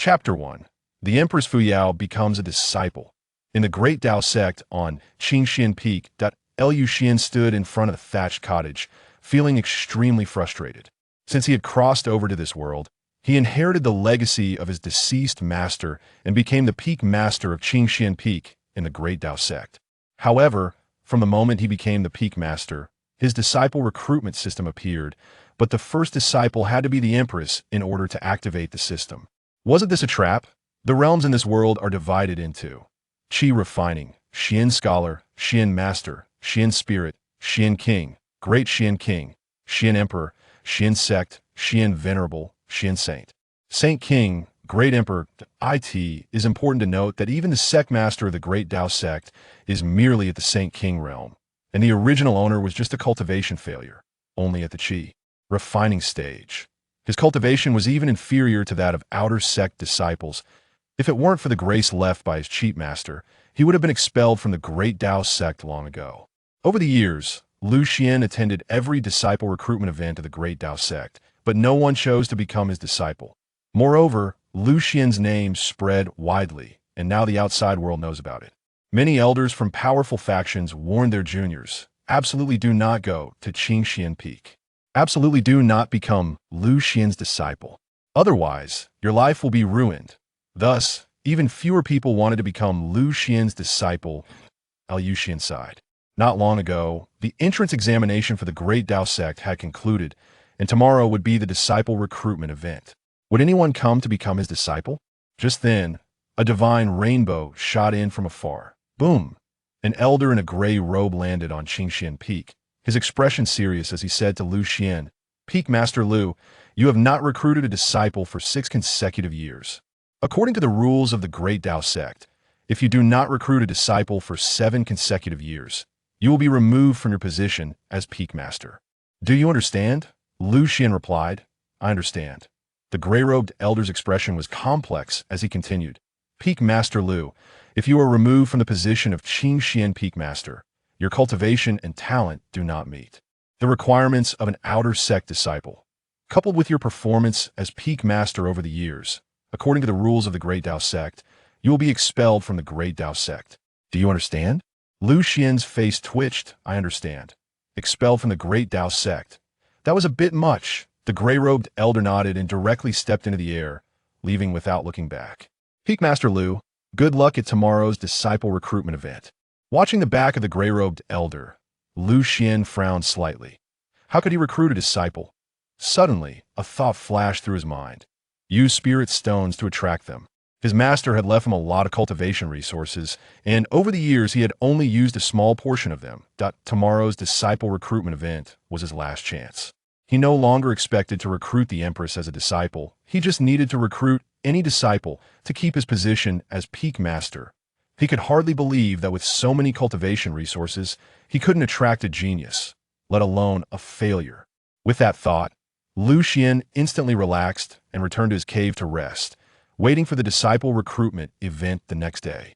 Chapter 1. The Empress Fuyao becomes a disciple. In the Great Tao sect on Qingxian Peak, Lu Xuan stood in front of the thatched cottage, feeling extremely frustrated. Since he had crossed over to this world, he inherited the legacy of his deceased master and became the peak master of Qingxian Peak in the Great Tao sect. However, from the moment he became the peak master, his disciple recruitment system appeared, but the first disciple had to be the Empress in order to activate the system. Wasn't this a trap? The realms in this world are divided into Qi refining, Xian scholar, Xian master, Xian spirit, Xian king, great Xian king, Xian emperor, Xian sect, Xian venerable, Xian saint. Saint king, great emperor, it is important to note that even the sect master of the Great Tao sect is merely at the Saint King realm, and the original owner was just a cultivation failure, only at the Qi refining stage. His cultivation was even inferior to that of outer sect disciples. If it weren't for the grace left by his cheat master, he would have been expelled from the Great Tao sect long ago. Over the years, Lu Xuan attended every disciple recruitment event of the Great Tao sect, but no one chose to become his disciple. Moreover, Lu Xuan's name spread widely, and now the outside world knows about it. Many elders from powerful factions warned their juniors, absolutely do not go to Qingxian Peak. Absolutely do not become Lu Xuan's disciple. Otherwise, your life will be ruined. Thus, even fewer people wanted to become Lu Xuan's disciple. Lu Xuan sighed. Not long ago, the entrance examination for the Great Tao sect had concluded, and tomorrow would be the disciple recruitment event. Would anyone come to become his disciple? Just then, a divine rainbow shot in from afar. Boom! An elder in a gray robe landed on Qingxian Peak, his expression serious as he said to Lu Xuan, "Peak Master Lu, you have not recruited a disciple for 6 consecutive years. According to the rules of the Great Tao sect, if you do not recruit a disciple for 7 consecutive years, you will be removed from your position as Peak Master. Do you understand?" Lu Xuan replied, "I understand." The gray-robed elder's expression was complex as he continued, "Peak Master Lu, if you are removed from the position of Qingxian Peak Master, your cultivation and talent do not meet the requirements of an outer sect disciple. Coupled with your performance as Peak Master over the years, according to the rules of the Great Tao sect, you will be expelled from the Great Tao sect. Do you understand?" Lu Xuan's face twitched. "I understand. Expelled from the Great Tao sect. That was a bit much." The gray-robed elder nodded and directly stepped into the air, leaving without looking back. "Peak Master Lu, good luck at tomorrow's disciple recruitment event." Watching the back of the gray-robed elder, Lu Xuan frowned slightly. How could he recruit a disciple? Suddenly, a thought flashed through his mind. Use spirit stones to attract them. His master had left him a lot of cultivation resources, and over the years he had only used a small portion of them. Tomorrow's disciple recruitment event was his last chance. He no longer expected to recruit the Empress as a disciple. He just needed to recruit any disciple to keep his position as Peak Master. He could hardly believe that with so many cultivation resources, he couldn't attract a genius, let alone a failure. With that thought, Lu Xuan instantly relaxed and returned to his cave to rest, waiting for the disciple recruitment event the next day.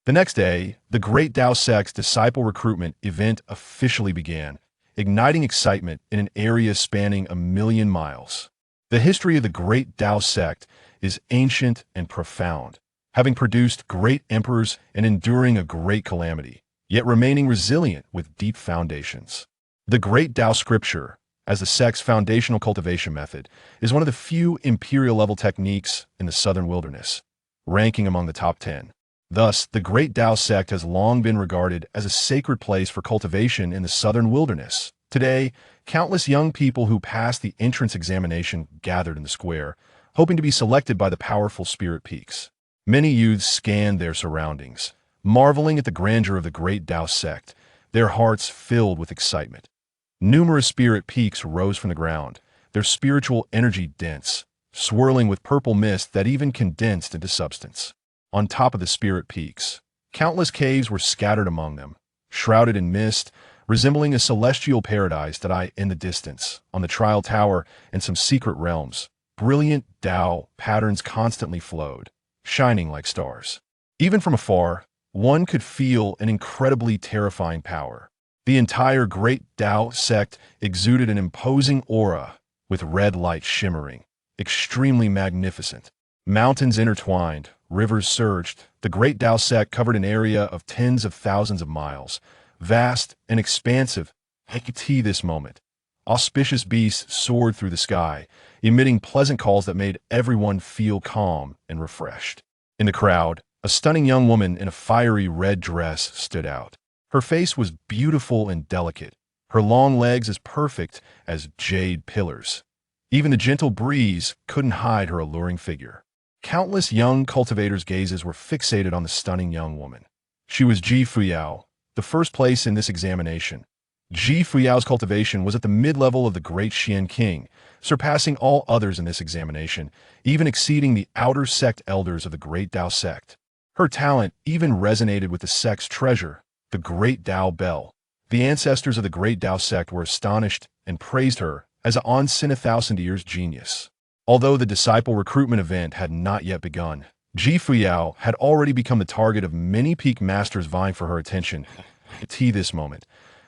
The next day, the Great Tao sect's disciple recruitment event officially began, igniting excitement in an area spanning 1,000,000 miles. The history of the Great Tao sect is ancient and profound, having produced great emperors and enduring a great calamity, yet remaining resilient with deep foundations. The Great Tao scripture, as the sect's foundational cultivation method, is one of the few imperial-level techniques in the southern wilderness, ranking among the top 10. Thus, the Great Tao sect has long been regarded as a sacred place for cultivation in the southern wilderness. Today, countless young people who passed the entrance examination gathered in the square, hoping to be selected by the powerful spirit peaks. Many youths scanned their surroundings, marveling at the grandeur of the Great Tao sect, their hearts filled with excitement. Numerous spirit peaks rose from the ground, their spiritual energy dense, swirling with purple mist that even condensed into substance. On top of the spirit peaks, countless caves were scattered among them, shrouded in mist, resembling a celestial paradise in the distance. On the trial tower and some secret realms, brilliant Tao patterns constantly flowed, shining like stars. Even from afar, one could feel an incredibly terrifying power. The entire Great Tao sect exuded an imposing aura, with red light shimmering, extremely magnificent. Mountains intertwined, rivers surged, the great Tao sect covered an area of tens of thousands of miles, vast and expansive. I could see this moment. Auspicious beasts soared through the sky, emitting pleasant calls that made everyone feel calm and refreshed. In the crowd, a stunning young woman in a fiery red dress stood out. Her face was beautiful and delicate, her long legs as perfect as jade pillars. Even the gentle breeze couldn't hide her alluring figure. Countless young cultivators' gazes were fixated on the stunning young woman. She was Ji Fuyao, the first place in this examination. Ji Fuyao's cultivation was at the mid-level of the great Xian king, surpassing all others in this examination, even exceeding the outer sect elders of the great Tao sect. Her talent even resonated with the sect's treasure, the great Tao bell. The ancestors of the great Tao sect were astonished and praised her as an on 1,000 years genius. Although the disciple recruitment event had not yet begun, Ji Fuyao had already become the target of many peak masters vying for her attention. At this moment,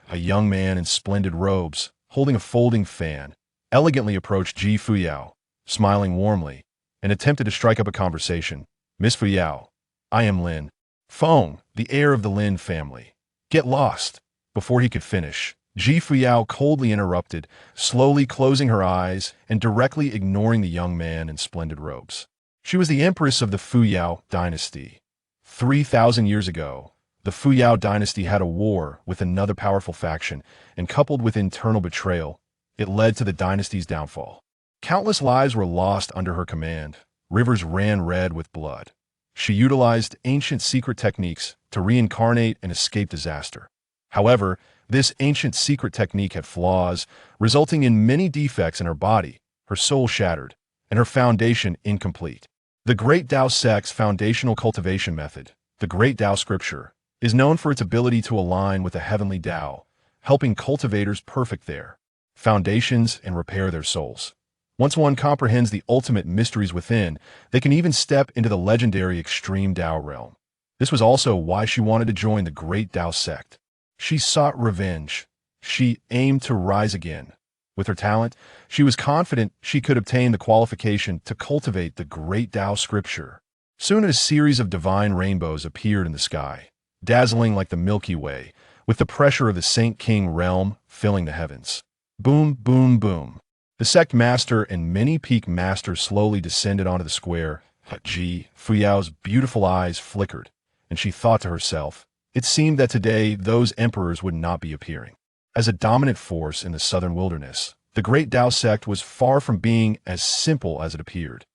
a young man in splendid robes, holding a folding fan, elegantly approached Ji Fuyao, smiling warmly, and attempted to strike up a conversation. "Miss Fuyao, I am Lin Feng, the heir of the Lin family. Get lost." Before he could finish, Ji Fuyao coldly interrupted, slowly closing her eyes and directly ignoring the young man in splendid robes. She was the Empress of the Fuyao Dynasty. 3,000 years ago, the Fuyao Dynasty had a war with another powerful faction, and coupled with internal betrayal, it led to the dynasty's downfall. Countless lives were lost under her command. Rivers ran red with blood. She utilized ancient secret techniques to reincarnate and escape disaster. However, this ancient secret technique had flaws, resulting in many defects in her body, her soul shattered, and her foundation incomplete. The Great Tao sect's foundational cultivation method, the Great Tao Scripture, is known for its ability to align with the heavenly Tao, helping cultivators perfect their foundations and repair their souls. Once one comprehends the ultimate mysteries within, they can even step into the legendary extreme Tao realm. This was also why she wanted to join the Great Tao sect. She sought revenge. She aimed to rise again. With her talent, she was confident she could obtain the qualification to cultivate the Great Tao Scripture. Soon a series of divine rainbows appeared in the sky, dazzling like the Milky Way, with the pressure of the Saint King realm filling the heavens. Boom, boom, boom. The sect master and many peak masters slowly descended onto the square. Ji Fuyao's beautiful eyes flickered, and she thought to herself, it seemed that today those emperors would not be appearing. As a dominant force in the southern wilderness, the Great Tao sect was far from being as simple as it appeared.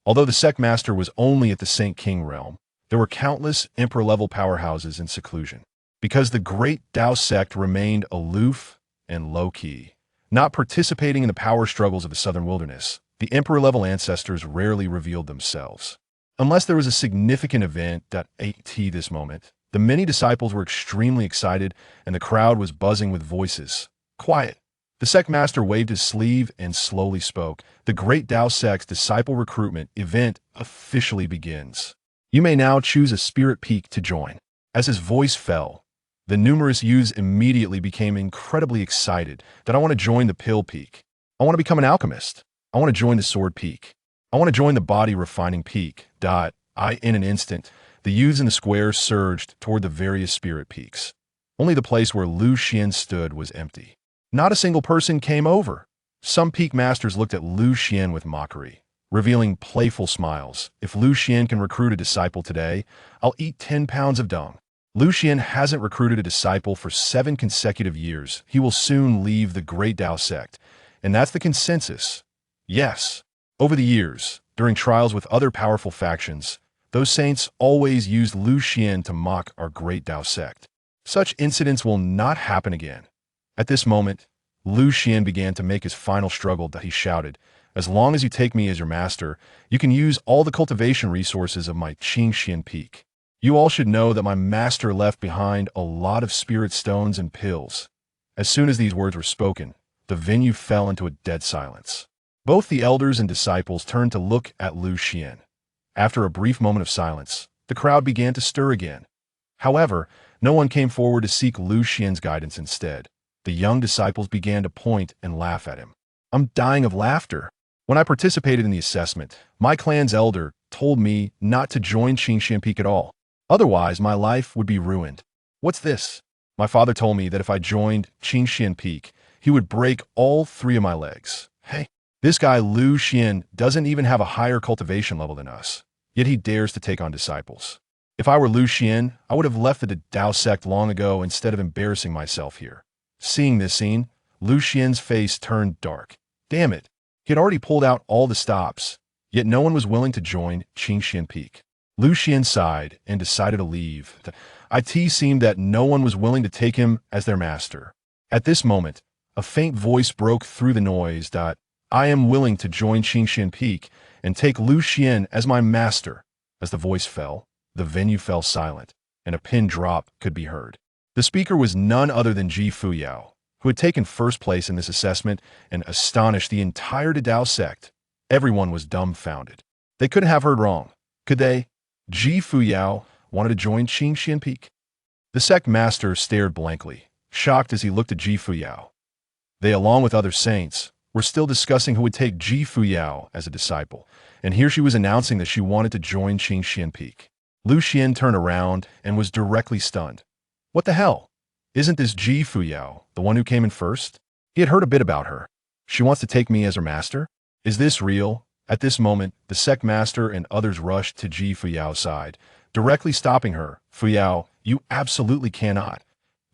Although the sect master was only at the Saint King realm, there were countless emperor-level powerhouses in seclusion. Because the Great Tao sect remained aloof and low-key, not participating in the power struggles of the southern wilderness, the emperor-level ancestors rarely revealed themselves. Unless there was a significant event that at this moment, the many disciples were extremely excited, and the crowd was buzzing with voices. Quiet. The sect master waved his sleeve and slowly spoke. The Great Tao sect's disciple recruitment event officially begins. You may now choose a spirit peak to join. As his voice fell, the numerous youths immediately became incredibly excited that I want to join the pill peak. I want to become an alchemist. I want to join the sword peak. I want to join the body refining peak. In an instant, the youths in the square surged toward the various spirit peaks. Only the place where Lu Xuan stood was empty. Not a single person came over. Some peak masters looked at Lu Xuan with mockery, revealing playful smiles. If Lu Xuan can recruit a disciple today, I'll eat 10 pounds of dung. Lu Xuan hasn't recruited a disciple for 7 consecutive years. He will soon leave the Great Tao sect, and that's the consensus. Yes. Over the years, during trials with other powerful factions, those saints always used Lu Xuan to mock our Great Tao sect. Such incidents will not happen again. At this moment, Lu Xuan began to make his final struggle that he shouted, "As long as you take me as your master, you can use all the cultivation resources of my Qingxian peak. You all should know that my master left behind a lot of spirit stones and pills." As soon as these words were spoken, the venue fell into a dead silence. Both the elders and disciples turned to look at Lu Xuan. After a brief moment of silence, the crowd began to stir again. However, no one came forward to seek Lu Xuan's guidance. Instead, the young disciples began to point and laugh at him. I'm dying of laughter. When I participated in the assessment, my clan's elder told me not to join Changsheng Peak at all. Otherwise, my life would be ruined. What's this? My father told me that if I joined Changsheng Peak, he would break all 3 of my legs. Hey, this guy Lu Xuan doesn't even have a higher cultivation level than us, yet he dares to take on disciples. If I were Lu Xuan, I would have left the Dao sect long ago instead of embarrassing myself here. Seeing this scene, Lu Xuan's face turned dark. Damn it, he had already pulled out all the stops, yet no one was willing to join Changsheng Peak. Lu Xuan sighed and decided to leave. It seemed that no one was willing to take him as their master. At this moment, a faint voice broke through the noise. I am willing to join Changsheng Peak and take Lu Xuan as my master. As the voice fell, the venue fell silent, and a pin drop could be heard. The speaker was none other than Fuyao, who had taken first place in this assessment and astonished the entire Dao sect. Everyone was dumbfounded. They couldn't have heard wrong, could they? Fuyao wanted to join Changsheng Peak. The sect master stared blankly, shocked as he looked at Fuyao. They, along with other saints, were still discussing who would take Fuyao as a disciple, and here she was announcing that she wanted to join Changsheng Peak. Lu Xuan turned around and was directly stunned. What the hell? Isn't this Fuyao, the one who came in first? He had heard a bit about her. She wants to take me as her master? Is this real? At this moment, the sect master and others rushed to Fuyao's side, directly stopping her. Fuyao, you absolutely cannot.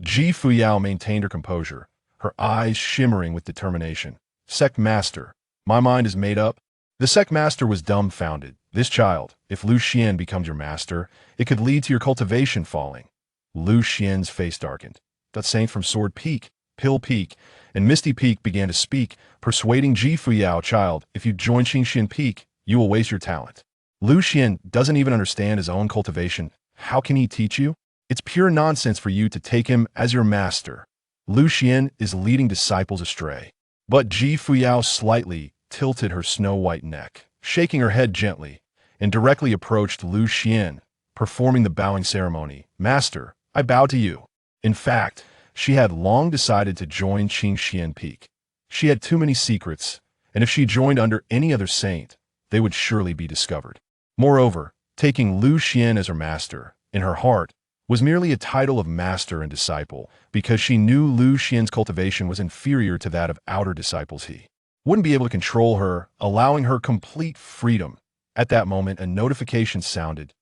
Fuyao maintained her composure, her eyes shimmering with determination. Sect master, my mind is made up. The sect master was dumbfounded. This child, if Lu Xuan becomes your master, it could lead to your cultivation falling. Lu Xuan's face darkened. That saint from Sword Peak, Pill Peak, and Misty Peak began to speak, persuading Fuyao, child, if you join Changsheng Peak, you will waste your talent. Lu Xuan doesn't even understand his own cultivation. How can he teach you? It's pure nonsense for you to take him as your master. Lu Xuan is leading disciples astray. But Fuyao slightly tilted her snow-white neck, shaking her head gently, and directly approached Lu Xuan, performing the bowing ceremony. Master, I bow to you. In fact, she had long decided to join Changsheng Peak. She had too many secrets, and if she joined under any other saint, they would surely be discovered. Moreover, taking Lu Xuan as her master, in her heart, was merely a title of master and disciple, because she knew Lu Xuan's cultivation was inferior to that of outer disciples. He wouldn't be able to control her, allowing her complete freedom. At that moment, a notification sounded.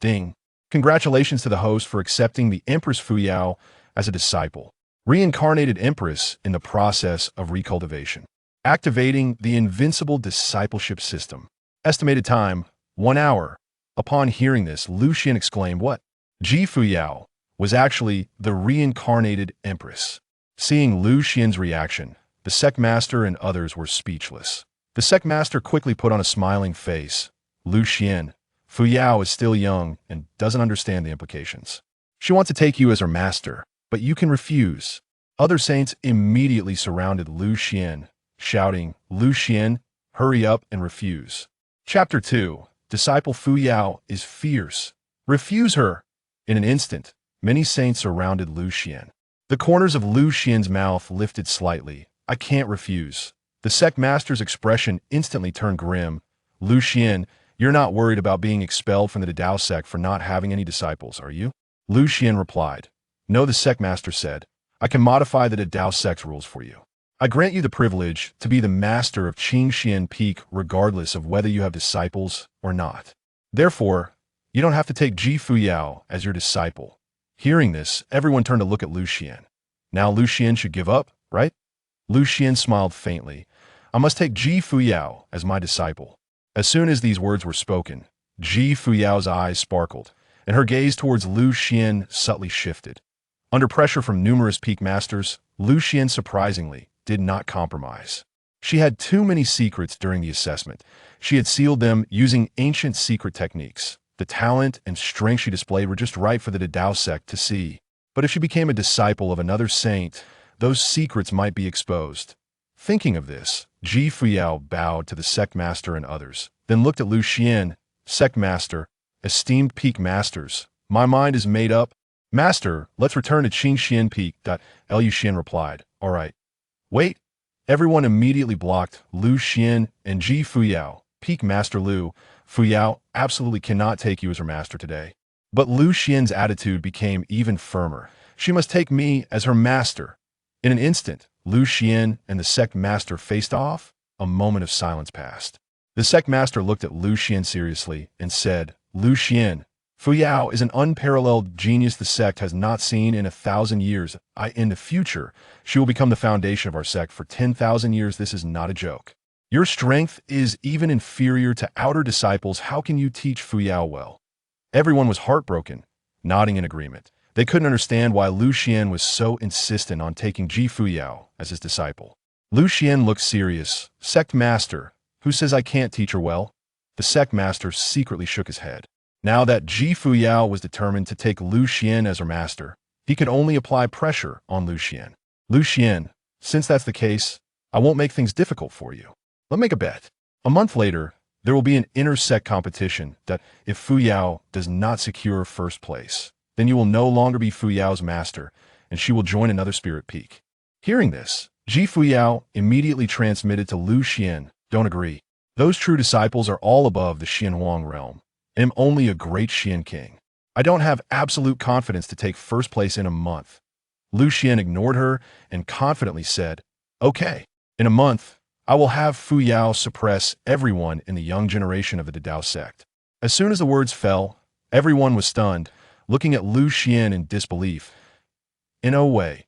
Ding. Congratulations to the host for accepting the Empress Fuyao as a disciple. Reincarnated Empress in the process of recultivation. Activating the invincible discipleship system. Estimated time, 1 hour. Upon hearing this, Lu Xuan exclaimed, what? Fuyao was actually the reincarnated Empress. Seeing Lu Xuan's reaction, the sect master and others were speechless. The sect master quickly put on a smiling face. Lu Xuan, Fuyao is still young and doesn't understand the implications. She wants to take you as her master, but you can refuse. Other saints immediately surrounded Lu Xuan, shouting, Lu Xuan, hurry up and refuse. Chapter 2. Disciple Fuyao is fierce. Refuse her. In an instant, many saints surrounded Lu Xuan. The corners of Lu Xuan's mouth lifted slightly. I can't refuse. The sect master's expression instantly turned grim. Lu Xuan, you're not worried about being expelled from the Dao sect for not having any disciples, are you? Lu Xuan replied. No, the sect master said. I can modify the Dao sect rules for you. I grant you the privilege to be the master of Changsheng Peak regardless of whether you have disciples or not. Therefore, you don't have to take Fuyao as your disciple. Hearing this, everyone turned to look at Lu Xuan. Now Lu Xuan should give up, right? Lu Xuan smiled faintly. I must take Fuyao as my disciple. As soon as these words were spoken, Fuyao's eyes sparkled, and her gaze towards Lu Xuan subtly shifted. Under pressure from numerous peak masters, Lu Xuan surprisingly did not compromise. She had too many secrets during the assessment. She had sealed them using ancient secret techniques. The talent and strength she displayed were just right for the Dao sect to see. But if she became a disciple of another saint, those secrets might be exposed. Thinking of this, Fuyao bowed to the sect master and others, then looked at Lu Xuan. Sect master, esteemed peak masters, my mind is made up. Master, let's return to Changsheng Peak. Lu Xuan replied, all right. Wait. Everyone immediately blocked Lu Xuan and Fuyao. Peak Master Lu, Fuyao absolutely cannot take you as her master today. But Lu Xuan's attitude became even firmer. She must take me as her master. In an instant, Lu Xuan and the sect master faced off. A moment of silence passed. The sect master looked at Lu Xuan seriously and said, Lu Xuan, Fuyao is an unparalleled genius the sect has not seen in 1,000 years. In the future, she will become the foundation of our sect for 10,000 years. This is not a joke. Your strength is even inferior to outer disciples. How can you teach Fuyao well? Everyone was heartbroken, nodding in agreement. They couldn't understand why Lu Xuan was so insistent on taking Fuyao as his disciple. Lu Xuan looked serious. Sect master, who says I can't teach her well? The sect master secretly shook his head. Now that Fuyao was determined to take Lu Xuan as her master, he could only apply pressure on Lu Xuan. Lu Xuan, since that's the case, I won't make things difficult for you. Let's make a bet. A month later, there will be an inter-sect competition that if Fuyao does not secure first place, then you will no longer be Fuyao's master, and she will join another spirit peak. Hearing this, Fuyao immediately transmitted to Lu Xuan, don't agree. Those true disciples are all above the Xianhuang realm. I am only a great Xian king. I don't have absolute confidence to take first place in a month. Lu Xuan ignored her and confidently said, okay, in a month, I will have Fuyao suppress everyone in the young generation of the Dao sect. As soon as the words fell, everyone was stunned, looking at Lu Xuan in disbelief. In a way,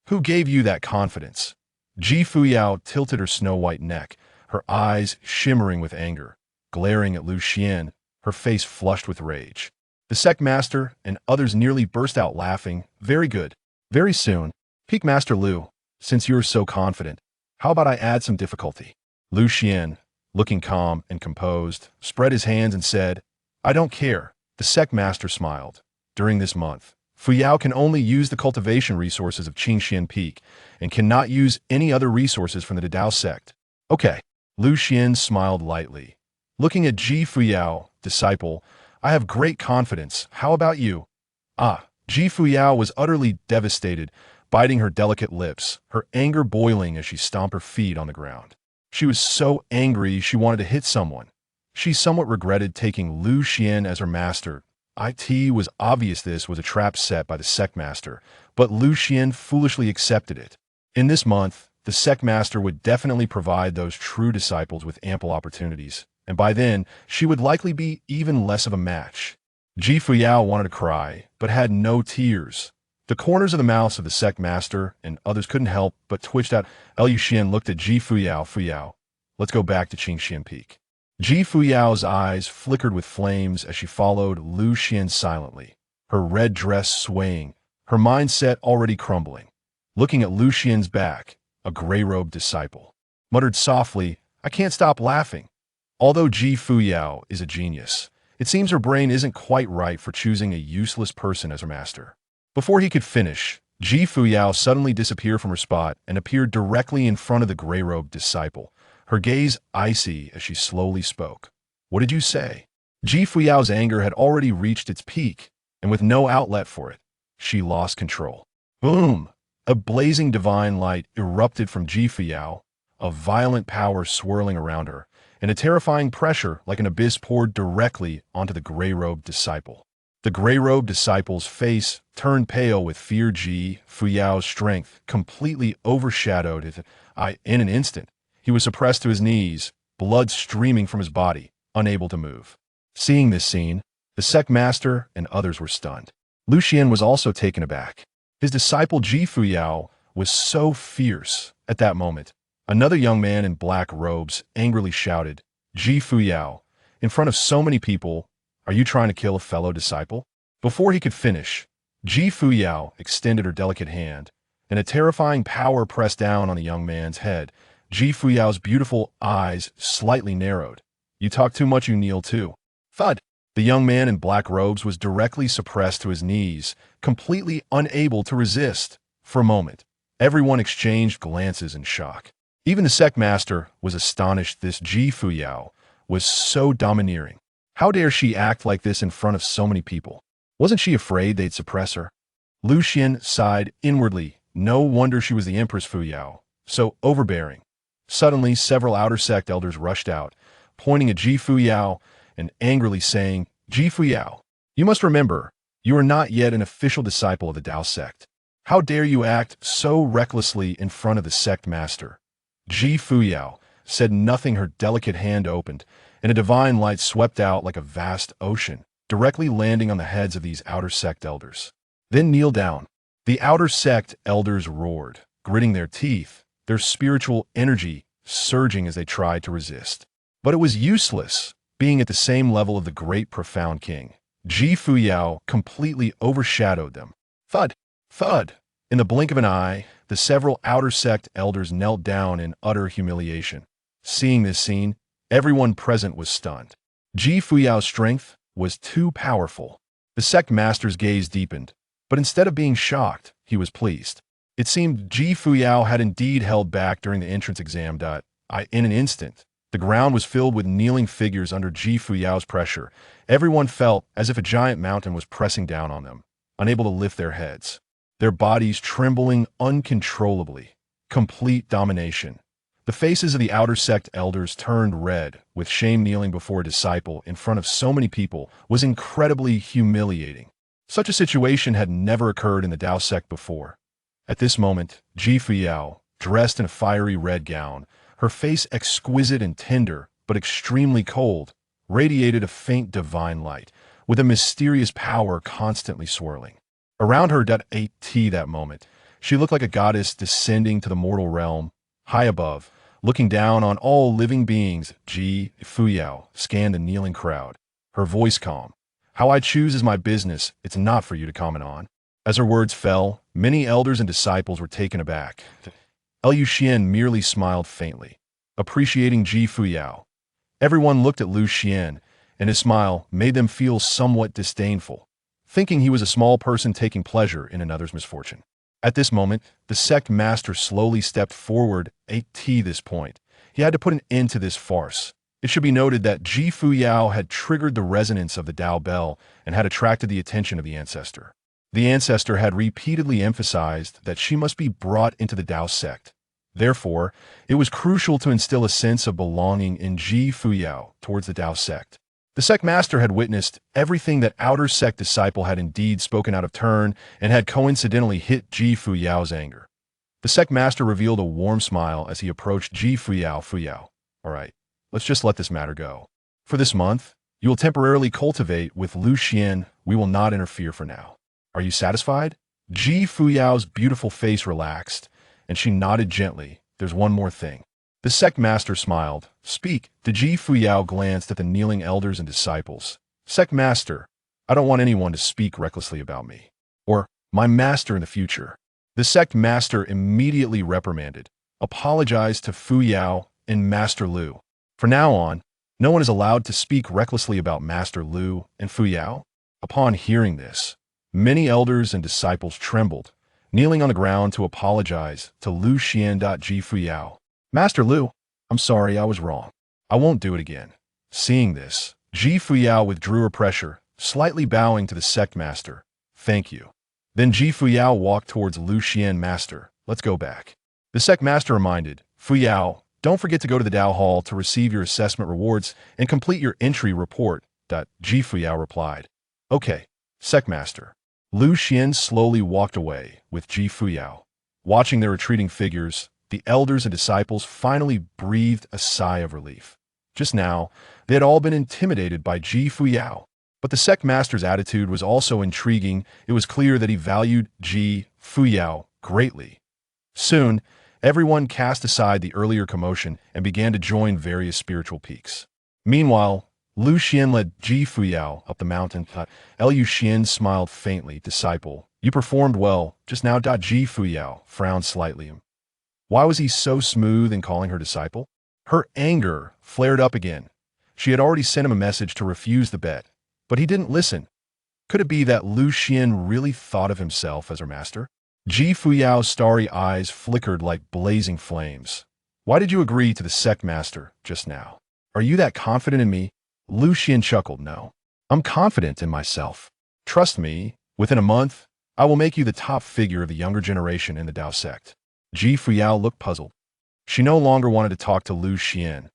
who gave you that confidence? Fuyao tilted her snow-white neck, her eyes shimmering with anger, glaring at Lu Xuan, her face flushed with rage. The sect master and others nearly burst out laughing. Very good. Very soon, Peak Master Lu, since you're so confident, how about I add some difficulty? Lu Xuan, looking calm and composed, spread his hands and said, I don't care. The sect master smiled. During this month, Fuyao can only use the cultivation resources of Qingxian Peak and cannot use any other resources from the Dao sect. Okay. Lu Xuan smiled lightly. Looking at Fuyao, disciple, I have great confidence. How about you? Fuyao was utterly devastated, biting her delicate lips, her anger boiling as she stomped her feet on the ground. She was so angry she wanted to hit someone. She somewhat regretted taking Lu Xuan as her master. It was obvious this was a trap set by the sect master, but Lu Xuan foolishly accepted it. In this month, the sect master would definitely provide those true disciples with ample opportunities, and by then, she would likely be even less of a match. Fuyao wanted to cry, but had no tears. The corners of the mouths of the sect master and others couldn't help but twitched out. Lu Xuan looked at Fuyao, let's go back to Qingxian Peak. Fuyao's eyes flickered with flames as she followed Lu Xuan silently, her red dress swaying, her mindset already crumbling. Looking at Lu Xuan's back, a gray-robed disciple muttered softly, I can't stop laughing. Although Fuyao is a genius, it seems her brain isn't quite right for choosing a useless person as her master. Before he could finish, Fuyao suddenly disappeared from her spot and appeared directly in front of the gray-robed disciple, her gaze icy as she slowly spoke. What did you say? Fuyao's anger had already reached its peak, and with no outlet for it, she lost control. Boom! A blazing divine light erupted from Fuyao, a violent power swirling around her, and a terrifying pressure like an abyss poured directly onto the gray-robed disciple. The gray-robed disciple's face turned pale with fear. Fuyao's strength completely overshadowed it. In an instant, he was suppressed to his knees, blood streaming from his body, unable to move. Seeing this scene, the sect master and others were stunned. Lu Xuan was also taken aback. His disciple Fuyao was so fierce at that moment. Another young man in black robes angrily shouted, Fuyao, in front of so many people, are you trying to kill a fellow disciple? Before he could finish, Fuyao extended her delicate hand, and a terrifying power pressed down on the young man's head. Fuyao's beautiful eyes slightly narrowed. You talk too much, you kneel too. Thud! The young man in black robes was directly suppressed to his knees, completely unable to resist. For a moment, everyone exchanged glances in shock. Even the sect master was astonished this Fuyao was so domineering. How dare she act like this in front of so many people? Wasn't she afraid they'd suppress her? Lu Xuan sighed inwardly. No wonder she was the Empress Fuyao, so overbearing. Suddenly, several outer sect elders rushed out, pointing at Fuyao and angrily saying, "Ji Fuyao, you must remember, you are not yet an official disciple of the Tao sect. How dare you act so recklessly in front of the sect master?" Ji Fuyao said nothing. Her delicate hand opened, and a divine light swept out like a vast ocean, directly landing on the heads of these outer sect elders. "Then kneel down." The outer sect elders roared, gritting their teeth, their spiritual energy surging as they tried to resist. But it was useless, being at the same level of the great profound king. Ji Fuyao completely overshadowed them. Thud! Thud! In the blink of an eye, the several outer sect elders knelt down in utter humiliation. Seeing this scene, everyone present was stunned. Ji Fuyao's strength was too powerful. The sect master's gaze deepened, but instead of being shocked, he was pleased. It seemed Ji Fuyao had indeed held back during the entrance exam. In an instant, the ground was filled with kneeling figures under Ji Fuyao's pressure. Everyone felt as if a giant mountain was pressing down on them, unable to lift their heads, their bodies trembling uncontrollably. Complete domination. The faces of the outer sect elders turned red, with shame. Kneeling before a disciple in front of so many people was incredibly humiliating. Such a situation had never occurred in the Tao sect before. At this moment, Ji Fuyao, dressed in a fiery red gown, her face exquisite and tender, but extremely cold, radiated a faint divine light, with a mysterious power constantly swirling around her. That moment, she looked like a goddess descending to the mortal realm, high above, looking down on all living beings. Ji Fuyao scanned the kneeling crowd, her voice calm. "How I choose is my business, it's not for you to comment on." As her words fell, many elders and disciples were taken aback. Lu Xuan merely smiled faintly, appreciating Ji Fuyao. Everyone looked at Lu Xuan, and his smile made them feel somewhat disdainful, thinking he was a small person taking pleasure in another's misfortune. At this moment, the sect master slowly stepped forward. At this point, he had to put an end to this farce. It should be noted that Ji Fuyao had triggered the resonance of the Tao bell and had attracted the attention of the ancestor. The ancestor had repeatedly emphasized that she must be brought into the Tao sect. Therefore, it was crucial to instill a sense of belonging in Ji Fuyao towards the Tao sect. The sect master had witnessed everything. That outer sect disciple had indeed spoken out of turn and had coincidentally hit Ji Fuyao's anger. The sect master revealed a warm smile as he approached Ji Fuyao. "Fuyao, all right, let's just let this matter go. For this month, you will temporarily cultivate with Lu Xuan. We will not interfere for now. Are you satisfied?" Ji Fuyao's beautiful face relaxed, and she nodded gently. "There's one more thing." The sect master smiled. "Speak." The Ji Fuyao glanced at the kneeling elders and disciples. "Sect master, I don't want anyone to speak recklessly about me, or my master in the future." The sect master immediately reprimanded, apologized to Fuyao and Master Lu. From now on, no one is allowed to speak recklessly about Master Lu and Fuyao. Upon hearing this, many elders and disciples trembled, kneeling on the ground to apologize to Lu Xuan. Ji Fuyao. "Master Lu, I'm sorry, I was wrong. I won't do it again." Seeing this, Ji Fuyao withdrew her pressure, slightly bowing to the sect master. "Thank you." Then Ji Fuyao walked towards Lu Xuan. "Master, let's go back." The sect master reminded, "Fuyao, don't forget to go to the Tao Hall to receive your assessment rewards and complete your entry report." Ji Fuyao replied, "Okay, sect master." Lu Xuan slowly walked away with Ji Fuyao. Watching their retreating figures, the elders and disciples finally breathed a sigh of relief. Just now, they had all been intimidated by Ji Fuyao. But the sect master's attitude was also intriguing. It was clear that he valued Ji Fuyao greatly. Soon, everyone cast aside the earlier commotion and began to join various spiritual peaks. Meanwhile, Lu Xuan led Ji Fuyao up the mountain. Lu Xuan smiled faintly. "Disciple, you performed well just now." Ji Fuyao frowned slightly. Why was he so smooth in calling her disciple? Her anger flared up again. She had already sent him a message to refuse the bet, but he didn't listen. Could it be that Lu Xuan really thought of himself as her master? Ji Fuyao's starry eyes flickered like blazing flames. "Why did you agree to the sect master just now? Are you that confident in me?" Lu Xuan chuckled. "No, I'm confident in myself. Trust me, within a month, I will make you the top figure of the younger generation in the Tao sect." Ji Fuyao looked puzzled. She no longer wanted to talk to Lu Xuan.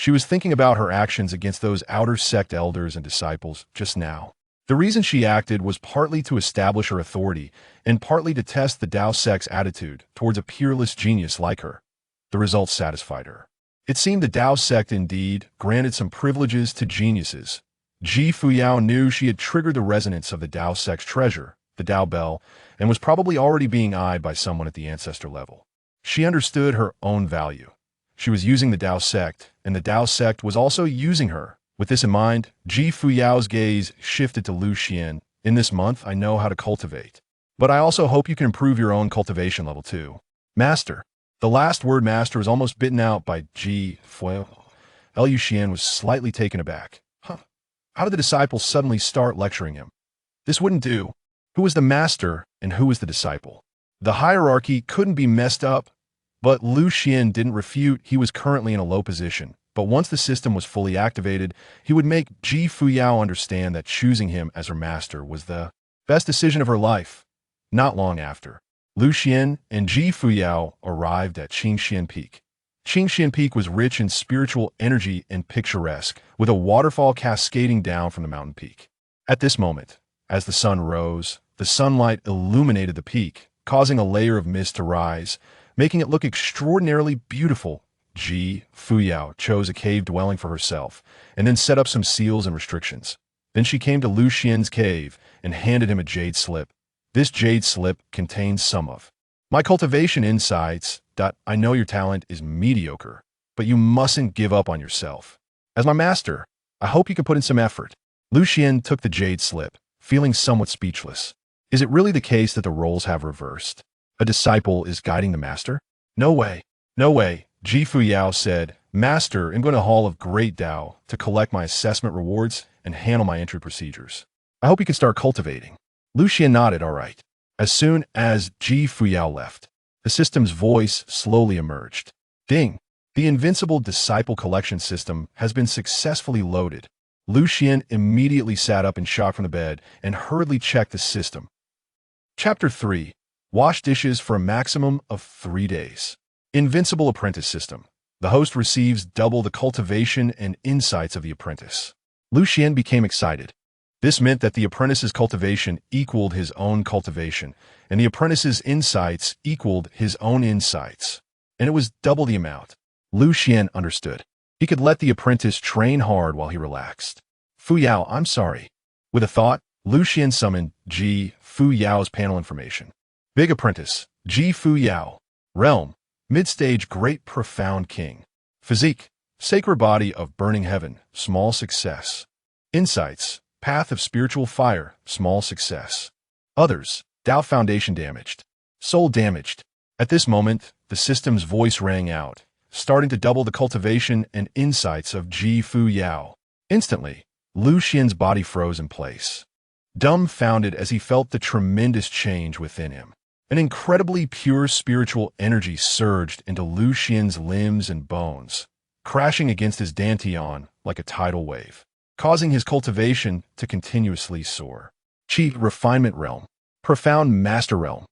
She was thinking about her actions against those outer sect elders and disciples just now. The reason she acted was partly to establish her authority and partly to test the Dao sect's attitude towards a peerless genius like her. The results satisfied her. It seemed the Dao sect indeed granted some privileges to geniuses. Fuyao knew she had triggered the resonance of the Dao sect's treasure, the Dao Bell, and was probably already being eyed by someone at the ancestor level. She understood her own value. She was using the Dao sect, and the Dao sect was also using her. With this in mind, Fuyao's gaze shifted to Lu Xuan. In this month, I know how to cultivate. But I also hope you can improve your own cultivation level too. Master. The last word master was almost bitten out by Fuyao. Lu Xuan was slightly taken aback. How did the disciple suddenly start lecturing him? This wouldn't do. Who was the master and who was the disciple? The hierarchy couldn't be messed up, but Lu Xuan didn't refute he was currently in a low position. But once the system was fully activated, he would make Fuyao understand that choosing him as her master was the best decision of her life. Not long after, Lu Xuan and Fuyao arrived at Changsheng Peak. Changsheng Peak was rich in spiritual energy and picturesque, with a waterfall cascading down from the mountain peak. At this moment, as the sun rose, the sunlight illuminated the peak, causing a layer of mist to rise, making it look extraordinarily beautiful. Fuyao chose a cave dwelling for herself, and then set up some seals and restrictions. Then she came to Lu Xuan's cave and handed him a jade slip. This jade slip contains some of my cultivation insights. I know your talent is mediocre, but you mustn't give up on yourself. As my master, I hope you can put in some effort. Lu Xuan took the jade slip, feeling somewhat speechless. Is it really the case that the roles have reversed? A disciple is guiding the master? No way. No way. Fuyao said, Master, I'm going to Hall of Great Dao to collect my assessment rewards and handle my entry procedures. I hope you can start cultivating. Lu Xuan nodded, all right. As soon as Fuyao left, the system's voice slowly emerged. Ding! The invincible disciple collection system has been successfully loaded. Lu Xuan immediately sat up in shock from the bed and hurriedly checked the system. Chapter 3. Wash dishes for a maximum of 3 days. Invincible Apprentice System. The host receives double the cultivation and insights of the apprentice. Lu Xuan became excited. This meant that the apprentice's cultivation equaled his own cultivation, and the apprentice's insights equaled his own insights. And it was double the amount. Lu Xuan understood. He could let the apprentice train hard while he relaxed. Fuyao, I'm sorry. With a thought, Lu Xuan summoned Fuyao's panel information. Big Apprentice, Fuyao. Realm. Mid-stage Great Profound King. Physique. Sacred Body of Burning Heaven. Small success. Insights. Path of Spiritual Fire. Small success. Others. Dao Foundation damaged. Soul damaged. At this moment, the system's voice rang out, starting to double the cultivation and insights of Fuyao. Instantly, Lu Xuan's body froze in place, dumbfounded as he felt the tremendous change within him. An incredibly pure spiritual energy surged into Lu Xuan's limbs and bones, crashing against his dantian like a tidal wave, causing his cultivation to continuously soar. Chi Refinement Realm. Profound Master Realm.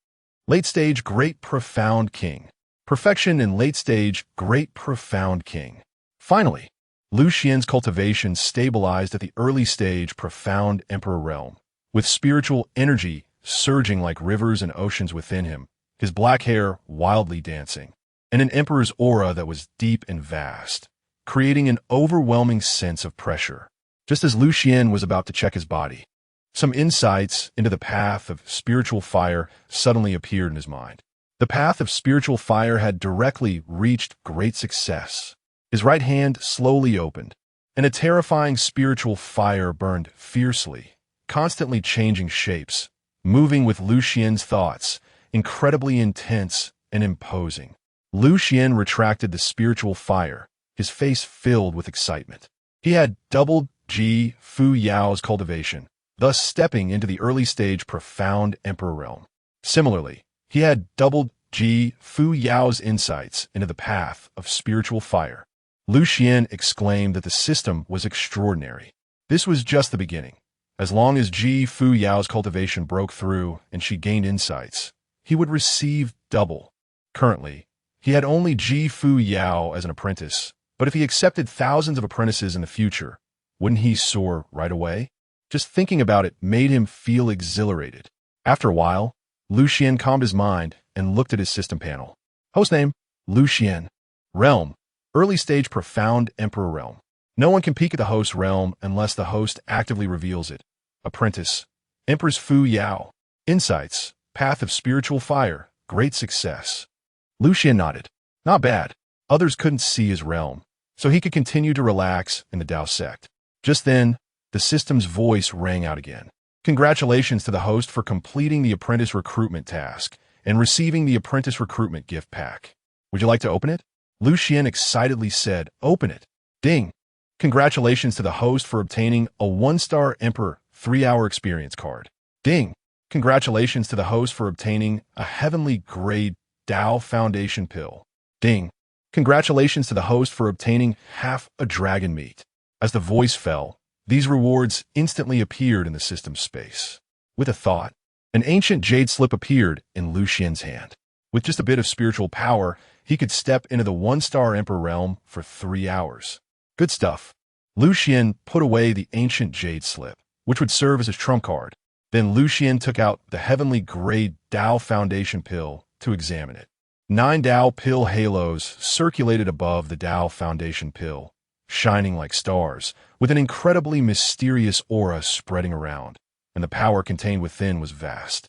Late Stage Great Profound King. Perfection in Late Stage Great Profound King. Finally, Lu Xuan's cultivation stabilized at the Early Stage Profound Emperor Realm, with spiritual energy surging like rivers and oceans within him, his black hair wildly dancing, and an emperor's aura that was deep and vast, creating an overwhelming sense of pressure. Just as Lu Xuan was about to check his body, some insights into the path of spiritual fire suddenly appeared in his mind. The path of spiritual fire had directly reached great success. His right hand slowly opened, and a terrifying spiritual fire burned fiercely, constantly changing shapes, moving with Lu Xuan's thoughts, incredibly intense and imposing. Lu Xuan retracted the spiritual fire, his face filled with excitement. He had doubled Fuyao's cultivation, thus stepping into the early stage profound emperor realm. Similarly, he had doubled Fuyao's insights into the path of spiritual fire. Lu Xuan exclaimed that the system was extraordinary. This was just the beginning. As long as Fuyao's cultivation broke through and she gained insights, he would receive double. Currently, he had only Fuyao as an apprentice, But if he accepted thousands of apprentices in the future, wouldn't he soar right away? Just thinking about it made him feel exhilarated. After a while, Lu Xuan calmed his mind and looked at his system panel. Hostname, Lu Xuan. Realm, early stage profound emperor realm. No one can peek at the host's realm unless the host actively reveals it. Apprentice, Empress Fuyao. Insights, path of spiritual fire, great success. Lu Xuan nodded. Not bad. Others couldn't see his realm, so he could continue to relax in the Dao sect. Just then, the system's voice rang out again. Congratulations to the host for completing the apprentice recruitment task and receiving the apprentice recruitment gift pack. Would you like to open it? Lu Xuan excitedly said, Open it. Ding. Congratulations to the host for obtaining a 1-star Emperor 3-hour experience card. Ding. Congratulations to the host for obtaining a heavenly grade Dao Foundation pill. Ding. Congratulations to the host for obtaining half a dragon meat. As the voice fell, these rewards instantly appeared in the system's space. With a thought, an ancient jade slip appeared in Lu Xuan's hand. With just a bit of spiritual power, he could step into the 1-star Emperor realm for 3 hours. Good stuff. Lu Xuan put away the ancient jade slip, which would serve as his trump card. Then Lu Xuan took out the heavenly grade Dao Foundation pill to examine it. 9 Dao pill halos circulated above the Dao Foundation pill, shining like stars, with an incredibly mysterious aura spreading around, and the power contained within was vast.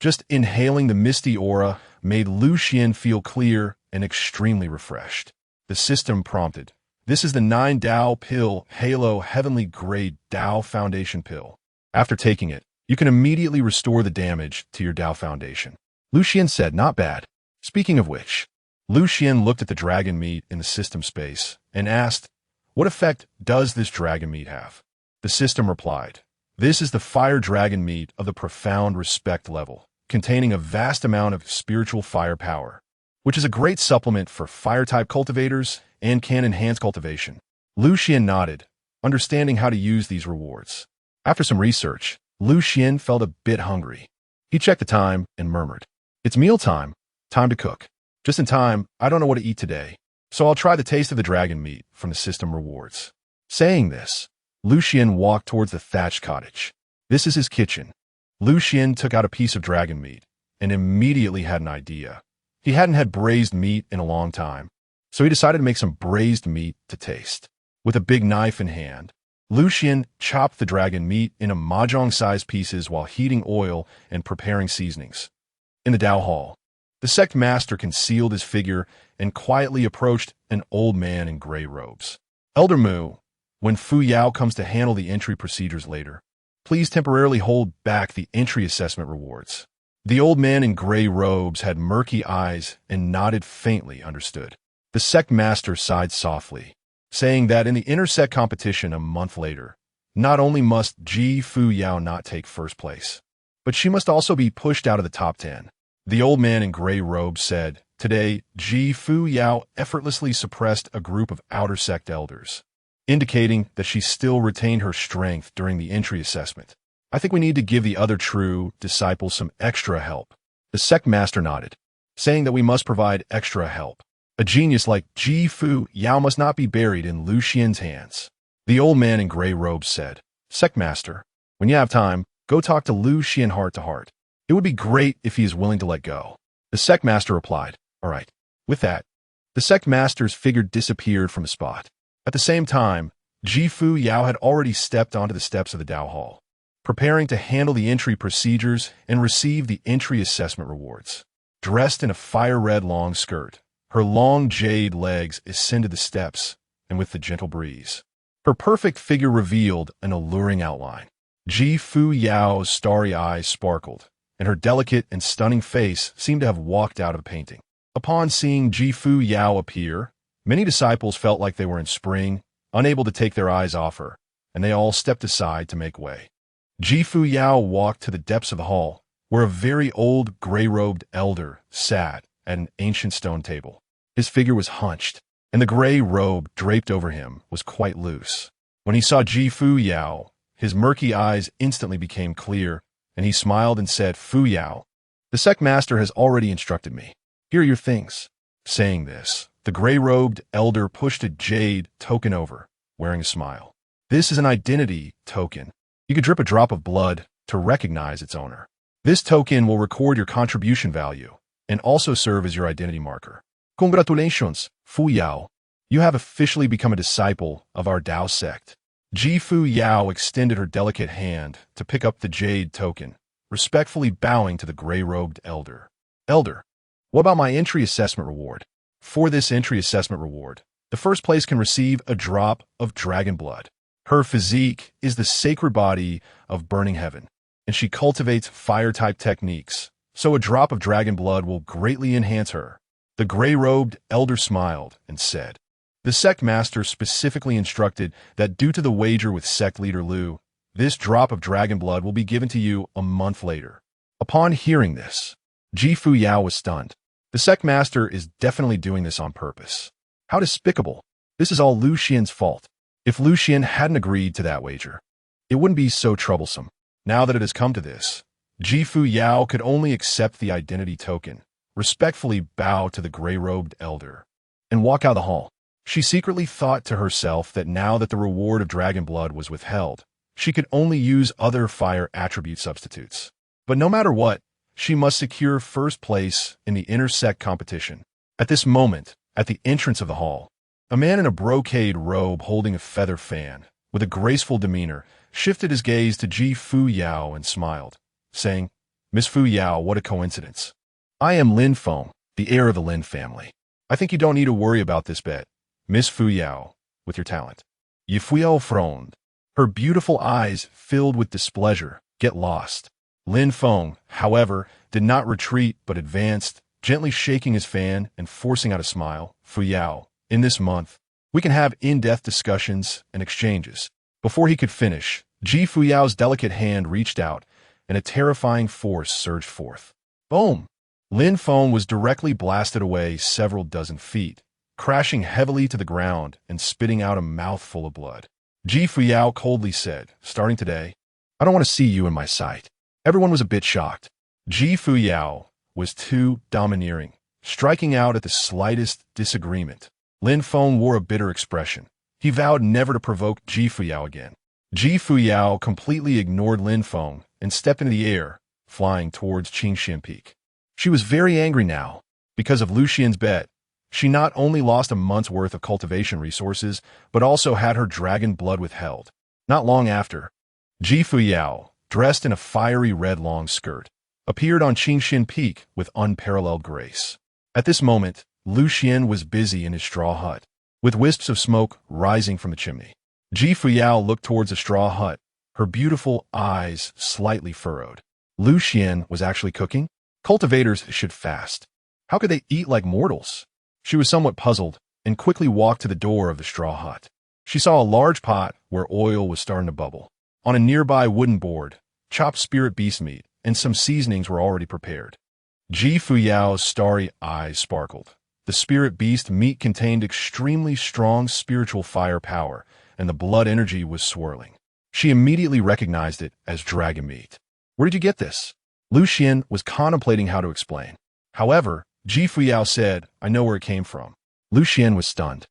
Just inhaling the misty aura made Lu Xuan feel clear and extremely refreshed. The system prompted, This is the 9 Dao pill halo heavenly grade Dao Foundation pill. After taking it, you can immediately restore the damage to your Dao Foundation. Lu Xuan said, Not bad. Speaking of which, Lu Xuan looked at the dragon meat in the system space and asked, What effect does this dragon meat have? The system replied, This is the fire dragon meat of the profound respect level, containing a vast amount of spiritual firepower, which is a great supplement for fire-type cultivators and can enhance cultivation. Lu Xuan nodded, understanding how to use these rewards. After some research, Lu Xuan felt a bit hungry. He checked the time and murmured, It's mealtime. Time to cook. Just in time, I don't know what to eat today, so I'll try the taste of the dragon meat from the system rewards. Saying this, Lu Xuan walked towards the thatched cottage. This is his kitchen. Lu Xuan took out a piece of dragon meat and immediately had an idea. He hadn't had braised meat in a long time, so he decided to make some braised meat to taste. With a big knife in hand, Lu Xuan chopped the dragon meat into mahjong-sized pieces while heating oil and preparing seasonings. In the Dao Hall, the sect master concealed his figure and quietly approached an old man in gray robes. Elder Mu, when Fuyao comes to handle the entry procedures later, please temporarily hold back the entry assessment rewards. The old man in gray robes had murky eyes and nodded faintly, understood. The sect master sighed softly, saying that in the inter-sect competition a month later, not only must Ji Fuyao not take first place, but she must also be pushed out of the top 10. The old man in gray robes said, Today, Ji Fuyao effortlessly suppressed a group of outer sect elders, indicating that she still retained her strength during the entry assessment. I think we need to give the other true disciples some extra help. The sect master nodded, saying that we must provide extra help. A genius like Ji Fuyao must not be buried in Lu Xuan's hands. The old man in gray robes said, Sect master, when you have time, go talk to Lu Xuan heart to heart. It would be great if he is willing to let go. The sect master replied, All right. With that, the sect master's figure disappeared from the spot. At the same time, Ji Fuyao had already stepped onto the steps of the Dao Hall, preparing to handle the entry procedures and receive the entry assessment rewards. Dressed in a fire-red long skirt, her long jade legs ascended the steps, and with the gentle breeze, her perfect figure revealed an alluring outline. Ji Fuyao's starry eyes sparkled, and her delicate and stunning face seemed to have walked out of a painting. Upon seeing Ji Fuyao appear, many disciples felt like they were in spring, unable to take their eyes off her, and they all stepped aside to make way. Ji Fuyao walked to the depths of the hall, where a very old gray-robed elder sat at an ancient stone table. His figure was hunched, and the gray robe draped over him was quite loose. When he saw Ji Fuyao, his murky eyes instantly became clear, and he smiled and said, Fuyao, the sect master has already instructed me. Here are your things. Saying this, the The gray-robed elder pushed a jade token over, wearing a smile. This is an identity token. You could drip a drop of blood to recognize its owner. This token will record your contribution value and also serve as your identity marker. Congratulations, Fuyao. You have officially become a disciple of our Dao sect. Fuyao extended her delicate hand to pick up the jade token, respectfully bowing to the gray-robed elder. Elder, what about my entry assessment reward? For this entry assessment reward, the first place can receive a drop of dragon blood. Her physique is the sacred body of burning heaven, and she cultivates fire-type techniques, so a drop of dragon blood will greatly enhance her. The gray-robed elder smiled and said, the sect master specifically instructed that due to the wager with sect leader Lu, this drop of dragon blood will be given to you a month later. Upon hearing this, Fuyao was stunned. The sect master is definitely doing this on purpose. How despicable. This is all Lu Xuan's fault. If Lu Xuan hadn't agreed to that wager, it wouldn't be so troublesome. Now that it has come to this, Fuyao could only accept the identity token, respectfully bow to the gray-robed elder, and walk out of the hall. She secretly thought to herself that now that the reward of dragon blood was withheld, she could only use other fire attribute substitutes. But no matter what, she must secure first place in the intersect competition. At this moment, at the entrance of the hall, a man in a brocade robe holding a feather fan, with a graceful demeanor, shifted his gaze to Fuyao and smiled, saying, Miss Fuyao, what a coincidence. I am Lin Feng, the heir of the Lin family. I think you don't need to worry about this bet, Miss Fuyao, with your talent. Fuyao frowned. Her beautiful eyes filled with displeasure. Get lost. Lin Feng, however, did not retreat but advanced, gently shaking his fan and forcing out a smile. Fuyao, in this month, we can have in-depth discussions and exchanges. Before he could finish, Fuyao's delicate hand reached out, and a terrifying force surged forth. Boom! Lin Feng was directly blasted away several dozen feet, crashing heavily to the ground and spitting out a mouthful of blood. Fuyao coldly said, starting today, I don't want to see you in my sight. Everyone was a bit shocked. Fuyao was too domineering, striking out at the slightest disagreement. Lin Feng wore a bitter expression. He vowed never to provoke Fuyao again. Fuyao completely ignored Lin Feng and stepped into the air, flying towards Changsheng Peak. She was very angry now. Because of Lu Xuan's bet, she not only lost a month's worth of cultivation resources, but also had her dragon blood withheld. Not long after, Fuyao, dressed in a fiery red long skirt, appeared on Changsheng Peak with unparalleled grace. At this moment, Lu Xuan was busy in his straw hut, with wisps of smoke rising from the chimney. Fuyao looked towards the straw hut, her beautiful eyes slightly furrowed. Lu Xuan was actually cooking? Cultivators should fast. How could they eat like mortals? She was somewhat puzzled and quickly walked to the door of the straw hut. She saw a large pot where oil was starting to bubble. On a nearby wooden board, chopped spirit beast meat and some seasonings were already prepared. Fuyao's starry eyes sparkled. The spirit beast meat contained extremely strong spiritual firepower, and the blood energy was swirling. She immediately recognized it as dragon meat. Where did you get this? Lu Xuan was contemplating how to explain. However, Fuyao said, I know where it came from. Lu Xuan was stunned.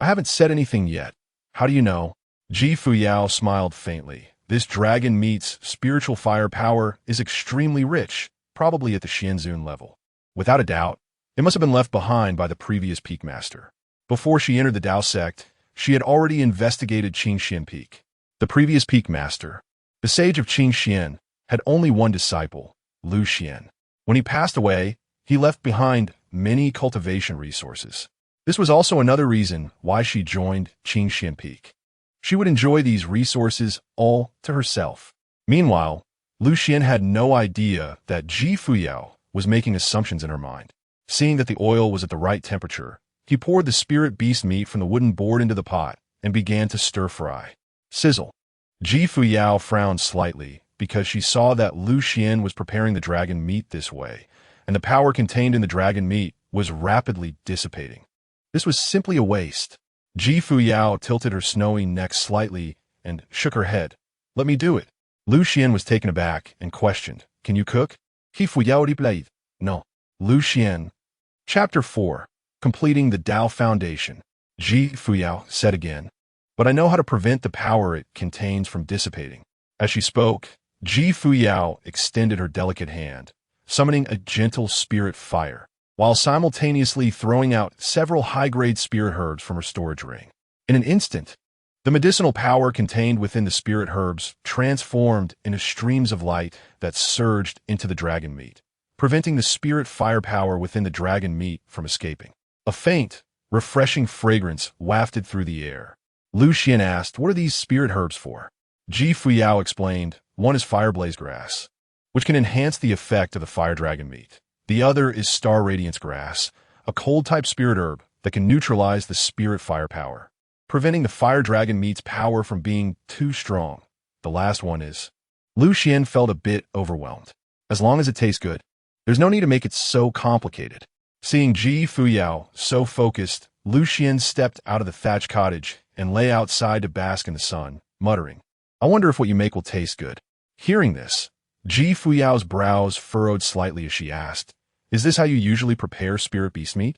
I haven't said anything yet. How do you know? Fuyao smiled faintly. This dragon meat's spiritual firepower is extremely rich, probably at the Xianzun level. Without a doubt, it must have been left behind by the previous peak master. Before she entered the Dao sect, she had already investigated Changsheng Peak. The previous peak master, the sage of Changsheng, had only one disciple, Lu Xuan. When he passed away, he left behind many cultivation resources. This was also another reason why she joined Changsheng Peak. She would enjoy these resources all to herself. Meanwhile, Lu Xuan had no idea that Fuyao was making assumptions in her mind. Seeing that the oil was at the right temperature, he poured the spirit beast meat from the wooden board into the pot and began to stir-fry. Sizzle. Fuyao frowned slightly because she saw that Lu Xuan was preparing the dragon meat this way, and the power contained in the dragon meat was rapidly dissipating. This was simply a waste. Fuyao tilted her snowy neck slightly and shook her head. Let me do it. Lu Xuan was taken aback and questioned, Can you cook? Fuyao replied, No. Lu Xuan. Chapter 4. completing the Tao Foundation. Ji Fuyao said again. But I know how to prevent the power it contains from dissipating. As she spoke, Ji Fuyao extended her delicate hand, summoning a gentle spirit fire, while simultaneously throwing out several high-grade spirit herbs from her storage ring. In an instant, the medicinal power contained within the spirit herbs transformed into streams of light that surged into the dragon meat, preventing the spirit firepower within the dragon meat from escaping. A faint, refreshing fragrance wafted through the air. Lu Xuan asked, "What are these spirit herbs for?" Ji Fuyao explained, "One is fireblaze grass, which can enhance the effect of the fire dragon meat. The other is star radiance grass, a cold-type spirit herb that can neutralize the spirit firepower, preventing the fire dragon meat's power from being too strong. The last one is..." Lu Xuan felt a bit overwhelmed. As long as it tastes good, there's no need to make it so complicated. Seeing Ji Fuyao so focused, Lu Xuan stepped out of the thatched cottage and lay outside to bask in the sun, muttering, "I wonder if what you make will taste good." Hearing this, Ji Fuyao's brows furrowed slightly as she asked, "Is this how you usually prepare spirit beast meat?"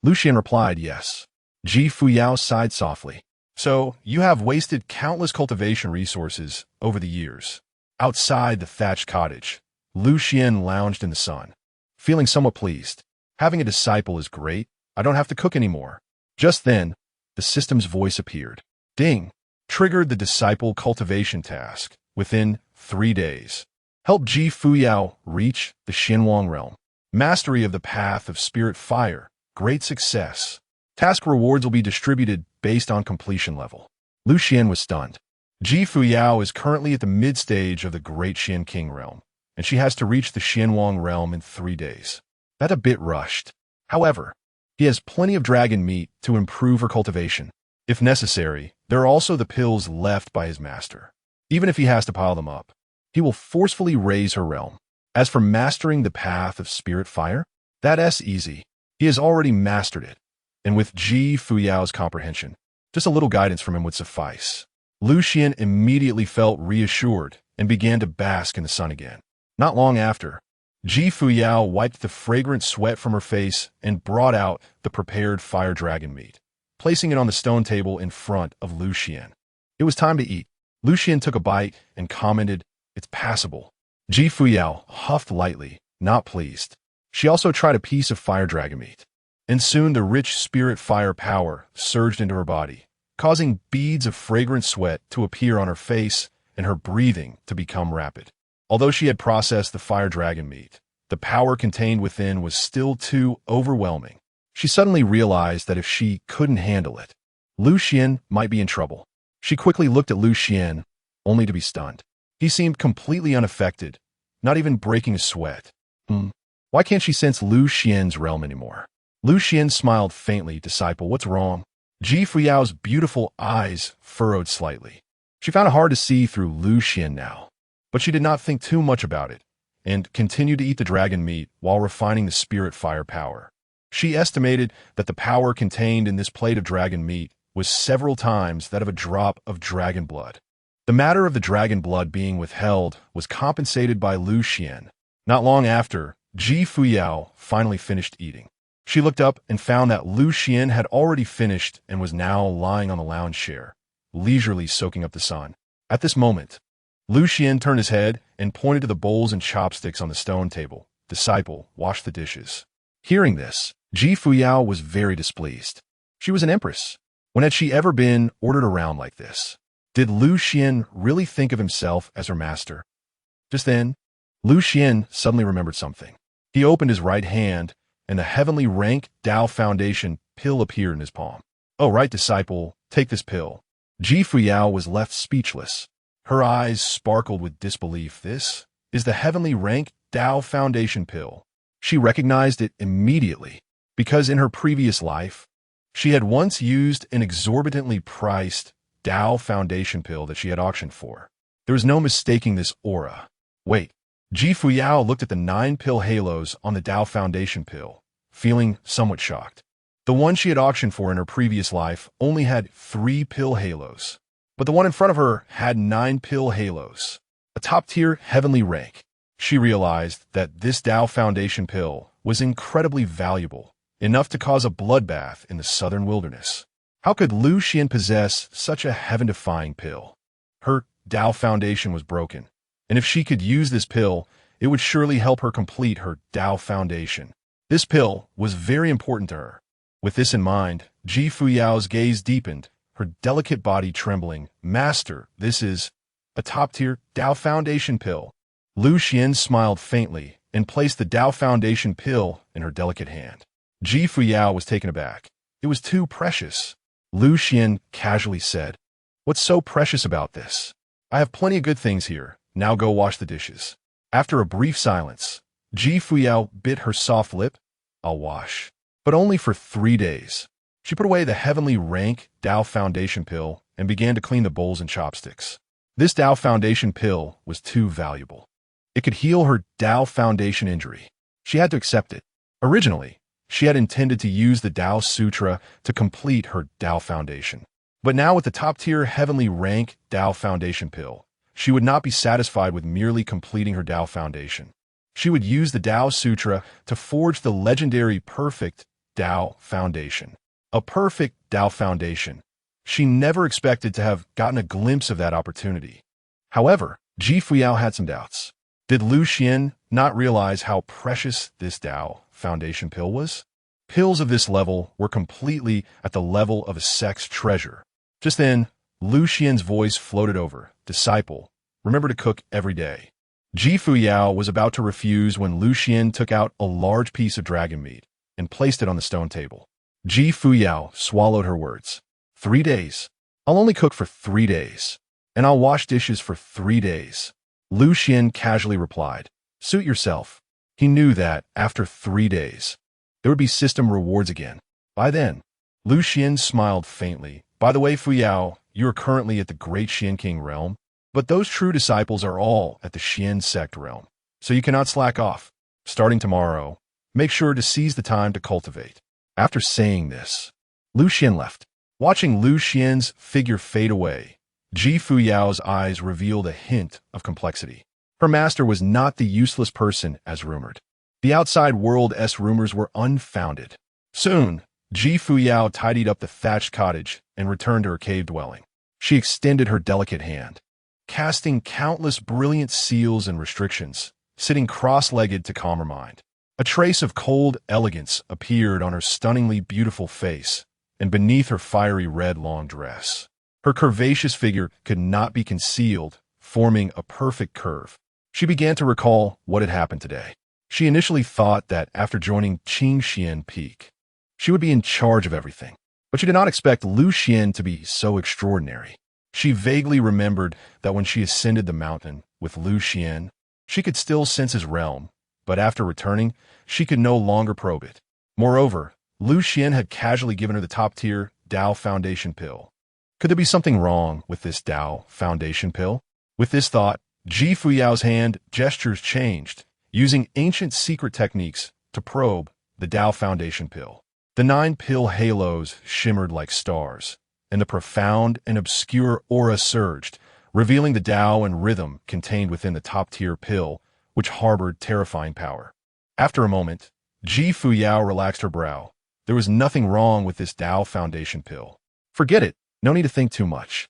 Lu Xuan replied, "Yes." Ji Fuyao sighed softly. "So, you have wasted countless cultivation resources over the years." Outside the thatched cottage, Lu Xuan lounged in the sun, feeling somewhat pleased. "Having a disciple is great. I don't have to cook anymore." Just then, the system's voice appeared. Ding! Triggered the disciple cultivation task. Within 3 days. Help Ji Fuyao reach the Xinhuang realm. Mastery of the path of spirit fire. Great success. Task rewards will be distributed based on completion level. Lu Xuan was stunned. Ji Fuyao is currently at the mid-stage of the Great Xian King realm, and she has to reach the Xinhuang realm in 3 days. That's a bit rushed. However, he has plenty of dragon meat to improve her cultivation. If necessary, there are also the pills left by his master. Even if he has to pile them up, he will forcefully raise her realm. As for mastering the path of spirit fire, that's easy. He has already mastered it. And with Ji Fuyao's comprehension, just a little guidance from him would suffice. Lu Xuan immediately felt reassured and began to bask in the sun again. Not long after, Ji Fuyao wiped the fragrant sweat from her face and brought out the prepared fire dragon meat, placing it on the stone table in front of Lu Xuan. It was time to eat. Lu Xuan took a bite and commented, "It's passable." Ji Fuyao huffed lightly, not pleased. She also tried a piece of fire dragon meat. And soon the rich spirit fire power surged into her body, causing beads of fragrant sweat to appear on her face and her breathing to become rapid. Although she had processed the fire dragon meat, the power contained within was still too overwhelming. She suddenly realized that if she couldn't handle it, Lu Xuan might be in trouble. She quickly looked at Lu Xuan, only to be stunned. He seemed completely unaffected, not even breaking a sweat. Why can't she sense Lu Xuan's realm anymore? Lu Xuan smiled faintly. "Disciple, what's wrong?" Ji Fuyao's beautiful eyes furrowed slightly. She found it hard to see through Lu Xuan now, but she did not think too much about it, and continued to eat the dragon meat while refining the spirit fire power. She estimated that the power contained in this plate of dragon meat was several times that of a drop of dragon blood. The matter of the dragon blood being withheld was compensated by Lu Xuan. Not long after, Ji Fuyao finally finished eating. She looked up and found that Lu Xuan had already finished and was now lying on the lounge chair, leisurely soaking up the sun. At this moment, Lu Xuan turned his head and pointed to the bowls and chopsticks on the stone table. "Disciple, wash the dishes." Hearing this, Ji Fuyao was very displeased. She was an empress. When had she ever been ordered around like this? Did Lu Xuan really think of himself as her master? Just then, Lu Xuan suddenly remembered something. He opened his right hand, and the heavenly rank Tao Foundation pill appeared in his palm. "Oh, right, disciple, take this pill." Ji Fuyao was left speechless. Her eyes sparkled with disbelief. This is the heavenly rank Tao Foundation pill. She recognized it immediately, because in her previous life, she had once used an exorbitantly priced Tao Foundation pill that she had auctioned for. There was no mistaking this aura. Wait. Ji Fuyao looked at the 9 pill halos on the Tao Foundation pill, feeling somewhat shocked. The one she had auctioned for in her previous life only had 3 pill halos, but the one in front of her had 9 pill halos, a top-tier heavenly rank. She realized that this Tao Foundation pill was incredibly valuable, enough to cause a bloodbath in the southern wilderness. How could Lu Xuan possess such a heaven-defying pill? Her Tao foundation was broken, and if she could use this pill, it would surely help her complete her Tao foundation. This pill was very important to her. With this in mind, Ji Fuyao's gaze deepened, her delicate body trembling. Master, this is a top-tier Tao foundation pill. Lu Xuan smiled faintly and placed the Tao foundation pill in her delicate hand. Ji Fuyao was taken aback. It was too precious. Lu Xuan casually said, "What's so precious about this? I have plenty of good things here. Now go wash the dishes." After a brief silence, Ji Fuyao bit her soft lip. "I'll wash. But only for 3 days." She put away the heavenly rank Tao foundation pill and began to clean the bowls and chopsticks. This Tao foundation pill was too valuable. It could heal her Tao foundation injury. She had to accept it. Originally, she had intended to use the Tao Sutra to complete her Tao foundation. But now with the top-tier heavenly rank Tao foundation pill, she would not be satisfied with merely completing her Tao foundation. She would use the Tao Sutra to forge the legendary perfect Tao foundation. A perfect Tao foundation. She never expected to have gotten a glimpse of that opportunity. However, Ji Fuyao had some doubts. Did Lu Xuan not realize how precious this Tao foundation pill was? Pills of this level were completely at the level of a sex treasure. Just then, Lu Xuan's voice floated over. "Disciple, remember to cook every day." Ji Fuyao was about to refuse when Lu Xuan took out a large piece of dragon meat and placed it on the stone table. Ji Fuyao swallowed her words. 3 days. I'll only cook for 3 days. And I'll wash dishes for 3 days. Lu Xuan casually replied. Suit yourself. He knew that, after 3 days, there would be system rewards again. By then, Lu Xuan smiled faintly. By the way, Fuyao, you are currently at the Great Xian King realm, but those true disciples are all at the Xian sect realm, so you cannot slack off. Starting tomorrow, make sure to seize the time to cultivate. After saying this, Lu Xuan left. Watching Lu Xuan's figure fade away, Ji Fuyao's eyes revealed a hint of complexity. Her master was not the useless person as rumored. The outside world's rumors were unfounded. Soon, Ji Fuyao tidied up the thatched cottage and returned to her cave dwelling. She extended her delicate hand, casting countless brilliant seals and restrictions, sitting cross-legged to calm her mind. A trace of cold elegance appeared on her stunningly beautiful face and beneath her fiery red long dress. Her curvaceous figure could not be concealed, forming a perfect curve. She began to recall what had happened today. She initially thought that after joining Qingxian Peak, she would be in charge of everything, but she did not expect Lu Xuan to be so extraordinary. She vaguely remembered that when she ascended the mountain with Lu Xuan, she could still sense his realm, but after returning, she could no longer probe it. Moreover, Lu Xuan had casually given her the top-tier Tao Foundation pill. Could there be something wrong with this Tao Foundation pill? With this thought, Ji Fuyao's hand gestures changed, using ancient secret techniques to probe the Tao Foundation pill. The 9 pill halos shimmered like stars, and the profound and obscure aura surged, revealing the Tao and rhythm contained within the top-tier pill, which harbored terrifying power. After a moment, Ji Fuyao relaxed her brow. There was nothing wrong with this Tao Foundation pill. Forget it. No need to think too much.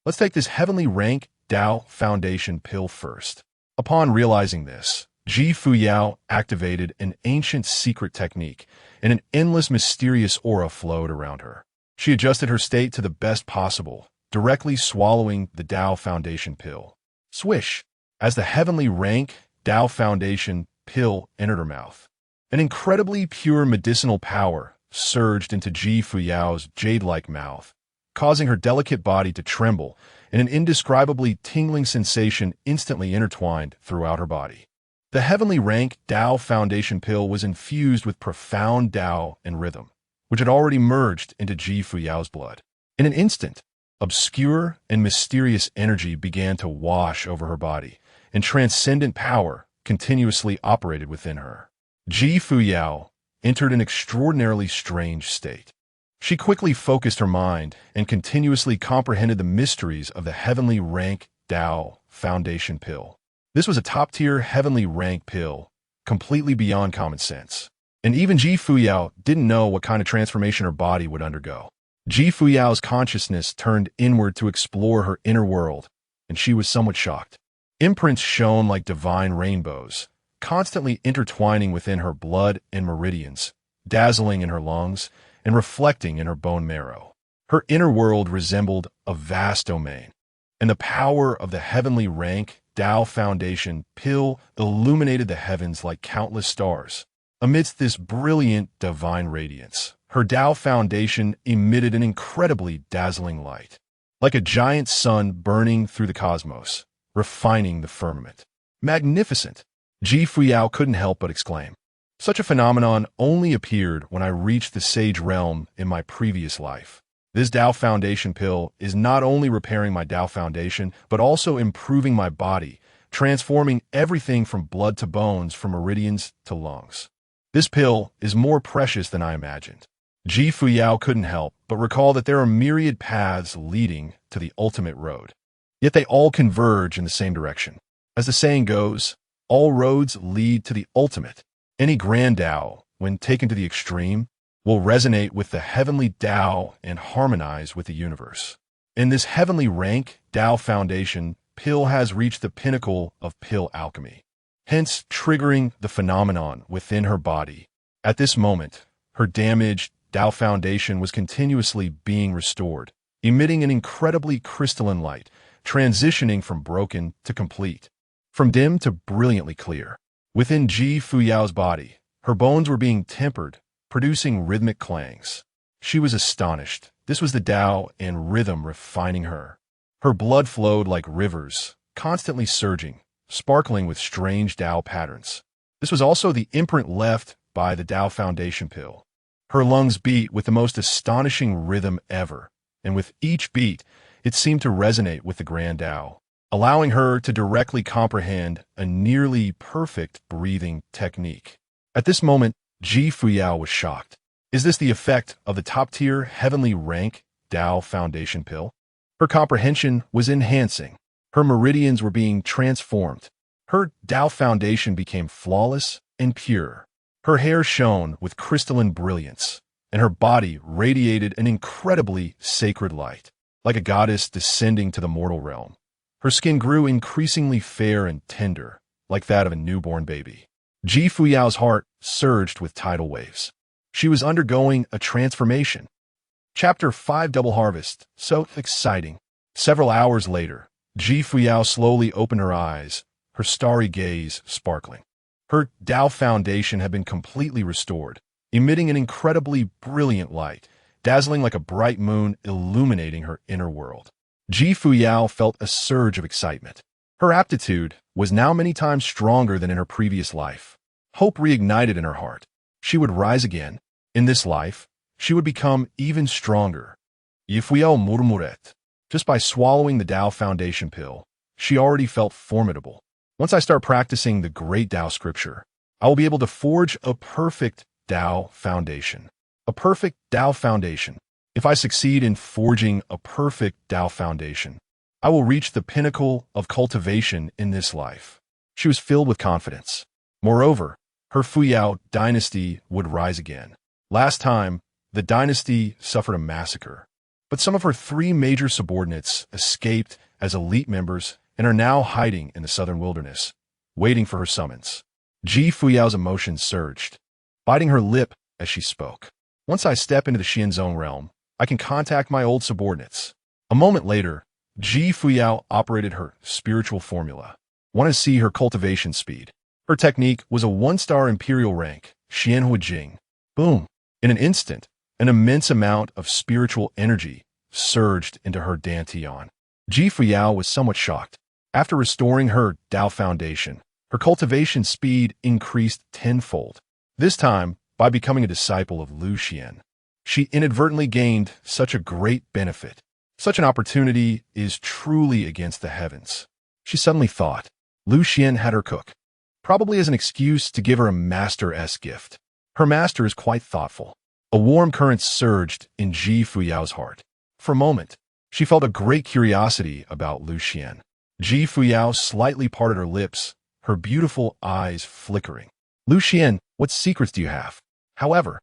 Let's take this heavenly rank Tao Foundation pill first. Upon realizing this, Ji Fuyao activated an ancient secret technique, and an endless mysterious aura flowed around her. She adjusted her state to the best possible, directly swallowing the Tao Foundation pill. Swish! As the heavenly rank Tao Foundation pill entered her mouth, an incredibly pure medicinal power surged into Ji Fuyao's jade-like mouth, causing her delicate body to tremble, and an indescribably tingling sensation instantly intertwined throughout her body. The heavenly rank Tao Foundation pill was infused with profound Tao and rhythm, which had already merged into Ji Fuyao's blood. In an instant, obscure and mysterious energy began to wash over her body, and transcendent power continuously operated within her. Ji Fuyao entered an extraordinarily strange state. She quickly focused her mind and continuously comprehended the mysteries of the heavenly rank Tao Foundation pill. This was a top-tier heavenly rank pill, completely beyond common sense. And even Ji Fuyao didn't know what kind of transformation her body would undergo. Ji Fuyao's consciousness turned inward to explore her inner world, and she was somewhat shocked. Imprints shone like divine rainbows, constantly intertwining within her blood and meridians, dazzling in her lungs and reflecting in her bone marrow. Her inner world resembled a vast domain, and the power of the heavenly rank Tao Foundation pill illuminated the heavens like countless stars. Amidst this brilliant divine radiance, her Tao Foundation emitted an incredibly dazzling light, like a giant sun burning through the cosmos, refining the firmament. Magnificent! Ji Fuyao couldn't help but exclaim. Such a phenomenon only appeared when I reached the sage realm in my previous life. This Tao Foundation pill is not only repairing my Tao Foundation, but also improving my body, transforming everything from blood to bones, from meridians to lungs. This pill is more precious than I imagined. Ji Fuyao couldn't help but recall that there are myriad paths leading to the ultimate road. Yet they all converge in the same direction. As the saying goes, all roads lead to the ultimate. Any grand Tao, when taken to the extreme, will resonate with the heavenly Tao and harmonize with the universe. In this heavenly rank, Tao Foundation pill has reached the pinnacle of pill alchemy, hence triggering the phenomenon within her body. At this moment, her damaged Tao Foundation was continuously being restored, emitting an incredibly crystalline light, transitioning from broken to complete, from dim to brilliantly clear. Within Ji Fuyao's body, her bones were being tempered, producing rhythmic clangs. She was astonished. This was the Tao and rhythm refining her. Her blood flowed like rivers, constantly surging, sparkling with strange Tao patterns. This was also the imprint left by the Tao Foundation pill. Her lungs beat with the most astonishing rhythm ever, and with each beat, it seemed to resonate with the Grand Tao, allowing her to directly comprehend a nearly perfect breathing technique. At this moment, Ji Fuyao was shocked. Is this the effect of the top-tier heavenly rank Tao Foundation pill? Her comprehension was enhancing. Her meridians were being transformed. Her Tao Foundation became flawless and pure. Her hair shone with crystalline brilliance, and her body radiated an incredibly sacred light, like a goddess descending to the mortal realm. Her skin grew increasingly fair and tender, like that of a newborn baby. Ji Fuyao's heart surged with tidal waves. She was undergoing a transformation. Chapter 5 Double Harvest. So exciting. Several hours later, Ji Fuyao slowly opened her eyes, her starry gaze sparkling. Her Tao Foundation had been completely restored, emitting an incredibly brilliant light, dazzling like a bright moon illuminating her inner world. Ji Fuyao felt a surge of excitement. Her aptitude was now many times stronger than in her previous life. Hope reignited in her heart. She would rise again. In this life, she would become even stronger. Fuyao murmuret. Just by swallowing the Tao Foundation pill, she already felt formidable. Once I start practicing the great Tao scripture, I will be able to forge a perfect Tao Foundation. A perfect Tao Foundation. If I succeed in forging a perfect Tao Foundation, I will reach the pinnacle of cultivation in this life. She was filled with confidence. Moreover, her Fuyao Dynasty would rise again. Last time, the dynasty suffered a massacre, but some of her 3 major subordinates escaped as elite members and are now hiding in the southern wilderness, waiting for her summons. Ji Fuyao's emotions surged, biting her lip as she spoke. Once I step into the Xianzong realm, I can contact my old subordinates. A moment later, Ji Fuyao operated her spiritual formula. Want to see her cultivation speed. Her technique was a 1-star imperial rank, Xianhui Jing. Boom! In an instant, an immense amount of spiritual energy surged into her dantian. Ji Fuyao was somewhat shocked. After restoring her Tao Foundation, her cultivation speed increased tenfold. This time, by becoming a disciple of Lu Xuan. She inadvertently gained such a great benefit. Such an opportunity is truly against the heavens. She suddenly thought. Lu Xuan had her cook, probably as an excuse to give her a master-s gift. Her master is quite thoughtful. A warm current surged in Ji Fuyao's heart. For a moment, she felt a great curiosity about Lu Xuan. Ji Fuyao slightly parted her lips, her beautiful eyes flickering. Lu Xuan, what secrets do you have? However,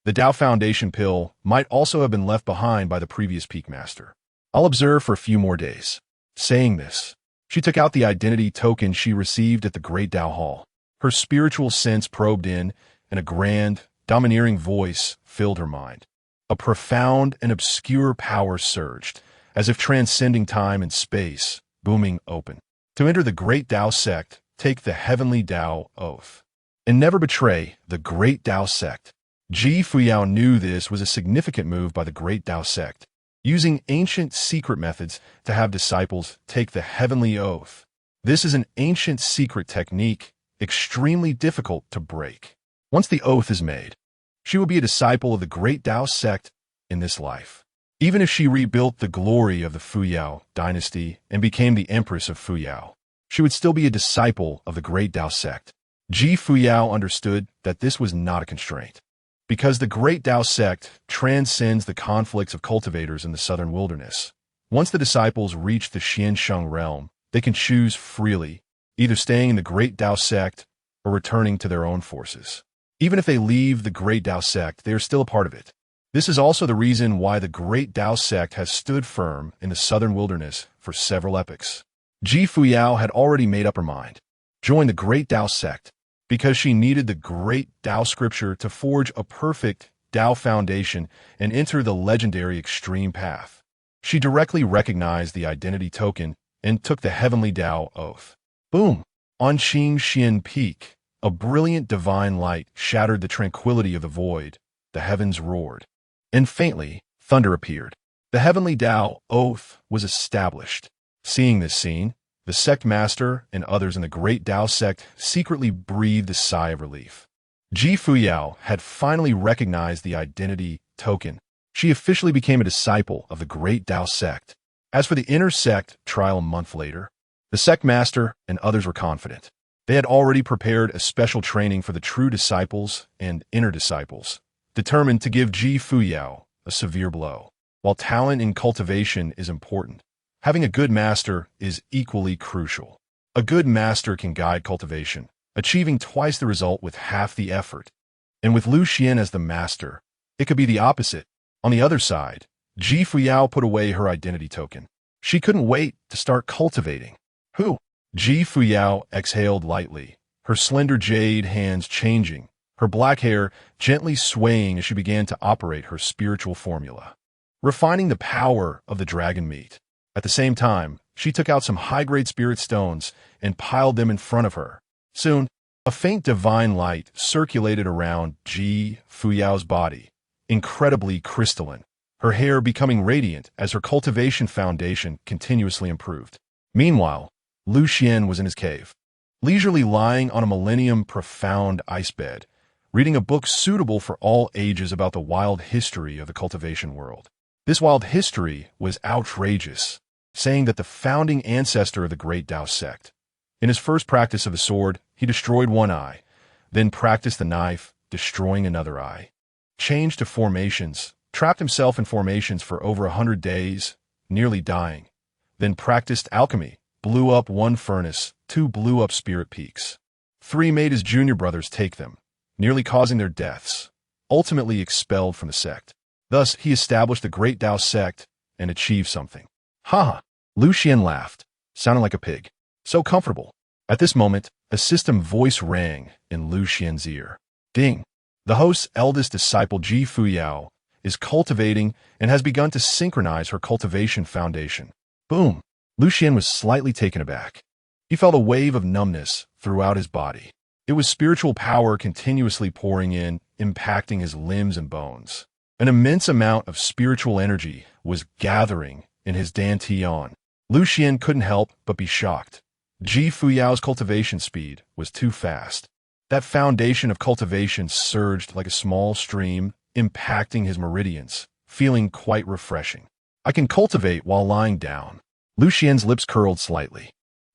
the Tao Foundation pill might also have been left behind by the previous peak master. I'll observe for a few more days. Saying this, she took out the identity token she received at the Great Tao Hall. Her spiritual sense probed in, and a grand, domineering voice filled her mind. A profound and obscure power surged, as if transcending time and space, booming open. To enter the Great Tao sect, take the Heavenly Tao Oath. And never betray the Great Tao sect. Fuyao knew this was a significant move by the Great Tao sect, using ancient secret methods to have disciples take the Heavenly Oath. This is an ancient secret technique, extremely difficult to break. Once the oath is made, she will be a disciple of the Great Tao sect in this life. Even if she rebuilt the glory of the Fuyao Dynasty and became the Empress of Fuyao, she would still be a disciple of the Great Tao sect. Fuyao understood that this was not a constraint, because the Great Tao sect transcends the conflicts of cultivators in the southern wilderness. Once the disciples reach the Xiansheng realm, they can choose freely, either staying in the Great Tao sect or returning to their own forces. Even if they leave the Great Tao sect, they are still a part of it. This is also the reason why the Great Tao sect has stood firm in the southern wilderness for several epochs. Fuyao had already made up her mind. Join the Great Tao sect, because she needed the Great Tao scripture to forge a perfect Tao foundation and enter the legendary extreme path. She directly recognized the identity token and took the Heavenly Tao Oath. Boom! On Changsheng Peak, a brilliant divine light shattered the tranquility of the void. The heavens roared. And faintly, thunder appeared. The Heavenly Tao Oath was established. Seeing this scene, the sect master and others in the Great Tao sect secretly breathed a sigh of relief. Fuyao had finally recognized the identity token. She officially became a disciple of the Great Tao sect. As for the inner sect trial a month later, the sect master and others were confident. They had already prepared a special training for the true disciples and inner disciples, determined to give Fuyao a severe blow. While talent in cultivation is important, having a good master is equally crucial. A good master can guide cultivation, achieving twice the result with half the effort. And with Lu Xuan as the master, it could be the opposite. On the other side, Fuyao put away her identity token. She couldn't wait to start cultivating. Fuyao exhaled lightly, her slender jade hands changing, her black hair gently swaying as she began to operate her spiritual formula, refining the power of the dragon meat. At the same time, she took out some high-grade spirit stones and piled them in front of her. Soon, a faint divine light circulated around Fuyao's body, incredibly crystalline, her hair becoming radiant as her cultivation foundation continuously improved. Meanwhile, Lu Xuan was in his cave, leisurely lying on a millennium-profound ice bed, reading a book suitable for all ages about the wild history of the cultivation world. This wild history was outrageous, saying that the founding ancestor of the Great Tao sect, in his first practice of the sword, he destroyed one eye, then practiced the knife, destroying another eye, changed to formations, trapped himself in formations for over 100 days, nearly dying, then practiced alchemy, blew up one furnace, 2 blew up spirit peaks, 3 made his junior brothers take them, nearly causing their deaths, ultimately expelled from the sect. Thus, he established the Great Tao sect and achieved something. Ha! Lu Xuan laughed, sounding like a pig. So comfortable. At this moment, a system voice rang in Lu Xuan's ear. Ding! The host's eldest disciple Fuyao is cultivating and has begun to synchronize her cultivation foundation. Boom! Lu Xuan was slightly taken aback. He felt a wave of numbness throughout his body. It was spiritual power continuously pouring in, impacting his limbs and bones. An immense amount of spiritual energy was gathering in his dantian. Lu Xuan couldn't help but be shocked. Fuyao's cultivation speed was too fast. That foundation of cultivation surged like a small stream, impacting his meridians, feeling quite refreshing. I can cultivate while lying down. Lu Xuan's lips curled slightly.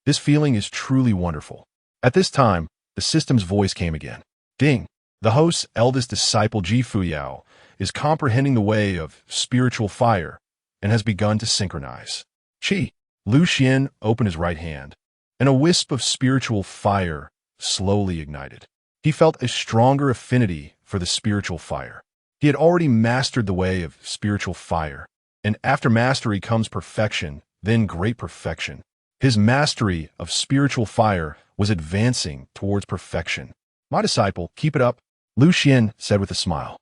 This feeling is truly wonderful. At this time, the system's voice came again. Ding! The host's eldest disciple Fuyao is comprehending the way of spiritual fire and has begun to synchronize. Chi! Lu Xuan opened his right hand, and a wisp of spiritual fire slowly ignited. He felt a stronger affinity for the spiritual fire. He had already mastered the way of spiritual fire, and after mastery comes perfection, then great perfection. His mastery of spiritual fire was advancing towards perfection. "My disciple, keep it up," Lu Xuan said with a smile.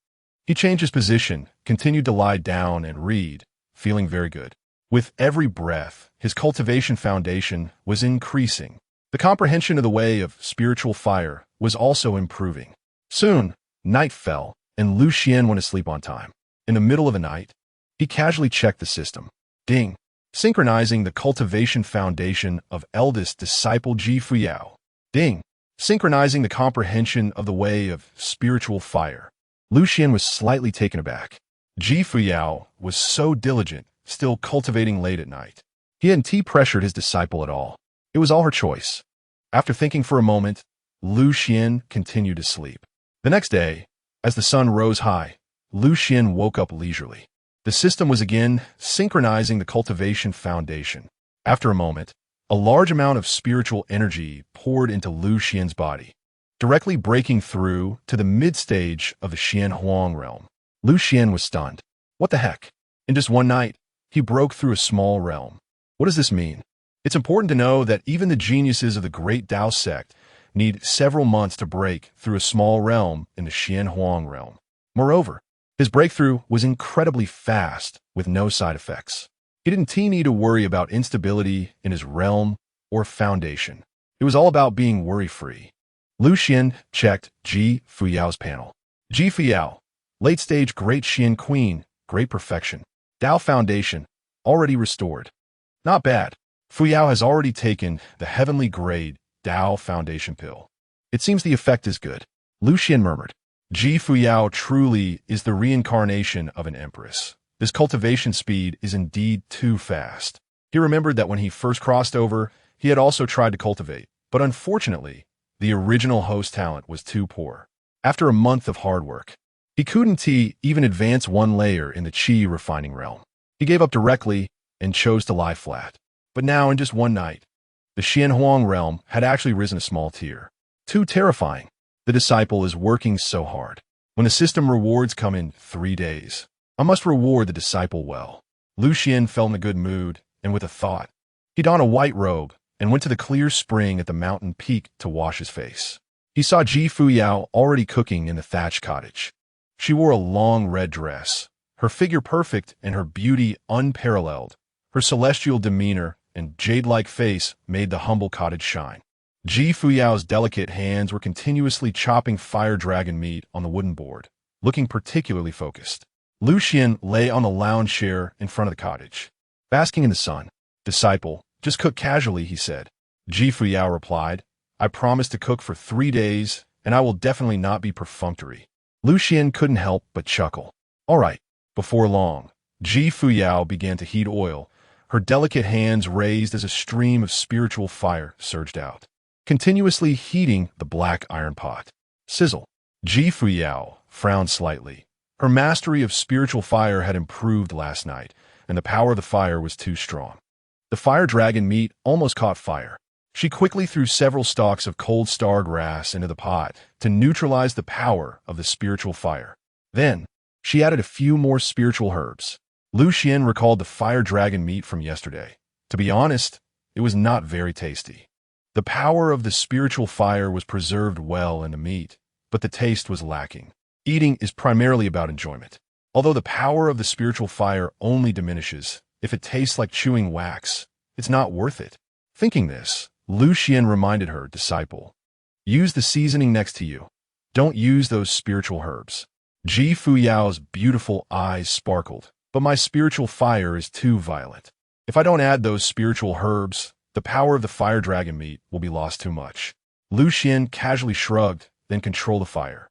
He changed his position, continued to lie down and read, feeling very good. With every breath, his cultivation foundation was increasing. The comprehension of the way of spiritual fire was also improving. Soon, night fell, and Lu Xuan went to sleep on time. In the middle of the night, he casually checked the system. Ding! Synchronizing the cultivation foundation of eldest disciple Ji Fuyao. Ding! Synchronizing the comprehension of the way of spiritual fire. Lu Xuan was slightly taken aback. Ji Fuyao was so diligent, still cultivating late at night. He hadn't pressured his disciple at all. It was all her choice. After thinking for a moment, Lu Xuan continued to sleep. The next day, as the sun rose high, Lu Xuan woke up leisurely. The system was again synchronizing the cultivation foundation. After a moment, a large amount of spiritual energy poured into Lu Xuan's body, directly breaking through to the mid-stage of the Xianhuang realm. Lu Xuan was stunned. What the heck? In just one night, he broke through a small realm. What does this mean? It's important to know that even the geniuses of the great Tao sect need several months to break through a small realm in the Xianhuang realm. Moreover, his breakthrough was incredibly fast with no side effects. He didn't need to worry about instability in his realm or foundation. It was all about being worry-free. Lu Xuan checked Ji Fuyao's panel. Ji Fuyao, late-stage Great Xian Queen, great perfection. Tao Foundation, already restored. Not bad. Fuyao has already taken the heavenly grade Tao Foundation pill. It seems the effect is good. Lu Xuan murmured. Ji Fuyao truly is the reincarnation of an empress. This cultivation speed is indeed too fast. He remembered that when he first crossed over, he had also tried to cultivate, but unfortunately, the original host talent was too poor. After a month of hard work, he couldn't even advance one layer in the qi refining realm. He gave up directly and chose to lie flat. But now, in just one night, the Xianhuang realm had actually risen a small tier. Too terrifying. The disciple is working so hard. When the system rewards come in 3 days, I must reward the disciple well. Lu Xuan felt in a good mood, and with a thought, he donned a white robe and went to the clear spring at the mountain peak to wash his face. He saw Ji Fuyao already cooking in the thatched cottage. She wore a long red dress, her figure perfect and her beauty unparalleled. Her celestial demeanor and jade-like face made the humble cottage shine. Ji Fuyao's delicate hands were continuously chopping fire dragon meat on the wooden board, looking particularly focused. Lu Xuan lay on the lounge chair in front of the cottage, basking in the sun. Disciple, just cook casually, he said. Ji Fuyao replied, I promise to cook for 3 days, and I will definitely not be perfunctory. Lu Xuan couldn't help but chuckle. All right. Before long, Ji Fuyao began to heat oil. Her delicate hands raised as a stream of spiritual fire surged out, continuously heating the black iron pot. Sizzle. Ji Fuyao frowned slightly. Her mastery of spiritual fire had improved last night, and the power of the fire was too strong. The fire dragon meat almost caught fire. She quickly threw several stalks of cold star grass into the pot to neutralize the power of the spiritual fire. Then, she added a few more spiritual herbs. Lu Xuan recalled the fire dragon meat from yesterday. To be honest, it was not very tasty. The power of the spiritual fire was preserved well in the meat, but the taste was lacking. Eating is primarily about enjoyment. Although the power of the spiritual fire only diminishes if it tastes like chewing wax, it's not worth it. Thinking this, Lu Xuan reminded her disciple, use the seasoning next to you. Don't use those spiritual herbs. Ji Fuyao's beautiful eyes sparkled. But my spiritual fire is too violent. If I don't add those spiritual herbs, the power of the fire dragon meat will be lost too much. Lu Xuan casually shrugged, then controlled the fire.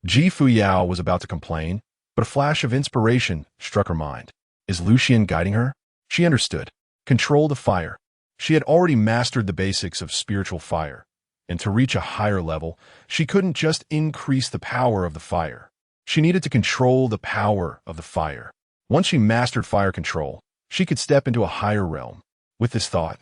Ji Fuyao was about to complain, but a flash of inspiration struck her mind. Is Lu Xuan guiding her? She understood. Control the fire. She had already mastered the basics of spiritual fire, and to reach a higher level, she couldn't just increase the power of the fire. She needed to control the power of the fire. Once she mastered fire control, she could step into a higher realm. With this thought,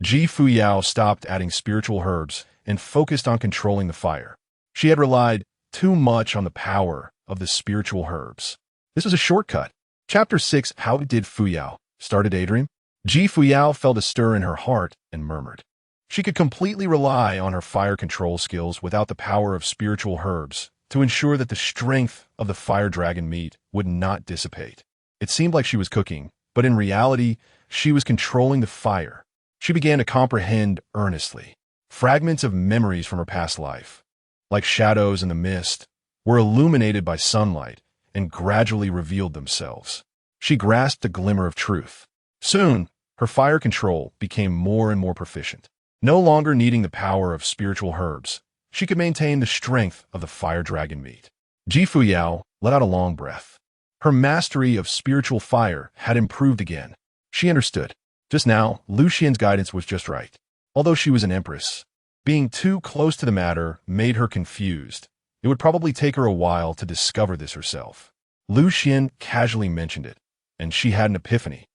Ji Fuyao stopped adding spiritual herbs and focused on controlling the fire. She had relied too much on the power of the spiritual herbs. This was a shortcut. Chapter 6, How did Fuyao start a daydream? Fuyao felt a stir in her heart and murmured. She could completely rely on her fire control skills without the power of spiritual herbs to ensure that the strength of the fire dragon meat would not dissipate. It seemed like she was cooking, but in reality, she was controlling the fire. She began to comprehend earnestly. Fragments of memories from her past life, like shadows in the mist, were illuminated by sunlight and gradually revealed themselves. She grasped a glimmer of truth. Soon, her fire control became more and more proficient. No longer needing the power of spiritual herbs, she could maintain the strength of the fire dragon meat. Fuyao let out a long breath. Her mastery of spiritual fire had improved again. She understood. Just now, Lu Xuan's guidance was just right. Although she was an empress, being too close to the matter made her confused. It would probably take her a while to discover this herself. Lu Xuan casually mentioned it, and she had an epiphany.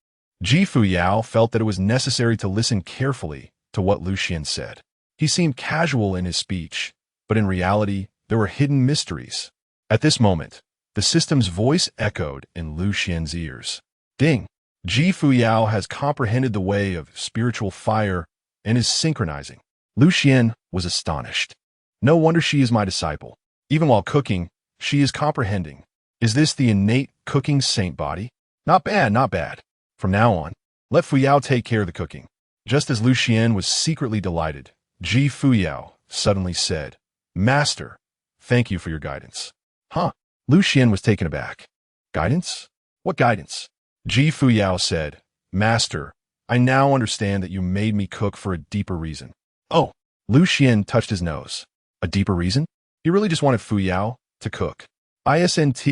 Fuyao felt that it was necessary to listen carefully to what Lu Xuan said. He seemed casual in his speech, but in reality, there were hidden mysteries. At this moment, the system's voice echoed in Lu Xuan's ears. Ding! Fuyao has comprehended the way of spiritual fire and is synchronizing. Lu Xuan was astonished. No wonder she is my disciple. Even while cooking, she is comprehending. Is this the innate cooking saint body? Not bad, not bad. From now on, let Fuyao take care of the cooking. Just as Lu Xuan was secretly delighted, Fuyao suddenly said, Master, thank you for your guidance. Huh? Lu Xuan was taken aback. Guidance? What guidance? Fuyao said, Master, I now understand that you made me cook for a deeper reason. Oh, Lu Xuan touched his nose. A deeper reason? He really just wanted Fuyao to cook. Isn't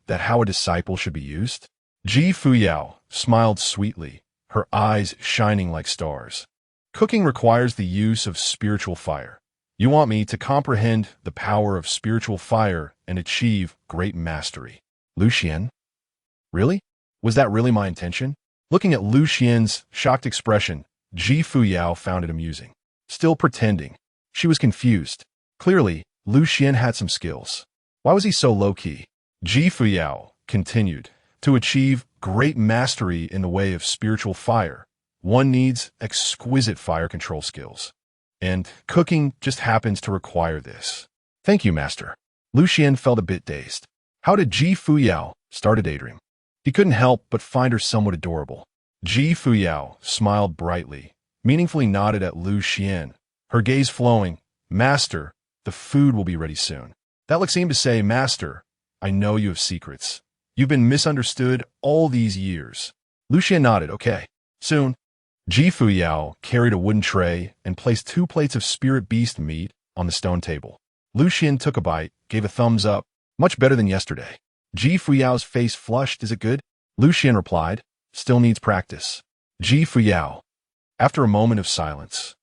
that how a disciple should be used? Fuyao smiled sweetly, her eyes shining like stars. Cooking requires the use of spiritual fire. You want me to comprehend the power of spiritual fire and achieve great mastery. Lu Xuan? Really? Was that really my intention? Looking at Lu Xuan's shocked expression, Fuyao found it amusing. Still pretending. She was confused. Clearly, Lu Xuan had some skills. Why was he so low-key? Fuyao continued. To achieve great mastery in the way of spiritual fire, one needs exquisite fire control skills. And cooking just happens to require this. Thank you, Master. Lu Xuan felt a bit dazed. How did Fuyao start a daydream? He couldn't help but find her somewhat adorable. Fuyao smiled brightly, meaningfully nodded at Lu Xuan, her gaze flowing. Master, the food will be ready soon. That look seemed to say, Master, I know you have secrets. You've been misunderstood all these years. Lu Xuan nodded, okay. Soon, Fuyao carried a wooden tray and placed 2 plates of spirit beast meat on the stone table. Lu Xuan took a bite, gave a thumbs up. Much better than yesterday. Fuyao's face flushed. Is it good? Lu Xuan replied, still needs practice. Fuyao. After a moment of silence,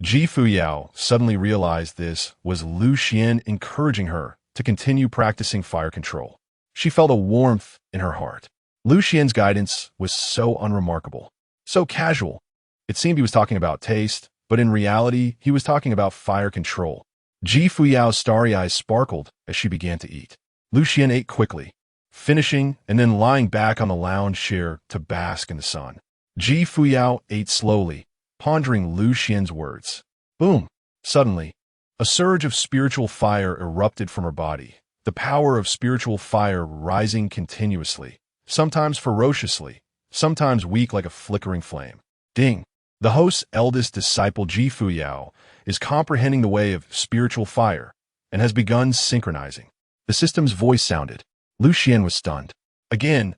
Fuyao suddenly realized this was Lu Xuan encouraging her to continue practicing fire control. She felt a warmth in her heart. Lu Xuan's guidance was so unremarkable, so casual. It seemed he was talking about taste, but in reality, he was talking about fire control. Fuyao's starry eyes sparkled as she began to eat. Lu Xuan ate quickly, finishing and then lying back on the lounge chair to bask in the sun. Fuyao ate slowly, pondering Lu Xuan's words. Boom! Suddenly, a surge of spiritual fire erupted from her body. The power of spiritual fire rising continuously, sometimes ferociously, sometimes weak like a flickering flame. Ding! The host's eldest disciple Fuyao is comprehending the way of spiritual fire and has begun synchronizing. The system's voice sounded. Lu Xuan was stunned. Again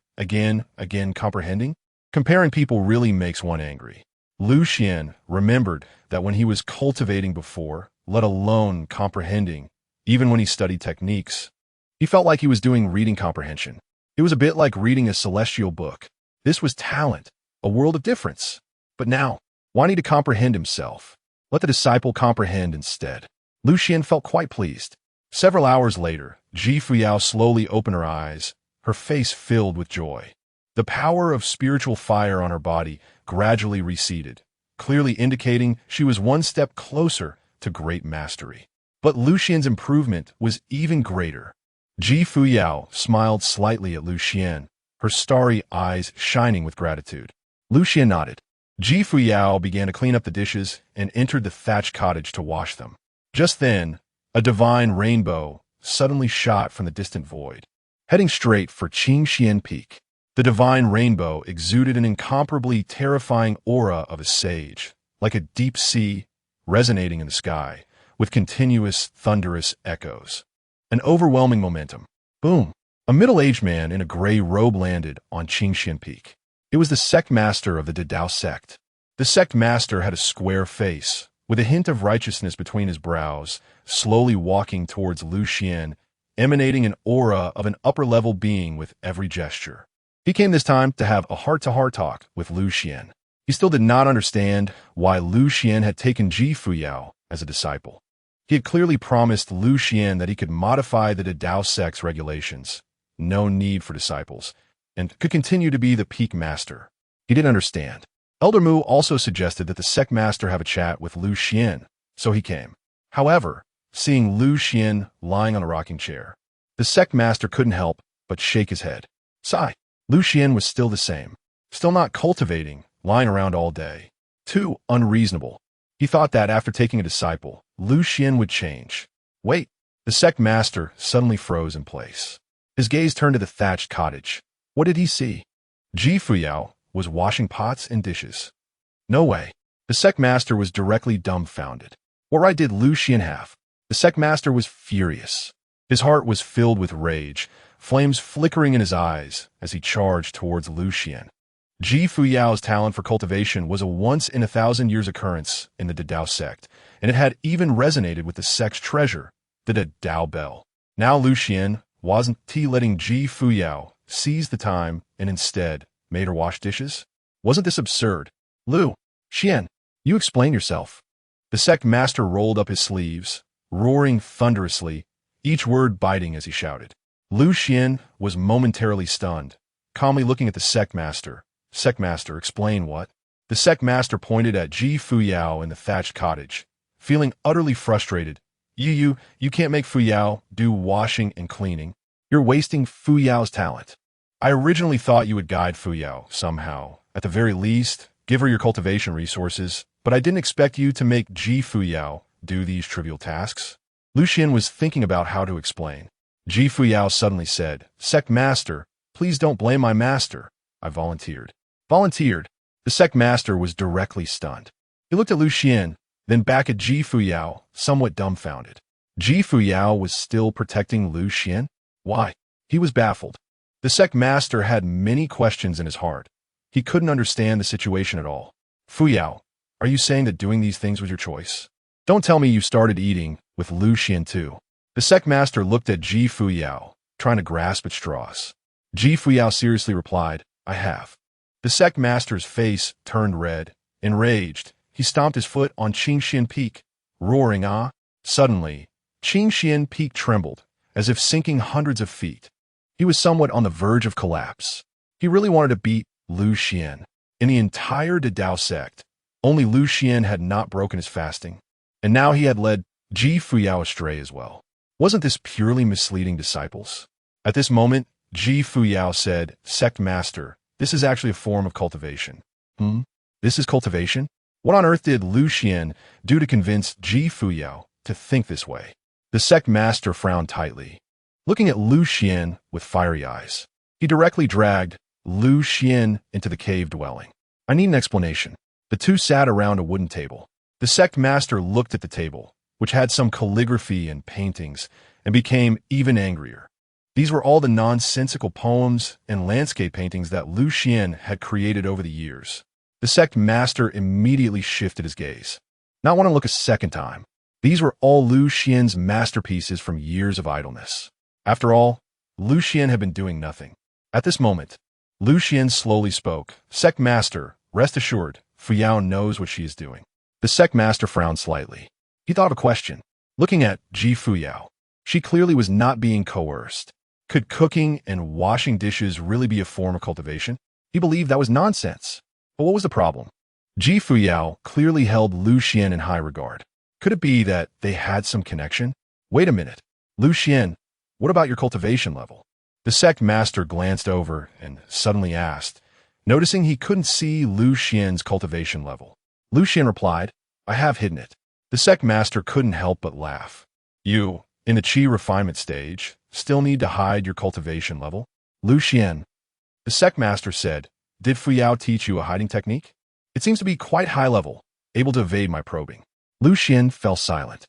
comprehending? Comparing people really makes one angry. Lu Xuan remembered that when he was cultivating before, let alone comprehending, even when he studied techniques, he felt like he was doing reading comprehension. It was a bit like reading a celestial book. This was talent, a world of difference. But now, wanting to comprehend himself, let the disciple comprehend instead. Lu Xuan felt quite pleased. Several hours later, Fuyao slowly opened her eyes, her face filled with joy. The power of spiritual fire on her body gradually receded, clearly indicating she was one step closer to great mastery. But Lu Xian's improvement was even greater. Ji Fuyao smiled slightly at Lu Xian, her starry eyes shining with gratitude. Lu Xian nodded. Ji Fuyao began to clean up the dishes and entered the thatched cottage to wash them. Just then, a divine rainbow suddenly shot from the distant void, heading straight for Changsheng Peak. The divine rainbow exuded an incomparably terrifying aura of a sage, like a deep sea resonating in the sky, with continuous thunderous echoes. An overwhelming momentum. Boom! A middle-aged man in a gray robe landed on Changsheng Peak. It was the sect master of the Dao sect. The sect master had a square face, with a hint of righteousness between his brows, slowly walking towards Lu Xian, emanating an aura of an upper-level being with every gesture. He came this time to have a heart-to-heart talk with Lu Xian. He still did not understand why Lu Xian had taken Ji Fuyao as a disciple. He had clearly promised Lu Xian that he could modify the Dao sect's regulations, no need for disciples, and could continue to be the peak master. He didn't understand. Elder Mu also suggested that the sect master have a chat with Lu Xian, so he came. However, seeing Lu Xian lying on a rocking chair, the sect master couldn't help but shake his head. Sigh. Lu Xian was still the same, still not cultivating, lying around all day. Too unreasonable. He thought that after taking a disciple, Lu Xian would change. Wait, the sect master suddenly froze in place. His gaze turned to the thatched cottage. What did he see? Ji Fuyao was washing pots and dishes. No way. The sect master was directly dumbfounded. What right did Lu Xian have? The sect master was furious. His heart was filled with rage, flames flickering in his eyes as he charged towards Lu Xian. Ji Fuyao's talent for cultivation was a once-in-a-thousand-years occurrence in the Dao sect, and it had even resonated with the sect's treasure, the Dao Bell. Now Lu Xian wasn't letting Ji Fuyao seize the time and instead made her wash dishes? Wasn't this absurd? Lu Xian, you explain yourself. The sect master rolled up his sleeves, roaring thunderously, each word biting as he shouted. Lu Xian was momentarily stunned, calmly looking at the sect master. Sect master, explain what? The sect master pointed at Ji Fuyao in the thatched cottage, feeling utterly frustrated. You can't make Fuyao do washing and cleaning. You're wasting Fuyao's talent. I originally thought you would guide Fuyao somehow. At the very least, give her your cultivation resources, but I didn't expect you to make Ji Fuyao do these trivial tasks. Lu Xian was thinking about how to explain. Ji Fuyao suddenly said, Sect master, please don't blame my master. I volunteered. Volunteered? The sect master was directly stunned. He looked at Lu Xian, then back at Ji Fuyao, somewhat dumbfounded. Ji Fuyao was still protecting Lu Xian? Why? He was baffled. The sect master had many questions in his heart. He couldn't understand the situation at all. Fuyao, are you saying that doing these things was your choice? Don't tell me you started eating with Lu Xian too. The sect master looked at Ji Fuyao, trying to grasp at straws. Ji Fuyao seriously replied, I have. The sect master's face turned red. Enraged, he stomped his foot on Changsheng Peak, roaring ah. Suddenly, Changsheng Peak trembled, as if sinking hundreds of feet. He was somewhat on the verge of collapse. He really wanted to beat Lu Xian. In the entire Dao sect, only Lu Xian had not broken his fasting, and now he had led Ji Fuyao astray as well. Wasn't this purely misleading disciples? At this moment, Ji Fuyao said, Sect Master, this is actually a form of cultivation. This is cultivation? What on earth did Lu Xian do to convince Ji Fuyao to think this way? The sect master frowned tightly, looking at Lu Xian with fiery eyes. He directly dragged Lu Xian into the cave dwelling. I need an explanation. The two sat around a wooden table. The sect master looked at the table, which had some calligraphy and paintings, and became even angrier. These were all the nonsensical poems and landscape paintings that Lu Xian had created over the years. The sect master immediately shifted his gaze. Not want to look a second time. These were all Lu Xian's masterpieces from years of idleness. After all, Lu Xian had been doing nothing. At this moment, Lu Xian slowly spoke. Sect master, rest assured, Fuyao knows what she is doing. The sect master frowned slightly. He thought of a question. Looking at Ji Fuyao, she clearly was not being coerced. Could cooking and washing dishes really be a form of cultivation? He believed that was nonsense. But what was the problem? Ji Fuyao clearly held Lu Xian in high regard. Could it be that they had some connection? Wait a minute. Lu Xuan, what about your cultivation level? The sect master glanced over and suddenly asked, noticing he couldn't see Lu Xuan's cultivation level. Lu Xuan replied, I have hidden it. The sect master couldn't help but laugh. You, in the Qi refinement stage, still need to hide your cultivation level? Lu Xuan. The sect master said, did Fuyao teach you a hiding technique? It seems to be quite high level, able to evade my probing. Lu Xuan fell silent.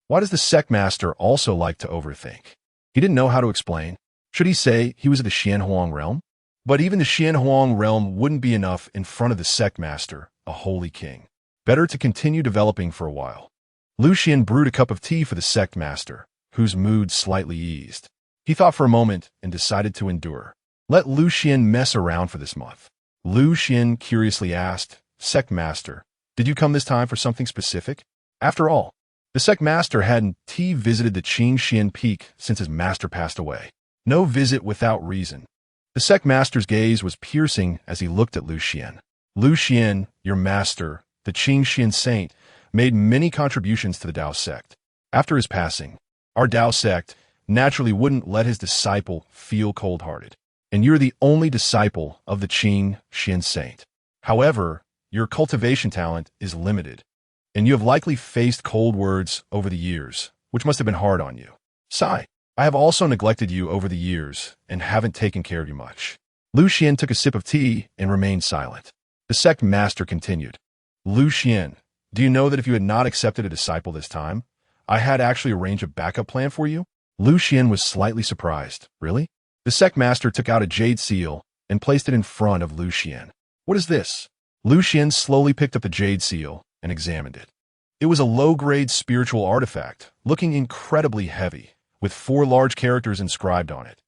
Why does the sect master also like to overthink? He didn't know how to explain. Should he say he was of the Xianhuang realm? But even the Xianhuang realm wouldn't be enough in front of the sect master, a holy king. Better to continue developing for a while. Lu Xuan brewed a cup of tea for the sect master, whose mood slightly eased. He thought for a moment and decided to endure. Let Lu Xuan mess around for this month. Lu Xuan curiously asked, Sect Master, did you come this time for something specific? After all, the sect master hadn't visited the Changsheng Peak since his master passed away. No visit without reason. The sect master's gaze was piercing as he looked at Lu Xuan. Lu Xuan, your master, the Changsheng saint, made many contributions to the Dao sect. After his passing, our Dao sect naturally wouldn't let his disciple feel cold-hearted. And you're the only disciple of the Changsheng saint. However, your cultivation talent is limited, and you have likely faced cold words over the years, which must have been hard on you. Sigh. I have also neglected you over the years and haven't taken care of you much. Lu Xuan took a sip of tea and remained silent. The sect master continued. Lu Xuan, do you know that if you had not accepted a disciple this time, I had actually arranged a backup plan for you? Lu Xuan was slightly surprised. Really? The sect master took out a jade seal and placed it in front of Lu Xuan. What is this? Lu Xuan slowly picked up the jade seal and examined it. It was a low-grade spiritual artifact, looking incredibly heavy, with 4 large characters inscribed on it.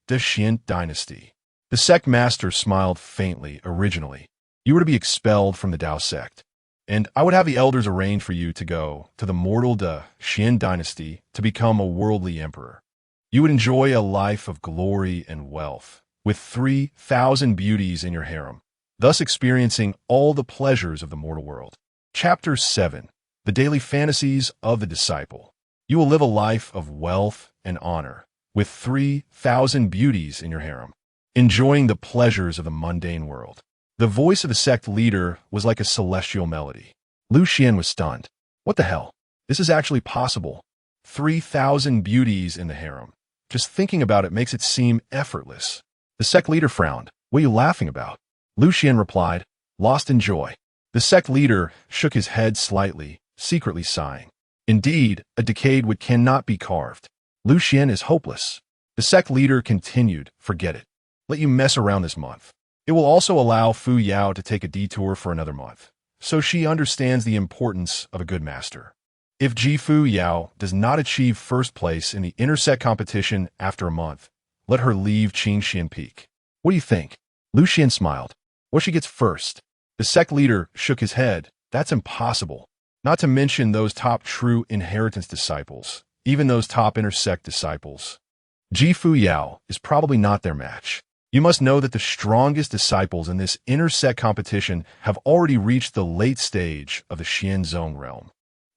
The Fuyao Dynasty. The sect master smiled faintly originally. You were to be expelled from the Dao sect, and I would have the elders arrange for you to go to the mortal Fuyao Dynasty to become a worldly emperor. You would enjoy a life of glory and wealth, with 3,000 beauties in your harem, thus experiencing all the pleasures of the mortal world. Chapter 7. The Daily Fantasies of the Disciple. You will live a life of wealth and honor, with 3,000 beauties in your harem, enjoying the pleasures of the mundane world. The voice of the sect leader was like a celestial melody. Lu Xuan was stunned. What the hell? This is actually possible. 3,000 beauties in the harem. Just thinking about it makes it seem effortless. The sect leader frowned. What are you laughing about? Lu Xuan replied, lost in joy. The sect leader shook his head slightly, secretly sighing. Indeed, a decade wood cannot be carved. Lu Xuan is hopeless. The sect leader continued, forget it. Let you mess around this month. It will also allow Fuyao to take a detour for another month, so she understands the importance of a good master. If Fuyao does not achieve first place in the intersect competition after a month, let her leave Changsheng Peak. What do you think? Lu Xuan smiled. What if she gets first? The sect leader shook his head. That's impossible. Not to mention those top true inheritance disciples, even those top intersect disciples. Fuyao is probably not their match. You must know that the strongest disciples in this intersect competition have already reached the late stage of the Xianzong realm.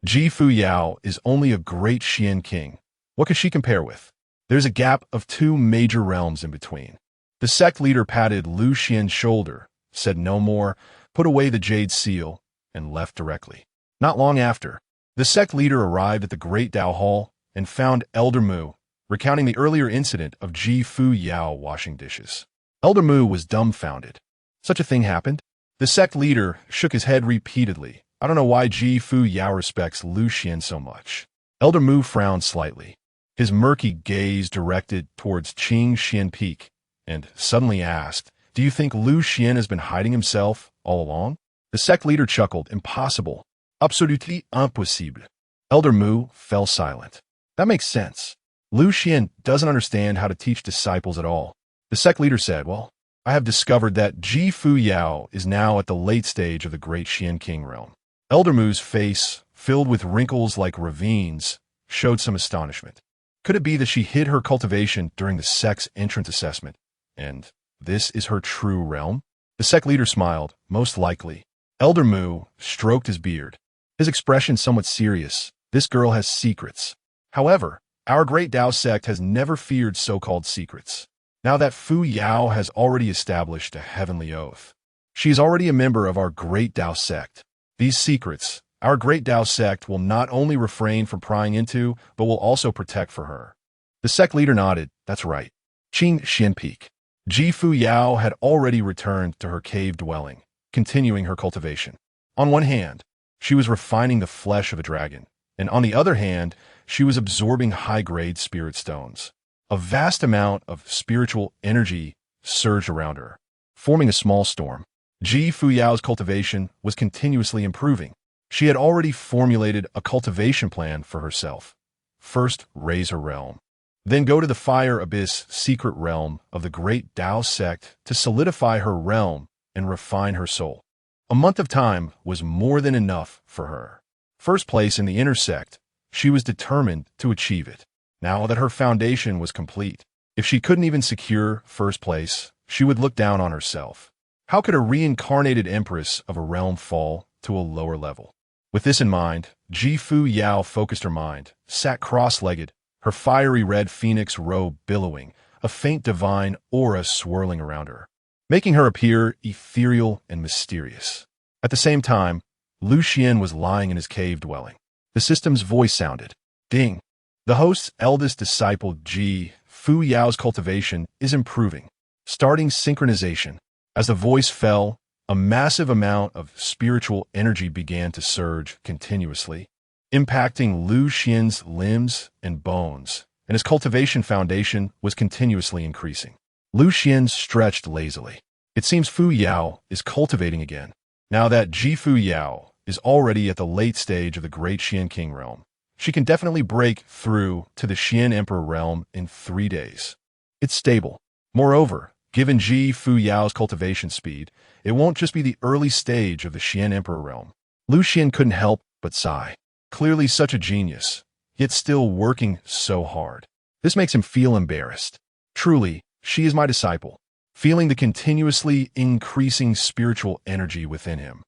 Fuyao is only a great Xian king. What can she compare with? There's a gap of 2 major realms in between. The sect leader patted Lu Xuan's shoulder, said no more, put away the jade seal, and left directly. Not long after, the sect leader arrived at the Great Dao Hall and found Elder Mu, recounting the earlier incident of Fuyao washing dishes. Elder Mu was dumbfounded. Such a thing happened? The sect leader shook his head repeatedly. I don't know why Fuyao respects Lu Xuan so much. Elder Mu frowned slightly, his murky gaze directed towards Changsheng Peak, and suddenly asked, do you think Lu Xuan has been hiding himself all along? The sect leader chuckled, impossible. Absolutely impossible. Elder Mu fell silent. That makes sense. Lu Xuan doesn't understand how to teach disciples at all. The sect leader said, well, I have discovered that Fuyao is now at the late stage of the great Xian King realm. Elder Mu's face, filled with wrinkles like ravines, showed some astonishment. Could it be that she hid her cultivation during the sect's entrance assessment, and this is her true realm? The sect leader smiled, most likely. Elder Mu stroked his beard. his expression somewhat serious. This girl has secrets. However, our great Tao sect has never feared so-called secrets. Now that Fuyao has already established a heavenly oath, she is already a member of our great Tao sect. These secrets, our great Tao sect will not only refrain from prying into, but will also protect for her. The sect leader nodded. That's right. Chen Changsheng. Ji Fuyao had already returned to her cave dwelling, continuing her cultivation. On one hand, she was refining the flesh of a dragon, and on the other hand, she was absorbing high-grade spirit stones. A vast amount of spiritual energy surged around her, forming a small storm. Ji Fuyao's cultivation was continuously improving. She had already formulated a cultivation plan for herself. First, raise her realm. Then go to the Fire Abyss secret realm of the great Tao sect to solidify her realm and refine her soul. A month of time was more than enough for her. First place in the inner sect, she was determined to achieve it. Now that her foundation was complete, if she couldn't even secure first place, she would look down on herself. How could a reincarnated empress of a realm fall to a lower level? With this in mind, Ji Fuyao focused her mind, sat cross-legged, her fiery red phoenix robe billowing, a faint divine aura swirling around her, making her appear ethereal and mysterious. At the same time, Lu Xuan was lying in his cave dwelling. The system's voice sounded. Ding! The host's eldest disciple, Ji Fuyao's cultivation is improving. Starting synchronization. As the voice fell, a massive amount of spiritual energy began to surge continuously, impacting Lu Xuan's limbs and bones, and his cultivation foundation was continuously increasing. Lu Xuan stretched lazily. It seems Fuyao is cultivating again. Now that Ji Fuyao is already at the late stage of the Great Xian King realm, she can definitely break through to the Xian Emperor realm in 3 days. It's stable. Moreover, given Ji Fuyao's cultivation speed, it won't just be the early stage of the Xian Emperor realm. Lu Xuan couldn't help but sigh. Clearly such a genius, yet still working so hard. This makes him feel embarrassed. Truly, she is my disciple. Feeling the continuously increasing spiritual energy within him,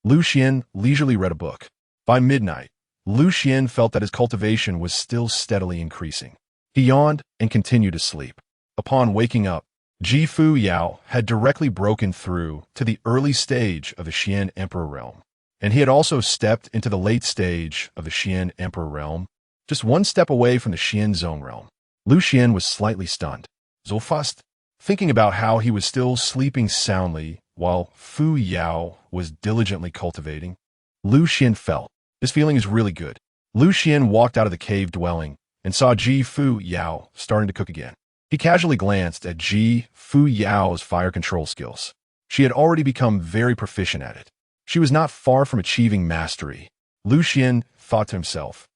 Lu Xuan leisurely read a book. By midnight, Lu Xuan felt that his cultivation was still steadily increasing. He yawned and continued to sleep. Upon waking up, Ji Fuyao had directly broken through to the early stage of the Xian Emperor realm, and he had also stepped into the late stage of the Xian Emperor realm, just one step away from the Xian Zone realm. Lu Xuan was slightly stunned. Zofast, thinking about how he was still sleeping soundly while Fuyao was diligently cultivating, Lu Xuan felt, this feeling is really good. Lu Xuan walked out of the cave dwelling and saw Ji Fuyao starting to cook again. He casually glanced at Ji Fuyao's fire control skills. She had already become very proficient at it. She was not far from achieving mastery. Lu Xuan thought to himself,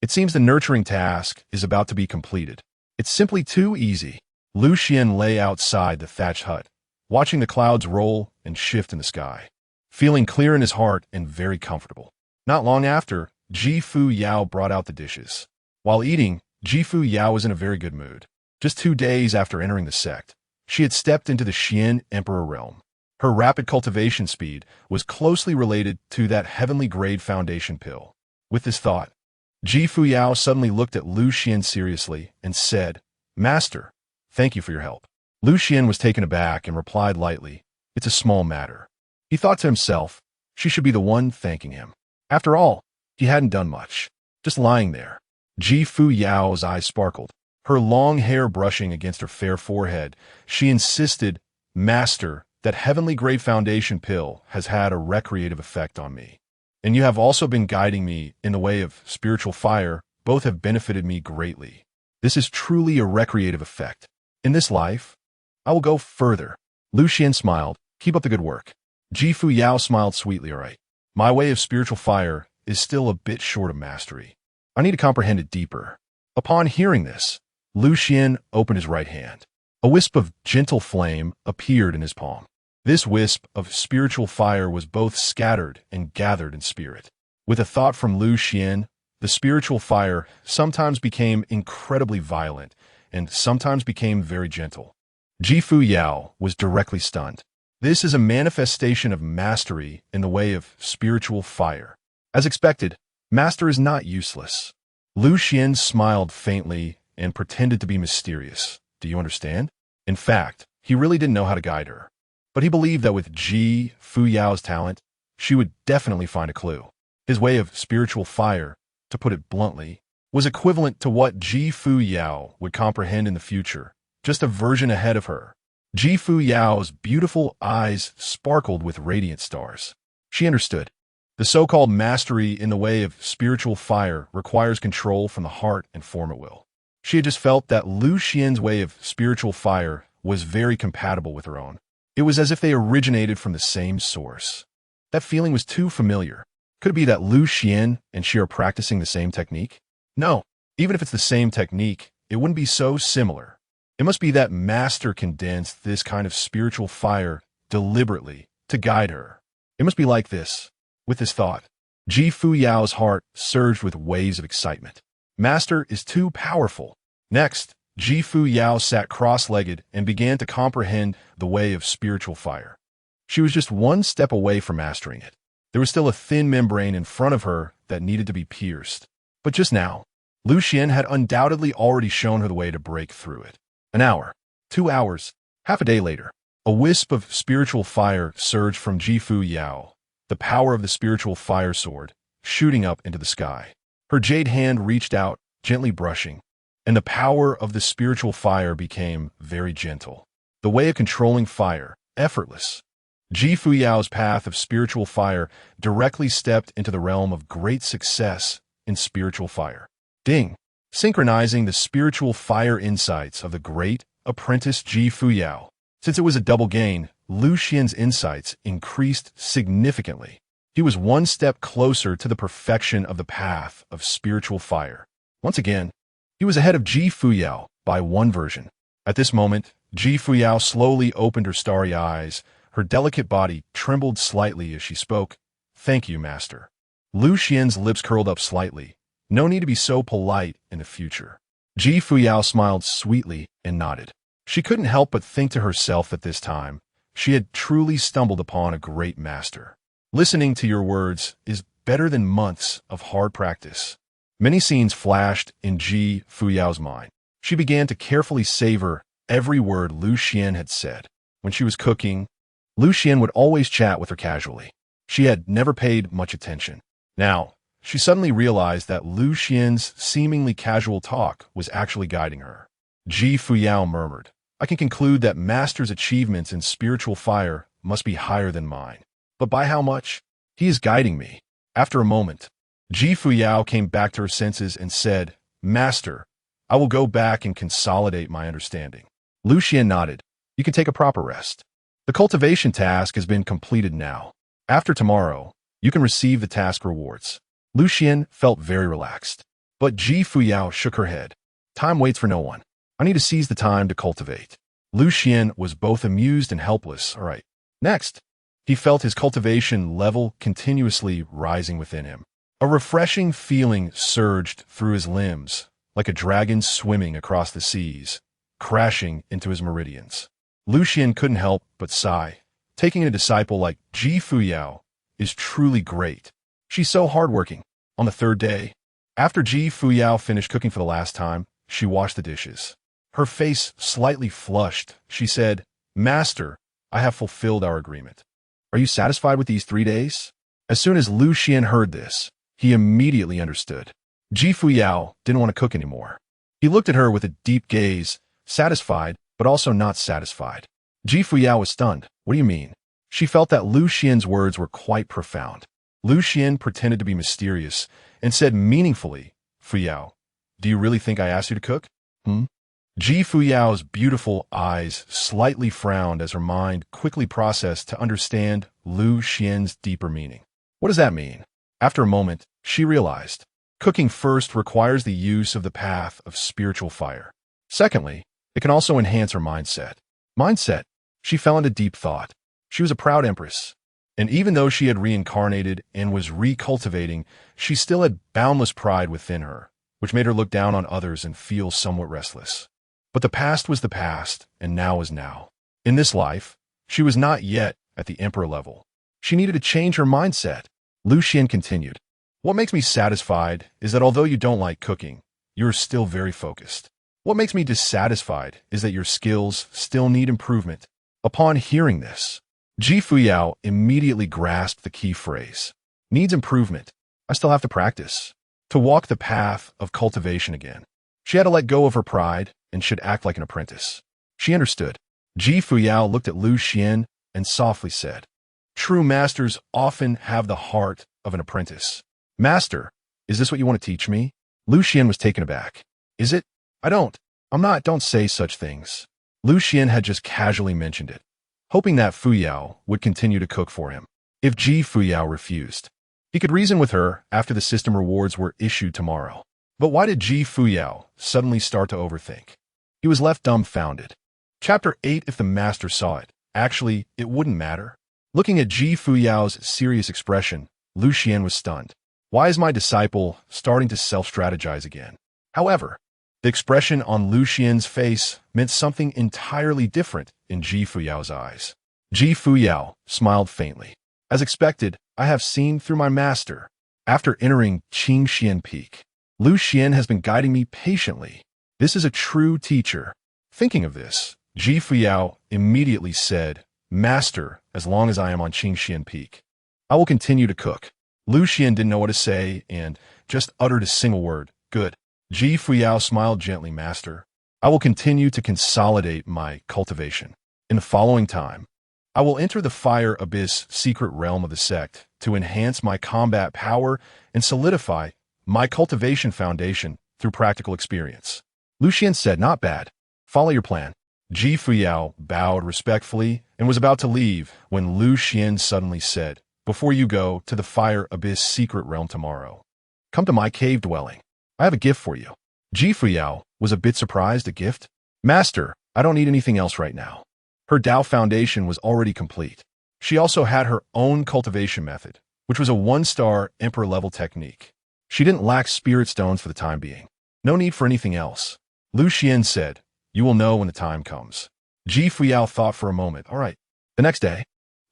it seems the nurturing task is about to be completed. It's simply too easy. Lu Xuan lay outside the thatched hut, watching the clouds roll and shift in the sky, feeling clear in his heart and very comfortable. Not long after, Ji Fuyao brought out the dishes. While eating, Ji Fuyao was in a very good mood. Just 2 days after entering the sect, she had stepped into the Xian Emperor realm. Her rapid cultivation speed was closely related to that heavenly grade foundation pill. With this thought, Ji Fuyao suddenly looked at Lu Xuan seriously and said, Master, thank you for your help. Lu Xuan was taken aback and replied lightly, it's a small matter. He thought to himself, she should be the one thanking him. After all, he hadn't done much, just lying there. Ji Fuyao's eyes sparkled, her long hair brushing against her fair forehead. She insisted, Master, that heavenly grade foundation pill has had a recreative effect on me. And you have also been guiding me in the way of spiritual fire. Both have benefited me greatly. This is truly a recreative effect. In this life, I will go further. Lu Xuan smiled. Keep up the good work. Ji Fuyao smiled sweetly. All right. My way of spiritual fire is still a bit short of mastery. I need to comprehend it deeper. Upon hearing this, Lu Xuan opened his right hand. A wisp of gentle flame appeared in his palm. This wisp of spiritual fire was both scattered and gathered in spirit. With a thought from Lu Xuan, the spiritual fire sometimes became incredibly violent and sometimes became very gentle. Ji Fuyao was directly stunned. This is a manifestation of mastery in the way of spiritual fire. As expected, Master is not useless. Lu Xuan smiled faintly and pretended to be mysterious. Do you understand? In fact, he really didn't know how to guide her. But he believed that with Fuyao's talent, she would definitely find a clue. His way of spiritual fire, to put it bluntly, was equivalent to what Fuyao would comprehend in the future, just a version ahead of her. Fuyao's beautiful eyes sparkled with radiant stars. She understood. The so-called mastery in the way of spiritual fire requires control from the heart and form at will. She had just felt that Lu Xuan's way of spiritual fire was very compatible with her own. It was as if they originated from the same source. That feeling was too familiar. Could it be that Lu Xuan and she are practicing the same technique? No. Even if it's the same technique, it wouldn't be so similar. It must be that Master condensed this kind of spiritual fire deliberately to guide her. It must be like this. With this thought, Fuyao's heart surged with waves of excitement. Master is too powerful. Next, Fuyao sat cross-legged and began to comprehend the way of spiritual fire. She was just one step away from mastering it. There was still a thin membrane in front of her that needed to be pierced. But just now, Lu Xuan had undoubtedly already shown her the way to break through it. An hour, 2 hours, half a day later, a wisp of spiritual fire surged from Fuyao, the power of the spiritual fire sword, shooting up into the sky. Her jade hand reached out, gently brushing, and the power of the spiritual fire became very gentle. The way of controlling fire, effortless. Fuyao's path of spiritual fire directly stepped into the realm of great success in spiritual fire. Ding! Synchronizing the spiritual fire insights of the great apprentice Fuyao. Since it was a double gain, Lu Xuan's insights increased significantly. He was one step closer to the perfection of the path of spiritual fire. Once again, he was ahead of Fuyao by one version. At this moment, Fuyao slowly opened her starry eyes. Her delicate body trembled slightly as she spoke. "Thank you, Master." Lu Xuan's lips curled up slightly. No need to be so polite in the future. Fuyao smiled sweetly and nodded. She couldn't help but think to herself at this time, she had truly stumbled upon a great master. Listening to your words is better than months of hard practice. Many scenes flashed in Fuyao's mind. She began to carefully savor every word Lu Xuan had said. When she was cooking, Lu Xuan would always chat with her casually. She had never paid much attention. Now, she suddenly realized that Lu Xuan's seemingly casual talk was actually guiding her. Fuyao murmured, "I can conclude that Master's achievements in spiritual fire must be higher than mine. But by how much? He is guiding me." After a moment, Fuyao came back to her senses and said, "Master, I will go back and consolidate my understanding." Lu Xuan nodded. "You can take a proper rest. The cultivation task has been completed now. After tomorrow, you can receive the task rewards." Lu Xuan felt very relaxed. But Fuyao shook her head. "Time waits for no one. I need to seize the time to cultivate." Lu Xuan was both amused and helpless. All right. Next, he felt his cultivation level continuously rising within him. A refreshing feeling surged through his limbs, like a dragon swimming across the seas, crashing into his meridians. Lu Xuan couldn't help but sigh. Taking a disciple like Fuyao is truly great. She's so hardworking. On the third day, after Fuyao finished cooking for the last time, she washed the dishes. Her face slightly flushed. She said, "Master, I have fulfilled our agreement. Are you satisfied with these 3 days?" As soon as Lu Xuan heard this, he immediately understood. Fuyao didn't want to cook anymore. He looked at her with a deep gaze, satisfied, but also not satisfied. Fuyao was stunned. "What do you mean?" She felt that Lu Xuan's words were quite profound. Lu Xuan pretended to be mysterious and said meaningfully, "Fuyao, do you really think I asked you to cook?" Fuyao's beautiful eyes slightly frowned as her mind quickly processed to understand Lu Xuan's deeper meaning. What does that mean? After a moment, she realized. Cooking first requires the use of the path of spiritual fire. Secondly, it can also enhance her mindset. Mindset. She fell into deep thought. She was a proud empress. And even though she had reincarnated and was recultivating, she still had boundless pride within her, which made her look down on others and feel somewhat restless. But the past was the past, and now was now. In this life, she was not yet at the emperor level. She needed to change her mindset. Lu Xuan continued. What makes me satisfied is that although you don't like cooking, you're still very focused. What makes me dissatisfied is that your skills still need improvement. Upon hearing this, Ji Fuyao immediately grasped the key phrase. Needs improvement. I still have to practice. To walk the path of cultivation again. She had to let go of her pride and should act like an apprentice. She understood. Ji Fuyao looked at Lu Xuan and softly said, True masters often have the heart of an apprentice. Master, is this what you want to teach me? Lu Xuan was taken aback. Is it? Don't say such things. Lu Xuan had just casually mentioned it, hoping that Fuyao would continue to cook for him. If Ji Fuyao refused, he could reason with her after the system rewards were issued tomorrow. But why did Ji Fuyao suddenly start to overthink? He was left dumbfounded. Chapter 8 If the master saw it. Actually, it wouldn't matter. Looking at Ji Fuyao's serious expression, Lu Xuan was stunned. Why is my disciple starting to self-strategize again? However, the expression on Lu Xuan's face meant something entirely different in Ji Fuyao's eyes. Ji Fuyao smiled faintly. As expected, I have seen through my master. After entering Changsheng Peak, Lu Xuan has been guiding me patiently. This is a true teacher. Thinking of this, Ji Fuyao immediately said, Master, as long as I am on Changsheng Peak, I will continue to cook. Lu Xuan didn't know what to say and just uttered a single word, good. Ji Fuyao smiled gently, Master. I will continue to consolidate my cultivation. In the following time, I will enter the Fire Abyss secret realm of the sect to enhance my combat power and solidify my cultivation foundation through practical experience. Lu Xuan said, Not bad. Follow your plan. Ji Fuyao bowed respectfully and was about to leave when Lu Xuan suddenly said, Before you go to the Fire Abyss secret realm tomorrow, come to my cave dwelling. I have a gift for you. Ji Fuyao was a bit surprised. A gift? Master, I don't need anything else right now. Her Dao foundation was already complete. She also had her own cultivation method, which was a 1-star Emperor level technique. She didn't lack spirit stones for the time being. No need for anything else. Lu Xuan said, You will know when the time comes. Ji Fuyao thought for a moment. All right. The next day,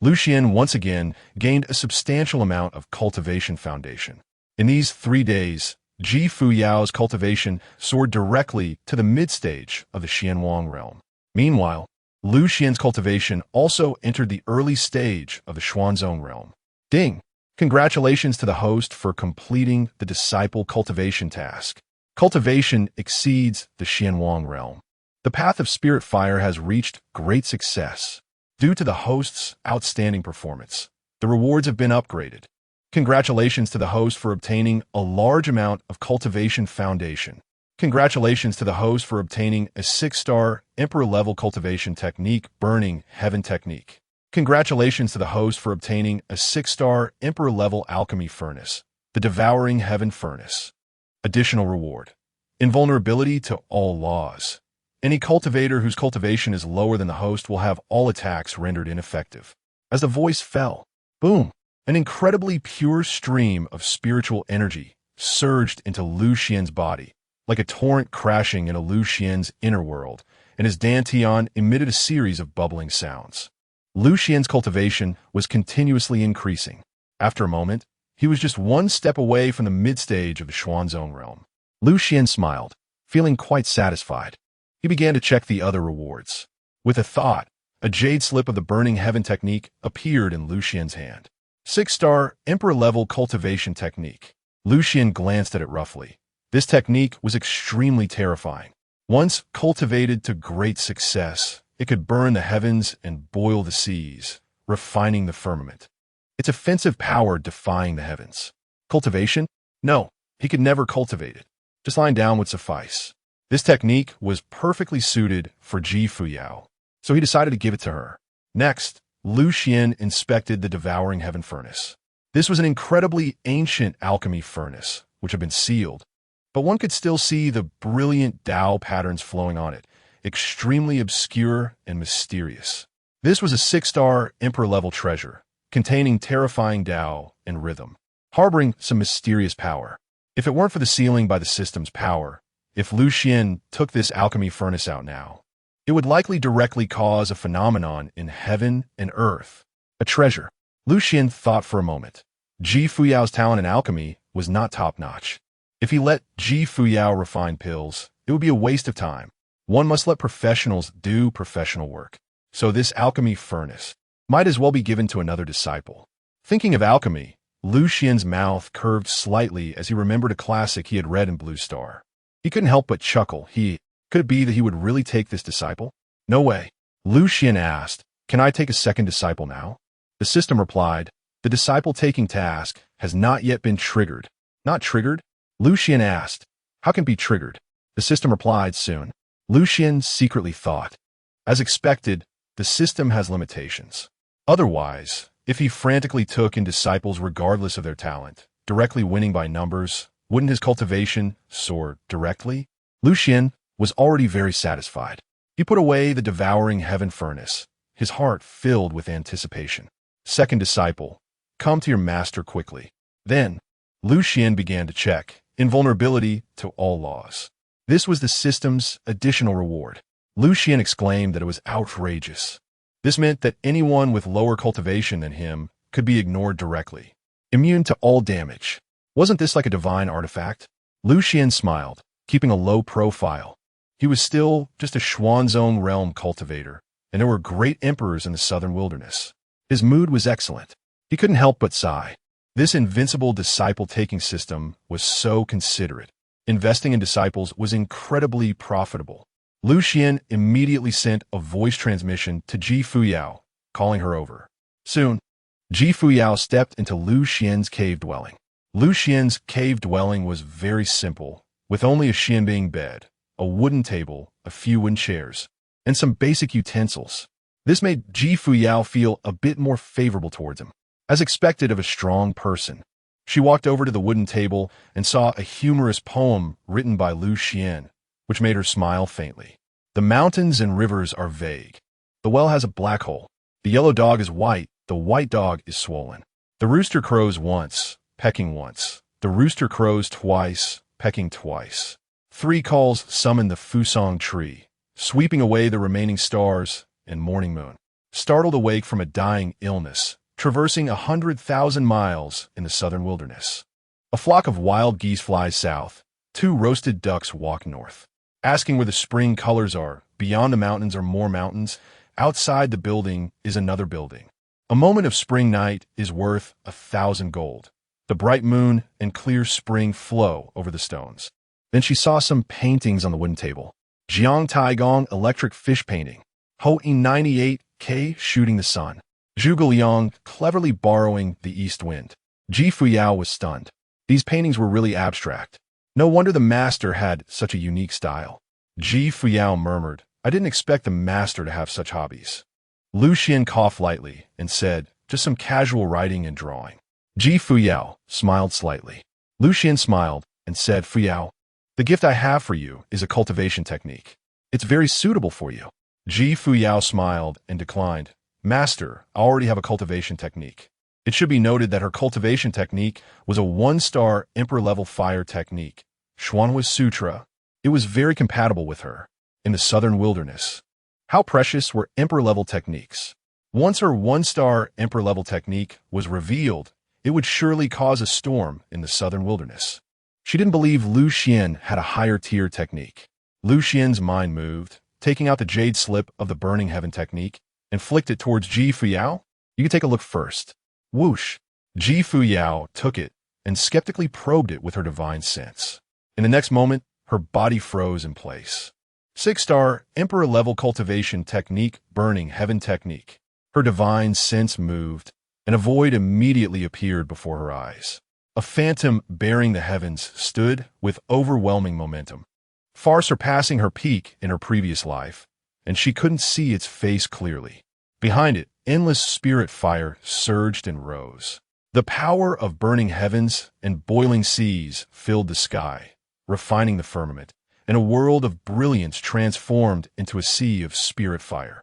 Lu Xuan once again gained a substantial amount of cultivation foundation. In these 3 days, Ji Fuyao's cultivation soared directly to the mid-stage of the Xianwang realm. Meanwhile, Lu Xuan's cultivation also entered the early stage of the Xuanzong realm. Ding! Congratulations to the host for completing the disciple cultivation task. Cultivation exceeds the Xianwang realm. The path of spirit fire has reached great success. Due to the host's outstanding performance, the rewards have been upgraded. Congratulations to the host for obtaining a large amount of cultivation foundation. Congratulations to the host for obtaining a 6-star Emperor-level cultivation technique, Burning Heaven Technique. Congratulations to the host for obtaining a 6-star Emperor-level Alchemy Furnace, the Devouring Heaven Furnace. Additional reward: invulnerability to all laws. Any cultivator whose cultivation is lower than the host will have all attacks rendered ineffective. As the voice fell, boom! An incredibly pure stream of spiritual energy surged into Lu Xuan's body, like a torrent crashing into Lu Xuan's inner world, and his dantian emitted a series of bubbling sounds. Lu Xuan's cultivation was continuously increasing. After a moment, he was just 1 step away from the mid-stage of the Xuanzong realm. Lu Xuan smiled, feeling quite satisfied. He began to check the other rewards. With a thought, a jade slip of the Burning Heaven Technique appeared in Lu Xuan's hand. 6-star Emperor-level cultivation technique. Lu Xuan glanced at it roughly. This technique was extremely terrifying. Once cultivated to great success, it could burn the heavens and boil the seas, refining the firmament. Its offensive power defying the heavens. Cultivation? No, he could never cultivate it. Just lying down would suffice. This technique was perfectly suited for Ji Fuyao, so he decided to give it to her. Next, Lu Xuan inspected the Devouring Heaven Furnace. This was an incredibly ancient alchemy furnace, which had been sealed, but one could still see the brilliant Dao patterns flowing on it, extremely obscure and mysterious. This was a 6-star Emperor-level treasure, containing terrifying Dao and rhythm, harboring some mysterious power. If it weren't for the sealing by the system's power, if Lu Xuan took this alchemy furnace out now, it would likely directly cause a phenomenon in heaven and earth. A treasure. Lu Xuan thought for a moment. Ji Fuyao's talent in alchemy was not top-notch. If he let Ji Fuyao refine pills, it would be a waste of time. One must let professionals do professional work. So this alchemy furnace might as well be given to another disciple. Thinking of alchemy, Lu Xuan's mouth curved slightly as he remembered a classic he had read in Blue Star. He couldn't help but chuckle. Could it be that he would really take this disciple? No way. Lu Xuan asked, "Can I take a second disciple now?" The system replied, "The disciple-taking task has not yet been triggered." Not triggered? Lu Xuan asked, "How can it be triggered?" The system replied, "Soon." Lu Xuan secretly thought. As expected, the system has limitations. Otherwise, if he frantically took in disciples regardless of their talent, directly winning by numbers, wouldn't his cultivation soar directly? Lu Xuan was already very satisfied. He put away the devouring heaven furnace, his heart filled with anticipation. Second disciple, come to your master quickly. Then, Lu Xuan began to check invulnerability to all laws. This was the system's additional reward. Lu Xuan exclaimed that it was outrageous. This meant that anyone with lower cultivation than him could be ignored directly, immune to all damage. Wasn't this like a divine artifact? Lu Xuan smiled, keeping a low profile. He was still just a Xuanzone realm cultivator, and there were great emperors in the southern wilderness. His mood was excellent. He couldn't help but sigh. This invincible disciple-taking system was so considerate. Investing in disciples was incredibly profitable. Lu Xuan immediately sent a voice transmission to Ji Fuyao, calling her over. Soon, Ji Fuyao stepped into Lu Xuan's cave dwelling. Lu Xuan's cave dwelling was very simple, with only a Xianbing bed, a wooden table, a few wooden chairs, and some basic utensils. This made Ji Fuyao feel a bit more favorable towards him. As expected of a strong person, she walked over to the wooden table and saw a humorous poem written by Lu Xuan, which made her smile faintly. The mountains and rivers are vague. The well has a black hole. The yellow dog is white. The white dog is swollen. The rooster crows once, pecking once. The rooster crows twice, pecking twice. 3 calls summon the Fusong tree, sweeping away the remaining stars and morning moon. Startled awake from a dying illness, traversing 100,000 miles in the southern wilderness. A flock of wild geese flies south. 2 roasted ducks walk north. Asking where the spring colors are, beyond the mountains are more mountains. Outside the building is another building. A moment of spring night is worth 1,000 gold. The bright moon and clear spring flow over the stones. Then she saw some paintings on the wooden table. Jiang Taigong electric fish painting. Ho In 98K shooting the sun. Zhuge Liang cleverly borrowing the east wind. Ji Fuyao was stunned. These paintings were really abstract. No wonder the master had such a unique style. Ji Fuyao murmured, I didn't expect the master to have such hobbies. Lu Xuan coughed lightly and said, just some casual writing and drawing. Ji Fuyao smiled slightly. Lu Xuan smiled and said, Fuyao, the gift I have for you is a cultivation technique. It's very suitable for you. Ji Fuyao smiled and declined. Master, I already have a cultivation technique. It should be noted that her cultivation technique was a 1-star emperor-level fire technique. Xuanhua Sutra. It was very compatible with her. In the southern wilderness. How precious were emperor-level techniques. Once her 1-star emperor-level technique was revealed, it would surely cause a storm in the southern wilderness. She didn't believe Lu Xuan had a higher-tier technique. Lu Xuan's mind moved, taking out the jade slip of the burning heaven technique, and flicked it towards Ji Fuyao. You can take a look first. Whoosh! Ji Fuyao took it and skeptically probed it with her divine sense. In the next moment, her body froze in place. 6-star emperor-level cultivation technique, burning heaven technique. Her divine sense moved, and a void immediately appeared before her eyes. A phantom bearing the heavens stood with overwhelming momentum, far surpassing her peak in her previous life, and she couldn't see its face clearly. Behind it, endless spirit fire surged and rose. The power of burning heavens and boiling seas filled the sky, refining the firmament, and a world of brilliance transformed into a sea of spirit fire.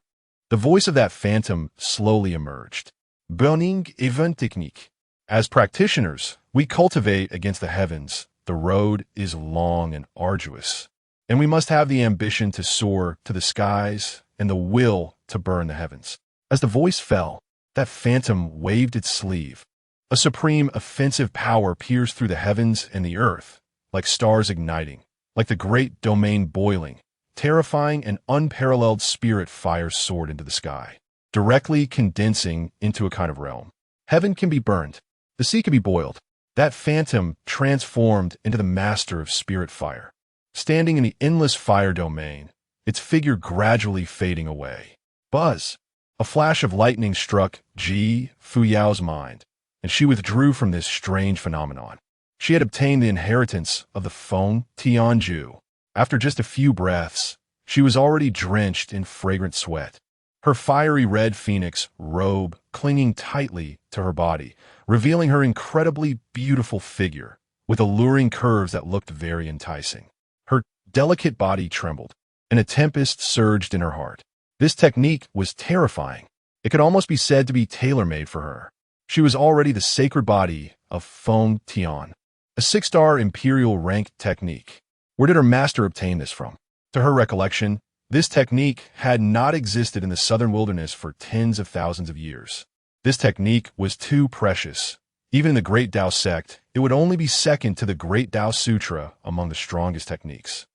The voice of that phantom slowly emerged. Burning event technique. As practitioners, we cultivate against the heavens. The road is long and arduous, and we must have the ambition to soar to the skies and the will to burn the heavens. As the voice fell, that phantom waved its sleeve. A supreme offensive power peers through the heavens and the earth, like stars igniting, like the great domain boiling. Terrifying and unparalleled spirit fires soared into the sky, directly condensing into a kind of realm. Heaven can be burned. The sea can be boiled. That phantom transformed into the master of spirit fire. Standing in the endless fire domain, its figure gradually fading away. Buzz! A flash of lightning struck Fuyao's mind, and she withdrew from this strange phenomenon. She had obtained the inheritance of the Feng Tianju. After just a few breaths, she was already drenched in fragrant sweat. Her fiery red phoenix robe clinging tightly to her body, revealing her incredibly beautiful figure, with alluring curves that looked very enticing. Her delicate body trembled, and a tempest surged in her heart. This technique was terrifying. It could almost be said to be tailor-made for her. She was already the sacred body of Feng Tian, a 6-star imperial rank technique. Where did her master obtain this from? To her recollection, this technique had not existed in the southern wilderness for tens of thousands of years. This technique was too precious. Even in the Great Tao sect, it would only be second to the Great Tao Sutra among the strongest techniques.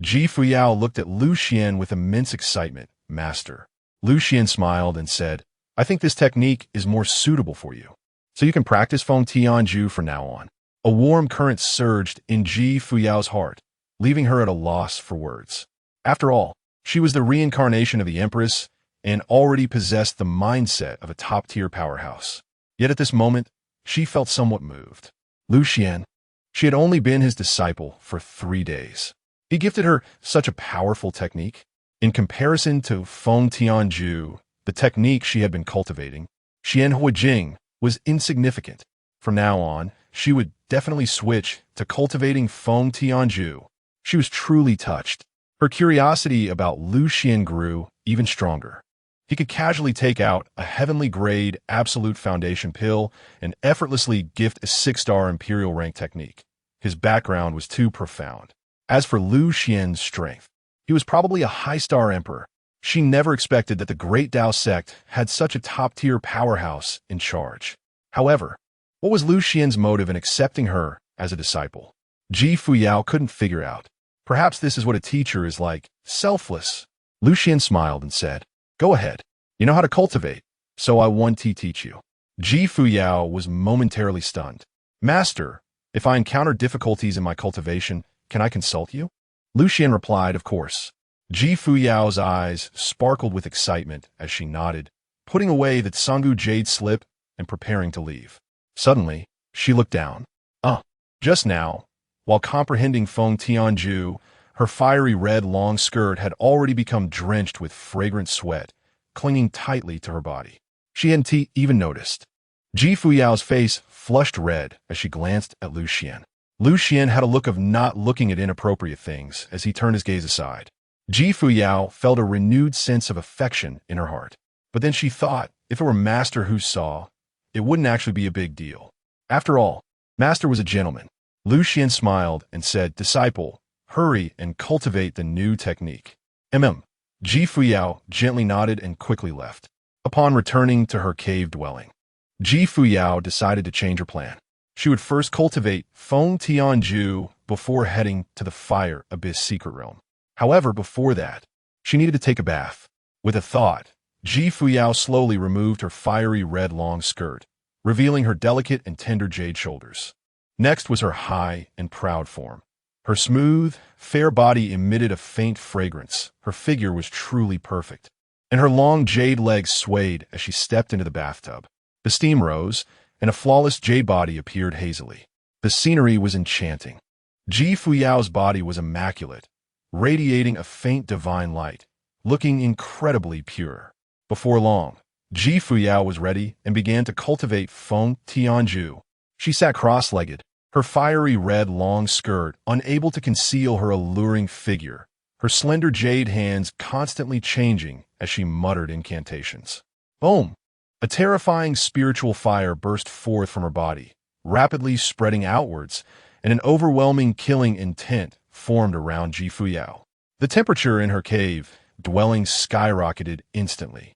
Fuyao looked at Lu Xuan with immense excitement. Master. Lu Xuan smiled and said, I think this technique is more suitable for you. So you can practice Feng Tianju from now on. A warm current surged in Fuyao's heart, leaving her at a loss for words. After all, she was the reincarnation of the Empress and already possessed the mindset of a top-tier powerhouse. Yet at this moment, she felt somewhat moved. Lu Xuan, she had only been his disciple for 3 days. He gifted her such a powerful technique. In comparison to Feng Tianju, the technique she had been cultivating, Xian Huijing was insignificant. From now on, she would definitely switch to cultivating Feng Tianju. She was truly touched. Her curiosity about Lu Xuan grew even stronger. He could casually take out a heavenly-grade absolute foundation pill and effortlessly gift a 6-star imperial rank technique. His background was too profound. As for Lu Xuan's strength, he was probably a high-star emperor. She never expected that the Great Tao sect had such a top-tier powerhouse in charge. However, what was Lu Xuan's motive in accepting her as a disciple? Fuyao couldn't figure out. Perhaps this is what a teacher is like, selfless. Lu Xuan smiled and said, Go ahead. You know how to cultivate, so I want to teach you. Fuyao was momentarily stunned. Master, if I encounter difficulties in my cultivation, can I consult you? Lu Xuan replied, Of course. Fuyao's eyes sparkled with excitement as she nodded, putting away the Sangu jade slip and preparing to leave. Suddenly, she looked down. Just now, while comprehending Feng Tianju, her fiery red long skirt had already become drenched with fragrant sweat, clinging tightly to her body. She hadn't even noticed. Fuyao's face flushed red as she glanced at Lu Xuan. Lu Xuan had a look of not looking at inappropriate things as he turned his gaze aside. Fuyao felt a renewed sense of affection in her heart. But then she thought, if it were Master who saw, it wouldn't actually be a big deal. After all, Master was a gentleman. Lu Xuan smiled and said, Disciple, hurry and cultivate the new technique. Fuyao gently nodded and quickly left. Upon returning to her cave dwelling, Fuyao decided to change her plan. She would first cultivate Feng Tianju before heading to the Fire Abyss secret realm. However, before that, she needed to take a bath. With a thought, Fuyao slowly removed her fiery red long skirt, revealing her delicate and tender jade shoulders. Next was her high and proud form. Her smooth, fair body emitted a faint fragrance. Her figure was truly perfect, and her long jade legs swayed as she stepped into the bathtub. The steam rose, and a flawless jade body appeared hazily. The scenery was enchanting. Fuyao's body was immaculate, radiating a faint divine light, looking incredibly pure. Before long, Fuyao was ready and began to cultivate Feng Tianju. She sat cross-legged, her fiery red long skirt unable to conceal her alluring figure, her slender jade hands constantly changing as she muttered incantations. Boom! A terrifying spiritual fire burst forth from her body, rapidly spreading outwards, and an overwhelming killing intent formed around Fuyao. The temperature in her cave dwelling skyrocketed instantly.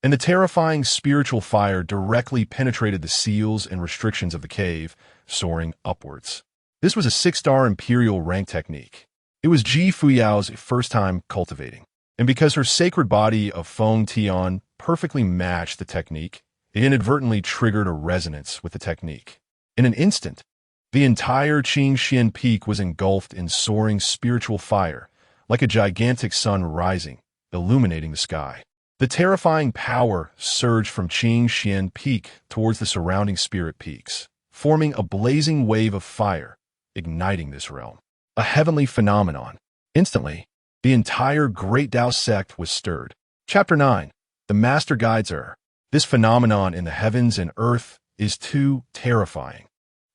and the terrifying spiritual fire directly penetrated the seals and restrictions of the cave, soaring upwards. This was a 6-star imperial rank technique. It was Ji Fuyao's first time cultivating, and because her sacred body of Feng Tian perfectly matched the technique, it inadvertently triggered a resonance with the technique. In an instant, the entire Qingxian peak was engulfed in soaring spiritual fire, like a gigantic sun rising, illuminating the sky. The terrifying power surged from Qingxian Peak towards the surrounding spirit peaks, forming a blazing wave of fire, igniting this realm. A heavenly phenomenon. Instantly, the entire Great Tao sect was stirred. Chapter 9. The Master Guides Her. This phenomenon in the heavens and earth is too terrifying.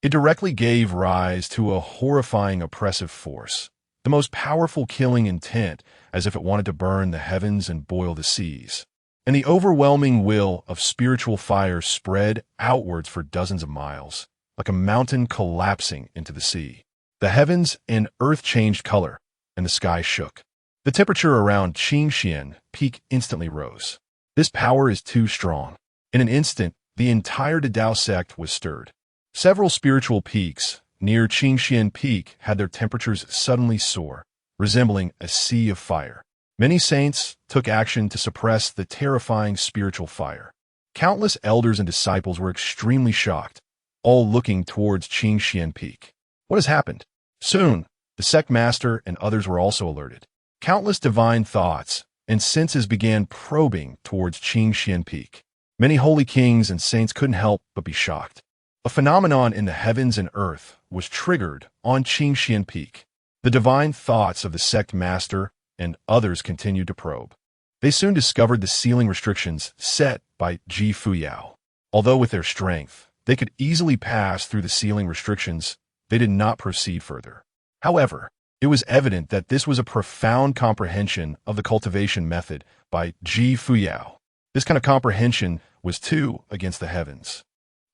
It directly gave rise to a horrifying oppressive force, the most powerful killing intent, as if it wanted to burn the heavens and boil the seas. And the overwhelming will of spiritual fire spread outwards for dozens of miles, like a mountain collapsing into the sea. The heavens and earth changed color, and the sky shook. The temperature around Qingxian Peak instantly rose. This power is too strong. In an instant, the entire Dao sect was stirred. Several spiritual peaks near Qingxian Peak had their temperatures suddenly soar, resembling a sea of fire. Many saints took action to suppress the terrifying spiritual fire. Countless elders and disciples were extremely shocked, all looking towards Qingxian Peak. What has happened? Soon, the sect master and others were also alerted. Countless divine thoughts and senses began probing towards Qingxian Peak. Many holy kings and saints couldn't help but be shocked. A phenomenon in the heavens and earth was triggered on Qingxian Peak. The divine thoughts of the sect master and others continued to probe. They soon discovered the sealing restrictions set by Ji Fuyao. Although with their strength, they could easily pass through the sealing restrictions, they did not proceed further. However, it was evident that this was a profound comprehension of the cultivation method by Ji Fuyao. This kind of comprehension was too against the heavens,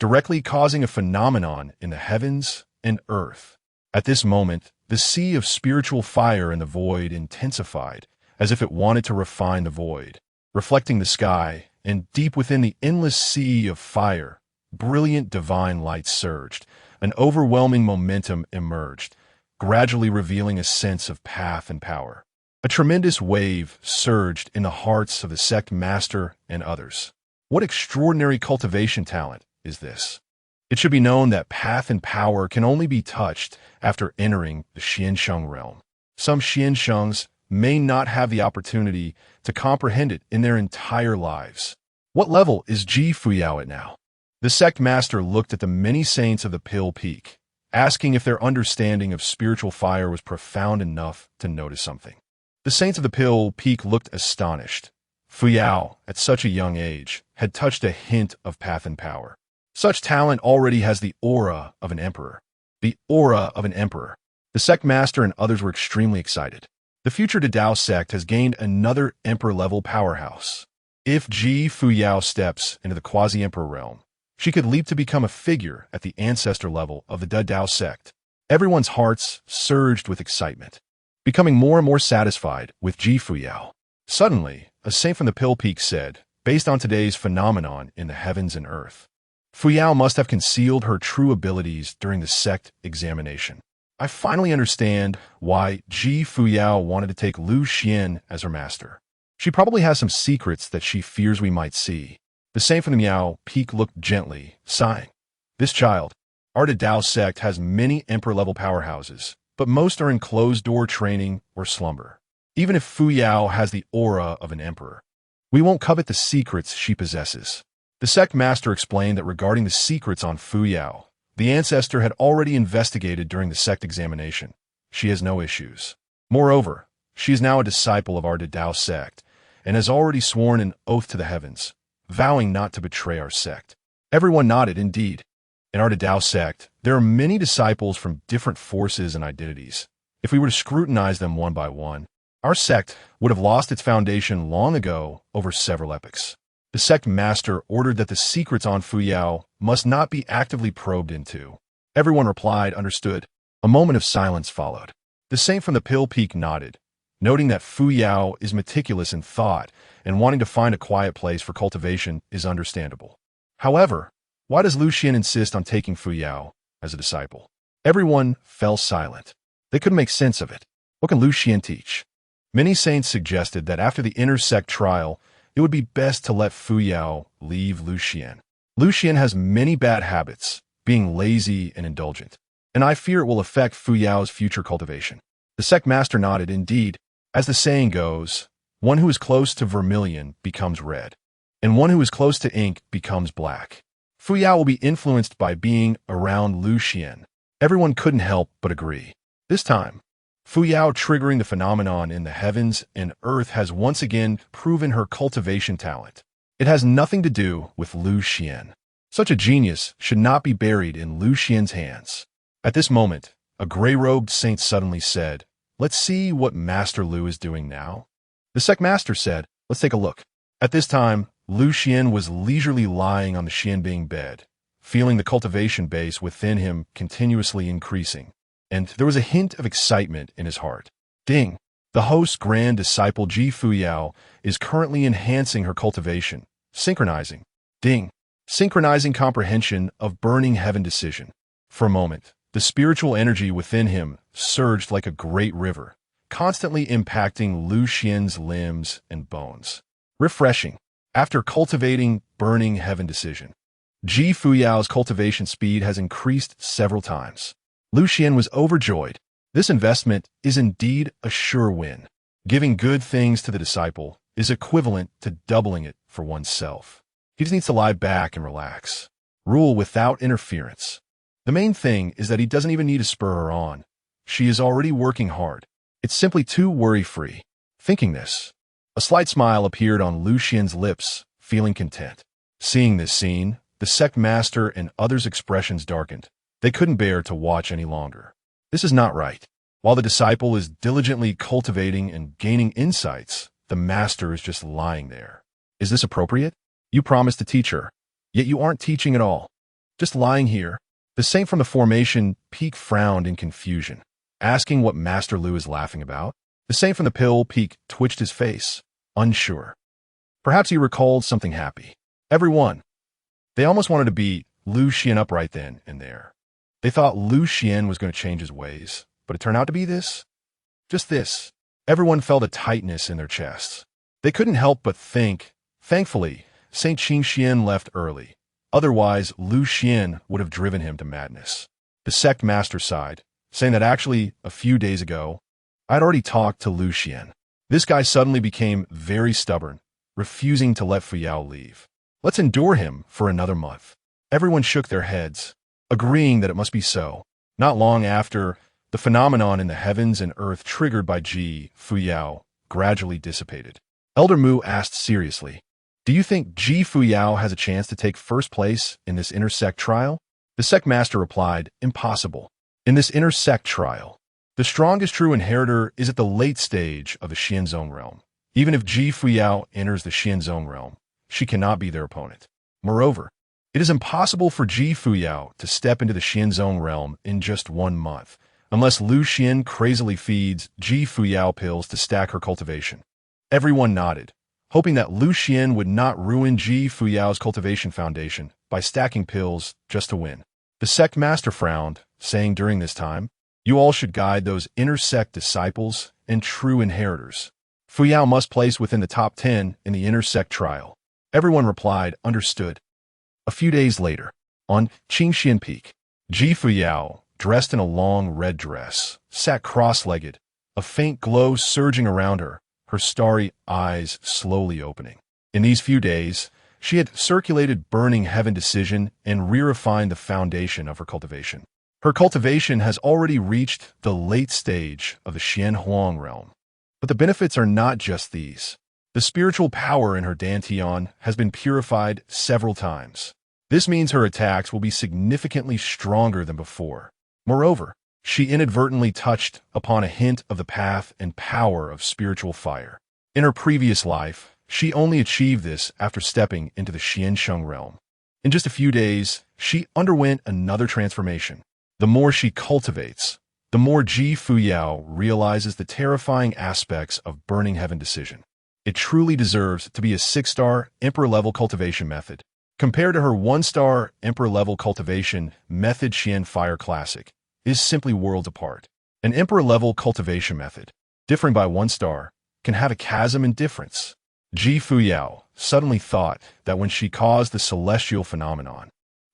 directly causing a phenomenon in the heavens and earth. At this moment, the sea of spiritual fire in the void intensified, as if it wanted to refine the void, reflecting the sky, and deep within the endless sea of fire, brilliant divine light surged. An overwhelming momentum emerged, gradually revealing a sense of path and power. A tremendous wave surged in the hearts of the sect master and others. What extraordinary cultivation talent is this? It should be known that path and power can only be touched after entering the Xiansheng realm. Some Xianshengs may not have the opportunity to comprehend it in their entire lives. What level is Ji Fuyao at now? The sect master looked at the many saints of the Pill Peak, asking if their understanding of spiritual fire was profound enough to notice something. The saints of the Pill Peak looked astonished. Fuyao, at such a young age, had touched a hint of path and power. Such talent already has the aura of an emperor. The aura of an emperor. The sect master and others were extremely excited. The future Dao sect has gained another emperor-level powerhouse. If Ji Fuyao steps into the quasi-emperor realm, she could leap to become a figure at the ancestor level of the Dao sect. Everyone's hearts surged with excitement, becoming more and more satisfied with Ji Fuyao. Suddenly, a saint from the Pill Peak said, based on today's phenomenon in the heavens and earth, Fuyao must have concealed her true abilities during the sect examination. I finally understand why Ji Fuyao wanted to take Lu Xuan as her master. She probably has some secrets that she fears we might see. The saint from the Miao Peak looked gently, sighing. This child, our Dao sect has many emperor-level powerhouses, but most are in closed-door training or slumber. Even if Fuyao has the aura of an emperor, we won't covet the secrets she possesses. The sect master explained that regarding the secrets on Fuyao, the ancestor had already investigated during the sect examination. She has no issues. Moreover, she is now a disciple of our Dao sect, and has already sworn an oath to the heavens, vowing not to betray our sect. Everyone nodded indeed. In our Dao sect, there are many disciples from different forces and identities. If we were to scrutinize them one by one, our sect would have lost its foundation long ago over several epochs. The sect master ordered that the secrets on Fuyao must not be actively probed into. Everyone replied, understood. A moment of silence followed. The saint from the Pill Peak nodded, Noting that Fuyao is meticulous in thought and wanting to find a quiet place for cultivation is understandable. However, why does Lu Xuan insist on taking Fuyao as a disciple? Everyone fell silent. They couldn't make sense of it. What can Lu Xuan teach? Many saints suggested that after the inner sect trial, it would be best to let Fuyao leave Lu Xuan. Lu Xuan has many bad habits, being lazy and indulgent, and I fear it will affect Fuyao's future cultivation. The sect master nodded. Indeed, as the saying goes, one who is close to vermilion becomes red, and one who is close to ink becomes black. Fuyao will be influenced by being around Lu Xuan. Everyone couldn't help but agree. This time, Fuyao triggering the phenomenon in the heavens and earth has once again proven her cultivation talent. It has nothing to do with Lu Xuan. Such a genius should not be buried in Lu Xuan's hands. At this moment, a gray-robed saint suddenly said, "Let's see what Master Lu is doing now." The sect master said, "Let's take a look." At this time, Lu Xuan was leisurely lying on the Xianbing bed, feeling the cultivation base within him continuously increasing, and there was a hint of excitement in his heart. Ding! The host's grand disciple Ji Fuyao is currently enhancing her cultivation, synchronizing. Ding! Synchronizing comprehension of burning heaven decision. For a moment, the spiritual energy within him surged like a great river, constantly impacting Lu Xuan's limbs and bones. Refreshing. After cultivating burning heaven decision, Ji Fuyao's cultivation speed has increased several times. Lu Xuan was overjoyed. This investment is indeed a sure win. Giving good things to the disciple is equivalent to doubling it for oneself. He just needs to lie back and relax. Rule without interference. The main thing is that he doesn't even need to spur her on. She is already working hard. It's simply too worry-free. Thinking this, a slight smile appeared on Lu Xuan's lips, feeling content. Seeing this scene, the sect master and others' expressions darkened. They couldn't bear to watch any longer. This is not right. While the disciple is diligently cultivating and gaining insights, the master is just lying there. Is this appropriate? You promised to teach her, yet you aren't teaching at all. Just lying here. The saint from the formation peak frowned in confusion, asking what Master Lu is laughing about. The saint from the pill peak twitched his face, unsure. Perhaps he recalled something happy. Everyone. They almost wanted to beat Lu Xuan up right then and there. They thought Lu Xuan was going to change his ways, but it turned out to be this. Just this. Everyone felt a tightness in their chests. They couldn't help but think. Thankfully, St. Changsheng left early. Otherwise, Lu Xuan would have driven him to madness. The sect master sighed, saying that actually, a few days ago, I'd already talked to Lu Xuan. This guy suddenly became very stubborn, refusing to let Fuyao leave. Let's endure him for another month. Everyone shook their heads, agreeing that it must be so. Not long after, the phenomenon in the heavens and earth triggered by Ji Fuyao gradually dissipated. Elder Mu asked seriously, "Do you think Ji Fuyao has a chance to take first place in this intersect trial?" The sect master replied, "Impossible. In this intersect trial, the strongest true inheritor is at the late stage of the Xianzong realm. Even if Ji Fuyao enters the Xianzong realm, she cannot be their opponent. Moreover, it is impossible for Ji Fuyao to step into the Xianzong realm in just 1 month, unless Lu Xuan crazily feeds Ji Fuyao pills to stack her cultivation." Everyone nodded, hoping that Lu Xuan would not ruin Ji Fuyao's cultivation foundation by stacking pills just to win. The sect master frowned, saying during this time, "You all should guide those intersect disciples and true inheritors. Fuyao must place within the top 10 in the intersect trial." Everyone replied, "Understood." A few days later, on Qingxian Peak, Ji Fuyao, dressed in a long red dress, sat cross-legged, a faint glow surging around her, her starry eyes slowly opening. In these few days, she had circulated burning heaven decision and re-refined the foundation of her cultivation. Her cultivation has already reached the late stage of the Xianhuang realm. But the benefits are not just these. The spiritual power in her dantian has been purified several times. This means her attacks will be significantly stronger than before. Moreover, she inadvertently touched upon a hint of the path and power of spiritual fire. In her previous life, she only achieved this after stepping into the Xiansheng realm. In just a few days, she underwent another transformation. The more she cultivates, the more Fuyao realizes the terrifying aspects of Burning Heaven decision. It truly deserves to be a 6-star Emperor-level cultivation method. Compared to her 1-star Emperor-level cultivation method, Xian Fire Classic is simply worlds apart. An Emperor-level cultivation method, differing by 1 star, can have a chasm in difference. Fuyao suddenly thought that when she caused the celestial phenomenon,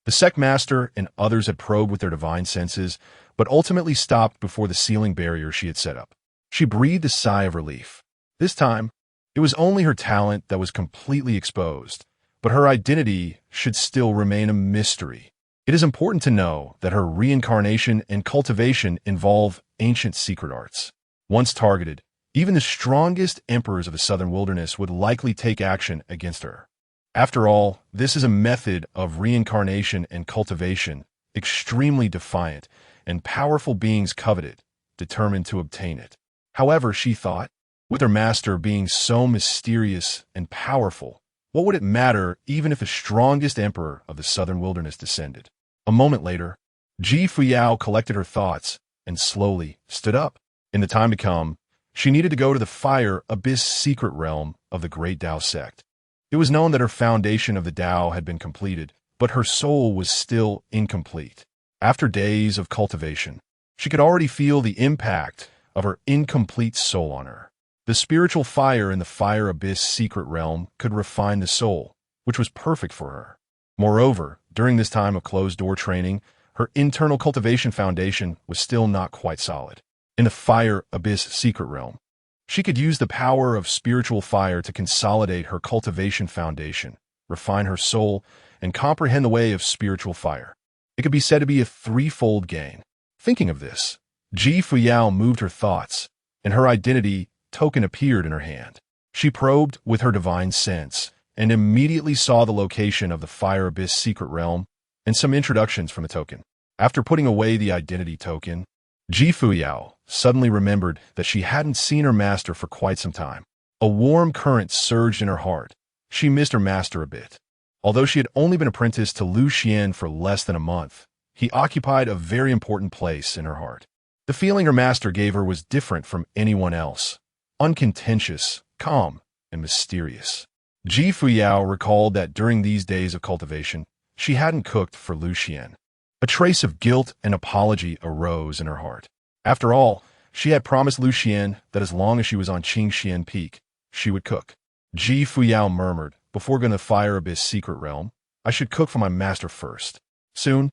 the sect master and others had probed with their divine senses, but ultimately stopped before the ceiling barrier she had set up. She breathed a sigh of relief. This time, it was only her talent that was completely exposed, but her identity should still remain a mystery. It is important to know that her reincarnation and cultivation involve ancient secret arts. Once targeted, even the strongest emperors of the southern wilderness would likely take action against her. After all, this is a method of reincarnation and cultivation, extremely defiant, and powerful beings covet it, determined to obtain it. However, she thought, with her master being so mysterious and powerful, what would it matter even if the strongest emperor of the southern wilderness descended? A moment later, Fuyao collected her thoughts and slowly stood up. In the time to come, she needed to go to the Fire Abyss secret realm of the Great Tao sect. It was known that her foundation of the Tao had been completed, but her soul was still incomplete. After days of cultivation, she could already feel the impact of her incomplete soul on her. The spiritual fire in the Fire Abyss secret realm could refine the soul, which was perfect for her. Moreover, during this time of closed-door training, her internal cultivation foundation was still not quite solid. In the Fire Abyss secret realm, she could use the power of spiritual fire to consolidate her cultivation foundation, refine her soul, and comprehend the way of spiritual fire. It could be said to be a threefold gain. Thinking of this, Fuyao moved her thoughts, and her identity token appeared in her hand. She probed with her divine sense, and immediately saw the location of the Fire Abyss secret realm and some introductions from the token. After putting away the identity token, Fuyao suddenly remembered that she hadn't seen her master for quite some time. A warm current surged in her heart. She missed her master a bit. Although she had only been apprenticed to Lu Xuan for less than a month, he occupied a very important place in her heart. The feeling her master gave her was different from anyone else, uncontentious, calm, and mysterious. Fuyao recalled that during these days of cultivation, she hadn't cooked for Lu Xuan. A trace of guilt and apology arose in her heart. After all, she had promised Lu Xuan that as long as she was on Qingxian Peak, she would cook. Fuyao murmured, before going to Fire Abyss secret realm, I should cook for my master first. Soon,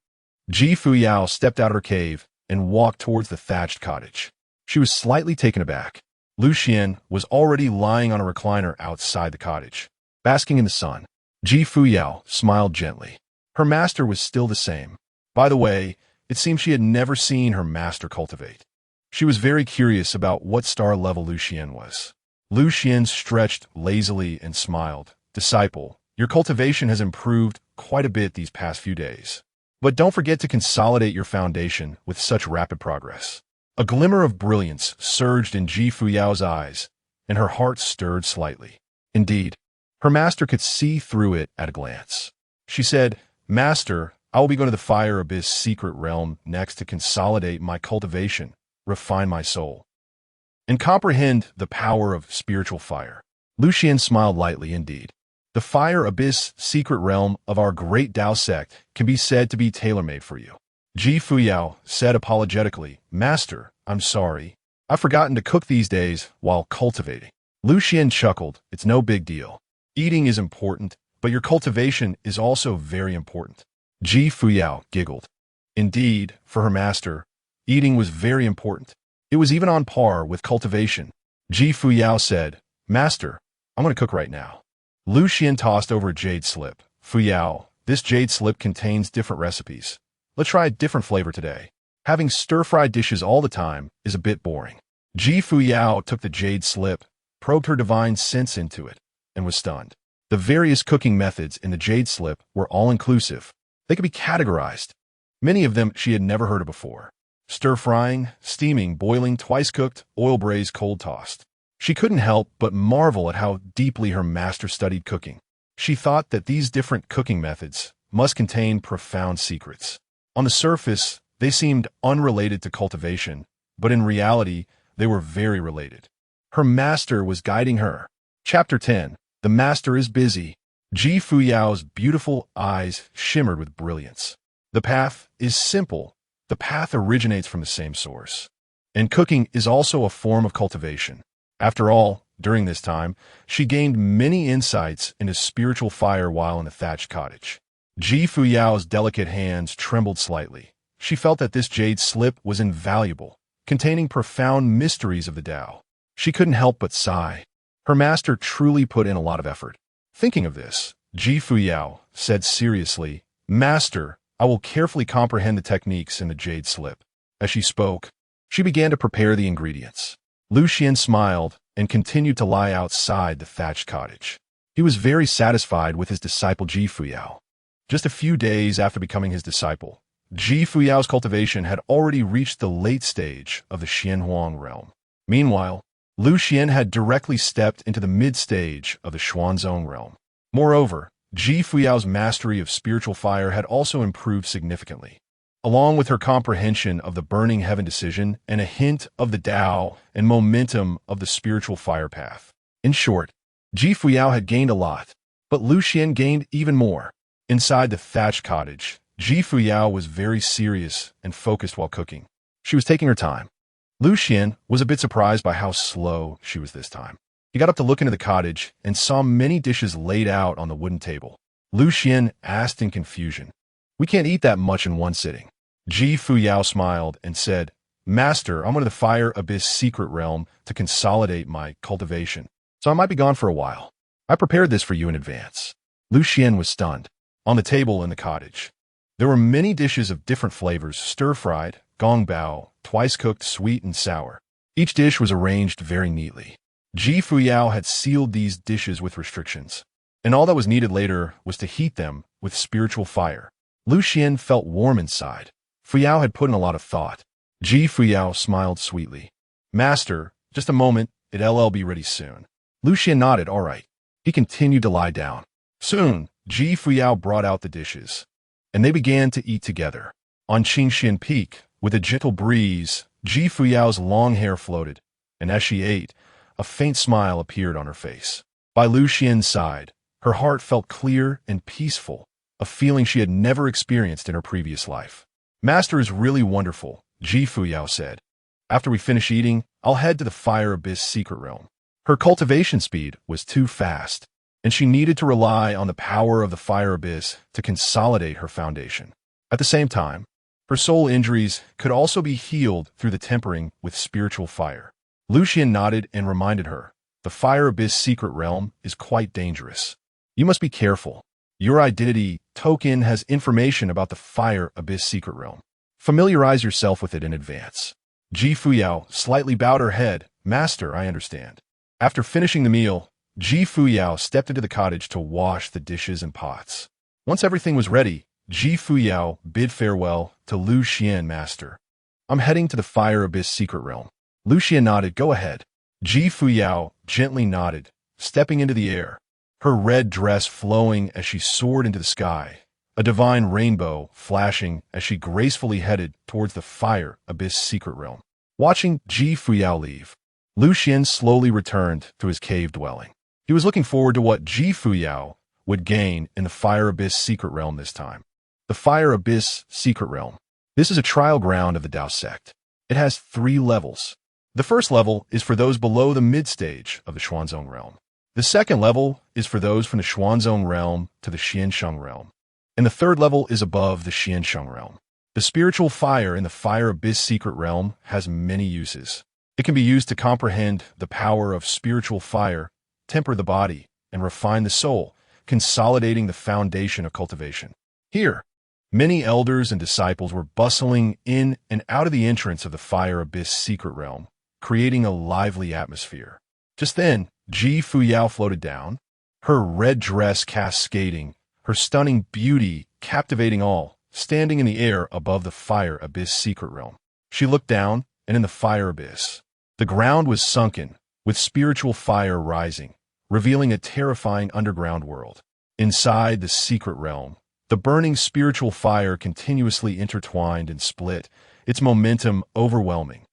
Fuyao stepped out of her cave and walked towards the thatched cottage. She was slightly taken aback. Lu Xuan was already lying on a recliner outside the cottage, basking in the sun. Fuyao smiled gently. Her master was still the same. By the way, it seemed she had never seen her master cultivate. She was very curious about what star level Lu Xuan was. Lu Xuan stretched lazily and smiled. Disciple, your cultivation has improved quite a bit these past few days. But don't forget to consolidate your foundation with such rapid progress. A glimmer of brilliance surged in Fuyao's eyes, and her heart stirred slightly. Indeed, her master could see through it at a glance. She said, Master, I will be going to the Fire Abyss secret realm next to consolidate my cultivation, refine my soul, and comprehend the power of spiritual fire. Lu Xuan smiled lightly indeed. The Fire Abyss secret realm of our great Tao sect can be said to be tailor-made for you. Fuyao said apologetically, Master, I'm sorry. I've forgotten to cook these days while cultivating. Lu Xuan chuckled, it's no big deal. Eating is important, but your cultivation is also very important. Fuyao giggled. Indeed, for her master, eating was very important. It was even on par with cultivation. Fuyao said, Master, I'm going to cook right now. Lu Xuan tossed over a jade slip. Fuyao, this jade slip contains different recipes. Let's try a different flavor today. Having stir-fried dishes all the time is a bit boring. Fuyao took the jade slip, probed her divine sense into it, and was stunned. The various cooking methods in the jade slip were all-inclusive. They could be categorized. Many of them she had never heard of before. Stir-frying, steaming, boiling, twice-cooked, oil-braised, cold-tossed. She couldn't help but marvel at how deeply her master studied cooking. She thought that these different cooking methods must contain profound secrets. On the surface, they seemed unrelated to cultivation, but in reality, they were very related. Her master was guiding her. Chapter 10. The Master is Busy. Ji Fuyao's beautiful eyes shimmered with brilliance. The path is simple. The path originates from the same source. And cooking is also a form of cultivation. After all, during this time, she gained many insights into spiritual fire while in the thatched cottage. Ji Fuyao's delicate hands trembled slightly. She felt that this jade slip was invaluable, containing profound mysteries of the Tao. She couldn't help but sigh. Her master truly put in a lot of effort. Thinking of this, Ji Fuyao said seriously, "Master, I will carefully comprehend the techniques in the jade slip." As she spoke, she began to prepare the ingredients. Lu Xuan smiled and continued to lie outside the thatched cottage. He was very satisfied with his disciple Ji Fuyao. Just a few days after becoming his disciple, Ji Fuyao's cultivation had already reached the late stage of the Xianhuang realm. Meanwhile, Lu Xuan had directly stepped into the mid-stage of the Xuanzong realm. Moreover, Ji Fuyao's mastery of spiritual fire had also improved significantly. Along with her comprehension of the burning heaven decision and a hint of the Tao and momentum of the spiritual fire path. In short, Ji Fuyao had gained a lot, but Lu Xuan gained even more. Inside the thatched cottage, Ji Fuyao was very serious and focused while cooking. She was taking her time. Lu Xuan was a bit surprised by how slow she was this time. He got up to look into the cottage and saw many dishes laid out on the wooden table. Lu Xuan asked in confusion, "We can't eat that much in one sitting." Ji Fuyao smiled and said, "Master, I'm going to the Fire Abyss secret realm to consolidate my cultivation, so I might be gone for a while. I prepared this for you in advance." Lu Xuan was stunned. On the table in the cottage, there were many dishes of different flavors, stir-fried, gongbao, twice-cooked, sweet and sour. Each dish was arranged very neatly. Ji Fuyao had sealed these dishes with restrictions, and all that was needed later was to heat them with spiritual fire. Lu Xuan felt warm inside. Fuyao had put in a lot of thought. Ji Fuyao smiled sweetly. "Master, just a moment, it'll be ready soon." Lu Xuan nodded, "All right." He continued to lie down. Soon, Ji Fuyao brought out the dishes, and they began to eat together. On Qingxian Peak, with a gentle breeze, Ji Fuyao's long hair floated, and as she ate, a faint smile appeared on her face. By Lu Xuan's side, her heart felt clear and peaceful, a feeling she had never experienced in her previous life. "Master is really wonderful," Ji Fuyao said. "After we finish eating, I'll head to the Fire Abyss secret realm." Her cultivation speed was too fast, and she needed to rely on the power of the Fire Abyss to consolidate her foundation. At the same time, her soul injuries could also be healed through the tempering with spiritual fire. Lu Xuan nodded and reminded her, "The Fire Abyss secret realm is quite dangerous. You must be careful. Your identity token has information about the Fire Abyss secret realm. Familiarize yourself with it in advance." Ji Fuyao slightly bowed her head. "Master, I understand." After finishing the meal, Ji Fuyao stepped into the cottage to wash the dishes and pots. Once everything was ready, Ji Fuyao bid farewell to Lu Xuan. "Master, I'm heading to the Fire Abyss secret realm." Lu Xuan nodded. "Go ahead." Ji Fuyao gently nodded, stepping into the air, her red dress flowing as she soared into the sky, a divine rainbow flashing as she gracefully headed towards the Fire Abyss secret realm. Watching Ji Fuyao leave, Lu Xuan slowly returned to his cave dwelling. He was looking forward to what Ji Fuyao would gain in the Fire Abyss secret realm this time. The Fire Abyss secret realm. This is a trial ground of the Tao sect. It has 3 levels. The first level is for those below the mid-stage of the Xuanzong realm. The second level is for those from the Xuanzong realm to the Xiansheng realm. And the third level is above the Xiansheng realm. The spiritual fire in the Fire Abyss secret realm has many uses. It can be used to comprehend the power of spiritual fire, temper the body, and refine the soul, consolidating the foundation of cultivation. Here, many elders and disciples were bustling in and out of the entrance of the Fire Abyss secret realm, creating a lively atmosphere. Just then, Ji Fuyao floated down, her red dress cascading, her stunning beauty captivating all, standing in the air above the Fire Abyss secret realm. She looked down, and in the Fire Abyss, the ground was sunken, with spiritual fire rising, revealing a terrifying underground world. Inside the secret realm, the burning spiritual fire continuously intertwined and split, its momentum overwhelming.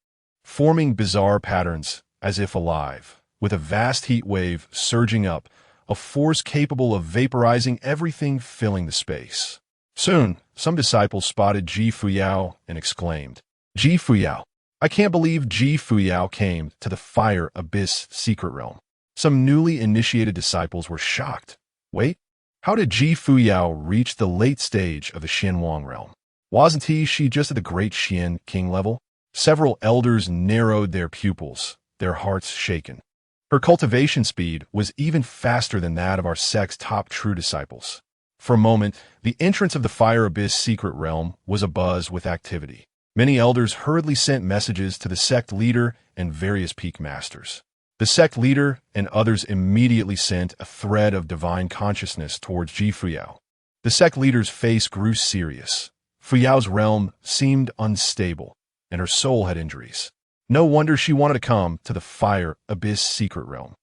forming bizarre patterns as if alive, with a vast heat wave surging up, a force capable of vaporizing everything filling the space. Soon, some disciples spotted Ji Fuyao and exclaimed, "Ji Fuyao! I can't believe Ji Fuyao came to the Fire Abyss secret realm." Some newly initiated disciples were shocked. Wait, how did Ji Fuyao reach the late stage of the Xianwang realm? Wasn't she just at the great Xian king level? Several elders narrowed their pupils, their hearts shaken. Her cultivation speed was even faster than that of our sect's top true disciples. For a moment, the entrance of the Fire Abyss secret realm was abuzz with activity. Many elders hurriedly sent messages to the sect leader and various peak masters. The sect leader and others immediately sent a thread of divine consciousness towards Ji Fuyao. The sect leader's face grew serious. Fuyao's realm seemed unstable, and her soul had injuries. No wonder she wanted to come to the Fire Abyss secret realm.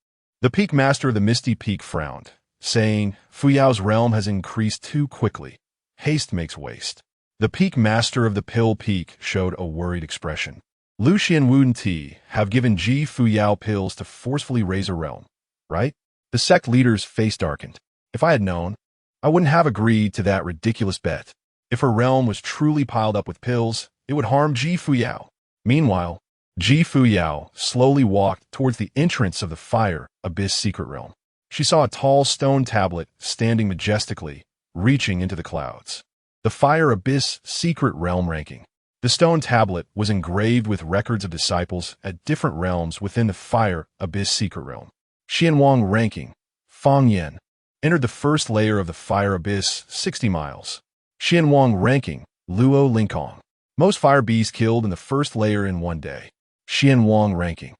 The peak master of the Misty Peak frowned, saying, "Fuyao's realm has increased too quickly. Haste makes waste." The peak master of the Pill Peak showed a worried expression. Lu Xuan wouldn't he have given Ji Fuyao pills to forcefully raise a realm, right? The sect leader's face darkened. If I had known, I wouldn't have agreed to that ridiculous bet. If her realm was truly piled up with pills, it would harm Ji Fuyao. Meanwhile, Ji Fuyao slowly walked towards the entrance of the Fire Abyss secret realm. She saw a tall stone tablet standing majestically, reaching into the clouds. The Fire Abyss secret realm ranking. The stone tablet was engraved with records of disciples at different realms within the Fire Abyss secret realm. Xianwang ranking. Fang Yan entered the first layer of the Fire Abyss, 60 miles. Xianwang ranking. Luo Linkong. Most fire bees killed in the first layer in one day. Xianwang ranking.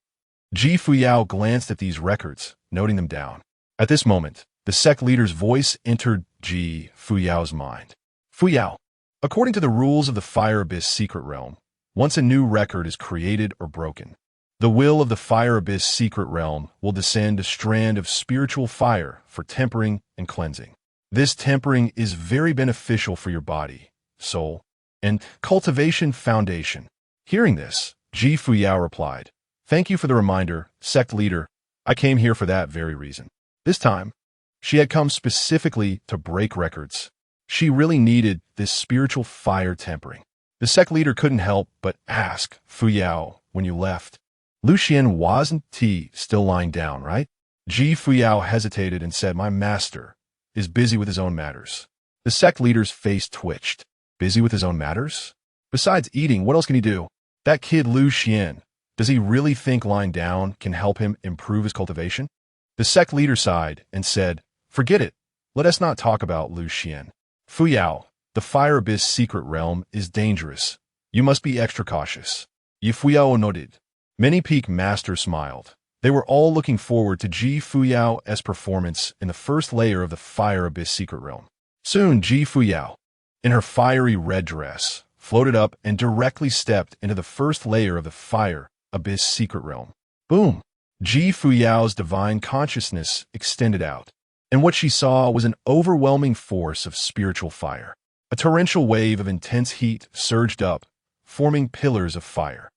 Ji Fuyao glanced at these records, noting them down. At this moment, the sect leader's voice entered Ji Fuyao's mind. "Fuyao, according to the rules of the Fire Abyss secret realm, once a new record is created or broken, the will of the Fire Abyss secret realm will descend a strand of spiritual fire for tempering and cleansing. This tempering is very beneficial for your body, soul, and cultivation foundation." Hearing this, Ji Fuyao replied, "Thank you for the reminder, sect leader. I came here for that very reason." This time, she had come specifically to break records. She really needed this spiritual fire tempering. The sect leader couldn't help but ask, "Fuyao, when you left, Lu Xuan wasn't he still lying down, right?" Ji Fuyao hesitated and said, "My master is busy with his own matters." The sect leader's face twitched. Busy with his own matters? Besides eating, what else can he do? That kid Lu Xuan, does he really think lying down can help him improve his cultivation? The sect leader sighed and said, "Forget it. Let us not talk about Lu Xuan. Fuyao, the Fire Abyss secret realm is dangerous. You must be extra cautious." Yi Fuyao nodded. Many peak masters smiled. They were all looking forward to Ji Fuyao's performance in the first layer of the Fire Abyss secret realm. Soon, Ji Fuyao, in her fiery red dress, floated up and directly stepped into the first layer of the Fire Abyss secret realm. Boom! Ji Fuyao's divine consciousness extended out, and what she saw was an overwhelming force of spiritual fire. A torrential wave of intense heat surged up, forming pillars of fire.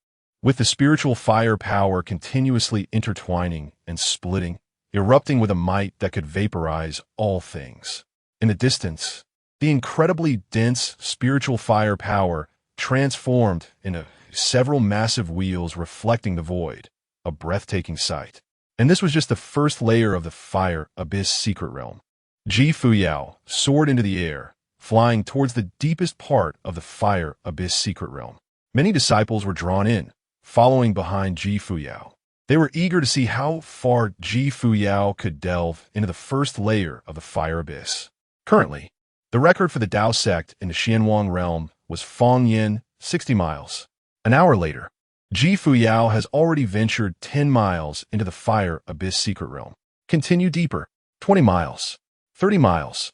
With the spiritual fire power continuously intertwining and splitting, erupting with a might that could vaporize all things. In the distance, the incredibly dense spiritual fire power transformed into several massive wheels reflecting the void, a breathtaking sight. And this was just the first layer of the Fire Abyss secret realm. Ji Fuyao soared into the air, flying towards the deepest part of the Fire Abyss secret realm. Many disciples were drawn in, following behind Ji Fuyao. They were eager to see how far Ji Fuyao could delve into the first layer of the Fire Abyss. Currently, the record for the Dao sect in the Xianwang realm was Fang Yin, 60 miles. An hour later, Ji Fuyao has already ventured 10 miles into the Fire Abyss secret realm. Continue deeper, 20 miles, 30 miles,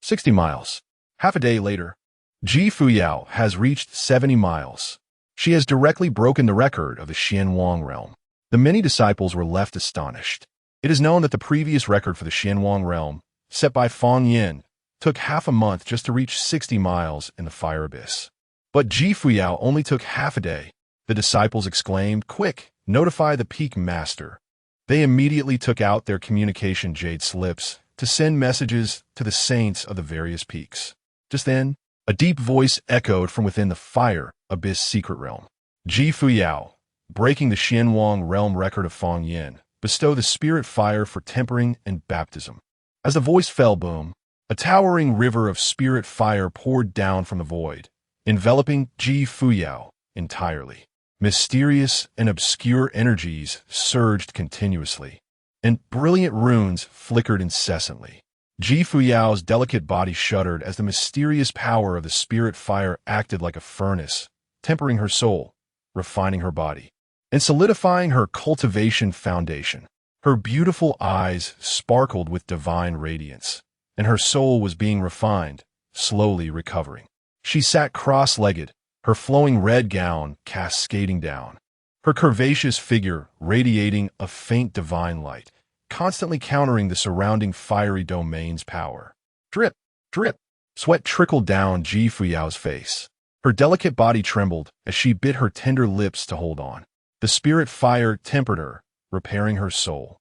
60 miles. Half a day later, Ji Fuyao has reached 70 miles. She has directly broken the record of the Xianwang realm. The many disciples were left astonished. It is known that the previous record for the Xianwang realm, set by Fang Yin, took half a month just to reach 60 miles in the Fire Abyss. But Ji Fuyao only took half a day. The disciples exclaimed, "Quick, notify the peak master." They immediately took out their communication jade slips to send messages to the saints of the various peaks. Just then, a deep voice echoed from within the fire abyss secret realm. Ji Fuyao, breaking the Xianwang realm record of Feng Yin, bestow the spirit fire for tempering and baptism. As the voice fell, boom, a towering river of spirit fire poured down from the void, enveloping Ji Fuyao entirely. Mysterious and obscure energies surged continuously, and brilliant runes flickered incessantly. Ji Fuyao's delicate body shuddered as the mysterious power of the spirit fire acted like a furnace, tempering her soul, refining her body, and solidifying her cultivation foundation. Her beautiful eyes sparkled with divine radiance, and her soul was being refined, slowly recovering. She sat cross-legged, her flowing red gown cascading down, her curvaceous figure radiating a faint divine light, constantly countering the surrounding fiery domain's power. Drip, drip, sweat trickled down Ji Fuyao's face. Her delicate body trembled as she bit her tender lips to hold on. The spirit fire tempered her, repairing her soul,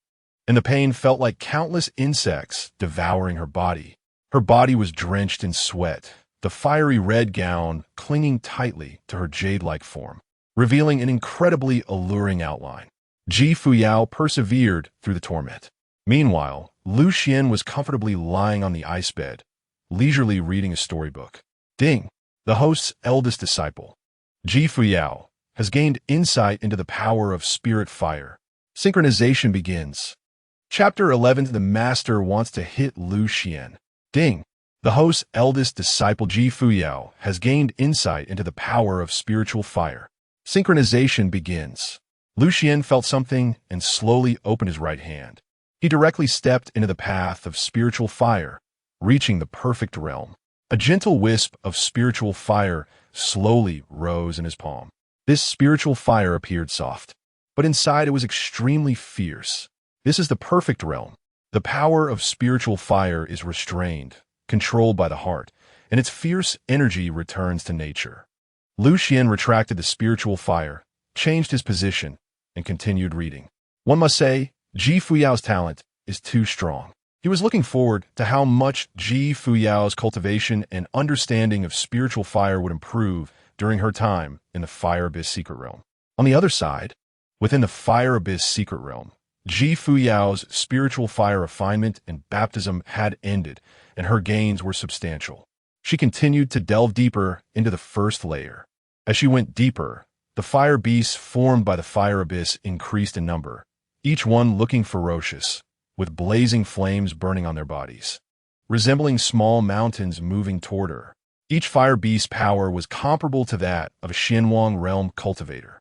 and the pain felt like countless insects devouring her body. Her body was drenched in sweat, the fiery red gown clinging tightly to her jade-like form, revealing an incredibly alluring outline. Ji Fuyao persevered through the torment. Meanwhile, Lu Xuan was comfortably lying on the ice bed, leisurely reading a storybook. Ding! The host's eldest disciple, Ji Fuyao, has gained insight into the power of spirit fire. Synchronization begins. Chapter 11. The master wants to hit Lu Xuan. Ding! The host's eldest disciple Ji Fuyao has gained insight into the power of spiritual fire. Synchronization begins. Lu Xuan felt something and slowly opened his right hand. He directly stepped into the path of spiritual fire, reaching the perfect realm. A gentle wisp of spiritual fire slowly rose in his palm. This spiritual fire appeared soft, but inside it was extremely fierce. This is the perfect realm. The power of spiritual fire is restrained, controlled by the heart, and its fierce energy returns to nature. Lu Xuan retracted the spiritual fire, changed his position, and continued reading. One must say, Ji Fuyao's talent is too strong. He was looking forward to how much Ji Fuyao's cultivation and understanding of spiritual fire would improve during her time in the Fire Abyss Secret Realm. On the other side, within the Fire Abyss Secret Realm, Ji Fuyao's spiritual fire refinement and baptism had ended, and her gains were substantial. She continued to delve deeper into the first layer. As she went deeper, the fire beasts formed by the Fire Abyss increased in number, each one looking ferocious, with blazing flames burning on their bodies, resembling small mountains moving toward her. Each fire beast's power was comparable to that of a Xianwang realm cultivator.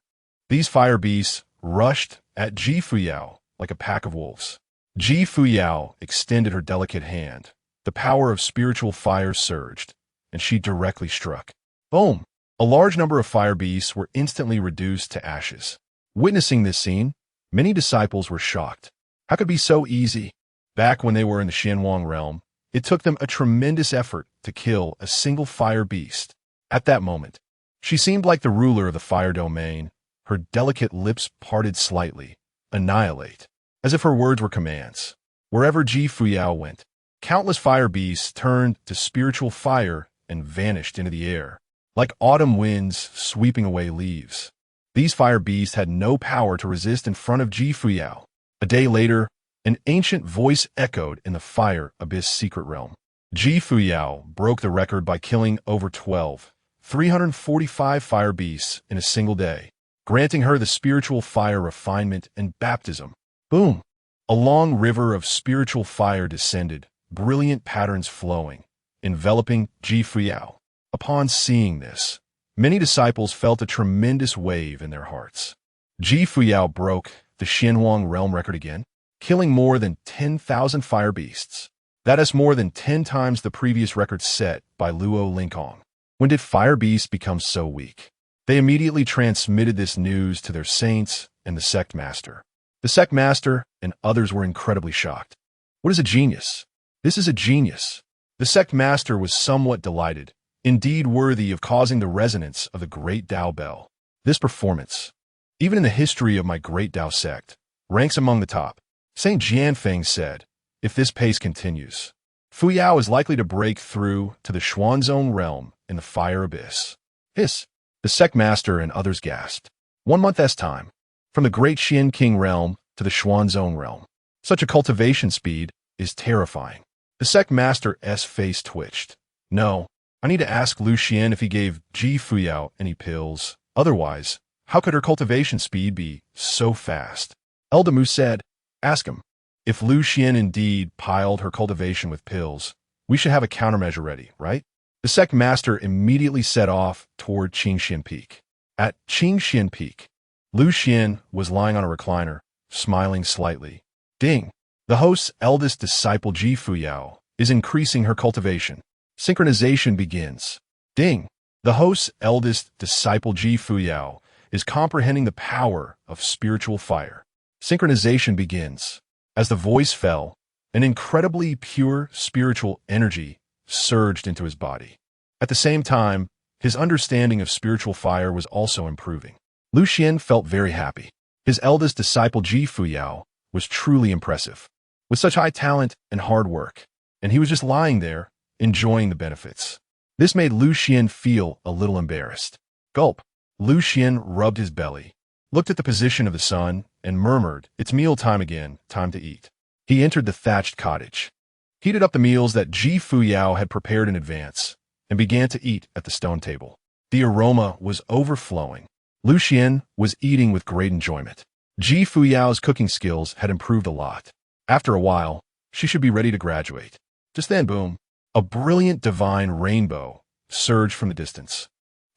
These fire beasts rushed at Ji Fuyao like a pack of wolves. Ji Fuyao extended her delicate hand. The power of spiritual fire surged, and she directly struck. Boom! A large number of fire beasts were instantly reduced to ashes. Witnessing this scene, many disciples were shocked. How could it be so easy? Back when they were in the Xianwang realm, it took them a tremendous effort to kill a single fire beast. At that moment, she seemed like the ruler of the fire domain, her delicate lips parted slightly. Annihilate, as if her words were commands. Wherever Ji Fuyao went, countless fire beasts turned to spiritual fire and vanished into the air, like autumn winds sweeping away leaves. These fire beasts had no power to resist in front of Ji Fuyao. A day later, an ancient voice echoed in the Fire Abyss Secret Realm. Ji Fuyao broke the record by killing over 345 fire beasts in a single day, granting her the spiritual fire refinement and baptism. Boom! A long river of spiritual fire descended, brilliant patterns flowing, enveloping Ji Fuyao. Upon seeing this, many disciples felt a tremendous wave in their hearts. Ji Fuyao broke the Xianwang realm record again, killing more than 10,000 fire beasts. That is more than 10 times the previous record set by Luo Lingkong. When did fire beasts become so weak? They immediately transmitted this news to their saints and the sect master. The sect master and others were incredibly shocked. What is a genius? This is a genius. The sect master was somewhat delighted, indeed worthy of causing the resonance of the great Tao bell. This performance, even in the history of my great Tao sect, ranks among the top. Saint Jianfeng said, if this pace continues, Fuyao is likely to break through to the Xuan Zone realm in the fire abyss. Hiss! The sect master and others gasped. 1 month's time, from the great Xian King realm to the Xuan Zone realm. Such a cultivation speed is terrifying. The sect master's face twitched. No, I need to ask Lu Xuan if he gave Ji Fuyao any pills. Otherwise, how could her cultivation speed be so fast? Eldamu said, ask him. If Lu Xuan indeed piled her cultivation with pills, we should have a countermeasure ready, right? The sect master immediately set off toward Qingxian Peak. At Qingxian Peak, Lu Xuan was lying on a recliner, smiling slightly. Ding! The host's eldest disciple Ji Fuyao is increasing her cultivation. Synchronization begins. Ding! The host's eldest disciple Ji Fuyao is comprehending the power of spiritual fire. Synchronization begins. As the voice fell, an incredibly pure spiritual energy surged into his body. At the same time, his understanding of spiritual fire was also improving. Lu Xuan felt very happy. His eldest disciple Ji Fuyao was truly impressive, with such high talent and hard work, and he was just lying there, enjoying the benefits. This made Lu Xuan feel a little embarrassed. Gulp. Lu Xuan rubbed his belly, looked at the position of the sun, and murmured, it's meal time again, time to eat. He entered the thatched cottage, heated up the meals that Ji Fuyao had prepared in advance, and began to eat at the stone table. The aroma was overflowing. Lu Xuan was eating with great enjoyment. Ji Fuyao's cooking skills had improved a lot. After a while, she should be ready to graduate. Just then, boom, a brilliant divine rainbow surged from the distance.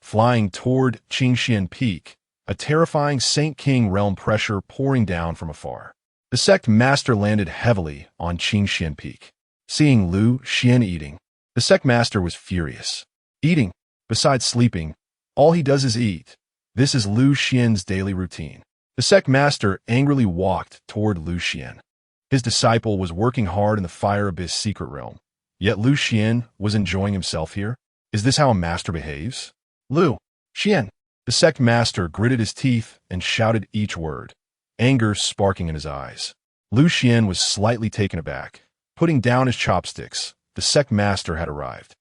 Flying toward Qingxian Peak, a terrifying Saint King realm pressure pouring down from afar. The sect master landed heavily on Qingxian Peak. Seeing Lu Xuan eating, the sect master was furious. Eating, besides sleeping, all he does is eat. This is Lu Xuan's daily routine. The sect master angrily walked toward Lu Xuan. His disciple was working hard in the Fire Abyss secret realm, yet Lu Xuan was enjoying himself here. Is this how a master behaves? Lu Xuan. The sect master gritted his teeth and shouted each word, anger sparking in his eyes. Lu Xuan was slightly taken aback. Putting down his chopsticks, the sect master had arrived.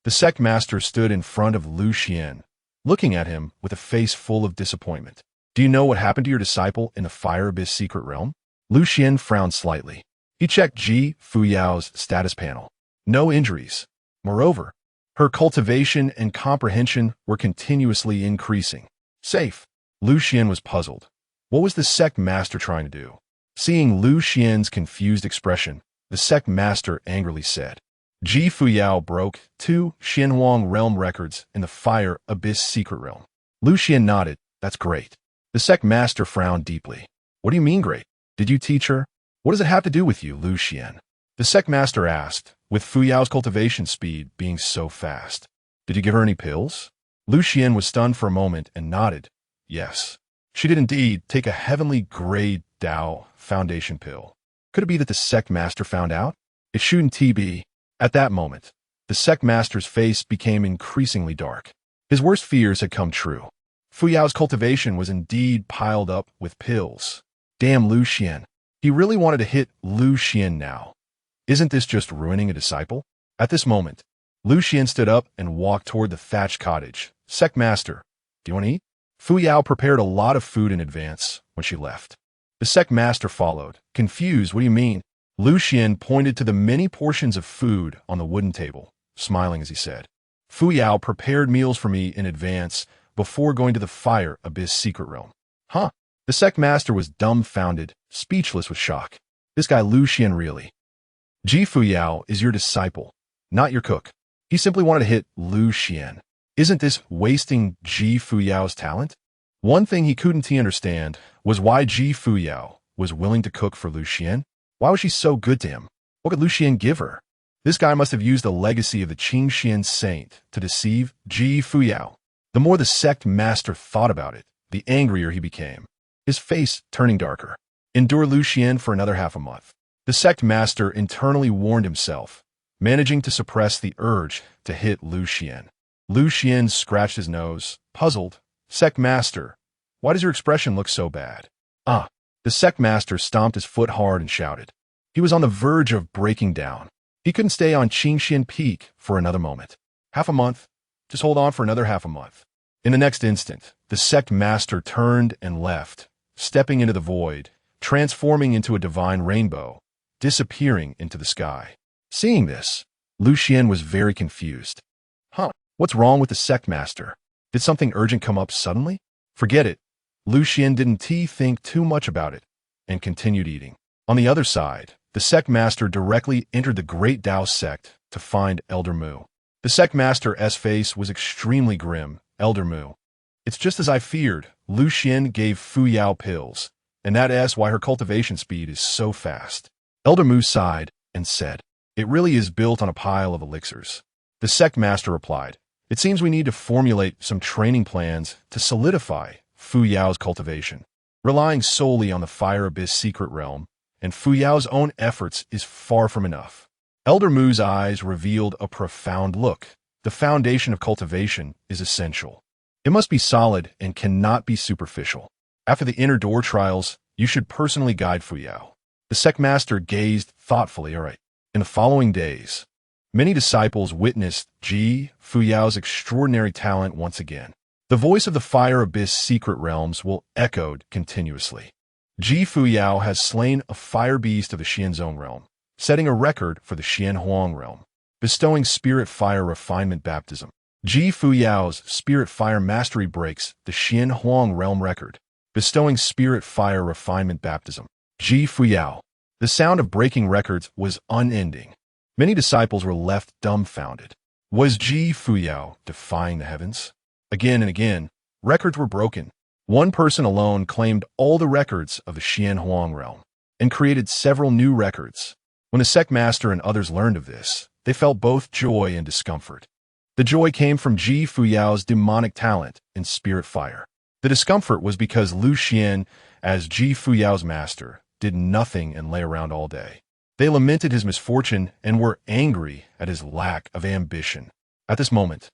The sect master stood in front of Lu Xuan, looking at him with a face full of disappointment. Do you know what happened to your disciple in the Fire Abyss secret realm? Lu Xuan frowned slightly. He checked Ji Fuyao's status panel. No injuries. Moreover, her cultivation and comprehension were continuously increasing. Safe. Lu Xuan was puzzled. What was the sect master trying to do? Seeing Lu Xuan's confused expression, the sect master angrily said, Ji Fuyao broke 2 Xianhuang realm records in the Fire Abyss secret realm. Lu Xuan nodded. That's great. The sect master frowned deeply. What do you mean great? Did you teach her? What does it have to do with you, Lu Xuan? The sect master asked, with Fuyao's cultivation speed being so fast. Did you give her any pills? Lu Xuan was stunned for a moment and nodded. Yes. She did indeed take a heavenly grade Dao foundation pill. Could it be that the sect master found out? It shouldn't be. At that moment, the sect master's face became increasingly dark. His worst fears had come true. Fuyao's cultivation was indeed piled up with pills. Damn Lu Xuan. He really wanted to hit Lu Xuan now. Isn't this just ruining a disciple? At this moment, Lu Xuan stood up and walked toward the thatched cottage. Sect master, do you want to eat? Fuyao prepared a lot of food in advance when she left. The sect master followed. Confused, what do you mean? Lu Xuan pointed to the many portions of food on the wooden table, smiling as he said, Fuyao prepared meals for me in advance before going to the Fire Abyss secret realm. Huh? The sect master was dumbfounded, speechless with shock. This guy Lu Xuan really. Ji Fuyao is your disciple, not your cook. He simply wanted to hit Lu Xuan. Isn't this wasting Ji Fuyao's talent? One thing he couldn't understand was why Ji Fuyao was willing to cook for Lu Xuan. Why was she so good to him? What could Lu Xuan give her? This guy must have used the legacy of the Qingxian saint to deceive Ji Fuyao. The more the sect master thought about it, the angrier he became, his face turning darker. Endure Lu Xuan for another half a month. The sect master internally warned himself, managing to suppress the urge to hit Lu Xuan. Lu Xuan scratched his nose, puzzled, Sect Master, why does your expression look so bad? Ah, the Sect Master stomped his foot hard and shouted. He was on the verge of breaking down. He couldn't stay on Qingxian Peak for another moment. Half a month? Just hold on for another half a month. In the next instant, the Sect Master turned and left, stepping into the void, transforming into a divine rainbow, disappearing into the sky. Seeing this, Lu Xuan was very confused. What's wrong with the Sect Master? Did something urgent come up suddenly? Forget it. Lu Xuan didn't think too much about it, and continued eating. On the other side, the Sect Master directly entered the Great Tao sect to find Elder Mu. The Sect Master's face was extremely grim. Elder Mu. It's just as I feared. Lu Xuan gave Fuyao pills, and that's why her cultivation speed is so fast. Elder Mu sighed and said, It really is built on a pile of elixirs. The Sect Master replied, It seems we need to formulate some training plans to solidify Fuyao's cultivation. Relying solely on the Fire Abyss secret realm and Fuyao's own efforts is far from enough. Elder Mu's eyes revealed a profound look. The foundation of cultivation is essential. It must be solid and cannot be superficial. After the inner door trials, you should personally guide Fuyao. The Sect Master gazed thoughtfully. All right. In the following days, many disciples witnessed Fuyao's extraordinary talent once again. The voice of the Fire Abyss secret realms will echoed continuously. Fuyao has slain a fire beast of the Xianzong realm, setting a record for the Xianhuang realm, bestowing spirit fire refinement baptism. Fuyao's spirit fire mastery breaks the Xianhuang realm record, bestowing spirit fire refinement baptism. Fuyao. The sound of breaking records was unending. Many disciples were left dumbfounded. Was Fuyao defying the heavens? Again and again, records were broken. One person alone claimed all the records of the Xianhuang realm and created several new records. When the Sect Master and others learned of this, they felt both joy and discomfort. The joy came from Fuyao's demonic talent and spirit fire. The discomfort was because Lu Xuan, as Fuyao's master, did nothing and lay around all day. They lamented his misfortune and were angry at his lack of ambition. At this moment,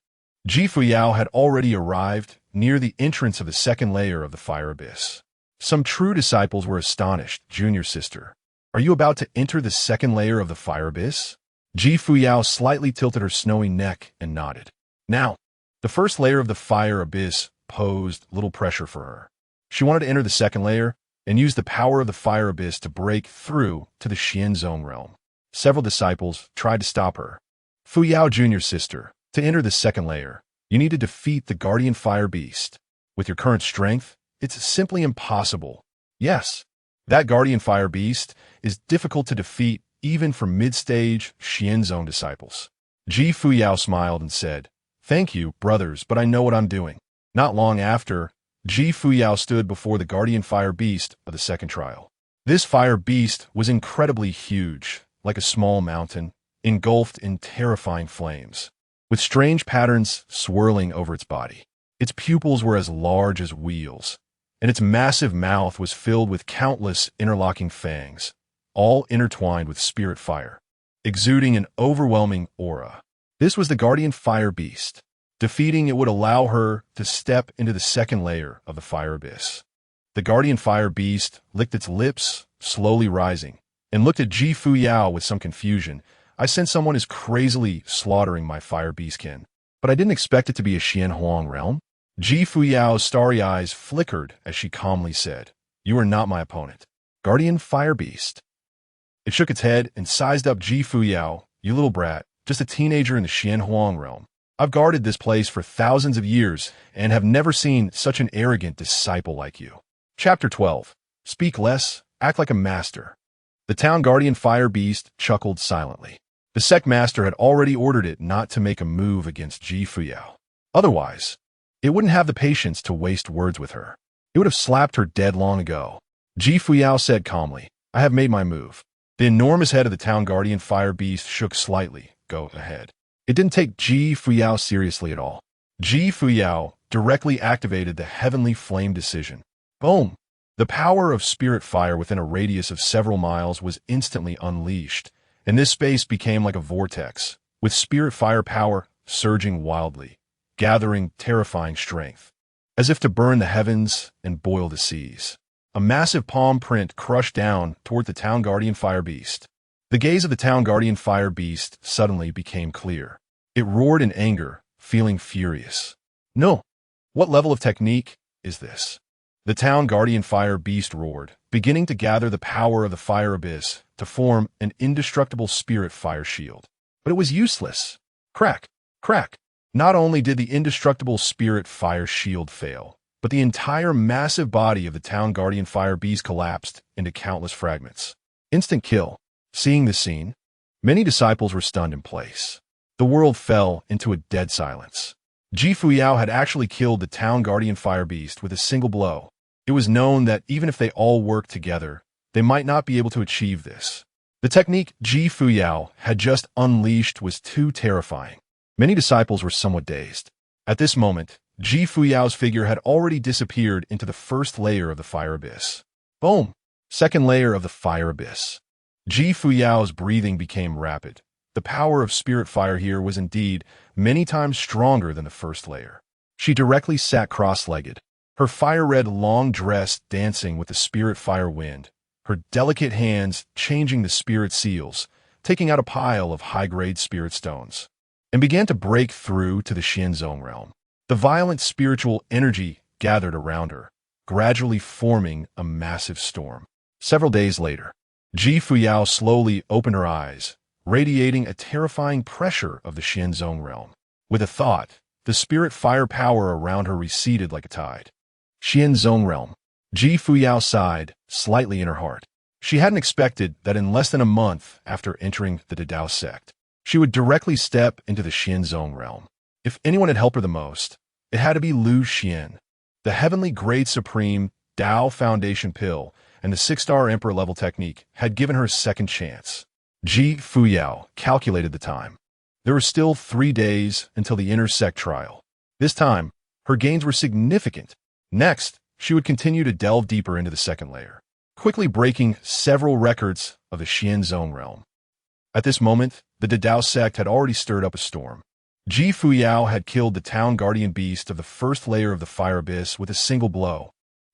Fuyao had already arrived near the entrance of the second layer of the Fire Abyss. Some true disciples were astonished. Junior sister, are you about to enter the second layer of the Fire Abyss? Fuyao slightly tilted her snowy neck and nodded. Now, the first layer of the Fire Abyss posed little pressure for her. She wanted to enter the second layer and use the power of the Fire Abyss to break through to the Xianzong realm. Several disciples tried to stop her. Fuyao, junior sister, to enter the second layer, you need to defeat the Guardian Fire Beast. With your current strength, it's simply impossible. Yes, that Guardian Fire Beast is difficult to defeat even for mid-stage Xianzong disciples. Fuyao smiled and said, Thank you, brothers, but I know what I'm doing. Not long after, Fuyao stood before the Guardian Fire Beast of the second trial. This fire beast was incredibly huge, like a small mountain, engulfed in terrifying flames, with strange patterns swirling over its body. Its pupils were as large as wheels, and its massive mouth was filled with countless interlocking fangs, all intertwined with spirit fire, exuding an overwhelming aura. This was the Guardian Fire Beast. Defeating it would allow her to step into the second layer of the Fire Abyss. The Guardian Fire Beast licked its lips, slowly rising, and looked at Fuyao with some confusion. I sense someone is crazily slaughtering my Fire Beastkin, but I didn't expect it to be a Xianhuang realm. Fuyao's starry eyes flickered as she calmly said, You are not my opponent. Guardian Fire Beast. It shook its head and sized up Fuyao. You little brat, just a teenager in the Xianhuang realm. I've guarded this place for thousands of years and have never seen such an arrogant disciple like you. Chapter 12. Speak less, act like a master. The town Guardian Fire Beast chuckled silently. The Sect Master had already ordered it not to make a move against Fuyao. Otherwise, it wouldn't have the patience to waste words with her. It would have slapped her dead long ago. Fuyao said calmly, I have made my move. The enormous head of the town Guardian Fire Beast shook slightly. Go ahead. It didn't take Fuyao seriously at all. Fuyao directly activated the Heavenly Flame Decision. Boom! The power of spirit fire within a radius of several miles was instantly unleashed, and this space became like a vortex, with spirit fire power surging wildly, gathering terrifying strength. as if to burn the heavens and boil the seas. A massive palm print crushed down toward the Town Guardian Fire Beast. The gaze of the Town Guardian Fire Beast suddenly became clear. It roared in anger, feeling furious. No! What level of technique is this? The Town Guardian Fire Beast roared, beginning to gather the power of the fire abyss to form an indestructible spirit fire shield. But it was useless. Crack! Crack! Not only did the indestructible spirit fire shield fail, but the entire massive body of the Town Guardian Fire Beast collapsed into countless fragments. Instant kill. Seeing this scene, many disciples were stunned in place. The world fell into a dead silence. Fuyao had actually killed the Town Guardian Fire Beast with a single blow. It was known that even if they all worked together, they might not be able to achieve this. The technique Fuyao had just unleashed was too terrifying. Many disciples were somewhat dazed. At this moment, Fuyao's figure had already disappeared into the first layer of the fire abyss. Boom! Second layer of the fire abyss. Fuyao's breathing became rapid. The power of spirit fire here was indeed many times stronger than the first layer. She directly sat cross-legged, her fire-red long dress dancing with the spirit fire wind, her delicate hands changing the spirit seals, taking out a pile of high-grade spirit stones, and began to break through to the Xianzong realm. The violent spiritual energy gathered around her, gradually forming a massive storm. Several days later, Fuyao slowly opened her eyes, radiating a terrifying pressure of the Xianzong realm. With a thought, the spirit fire power around her receded like a tide. Xianzong realm. Fuyao sighed, slightly in her heart. She hadn't expected that in less than a month after entering the Dao sect, she would directly step into the Xianzong realm. If anyone had helped her the most, it had to be Lu Xuan. The heavenly grade supreme Dao foundation pill and the 6-star emperor level technique had given her a second chance. Fuyao calculated the time. There were still 3 days until the inner sect trial. This time, her gains were significant. Next, she would continue to delve deeper into the second layer, quickly breaking several records of the Xianzong realm. At this moment, the Dao sect had already stirred up a storm. Fuyao had killed the Town Guardian Beast of the first layer of the Fire Abyss with a single blow,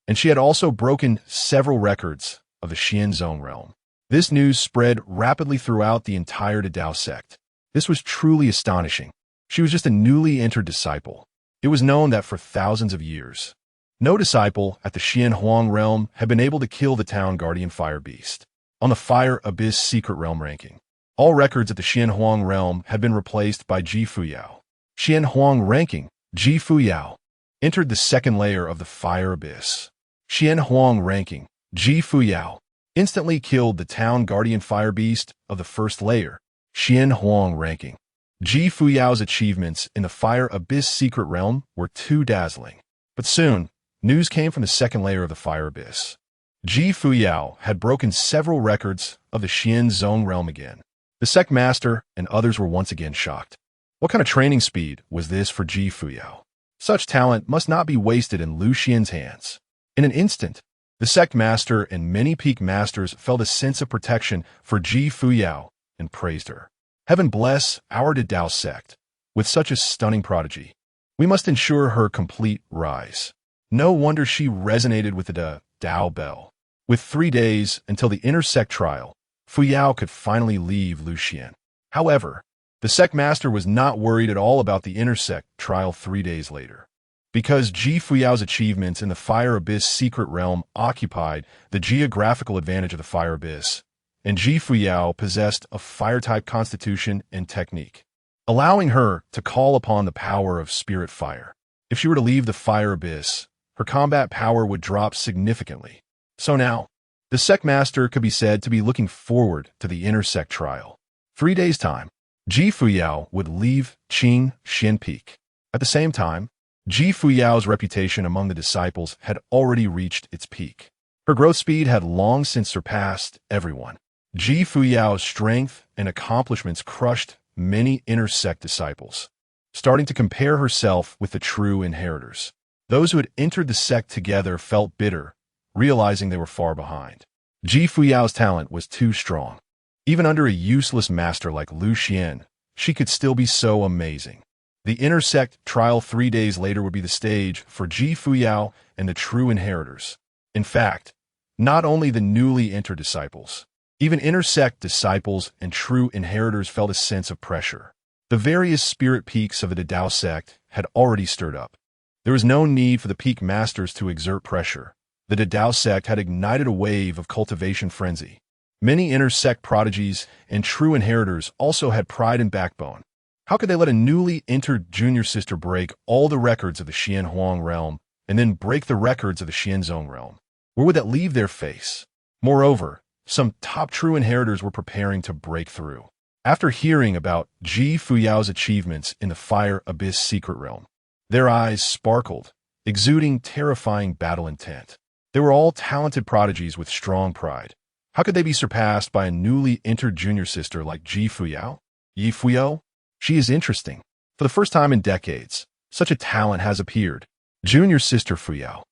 and she had also broken several records of the Xianzong realm. This news spread rapidly throughout the entire Dao sect. This was truly astonishing. She was just a newly entered disciple. It was known that for thousands of years, no disciple at the Xianhuang realm had been able to kill the Town Guardian Fire Beast. On the Fire Abyss Secret Realm ranking, all records at the Xianhuang realm had been replaced by Fuyao. Xianhuang ranking, Fuyao entered the second layer of the Fire Abyss. Xianhuang ranking, Fuyao instantly killed the Town Guardian Fire Beast of the first layer. Xianhuang ranking, Fuyao's achievements in the Fire Abyss Secret Realm were too dazzling. But soon, news came from the second layer of the Fire Abyss. Fuyao had broken several records of the Xianzong realm again. The sect master and others were once again shocked. What kind of training speed was this for Fuyao? Such talent must not be wasted in Lu Xuan's hands. In an instant, the sect master and many peak masters felt a sense of protection for Fuyao and praised her. Heaven bless our Dao sect with such a stunning prodigy. We must ensure her complete rise. No wonder she resonated with the Dao bell. With 3 days until the inner sect trial, Fuyao could finally leave Lu Xuan. However, the sect master was not worried at all about the inner sect trial 3 days later. Because Fuyao's achievements in the Fire Abyss Secret Realm occupied the geographical advantage of the Fire Abyss, and Fuyao possessed a fire-type constitution and technique, allowing her to call upon the power of spirit fire. If she were to leave the Fire Abyss, her combat power would drop significantly. So now, the sect master could be said to be looking forward to the inner sect trial. 3 days' time, Fuyao would leave Qing Shen Peak. At the same time, Fuyao's reputation among the disciples had already reached its peak. Her growth speed had long since surpassed everyone. Fuyao's strength and accomplishments crushed many inner sect disciples, starting to compare herself with the true inheritors. Those who had entered the sect together felt bitter, realizing they were far behind. Fuyao's talent was too strong. Even under a useless master like Lu Xuan, she could still be so amazing. The intersect trial 3 days later would be the stage for Ji Fuyao and the true inheritors. In fact, not only the newly entered disciples, even intersect disciples and true inheritors felt a sense of pressure. The various spirit peaks of the Dao sect had already stirred up. There was no need for the peak masters to exert pressure. The Dao sect had ignited a wave of cultivation frenzy. Many intersect prodigies and true inheritors also had pride and backbone. How could they let a newly entered junior sister break all the records of the Xian Huang realm and then break the records of the Xianzong realm? Where would that leave their face? Moreover, some top true inheritors were preparing to break through. After hearing about Ji Fuyao's achievements in the Fire Abyss secret realm, their eyes sparkled, exuding terrifying battle intent. They were all talented prodigies with strong pride. How could they be surpassed by a newly entered junior sister like Ji Fuyao? Yi Fuyao? She is interesting. For the first time in decades, such a talent has appeared. Junior sister Fuyao,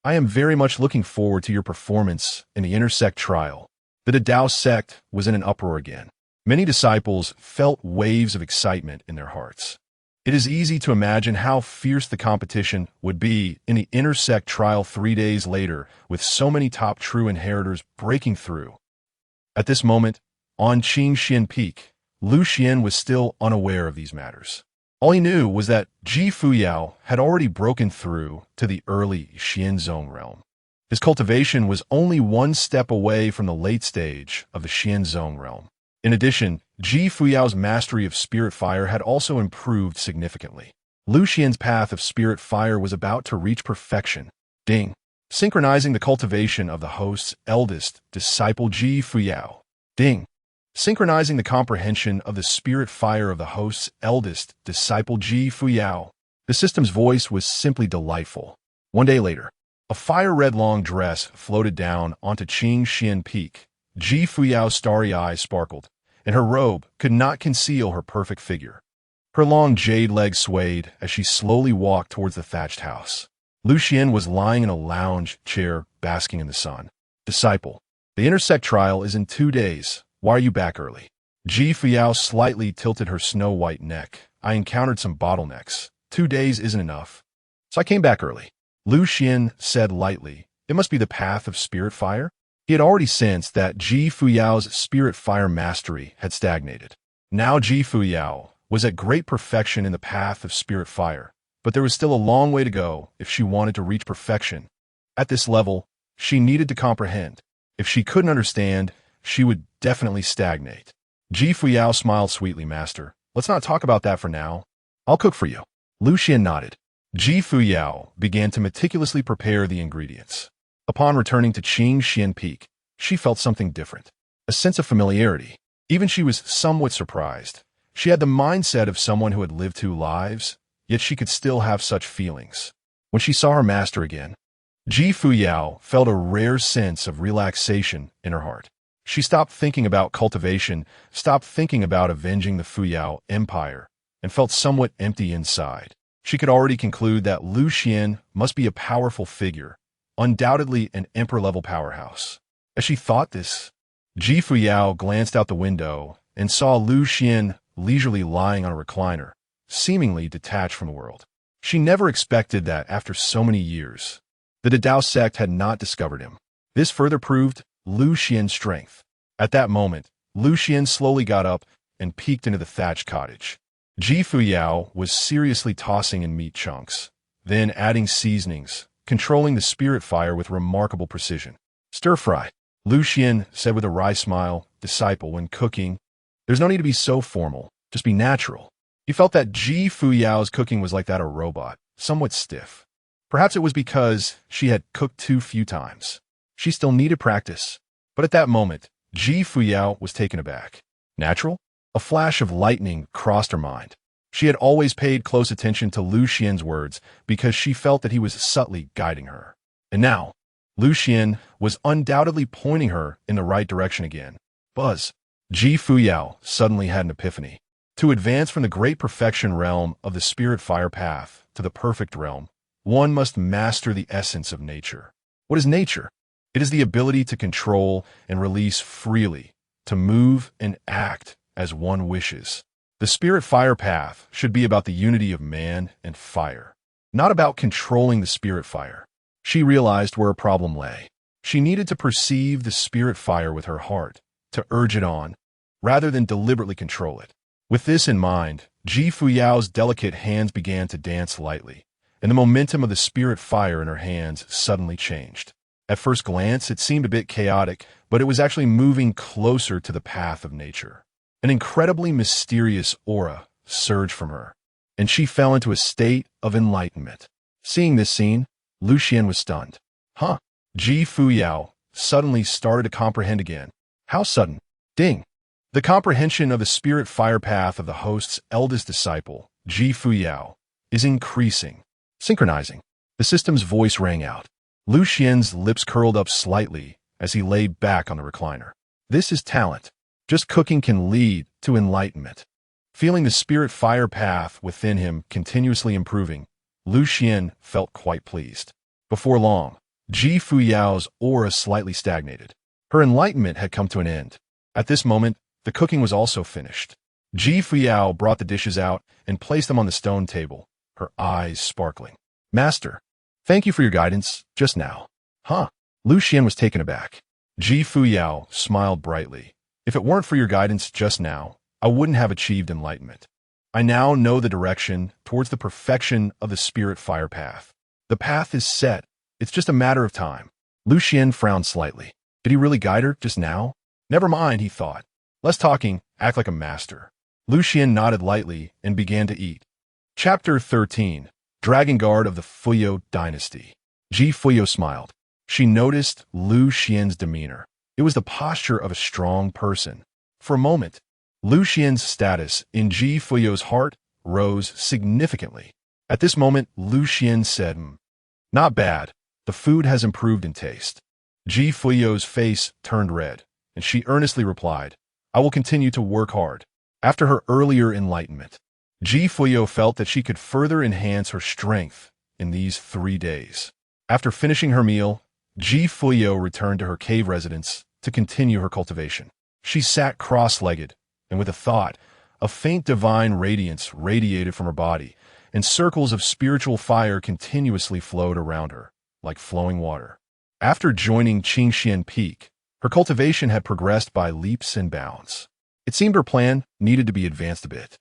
I am very much looking forward to your performance in the intersect trial. The Dao sect was in an uproar again. Many disciples felt waves of excitement in their hearts. It is easy to imagine how fierce the competition would be in the intersect trial 3 days later with so many top true inheritors breaking through. At this moment, on Changsheng Peak, Lu Xuan was still unaware of these matters. All he knew was that Ji Fuyao had already broken through to the early Xianzong realm. His cultivation was only one step away from the late stage of the Xianzong realm. In addition, Ji Fuyao's mastery of spirit fire had also improved significantly. Lu Xuan's path of spirit fire was about to reach perfection. Ding! Synchronizing the cultivation of the host's eldest disciple Ji Fuyao. Ding! Synchronizing the comprehension of the spirit fire of the host's eldest disciple Ji Fuyao. The system's voice was simply delightful. 1 day later, a fire-red long dress floated down onto Changsheng Peak. Ji Fuyao's starry eyes sparkled, and her robe could not conceal her perfect figure. Her long jade legs swayed as she slowly walked towards the thatched house. Lu Xuan was lying in a lounge chair, basking in the sun. Disciple, the intersect trial is in 2 days. Why are you back early? Ji Fuyao slightly tilted her snow-white neck. I encountered some bottlenecks. 2 days isn't enough, so I came back early. Lu Xuan said lightly, it must be the path of spirit fire? He had already sensed that Ji Fuyao's spirit fire mastery had stagnated. Now Ji Fuyao was at great perfection in the path of spirit fire, but there was still a long way to go if she wanted to reach perfection. At this level, she needed to comprehend. If she couldn't understand, she would definitely stagnate. Ji Fuyao smiled sweetly, Master. Let's not talk about that for now. I'll cook for you. Lu Xuan nodded. Ji Fuyao began to meticulously prepare the ingredients. Upon returning to Changsheng Peak, she felt something different, a sense of familiarity. Even she was somewhat surprised. She had the mindset of someone who had lived 2 lives, yet she could still have such feelings. When she saw her master again, Ji Fuyao felt a rare sense of relaxation in her heart. She stopped thinking about cultivation, stopped thinking about avenging the Fuyao Empire, and felt somewhat empty inside. She could already conclude that Lu Xuan must be a powerful figure, undoubtedly an emperor-level powerhouse. As she thought this, Ji Fuyao glanced out the window and saw Lu Xuan leisurely lying on a recliner, seemingly detached from the world. She never expected that after so many years. The Dao sect had not discovered him. This further proved Lu Xuan's strength. At that moment, Lu Xuan slowly got up and peeked into the thatched cottage. Ji Fuyao was seriously tossing in meat chunks, then adding seasonings, controlling the spirit fire with remarkable precision. Stir-fry, Lu Xuan said with a wry smile. Disciple, when cooking, there's no need to be so formal, just be natural. He felt that Ji Fuyao's cooking was like that of a robot, somewhat stiff. Perhaps it was because she had cooked too few times. She still needed practice. But at that moment, Ji Fuyao was taken aback. Natural? A flash of lightning crossed her mind. She had always paid close attention to Lu Xuan's words because she felt that he was subtly guiding her. And now, Lu Xuan was undoubtedly pointing her in the right direction again. Buzz. Ji Fuyao suddenly had an epiphany. To advance from the great perfection realm of the spirit fire path to the perfect realm, one must master the essence of nature. What is nature? It is the ability to control and release freely, to move and act as one wishes. The spirit fire path should be about the unity of man and fire, not about controlling the spirit fire. She realized where a problem lay. She needed to perceive the spirit fire with her heart, to urge it on, rather than deliberately control it. With this in mind, Fuyao's delicate hands began to dance lightly, and the momentum of the spirit fire in her hands suddenly changed. At first glance, it seemed a bit chaotic, but it was actually moving closer to the path of nature. An incredibly mysterious aura surged from her, and she fell into a state of enlightenment. Seeing this scene, Lu Xuan was stunned. Huh? Fuyao suddenly started to comprehend again. How sudden? Ding! The comprehension of the spirit fire path of the host's eldest disciple, Fuyao, is increasing. Synchronizing. The system's voice rang out. Lu Xuan's lips curled up slightly as he lay back on the recliner. This is talent. Just cooking can lead to enlightenment. Feeling the spirit fire path within him continuously improving, Lu Xuan felt quite pleased. Before long, Fuyao's aura slightly stagnated. Her enlightenment had come to an end. At this moment, the cooking was also finished. Fuyao brought the dishes out and placed them on the stone table, her eyes sparkling. Master, thank you for your guidance just now. Huh? Lu Xuan was taken aback. Fuyao smiled brightly. If it weren't for your guidance just now, I wouldn't have achieved enlightenment. I now know the direction towards the perfection of the spirit fire path. The path is set. It's just a matter of time. Lu Xuan frowned slightly. Did he really guide her just now? Never mind, he thought. Less talking, act like a master. Lu Xuan nodded lightly and began to eat. Chapter 13. Dragon Guard of the Fuyao Dynasty. Fuyao smiled. She noticed Lu Xuan's demeanor. It was the posture of a strong person. For a moment, Lu Xuan's status in Fuyao's heart rose significantly. At this moment, Lu Xuan said, Not bad. The food has improved in taste. Fuyao's face turned red, and she earnestly replied, I will continue to work hard. After her earlier enlightenment, Fuyao felt that she could further enhance her strength in these 3 days. After finishing her meal, Fuyao returned to her cave residence to continue her cultivation. She sat cross-legged, and with a thought, a faint divine radiance radiated from her body, and circles of spiritual fire continuously flowed around her, like flowing water. After joining Qingxian Peak, her cultivation had progressed by leaps and bounds. It seemed her plan needed to be advanced a bit.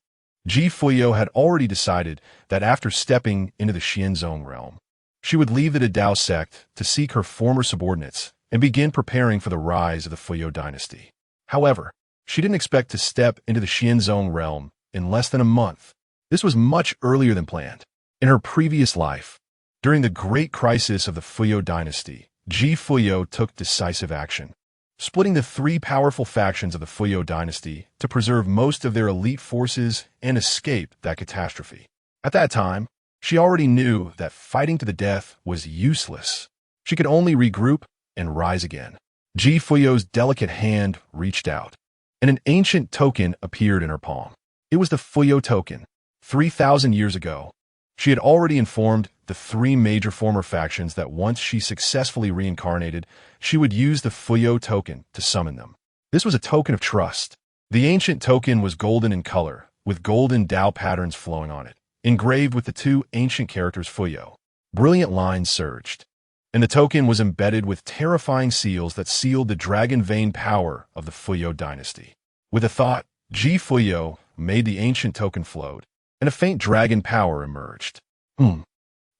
Fuyao had already decided that after stepping into the Xianzong realm, she would leave the Dao sect to seek her former subordinates and begin preparing for the rise of the Fuyao Dynasty. However, she didn't expect to step into the Xianzong realm in less than a month. This was much earlier than planned. In her previous life, during the great crisis of the Fuyao Dynasty, Fuyao took decisive action, splitting the 3 powerful factions of the Fuyao Dynasty to preserve most of their elite forces and escape that catastrophe. At that time, she already knew that fighting to the death was useless. She could only regroup and rise again. Fuyao's delicate hand reached out, and an ancient token appeared in her palm. It was the Fuyao token. 3,000 years ago, she had already informed the 3 major former factions that once she successfully reincarnated, she would use the Fuyao token to summon them. This was a token of trust. The ancient token was golden in color, with golden Dao patterns flowing on it, engraved with the 2 ancient characters Fuyao. Brilliant lines surged, and the token was embedded with terrifying seals that sealed the dragon vein power of the Fuyao Dynasty. With a thought, Fuyao made the ancient token float, and a faint dragon power emerged.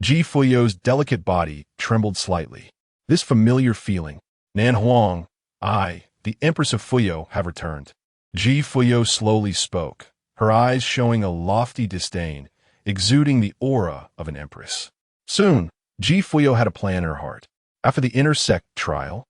Fuyao's delicate body trembled slightly. This familiar feeling, Nan Huang, I, the Empress of Fuyao, have returned. Fuyao slowly spoke, her eyes showing a lofty disdain, exuding the aura of an empress. Soon, Fuyao had a plan in her heart. After the inner sect trial,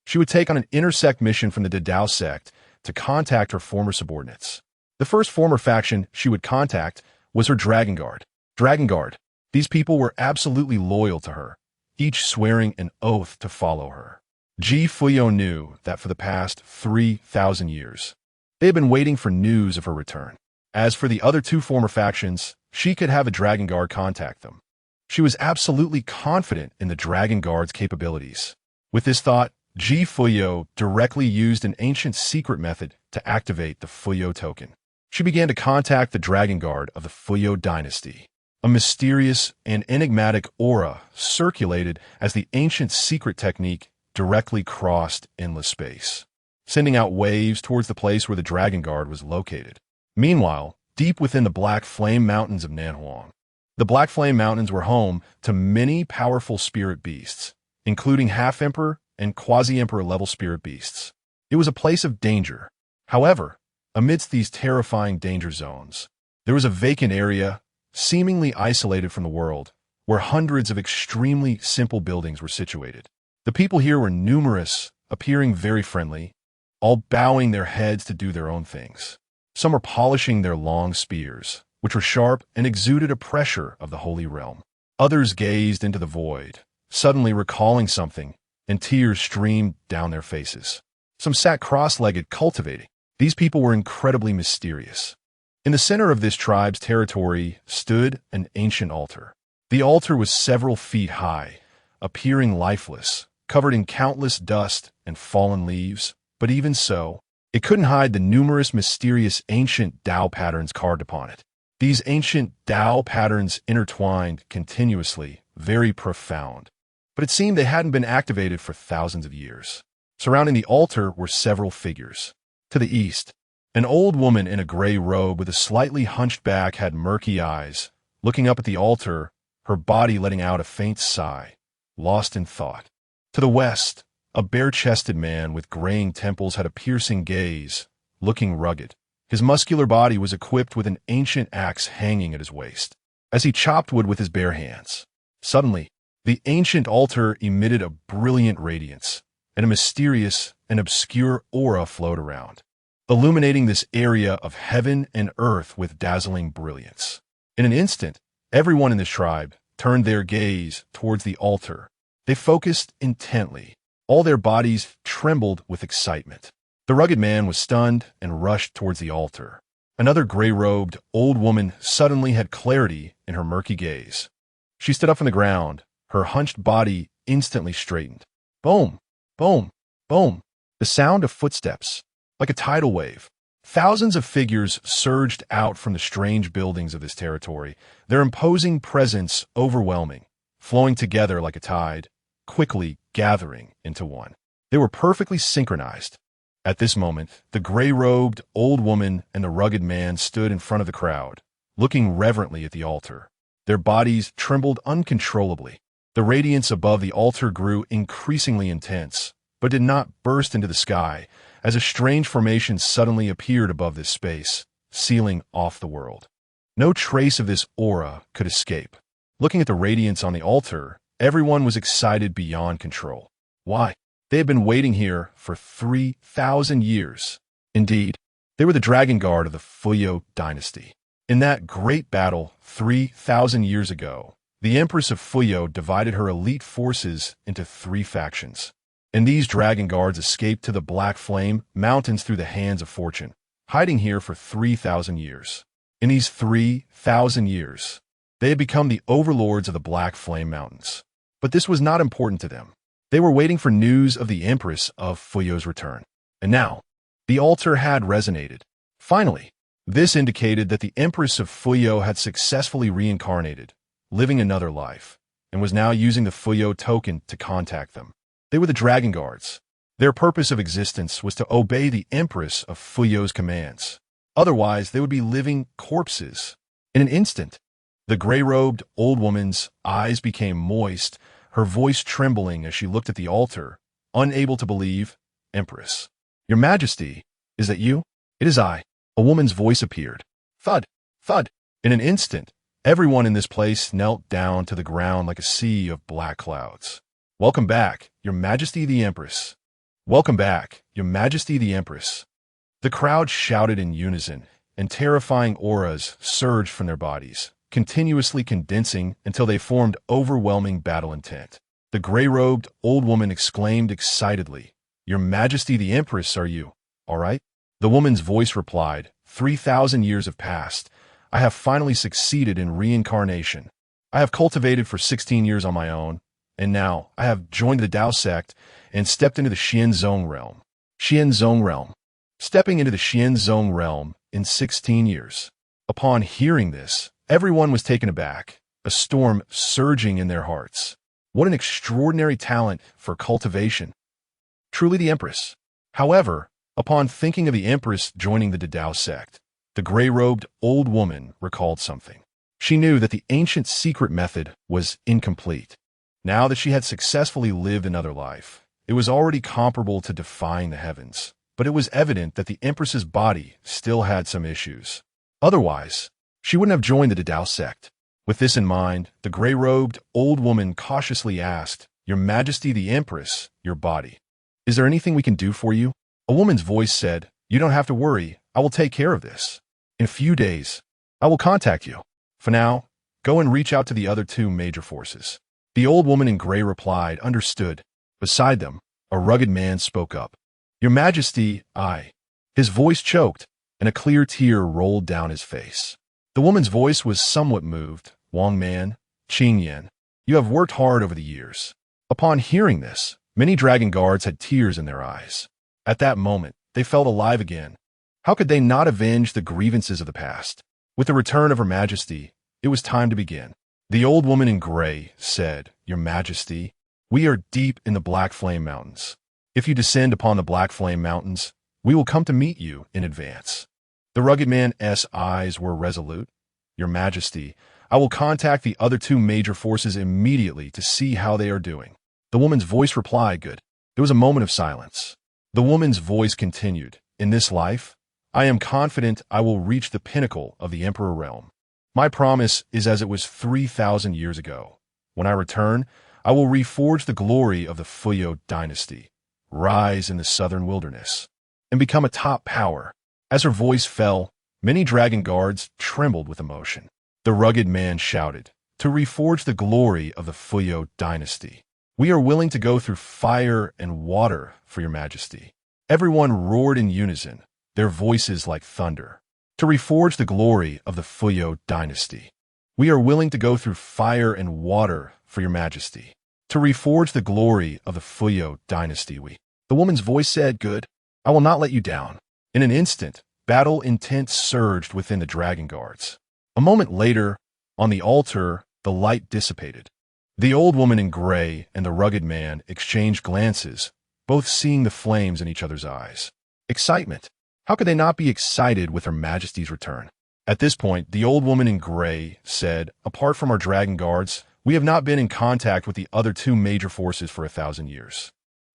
she would take on an inner sect mission from the Dao sect to contact her former subordinates. The first former faction she would contact was her Dragon Guard. Dragon Guard. These people were absolutely loyal to her, each swearing an oath to follow her. Fuyao knew that for the past 3,000 years, they had been waiting for news of her return. As for the other 2 former factions, she could have a Dragon Guard contact them. She was absolutely confident in the Dragon Guard's capabilities. With this thought, Fuyao directly used an ancient secret method to activate the Fuyao token. She began to contact the Dragon Guard of the Fuyao Dynasty. A mysterious and enigmatic aura circulated as the ancient secret technique directly crossed endless space, sending out waves towards the place where the Dragon Guard was located. Meanwhile, deep within the Black Flame Mountains of Nanhuang, the Black Flame Mountains were home to many powerful spirit beasts, including half-emperor and quasi-emperor level spirit beasts. It was a place of danger. However, amidst these terrifying danger zones, there was a vacant area, seemingly isolated from the world, where hundreds of extremely simple buildings were situated. The people here were numerous, appearing very friendly, all bowing their heads to do their own things. Some were polishing their long spears, which were sharp and exuded a pressure of the holy realm. Others gazed into the void, suddenly recalling something, and tears streamed down their faces. Some sat cross-legged cultivating. These people were incredibly mysterious. In the center of this tribe's territory stood an ancient altar. The altar was several feet high, appearing lifeless, covered in countless dust and fallen leaves, but even so, it couldn't hide the numerous mysterious ancient Tao patterns carved upon it. These ancient Tao patterns intertwined continuously, very profound, but it seemed they hadn't been activated for thousands of years. Surrounding the altar were several figures. To the east, an old woman in a gray robe with a slightly hunched back had murky eyes, looking up at the altar, her body letting out a faint sigh, lost in thought. To the west, a bare-chested man with graying temples had a piercing gaze, looking rugged. His muscular body was equipped with an ancient axe hanging at his waist, as he chopped wood with his bare hands. Suddenly, the ancient altar emitted a brilliant radiance, and a mysterious and obscure aura flowed around, illuminating this area of heaven and earth with dazzling brilliance. In an instant, everyone in this tribe turned their gaze towards the altar. They focused intently. All their bodies trembled with excitement. The rugged man was stunned and rushed towards the altar. Another gray-robed old woman suddenly had clarity in her murky gaze. She stood up from the ground, her hunched body instantly straightened. Boom! Boom! Boom! The sound of footsteps, like a tidal wave. Thousands of figures surged out from the strange buildings of this territory, their imposing presence overwhelming, flowing together like a tide, quickly gathering into one. They were perfectly synchronized. At this moment, the gray-robed old woman and the rugged man stood in front of the crowd, looking reverently at the altar. Their bodies trembled uncontrollably. The radiance above the altar grew increasingly intense, but did not burst into the sky, as a strange formation suddenly appeared above this space, sealing off the world. No trace of this aura could escape. Looking at the radiance on the altar, everyone was excited beyond control. Why? They had been waiting here for 3,000 years. Indeed, they were the Dragon Guard of the Fuyao Dynasty. In that great battle 3,000 years ago, the Empress of Fuyao divided her elite forces into 3 factions. And these Dragon Guards escaped to the Black Flame Mountains through the hands of fortune, hiding here for 3,000 years. In these 3,000 years, they had become the overlords of the Black Flame Mountains. But this was not important to them. They were waiting for news of the Empress of Fuyao's return. And now, the altar had resonated. Finally, this indicated that the Empress of Fuyao had successfully reincarnated, living another life, and was now using the Fuyao token to contact them. They were the Dragon Guards. Their purpose of existence was to obey the Empress of Fuyao's commands. Otherwise, they would be living corpses. In an instant, the gray-robed old woman's eyes became moist, her voice trembling as she looked at the altar, unable to believe. Empress, Your Majesty, is that you? It is I. A woman's voice appeared. Thud, thud. In an instant, everyone in this place knelt down to the ground like a sea of black clouds. Welcome back, Your Majesty the Empress. Welcome back, Your Majesty the Empress. The crowd shouted in unison, and terrifying auras surged from their bodies, continuously condensing until they formed overwhelming battle intent. The gray-robed old woman exclaimed excitedly, Your Majesty the Empress, are you all right? The woman's voice replied, 3,000 years have passed. I have finally succeeded in reincarnation. I have cultivated for 16 years on my own, and now I have joined the Dao sect and stepped into the Xianzong realm. Xianzong realm. Stepping into the Xianzong realm in 16 years. Upon hearing this, everyone was taken aback, a storm surging in their hearts. What an extraordinary talent for cultivation. Truly the Empress. However, upon thinking of the Empress joining the Dao sect, the gray-robed old woman recalled something. She knew that the ancient secret method was incomplete. Now that she had successfully lived another life, it was already comparable to defying the heavens, but it was evident that the Empress's body still had some issues. Otherwise, she wouldn't have joined the Dao sect. With this in mind, the gray-robed old woman cautiously asked, "Your Majesty the Empress, your body. Is there anything we can do for you?" A woman's voice said, "You don't have to worry, I will take care of this. In a few days, I will contact you. For now, go and reach out to the other two major forces." The old woman in gray replied, "Understood." Beside them, a rugged man spoke up. "Your Majesty, I." His voice choked, and a clear tear rolled down his face. The woman's voice was somewhat moved. "Wang Man, Qing Yan, you have worked hard over the years." Upon hearing this, many dragon guards had tears in their eyes. At that moment, they felt alive again. How could they not avenge the grievances of the past? With the return of Her Majesty, it was time to begin. The old woman in gray said, "Your Majesty, we are deep in the Black Flame Mountains. If you descend upon the Black Flame Mountains, we will come to meet you in advance." The rugged man's eyes were resolute. "Your Majesty, I will contact the other two major forces immediately to see how they are doing." The woman's voice replied, "Good." There was a moment of silence. The woman's voice continued, "In this life, I am confident I will reach the pinnacle of the Emperor realm. My promise is as it was 3,000 years ago. When I return, I will reforge the glory of the Fuyao Dynasty, rise in the southern wilderness, and become a top power." As her voice fell, many dragon guards trembled with emotion. The rugged man shouted, "To reforge the glory of the Fuyao Dynasty, we are willing to go through fire and water for your Majesty." Everyone roared in unison, their voices like thunder. "To reforge the glory of the Fuyao Dynasty, we are willing to go through fire and water for your Majesty. To reforge the glory of the Fuyao Dynasty, we." The woman's voice said, "Good. I will not let you down." In an instant, battle intent surged within the dragon guards. A moment later, on the altar, the light dissipated. The old woman in gray and the rugged man exchanged glances, both seeing the flames in each other's eyes. Excitement. How could they not be excited with Her Majesty's return? At this point, the old woman in gray said, "Apart from our dragon guards, we have not been in contact with the other two major forces for 1,000 years.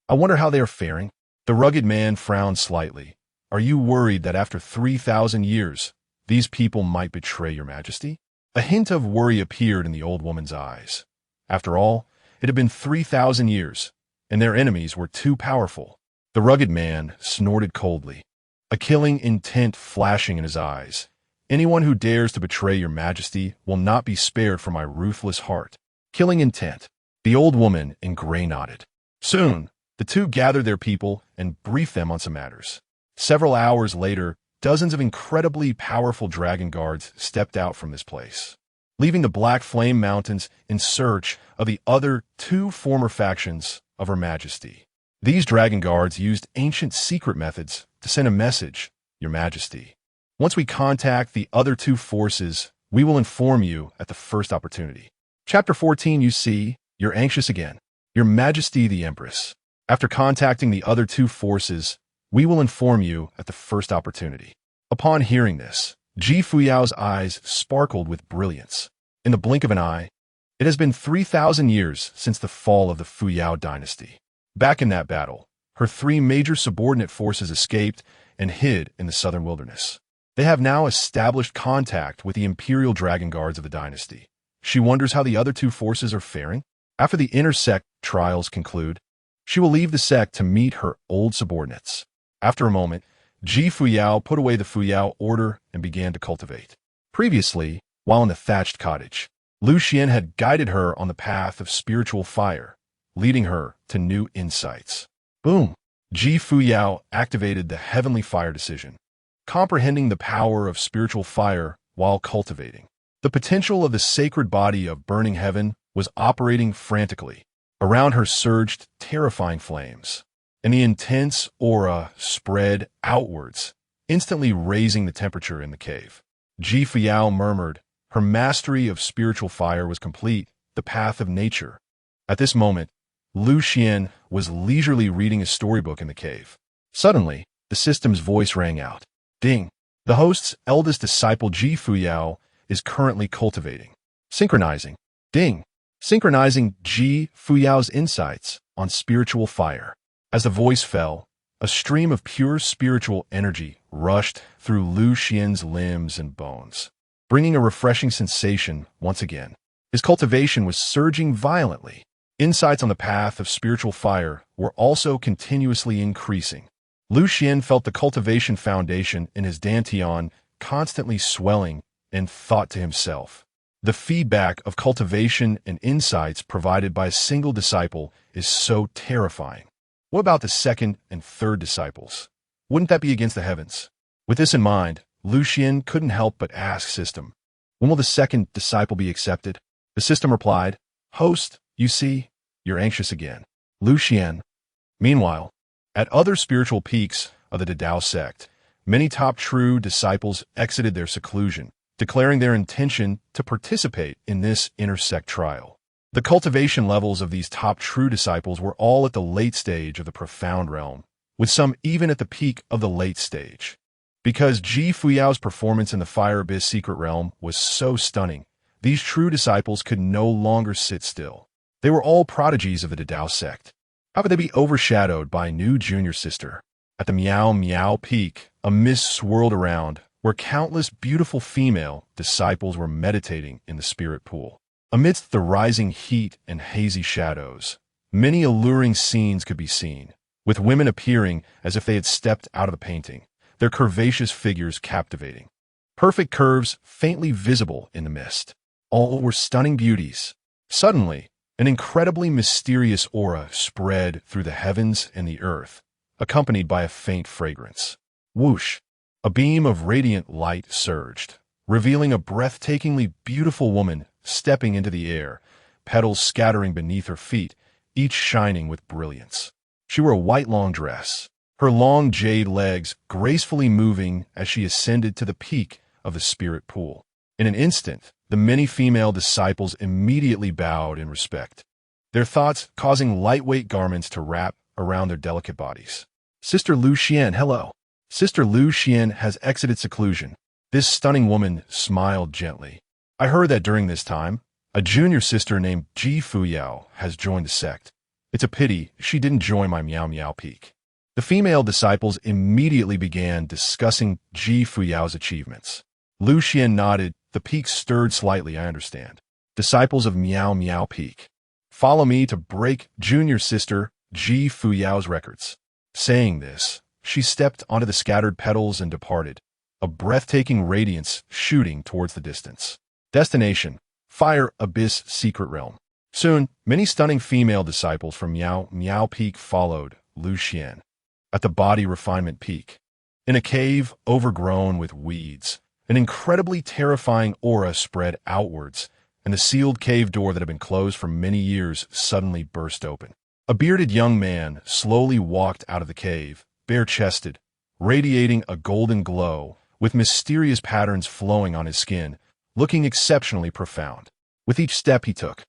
I wonder how they are faring." The rugged man frowned slightly. "Are you worried that after 3,000 years, these people might betray your Majesty?" A hint of worry appeared in the old woman's eyes. After all, it had been 3,000 years, and their enemies were too powerful. The rugged man snorted coldly, a killing intent flashing in his eyes. "Anyone who dares to betray your Majesty will not be spared from my ruthless heart." Killing intent. The old woman in gray nodded. Soon, the two gathered their people and briefed them on some matters. Several hours later, dozens of incredibly powerful dragon guards stepped out from this place, leaving the Black Flame Mountains in search of the other two former factions of Her Majesty. These dragon guards used ancient secret methods to send a message, "Your Majesty. Once we contact the other two forces, we will inform you at the first opportunity." Chapter 14. You see, you're anxious again. "Your Majesty the Empress. After contacting the other two forces, we will inform you at the first opportunity." Upon hearing this, Fuyao's eyes sparkled with brilliance. In the blink of an eye, it has been 3,000 years since the fall of the Fuyao Dynasty. Back in that battle, her three major subordinate forces escaped and hid in the southern wilderness. They have now established contact with the Imperial Dragon Guards of the dynasty. She wonders how the other two forces are faring. After the inter-sect trials conclude, she will leave the sect to meet her old subordinates. After a moment, Fuyao put away the Fuyao order and began to cultivate. Previously, while in the thatched cottage, Lu Xuan had guided her on the path of spiritual fire, leading her to new insights. Boom! Fuyao activated the heavenly fire decision, comprehending the power of spiritual fire while cultivating. The potential of the sacred body of burning heaven was operating frantically. Around her surged terrifying flames, and the intense aura spread outwards, instantly raising the temperature in the cave. Ji Fuyao murmured, her mastery of spiritual fire was complete, the path of nature. At this moment, Lu Xuan was leisurely reading a storybook in the cave. Suddenly, the system's voice rang out. Ding! The host's eldest disciple Ji Fuyao is currently cultivating. Synchronizing. Ding! Synchronizing Ji Fuyao's insights on spiritual fire. As the voice fell, a stream of pure spiritual energy rushed through Lu Xuan's limbs and bones, bringing a refreshing sensation once again. His cultivation was surging violently. Insights on the path of spiritual fire were also continuously increasing. Lu Xuan felt the cultivation foundation in his dantian constantly swelling and thought to himself, the feedback of cultivation and insights provided by a single disciple is so terrifying. What about the second and third disciples? Wouldn't that be against the heavens? With this in mind, Lu Xuan couldn't help but ask System, when will the second disciple be accepted? The System replied, Host, you see, you're anxious again. Lu Xuan. Meanwhile, at other spiritual peaks of the Dao sect, many top true disciples exited their seclusion, declaring their intention to participate in this intersect trial. The cultivation levels of these top true disciples were all at the late stage of the profound realm, with some even at the peak of the late stage. Because Ji Fuyao's performance in the Fire Abyss secret realm was so stunning, these true disciples could no longer sit still. They were all prodigies of the Dao sect. How could they be overshadowed by a new junior sister? At the Miao Miao Peak, a mist swirled around, where countless beautiful female disciples were meditating in the spirit pool. Amidst the rising heat and hazy shadows, many alluring scenes could be seen, with women appearing as if they had stepped out of a painting, their curvaceous figures captivating. Perfect curves faintly visible in the mist. All were stunning beauties. Suddenly, an incredibly mysterious aura spread through the heavens and the earth, accompanied by a faint fragrance. Whoosh! A beam of radiant light surged, revealing a breathtakingly beautiful woman stepping into the air, petals scattering beneath her feet, each shining with brilliance. She wore a white long dress, her long jade legs gracefully moving as she ascended to the peak of the spirit pool. In an instant, the many female disciples immediately bowed in respect, their thoughts causing lightweight garments to wrap around their delicate bodies. Sister Lu Xuan, hello. Sister Lu Xuan has exited seclusion. This stunning woman smiled gently. I heard that during this time, a junior sister named Ji Fuyao has joined the sect. It's a pity she didn't join my Miao Miao Peak. The female disciples immediately began discussing Ji Fuyao's achievements. Lu Xuan nodded. The peak stirred slightly, I understand. Disciples of Miao Miao Peak. Follow me to break junior sister Ji Fuyao's records. Saying this, she stepped onto the scattered petals and departed, a breathtaking radiance shooting towards the distance. Destination: Fire Abyss Secret Realm. Soon, many stunning female disciples from Miao Miao Peak followed Lu Xuan. At the Body Refinement Peak, in a cave overgrown with weeds, an incredibly terrifying aura spread outwards, and the sealed cave door that had been closed for many years suddenly burst open. A bearded young man slowly walked out of the cave, bare-chested, radiating a golden glow, with mysterious patterns flowing on his skin, looking exceptionally profound. With each step he took,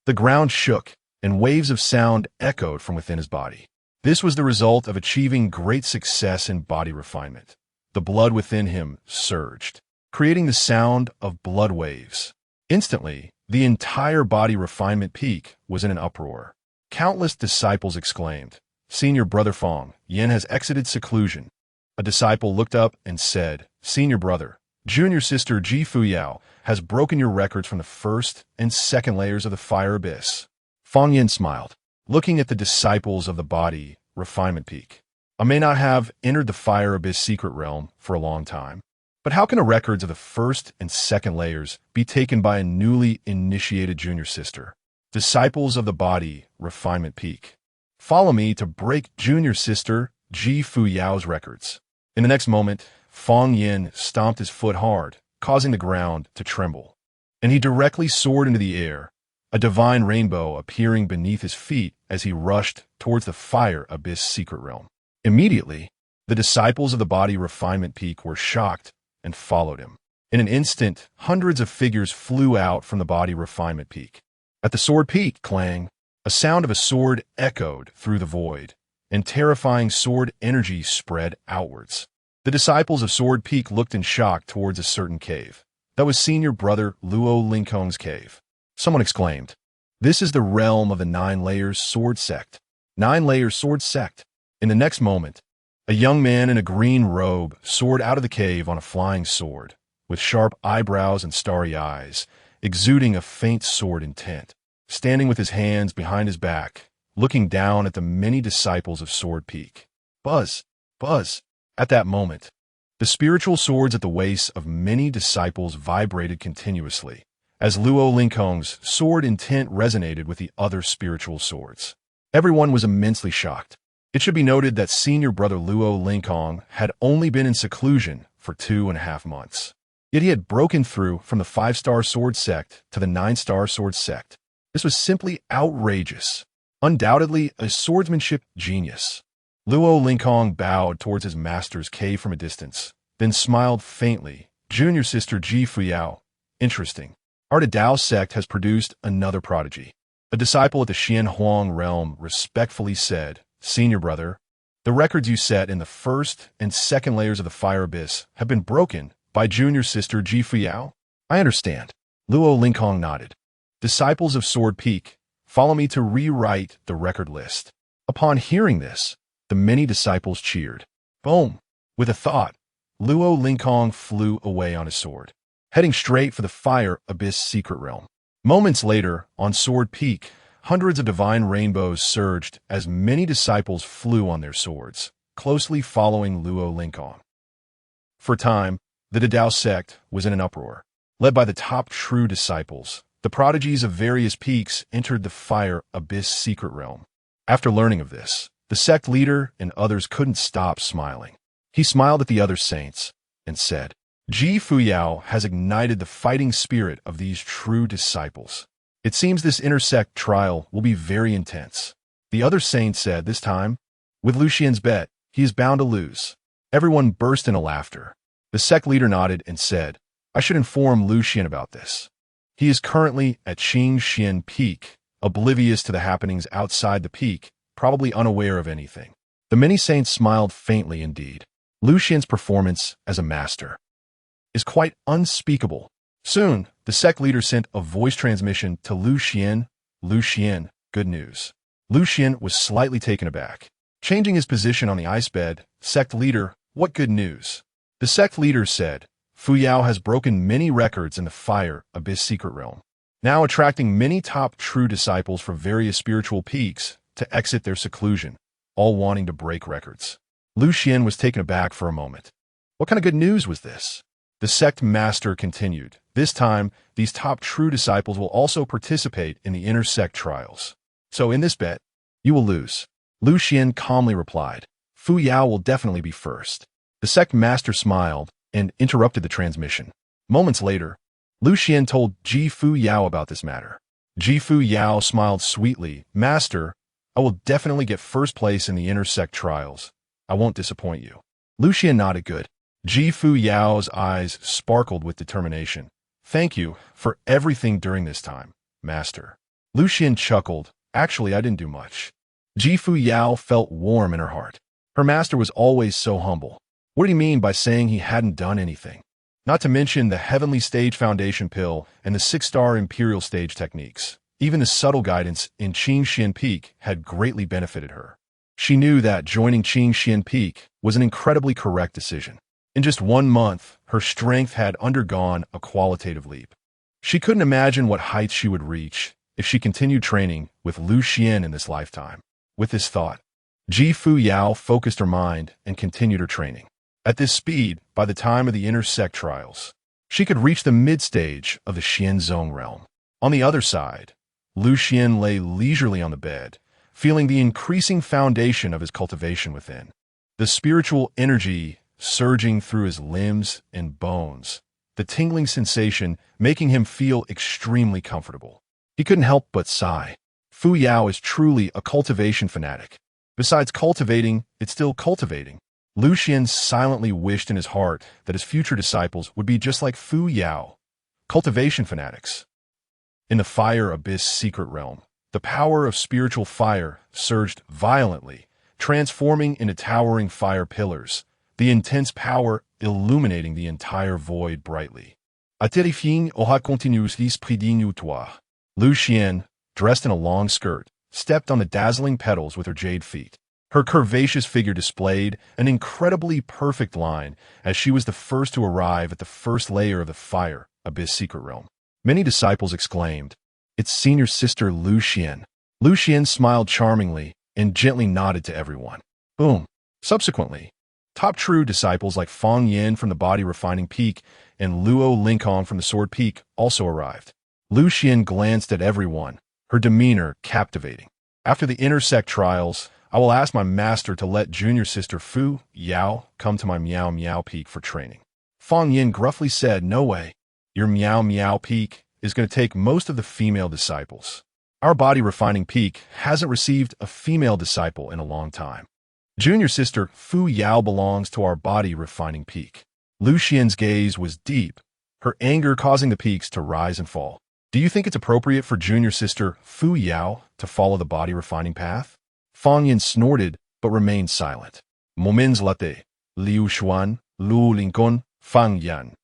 the ground shook, and waves of sound echoed from within his body. This was the result of achieving great success in body refinement. The blood within him surged, creating the sound of blood waves. Instantly, the entire Body Refinement Peak was in an uproar. Countless disciples exclaimed, Senior Brother Fong, Yin has exited seclusion. A disciple looked up and said, Senior Brother, Junior Sister Ji Fuyao has broken your records from the first and second layers of the Fire Abyss. Fong Yin smiled, looking at the disciples of the Body Refinement Peak. I may not have entered the Fire Abyss secret realm for a long time, but how can the records of the first and second layers be taken by a newly initiated junior sister? Disciples of the Body Refinement Peak. Follow me to break junior sister Ji Fuyao's records. In the next moment, Fong Yin stomped his foot hard, causing the ground to tremble, and he directly soared into the air, a divine rainbow appearing beneath his feet as he rushed towards the Fire Abyss secret realm. Immediately, The disciples of the body refinement peak were shocked and followed him. In an instant, hundreds of figures flew out from the body refinement peak. At the sword peak, clang, a sound of a sword echoed through the void, and terrifying sword energy spread outwards. The disciples of Sword Peak looked in shock towards a certain cave. That was senior brother Luo Lingkong's cave. Someone exclaimed, "This is the realm of the 9 layers sword sect." 9 layers sword sect. In the next moment, a young man in a green robe soared out of the cave on a flying sword, with sharp eyebrows and starry eyes, exuding a faint sword intent, standing with his hands behind his back, looking down at the many disciples of Sword Peak. Buzz! Buzz! At that moment, the spiritual swords at the waists of many disciples vibrated continuously, as Luo Lingkong's sword intent resonated with the other spiritual swords. Everyone was immensely shocked. It should be noted that senior brother Luo Lingkong had only been in seclusion for 2.5 months. Yet he had broken through from the 5-star sword sect to the 9-star sword sect. This was simply outrageous. Undoubtedly a swordsmanship genius. Luo Lingkong bowed towards his master's cave from a distance, then smiled faintly. Junior sister Ji Fuyao. Interesting. Our Dao sect has produced another prodigy. A disciple at the Xian Huang realm respectfully said, "Senior brother, the records you set in the 1st and 2nd layers of the fire abyss have been broken by junior sister Ji Fuyao." "I understand." Luo Lingkong nodded. "Disciples of Sword Peak, follow me to rewrite the record list." Upon hearing this, the many disciples cheered. Boom! With a thought, Luo Lingkong flew away on his sword, heading straight for the fire abyss secret realm. Moments later, on Sword Peak, hundreds of divine rainbows surged as many disciples flew on their swords, closely following Luo Lingkong. For a time, the Dao sect was in an uproar. Led by the top true disciples, the prodigies of various peaks entered the fire abyss secret realm. After learning of this, the sect leader and others couldn't stop smiling. He smiled at the other saints and said, "Ji Fuyao has ignited the fighting spirit of these true disciples. It seems this intersect trial will be very intense." The other saint said this time, "With Lu Xuan's bet, he is bound to lose." Everyone burst into laughter. The sect leader nodded and said, "I should inform Lu Xuan about this. He is currently at Changsheng Peak, oblivious to the happenings outside the peak, probably unaware of anything." The many saints smiled faintly indeed. Lu Xuan's performance as a master is quite unspeakable. Soon, the sect leader sent a voice transmission to Lu Xuan. "Lu Xuan, good news." Lu Xuan was slightly taken aback. Changing his position on the ice bed, sect leader, "What good news?" The sect leader said, "Fuyao has broken many records in the fire abyss secret realm, now attracting many top true disciples from various spiritual peaks to exit their seclusion, all wanting to break records." Lu Xuan was taken aback for a moment. What kind of good news was this? The sect master continued, "This time, these top true disciples will also participate in the intersect trials. So in this bet, you will lose." Lu Xuan calmly replied, "Fuyao will definitely be first." The sect master smiled and interrupted the transmission. Moments later, Lu Xuan told Ji Fuyao about this matter. Ji Fuyao smiled sweetly, "Master, I will definitely get first place in the intersect trials. I won't disappoint you." Lu Xuan nodded good. Ji Fuyao's eyes sparkled with determination. "Thank you for everything during this time, Master." Lu Xuan chuckled. "Actually, I didn't do much." Ji Fuyao felt warm in her heart. Her master was always so humble. What did he mean by saying he hadn't done anything? Not to mention the Heavenly Stage Foundation Pill and the 6-star Imperial Stage techniques. Even the subtle guidance in Changsheng Peak had greatly benefited her. She knew that joining Changsheng Peak was an incredibly correct decision. In just 1 month, her strength had undergone a qualitative leap. She couldn't imagine what heights she would reach if she continued training with Lu Xuan in this lifetime. With this thought, Ji Fuyao focused her mind and continued her training. At this speed, by the time of the intersect trials, she could reach the mid-stage of the Xianzong realm. On the other side, Lu Xuan lay leisurely on the bed, feeling the increasing foundation of his cultivation within. The spiritual energy surging through his limbs and bones, the tingling sensation making him feel extremely comfortable. He couldn't help but sigh. Fuyao is truly a cultivation fanatic. Besides cultivating, it's still cultivating. Lu Xuan silently wished in his heart that his future disciples would be just like Fuyao, cultivation fanatics. In the fire abyss secret realm, the power of spiritual fire surged violently, transforming into towering fire pillars, the intense power illuminating the entire void brightly. A terrifying aura continueusement près toi. Lu Xuan, dressed in a long skirt, stepped on the dazzling petals with her jade feet. Her curvaceous figure displayed an incredibly perfect line as she was the first to arrive at the first layer of the fire abyss secret realm. Many disciples exclaimed, "It's senior sister Lu Xuan." Lu Xuan smiled charmingly and gently nodded to everyone. Boom. Subsequently, top true disciples like Fang Yin from the Body Refining Peak and Luo Linkong from the Sword Peak also arrived. Lu Xuan glanced at everyone, her demeanor captivating. After the intersect trials, I will ask my master to let junior sister Fuyao come to my Miao Miao Peak for training. Fang Yin gruffly said, "No way. Your Miao Miao Peak is going to take most of the female disciples. Our Body Refining Peak hasn't received a female disciple in a long time. Junior sister Fuyao belongs to our Body Refining Peak." Lu Xuan's gaze was deep, her anger causing the peaks to rise and fall. "Do you think it's appropriate for junior sister Fuyao to follow the Body Refining path?" Fang Yin snorted, but remained silent. Moments later, Lu Xuan, Lu Linkong, Fang Yan,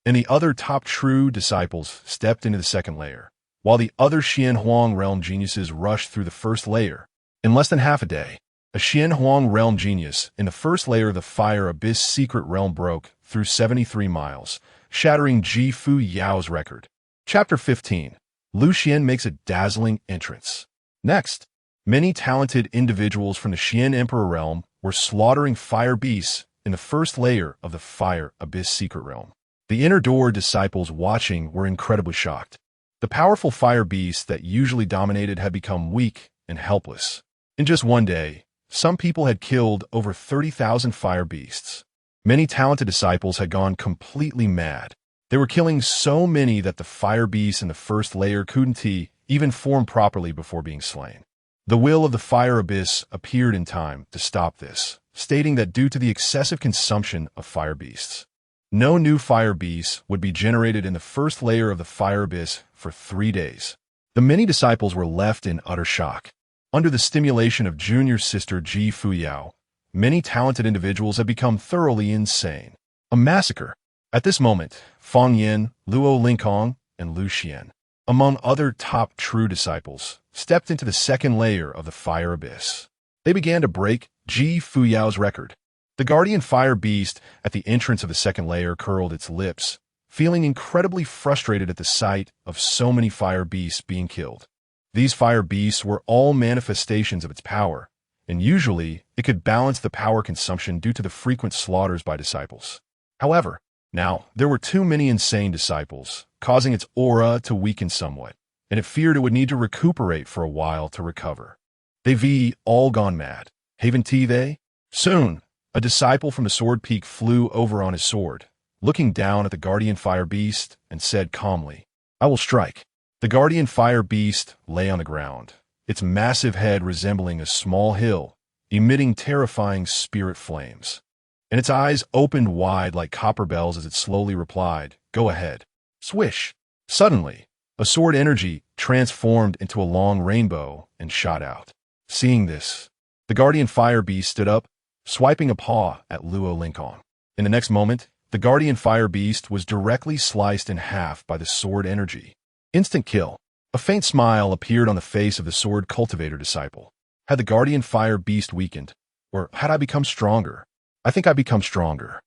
and the other top true disciples stepped into the second layer, while the other Xian Huang realm geniuses rushed through the first layer. In less than half a day, a Xian Huang realm genius in the first layer of the fire abyss secret realm broke through 73 miles, shattering Ji Fuyao's record. Chapter 15. Lu Xuan makes a dazzling entrance. Next, many talented individuals from the Xian Emperor realm were slaughtering fire beasts in the first layer of the fire abyss secret realm. The inner door disciples watching were incredibly shocked. The powerful fire beasts that usually dominated had become weak and helpless. In just one day, some people had killed over 30,000 fire beasts. Many talented disciples had gone completely mad. They were killing so many that the fire beasts in the first layer couldn't even form properly before being slain. The will of the fire abyss appeared in time to stop this, stating that due to the excessive consumption of fire beasts, no new fire beasts would be generated in the first layer of the fire abyss for 3 days. The many disciples were left in utter shock. Under the stimulation of junior sister Ji Fuyao, many talented individuals had become thoroughly insane. A massacre. At this moment, Fang Yin, Luo Linkong, and Lu Xuan, among other top true disciples, stepped into the second layer of the fire abyss. They began to break Ji Fuyao's record. The guardian fire beast at the entrance of the second layer curled its lips, feeling incredibly frustrated at the sight of so many fire beasts being killed. These fire beasts were all manifestations of its power, and usually it could balance the power consumption due to the frequent slaughters by disciples. However, now there were too many insane disciples, causing its aura to weaken somewhat, and it feared it would need to recuperate for a while to recover. They've all gone mad. Haven't they? Soon, a disciple from the Sword Peak flew over on his sword, looking down at the guardian fire beast, and said calmly, "I will strike." The guardian fire beast lay on the ground, its massive head resembling a small hill, emitting terrifying spirit flames. And its eyes opened wide like copper bells as it slowly replied, "Go ahead." Swish! Suddenly, a sword energy transformed into a long rainbow and shot out. Seeing this, the guardian fire beast stood up, swiping a paw at Luo Linkong. In the next moment, the guardian fire beast was directly sliced in half by the sword energy. Instant kill. A faint smile appeared on the face of the sword cultivator disciple. Had the guardian fire beast weakened? Or had I become stronger? I think I become stronger.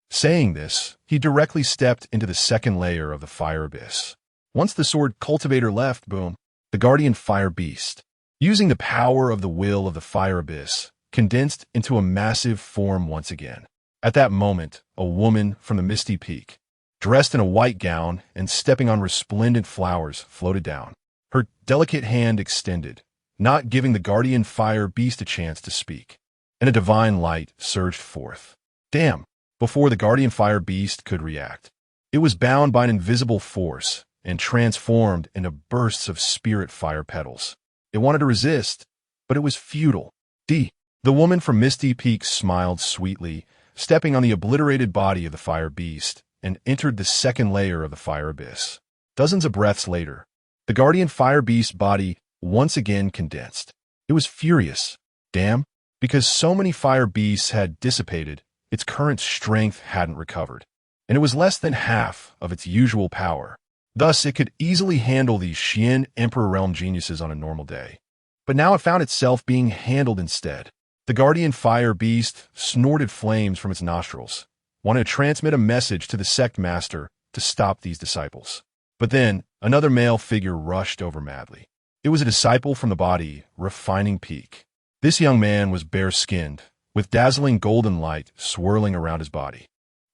Saying this, he directly stepped into the second layer of the fire abyss. Once the sword cultivator left, boom, the guardian fire beast, using the power of the will of the fire abyss, condensed into a massive form once again. At that moment, a woman from the misty peak, dressed in a white gown and stepping on resplendent flowers, floated down. Her delicate hand extended, not giving the guardian fire beast a chance to speak. And a divine light surged forth. Damn! Before the guardian fire beast could react, it was bound by an invisible force and transformed into bursts of spirit fire petals. It wanted to resist, but it was futile. The woman from Misty Peak smiled sweetly stepping on the obliterated body of the fire beast, and entered the second layer of the fire abyss. Dozens of breaths later, the guardian fire beast body once again condensed. It was furious. Damn, because so many fire beasts had dissipated, its current strength hadn't recovered, and it was less than half of its usual power. Thus, it could easily handle these Xian Emperor Realm geniuses on a normal day. But now it found itself being handled instead. The guardian fire beast snorted flames from its nostrils, wanted to transmit a message to the sect master to stop these disciples. But then, another male figure rushed over madly. It was a disciple from the body, Refining Peak. This young man was bare-skinned, with dazzling golden light swirling around his body.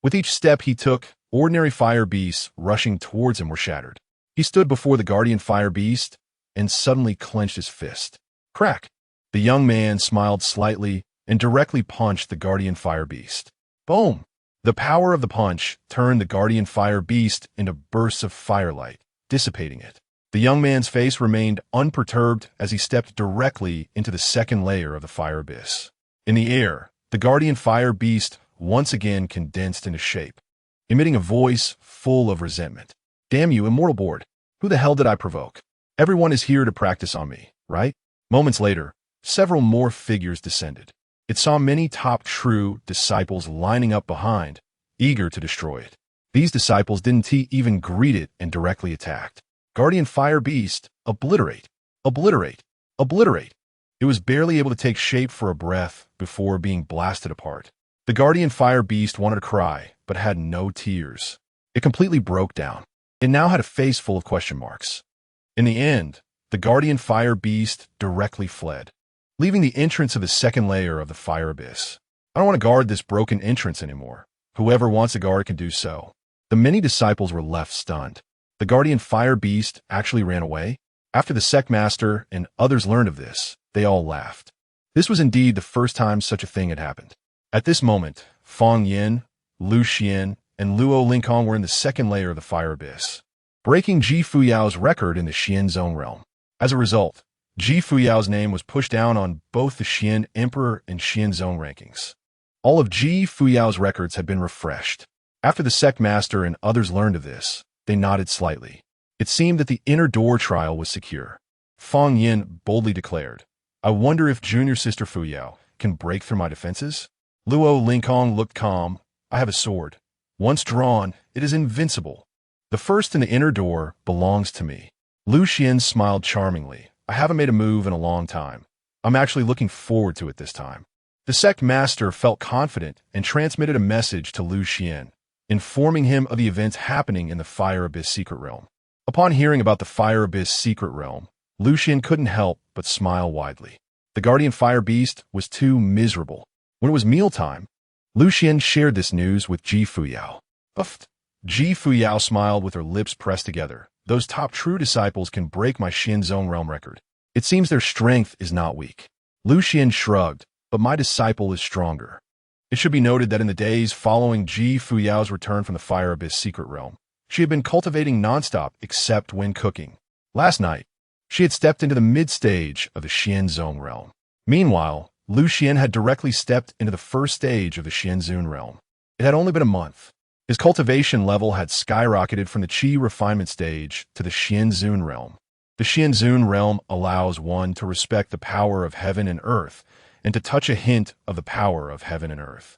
With each step he took, ordinary fire beasts rushing towards him were shattered. He stood before the guardian fire beast and suddenly clenched his fist. Crack! The young man smiled slightly and directly punched the guardian fire beast. Boom! The power of the punch turned the guardian fire beast into bursts of firelight, dissipating it. The young man's face remained unperturbed as he stepped directly into the second layer of the fire abyss. In the air, the guardian fire beast once again condensed into shape, emitting a voice full of resentment. Damn you, immortal board! Who the hell did I provoke? Everyone is here to practice on me, right? Moments later, several more figures descended. It saw many top true disciples lining up behind, eager to destroy it. These disciples didn't even greet it and directly attacked. Guardian Fire Beast, obliterate, obliterate, obliterate. It was barely able to take shape for a breath before being blasted apart. The Guardian Fire Beast wanted to cry, but had no tears. It completely broke down. It now had a face full of question marks. In the end, the Guardian Fire Beast directly fled, leaving the entrance of the second layer of the fire abyss. I don't want to guard this broken entrance anymore. Whoever wants to guard can do so. The many disciples were left stunned. The Guardian Fire Beast actually ran away? After the sect master and others learned of this, they all laughed. This was indeed the first time such a thing had happened. At this moment, Fang Yin, Lu Xuan, and Luo Linkong were in the second layer of the fire abyss, breaking Ji Fuyao's record in the Xian Zone realm. As a result, Ji Fuyao's name was pushed down on both the Xian Emperor and Xian Zone rankings. All of Ji Fuyao's records had been refreshed. After the sect master and others learned of this, they nodded slightly. It seemed that the inner door trial was secure. Fang Yin boldly declared, "I wonder if junior sister Fuyao can break through my defenses?" Luo Linkong looked calm. "I have a sword. Once drawn, it is invincible. The first in the inner door belongs to me." Lu Xuan smiled charmingly. "I haven't made a move in a long time. I'm actually looking forward to it this time." The sect master felt confident and transmitted a message to Lu Xuan, informing him of the events happening in the Fire Abyss Secret Realm. Upon hearing about the Fire Abyss Secret Realm, Lu Xuan couldn't help but smile widely. The Guardian Fire Beast was too miserable. When it was mealtime, Lu Xuan shared this news with Ji Fuyao. Uffed. Ji Fuyao smiled with her lips pressed together. "Those top true disciples can break my Xian Zone realm record. It seems their strength is not weak." Lu Xuan shrugged, "But my disciple is stronger." It should be noted that in the days following Ji Fuyao's return from the Fire Abyss Secret Realm, she had been cultivating nonstop except when cooking. Last night, she had stepped into the mid-stage of the Xian Zone realm. Meanwhile, Lu Xuan had directly stepped into the first stage of the Xian Zone realm. It had only been a month. His cultivation level had skyrocketed from the Qi refinement stage to the Xian Zone realm. The Xian Zone realm allows one to respect the power of heaven and earth and to touch a hint of the power of heaven and earth.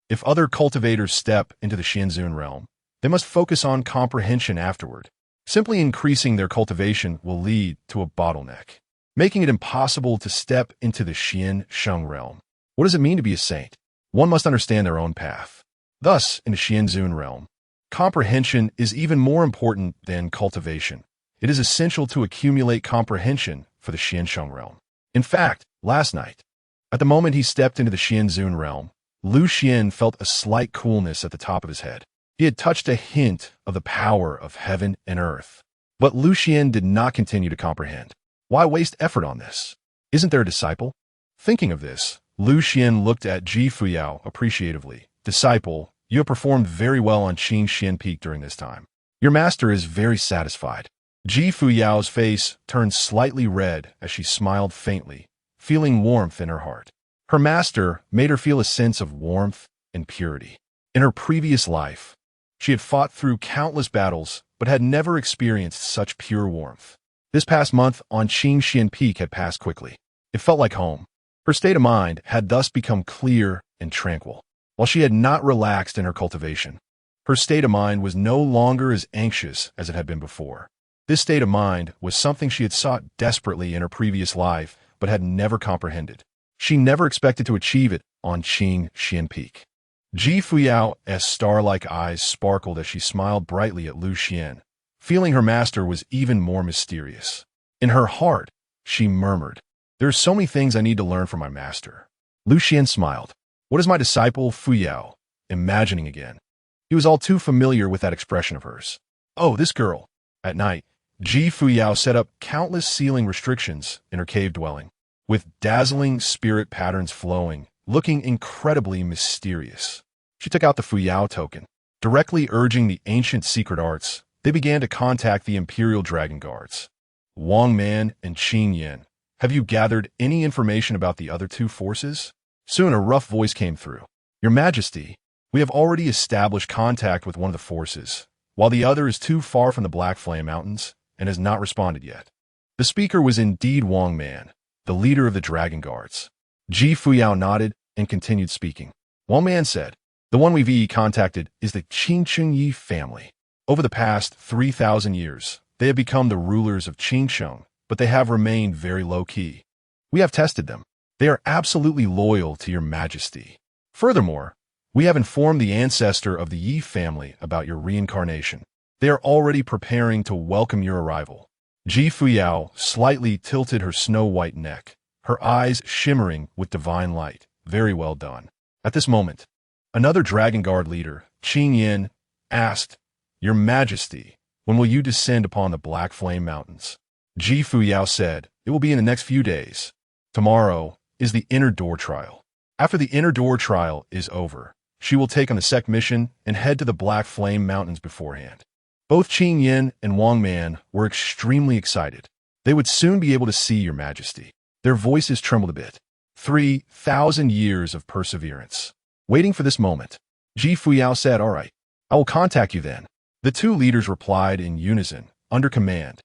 If other cultivators step into the Xian Zone realm, they must focus on comprehension afterward. Simply increasing their cultivation will lead to a bottleneck, making it impossible to step into the Xian Sheng realm. What does it mean to be a saint? One must understand their own path. Thus, in the Xian Zone realm, comprehension is even more important than cultivation. It is essential to accumulate comprehension for the Xian Sheng realm. In fact, last night, at the moment he stepped into the Xian Zone realm, Lu Xuan felt a slight coolness at the top of his head. He had touched a hint of the power of heaven and earth. But Lu Xuan did not continue to comprehend. Why waste effort on this? Isn't there a disciple? Thinking of this, Lu Xuan looked at Ji Fuyao appreciatively. "Disciple, you have performed very well on Changsheng Peak during this time. Your master is very satisfied." Ji Fuyao's face turned slightly red as she smiled faintly, feeling warmth in her heart. Her master made her feel a sense of warmth and purity. In her previous life, she had fought through countless battles, but had never experienced such pure warmth. This past month on Changsheng Peak had passed quickly. It felt like home. Her state of mind had thus become clear and tranquil. While she had not relaxed in her cultivation, her state of mind was no longer as anxious as it had been before. This state of mind was something she had sought desperately in her previous life, but had never comprehended. She never expected to achieve it on Changsheng Peak. Fuyao's star-like eyes sparkled as she smiled brightly at Lu Xuan, feeling her master was even more mysterious. In her heart, she murmured, "There are so many things I need to learn from my master." Lu Xuan smiled. "What is my disciple Fuyao?" Imagining again. He was all too familiar with that expression of hers. "Oh, this girl." At night, Fuyao set up countless ceiling restrictions in her cave dwelling, with dazzling spirit patterns flowing, looking incredibly mysterious. She took out the Fuyao token. Directly urging the ancient secret arts, they began to contact the Imperial Dragon Guards. "Wang Man and Qin Yin, have you gathered any information about the other two forces?" Soon a rough voice came through. "Your Majesty, we have already established contact with one of the forces, while the other is too far from the Black Flame Mountains and has not responded yet." The speaker was indeed Wang Man, the leader of the Dragon Guards. Fuyao nodded and continued speaking. Wang Man said, "The one we've contacted is the Changsheng family. Over the past 3,000 years, they have become the rulers of Changsheng, but they have remained very low-key. We have tested them. They are absolutely loyal to your Majesty. Furthermore, we have informed the ancestor of the Yi family about your reincarnation. They are already preparing to welcome your arrival." Fuyao slightly tilted her snow-white neck, her eyes shimmering with divine light. "Very well done." At this moment, another Dragon Guard leader, Qin Yin, asked, "Your Majesty, when will you descend upon the Black Flame Mountains?" Fuyao said, "It will be in the next few days. Tomorrow is the Inner Door Trial. After the Inner Door Trial is over, she will take on the sect mission and head to the Black Flame Mountains beforehand." Both Qin Yin and Wang Man were extremely excited. They would soon be able to see your Majesty. Their voices trembled a bit. 3,000 years of perseverance. Waiting for this moment, Fuyao said, "All right, I will contact you then." The two leaders replied in unison, under command.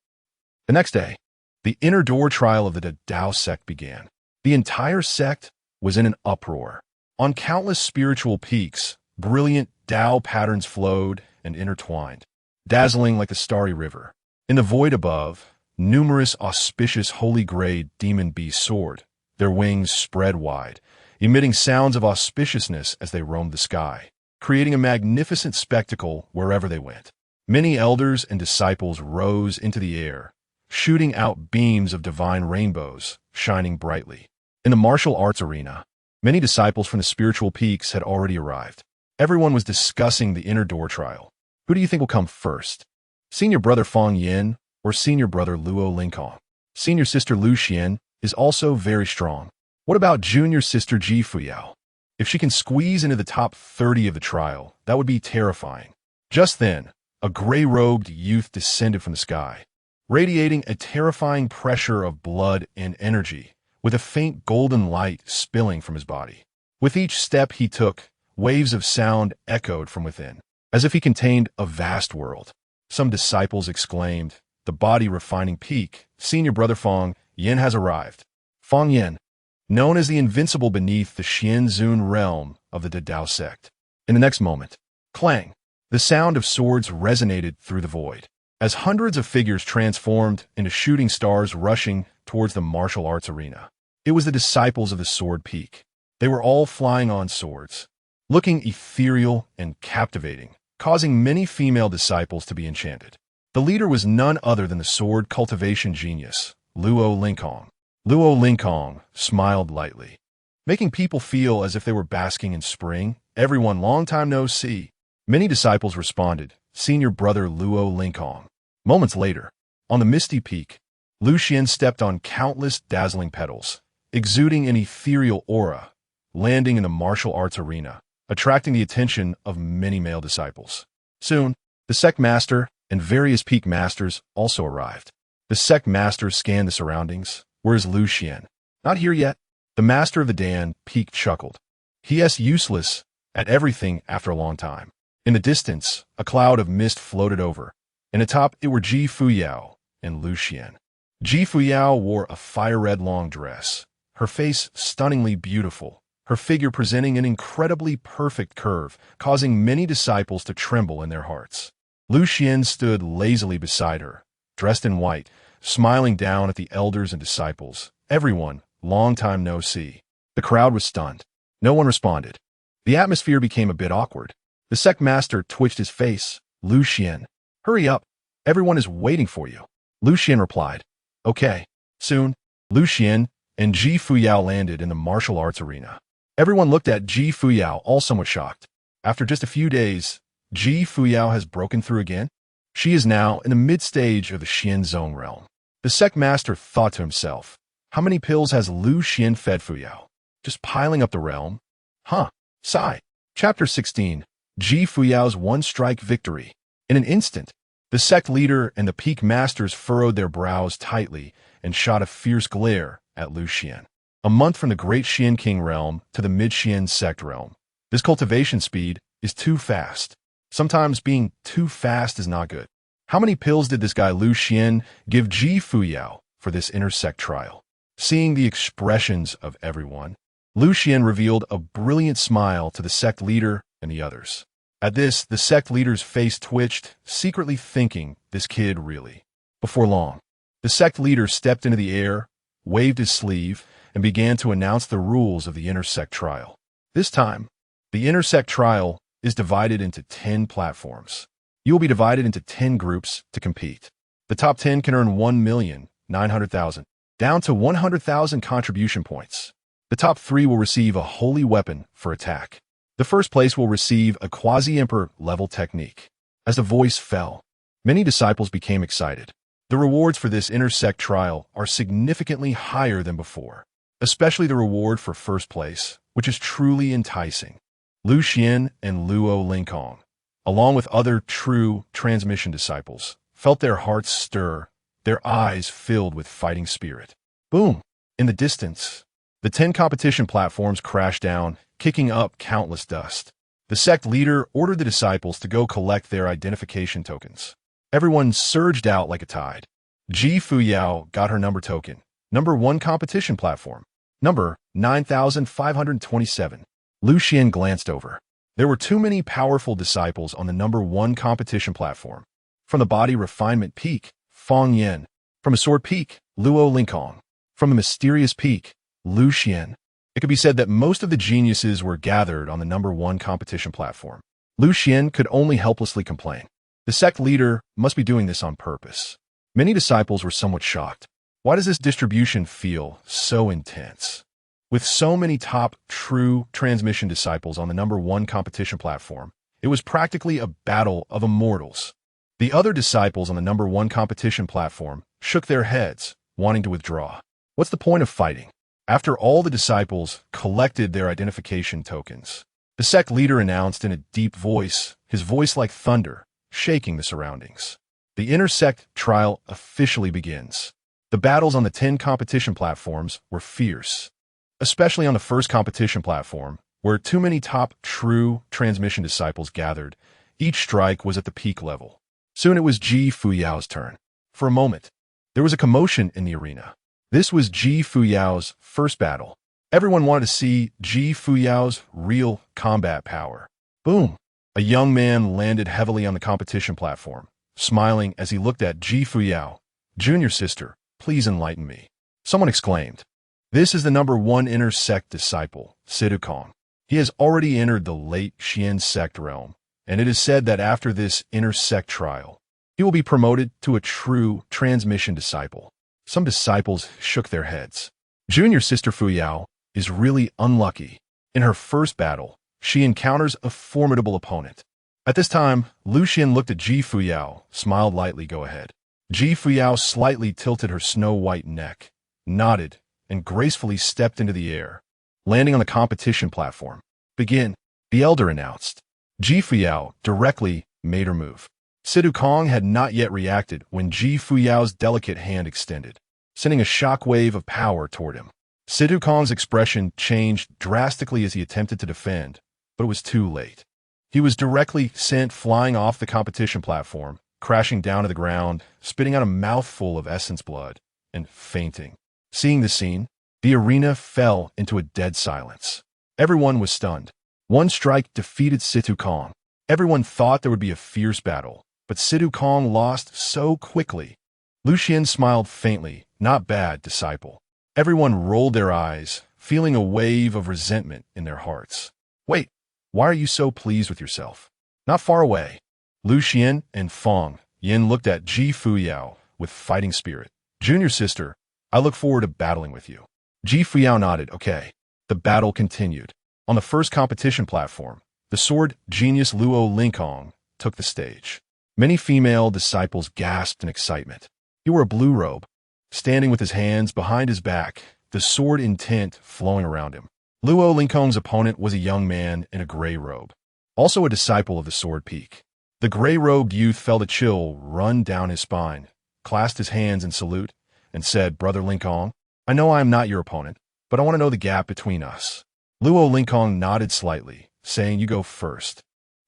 The next day, the Inner Door Trial of the Dao sect began. The entire sect was in an uproar. On countless spiritual peaks, brilliant Dao patterns flowed and intertwined, dazzling like the starry river. In the void above, numerous auspicious holy-grade demon beasts soared, their wings spread wide, emitting sounds of auspiciousness as they roamed the sky, creating a magnificent spectacle wherever they went. Many elders and disciples rose into the air, shooting out beams of divine rainbows, shining brightly. In the martial arts arena, many disciples from the spiritual peaks had already arrived. Everyone was discussing the Inner Door Trial. Who do you think will come first? Senior brother Fang Yin or senior brother Luo Linkong? Senior sister Lu Xuan is also very strong. What about junior sister Fuyao? If she can squeeze into the top 30 of the trial, that would be terrifying. Just then, a gray-robed youth descended from the sky, radiating a terrifying pressure of blood and energy, with a faint golden light spilling from his body. With each step he took, waves of sound echoed from within, as if he contained a vast world. Some disciples exclaimed, "The body-refining peak, senior brother Fang Yin has arrived." Fang Yin, known as the Invincible beneath the Xianzun realm of the Dao sect. In the next moment, clang, the sound of swords resonated through the void, as hundreds of figures transformed into shooting stars rushing towards the martial arts arena. It was the disciples of the Sword Peak. They were all flying on swords, looking ethereal and captivating, causing many female disciples to be enchanted. The leader was none other than the sword cultivation genius, Luo Linkong. Luo Linkong smiled lightly, making people feel as if they were basking in spring. "Everyone, long time no see." Many disciples responded, "Senior brother Luo Linkong." Moments later, on the misty peak, Lu Xuan stepped on countless dazzling petals, exuding an ethereal aura, landing in the martial arts arena, attracting the attention of many male disciples. Soon, the sect master and various peak masters also arrived. The sect master scanned the surroundings. "Where's Lu Xuan?" "Not here yet." The master of the Dan peak chuckled. "He is useless. at everything after a long time. In the distance, a cloud of mist floated over, and atop it were Ji Fuyao and Lu Xuan. Ji Fuyao wore a fire-red long dress, her face stunningly beautiful, her figure presenting an incredibly perfect curve, causing many disciples to tremble in their hearts. Lu Xuan stood lazily beside her, dressed in white, smiling down at the elders and disciples. Everyone, long time no see. The crowd was stunned. No one responded. The atmosphere became a bit awkward. The sect master twitched his face. Lu Xuan, hurry up. Everyone is waiting for you. Lu Xuan replied. Okay. Soon, Lu Xuan and Ji Fuyao landed in the martial arts arena. Everyone looked at Ji Fuyao, all somewhat shocked. After just a few days, Ji Fuyao has broken through again. She is now in the mid-stage of the Xian Zone realm. The sect master thought to himself, how many pills has Lu Xuan fed Fuyao? Just piling up the realm? Huh. Sigh. Chapter 16. Ji Fuyao's one-strike victory. In an instant, the sect leader and the peak masters furrowed their brows tightly and shot a fierce glare at Lu Xuan. A month from the Great Xian King realm to the Mid-Xian sect realm. This cultivation speed is too fast. Sometimes being too fast is not good. How many pills did this guy Lu Xuan give Ji Fuyao for this intersect trial? Seeing the expressions of everyone, Lu Xuan revealed a brilliant smile to the sect leader and the others. At this, the sect leader's face twitched, secretly thinking, this kid really. Before long, the sect leader stepped into the air, waved his sleeve, and began to announce the rules of the intersect trial. This time, the intersect trial is divided into 10 platforms. You will be divided into 10 groups to compete. The top 10 can earn 1,900,000, down to 100,000 contribution points. The top 3 will receive a holy weapon for attack. The first place will receive a quasi-emperor level technique. As the voice fell, many disciples became excited. The rewards for this intersect trial are significantly higher than before, especially the reward for first place, which is truly enticing. Lu Xuan and Luo Lingkong, along with other true transmission disciples, felt their hearts stir, their eyes filled with fighting spirit. Boom! In the distance, the 10 competition platforms crashed down, kicking up countless dust. The sect leader ordered the disciples to go collect their identification tokens. Everyone surged out like a tide. Ji Fuyao got her number token, number 1 competition platform, number 9,527. Lu Xuan glanced over. There were too many powerful disciples on the number 1 competition platform. From the body refinement peak, Fong Yan. From a sword peak, Luo Lingkong. From a mysterious peak, Lu Xuan. It could be said that most of the geniuses were gathered on the number 1 competition platform. Lu Xuan could only helplessly complain. The sect leader must be doing this on purpose. Many disciples were somewhat shocked. Why does this distribution feel so intense? With so many top, true transmission disciples on the number 1 competition platform, it was practically a battle of immortals. The other disciples on the number 1 competition platform shook their heads, wanting to withdraw. What's the point of fighting? After all the disciples collected their identification tokens, the sect leader announced in a deep voice, his voice like thunder, shaking the surroundings. The intersect trial officially begins. The battles on the 10 competition platforms were fierce, especially on the first competition platform, where too many top true transmission disciples gathered. Each strike was at the peak level. Soon it was Ji Fuyao's turn. For a moment, there was a commotion in the arena. This was Ji Fuyao's first battle. Everyone wanted to see Ji Fuyao's real combat power. Boom! A young man landed heavily on the competition platform, smiling as he looked at Ji Fuyao. Junior sister, please enlighten me. Someone exclaimed. This is the number 1 intersect disciple, Sidu Kong. He has already entered the late Xian sect realm, and it is said that after this intersect trial, he will be promoted to a true transmission disciple. Some disciples shook their heads. Junior sister Fuyao is really unlucky. In her first battle, she encounters a formidable opponent. At this time, Lu Xuan looked at Ji Fuyao, smiled lightly. Go ahead. Ji Fuyao slightly tilted her snow-white neck, nodded, and gracefully stepped into the air, landing on the competition platform. Begin, the elder announced. Ji Fuyao directly made her move. Sidu Kong had not yet reacted when Ji Fuyao's delicate hand extended, sending a shockwave of power toward him. Sidu Kong's expression changed drastically as he attempted to defend, but it was too late. He was directly sent flying off the competition platform, crashing down to the ground, spitting out a mouthful of essence blood, and fainting. Seeing the scene, the arena fell into a dead silence. Everyone was stunned. One strike defeated Situ Kong. Everyone thought there would be a fierce battle, but Situ Kong lost so quickly. Lu Xuan smiled faintly. Not bad, disciple. Everyone rolled their eyes, feeling a wave of resentment in their hearts. Wait, why are you so pleased with yourself? Not far away. Lu Xuan and Fang Yin looked at Ji Fuyao with fighting spirit. Junior sister, I look forward to battling with you. Ji Fuyao nodded. Okay. The battle continued. On the first competition platform, the sword genius Luo Linkong took the stage. Many female disciples gasped in excitement. He wore a blue robe, standing with his hands behind his back, the sword intent flowing around him. Luo Linkong's opponent was a young man in a gray robe, also a disciple of the Sword Peak. The gray-robed youth felt a chill run down his spine, clasped his hands in salute, and said, Brother Linkong, I know I am not your opponent, but I want to know the gap between us. Luo Linkong nodded slightly, saying, You go first.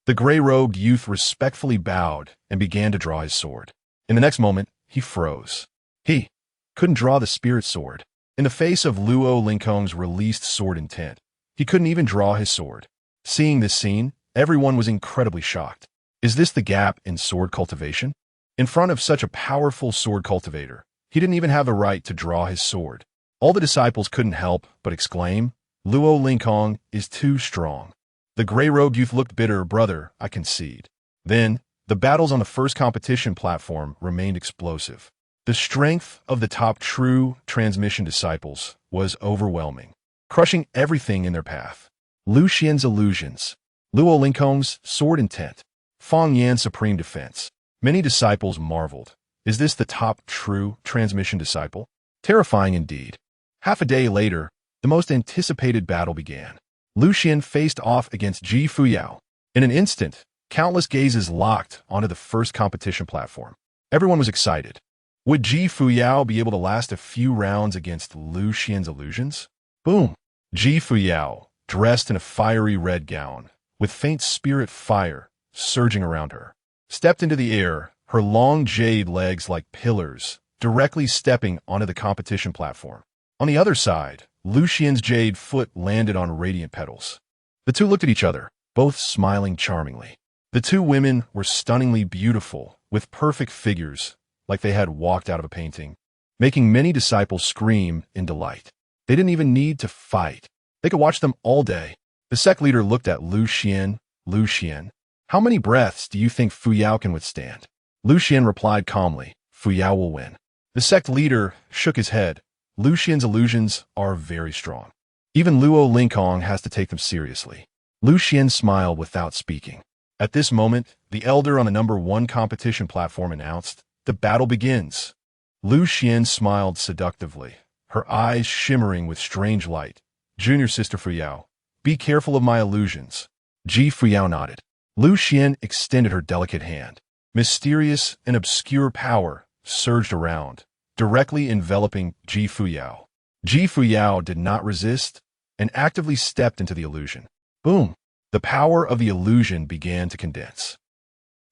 The gray-robed youth respectfully bowed and began to draw his sword. In the next moment, he froze. He couldn't draw the spirit sword. In the face of Luo Linkong's released sword intent, he couldn't even draw his sword. Seeing this scene, everyone was incredibly shocked. Is this the gap in sword cultivation? In front of such a powerful sword cultivator, he didn't even have the right to draw his sword. All the disciples couldn't help but exclaim, Luo Linkong is too strong. The gray-robed youth looked bitter. Brother, I concede. Then, the battles on the first competition platform remained explosive. The strength of the top true transmission disciples was overwhelming, crushing everything in their path. Lu Xuan's illusions, Luo Linkong's sword intent, Fang Yan's supreme defense. Many disciples marveled. Is this the top true transmission disciple? Terrifying indeed. Half a day later, the most anticipated battle began. Lu Xuan faced off against Ji Fuyao. In an instant, countless gazes locked onto the first competition platform. Everyone was excited. Would Ji Fuyao be able to last a few rounds against Lu Xuan's illusions? Boom! Ji Fuyao, dressed in a fiery red gown, with faint spirit fire surging around her, stepped into the air, her long jade legs like pillars, directly stepping onto the competition platform. On the other side, Lu Xuan's jade foot landed on radiant petals. The two looked at each other, both smiling charmingly. The two women were stunningly beautiful, with perfect figures, like they had walked out of a painting, making many disciples scream in delight. They didn't even need to fight. They could watch them all day. The sect leader looked at Lu Xuan. Lu Xuan, how many breaths do you think Fuyao can withstand? Lu Xuan replied calmly, Fuyao will win. The sect leader shook his head. Lu Xuan's illusions are very strong. Even Luo Linkong has to take them seriously. Lu Xuan smiled without speaking. At this moment, the elder on the #1 competition platform announced, The battle begins. Lu Xuan smiled seductively, her eyes shimmering with strange light. Junior sister Fuyao, be careful of my illusions. Ji Fuyao nodded. Lu Xuan extended her delicate hand. Mysterious and obscure power surged around, directly enveloping Ji Fuyao. Ji Fuyao did not resist and actively stepped into the illusion. Boom! The power of the illusion began to condense.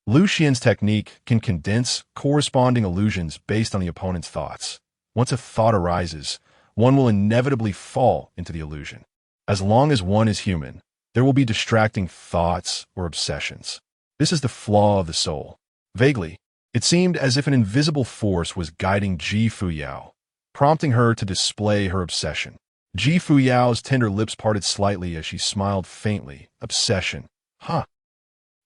Lu Xuan's technique can condense corresponding illusions based on the opponent's thoughts. Once a thought arises, one will inevitably fall into the illusion. As long as one is human, there will be distracting thoughts or obsessions. This is the flaw of the soul. Vaguely, it seemed as if an invisible force was guiding Ji Fuyao, prompting her to display her obsession. Ji Fuyao's tender lips parted slightly as she smiled faintly. Obsession. Huh.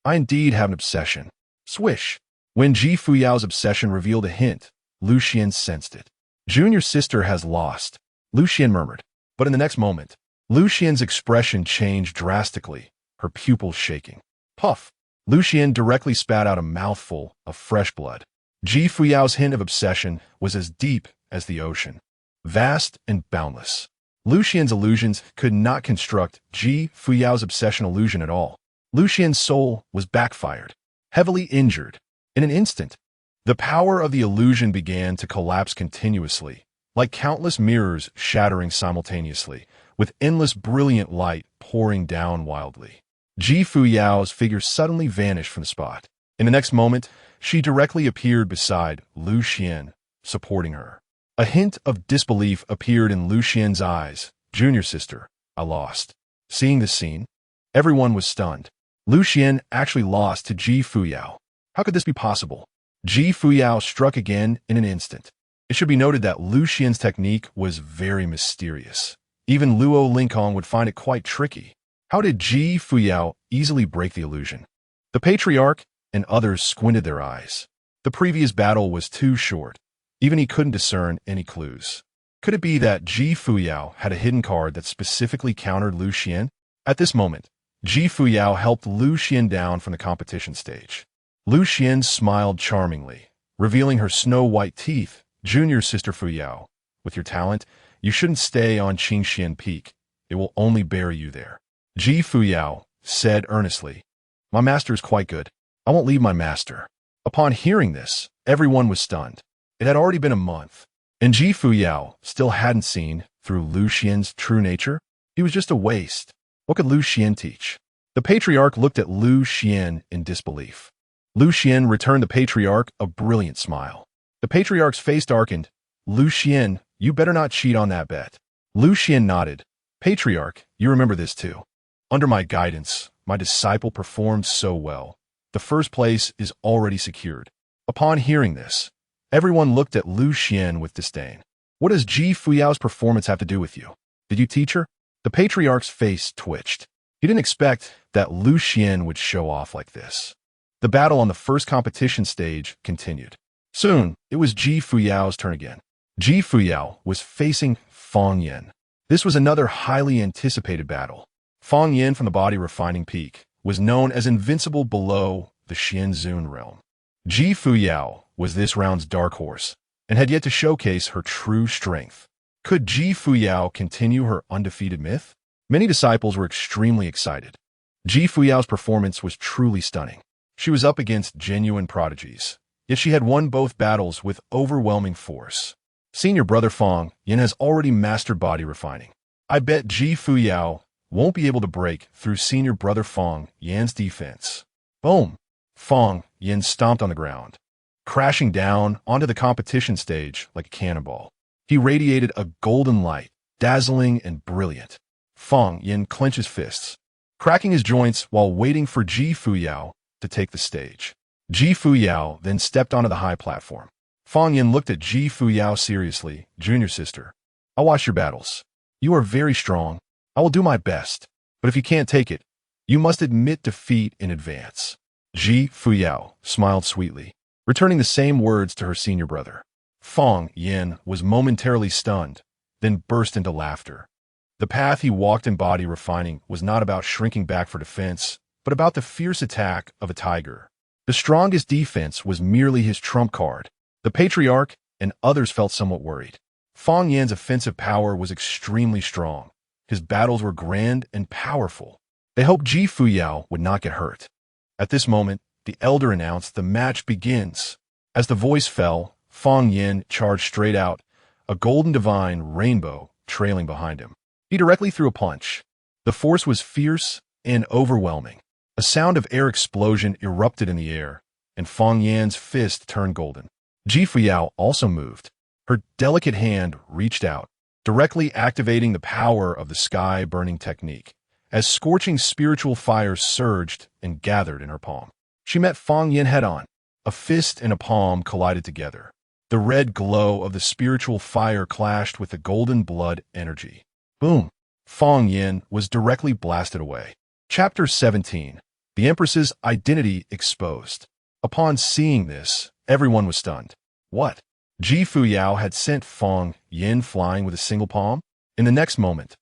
I indeed have an obsession. Swish. When Ji Fuyao's obsession revealed a hint, Lu Xuan sensed it. Junior sister has lost, Lu Xuan murmured. But in the next moment, Lu Xuan's expression changed drastically, her pupils shaking. Puff. Lu Xuan directly spat out a mouthful of fresh blood. Ji Fuyao's hint of obsession was as deep as the ocean, vast and boundless. Lu Xuan's illusions could not construct Ji Fuyao's obsession illusion at all. Lu Xuan's soul was backfired, heavily injured. In an instant, the power of the illusion began to collapse continuously, like countless mirrors shattering simultaneously, with endless brilliant light pouring down wildly. Ji Fuyao's figure suddenly vanished from the spot. In the next moment, she directly appeared beside Lu Xuan, supporting her. A hint of disbelief appeared in Lu Xuan's eyes. "Junior sister, I lost." Seeing this scene, everyone was stunned. Lu Xuan actually lost to Ji Fuyao. How could this be possible? Ji Fuyao struck again in an instant. It should be noted that Lu Xuan's technique was very mysterious. Even Luo Lingkong would find it quite tricky. How did Ji Fuyao easily break the illusion? The patriarch and others squinted their eyes. The previous battle was too short. Even he couldn't discern any clues. Could it be that Ji Fuyao had a hidden card that specifically countered Lu Xuan? At this moment, Ji Fuyao helped Lu Xuan down from the competition stage. Lu Xuan smiled charmingly, revealing her snow-white teeth. "Junior sister Fuyao, with your talent, you shouldn't stay on Qingxian Peak. It will only bury you there." Ji Fuyao said earnestly, "My master is quite good. I won't leave my master." Upon hearing this, everyone was stunned. It had already been a month, and Ji Fuyao still hadn't seen through Lu Xuan's true nature. He was just a waste. What could Lu Xuan teach? The patriarch looked at Lu Xuan in disbelief. Lu Xuan returned the patriarch a brilliant smile. The patriarch's face darkened. "Lu Xuan, you better not cheat on that bet." Lu Xuan nodded. "Patriarch, you remember this too. Under my guidance, my disciple performed so well. The first place is already secured." Upon hearing this, everyone looked at Lu Xuan with disdain. "What does Ji Fuyao's performance have to do with you? Did you teach her?" The patriarch's face twitched. He didn't expect that Lu Xuan would show off like this. The battle on the first competition stage continued. Soon, it was Ji Fuyao's turn again. Ji Fuyao was facing Fang Yin. This was another highly anticipated battle. Fang Yin from the Body Refining Peak was known as invincible below the Xianzun realm. Ji Fuyao was this round's dark horse and had yet to showcase her true strength. Could Ji Fuyao continue her undefeated myth? Many disciples were extremely excited. Ji Fuyao's performance was truly stunning. She was up against genuine prodigies, yet she had won both battles with overwhelming force. Senior brother Fang Yin has already mastered body refining. I bet Ji Fuyao won't be able to break through senior brother Fang Yin's defense. Boom! Fang Yin stomped on the ground, crashing down onto the competition stage like a cannonball. He radiated a golden light, dazzling and brilliant. Fang Yin clenched his fists, cracking his joints while waiting for Ji Fuyao to take the stage. Ji Fuyao then stepped onto the high platform. Fang Yin looked at Ji Fuyao seriously. "Junior sister, I'll watch your battles. You are very strong. I will do my best. But if you can't take it, you must admit defeat in advance." Ji Fuyao smiled sweetly, returning the same words to her senior brother. Fang Yin was momentarily stunned, then burst into laughter. The path he walked in body refining was not about shrinking back for defense, but about the fierce attack of a tiger. The strongest defense was merely his trump card. The patriarch and others felt somewhat worried. Fang Yin's offensive power was extremely strong. His battles were grand and powerful. They hoped Ji Fuyao would not get hurt. At this moment, the elder announced the match begins. As the voice fell, Fang Yin charged straight out, a golden divine rainbow trailing behind him. He directly threw a punch. The force was fierce and overwhelming. A sound of air explosion erupted in the air, and Fang Yin's fist turned golden. Ji Fuyao also moved. Her delicate hand reached out, directly activating the power of the sky-burning technique, as scorching spiritual fire surged and gathered in her palm. She met Fang Yin head-on. A fist and a palm collided together. The red glow of the spiritual fire clashed with the golden blood energy. Boom! Fang Yin was directly blasted away. Chapter 17. The Empress's Identity Exposed. Upon seeing this, everyone was stunned. What? Ji Fuyao had sent Fang Yin flying with a single palm? In the next moment,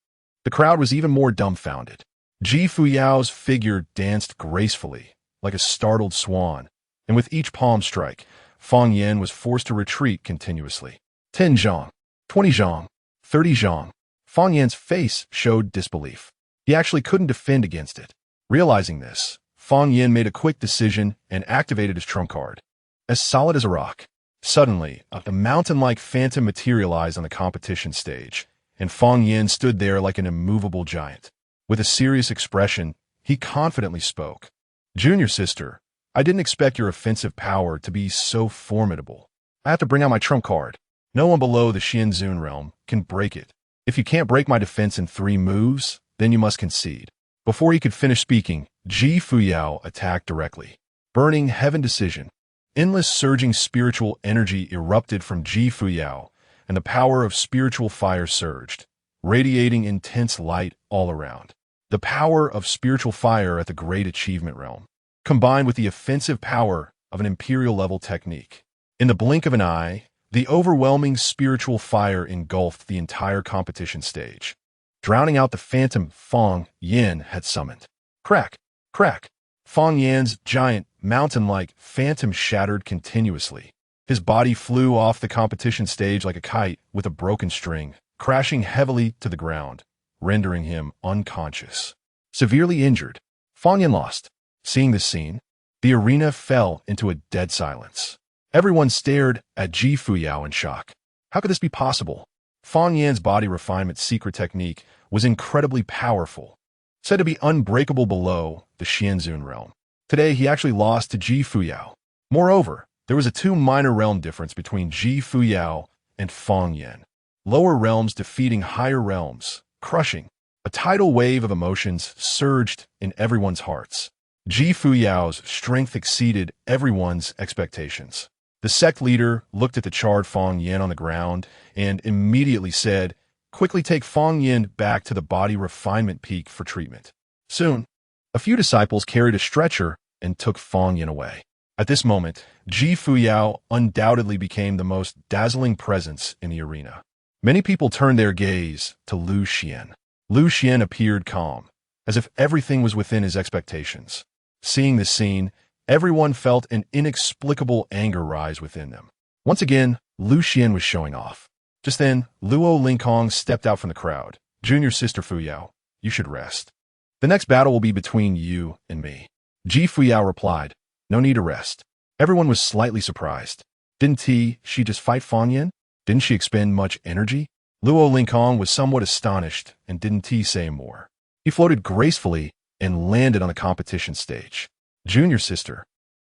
the crowd was even more dumbfounded. Ji Fuyao's figure danced gracefully, like a startled swan, and with each palm strike, Fang Yin was forced to retreat continuously. 10 zhang, 20 zhang, 30 zhang. Fang Yin's face showed disbelief. He actually couldn't defend against it. Realizing this, Fang Yin made a quick decision and activated his trump card. As solid as a rock. Suddenly, a mountain-like phantom materialized on the competition stage, and Fang Yin stood there like an immovable giant. With a serious expression, he confidently spoke. Junior sister, I didn't expect your offensive power to be so formidable. I have to bring out my trump card. No one below the Xianzun realm can break it. If you can't break my defense in 3 moves, then you must concede. Before he could finish speaking, Ji Fuyao attacked directly. Burning heaven decision. Endless surging spiritual energy erupted from Ji Fuyao, and the power of spiritual fire surged, radiating intense light all around. The power of spiritual fire at the Great Achievement Realm, combined with the offensive power of an imperial-level technique. In the blink of an eye, the overwhelming spiritual fire engulfed the entire competition stage, drowning out the phantom Fang Yan had summoned. Crack! Crack! Fang Yan's giant, mountain-like phantom shattered continuously. His body flew off the competition stage like a kite with a broken string, crashing heavily to the ground, rendering him unconscious. Severely injured, Fang Yan lost. Seeing this scene, the arena fell into a dead silence. Everyone stared at Ji Fuyao in shock. How could this be possible? Fang Yan's body refinement secret technique was incredibly powerful, said to be unbreakable below the Xianzun realm. Today, he actually lost to Ji Fuyao. Moreover, there was a 2 minor realm difference between Ji Fuyao and Fang Yan. Lower realms defeating higher realms, crushing. A tidal wave of emotions surged in everyone's hearts. Ji Fuyao's strength exceeded everyone's expectations. The sect leader looked at the charred Fang Yan on the ground and immediately said, "Quickly take Fang Yan back to the body refinement peak for treatment." Soon, a few disciples carried a stretcher and took Fang Yan away. At this moment, Ji Fuyao undoubtedly became the most dazzling presence in the arena. Many people turned their gaze to Lu Xuan. Lu Xuan appeared calm, as if everything was within his expectations. Seeing this scene, everyone felt an inexplicable anger rise within them. Once again, Lu Xuan was showing off. Just then, Luo Lingkong stepped out from the crowd. "Junior sister Fuyao, you should rest. The next battle will be between you and me." Ji Fuyao replied, "No need to rest." Everyone was slightly surprised. Didn't she just fight Fang Yan? Didn't she expend much energy? Luo Lingkong was somewhat astonished and didn't say more. He floated gracefully and landed on the competition stage. "Junior sister,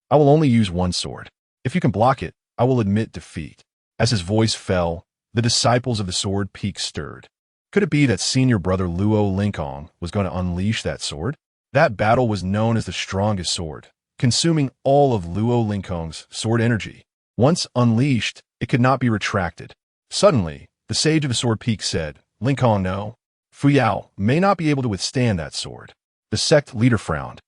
I will only use 1 sword. If you can block it, I will admit defeat." As his voice fell, the disciples of the sword peak stirred. Could it be that senior brother Luo Lingkong was going to unleash that sword? That battle was known as the strongest sword, consuming all of Luo Lingkong's sword energy. Once unleashed, it could not be retracted. Suddenly, the sage of the sword peak said, "Lingkong, no. Fuyao may not be able to withstand that sword." The sect leader frowned.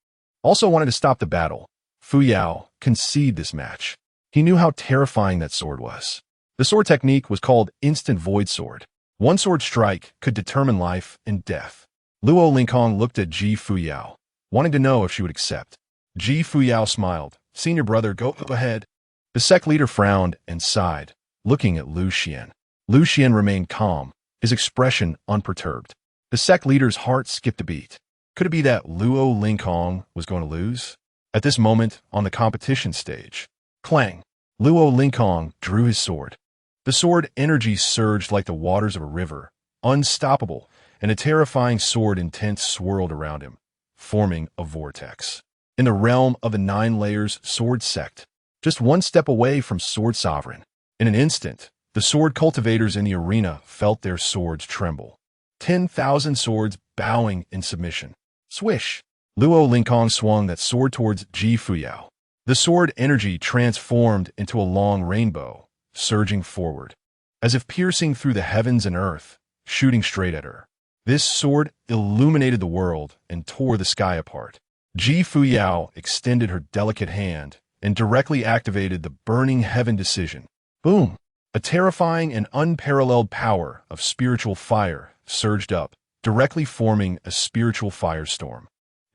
Also wanted to stop the battle. Fuyao conceded this match. He knew how terrifying that sword was. The sword technique was called Instant Void Sword. 1 sword strike could determine life and death. Luo Lingkong looked at Ji Fuyao, wanting to know if she would accept. Ji Fuyao smiled. "Senior brother, go ahead." The sect leader frowned and sighed, looking at Lu Xuan. Lu Xuan remained calm, his expression unperturbed. The sect leader's heart skipped a beat. Could it be that Luo Lingkong was going to lose? At this moment, on the competition stage, clang! Luo Lingkong drew his sword. The sword energy surged like the waters of a river, unstoppable, and a terrifying sword intense swirled around him, forming a vortex. In the realm of the 9 layers sword sect, just 1 step away from sword sovereign. In an instant, the sword cultivators in the arena felt their swords tremble. 10,000 swords bowing in submission. Swish! Luo Lingkong swung that sword towards Ji Fuyao. The sword energy transformed into a long rainbow, surging forward, as if piercing through the heavens and earth, shooting straight at her. This sword illuminated the world and tore the sky apart. Ji Fuyao extended her delicate hand and directly activated the burning heaven decision. Boom! A terrifying and unparalleled power of spiritual fire surged up, directly forming a spiritual firestorm.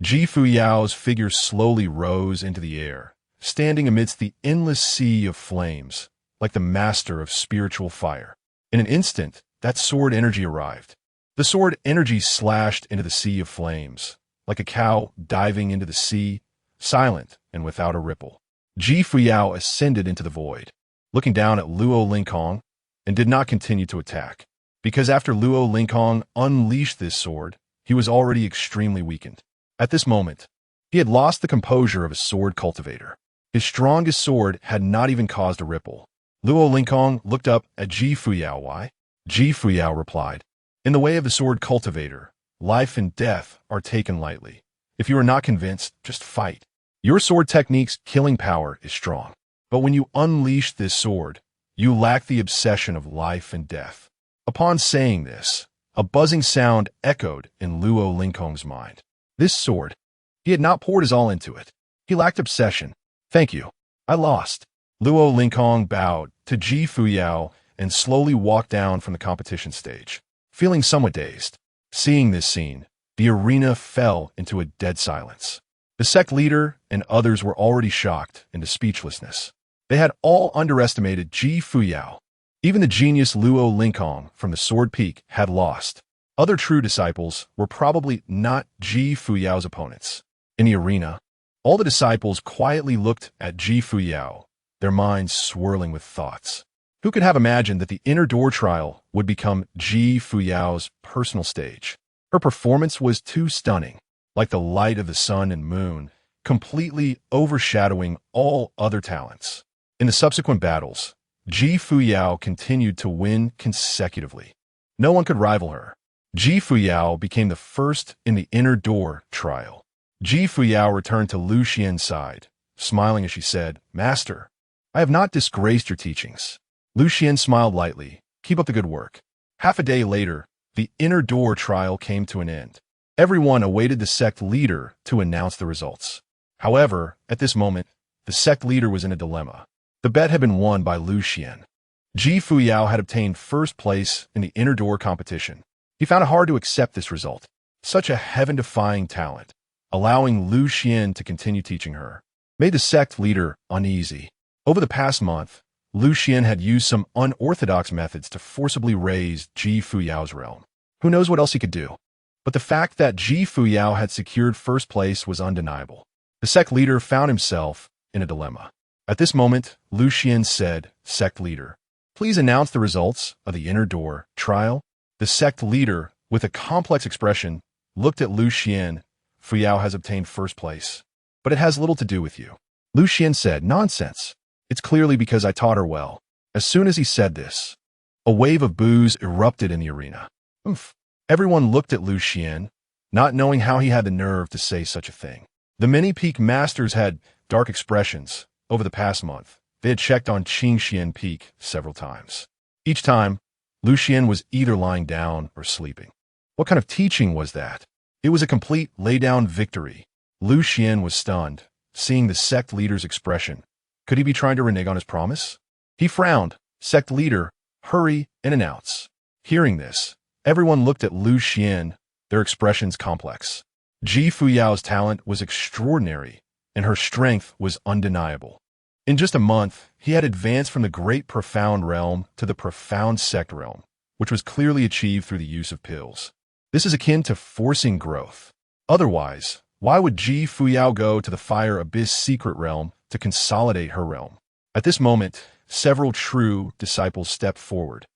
Ji Fuyao's figure slowly rose into the air, standing amidst the endless sea of flames, like the master of spiritual fire. In an instant, that sword energy arrived. The sword energy slashed into the sea of flames, like a cow diving into the sea, silent and without a ripple. Ji Fuyao ascended into the void, looking down at Luo Lingkong, and did not continue to attack, because after Luo Lingkong unleashed this sword, he was already extremely weakened. At this moment, he had lost the composure of a sword cultivator. His strongest sword had not even caused a ripple. Luo Lingkong looked up at Ji Fuyao. Why? Ji Fuyao replied, "In the way of the sword cultivator, life and death are taken lightly. If you are not convinced, just fight. Your sword technique's killing power is strong. But when you unleash this sword, you lack the obsession of life and death." Upon saying this, a buzzing sound echoed in Luo Lingkong's mind. This sword, he had not poured his all into it. He lacked obsession. "Thank you. I lost." Luo Lingkong bowed to Ji Fuyao and slowly walked down from the competition stage, feeling somewhat dazed. Seeing this scene, the arena fell into a dead silence. The sect leader and others were already shocked into speechlessness. They had all underestimated Ji Fuyao. Even the genius Luo Lingkong from the Sword Peak had lost. Other true disciples were probably not Ji Fuyao's opponents. In the arena, all the disciples quietly looked at Ji Fuyao, their minds swirling with thoughts. Who could have imagined that the inner door trial would become Ji Fuyao's personal stage? Her performance was too stunning, like the light of the sun and moon, completely overshadowing all other talents. In the subsequent battles, Ji Fuyao continued to win consecutively. No one could rival her. Ji Fuyao became the first in the inner door trial. Ji Fuyao returned to Lu Xuan's side, smiling as she said, "Master, I have not disgraced your teachings." Lu Xuan smiled lightly. "Keep up the good work." Half a day later, the inner door trial came to an end. Everyone awaited the sect leader to announce the results. However, at this moment, the sect leader was in a dilemma. The bet had been won by Lu Xuan. Ji Fuyao had obtained first place in the inner door competition. He found it hard to accept this result. Such a heaven-defying talent, allowing Lu Xuan to continue teaching her, made the sect leader uneasy. Over the past month, Lu Xuan had used some unorthodox methods to forcibly raise Ji Fuyao's realm. Who knows what else he could do? But the fact that Ji Fuyao had secured first place was undeniable. The sect leader found himself in a dilemma. At this moment, Lu Xuan said, "Sect leader, please announce the results of the inner door trial." The sect leader, with a complex expression, looked at Lu Xuan. "Fuyao has obtained first place, but it has little to do with you." Lu Xuan said, "Nonsense. It's clearly because I taught her well." As soon as he said this, a wave of boos erupted in the arena. Oomph. Everyone looked at Lu Xuan, not knowing how he had the nerve to say such a thing. The many peak masters had dark expressions. Over the past month, they had checked on Changsheng Peak several times. Each time, Lu Xuan was either lying down or sleeping. What kind of teaching was that? It was a complete lay-down victory. Lu Xuan was stunned, seeing the sect leader's expression. Could he be trying to renege on his promise? He frowned. "Sect leader, hurry and announce." Hearing this, everyone looked at Lu Xuan, their expressions complex. Ji Fuyao's talent was extraordinary, and her strength was undeniable. In just a month, he had advanced from the great profound realm to the profound sect realm, which was clearly achieved through the use of pills. This is akin to forcing growth. Otherwise, why would Ji Fuyao go to the fire abyss secret realm to consolidate her realm? At this moment, several true disciples stepped forward,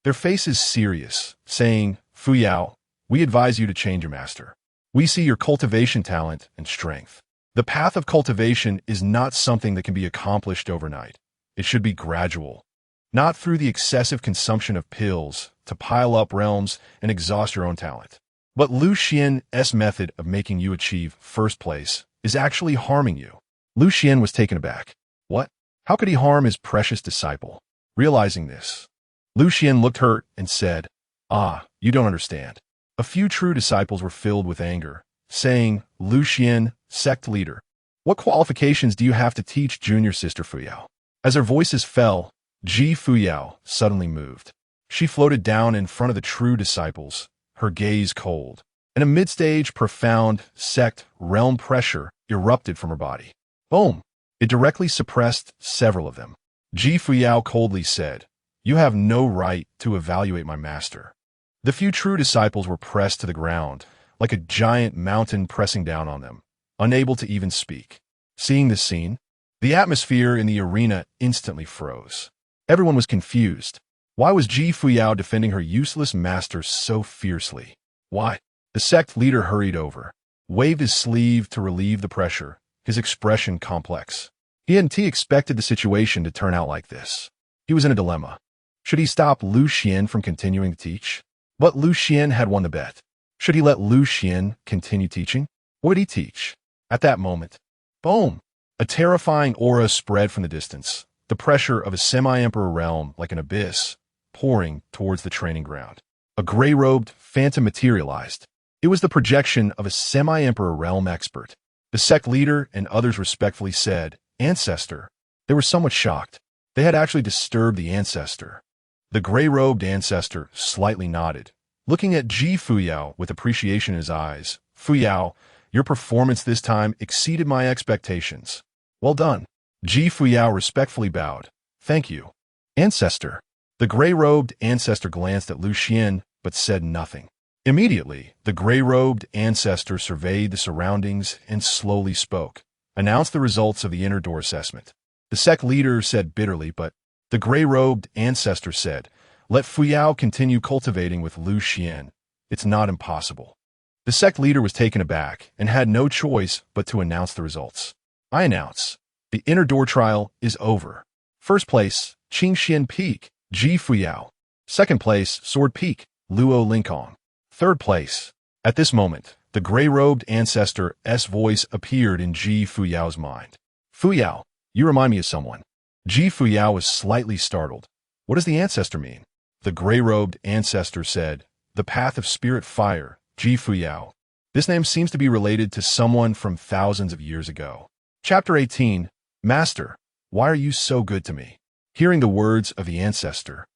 their faces serious, saying, "Fuyao, we advise you to change your master. We see your cultivation talent and strength. The path of cultivation is not something that can be accomplished overnight. It should be gradual, not through the excessive consumption of pills to pile up realms and exhaust your own talent. But Lu Xuan's method of making you achieve first place is actually harming you." Lu Xuan was taken aback. What? How could he harm his precious disciple? Realizing this, Lu Xuan looked hurt and said, "Ah, you don't understand." A few true disciples were filled with anger, saying, "Lu Xuan, sect leader, what qualifications do you have to teach junior sister Fuyao?" As their voices fell, Ji Fuyao suddenly moved. She floated down in front of the true disciples, her gaze cold, and a mid-stage profound sect realm pressure erupted from her body. Boom! It directly suppressed several of them. Ji Fuyao coldly said, "You have no right to evaluate my master." The few true disciples were pressed to the ground, like a giant mountain pressing down on them, unable to even speak. Seeing this scene, the atmosphere in the arena instantly froze. Everyone was confused. Why was Ji Fuyao defending her useless master so fiercely? Why? The sect leader hurried over. waved his sleeve to relieve the pressure, his expression complex. He hadn't expected the situation to turn out like this. He was in a dilemma. Should he stop Lu Xuan from continuing to teach? But Lu Xuan had won the bet. Should he let Lu Xuan continue teaching? What would he teach? At that moment, boom! A terrifying aura spread from the distance, the pressure of a semi-emperor realm like an abyss, pouring towards the training ground. A gray-robed phantom materialized. It was the projection of a semi-emperor realm expert. The sect leader and others respectfully said, "Ancestor." They were somewhat shocked. They had actually disturbed the ancestor. The gray-robed ancestor slightly nodded, looking at Fuyao with appreciation in his eyes. "Fuyao, your performance this time exceeded my expectations. Well done." Fuyao respectfully bowed. "Thank you, ancestor." The gray-robed ancestor glanced at Lu Xuan, but said nothing. Immediately, the gray-robed ancestor surveyed the surroundings and slowly spoke, announced the results of the inner door assessment. The sect leader said bitterly, but the gray-robed ancestor said, "Let Fuyao continue cultivating with Lu Xuan. It's not impossible." The sect leader was taken aback and had no choice but to announce the results. "I announce, the inner door trial is over. First place, Qingxian Peak, Fuyao. Second place, Sword Peak, Luo Linkong. Third place." At this moment, the gray-robed ancestor's voice appeared in Fuyao's mind. "Fuyao, you remind me of someone." Fuyao was slightly startled. "What does the ancestor mean?" The gray-robed ancestor said, "The path of spirit fire, Fuyao. This name seems to be related to someone from thousands of years ago." Chapter 18, Master, why are you so good to me? Hearing the words of the ancestor,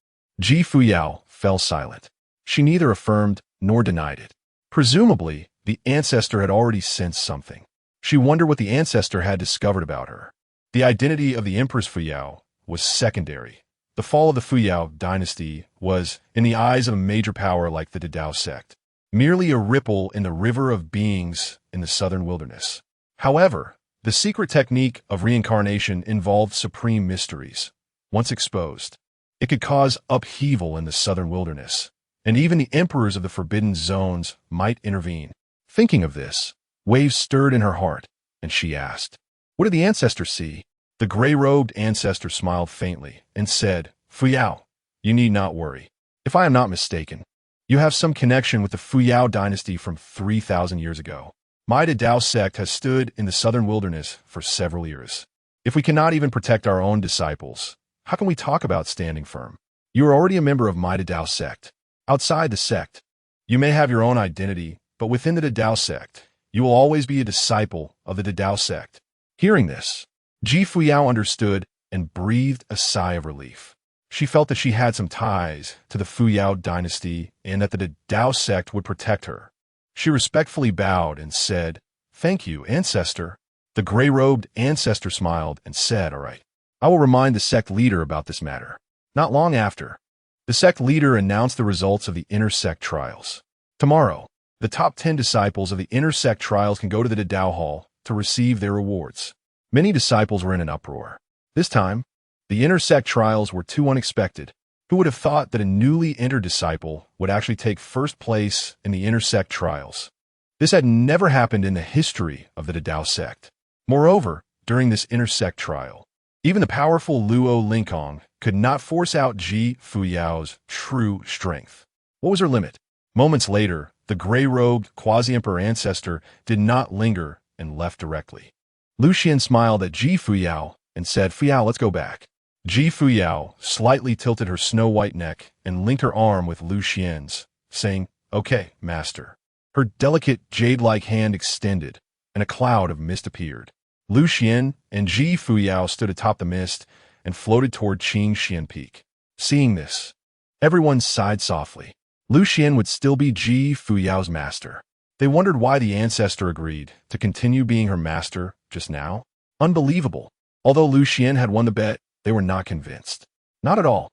Fuyao fell silent. She neither affirmed nor denied it. Presumably, the ancestor had already sensed something. She wondered what the ancestor had discovered about her. The identity of the Empress Fuyao was secondary. The fall of the Fuyao Dynasty was, in the eyes of a major power like the Dao sect, merely a ripple in the river of beings in the southern wilderness. However, the secret technique of reincarnation involved supreme mysteries. Once exposed, it could cause upheaval in the southern wilderness, and even the emperors of the forbidden zones might intervene. Thinking of this, waves stirred in her heart, and she asked, "What did the ancestor see?" The gray-robed ancestor smiled faintly and said, "Fuyao, you need not worry. If I am not mistaken, you have some connection with the Fuyao Dynasty from 3,000 years ago. My Dao sect has stood in the southern wilderness for several years. If we cannot even protect our own disciples, how can we talk about standing firm? You are already a member of my Dao sect. Outside the sect, you may have your own identity, but within the Dao sect, you will always be a disciple of the Dao sect." Hearing this, Fuyao understood and breathed a sigh of relief. She felt that she had some ties to the Fuyao Dynasty and that the Dao sect would protect her. She respectfully bowed and said, "Thank you, ancestor." The gray-robed ancestor smiled and said, "All right, I will remind the sect leader about this matter." Not long after, the sect leader announced the results of the inner sect trials. Tomorrow, the top 10 disciples of the inner sect trials can go to the Dao Hall to receive their rewards. Many disciples were in an uproar. This time, the inner sect trials were too unexpected. Who would have thought that a newly entered disciple would actually take first place in the inner sect trials? This had never happened in the history of the Dao sect. Moreover, during this inner sect trial, even the powerful Luo Linkong could not force out Fuyao's true strength. What was her limit? Moments later, the gray-robed quasi-emperor ancestor did not linger and left directly. Lu Xuan smiled at Fuyao and said, "Fuyao, let's go back." Fuyao slightly tilted her snow-white neck and linked her arm with Lu Xuan's, saying, "Okay, master." Her delicate jade-like hand extended, and a cloud of mist appeared. Lu Xuan and Fuyao stood atop the mist and floated toward Qingxian Peak. Seeing this, everyone sighed softly. Lu Xuan would still be Fuyao's master. They wondered why the ancestor agreed to continue being her master just now. Unbelievable. Although Lu Xuan had won the bet, they were not convinced. Not at all.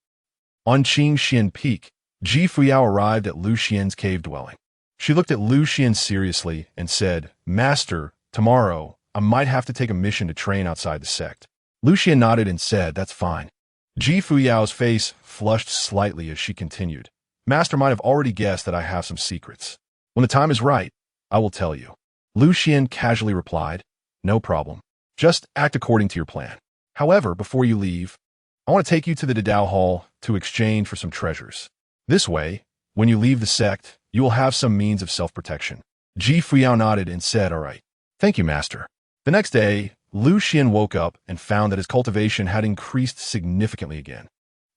On Qingxian Peak, Fuyao arrived at Lu Xuan's cave dwelling. She looked at Lu Xuan seriously and said, "Master, tomorrow, I might have to take a mission to train outside the sect." Lu Xuan nodded and said, "That's fine." Fuyao's face flushed slightly as she continued, "Master might have already guessed that I have some secrets. When the time is right, I will tell you." Lu Xuan casually replied, "No problem. Just act according to your plan. However, before you leave, I want to take you to the Dao Hall to exchange for some treasures. This way, when you leave the sect, you will have some means of self-protection." Ji Fuyao nodded and said, "All right. Thank you, master." The next day, Lu Xuan woke up and found that his cultivation had increased significantly again.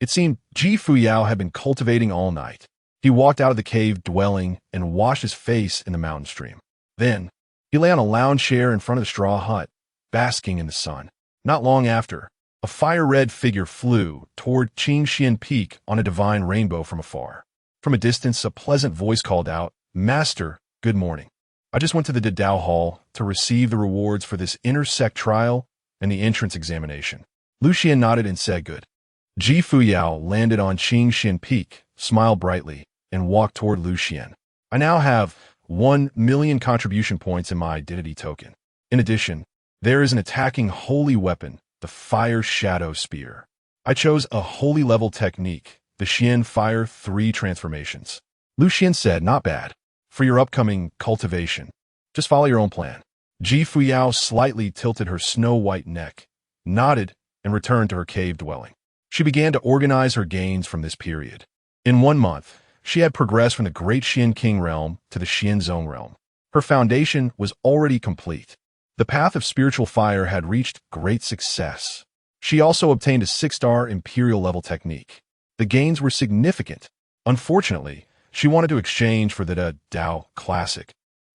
It seemed Ji Fuyao had been cultivating all night. He walked out of the cave dwelling and washed his face in the mountain stream. Then, he lay on a lounge chair in front of the straw hut, basking in the sun. Not long after, a fire-red figure flew toward Changsheng Peak on a divine rainbow from afar. From a distance, a pleasant voice called out, "Master, good morning. I just went to the Dao Hall to receive the rewards for this intersect trial and the entrance examination." Lu Xuan nodded and said, "Good." Ji Fuyao landed on Changsheng Peak, smiled brightly, and walked toward Lu Xuan. "I now have 1,000,000 contribution points in my identity token. In addition, there is an attacking holy weapon, the Fire Shadow Spear. I chose a holy level technique, the Xian Fire 3 transformations." Lu Xuan said, "Not bad. For your upcoming cultivation, just follow your own plan." Ji Fuyao slightly tilted her snow-white neck, nodded, and returned to her cave dwelling. She began to organize her gains from this period. In 1 month, she had progressed from the Great Xian King realm to the Xian Zone realm. Her foundation was already complete. The path of spiritual fire had reached great success. She also obtained a 6-star Imperial level technique. The gains were significant. Unfortunately, she wanted to exchange for the Dao Classic,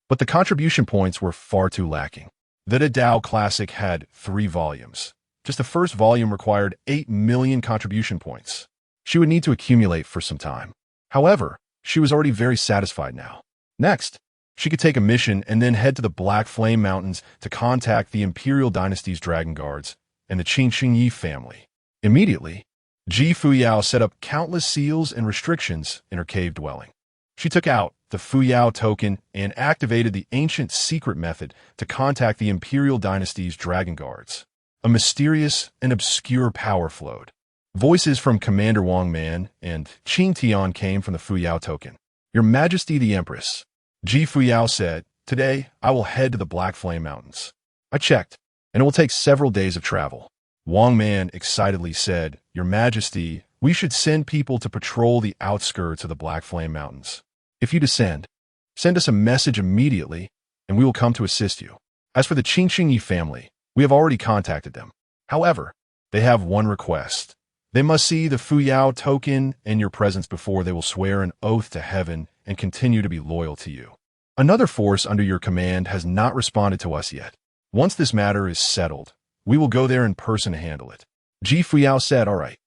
but the contribution points were far too lacking. The Dao Classic had 3 volumes. Just the first volume required 8,000,000 contribution points. She would need to accumulate for some time. However, she was already very satisfied now. Next, she could take a mission and then head to the Black Flame Mountains to contact the Imperial Dynasty's Dragon Guards and the Qingxingyi family. Immediately, Ji Fuyao set up countless seals and restrictions in her cave dwelling. She took out the Fuyao token and activated the ancient secret method to contact the Imperial Dynasty's Dragon Guards. A mysterious and obscure power flowed. Voices from Commander Wang Man and Qing Tian came from the Fuyao token. "Your Majesty the Empress," Ji Fuyao said, "today I will head to the Black Flame Mountains. I checked, and it will take several days of travel." Wang Man excitedly said, "Your Majesty, we should send people to patrol the outskirts of the Black Flame Mountains. If you descend, send us a message immediately, and we will come to assist you. As for the Qingxingyi family, we have already contacted them. However, they have one request. They must see the Fuyao token in your presence before they will swear an oath to heaven and continue to be loyal to you. Another force under your command has not responded to us yet. Once this matter is settled, we will go there in person to handle it." Ji Fuyao said, "All right."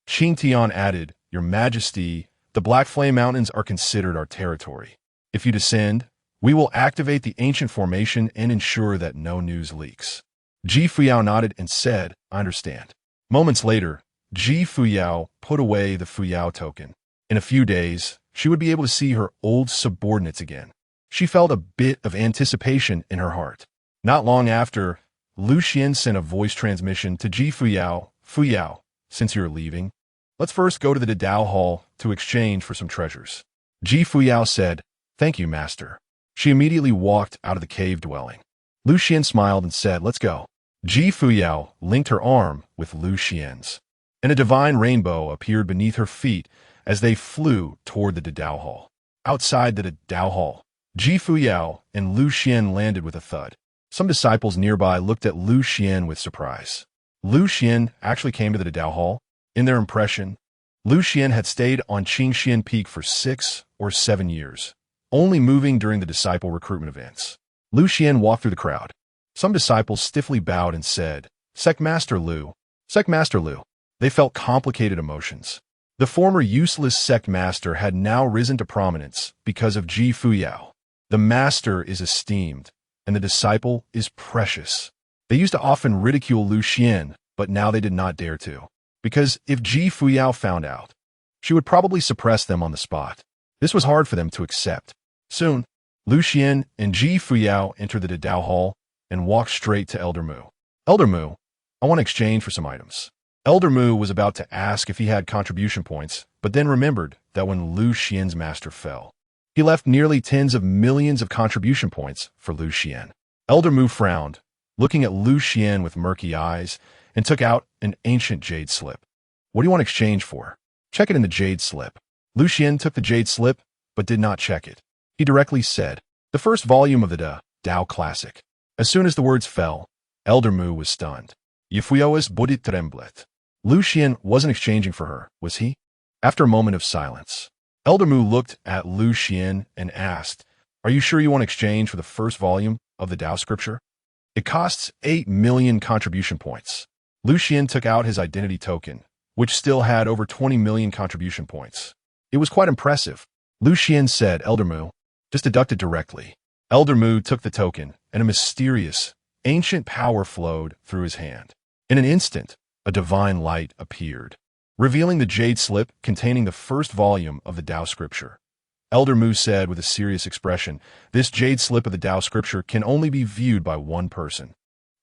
Qing Tian added, "Your Majesty, the Black Flame Mountains are considered our territory. If you descend, we will activate the ancient formation and ensure that no news leaks." Ji Fuyao nodded and said, "I understand." Moments later, Ji Fuyao put away the Fuyao token. In a few days, she would be able to see her old subordinates again. She felt a bit of anticipation in her heart. Not long after, Lu Xuan sent a voice transmission to Ji Fuyao. "Fuyao, since you're leaving, let's first go to the Dao Hall to exchange for some treasures." Ji Fuyao said, "Thank you, master." She immediately walked out of the cave dwelling. Lu Xuan smiled and said, "Let's go." Ji Fuyao linked her arm with Lu Xuan's, and a divine rainbow appeared beneath her feet as they flew toward the Dao Hall. Outside the Dao Hall, Ji Fuyao and Lu Xuan landed with a thud. Some disciples nearby looked at Lu Xuan with surprise. Lu Xuan actually came to the Dao Hall. In their impression, Lu Xuan had stayed on Changsheng Peak for 6 or 7 years, only moving during the disciple recruitment events. Lu Xuan walked through the crowd. Some disciples stiffly bowed and said, Sect Master Lu. Sect Master Lu." They felt complicated emotions. The former useless sect master had now risen to prominence because of Ji Fuyao. The master is esteemed, and the disciple is precious. They used to often ridicule Lu Xuan, but now they did not dare to, because if Ji Fuyao found out, she would probably suppress them on the spot. This was hard for them to accept. Soon, Lu Xuan and Ji Fuyao entered the Dao Hall and walked straight to Elder Mu. "Elder Mu, I want to exchange for some items." Elder Mu was about to ask if he had contribution points, but then remembered that when Lu Xian's master fell, He left nearly tens of millions of contribution points for Lu Xuan. Elder Mu frowned, looking at Lu Xuan with murky eyes, and took out an ancient jade slip. What do you want exchange for? Check it in the jade slip. Lu Xuan took the jade slip, but did not check it. He directly said, the first volume of the Dao Classic. As soon as the words fell, Elder Mu was stunned. Fuyao будет tremblet. Lu Xuan wasn't exchanging for her, was he? After a moment of silence, Elder Mu looked at Lu Xuan and asked, are you sure you want exchange for the first volume of the Dao Scripture? It costs 8 million contribution points. Lu Xuan took out his identity token, which still had over 20 million contribution points. It was quite impressive. Lu Xuan said, Elder Mu, just deduct it directly. Elder Mu took the token, and a mysterious, ancient power flowed through his hand. In an instant, a divine light appeared, revealing the jade slip containing the first volume of the Dao Scripture. Elder Mu said with a serious expression, this jade slip of the Dao Scripture can only be viewed by one person,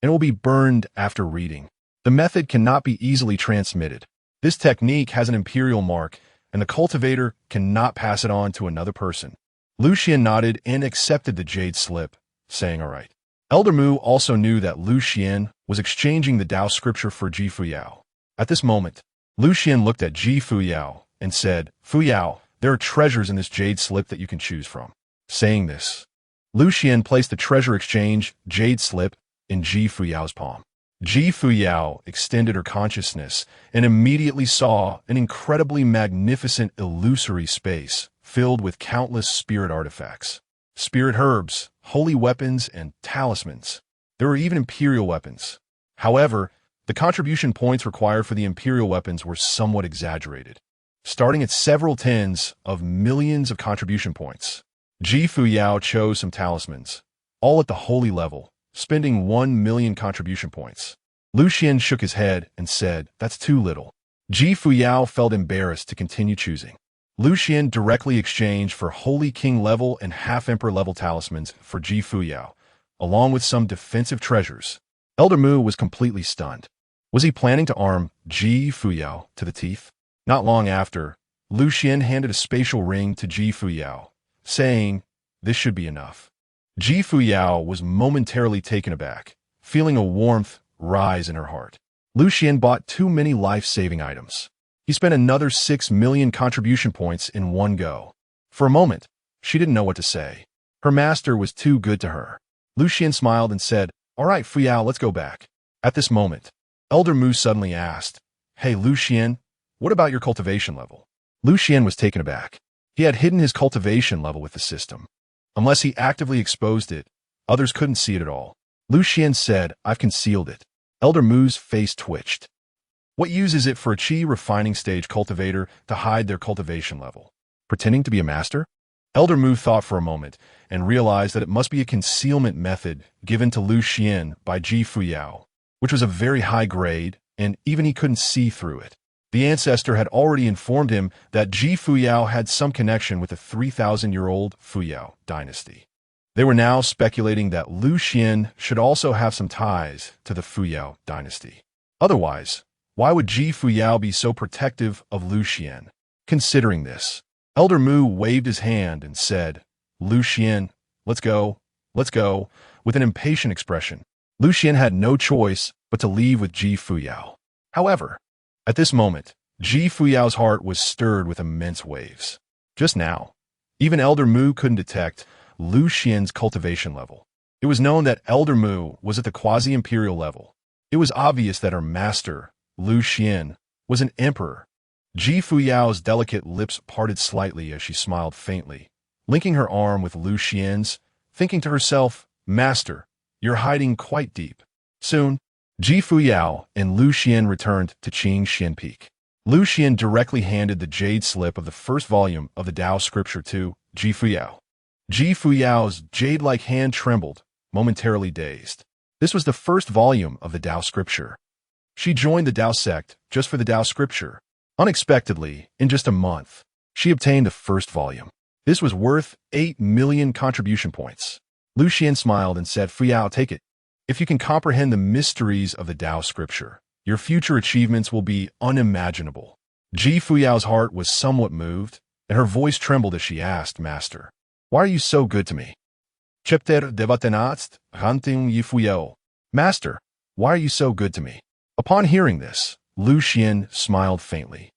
and will be burned after reading. The method cannot be easily transmitted. This technique has an imperial mark, and the cultivator cannot pass it on to another person. Lu Xuan nodded and accepted the jade slip, saying, all right. Elder Mu also knew that Lu Xuan was exchanging the Dao Scripture for Fuyao. At this moment, Lu Xuan looked at Fuyao and said, Fuyao, there are treasures in this jade slip that you can choose from. Saying this, Lu Xuan placed the treasure exchange jade slip in Fuyao's palm. Fuyao extended her consciousness and immediately saw an incredibly magnificent illusory space filled with countless spirit artifacts, spirit herbs, holy weapons, and talismans. There were even imperial weapons. However, the contribution points required for the imperial weapons were somewhat exaggerated, starting at several tens of millions of contribution points. Fuyao chose some talismans, all at the holy level, spending 1 million contribution points. Lu Xuan shook his head and said, that's too little. Fuyao felt embarrassed to continue choosing. Lu Xuan directly exchanged for Holy King level and half-emperor level talismans for Fuyao, along with some defensive treasures. Elder Mu was completely stunned. Was he planning to arm Fuyao to the teeth? Not long after, Lu Xuan handed a spatial ring to Fuyao, saying, this should be enough. Fuyao was momentarily taken aback, feeling a warmth rise in her heart. Lu Xuan bought too many life-saving items. He spent another 6 million contribution points in one go. For a moment, she didn't know what to say. Her master was too good to her. Lu Xuan smiled and said, all right, Fuyao, let's go back. At this moment, Elder Mu suddenly asked, hey, Lu Xuan, what about your cultivation level? Lu Xuan was taken aback. He had hidden his cultivation level with the system. Unless he actively exposed it, others couldn't see it at all. Lu Xuan said, I've concealed it. Elder Mu's face twitched. What use is it for a Qi refining stage cultivator to hide their cultivation level? Pretending to be a master? Elder Mu thought for a moment and realized that it must be a concealment method given to Lu Xuan by Fuyao, which was a very high grade, and even he couldn't see through it. The ancestor had already informed him that Fuyao had some connection with the 3,000-year-old Fuyao Dynasty. They were now speculating that Lu Xuan should also have some ties to the Fuyao Dynasty. Otherwise, why would Fuyao be so protective of Lu Xuan? Considering this, Elder Mu waved his hand and said, Lu Xuan, let's go, with an impatient expression. Lu Xuan had no choice but to leave with Fuyao. However, at this moment, Fuyao's heart was stirred with immense waves. Just now, even Elder Mu couldn't detect Lu Xuan's cultivation level. It was known that Elder Mu was at the quasi-imperial level. It was obvious that her master, Lu Xuan, was an emperor. Fuyao's delicate lips parted slightly as she smiled faintly, linking her arm with Lu Xuan's, thinking to herself, Master, you're hiding quite deep. Soon, Fuyao and Lu Xuan returned to Changsheng Peak. Lu Xuan directly handed the jade slip of the first volume of the Dao Scripture to Fuyao. Fuyao's jade-like hand trembled, momentarily dazed. This was the first volume of the Dao Scripture. She joined the Dao sect just for the Dao Scripture. Unexpectedly, in just a month, she obtained the first volume. This was worth 8 million contribution points. Lu Xuan smiled and said, Fuyao, take it. If you can comprehend the mysteries of the Dao Scripture, your future achievements will be unimaginable. Fuyao's heart was somewhat moved, and her voice trembled as she asked, Master, Why are you so good to me? Chepter devatenast, hunting yi Fuyao. Master, why are you so good to me? Upon hearing this, Lu Xuan smiled faintly.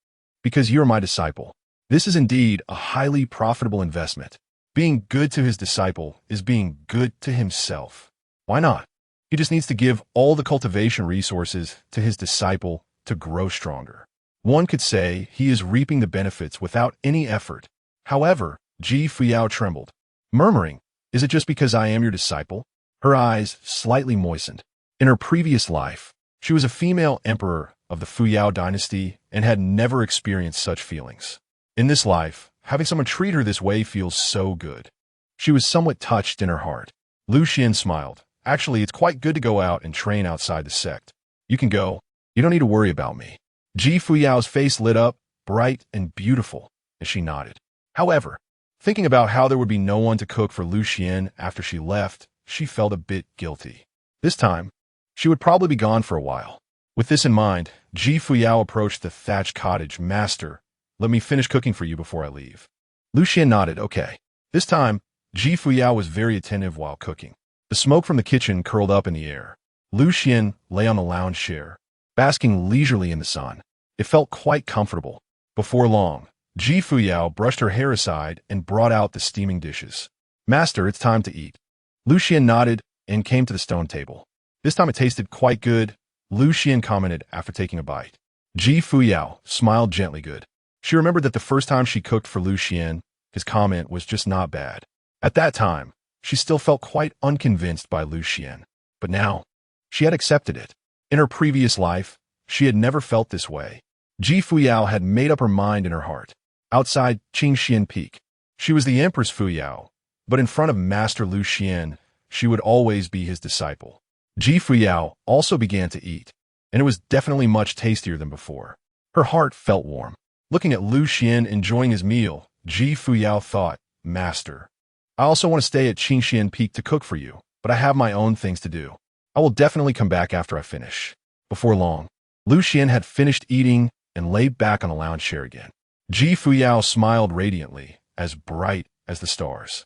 Because you're my disciple. This is indeed a highly profitable investment. Being good to his disciple is being good to himself. Why not? He just needs to give all the cultivation resources to his disciple to grow stronger. One could say he is reaping the benefits without any effort. However, Ji Fuyao trembled, murmuring, "Is it just because I am your disciple?" Her eyes slightly moistened. In her previous life, she was a female emperor of the Fuyao Dynasty and had never experienced such feelings. In this life, having someone treat her this way feels so good. She was somewhat touched in her heart. Lu Xuan smiled. Actually, it's quite good to go out and train outside the sect. You can go. You don't need to worry about me. Ji Fuyao's face lit up, bright and beautiful, as she nodded. However, thinking about how there would be no one to cook for Lu Xuan after she left, she felt a bit guilty. This time, she would probably be gone for a while. With this in mind, Ji Fuyao approached the thatched cottage. "Master, let me finish cooking for you before I leave." Lu Xuan nodded. Okay. This time, Ji Fuyao was very attentive while cooking. The smoke from the kitchen curled up in the air. Lu Xuan lay on the lounge chair, basking leisurely in the sun. It felt quite comfortable. Before long, Ji Fuyao brushed her hair aside and brought out the steaming dishes. "Master, it's time to eat." Lu Xuan nodded and came to the stone table. This time it tasted quite good, Lu Xuan commented after taking a bite. Ji Fuyao smiled gently good. She remembered that the first time she cooked for Lu Xuan, his comment was just not bad. At that time, she still felt quite unconvinced by Lu Xuan. But now, she had accepted it. In her previous life, she had never felt this way. Ji Fuyao had made up her mind in her heart. Outside Qingxian Peak, she was the Empress Fuyao, but in front of Master Lu Xuan, she would always be his disciple. Ji Fuyao also began to eat, and it was definitely much tastier than before. Her heart felt warm. Looking at Lu Xuan enjoying his meal, Ji Fuyao thought, "Master, I also want to stay at Qingxian Peak to cook for you, but I have my own things to do. I will definitely come back after I finish." Before long, Lu Xuan had finished eating and lay back on a lounge chair again. Ji Fuyao smiled radiantly, as bright as the stars.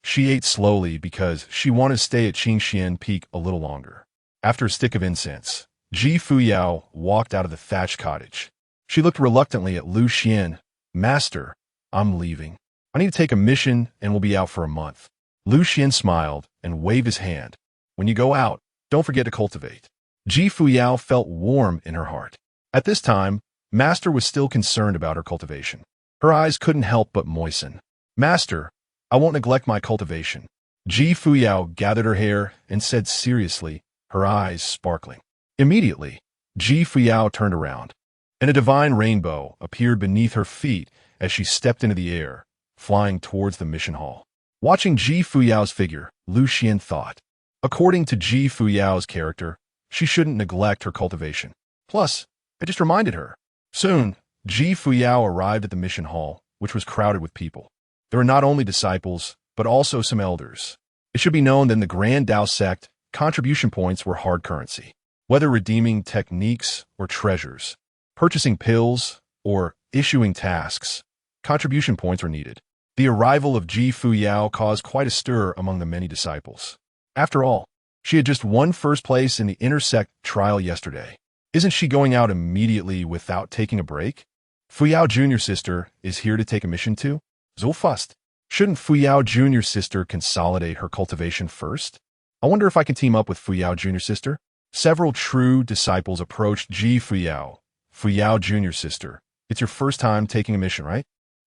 She ate slowly because she wanted to stay at Qingxian Peak a little longer. After a stick of incense, Ji Fuyao walked out of the thatched cottage. She looked reluctantly at Lu Xuan. "Master, I'm leaving. I need to take a mission and will be out for a month." Lu Xuan smiled and waved his hand. "When you go out, don't forget to cultivate." Ji Fuyao felt warm in her heart. At this time, Master was still concerned about her cultivation. Her eyes couldn't help but moisten. "Master, I won't neglect my cultivation." Ji Fuyao gathered her hair and said seriously, her eyes sparkling. Immediately, Ji Fuyao turned around, and a divine rainbow appeared beneath her feet as she stepped into the air, flying towards the mission hall. Watching Ji Fuyao's figure, Lu Xuan thought, according to Ji Fuyao's character, she shouldn't neglect her cultivation. Plus, it just reminded her. Soon, Ji Fuyao arrived at the mission hall, which was crowded with people. There were not only disciples, but also some elders. It should be known that in the Grand Tao sect, contribution points were hard currency. Whether redeeming techniques or treasures, purchasing pills, or issuing tasks, contribution points were needed. The arrival of Ji Fuyao caused quite a stir among the many disciples. After all, she had just won first place in the intersect trial yesterday. Isn't she going out immediately without taking a break? Fuyao Jr. sister is here to take a mission too? So fast. Shouldn't Fuyao Jr. sister consolidate her cultivation first? I wonder if I can team up with Fuyao Jr. sister? Several true disciples approached Ji Fuyao. "Fuyao Jr. sister, it's your first time taking a mission, right?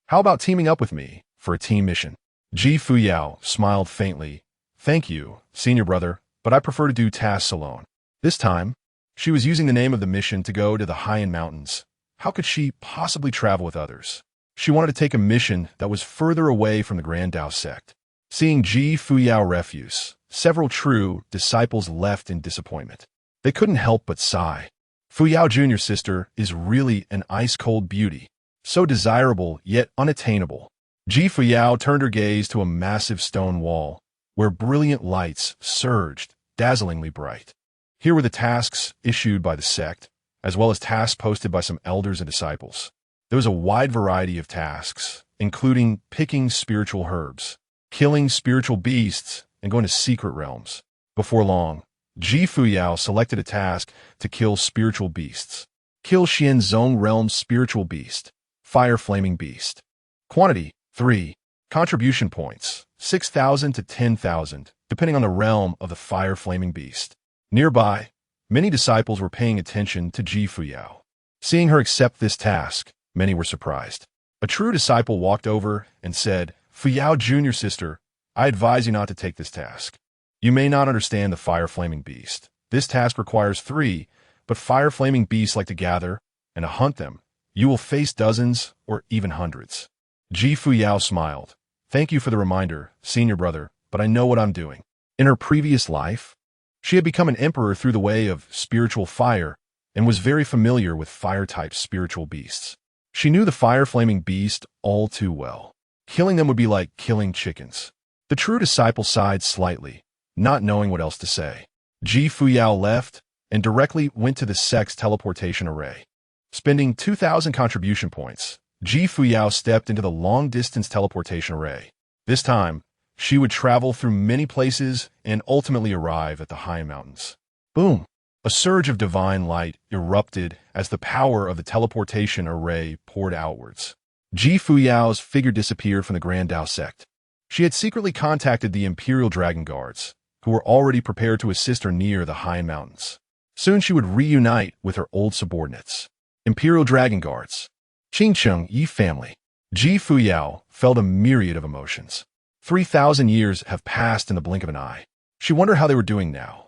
How about teaming up with me for a team mission?" Ji Fuyao smiled faintly. "Thank you, senior brother, but I prefer to do tasks alone." This time, she was using the name of the mission to go to the Haiyan Mountains. How could she possibly travel with others? She wanted to take a mission that was further away from the Grand Tao sect. Seeing Ji Fuyao refuse, several true disciples left in disappointment. They couldn't help but sigh. Fuyao Jr. sister is really an ice-cold beauty, so desirable yet unattainable. Ji Fuyao turned her gaze to a massive stone wall, where brilliant lights surged, dazzlingly bright. Here were the tasks issued by the sect, as well as tasks posted by some elders and disciples. There was a wide variety of tasks, including picking spiritual herbs. killing spiritual beasts and going to secret realms. Before long, Fuyao selected a task to kill spiritual beasts. Kill Xian Zong Realm's spiritual beast. Fire Flaming Beast. Quantity, 3. Contribution points, 6,000 to 10,000, depending on the realm of the Fire Flaming Beast. Nearby, many disciples were paying attention to Fuyao. Seeing her accept this task, many were surprised. A true disciple walked over and said, "Fuyao Jr. sister, I advise you not to take this task. You may not understand the Fire Flaming Beast. This task requires 3, but Fire Flaming Beasts like to gather and to hunt them. You will face dozens or even hundreds." Fuyao smiled. "Thank you for the reminder, senior brother, but I know what I'm doing." In her previous life, she had become an emperor through the way of spiritual fire and was very familiar with fire-type spiritual beasts. She knew the Fire Flaming Beast all too well. Killing them would be like killing chickens. The true disciple sighed slightly, not knowing what else to say. Fuyao left and directly went to the sect's teleportation array. Spending 2,000 contribution points, Fuyao stepped into the long-distance teleportation array. This time, she would travel through many places and ultimately arrive at the high mountains. Boom! A surge of divine light erupted as the power of the teleportation array poured outwards. Fuyao's figure disappeared from the Grand Dao sect. She had secretly contacted the Imperial Dragon Guards, who were already prepared to assist her near the high mountains. Soon she would reunite with her old subordinates. Imperial Dragon Guards. Changsheng Yi family. Fuyao felt a myriad of emotions. 3,000 years have passed in the blink of an eye. She wondered how they were doing now.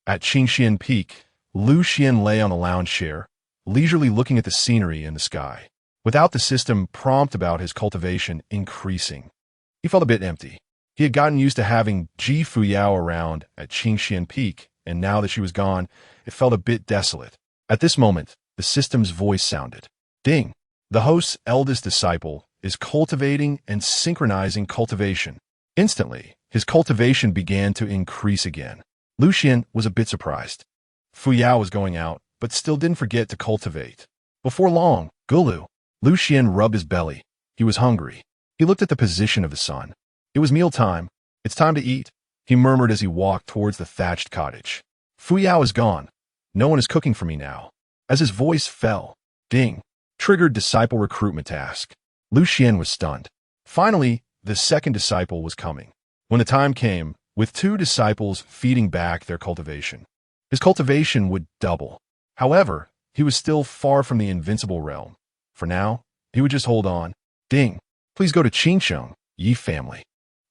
At Qingxian Peak, Lu Xuan lay on a lounge chair, leisurely looking at the scenery in the sky. Without the system prompt about his cultivation increasing, he felt a bit empty. He had gotten used to having Fuyao around at Qingxian Peak, and now that she was gone, it felt a bit desolate. At this moment, the system's voice sounded. Ding! The host's eldest disciple is cultivating and synchronizing cultivation. Instantly, his cultivation began to increase again. Lu Xuan was a bit surprised. Fuyao was going out, but still didn't forget to cultivate. Before long, Lu Xuan rubbed his belly. He was hungry. He looked at the position of the sun. It was mealtime. "It's time to eat," he murmured as he walked towards the thatched cottage. "Fuyao is gone. No one is cooking for me now." As his voice fell, ding, triggered disciple recruitment task. Lu Xuan was stunned. Finally, the second disciple was coming. When the time came, with 2 disciples feeding back their cultivation, his cultivation would double. However, he was still far from the invincible realm. For now, he would just hold on. Ding, please go to Changsheng Yi family.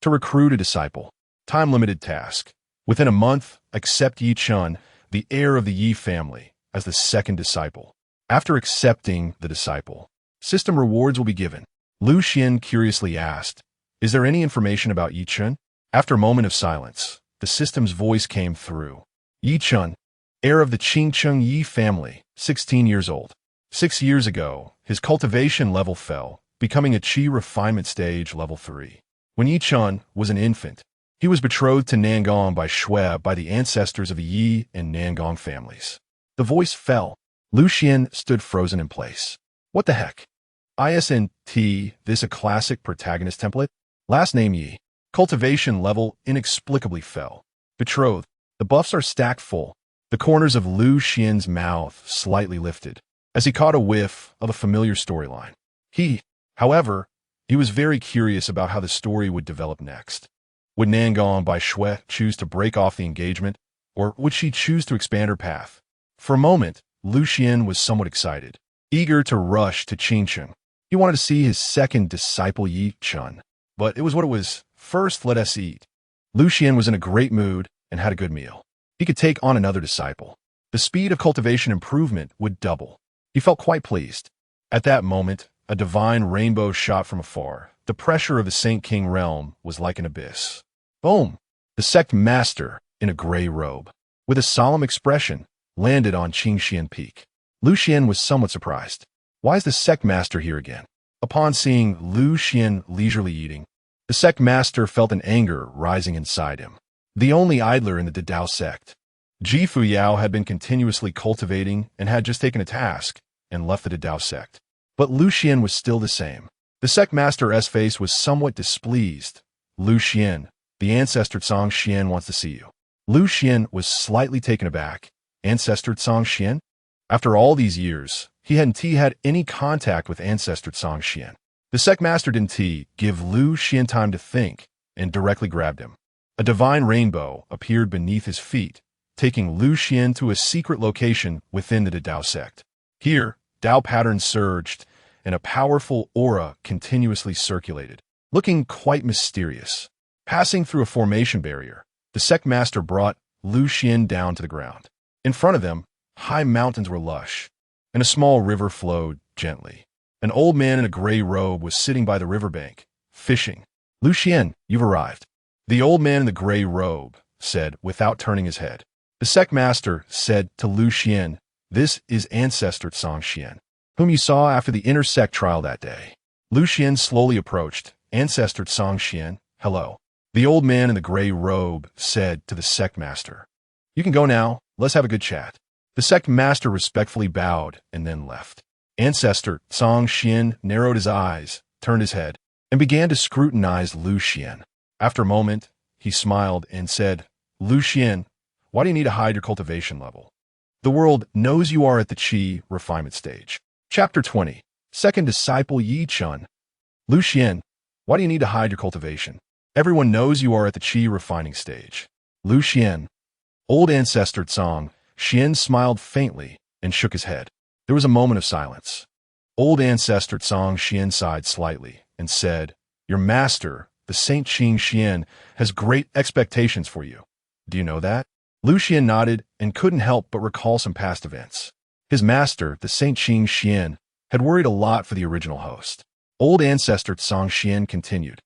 To recruit a disciple. Time-limited task. Within a month, accept Yi Chun, the heir of the Yi family, as the second disciple. After accepting the disciple, system rewards will be given. Lu Xuan curiously asked, "Is there any information about Yi Chun?" After a moment of silence, the system's voice came through. Yi Chun, heir of the Changsheng Yi family, 16 years old. 6 years ago, his cultivation level fell, becoming a Qi refinement stage level 3. When Yi Chun was an infant, he was betrothed to Nangong by Shui by the ancestors of the Yi and Nangong families. The voice fell. Lu Xuan stood frozen in place. What the heck? ISNT, this a classic protagonist template? Last name Yi. Cultivation level inexplicably fell. Betrothed. The buffs are stacked full. The corners of Lu Xuan's mouth slightly lifted as he caught a whiff of a familiar storyline. However, he was very curious about how the story would develop next. Would Nangong by Shui choose to break off the engagement, or would she choose to expand her path? For a moment, Lu Xuan was somewhat excited, eager to rush to Changsheng. He wanted to see his second disciple Yi Chun. But it was what it was. First, let us eat. Lu Xuan was in a great mood and had a good meal. He could take on another disciple. The speed of cultivation improvement would double. He felt quite pleased. At that moment, a divine rainbow shot from afar. The pressure of the Saint King realm was like an abyss. Boom! The sect master, in a gray robe, with a solemn expression, landed on Qingxian Peak. Lu Xuan was somewhat surprised. Why is the sect master here again? Upon seeing Lu Xuan leisurely eating, the sect master felt an anger rising inside him. The only idler in the Dao sect, Fuyao had been continuously cultivating and had just taken a task and left the Dao sect. But Lu Xuan was still the same. The sect master's face was somewhat displeased, Lu Xuan, the ancestor Changsheng wants to see you. Lu Xuan was slightly taken aback. Ancestor Changsheng? After all these years, he hadn't had any contact with ancestor Changsheng. The sect master didn't give Lu Xuan time to think and directly grabbed him. A divine rainbow appeared beneath his feet, taking Lu Xuan to a secret location within the Dao sect. Here, Dao patterns surged, and a powerful aura continuously circulated, looking quite mysterious. Passing through a formation barrier, the sect master brought Lu Xuan down to the ground. In front of them, high mountains were lush, and a small river flowed gently. An old man in a gray robe was sitting by the riverbank, fishing. Lu Xuan, you've arrived. The old man in the gray robe said without turning his head. The sect master said to Lu Xuan, this is ancestor Changsheng, whom you saw after the inner sect trial that day. Lu Xuan slowly approached. Ancestor Changsheng, hello. The old man in the gray robe said to the sect master, you can go now, let's have a good chat. The sect master respectfully bowed and then left. Ancestor Changsheng narrowed his eyes, turned his head, and began to scrutinize Lu Xuan. After a moment, he smiled and said, Lu Xuan, why do you need to hide your cultivation level? The world knows you are at the Qi refinement stage. Chapter 20. Second Disciple Yi Chun. Lu Xuan, why do you need to hide your cultivation? Everyone knows you are at the Qi refining stage. Lu Xuan. Old ancestor Changsheng smiled faintly and shook his head. There was a moment of silence. Old ancestor Changsheng sighed slightly and said, your master, the Saint Changsheng, has great expectations for you. Do you know that? Lu Xuan nodded and couldn't help but recall some past events. His master, the Saint Changsheng, had worried a lot for the original host. Old ancestor Changsheng continued.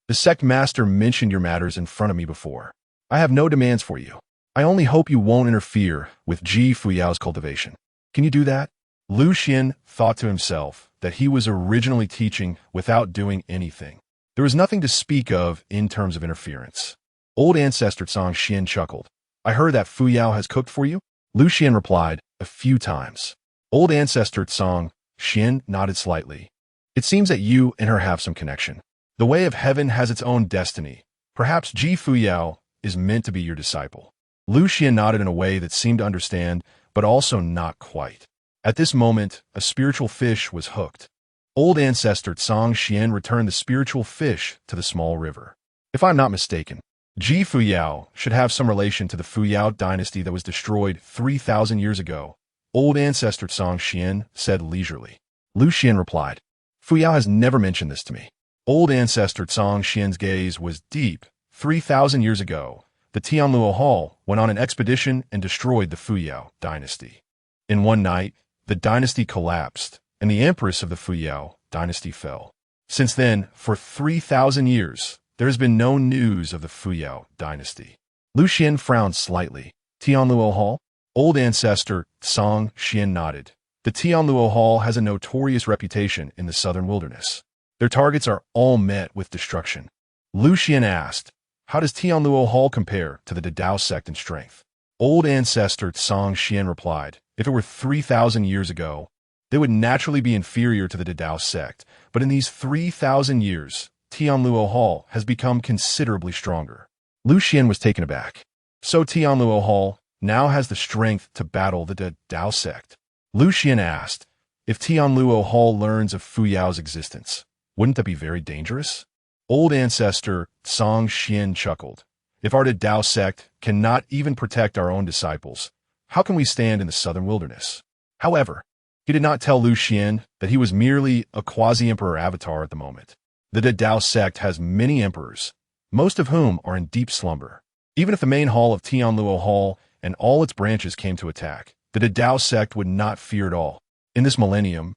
The sect master mentioned your matters in front of me before. I have no demands for you. I only hope you won't interfere with Fuyao's cultivation. Can you do that? Lu Xuan thought to himself that he was originally teaching without doing anything. There was nothing to speak of in terms of interference. Old ancestor Changsheng chuckled. I heard that Fuyao has cooked for you? Lu Xuan replied, a few times. Old ancestor Changsheng nodded slightly. It seems that you and her have some connection. The way of heaven has its own destiny. Perhaps Fuyao is meant to be your disciple. Lu Xuan nodded in a way that seemed to understand, but also not quite. At this moment, a spiritual fish was hooked. Old ancestor Changsheng returned the spiritual fish to the small river. If I'm not mistaken, Fuyao should have some relation to the Fuyao Dynasty that was destroyed 3,000 years ago. Old ancestor Changsheng said leisurely. Lu Xuan replied, Fuyao has never mentioned this to me. Old ancestor Changsheng's gaze was deep. 3,000 years ago, the Tianluo Hall went on an expedition and destroyed the Fuyao Dynasty. In one night, the dynasty collapsed, and the empress of the Fuyao Dynasty fell. Since then, for 3,000 years, there has been no news of the Fuyao Dynasty. Lu Xuan frowned slightly. Tianluo Hall? Old ancestor Changsheng nodded. The Tianluo Hall has a notorious reputation in the southern wilderness. Their targets are all met with destruction. Lu Xuan asked, how does Tianluo Hall compare to the Dao sect in strength? Old ancestor Changsheng replied, if it were 3,000 years ago, they would naturally be inferior to the Dao sect, but in these 3,000 years, Tianluo Hall has become considerably stronger. Lu Xuan was taken aback. So Tianluo Hall now has the strength to battle the Dao sect. Lu Xuan asked, if Tianluo Hall learns of Fuyao's existence, wouldn't that be very dangerous? Old ancestor Changsheng chuckled. If our Dao sect cannot even protect our own disciples, how can we stand in the southern wilderness? However, he did not tell Lu Xuan that he was merely a quasi-emperor avatar at the moment. The Dao sect has many emperors, most of whom are in deep slumber. Even if the main hall of Tianluo Hall and all its branches came to attack, the Dao sect would not fear at all. In this millennium,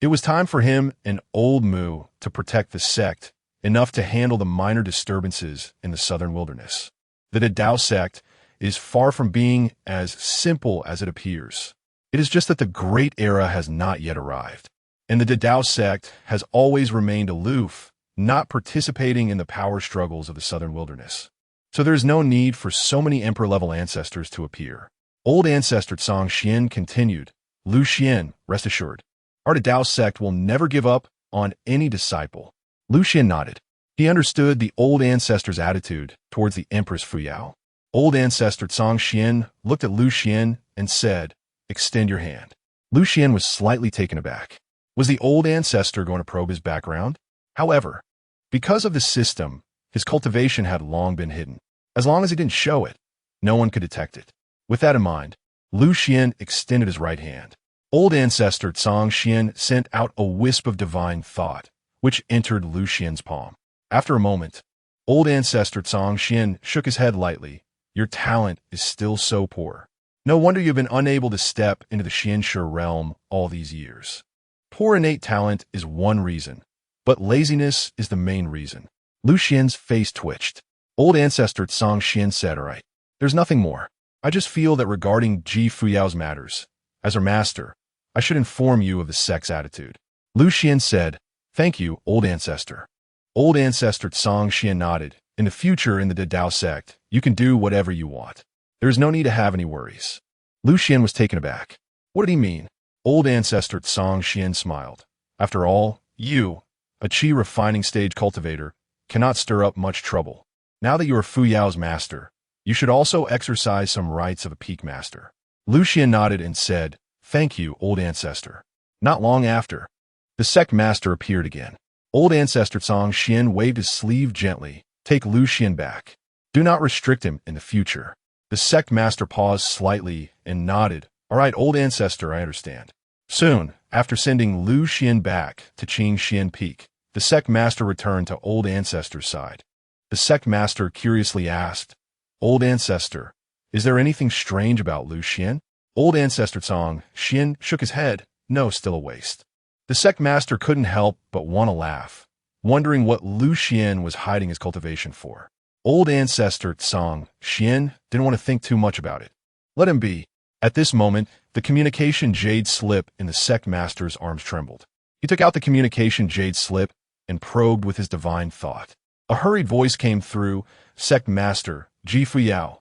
it was time for him and Old Mu to protect the sect enough to handle the minor disturbances in the southern wilderness. The Dao sect is far from being as simple as it appears. It is just that the great era has not yet arrived, and the Dao sect has always remained aloof, not participating in the power struggles of the southern wilderness. So there is no need for so many emperor-level ancestors to appear. Old ancestor Changsheng continued, Lu Xuan, rest assured, our Dao sect will never give up on any disciple. Lu Xuan nodded. He understood the old ancestor's attitude towards the Empress Fuyao. Old ancestor Changsheng looked at Lu Xuan and said, "Extend your hand." Lu Xuan was slightly taken aback. Was the old ancestor going to probe his background? However, because of the system, his cultivation had long been hidden. As long as he didn't show it, no one could detect it. With that in mind, Lu Xuan extended his right hand. Old ancestor Changsheng sent out a wisp of divine thought, which entered Lu Xuan's palm. After a moment, old ancestor Changsheng shook his head lightly. Your talent is still so poor. No wonder you've been unable to step into the Xianshi realm all these years. Poor innate talent is one reason, but laziness is the main reason. Lu Xuan's face twitched. Old ancestor Changsheng said, "All right, there's nothing more. I just feel that regarding Ji Fuyao's matters, as her master, I should inform you of the sect's attitude." Lu Xuan said, "Thank you, old ancestor." Old ancestor Changsheng nodded. In the future in the Dao sect, you can do whatever you want. There is no need to have any worries. Lu Xuan was taken aback. What did he mean? Old ancestor Changsheng smiled. After all, you, a qi refining stage cultivator, cannot stir up much trouble. Now that you are Fuyao's master, you should also exercise some rights of a peak master. Lu Xuan nodded and said, "Thank you, old ancestor." Not long after, the sect master appeared again. Old ancestor Changsheng waved his sleeve gently. Take Lu Xuan back. Do not restrict him in the future. The sect master paused slightly and nodded. All right, old ancestor, I understand. Soon, after sending Lu Xuan back to Changsheng Peak, the sect master returned to old ancestor's side. The sect master curiously asked, "Old ancestor, is there anything strange about Lu Xuan?" Old ancestor Changsheng shook his head. No, still a waste. The sect master couldn't help but want to laugh, wondering what Lu Xuan was hiding his cultivation for. Old ancestor Changsheng didn't want to think too much about it. Let him be. At this moment, the communication jade slip in the sect master's arms trembled. He took out the communication jade slip and probed with his divine thought. A hurried voice came through. Sect master, Ji Fuyao.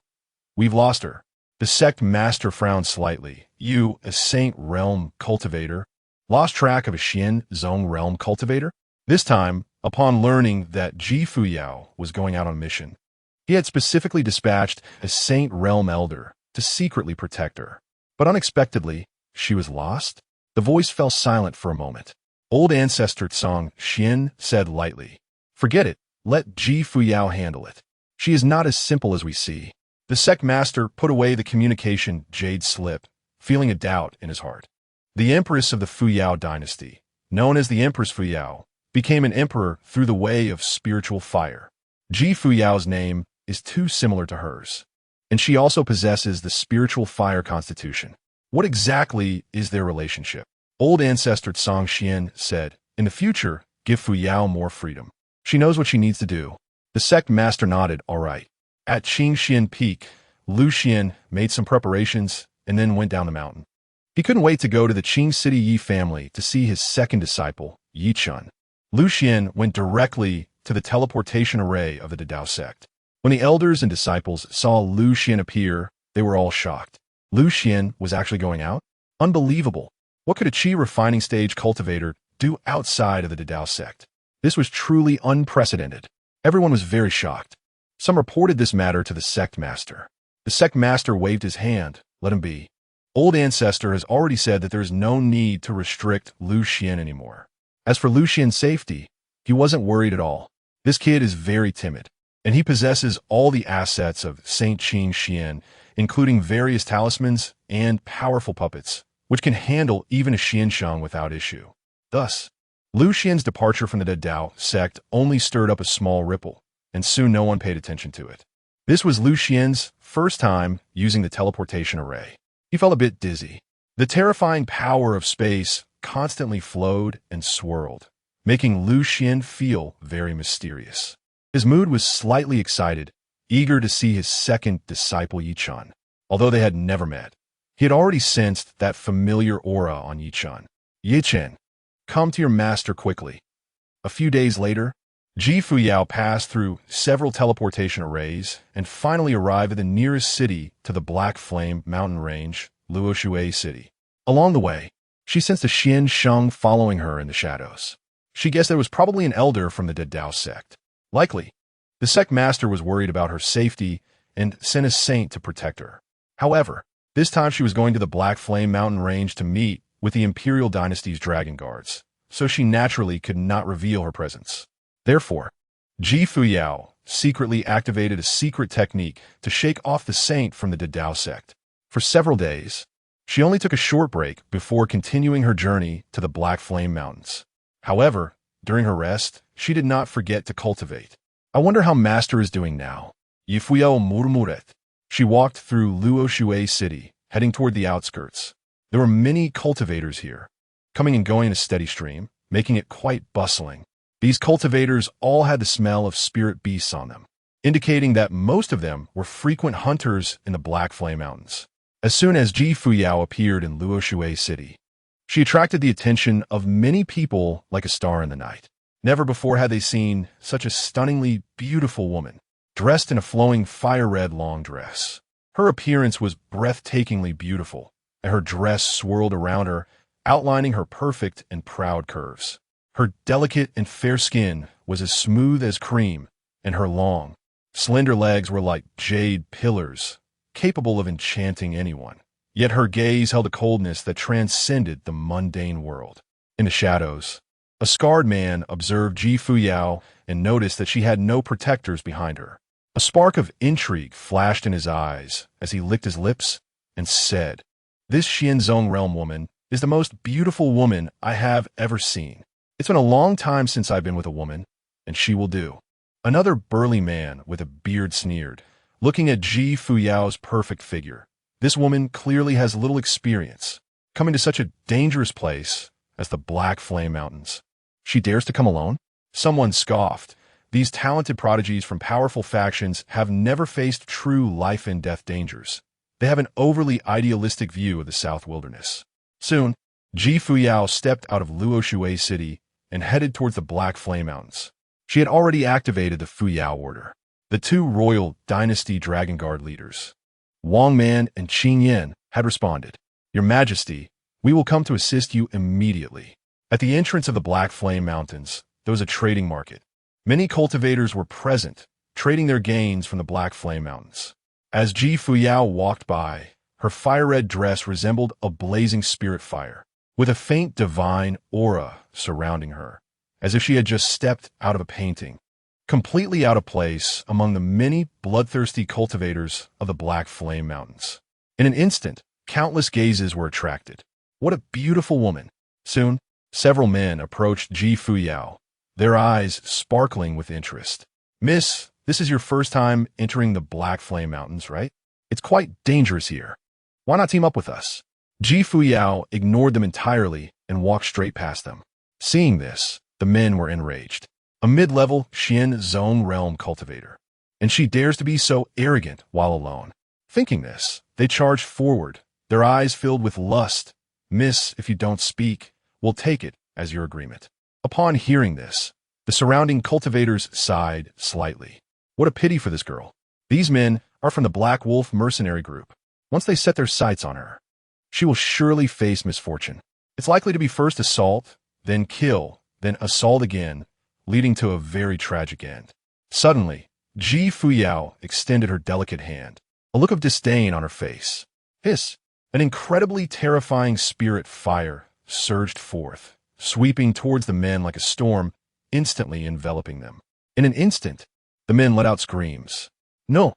We've lost her. The sect master frowned slightly. You, a Saint Realm cultivator, lost track of a Xian Zong Realm cultivator? This time, upon learning that Ji Fuyao was going out on a mission, he had specifically dispatched a Saint Realm elder to secretly protect her. But unexpectedly, she was lost? The voice fell silent for a moment. Old ancestor Changsheng said lightly, "Forget it. Let Ji Fuyao handle it. She is not as simple as we see." The sect master put away the communication jade slip, feeling a doubt in his heart. The Empress of the Fuyao Dynasty, known as the Empress Fuyao, became an emperor through the way of spiritual fire. Ji Fuyao's name is too similar to hers, and she also possesses the spiritual fire constitution. What exactly is their relationship? Old ancestor Changsheng said, "In the future, give Fuyao more freedom. She knows what she needs to do." The sect master nodded, "All right." At Changsheng Peak, Lu Xuan made some preparations and then went down the mountain. He couldn't wait to go to the Qing City Yi family to see his second disciple, Yi Chun. Lu Xuan went directly to the teleportation array of the Dao sect. When the elders and disciples saw Lu Xuan appear, they were all shocked. Lu Xuan was actually going out? Unbelievable. What could a qi refining stage cultivator do outside of the Dao sect? This was truly unprecedented. Everyone was very shocked. Some reported this matter to the sect master. The sect master waved his hand. Let him be. Old ancestor has already said that there is no need to restrict Lu Xuan anymore. As for Lu Xuan's safety, he wasn't worried at all. This kid is very timid, and he possesses all the assets of Saint Changsheng, including various talismans and powerful puppets, which can handle even a Xiansheng without issue. Thus, Lu Xuan's departure from the Dao sect only stirred up a small ripple, and soon no one paid attention to it. This was Lu Xuan's first time using the teleportation array. He felt a bit dizzy. The terrifying power of space constantly flowed and swirled, making Lu Xuan feel very mysterious. His mood was slightly excited, eager to see his second disciple Yi Chun. Although they had never met, he had already sensed that familiar aura on Yi Chun. "Yi Chun, come to your master quickly." A few days later, Ji Fuyao passed through several teleportation arrays and finally arrived at the nearest city to the Black Flame mountain range, Luoshui City. Along the way, she sensed a Xiansheng following her in the shadows. She guessed there was probably an elder from the Dao sect. Likely, the sect master was worried about her safety and sent a saint to protect her. However, this time she was going to the Black Flame Mountain range to meet with the Imperial Dynasty's dragon guards, so she naturally could not reveal her presence. Therefore, Fuyao secretly activated a secret technique to shake off the saint from the Dao sect. For several days, she only took a short break before continuing her journey to the Black Flame Mountains. However, during her rest, she did not forget to cultivate. I wonder how Master is doing now. Fuyao murmuret. She walked through Lu Xuan city, heading toward the outskirts. There were many cultivators here, coming and going in a steady stream, making it quite bustling. These cultivators all had the smell of spirit beasts on them, indicating that most of them were frequent hunters in the Black Flame Mountains. As soon as Fuyao appeared in Lu Xuan city, she attracted the attention of many people like a star in the night. Never before had they seen such a stunningly beautiful woman, dressed in a flowing fire-red long dress. Her appearance was breathtakingly beautiful, and her dress swirled around her, outlining her perfect and proud curves. Her delicate and fair skin was as smooth as cream, and her long, slender legs were like jade pillars, capable of enchanting anyone. Yet her gaze held a coldness that transcended the mundane world. In the shadows, a scarred man observed Fuyao and noticed that she had no protectors behind her. A spark of intrigue flashed in his eyes as he licked his lips and said, "This Xianzong realm woman is the most beautiful woman I have ever seen. It's been a long time since I've been with a woman, and she will do." Another burly man with a beard sneered, looking at Fuyao's perfect figure. This woman clearly has little experience, coming to such a dangerous place as the Black Flame Mountains. She dares to come alone? Someone scoffed. These talented prodigies from powerful factions have never faced true life and death dangers. They have an overly idealistic view of the South Wilderness. Soon, Fuyao stepped out of Lu Xuan city and headed towards the Black Flame Mountains. She had already activated the Fuyao Order, the two royal dynasty dragon guard leaders. Wang Man and Qin Yan had responded, "Your Majesty, we will come to assist you immediately." At the entrance of the Black Flame Mountains, there was a trading market. Many cultivators were present, trading their gains from the Black Flame Mountains. As Fuyao walked by, her fire-red dress resembled a blazing spirit fire, with a faint divine aura surrounding her, as if she had just stepped out of a painting, completely out of place among the many bloodthirsty cultivators of the Black Flame Mountains. In an instant, countless gazes were attracted. What a beautiful woman! Soon, several men approached Fuyao, their eyes sparkling with interest. "Miss, this is your first time entering the Black Flame Mountains, right? It's quite dangerous here. Why not team up with us?" Fuyao ignored them entirely and walked straight past them. Seeing this, the men were enraged. A mid-level Xianzong realm cultivator, and she dares to be so arrogant while alone. Thinking this, they charged forward, their eyes filled with lust. "Miss, if you don't speak, we'll take it as your agreement." Upon hearing this, the surrounding cultivators sighed slightly. What a pity for this girl. These men are from the Black Wolf mercenary group. Once they set their sights on her, she will surely face misfortune. It's likely to be first assault, then kill, then assault again, leading to a very tragic end. Suddenly, Fuyao extended her delicate hand, a look of disdain on her face. Hiss! An incredibly terrifying spirit fire surged forth, sweeping towards the men like a storm, instantly enveloping them. In an instant, the men let out screams. "No!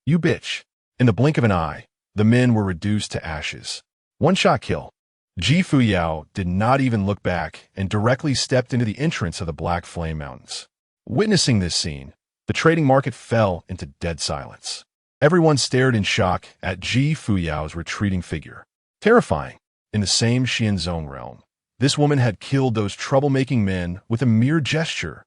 You bitch!" In the blink of an eye, the men were reduced to ashes. One-shot kill. Fuyao did not even look back and directly stepped into the entrance of the Black Flame Mountains. Witnessing this scene, the trading market fell into dead silence. Everyone stared in shock at Fuyao's retreating figure. Terrifying. In the same Xianzong realm, this woman had killed those troublemaking men with a mere gesture,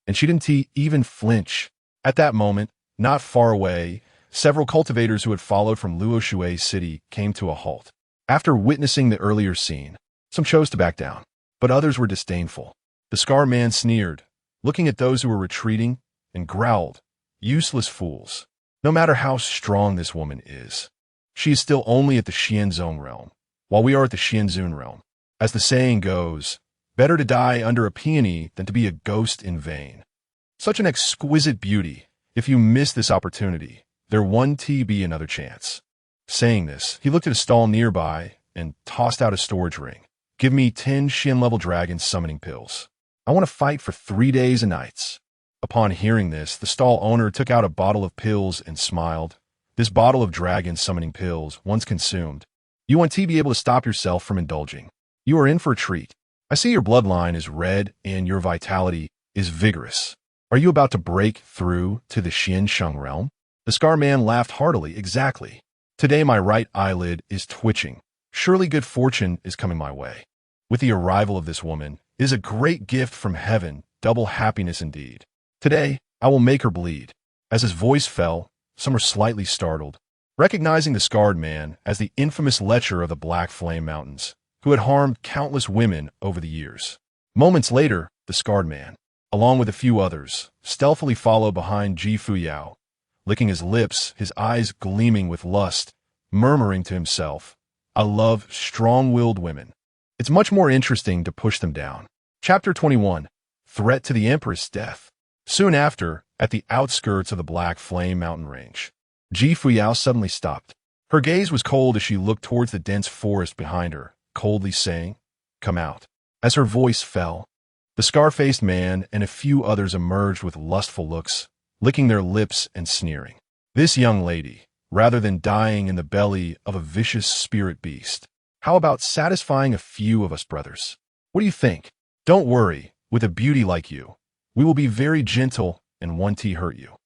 and she didn't even flinch. At that moment, not far away, several cultivators who had followed from Lu Xuan city came to a halt. After witnessing the earlier scene, some chose to back down, but others were disdainful. The scar man sneered, looking at those who were retreating, and growled, "Useless fools. No matter how strong this woman is, she is still only at the Xianzong realm, while we are at the Xianzun realm. As the saying goes, better to die under a peony than to be a ghost in vain." Such an exquisite beauty. If you miss this opportunity, there won't be another chance. Saying this, he looked at a stall nearby and tossed out a storage ring. Give me 10 Shin-level dragon summoning pills. I want to fight for 3 days and nights. Upon hearing this, the stall owner took out a bottle of pills and smiled. This bottle of dragon summoning pills, once consumed, you won't be able to stop yourself from indulging. You are in for a treat. I see your bloodline is red and your vitality is vigorous. Are you about to break through to the Xiansheng realm? The Scar Man laughed heartily. Exactly. Today my right eyelid is twitching. Surely good fortune is coming my way. With the arrival of this woman, it is a great gift from heaven, double happiness indeed. Today, I will make her bleed. As his voice fell, some were slightly startled, recognizing the Scarred Man as the infamous lecher of the Black Flame Mountains, who had harmed countless women over the years. Moments later, the Scarred Man, along with a few others, stealthily followed behind Ji Fuyao, licking his lips, his eyes gleaming with lust, murmuring to himself, I love strong-willed women. It's much more interesting to push them down. Chapter 21, Threat to the Empress' Death. Soon after, at the outskirts of the Black Flame Mountain Range, Ji Fuyao suddenly stopped. Her gaze was cold as she looked towards the dense forest behind her, coldly saying, Come out. As her voice fell, the scar-faced man and a few others emerged with lustful looks, licking their lips and sneering. This young lady, rather than dying in the belly of a vicious spirit beast, how about satisfying a few of us brothers? What do you think? Don't worry, with a beauty like you, we will be very gentle and won't hurt you.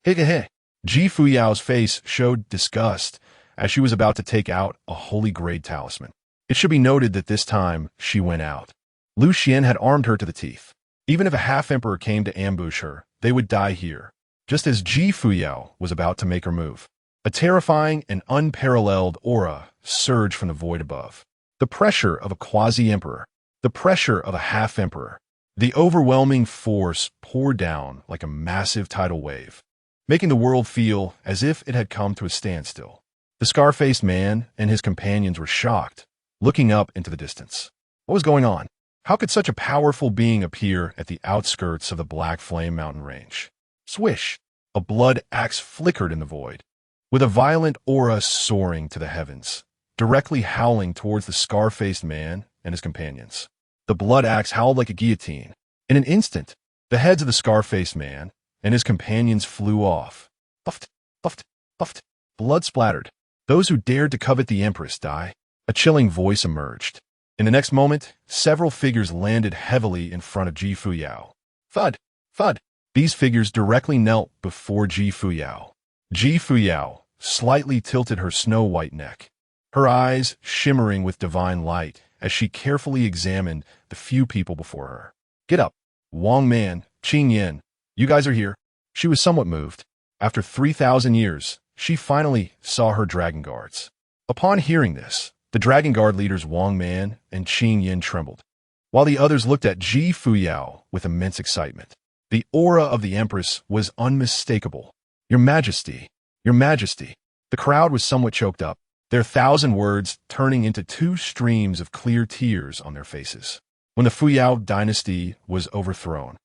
Hey. Ji Fuyao's face showed disgust as she was about to take out a holy grade talisman. It should be noted that this time she went out. Lu Xuan had armed her to the teeth. Even if a half-emperor came to ambush her, they would die here, just as Ji Fuyao was about to make her move. A terrifying and unparalleled aura surged from the void above. The pressure of a quasi-emperor, the pressure of a half-emperor, the overwhelming force poured down like a massive tidal wave, making the world feel as if it had come to a standstill. The scar-faced man and his companions were shocked, looking up into the distance. What was going on? How could such a powerful being appear at the outskirts of the Black Flame Mountain Range? Swish! A blood axe flickered in the void, with a violent aura soaring to the heavens, directly howling towards the scar-faced man and his companions. The blood axe howled like a guillotine. In an instant, the heads of the scar-faced man and his companions flew off. Puffed, puffed, puffed. Blood splattered. Those who dared to covet the Empress die. A chilling voice emerged. In the next moment, several figures landed heavily in front of Ji Fuyao. Thud, thud. These figures directly knelt before Ji Fuyao. Ji Fuyao slightly tilted her snow-white neck, her eyes shimmering with divine light as she carefully examined the few people before her. Get up. Wang Man, Qing Yin, you guys are here. She was somewhat moved. After 3,000 years, she finally saw her dragon guards. Upon hearing this, the dragon guard leaders Wang Man and Qing Yin trembled, while the others looked at Ji Fuyao with immense excitement. The aura of the Empress was unmistakable. Your Majesty, Your Majesty. The crowd was somewhat choked up, their 1,000 words turning into 2 streams of clear tears on their faces. When the Fuyao Dynasty was overthrown,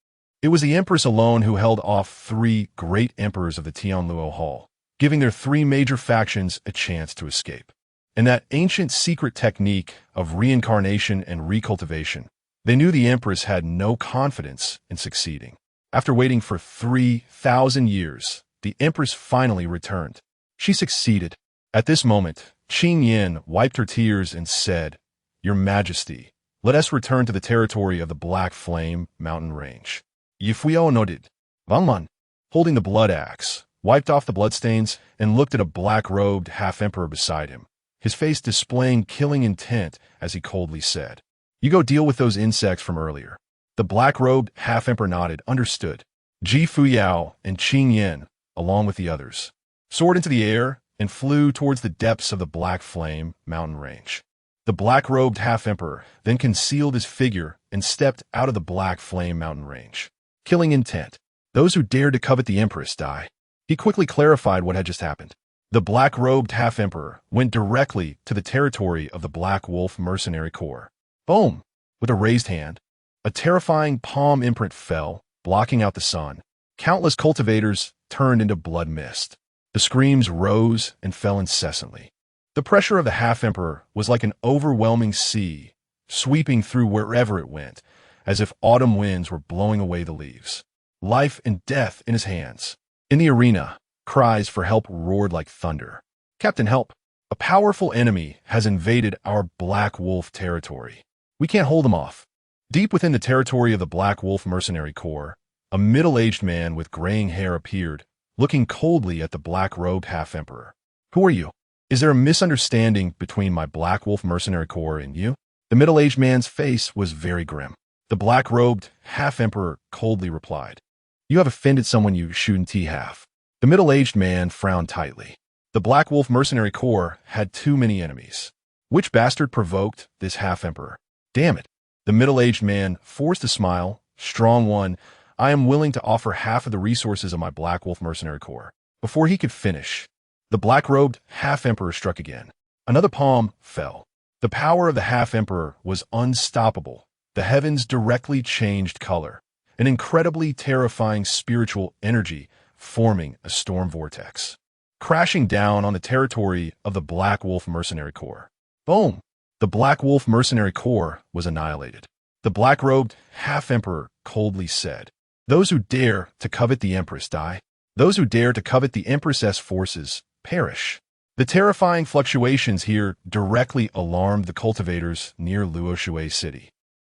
it was the Empress alone who held off 3 great emperors of the Tianluo Hall, giving their 3 major factions a chance to escape. In that ancient secret technique of reincarnation and recultivation, they knew the Empress had no confidence in succeeding. After waiting for 3,000 years, the Empress finally returned. She succeeded. At this moment, Qing Yin wiped her tears and said, Your Majesty, let us return to the territory of the Black Flame Mountain Range. Yi Fuyao nodded. Wang Man, holding the blood axe, wiped off the bloodstains and looked at a black-robed half-emperor beside him, his face displaying killing intent as he coldly said, You go deal with those insects from earlier. The black-robed half-emperor nodded, understood. Ji Fuyao and Qing Yin, along with the others, soared into the air and flew towards the depths of the Black Flame Mountain Range. The black-robed half-emperor then concealed his figure and stepped out of the Black Flame Mountain Range. Killing intent. Those who dared to covet the Empress die. He quickly clarified what had just happened. The black-robed half-emperor went directly to the territory of the Black Wolf Mercenary Corps. Boom! With a raised hand, a terrifying palm imprint fell, blocking out the sun. Countless cultivators turned into blood mist. The screams rose and fell incessantly. The pressure of the half-emperor was like an overwhelming sea, sweeping through wherever it went, as if autumn winds were blowing away the leaves. Life and death in his hands. In the arena, cries for help roared like thunder. "Captain, help! A powerful enemy has invaded our Black Wolf territory. We can't hold him off." Deep within the territory of the Black Wolf Mercenary Corps, a middle-aged man with graying hair appeared, looking coldly at the black-robed half-emperor. "Who are you? Is there a misunderstanding between my Black Wolf Mercenary Corps and you?" The middle-aged man's face was very grim. The black-robed half-emperor coldly replied, "You have offended someone, you shouldn't have." The middle-aged man frowned tightly. The Black Wolf Mercenary Corps had too many enemies. Which bastard provoked this half-emperor? Damn it. The middle-aged man forced a smile. "Strong one, I am willing to offer half of the resources of my Black Wolf Mercenary Corps." Before he could finish, the black-robed half-emperor struck again. Another palm fell. The power of the half-emperor was unstoppable. The heavens directly changed color, an incredibly terrifying spiritual energy forming a storm vortex, crashing down on the territory of the Black Wolf Mercenary Corps. Boom! The Black Wolf Mercenary Corps was annihilated. The black-robed half-emperor coldly said, "Those who dare to covet the Empress die. Those who dare to covet the Empress's forces perish." The terrifying fluctuations here directly alarmed the cultivators near Lu Xuan city.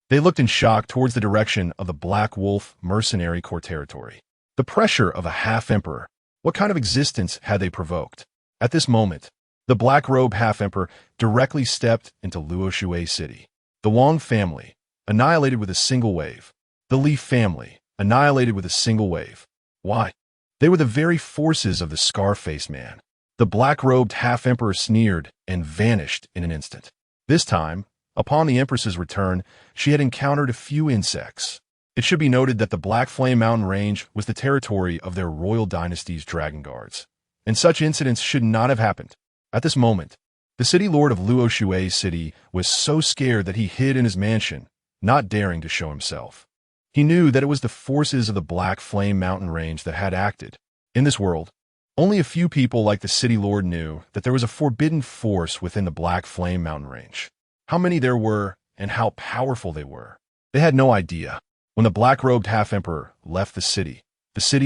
They looked in shock towards the direction of the Black Wolf Mercenary Corps territory. The pressure of a half-emperor. What kind of existence had they provoked? At this moment, the black-robed half-emperor directly stepped into Lu Xuan city. The Wang family, annihilated with a single wave. The Li family, annihilated with a single wave. Why? They were the very forces of the Scar-Faced Man. The black-robed half-emperor sneered and vanished in an instant. This time, upon the Empress's return, she had encountered a few insects. It should be noted that the Black Flame Mountain Range was the territory of their royal dynasty's dragon guards, and such incidents should not have happened. At this moment, the city lord of Lu Xuan city was so scared that he hid in his mansion, not daring to show himself. He knew that it was the forces of the Black Flame Mountain Range that had acted. In this world, only a few people like the city lord knew that there was a forbidden force within the Black Flame Mountain Range. How many there were and how powerful they were, they had no idea. When the black-robed half-emperor left the city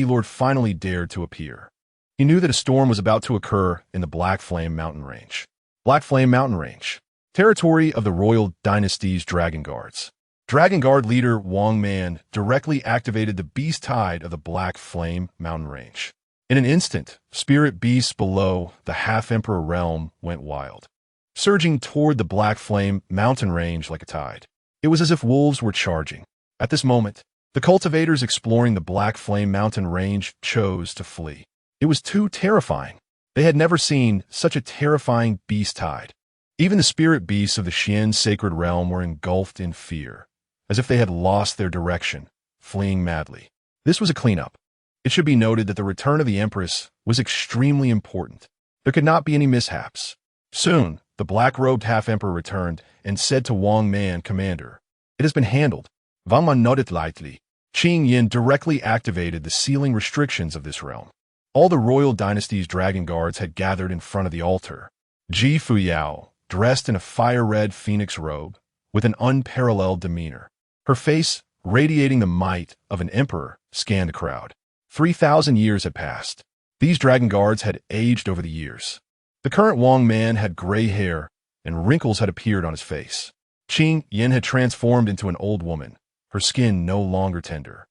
lord finally dared to appear. He knew that a storm was about to occur in the Black Flame Mountain Range. Black Flame Mountain Range, territory of the royal dynasty's dragon guards. Dragon Guard leader Wang Man directly activated the beast tide of the Black Flame Mountain Range. In an instant, spirit beasts below the half-emperor realm went wild, surging toward the Black Flame Mountain Range like a tide. It was as if wolves were charging. At this moment, the cultivators exploring the Black Flame Mountain Range chose to flee. It was too terrifying. They had never seen such a terrifying beast tide. Even the spirit beasts of the Xian sacred realm were engulfed in fear, as if they had lost their direction, fleeing madly. This was a cleanup. It should be noted that the return of the Empress was extremely important. There could not be any mishaps. Soon, the black-robed half-emperor returned and said to Wang Man, "Commander, it has been handled. Wang Man nodded lightly. Qing Yin directly activated the sealing restrictions of this realm. All the royal dynasty's dragon guards had gathered in front of the altar. Ji Fuyao, dressed in a fire-red phoenix robe, with an unparalleled demeanor, her face radiating the might of an emperor, scanned the crowd. 3,000 years had passed. These dragon guards had aged over the years. The current Wang Man had gray hair, and wrinkles had appeared on his face. Qing Yin had transformed into an old woman, her skin no longer tender,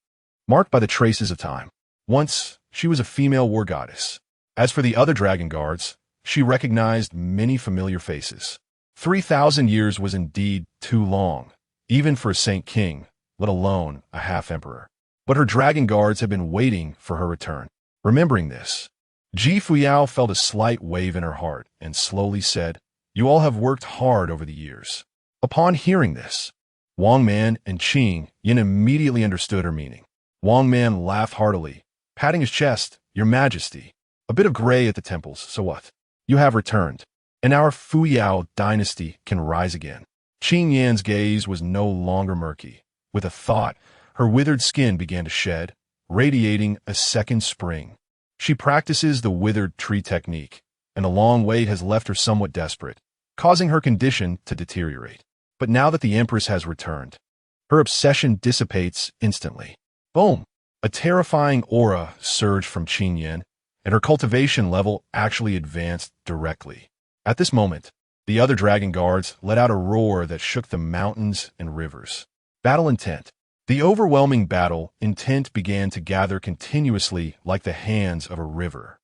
marked by the traces of time. Once, she was a female war goddess. As for the other dragon guards, she recognized many familiar faces. 3,000 years was indeed too long, even for a Saint King, let alone a half-emperor. But her dragon guards had been waiting for her return. Remembering this, Ji Fuyao felt a slight wave in her heart and slowly said, "You all have worked hard over the years." Upon hearing this, Wang Man and Qing Yin immediately understood her meaning. Wang Man laughed heartily, patting his chest. "Your Majesty, a bit of gray at the temples, so what? You have returned, and our Fuyao Dynasty can rise again." Qing Yan's gaze was no longer murky. With a thought, her withered skin began to shed, radiating a second spring. She practices the withered tree technique, and the long wait has left her somewhat desperate, causing her condition to deteriorate. But now that the Empress has returned, her obsession dissipates instantly. Boom! A terrifying aura surged from Qingyan, and her cultivation level actually advanced directly. At this moment, the other dragon guards let out a roar that shook the mountains and rivers. Battle intent. The overwhelming battle intent began to gather continuously like the hands of a river.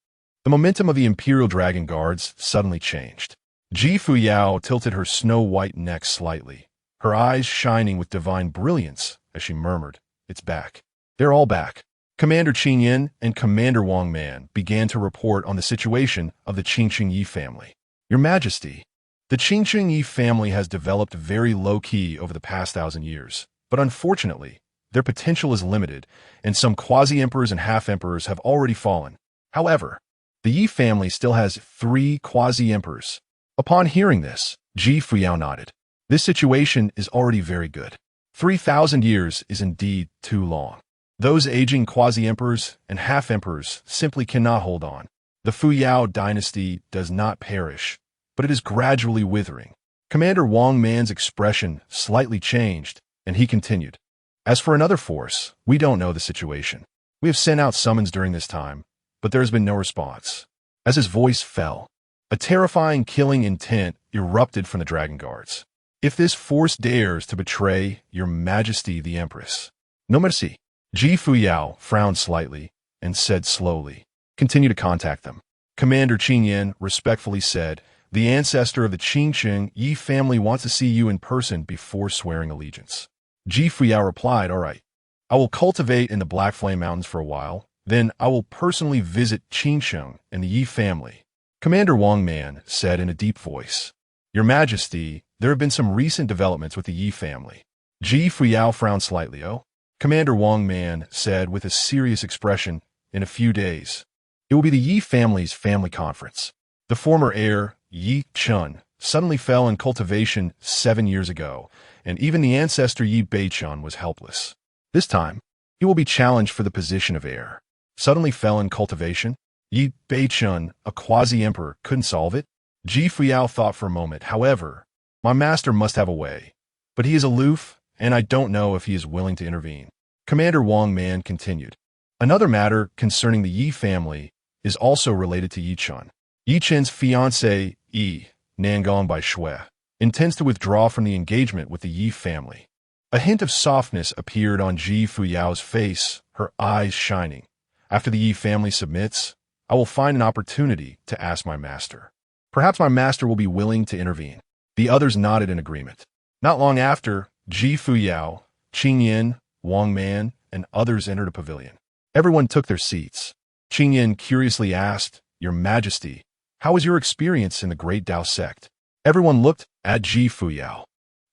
The momentum of the Imperial Dragon Guards suddenly changed. Fuyao tilted her snow-white neck slightly, her eyes shining with divine brilliance as she murmured, "It's back. They're all back." Commander Qingyan and Commander Wang Man began to report on the situation of the Changsheng Yi family. "Your Majesty, the Changsheng Yi family has developed very low-key over the past 1,000 years, but unfortunately, their potential is limited, and some quasi-emperors and half-emperors have already fallen. However, the Yi family still has 3 quasi-emperors." Upon hearing this, Fuyao nodded. "This situation is already very good. 3,000 years is indeed too long. Those aging quasi-emperors and half-emperors simply cannot hold on. The Fuyao Dynasty does not perish, but it is gradually withering." Commander Wang Man's expression slightly changed, and he continued, "As for another force, we don't know the situation. We have sent out summons during this time, but there has been no response." As his voice fell, a terrifying killing intent erupted from the Dragon Guards. "If this force dares to betray Your Majesty the Empress, no mercy." Fuyao frowned slightly and said slowly, "Continue to contact them." Commander Qingyan respectfully said, "The ancestor of the Changsheng Yi family wants to see you in person before swearing allegiance." Fuyao replied, "All right. I will cultivate in the Black Flame Mountains for a while, then I will personally visit Changsheng and the Yi family." Commander Wang Man said in a deep voice, "Your Majesty, there have been some recent developments with the Yi family." Fuyao frowned slightly. "Oh?" Commander Wang Man said with a serious expression, "In a few days, it will be the Yi family's family conference. The former heir, Yi Chun, suddenly fell in cultivation 7 years ago, and even the ancestor Yi Beichun was helpless. This time, he will be challenged for the position of heir." Suddenly fell in cultivation? Yi Beichun, a quasi-emperor, couldn't solve it? Fuyao thought for a moment. "However, my master must have a way, but he is aloof, and I don't know if he is willing to intervene." Commander Wang Man continued, "Another matter concerning the Yi family is also related to Yi Chun. Yi Chen's fiancée, Yi, Nangong by Shui, intends to withdraw from the engagement with the Yi family." A hint of softness appeared on Fuyao's face, her eyes shining. "After the Yi family submits, I will find an opportunity to ask my master. Perhaps my master will be willing to intervene." The others nodded in agreement. Not long after, Fuyao, Qingyan, Wang Man, and others entered a pavilion. Everyone took their seats. Qingyan curiously asked, "Your Majesty, how was your experience in the Great Tao sect?" Everyone looked at Fuyao.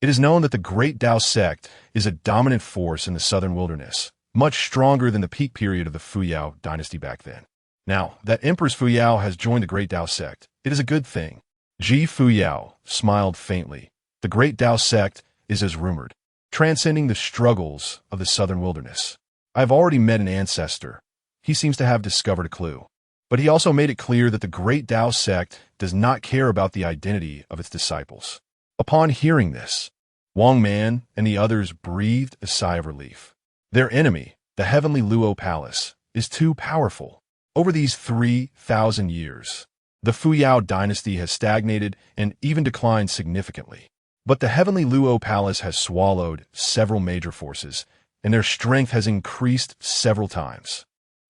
It is known that the Great Tao sect is a dominant force in the southern wilderness, much stronger than the peak period of the Fuyao Dynasty back then. Now that Empress Fuyao has joined the Great Tao sect, it is a good thing. Fuyao smiled faintly. "The Great Tao sect is as rumored, transcending the struggles of the southern wilderness. I have already met an ancestor. He seems to have discovered a clue. But he also made it clear that the Great Tao sect does not care about the identity of its disciples." Upon hearing this, Wang Man and the others breathed a sigh of relief. Their enemy, the heavenly Luo Palace, is too powerful. Over these 3,000 years, the Fuyao dynasty has stagnated and even declined significantly. But the heavenly Luo Palace has swallowed several major forces, and their strength has increased several times.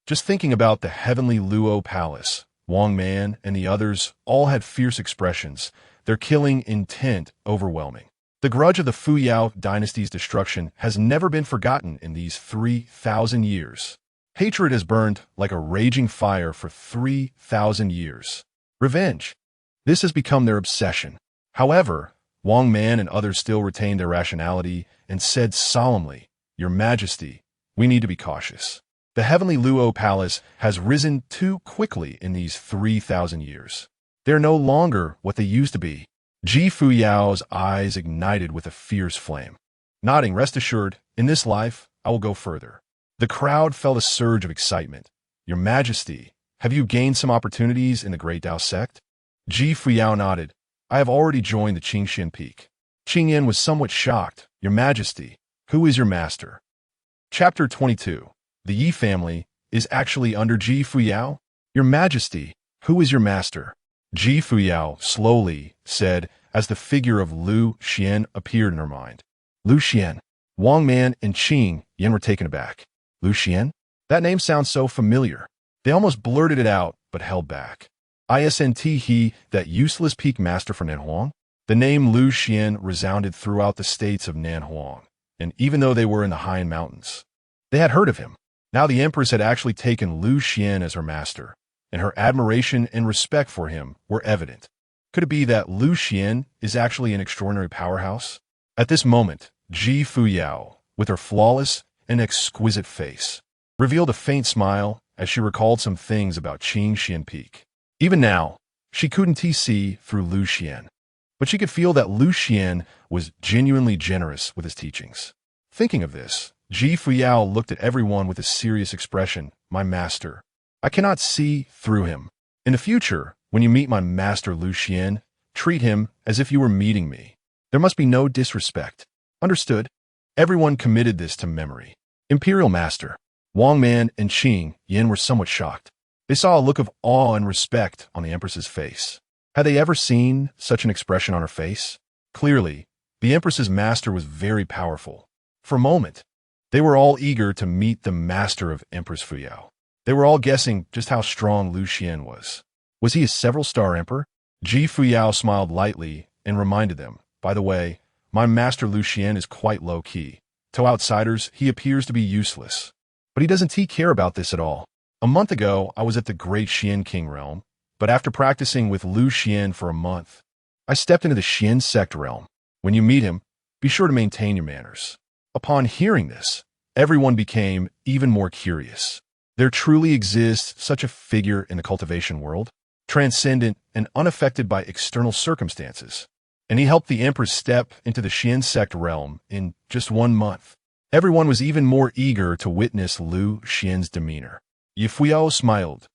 Just thinking about the heavenly Luo Palace, Wang Man and the others all had fierce expressions, their killing intent overwhelming. The grudge of the Fuyao dynasty's destruction has never been forgotten in these 3,000 years. Hatred has burned like a raging fire for 3,000 years. Revenge. This has become their obsession. However, Wang Man and others still retained their rationality and said solemnly, "Your Majesty, we need to be cautious. The heavenly Luo Palace has risen too quickly in these 3,000 years. They're no longer what they used to be." Fuyao's eyes ignited with a fierce flame. Nodding, "Rest assured, in this life, I will go further. The crowd felt a surge of excitement. Your Majesty, have you gained some opportunities in the Great Tao sect? Fuyao nodded. I have already joined the Qingxian Peak. Qingyan was somewhat shocked. Your Majesty, who is your master? Chapter 22. The Yi family is actually under Fuyao? Your Majesty, who is your master? Fuyao slowly said as the figure of Lu Xuan appeared in her mind. Lu Xuan. Wang Man and Qing Yan were taken aback. Lu Xuan? That name sounds so familiar. They almost blurted it out, but held back. Isn't he that useless peak master for Nanhuang? The name Lu Xuan resounded throughout the states of Nanhuang, and even though they were in the high mountains, they had heard of him. Now the Empress had actually taken Lu Xuan as her master, and her admiration and respect for him were evident. Could it be that Lu Xuan is actually an extraordinary powerhouse? At this moment, Fuyao, with her flawless and exquisite face, revealed a faint smile as she recalled some things about Qingxian Peak. Even now, she couldn't see through Lu Xuan, but she could feel that Lu Xuan was genuinely generous with his teachings. Thinking of this, Fuyao looked at everyone with a serious expression. My master, I cannot see through him. In the future, when you meet my master Lu Xuan, treat him as if you were meeting me. There must be no disrespect. Understood? Everyone committed this to memory. Imperial Master, Wang Man and Qing Yan were somewhat shocked. They saw a look of awe and respect on the Empress's face. Had they ever seen such an expression on her face? Clearly, the Empress's master was very powerful. For a moment, they were all eager to meet the master of Empress Fuyao. They were all guessing just how strong Lu Xuan was. Was he a several-star emperor? Fuyao smiled lightly and reminded them, by the way, my master Lu Xuan is quite low-key. To outsiders, he appears to be useless. But he doesn't care about this at all. A month ago, I was at the Great Xian King realm, but after practicing with Lu Xuan for a month, I stepped into the Xian sect realm. When you meet him, be sure to maintain your manners. Upon hearing this, everyone became even more curious. There truly exists such a figure in the cultivation world, transcendent and unaffected by external circumstances. And he helped the Empress step into the Xian sect realm in just 1 month. Everyone was even more eager to witness Lu Xuan's demeanor. Fuyao smiled,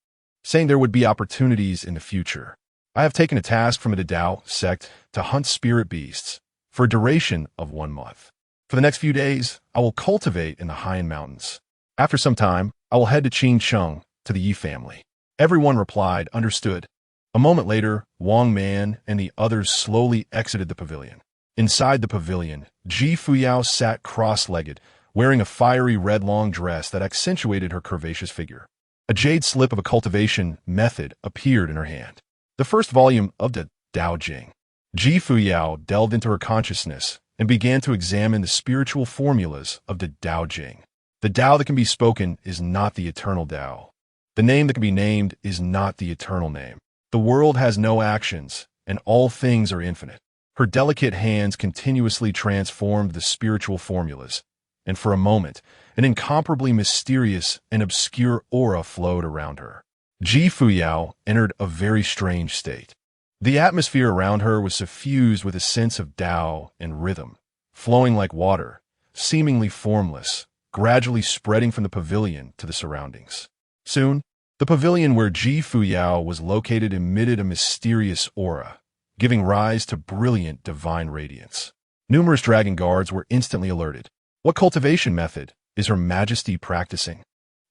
saying there would be opportunities in the future. I have taken a task from the Dao sect to hunt spirit beasts for a duration of 1 month. For the next few days, I will cultivate in the high mountains. After some time, I will head to Changsheng to the Yi family. Everyone replied, understood. A moment later, Wang Man and the others slowly exited the pavilion. Inside the pavilion, Fuyao sat cross-legged, wearing a fiery red long dress that accentuated her curvaceous figure. A jade slip of a cultivation method appeared in her hand. The first volume of the Dao Jing. Fuyao delved into her consciousness and began to examine the spiritual formulas of the Dao Jing. The Dao that can be spoken is not the eternal Dao. The name that can be named is not the eternal name. The world has no actions, and all things are infinite. Her delicate hands continuously transformed the spiritual formulas, and for a moment, an incomparably mysterious and obscure aura flowed around her. Fuyao entered a very strange state. The atmosphere around her was suffused with a sense of Tao and rhythm, flowing like water, seemingly formless, gradually spreading from the pavilion to the surroundings. Soon, the pavilion where Fuyao was located emitted a mysterious aura, giving rise to brilliant divine radiance. Numerous dragon guards were instantly alerted. What cultivation method is Her Majesty practicing?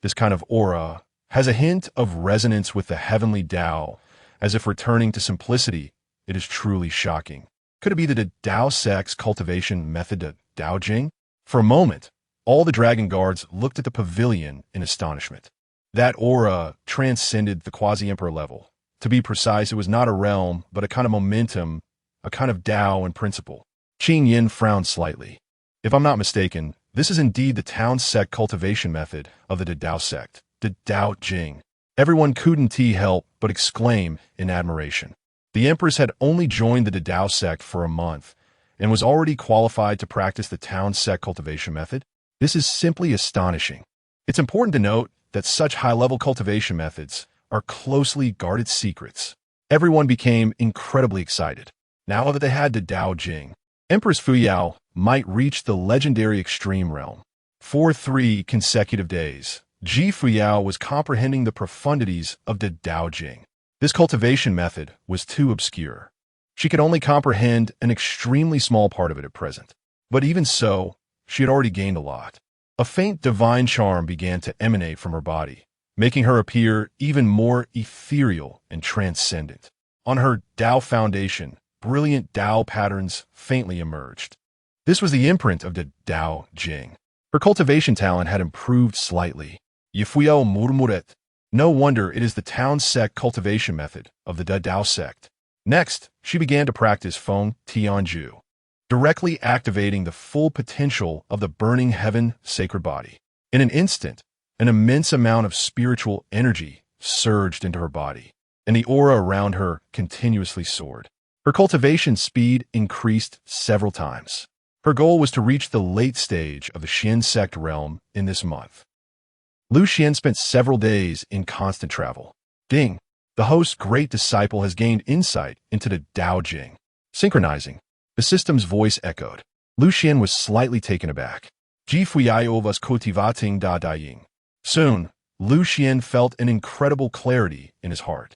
This kind of aura has a hint of resonance with the heavenly Tao, as if returning to simplicity. It is truly shocking. Could it be the Dao sect's cultivation method, the Dao Jing? For a moment, all the dragon guards looked at the pavilion in astonishment. That aura transcended the quasi-emperor level. To be precise, it was not a realm, but a kind of momentum, a kind of Tao in principle. Qing Yin frowned slightly. If I'm not mistaken, this is indeed the town sect cultivation method of the Dao sect, the Dao Jing. Everyone couldn't help but exclaim in admiration. The Empress had only joined the Dao sect for a month and was already qualified to practice the town sect cultivation method. This is simply astonishing. It's important to note that such high-level cultivation methods are closely guarded secrets. Everyone became incredibly excited. Now that they had the Dao Jing, Empress Fuyao might reach the legendary extreme realm. For 3 consecutive days, Ji Fuyao was comprehending the profundities of the Tao Jing. This cultivation method was too obscure. She could only comprehend an extremely small part of it at present. But even so, she had already gained a lot. A faint divine charm began to emanate from her body, making her appear even more ethereal and transcendent. On her Tao foundation, brilliant Tao patterns faintly emerged. This was the imprint of the Tao Jing. Her cultivation talent had improved slightly. Yifuyao murmuret. No wonder it is the town sect cultivation method of the Dao sect. Next, she began to practice Feng Tianju, directly activating the full potential of the burning heaven sacred body. In an instant, an immense amount of spiritual energy surged into her body, and the aura around her continuously soared. Her cultivation speed increased several times. Her goal was to reach the late stage of the Xian sect realm in this month. Lu Xuan spent several days in constant travel. Ding! The host's great disciple has gained insight into the Tao Jing. Synchronizing. The system's voice echoed. Lu Xuan was slightly taken aback. Ji Fuyao was cultivating da Daying. Soon, Lu Xuan felt an incredible clarity in his heart,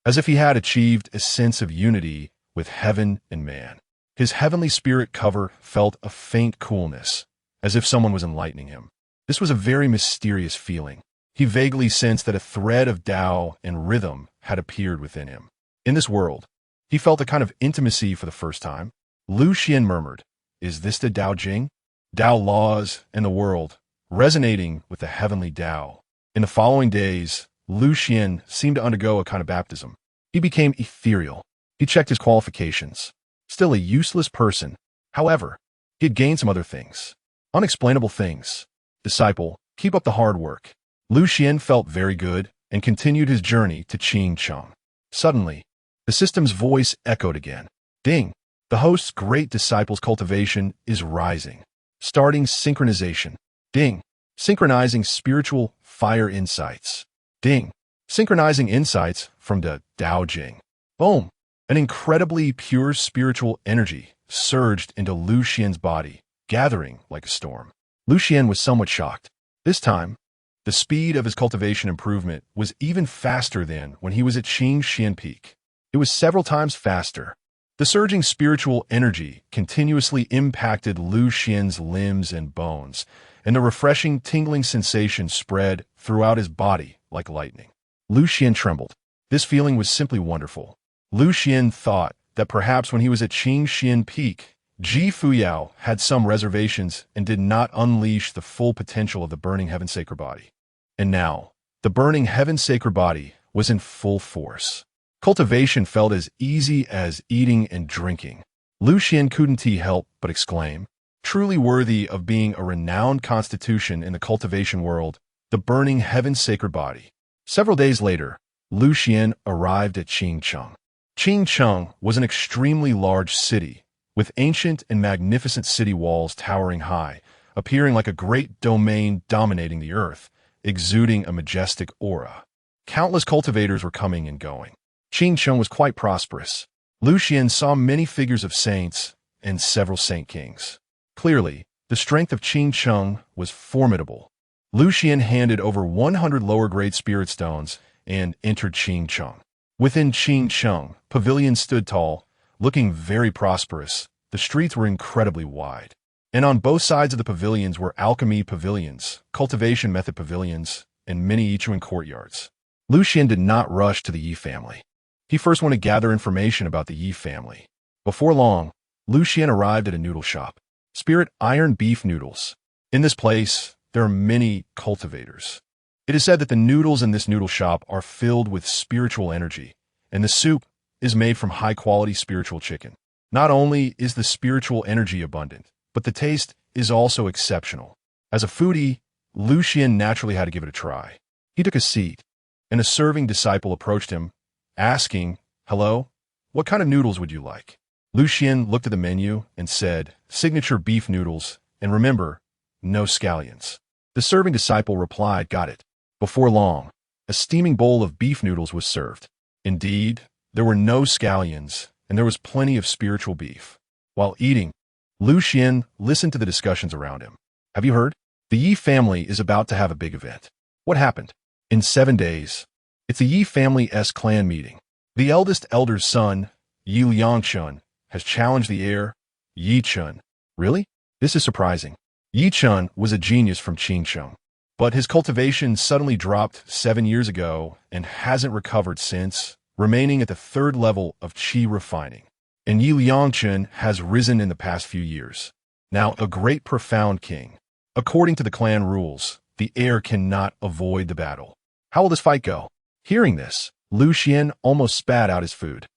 as if he had achieved a sense of unity with heaven and man. His heavenly spirit cover felt a faint coolness, as if someone was enlightening him. This was a very mysterious feeling. He vaguely sensed that a thread of Tao and rhythm had appeared within him. In this world, he felt a kind of intimacy for the first time. Lu Xuan murmured, "Is this the Tao Jing?" Tao laws and the world, resonating with the heavenly Tao. In the following days, Lu Xuan seemed to undergo a kind of baptism. He became ethereal. He checked his qualifications. Still a useless person. However, he had gained some other things. Unexplainable things. Disciple, keep up the hard work. Lu Xuan felt very good and continued his journey to Changsheng. Suddenly, the system's voice echoed again. Ding! The host's great disciple's cultivation is rising. Starting synchronization. Ding! Synchronizing spiritual fire insights. Ding! Synchronizing insights from the Tao Jing. Boom! An incredibly pure spiritual energy surged into Lu Xuan's body, gathering like a storm. Lu Xuan was somewhat shocked. This time, the speed of his cultivation improvement was even faster than when he was at Changsheng Peak. It was several times faster. The surging spiritual energy continuously impacted Lu Xuan's limbs and bones, and the refreshing tingling sensation spread throughout his body like lightning. Lu Xuan trembled. This feeling was simply wonderful. Lu Xuan thought that perhaps when he was at Changsheng Peak, Ji Fuyao had some reservations and did not unleash the full potential of the burning heaven sacred body. And now, the burning heaven sacred body was in full force. Cultivation felt as easy as eating and drinking. Lu Xuan couldn't help but exclaim, "Truly worthy of being a renowned constitution in the cultivation world, the burning heaven sacred body." Several days later, Lu Xuan arrived at Changcheng. Changcheng was an extremely large city, with ancient and magnificent city walls towering high, appearing like a great domain dominating the earth, exuding a majestic aura. Countless cultivators were coming and going. Changcheng was quite prosperous. Lu Xuan saw many figures of saints and several saint kings. Clearly, the strength of Changcheng was formidable. Lu Xuan handed over 100 lower-grade spirit stones and entered Changcheng. Within Changcheng, pavilions stood tall, looking very prosperous. The streets were incredibly wide. And on both sides of the pavilions were alchemy pavilions, cultivation method pavilions, and many Yichuan courtyards. Lu Xuan did not rush to the Yi family. He first wanted to gather information about the Yi family. Before long, Lu Xuan arrived at a noodle shop. Spirit Iron Beef Noodles. In this place, there are many cultivators. It is said that the noodles in this noodle shop are filled with spiritual energy, and the soup is made from high-quality spiritual chicken. Not only is the spiritual energy abundant, but the taste is also exceptional. As a foodie, Lu Xuan naturally had to give it a try. He took a seat, and a serving disciple approached him, asking, "Hello, what kind of noodles would you like?" Lu Xuan looked at the menu and said, "Signature beef noodles, and remember, no scallions." The serving disciple replied, "Got it." Before long, a steaming bowl of beef noodles was served. Indeed, there were no scallions, and there was plenty of spiritual beef. While eating, Lu Xuan listened to the discussions around him. "Have you heard? The Yi family is about to have a big event. What happened? In 7 days. It's a Yi family's clan meeting. The eldest elder's son, Yi Liangchun, has challenged the heir, Yi Chun. Really? This is surprising. Yi Chun was a genius from Qingsheng, but his cultivation suddenly dropped 7 years ago and hasn't recovered since, remaining at the 3rd level of qi refining. And Yi Liangchun has risen in the past few years. Now a great profound king. According to the clan rules, the heir cannot avoid the battle. How will this fight go? Hearing this, Lu Xuan almost spat out his food.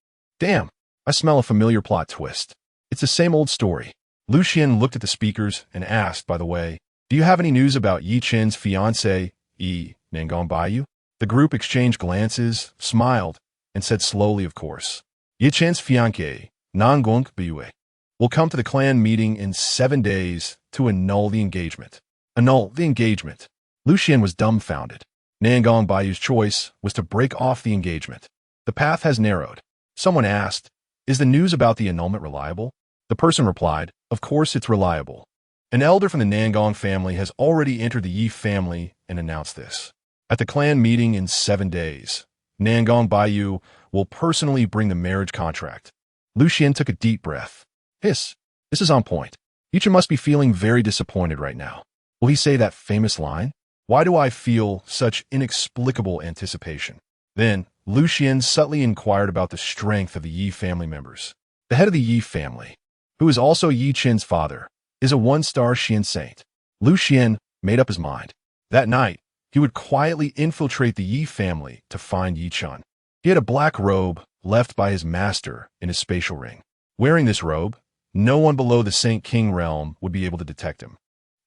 Damn, I smell a familiar plot twist. It's the same old story. Lu Xuan looked at the speakers and asked, by the way, do you have any news about Yi Chen's fiancé, Yi Nangong Baiyu? The group exchanged glances, smiled, and said slowly, of course. Yi Chen's fiancé, Nangong Baiyu, will come to the clan meeting in 7 days to annul the engagement. Annul the engagement. Lu Xuan was dumbfounded. Nangong Baiyu's choice was to break off the engagement. The path has narrowed. Someone asked, is the news about the annulment reliable? The person replied, of course it's reliable. An elder from the Nangong family has already entered the Yi family and announced this. At the clan meeting in 7 days, Nangong Baiyu will personally bring the marriage contract. Lu Xuan took a deep breath. This is on point. Yichen must be feeling very disappointed right now. Will he say that famous line? Why do I feel such inexplicable anticipation? Then, Lu Xuan subtly inquired about the strength of the Yi family members. The head of the Yi family, who is also Yi Chen's father, is a 1-star Xian saint. Lu Xuan made up his mind. That night, he would quietly infiltrate the Yi family to find Yi Chen. He had a black robe left by his master in his spatial ring. Wearing this robe, no one below the Saint King realm would be able to detect him.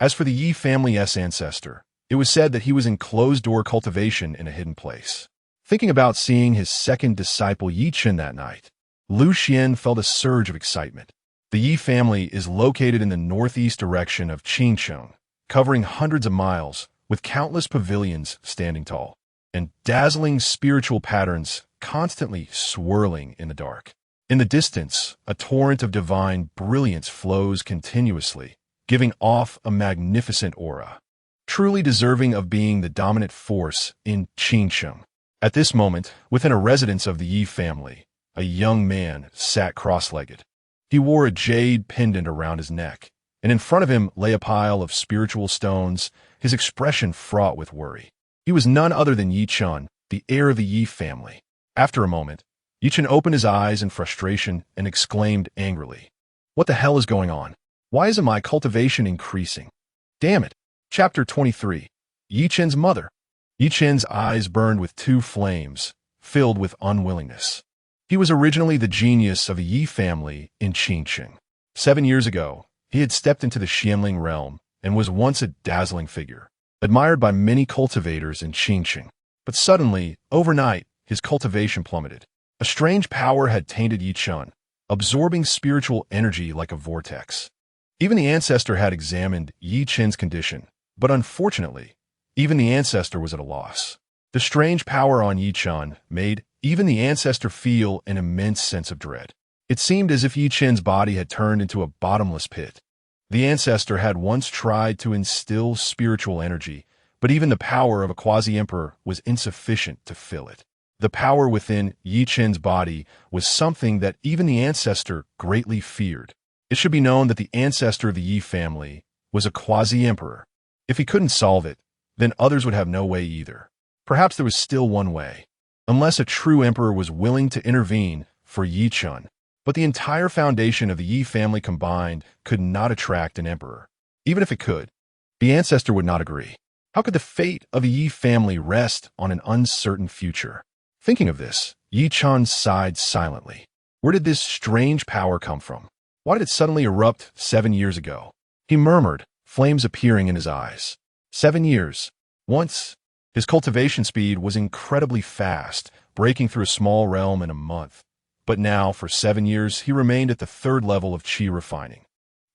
As for the Yi family's ancestor, it was said that he was in closed-door cultivation in a hidden place. Thinking about seeing his second disciple Yi Chen that night, Lu Xuan felt a surge of excitement. The Yi family is located in the northeast direction of Qingsheng, covering hundreds of miles, with countless pavilions standing tall, and dazzling spiritual patterns constantly swirling in the dark. In the distance, a torrent of divine brilliance flows continuously, giving off a magnificent aura, truly deserving of being the dominant force in Qingsheng. At this moment, within a residence of the Yi family, a young man sat cross-legged. He wore a jade pendant around his neck, and in front of him lay a pile of spiritual stones, his expression fraught with worry. He was none other than Yi Chen, the heir of the Yi family. After a moment, Yi Chen opened his eyes in frustration and exclaimed angrily, "What the hell is going on? Why isn't my cultivation increasing? Damn it." Chapter 23. Yi Chen's mother. Yi Chen's eyes burned with 2 flames, filled with unwillingness. He was originally the genius of the Yi family in Qingsheng. 7 years ago, he had stepped into the Xianling realm and was once a dazzling figure, admired by many cultivators in Qingsheng. But suddenly, overnight, his cultivation plummeted. A strange power had tainted Yi Chen, absorbing spiritual energy like a vortex. Even the ancestor had examined Yi Chen's condition, but unfortunately, even the ancestor was at a loss. The strange power on Yi Chen made even the ancestor feel an immense sense of dread. It seemed as if Yi Chen's body had turned into a bottomless pit. The ancestor had once tried to instill spiritual energy, but even the power of a quasi-emperor was insufficient to fill it. The power within Yi Chen's body was something that even the ancestor greatly feared. It should be known that the ancestor of the Yi family was a quasi-emperor. If he couldn't solve it, then others would have no way either. Perhaps there was still one way, unless a true emperor was willing to intervene for Yi Chen. But the entire foundation of the Yi family combined could not attract an emperor. Even if it could, the ancestor would not agree. How could the fate of the Yi family rest on an uncertain future? Thinking of this, Yi Chen sighed silently. Where did this strange power come from? Why did it suddenly erupt 7 years ago? He murmured, flames appearing in his eyes. 7 years. Once, his cultivation speed was incredibly fast, breaking through a small realm in a month. But now, for 7 years, he remained at the 3rd level of qi refining.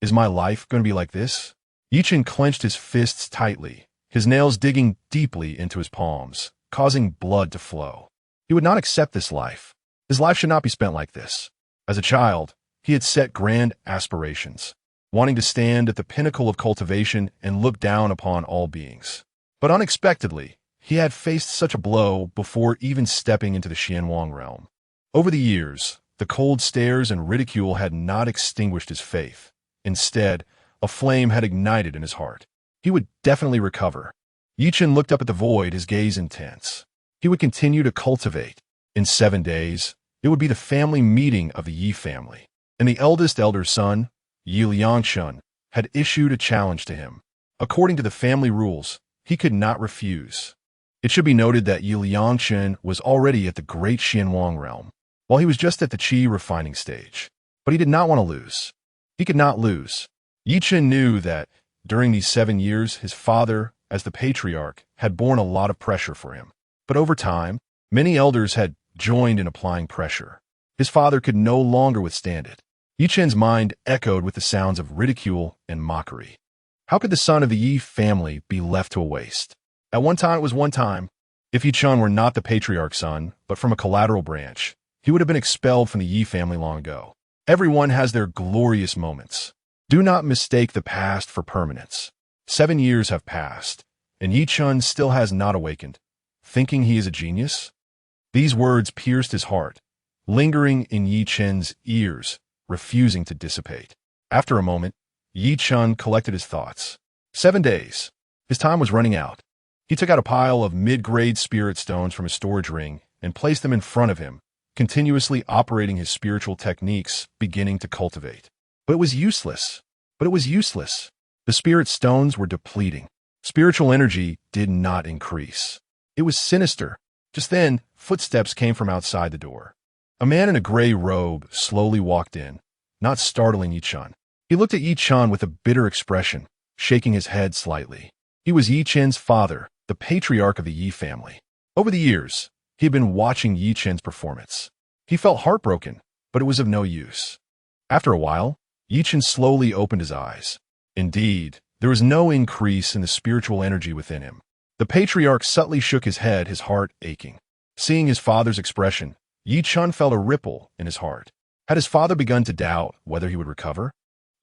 Is my life going to be like this? Yi Chen clenched his fists tightly, his nails digging deeply into his palms, causing blood to flow. He would not accept this life. His life should not be spent like this. As a child, he had set grand aspirations. wanting to stand at the pinnacle of cultivation and look down upon all beings. But unexpectedly, he had faced such a blow before even stepping into the Xianwang realm. Over the years, the cold stares and ridicule had not extinguished his faith. Instead, a flame had ignited in his heart. He would definitely recover. Yichen looked up at the void, his gaze intense. He would continue to cultivate. In 7 days, it would be the family meeting of the Yi family, and the eldest elder son, Yi Liangshun, had issued a challenge to him. According to the family rules, he could not refuse. It should be noted that Yi Liangshun was already at the great Xianwang realm, while he was just at the qi refining stage. But he did not want to lose. He could not lose. Yichen knew that, during these 7 years, his father, as the patriarch, had borne a lot of pressure for him. But over time, many elders had joined in applying pressure. His father could no longer withstand it. Yichen's mind echoed with the sounds of ridicule and mockery. How could the son of the Yi family be left to a waste? At one time it was one time. If Yichen were not the patriarch's son, but from a collateral branch, he would have been expelled from the Yi family long ago. Everyone has their glorious moments. Do not mistake the past for permanence. 7 years have passed, and Yichen still has not awakened, thinking he is a genius? These words pierced his heart, lingering in Yichen's ears, refusing to dissipate. After a moment, Yichen collected his thoughts. 7 days. His time was running out. He took out a pile of mid-grade spirit stones from his storage ring and placed them in front of him, continuously operating his spiritual techniques, beginning to cultivate. But it was useless. The spirit stones were depleting. Spiritual energy did not increase. It was sinister. Just then, footsteps came from outside the door. A man in a gray robe slowly walked in, not startling Yichen. He looked at Yichen with a bitter expression, shaking his head slightly. He was Yichen's father, the patriarch of the Yi family. Over the years, he had been watching Yichen's performance. He felt heartbroken, but it was of no use. After a while, Yichen slowly opened his eyes. Indeed, there was no increase in the spiritual energy within him. The patriarch subtly shook his head, his heart aching. Seeing his father's expression, Yichen felt a ripple in his heart. Had his father begun to doubt whether he would recover?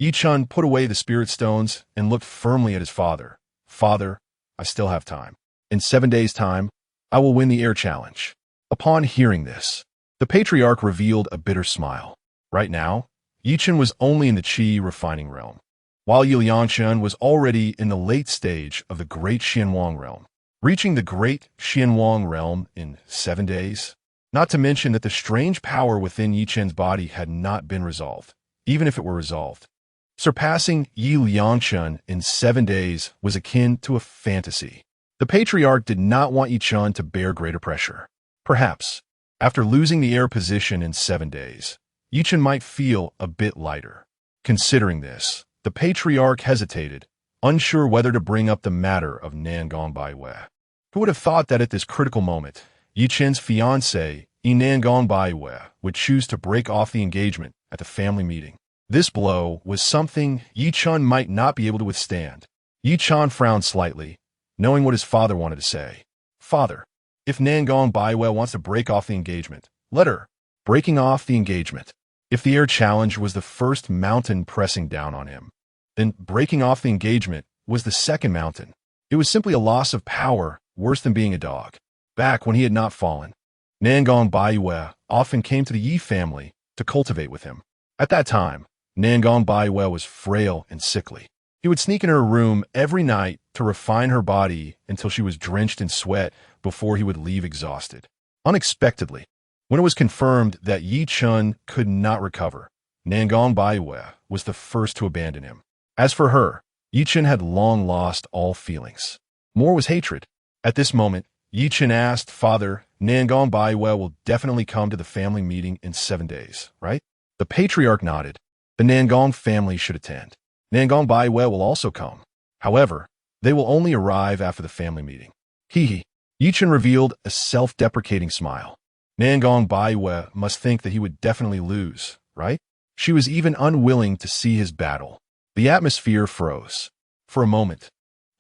Yichen put away the spirit stones and looked firmly at his father. Father, I still have time. In 7 days' time, I will win the air challenge. Upon hearing this, the patriarch revealed a bitter smile. Right now, Yichen was only in the qi refining realm, while Yi Liangshun was already in the late stage of the great Xianwang realm, reaching the great Xianwang realm in 7 days. Not to mention that the strange power within Yichen's body had not been resolved, even if it were resolved. Surpassing Yi Liangshun in 7 days was akin to a fantasy. The patriarch did not want Yichen to bear greater pressure. Perhaps, after losing the air position in 7 days, Yichen might feel a bit lighter. Considering this, the patriarch hesitated, unsure whether to bring up the matter of Nangong Baiwei. Who would have thought that at this critical moment, Yichen's fiancée, Nangong Baiwei, would choose to break off the engagement at the family meeting? This blow was something Yichen might not be able to withstand. Yichen frowned slightly, knowing what his father wanted to say. Father, if Nangong Baiwei wants to break off the engagement, let her. Breaking off the engagement. If the air challenge was the first mountain pressing down on him, then breaking off the engagement was the second mountain. It was simply a loss of power, worse than being a dog. Back when he had not fallen, Nangong Baiwei often came to the Yi family to cultivate with him. At that time, Nangong Baiwei was frail and sickly. He would sneak in her room every night to refine her body until she was drenched in sweat before he would leave exhausted. Unexpectedly, when it was confirmed that Yichen could not recover, Nangong Baiwei was the first to abandon him. As for her, Yichen had long lost all feelings. More was hatred. At this moment, Yichen asked, Father, Nangong Baiwei will definitely come to the family meeting in 7 days, right? The patriarch nodded. The Nangong family should attend. Nangong Baiwei will also come. However, they will only arrive after the family meeting. Hee. Yichen revealed a self-deprecating smile. Nangong Baiwei must think that he would definitely lose, right? She was even unwilling to see his battle. The atmosphere froze. For a moment,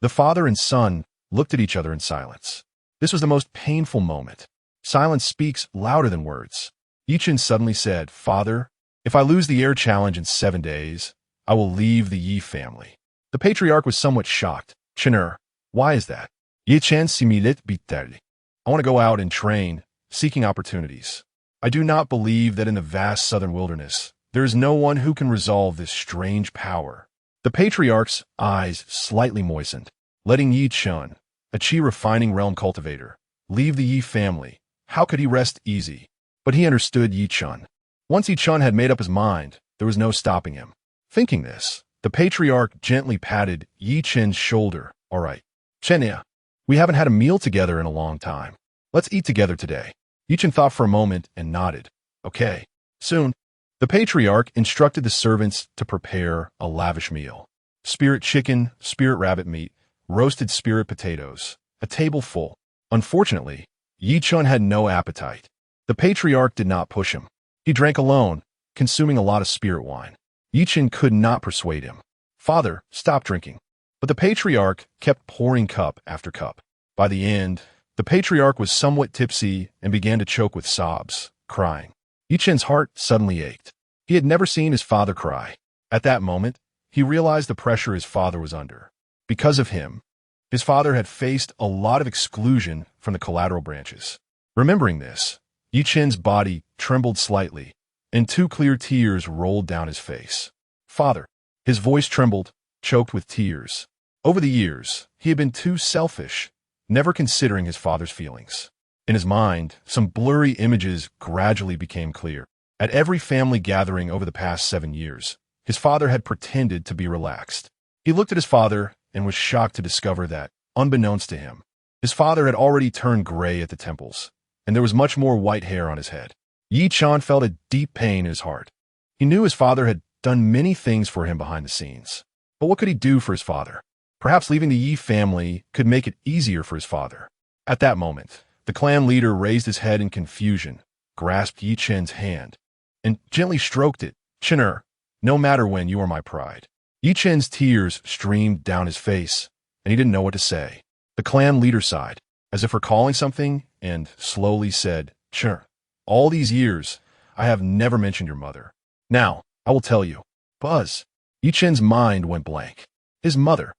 the father and son looked at each other in silence. This was the most painful moment. Silence speaks louder than words. Yichen suddenly said, Father, if I lose the air challenge in 7 days, I will leave the Yi family. The patriarch was somewhat shocked. Chen, why is that? Yi Chen similit bitterly. I want to go out and train, seeking opportunities. I do not believe that in the vast southern wilderness, there is no one who can resolve this strange power. The patriarch's eyes slightly moistened, letting Yi Chen, a Qi refining realm cultivator, leave the Yi family. How could he rest easy? But he understood Yi Chen. Once Yi Chen had made up his mind, there was no stopping him. Thinking this, the patriarch gently patted Yi Chen's shoulder. All right, Chen, we haven't had a meal together in a long time. Let's eat together today. Yi Chen thought for a moment and nodded. Okay. Soon, the patriarch instructed the servants to prepare a lavish meal. Spirit chicken, spirit rabbit meat, roasted spirit potatoes, a table full. Unfortunately, Yi Chen had no appetite. The patriarch did not push him. He drank alone, consuming a lot of spirit wine. Yi Chen could not persuade him. Father, stop drinking. But the patriarch kept pouring cup after cup. By the end, the patriarch was somewhat tipsy and began to choke with sobs, crying. Yi Chen's heart suddenly ached. He had never seen his father cry. At that moment, he realized the pressure his father was under. Because of him, his father had faced a lot of exclusion from the collateral branches. Remembering this, Yi Chen's body trembled slightly, and 2 clear tears rolled down his face. Father. His voice trembled, choked with tears. Over the years, he had been too selfish, never considering his father's feelings. In his mind, some blurry images gradually became clear. At every family gathering over the past 7 years, his father had pretended to be relaxed. He looked at his father and was shocked to discover that, unbeknownst to him, his father had already turned gray at the temples, and there was much more white hair on his head. Yi Chen felt a deep pain in his heart. He knew his father had done many things for him behind the scenes. But what could he do for his father? Perhaps leaving the Yi family could make it easier for his father. At that moment, the clan leader raised his head in confusion, grasped Yi Chen's hand, and gently stroked it. Chen, no matter when, you are my pride. Yi Chen's tears streamed down his face, and he didn't know what to say. The clan leader sighed, as if recalling something, and slowly said, Chen, all these years, I have never mentioned your mother. Now, I will tell you. Buzz. Yi Chen's mind went blank. His mother.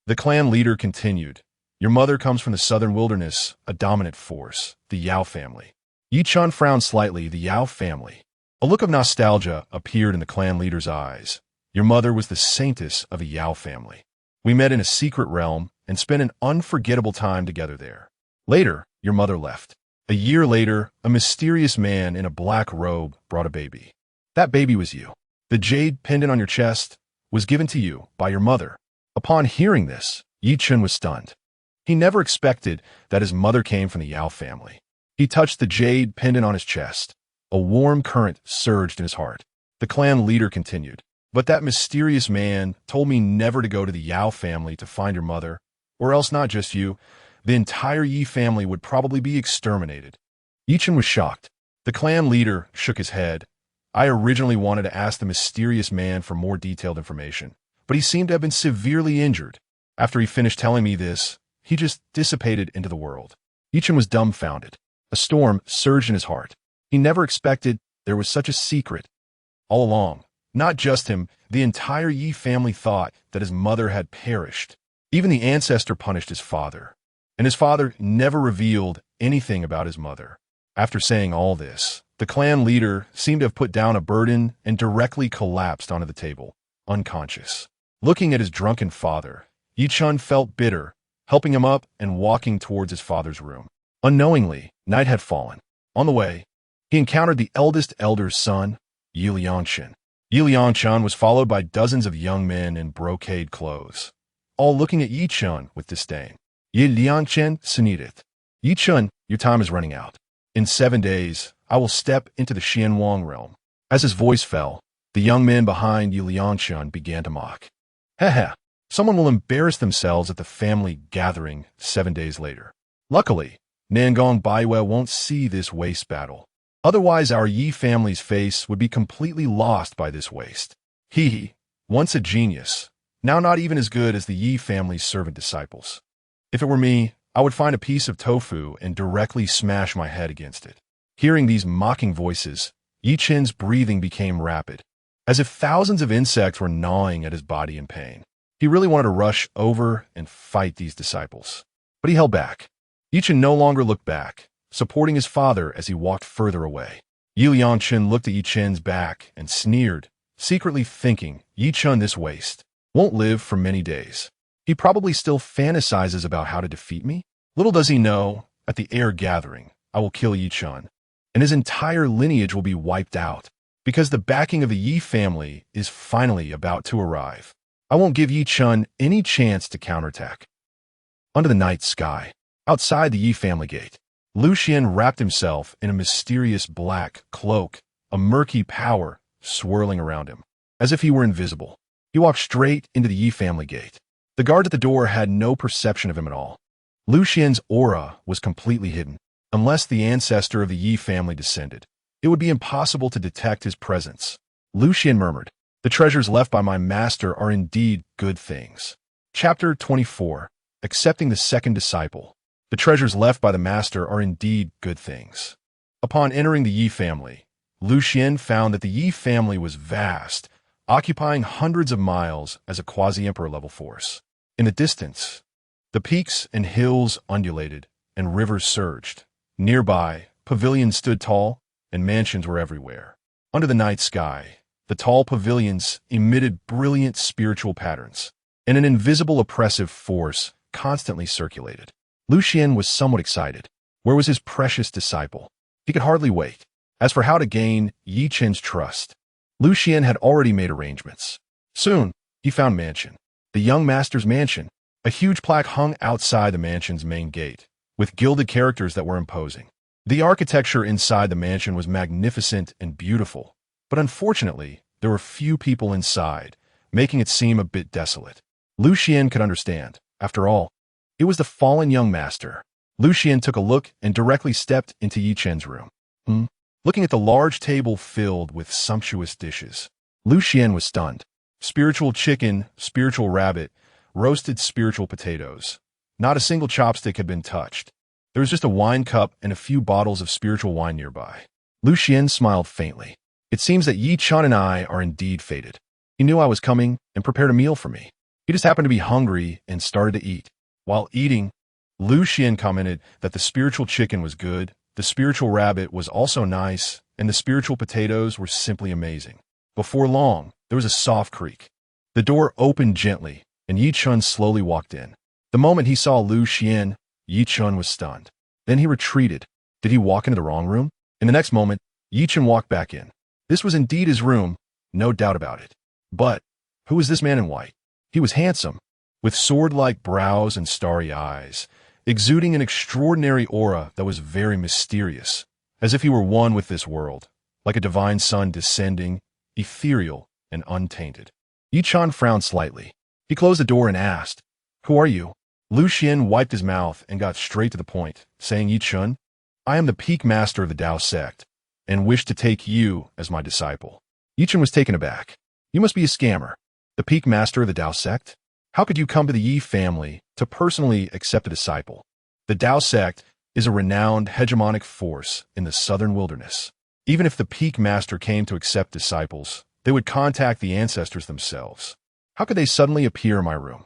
The clan leader continued. Your mother comes from the southern wilderness, a dominant force, the Yao family. Yi Chen frowned slightly. The Yao family. A look of nostalgia appeared in the clan leader's eyes. Your mother was the saintess of the Yao family. We met in a secret realm and spent an unforgettable time together there. Later, your mother left. A year later, a mysterious man in a black robe brought a baby. That baby was you. The jade pendant on your chest was given to you by your mother. Upon hearing this, Yi Chen was stunned. He never expected that his mother came from the Yao family. He touched the jade pendant on his chest. A warm current surged in his heart. The clan leader continued. But that mysterious man told me never to go to the Yao family to find your mother, or else not just you, the entire Yi family would probably be exterminated. Yi Chen was shocked. The clan leader shook his head. I originally wanted to ask the mysterious man for more detailed information, but he seemed to have been severely injured. After he finished telling me this, he just dissipated into the world. Yi Chen was dumbfounded. A storm surged in his heart. He never expected there was such a secret. All along, not just him, the entire Yi family thought that his mother had perished. Even the ancestor punished his father, and his father never revealed anything about his mother. After saying all this, the clan leader seemed to have put down a burden and directly collapsed onto the table, unconscious. Looking at his drunken father, Yi Chen felt bitter, helping him up and walking towards his father's room. Unknowingly, night had fallen. On the way, he encountered the eldest elder's son, Yi Liangchen. Yi Liangchen was followed by dozens of young men in brocade clothes, all looking at Yi Chen with disdain. Yi Liangchen sneered. Yi Chen, your time is running out. In 7 days, I will step into the Xianwang realm. As his voice fell, the young men behind Yi Liangchen began to mock. Heh, someone will embarrass themselves at the family gathering 7 days later. Luckily, Nangong Baiwe won't see this waste battle. Otherwise, our Yi family's face would be completely lost by this waste. He, once a genius, now not even as good as the Yi family's servant disciples. If it were me, I would find a piece of tofu and directly smash my head against it. Hearing these mocking voices, Yi Chen's breathing became rapid. as if thousands of insects were gnawing at his body in pain. He really wanted to rush over and fight these disciples. But he held back. Yi Chen no longer looked back, supporting his father as he walked further away. Yi Liangchen looked at Yi Chen's back and sneered, secretly thinking, Yi Chen, this waste, won't live for many days. He probably still fantasizes about how to defeat me. Little does he know, at the air gathering, I will kill Yi Chen, and his entire lineage will be wiped out, because the backing of the Yi family is finally about to arrive. I won't give Yi Chen any chance to counterattack. Under the night sky, outside the Yi family gate, Lu Xuan wrapped himself in a mysterious black cloak, a murky power swirling around him, as if he were invisible. He walked straight into the Yi family gate. The guard at the door had no perception of him at all. Lu Xuan's aura was completely hidden. Unless the ancestor of the Yi family descended, it would be impossible to detect his presence. Lu Xuan murmured, the treasures left by my master are indeed good things. Chapter 24. Accepting the second disciple. The treasures left by the master are indeed good things. Upon entering the Yi family, Lu Xuan found that the Yi family was vast, occupying hundreds of miles as a quasi-emperor level force. In the distance, the peaks and hills undulated, and rivers surged. Nearby, pavilions stood tall, and mansions were everywhere. Under the night sky, the tall pavilions emitted brilliant spiritual patterns, and an invisible oppressive force constantly circulated. Lu Xuan was somewhat excited. Where was his precious disciple? He could hardly wait. As for how to gain Yi Chen's trust, Lu Xuan had already made arrangements. Soon, he found mansion. The young master's mansion. A huge plaque hung outside the mansion's main gate, with gilded characters that were imposing. The architecture inside the mansion was magnificent and beautiful, but unfortunately, there were few people inside, making it seem a bit desolate. Lu Xuan could understand. After all, it was the fallen young master. Lu Xuan took a look and directly stepped into Yi Chen's room. Looking at the large table filled with sumptuous dishes, Lu Xuan was stunned. Spiritual chicken, spiritual rabbit, roasted spiritual potatoes. Not a single chopstick had been touched. There was just a wine cup and a few bottles of spiritual wine nearby. Lu Xuan smiled faintly. It seems that Yi Chen and I are indeed fated. He knew I was coming and prepared a meal for me. He just happened to be hungry and started to eat. While eating, Lu Xuan commented that the spiritual chicken was good, the spiritual rabbit was also nice, and the spiritual potatoes were simply amazing. Before long, there was a soft creak. The door opened gently, and Yi Chen slowly walked in. The moment he saw Lu Xuan, Yi Chen was stunned. Then he retreated. Did he walk into the wrong room? In the next moment, Yi Chen walked back in. This was indeed his room, no doubt about it. But who was this man in white? He was handsome, with sword-like brows and starry eyes, exuding an extraordinary aura that was very mysterious, as if he were one with this world, like a divine sun descending, ethereal and untainted. Yi Chen frowned slightly. He closed the door and asked, "Who are you?" Lu Xuan wiped his mouth and got straight to the point, saying, "Yi Chen, I am the peak master of the Tao sect, and wish to take you as my disciple." Yi Chen was taken aback. "You must be a scammer. The peak master of the Tao sect? How could you come to the Yi family to personally accept a disciple? The Tao sect is a renowned hegemonic force in the southern wilderness. Even if the peak master came to accept disciples, they would contact the ancestors themselves. How could they suddenly appear in my room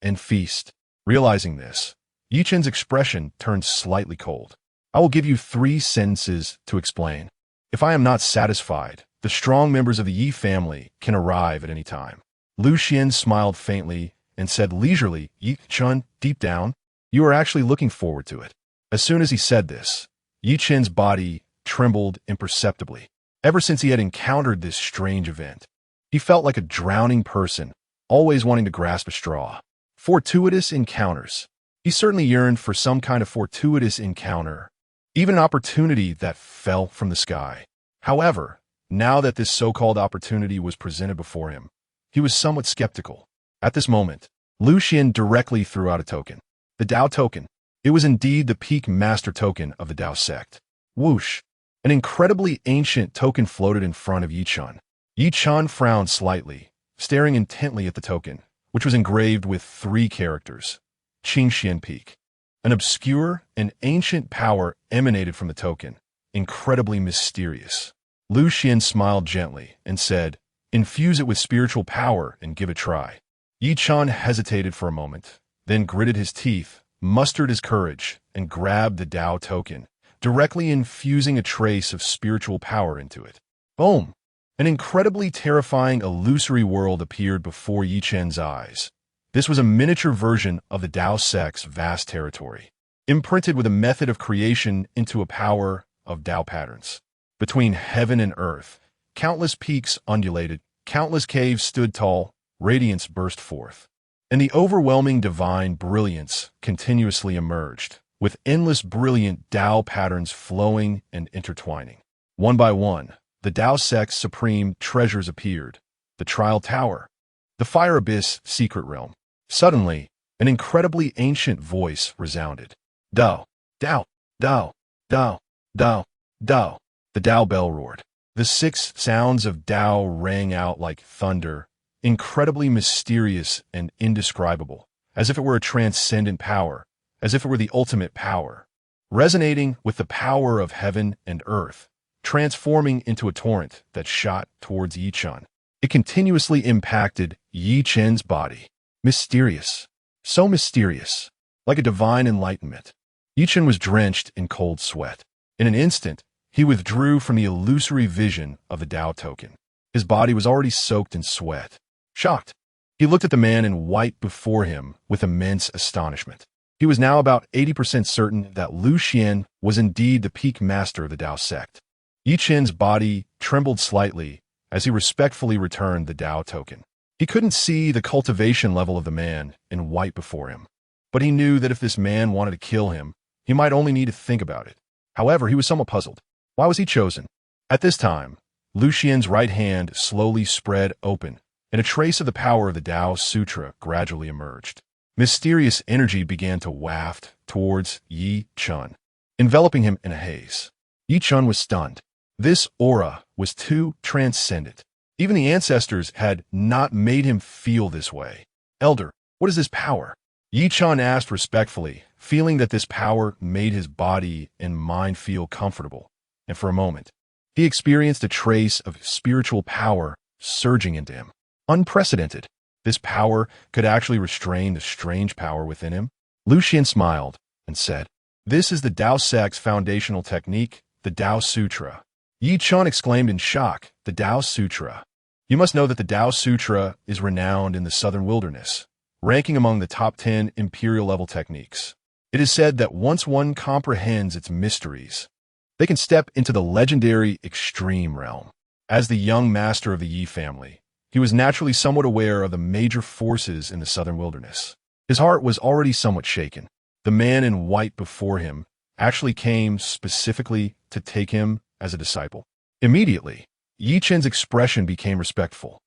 and feast?" Realizing this, Yi Chen's expression turned slightly cold. "I will give you 3 sentences to explain. If I am not satisfied, the strong members of the Yi family can arrive at any time." Lu Xuan smiled faintly and said leisurely, "Yi Chen, deep down, you are actually looking forward to it." As soon as he said this, Yi Chen's body trembled imperceptibly. Ever since he had encountered this strange event, he felt like a drowning person, always wanting to grasp a straw. Fortuitous encounters. He certainly yearned for some kind of fortuitous encounter, even an opportunity that fell from the sky. However, now that this so-called opportunity was presented before him, he was somewhat skeptical. At this moment, Lu Xuan directly threw out a token. The Tao token. It was indeed the peak master token of the Tao sect. Whoosh! An incredibly ancient token floated in front of Yi Chen. Yi Chen frowned slightly, staring intently at the token, which was engraved with 3 characters. Qingxian Peak. An obscure and ancient power emanated from the token, incredibly mysterious. Lu Xuan smiled gently and said, infuse it with spiritual power and give it a try. Yi Chen hesitated for a moment, then gritted his teeth, mustered his courage, and grabbed the Tao token, directly infusing a trace of spiritual power into it. Boom! An incredibly terrifying illusory world appeared before Yi Chen's eyes. This was a miniature version of the Tao sect's vast territory, imprinted with a method of creation into a power of Tao patterns. Between heaven and earth, countless peaks undulated, countless caves stood tall, radiance burst forth, and the overwhelming divine brilliance continuously emerged, with endless brilliant Tao patterns flowing and intertwining. One by one, the Tao sect's supreme treasures appeared: the Trial Tower, the Fire Abyss Secret Realm. Suddenly, an incredibly ancient voice resounded. Dao, Dao, Dao, Dao, Dao, Dao. The Tao bell roared. The 6 sounds of Tao rang out like thunder, incredibly mysterious and indescribable, as if it were a transcendent power, as if it were the ultimate power, resonating with the power of heaven and earth, transforming into a torrent that shot towards Yi Chen. It continuously impacted Yi Chen's body. Mysterious. So mysterious. Like a divine enlightenment. Yi Chen was drenched in cold sweat. In an instant, he withdrew from the illusory vision of the Tao token. His body was already soaked in sweat. Shocked, he looked at the man in white before him with immense astonishment. He was now about 80% certain that Lu Xuan was indeed the peak master of the Tao sect. Yi Chen's body trembled slightly as he respectfully returned the Tao token. He couldn't see the cultivation level of the man in white before him, but he knew that if this man wanted to kill him, he might only need to think about it. However, he was somewhat puzzled. Why was he chosen? At this time, Lu Xuan's right hand slowly spread open, and a trace of the power of the Tao Sutra gradually emerged. Mysterious energy began to waft towards Yi Chen, enveloping him in a haze. Yi Chen was stunned. This aura was too transcendent. Even the ancestors had not made him feel this way. Elder, what is this power? Yi Chen asked respectfully, feeling that this power made his body and mind feel comfortable. And for a moment, he experienced a trace of spiritual power surging into him. Unprecedented. This power could actually restrain the strange power within him. Lu Xuan smiled and said, "This is the Tao sect's foundational technique, the Tao Sutra." Yi Chen exclaimed in shock, "The Tao Sutra." You must know that the Tao Sutra is renowned in the southern wilderness, ranking among the top 10 imperial-level techniques. It is said that once one comprehends its mysteries, they can step into the legendary extreme realm. As the young master of the Yi family, he was naturally somewhat aware of the major forces in the southern wilderness. His heart was already somewhat shaken. The man in white before him actually came specifically to take him as a disciple. Immediately, Yi Chen's expression became respectful,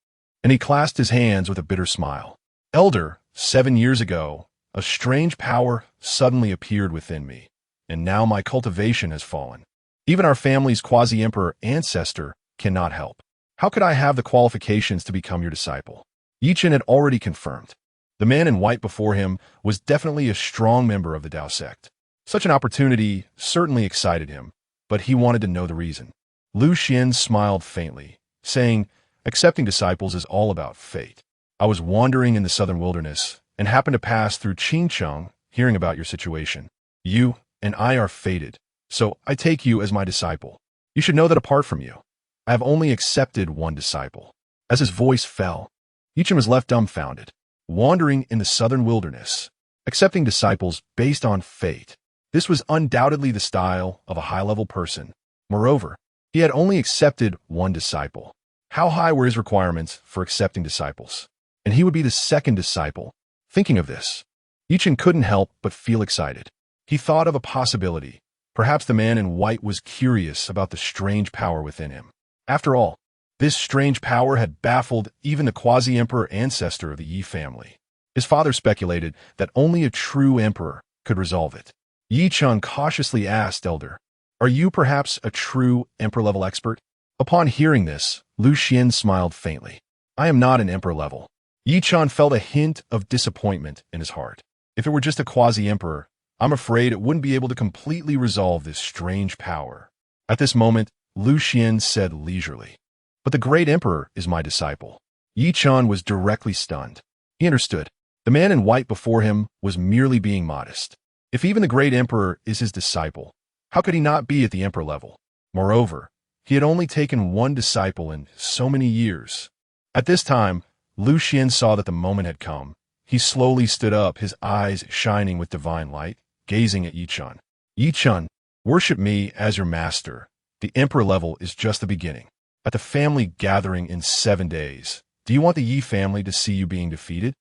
and he clasped his hands with a bitter smile. Elder, 7 years ago, a strange power suddenly appeared within me, and now my cultivation has fallen. Even our family's quasi-emperor ancestor cannot help. How could I have the qualifications to become your disciple? Yi Chen had already confirmed. The man in white before him was definitely a strong member of the Tao sect. Such an opportunity certainly excited him, but he wanted to know the reason. Lu Xuan smiled faintly, saying, "Accepting disciples is all about fate. I was wandering in the southern wilderness and happened to pass through Qingcheng, hearing about your situation. You and I are fated, so I take you as my disciple. You should know that apart from you, I have only accepted one disciple." As his voice fell, Yi Chen was left dumbfounded, wandering in the southern wilderness, accepting disciples based on fate. This was undoubtedly the style of a high-level person. Moreover, he had only accepted one disciple. How high were his requirements for accepting disciples? And he would be the second disciple. Thinking of this, Yi Chen couldn't help but feel excited. He thought of a possibility. Perhaps the man in white was curious about the strange power within him. After all, this strange power had baffled even the quasi-emperor ancestor of the Yi family. His father speculated that only a true emperor could resolve it. Yi Chen cautiously asked, "Elder, are you perhaps a true emperor-level expert?" Upon hearing this, Lu Xuan smiled faintly. "I am not an emperor level." Yi Chen felt a hint of disappointment in his heart. If it were just a quasi-emperor, I'm afraid it wouldn't be able to completely resolve this strange power. At this moment, Lu Xuan said leisurely, But the great emperor is my disciple. Yi Chun was directly stunned. He understood. The man in white before him was merely being modest. If even the great emperor is his disciple, how could he not be at the emperor level? Moreover, he had only taken one disciple in so many years. At this time, Lu Xuan saw that the moment had come. He slowly stood up, his eyes shining with divine light, gazing at Yi Chun. Yi Chun, worship me as your master. The emperor level is just the beginning. At the family gathering in 7 days, do you want the Yi family to see you being defeated?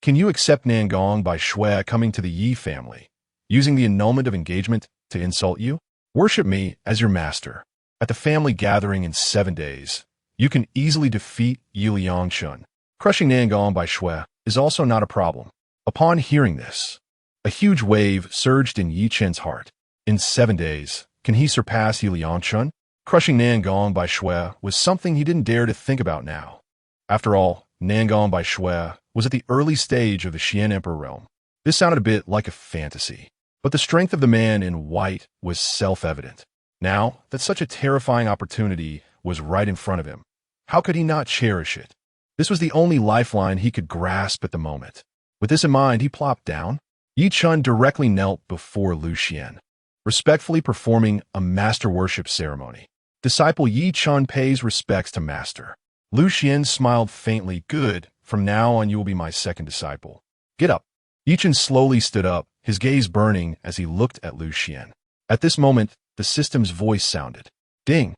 Can you accept Nangong by Shui coming to the Yi family, using the annulment of engagement to insult you? Worship me as your master. At the family gathering in 7 days, you can easily defeat Yi Liangchun. Crushing Nangong by Shui is also not a problem. Upon hearing this, a huge wave surged in Yi Chen's heart. In 7 days, can he surpass Yi Liangchun? Crushing Nangong by Shui was something he didn't dare to think about now. After all, Nangong by Shui was at the early stage of the Xian Emperor realm. This sounded a bit like a fantasy, but the strength of the man in white was self-evident. Now that such a terrifying opportunity was right in front of him, how could he not cherish it? This was the only lifeline he could grasp at the moment. With this in mind, he plopped down. Yi Chun directly knelt before Lu Xuan, respectfully performing a master worship ceremony. Disciple Yi Chun pays respects to master. Lu Xuan smiled faintly. Good, from now on you will be my second disciple. Get up. Yi Chun slowly stood up, his gaze burning as he looked at Lu Xuan. At this moment, the system's voice sounded. Ding!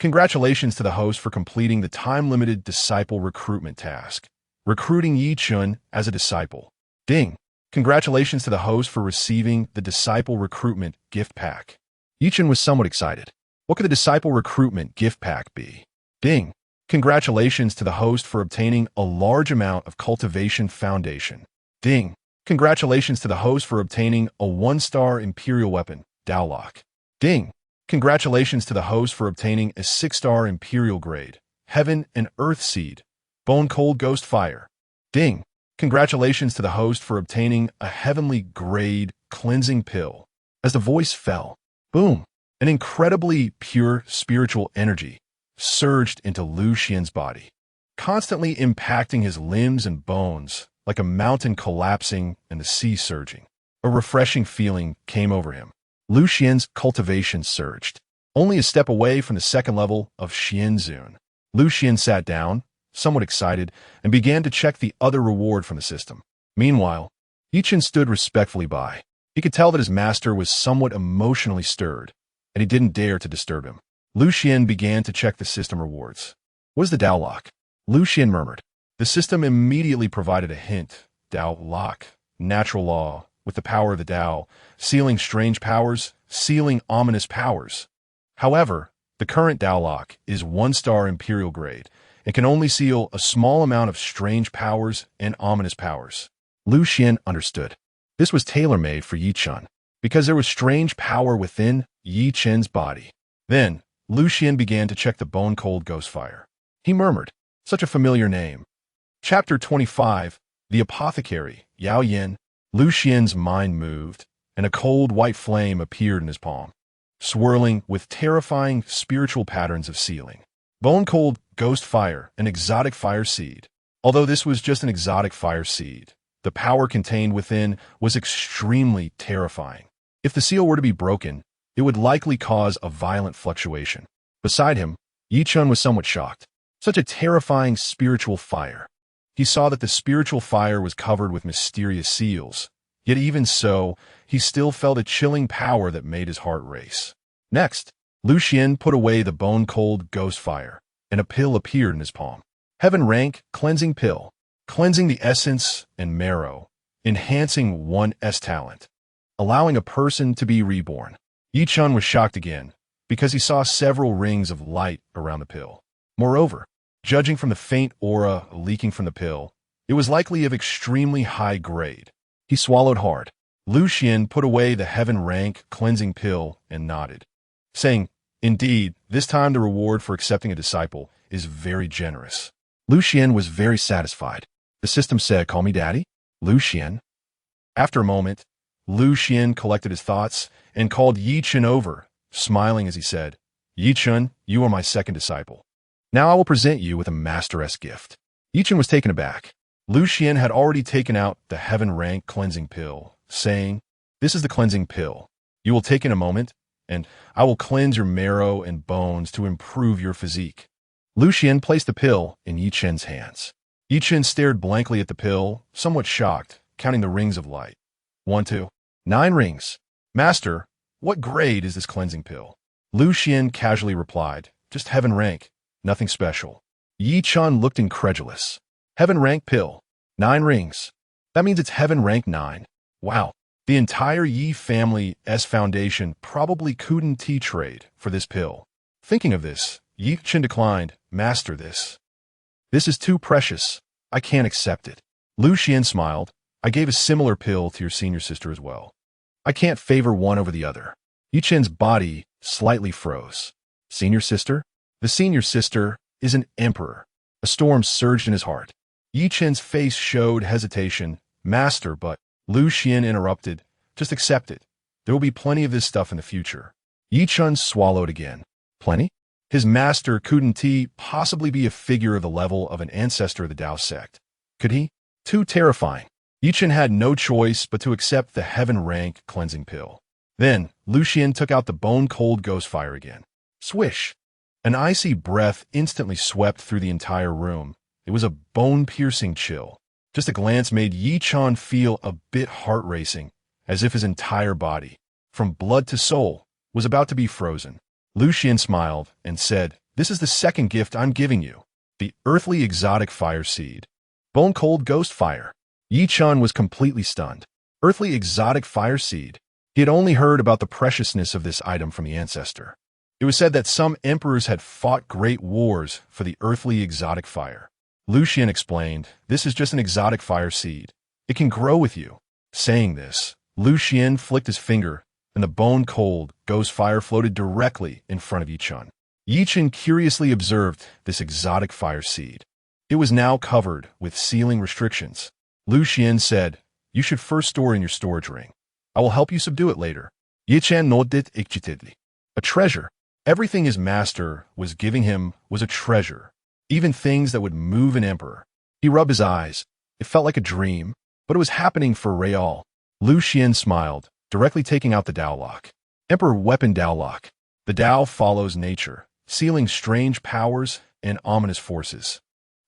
Congratulations to the host for completing the time-limited disciple recruitment task. Recruiting Yi Chun as a disciple. Ding! Congratulations to the host for receiving the disciple recruitment gift pack. Yi Chun was somewhat excited. What could the disciple recruitment gift pack be? Ding! Congratulations to the host for obtaining a large amount of cultivation foundation. Ding! Congratulations to the host for obtaining a 1-star imperial weapon, Dao Lock. Ding! Congratulations to the host for obtaining a 6-star imperial grade, Heaven and Earth Seed, Bone Cold Ghost Fire. Ding! Congratulations to the host for obtaining a heavenly grade cleansing pill. As the voice fell, boom! An incredibly pure spiritual energy surged into Lu Xuan's body, constantly impacting his limbs and bones like a mountain collapsing and the sea surging. A refreshing feeling came over him. Lu Xuan's cultivation surged, only a step away from the second level of Xianzun. Lu Xuan sat down, somewhat excited, and began to check the other reward from the system. Meanwhile, Yi Chun stood respectfully by. He could tell that his master was somewhat emotionally stirred, and he didn't dare to disturb him. Lu Xuan began to check the system rewards. What is the Dao Lock? Lu Xuan murmured. The system immediately provided a hint. Dao Lock, natural law, with the power of the Dao, sealing strange powers, sealing ominous powers. However, the current Dao Lock is 1-star imperial grade and can only seal a small amount of strange powers and ominous powers. Lu Xuan understood. This was tailor-made for Yi Chun, because there was strange power within Yi Chun's body. Then, Lu Xuan began to check the Bone Cold Ghost Fire. He murmured, such a familiar name. Chapter 25, The Apothecary, Yao Yin. Lu Xuan's mind moved, and a cold white flame appeared in his palm, swirling with terrifying spiritual patterns of sealing. Bone Cold Ghost Fire, an exotic fire seed. Although this was just an exotic fire seed, the power contained within was extremely terrifying. If the seal were to be broken, it would likely cause a violent fluctuation. Beside him, Yi Chun was somewhat shocked. Such a terrifying spiritual fire. He saw that the spiritual fire was covered with mysterious seals, yet even so, he still felt a chilling power that made his heart race. Next, Lu Xuan put away the bone-cold ghost fire, and a pill appeared in his palm. Heaven Rank Cleansing Pill, cleansing the essence and marrow, enhancing one's talent, allowing a person to be reborn. Yi Chun was shocked again, because he saw several rings of light around the pill. Moreover, judging from the faint aura leaking from the pill, it was likely of extremely high grade. He swallowed hard. Lu Xuan put away the Heaven Rank Cleansing Pill and nodded, saying, indeed, this time the reward for accepting a disciple is very generous. Lu Xuan was very satisfied. The system said, call me daddy, Lu Xuan. After a moment, Lu Xuan collected his thoughts and called Yi Chun over, smiling as he said, Yi Chun, you are my second disciple. Now I will present you with a master-esque gift. Yi Chen was taken aback. Lu Xuan had already taken out the heaven-rank cleansing pill, saying, "This is the cleansing pill. You will take in a moment, and I will cleanse your marrow and bones to improve your physique." Lu Xuan placed the pill in Yi Chen's hands. Yi Chen stared blankly at the pill, somewhat shocked, counting the rings of light. 1, 2, 9 rings. Master, what grade is this cleansing pill? Lu Xuan casually replied, "Just heaven rank, nothing special." Yi Chen looked incredulous. Heaven rank pill. 9 rings. That means it's heaven rank 9. Wow. The entire Yi family's foundation probably couldn't trade for this pill. Thinking of this, Yi Chen declined, "Master, this is too precious. I can't accept it." Lu Xuan smiled. "I gave a similar pill to your senior sister as well. I can't favor one over the other." Yi Chen's body slightly froze. Senior sister? The senior sister is an emperor. A storm surged in his heart. Yi Chen's face showed hesitation. "Master, but..." Lu Xuan interrupted. "Just accept it. There will be plenty of this stuff in the future." Yi Chen swallowed again. Plenty? His master couldn't possibly be a figure of the level of an ancestor of the Tao sect. Could he? Too terrifying. Yi Chen had no choice but to accept the heaven-rank cleansing pill. Then, Lu Xuan took out the bone-cold ghost fire again. Swish! An icy breath instantly swept through the entire room. It was a bone-piercing chill. Just a glance made Yi Chen feel a bit heart-racing, as if his entire body, from blood to soul, was about to be frozen. Lu Xuan smiled and said, "This is the second gift I'm giving you. The earthly exotic fire seed. Bone-cold ghost fire." Yi Chen was completely stunned. Earthly exotic fire seed. He had only heard about the preciousness of this item from the ancestor. It was said that some emperors had fought great wars for the earthly exotic fire. Lu Xuan explained, "This is just an exotic fire seed. It can grow with you." Saying this, Lu Xuan flicked his finger, and the bone-cold ghost fire floated directly in front of Yi Chen. Yi Chen curiously observed this exotic fire seed. It was now covered with sealing restrictions. Lu Xuan said, "You should first store in your storage ring. I will help you subdue it later." Yi Chen nodded excitedly. A treasure. Everything his master was giving him was a treasure, even things that would move an emperor. He rubbed his eyes. It felt like a dream, but it was happening for real. Lu Xuan smiled, directly taking out the Dao lock. Emperor Weapon Dao lock. The Dao follows nature, sealing strange powers and ominous forces.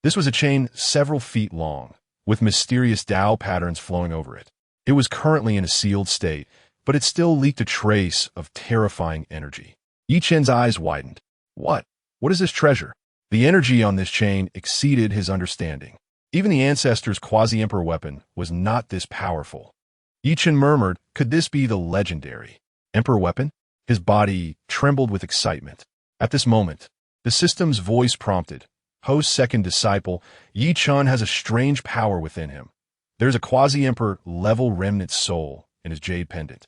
This was a chain several feet long, with mysterious Dao patterns flowing over it. It was currently in a sealed state, but it still leaked a trace of terrifying energy. Yi Chen's eyes widened. What? What is this treasure? The energy on this chain exceeded his understanding. Even the ancestor's quasi-emperor weapon was not this powerful. Yi Chen murmured, "Could this be the legendary emperor weapon?" His body trembled with excitement. At this moment, the system's voice prompted, "Ho's second disciple, Yi Chen has a strange power within him. There's a quasi-emperor level remnant soul in his jade pendant,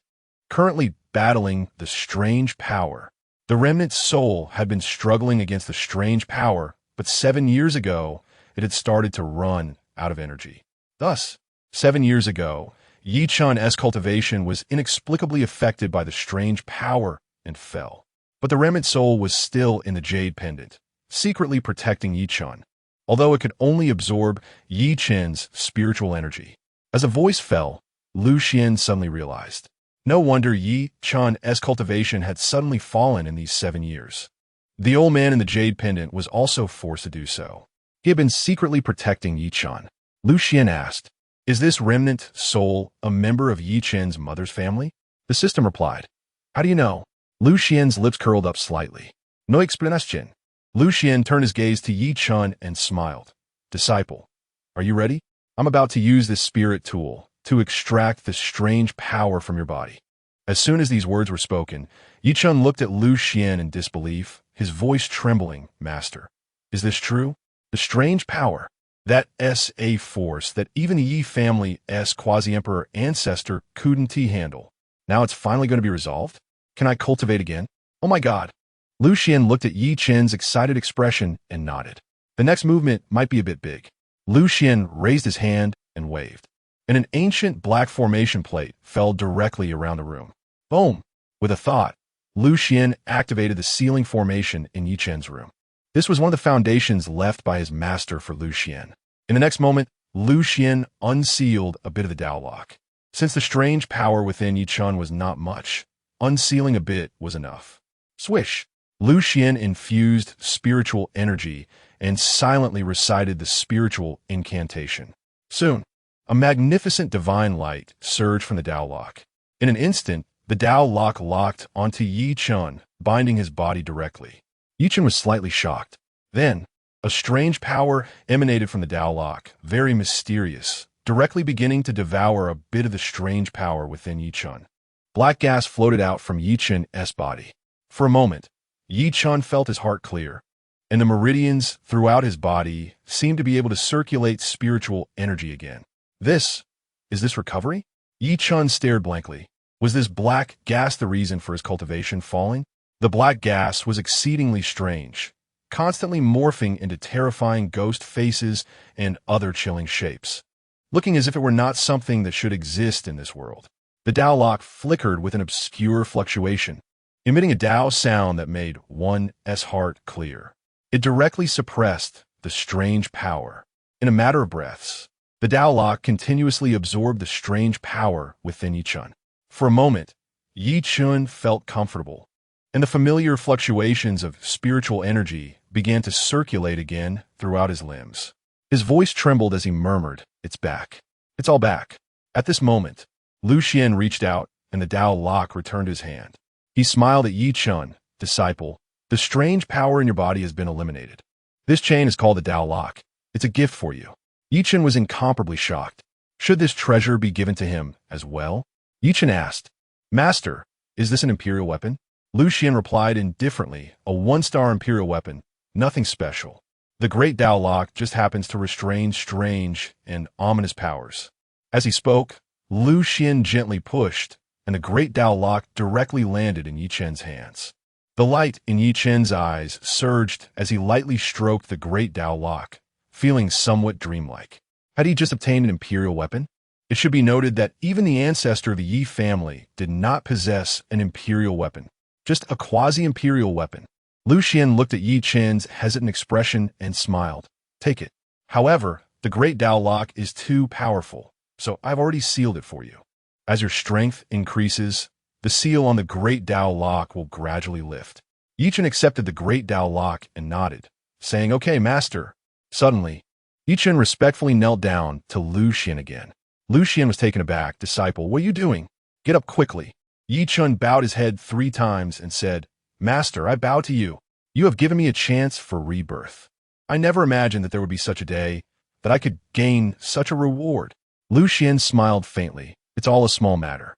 currently battling the strange power." The remnant soul had been struggling against the strange power, but 7 years ago, it had started to run out of energy. Thus, 7 years ago, Yi Chen's cultivation was inexplicably affected by the strange power and fell. But the remnant soul was still in the jade pendant, secretly protecting Yi Chen, although it could only absorb Yi Chen's spiritual energy. As a voice fell, Lu Xuan suddenly realized. No wonder Yi Chen's cultivation had suddenly fallen in these 7 years. The old man in the jade pendant was also forced to do so. He had been secretly protecting Yi Chen. Lu Xuan asked, "Is this remnant soul a member of Yi Chen's mother's family?" The system replied, "How do you know?" Lu Xuan's lips curled up slightly. "No explanation." Lu Xuan turned his gaze to Yi Chen and smiled. "Disciple, are you ready? I'm about to use this spirit tool to extract this strange power from your body." As soon as these words were spoken, Yi Chen looked at Lu Xuan in disbelief, his voice trembling. "Master, is this true? The strange power? That is a force that even the Yi family's quasi-emperor ancestor couldn't handle. Now it's finally going to be resolved? Can I cultivate again? Oh my god." Lu Xuan looked at Yi Chen's excited expression and nodded. The next movement might be a bit big. Lu Xuan raised his hand and waved, and an ancient black formation plate fell directly around the room. Boom! With a thought, Lu Xuan activated the sealing formation in Yi Chen's room. This was one of the foundations left by his master for Lu Xuan. In the next moment, Lu Xuan unsealed a bit of the Dao lock. Since the strange power within Yi Chun was not much, unsealing a bit was enough. Swish! Lu Xuan infused spiritual energy and silently recited the spiritual incantation. Soon, a magnificent divine light surged from the Dao lock. In an instant, the Dao lock locked onto Yi Chun, binding his body directly. Yi Chun was slightly shocked. Then, a strange power emanated from the Dao lock, very mysterious, directly beginning to devour a bit of the strange power within Yi Chun. Black gas floated out from Yi Chun's body. For a moment, Yi Chun felt his heart clear, and the meridians throughout his body seemed to be able to circulate spiritual energy again. Is this recovery? Yi Chun stared blankly. Was this black gas the reason for his cultivation falling? The black gas was exceedingly strange, constantly morphing into terrifying ghost faces and other chilling shapes, looking as if it were not something that should exist in this world. The Dao lock flickered with an obscure fluctuation, emitting a Dao sound that made one's heart clear. It directly suppressed the strange power. In a matter of breaths, the Dao lock continuously absorbed the strange power within Yi Chun. For a moment, Yi Chun felt comfortable, and the familiar fluctuations of spiritual energy began to circulate again throughout his limbs. His voice trembled as he murmured, "It's back. It's all back." At this moment, Lu Xuan reached out, and the Dao lock returned to his hand. He smiled at Yi Chun, "Disciple, the strange power in your body has been eliminated. This chain is called the Dao lock. It's a gift for you." Yi Chun was incomparably shocked. Should this treasure be given to him as well? Yi Chun asked, "Master, is this an imperial weapon?" Lu Xuan replied indifferently, "A one-star imperial weapon, nothing special. The great Dao lock just happens to restrain strange and ominous powers." As he spoke, Lu Xuan gently pushed, and the great Dao lock directly landed in Yi Chun's hands. The light in Yi Chun's eyes surged as he lightly stroked the great Dao lock, feeling somewhat dreamlike. Had he just obtained an imperial weapon? It should be noted that even the ancestor of the Yi family did not possess an imperial weapon, just a quasi-imperial weapon. Lu Xuan looked at Yi Chun's hesitant expression and smiled. "Take it. However, the great Dao lock is too powerful, so I've already sealed it for you. As your strength increases, the seal on the great Dao lock will gradually lift." Yi Chun accepted the great Dao lock and nodded, saying, "Okay, master." Suddenly, Yi Chun respectfully knelt down to Lu Xuan again. Lu Xuan was taken aback. "Disciple, what are you doing? Get up quickly." Yi Chun bowed his head 3 times and said, "Master, I bow to you. You have given me a chance for rebirth. I never imagined that there would be such a day, that I could gain such a reward." Lu Xuan smiled faintly. "It's all a small matter.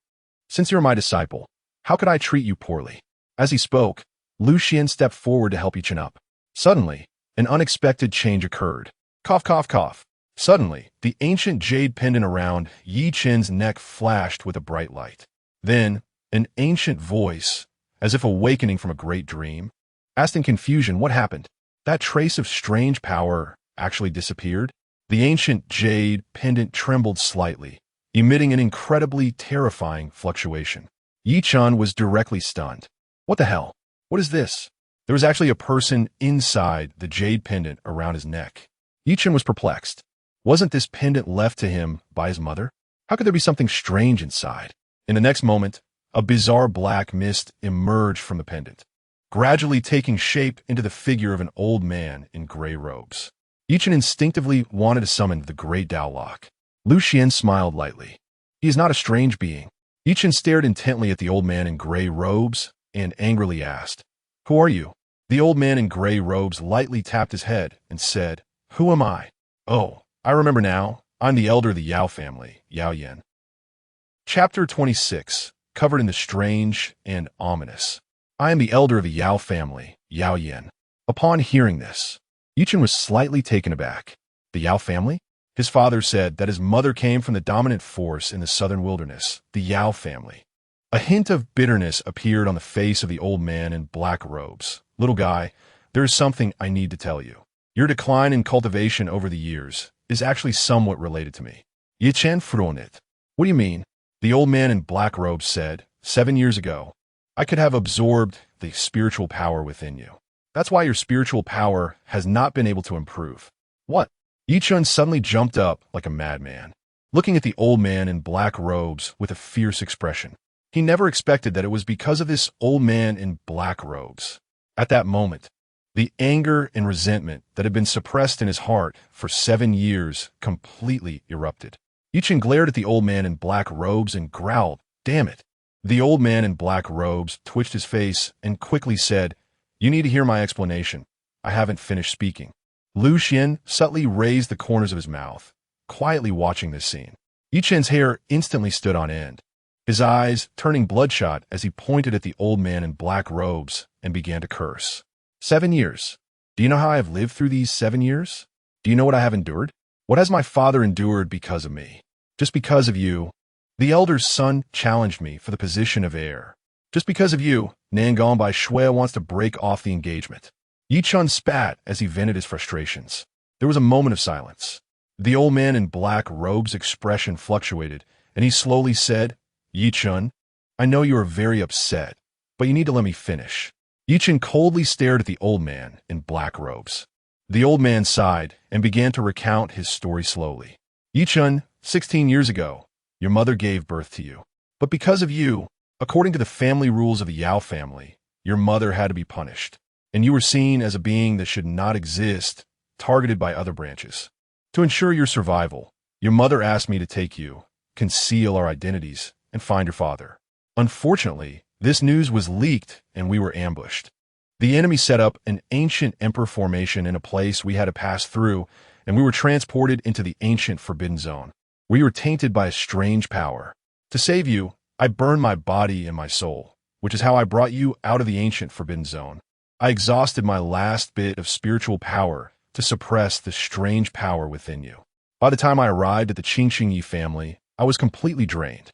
Since you're my disciple, how could I treat you poorly?" As he spoke, Lu Xuan stepped forward to help Yi Chun up. Suddenly, an unexpected change occurred. Cough, cough, cough. Suddenly, the ancient jade pendant around Yi Chun's neck flashed with a bright light. Then, an ancient voice, as if awakening from a great dream, asked in confusion what happened. That trace of strange power actually disappeared. The ancient jade pendant trembled slightly, emitting an incredibly terrifying fluctuation. Yi Chun was directly stunned. What the hell? What is this? There was actually a person inside the jade pendant around his neck. Yi Chun was perplexed. Wasn't this pendant left to him by his mother? How could there be something strange inside? In the next moment, a bizarre black mist emerged from the pendant, gradually taking shape into the figure of an old man in gray robes. Yi Chun instinctively wanted to summon the great Dao lock. Lu Xuan smiled lightly. He is not a strange being. Yi Chun stared intently at the old man in gray robes and angrily asked, "Who are you?" The old man in gray robes lightly tapped his head and said, "Who am I? Oh, I remember now. I'm the elder of the Yao family, Yao Yan." Chapter 26, covered in the strange and ominous. I am the elder of the Yao family, Yao Yan. Upon hearing this, Yi Chun was slightly taken aback. The Yao family? His father said that his mother came from the dominant force in the southern wilderness, the Yao family. A hint of bitterness appeared on the face of the old man in black robes. "Little guy, there is something I need to tell you. Your decline in cultivation over the years is actually somewhat related to me." Yi Chun frowned. "What do you mean?" The old man in black robes said, 7 years ago, I could have absorbed the spiritual power within you. That's why your spiritual power has not been able to improve. What? Yi Chun suddenly jumped up like a madman, looking at the old man in black robes with a fierce expression. He never expected that it was because of this old man in black robes. At that moment, the anger and resentment that had been suppressed in his heart for 7 years completely erupted. Yi Chun glared at the old man in black robes and growled, "Damn it." The old man in black robes twitched his face and quickly said, "You need to hear my explanation. I haven't finished speaking." Lu Xuan subtly raised the corners of his mouth, quietly watching this scene. Yi Chun's hair instantly stood on end, his eyes turning bloodshot as he pointed at the old man in black robes and began to curse. 7 years. Do you know how I have lived through these 7 years? Do you know what I have endured? What has my father endured because of me? Just because of you, the elder's son challenged me for the position of heir. Just because of you, Nangong by Shui wants to break off the engagement. Yi Chun spat as he vented his frustrations. There was a moment of silence. The old man in black robes' expression fluctuated, and he slowly said, "Yi Chun, I know you are very upset, but you need to let me finish." Yi Chun coldly stared at the old man in black robes. The old man sighed and began to recount his story slowly. "Yi Chun, 16 years ago, your mother gave birth to you. But because of you, according to the family rules of the Yao family, your mother had to be punished, and you were seen as a being that should not exist, targeted by other branches. To ensure your survival, your mother asked me to take you, conceal our identities, and find your father. Unfortunately, this news was leaked and we were ambushed. The enemy set up an ancient emperor formation in a place we had to pass through, and we were transported into the ancient forbidden zone. We were tainted by a strange power. To save you, I burned my body and my soul, which is how I brought you out of the ancient forbidden zone. I exhausted my last bit of spiritual power to suppress the strange power within you. By the time I arrived at the Qingxingyi family, I was completely drained.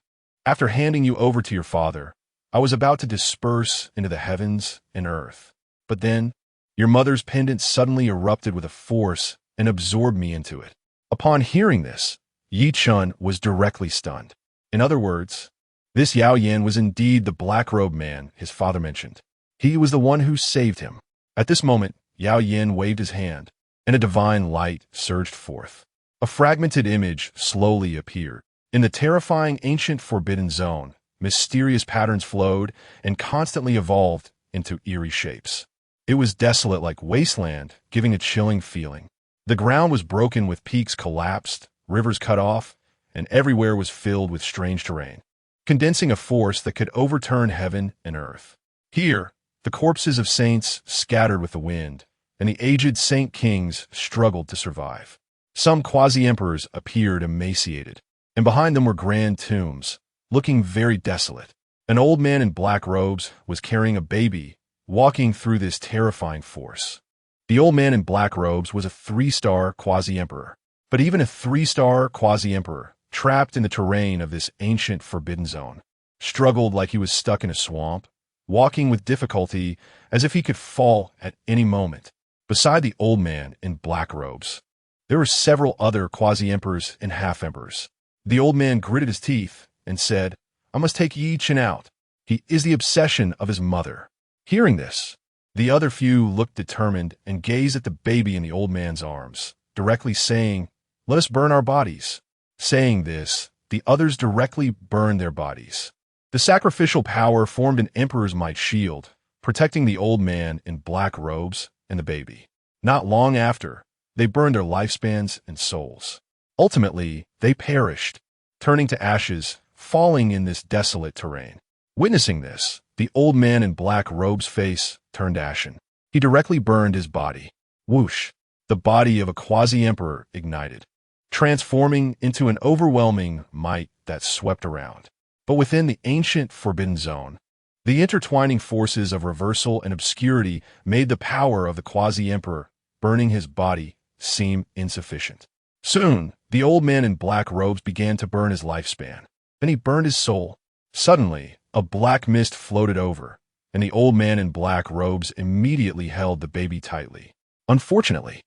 After handing you over to your father, I was about to disperse into the heavens and earth. But then, your mother's pendant suddenly erupted with a force and absorbed me into it. Upon hearing this, Yi Chun was directly stunned. In other words, this Yao Yan was indeed the black-robed man his father mentioned. He was the one who saved him. At this moment, Yao Yan waved his hand, and a divine light surged forth. A fragmented image slowly appeared. In the terrifying ancient forbidden zone, mysterious patterns flowed and constantly evolved into eerie shapes. It was desolate like wasteland, giving a chilling feeling. The ground was broken with peaks collapsed, rivers cut off, and everywhere was filled with strange terrain, condensing a force that could overturn heaven and earth. Here, the corpses of saints scattered with the wind, and the aged saint kings struggled to survive. Some quasi-emperors appeared emaciated, and behind them were grand tombs, looking very desolate. An old man in black robes was carrying a baby, walking through this terrifying force. The old man in black robes was a 3-star quasi-emperor, but even a 3-star quasi-emperor, trapped in the terrain of this ancient forbidden zone, struggled like he was stuck in a swamp, walking with difficulty as if he could fall at any moment. Beside the old man in black robes, there were several other quasi-emperors and half-emperors. The old man gritted his teeth and said, "I must take Yi Chun out. He is the obsession of his mother." Hearing this, the other few looked determined and gazed at the baby in the old man's arms, directly saying, "Let us burn our bodies." Saying this, the others directly burned their bodies. The sacrificial power formed an emperor's might shield, protecting the old man in black robes and the baby. Not long after, they burned their lifespans and souls. Ultimately, they perished, turning to ashes, falling in this desolate terrain. Witnessing this, the old man in black robe's face turned ashen. He directly burned his body. Whoosh! The body of a quasi-emperor ignited, transforming into an overwhelming might that swept around. But within the ancient forbidden zone, the intertwining forces of reversal and obscurity made the power of the quasi-emperor burning his body seem insufficient. Soon, the old man in black robes began to burn his lifespan. Then he burned his soul. Suddenly, a black mist floated over, and the old man in black robes immediately held the baby tightly. Unfortunately,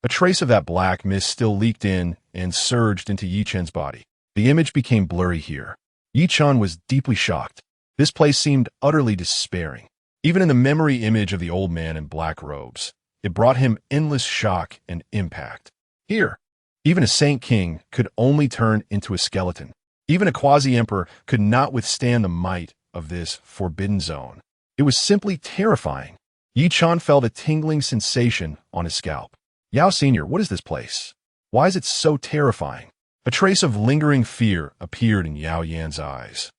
a trace of that black mist still leaked in and surged into Yi Chun's body. The image became blurry here. Yi Chun was deeply shocked. This place seemed utterly despairing. Even in the memory image of the old man in black robes, it brought him endless shock and impact. Here, even a saint king could only turn into a skeleton. Even a quasi-emperor could not withstand the might of this forbidden zone. It was simply terrifying. Yi Chan felt a tingling sensation on his scalp. Yao Sr., what is this place? Why is it so terrifying? A trace of lingering fear appeared in Yao Yan's eyes.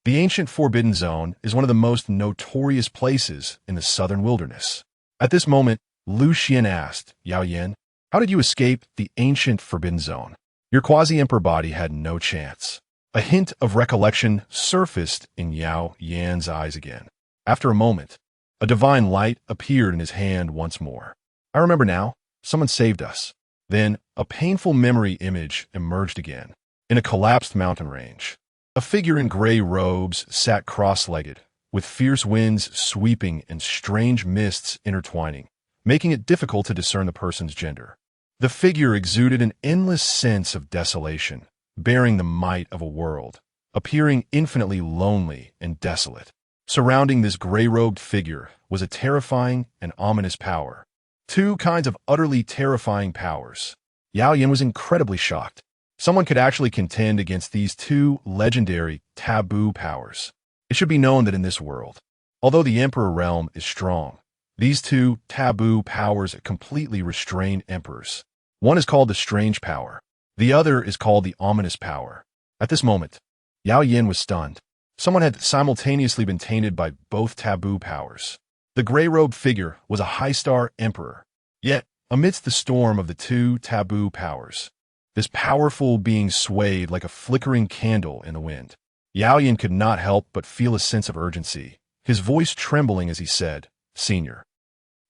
The ancient Forbidden Zone is one of the most notorious places in the southern wilderness. At this moment, Lu Xuan asked, Yao Yan, how did you escape the ancient Forbidden Zone? Your quasi-emperor body had no chance. A hint of recollection surfaced in Yao Yan's eyes again. After a moment, a divine light appeared in his hand once more. I remember now, someone saved us. Then, a painful memory image emerged again. In a collapsed mountain range, a figure in gray robes sat cross-legged, with fierce winds sweeping and strange mists intertwining, making it difficult to discern the person's gender. The figure exuded an endless sense of desolation, bearing the might of a world, appearing infinitely lonely and desolate. Surrounding this gray-robed figure was a terrifying and ominous power. Two kinds of utterly terrifying powers. Yao Yan was incredibly shocked. Someone could actually contend against these two legendary, taboo powers. It should be known that in this world, although the Emperor realm is strong, these two taboo powers completely restrain emperors. One is called the strange power. The other is called the ominous power. At this moment, Yao Yan was stunned. Someone had simultaneously been tainted by both taboo powers. The gray-robed figure was a high-star emperor. Yet, amidst the storm of the two taboo powers, this powerful being swayed like a flickering candle in the wind. Yao Yan could not help but feel a sense of urgency, his voice trembling as he said, Senior,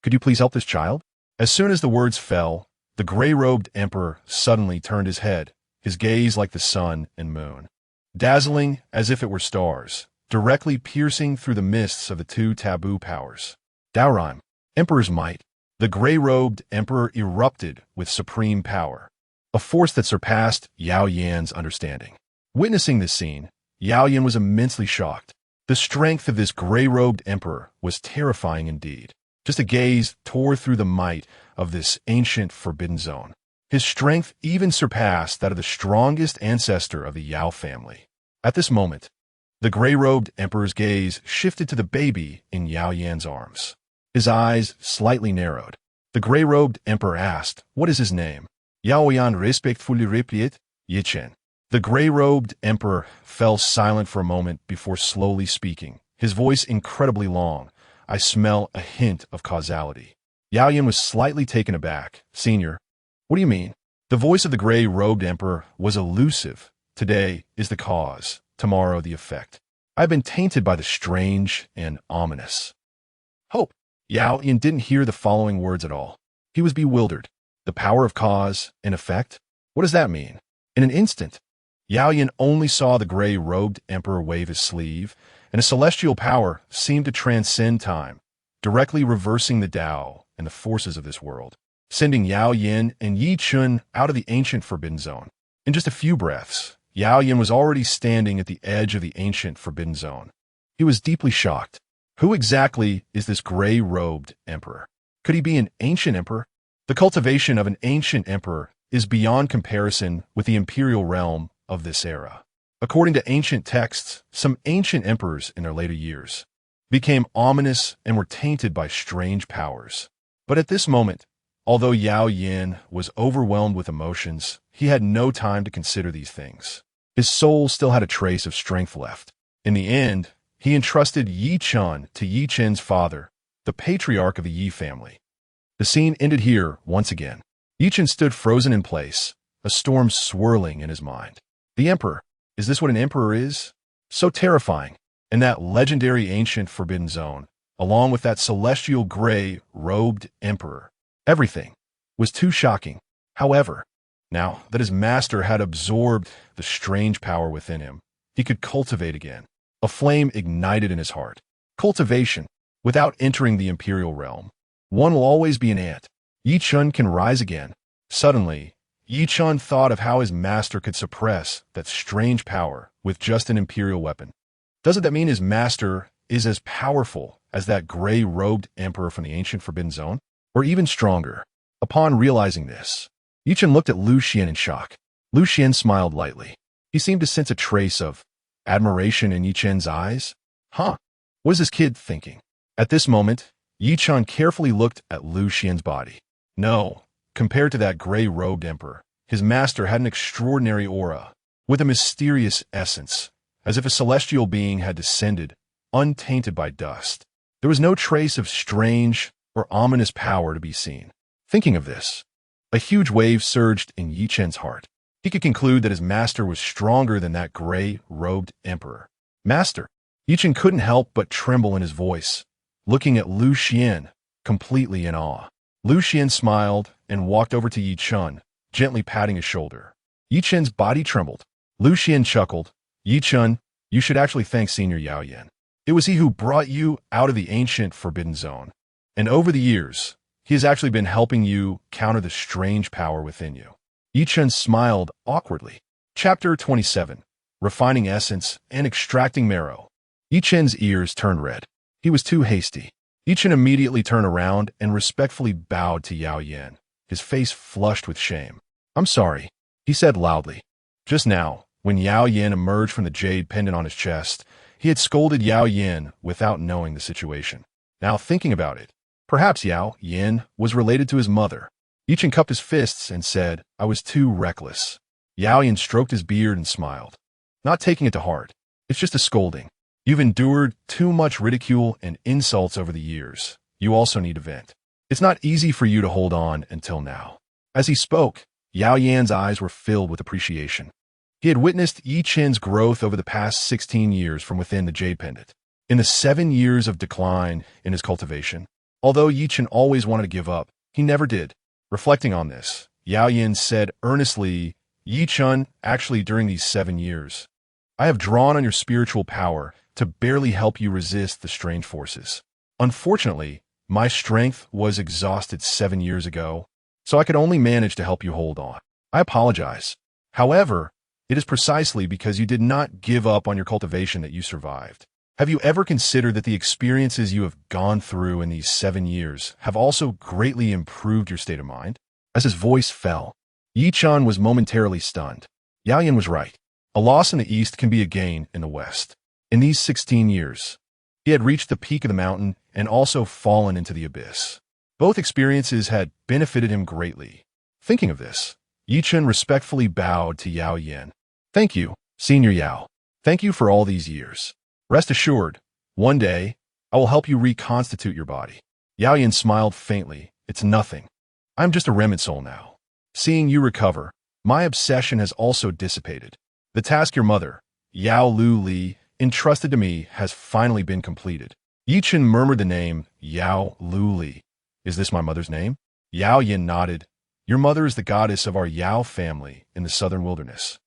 could you please help this child? As soon as the words fell, the gray-robed emperor suddenly turned his head, his gaze like the sun and moon, dazzling as if it were stars, directly piercing through the mists of the two taboo powers. Daoran, Emperor's might. The gray-robed emperor erupted with supreme power, a force that surpassed Yao Yan's understanding. Witnessing this scene, Yao Yan was immensely shocked. The strength of this gray-robed emperor was terrifying indeed. Just a gaze tore through the might of this ancient forbidden zone. His strength even surpassed that of the strongest ancestor of the Yao family. At this moment, the gray-robed emperor's gaze shifted to the baby in Yao Yan's arms. His eyes slightly narrowed. The gray-robed emperor asked, what is his name? Yao Yan respectfully replied, Yi Chen. The gray-robed emperor fell silent for a moment before slowly speaking, his voice incredibly long. I smell a hint of causality. Yao Yan was slightly taken aback. Senior, what do you mean? The voice of the gray-robed emperor was elusive. Today is the cause, tomorrow the effect. I've been tainted by the strange and ominous. Hope. Yao Yan didn't hear the following words at all. He was bewildered. The power of cause and effect? What does that mean? In an instant, Yao Yan only saw the gray-robed emperor wave his sleeve, and a celestial power seemed to transcend time, directly reversing the Tao and the forces of this world, sending Yao Yan and Yi Chun out of the ancient Forbidden Zone. In just a few breaths, Yao Yan was already standing at the edge of the ancient Forbidden Zone. He was deeply shocked. Who exactly is this gray-robed emperor? Could he be an ancient emperor? The cultivation of an ancient emperor is beyond comparison with the imperial realm of this era. According to ancient texts, some ancient emperors in their later years became ominous and were tainted by strange powers. But at this moment, although Yao Yan was overwhelmed with emotions, he had no time to consider these things. His soul still had a trace of strength left. In the end, he entrusted Yi Chun to Yi Chen's father, the patriarch of the Yi family. The scene ended here once again. Yi Chen stood frozen in place, a storm swirling in his mind. The emperor, is this what an emperor is? So terrifying. In that legendary ancient forbidden zone, along with that celestial gray-robed emperor, everything was too shocking. However, now that his master had absorbed the strange power within him, he could cultivate again. A flame ignited in his heart. Cultivation, without entering the imperial realm. One will always be an ant. Yi Chun can rise again. Suddenly, Yi Chun thought of how his master could suppress that strange power with just an imperial weapon. Doesn't that mean his master is as powerful as that gray-robed emperor from the ancient Forbidden Zone, or even stronger. Upon realizing this, Yi Chen looked at Lu Xuan in shock. Lu Xuan smiled lightly. He seemed to sense a trace of admiration in Yi Chen's eyes. Huh? What is this kid thinking? At this moment, Yi Chen carefully looked at Lu Xuan's body. No, compared to that gray-robed emperor, his master had an extraordinary aura, with a mysterious essence, as if a celestial being had descended, untainted by dust. There was no trace of strange or ominous power to be seen. Thinking of this, a huge wave surged in Yi Chen's heart. He could conclude that his master was stronger than that gray-robed emperor. Master! Yi Chen couldn't help but tremble in his voice, looking at Lu Xuan, completely in awe. Lu Xuan smiled and walked over to Yi Chen, gently patting his shoulder. Yi Chen's body trembled. Lu Xuan chuckled. Yi Chen, you should actually thank Senior Yao Yan. It was he who brought you out of the ancient Forbidden Zone. And over the years, he has actually been helping you counter the strange power within you. Yi Chen smiled awkwardly. Chapter 27. Refining Essence and Extracting Marrow. Yi Chen's ears turned red. He was too hasty. Yi Chen immediately turned around and respectfully bowed to Yao Yan, his face flushed with shame. I'm sorry, he said loudly. Just now, when Yao Yan emerged from the jade pendant on his chest, he had scolded Yao Yan without knowing the situation. Now thinking about it, perhaps Yao Yan was related to his mother. Yi Chen cupped his fists and said, I was too reckless. Yao Yan stroked his beard and smiled. Not taking it to heart. It's just a scolding. You've endured too much ridicule and insults over the years. You also need to vent. It's not easy for you to hold on until now. As he spoke, Yao Yan's eyes were filled with appreciation. He had witnessed Yi Chen's growth over the past 16 years from within the jade pendant. In the 7 years of decline in his cultivation, although Yi Chen always wanted to give up, he never did. Reflecting on this, Yao Yan said earnestly, Yi Chen, actually during these 7 years, I have drawn on your spiritual power to barely help you resist the strange forces. Unfortunately, my strength was exhausted 7 years ago, so I could only manage to help you hold on. I apologize. However, it is precisely because you did not give up on your cultivation that you survived. Have you ever considered that the experiences you have gone through in these 7 years have also greatly improved your state of mind? As his voice fell, Yi Chen was momentarily stunned. Yao Yan was right. A loss in the east can be a gain in the west. In these 16 years, he had reached the peak of the mountain and also fallen into the abyss. Both experiences had benefited him greatly. Thinking of this, Yi Chen respectfully bowed to Yao Yan. Thank you, Senior Yao. Thank you for all these years. Rest assured, one day, I will help you reconstitute your body. Yao Yan smiled faintly. It's nothing. I'm just a remnant soul now. Seeing you recover, my obsession has also dissipated. The task your mother, Yao Lu Li, entrusted to me has finally been completed. Yi Chen murmured the name Yao Lu Li. Is this my mother's name? Yao Yan nodded. Your mother is the goddess of our Yao family in the southern wilderness.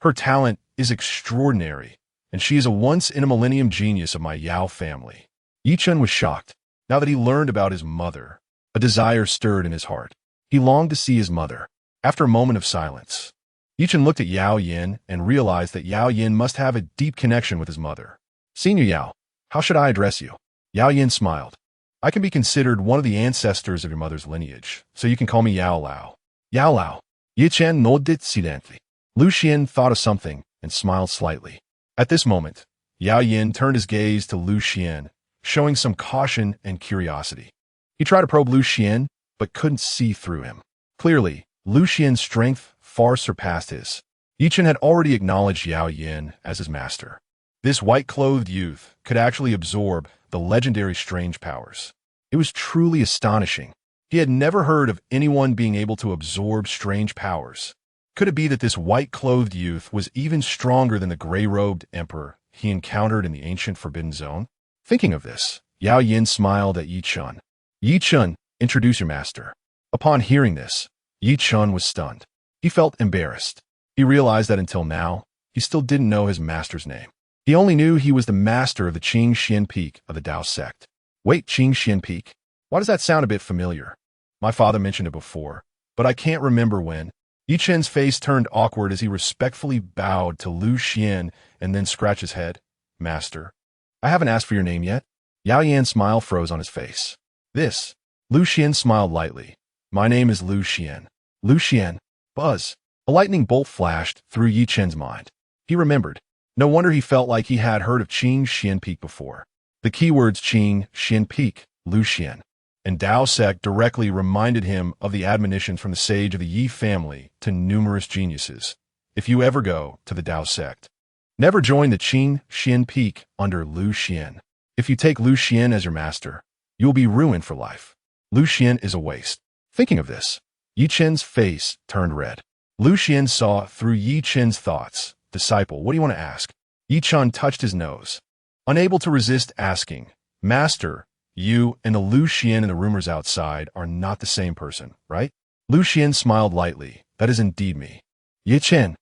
Her talent is extraordinary, and she is a once-in-a-millennium genius of my Yao family. Yi Chen was shocked. Now that he learned about his mother, a desire stirred in his heart. He longed to see his mother. After a moment of silence, Yi Chen looked at Yao Yan and realized that Yao Yan must have a deep connection with his mother. Senior Yao, how should I address you? Yao Yan smiled. I can be considered one of the ancestors of your mother's lineage, so you can call me Yao Lao. Yao Lao. Yi Chen nodded silently. Lu Xuan thought of something and smiled slightly. At this moment, Yao Yan turned his gaze to Lu Xuan, showing some caution and curiosity. He tried to probe Lu Xuan, but couldn't see through him. Clearly, Lu Xuan's strength far surpassed his. Yi Chen had already acknowledged Yao Yan as his master. This white-clothed youth could actually absorb the legendary strange powers. It was truly astonishing. He had never heard of anyone being able to absorb strange powers. Could it be that this white-clothed youth was even stronger than the gray-robed emperor he encountered in the ancient Forbidden Zone? Thinking of this, Yao Yan smiled at Yi Chen. Yi Chen, introduce your master. Upon hearing this, Yi Chen was stunned. He felt embarrassed. He realized that until now, he still didn't know his master's name. He only knew he was the master of the Changsheng Peak of the Tao sect. Wait, Changsheng Peak? Why does that sound a bit familiar? My father mentioned it before, but I can't remember when. Yi Chen's face turned awkward as he respectfully bowed to Lu Xuan and then scratched his head. Master. I haven't asked for your name yet. Yao Yan's smile froze on his face. This. Lu Xuan smiled lightly. My name is Lu Xuan. Lu Xuan. Buzz. A lightning bolt flashed through Yi Chen's mind. He remembered. No wonder he felt like he had heard of Changsheng Peak before. The keywords Changsheng Peak, Lu Xuan, and Dao Sect directly reminded him of the admonitions from the sage of the Yi family to numerous geniuses. If you ever go to the Dao Sect, never join the Changsheng Peak under Lu Xuan. If you take Lu Xuan as your master, you will be ruined for life. Lu Xuan is a waste. Thinking of this, Yi Chen's face turned red. Lu Xuan saw through Yi Chen's thoughts. Disciple, what do you want to ask? Yi Chen touched his nose. Unable to resist asking, Master, you and the Lu Xuan and the rumors outside are not the same person, right? Lu Xuan smiled lightly. That is indeed me. Yi Chen.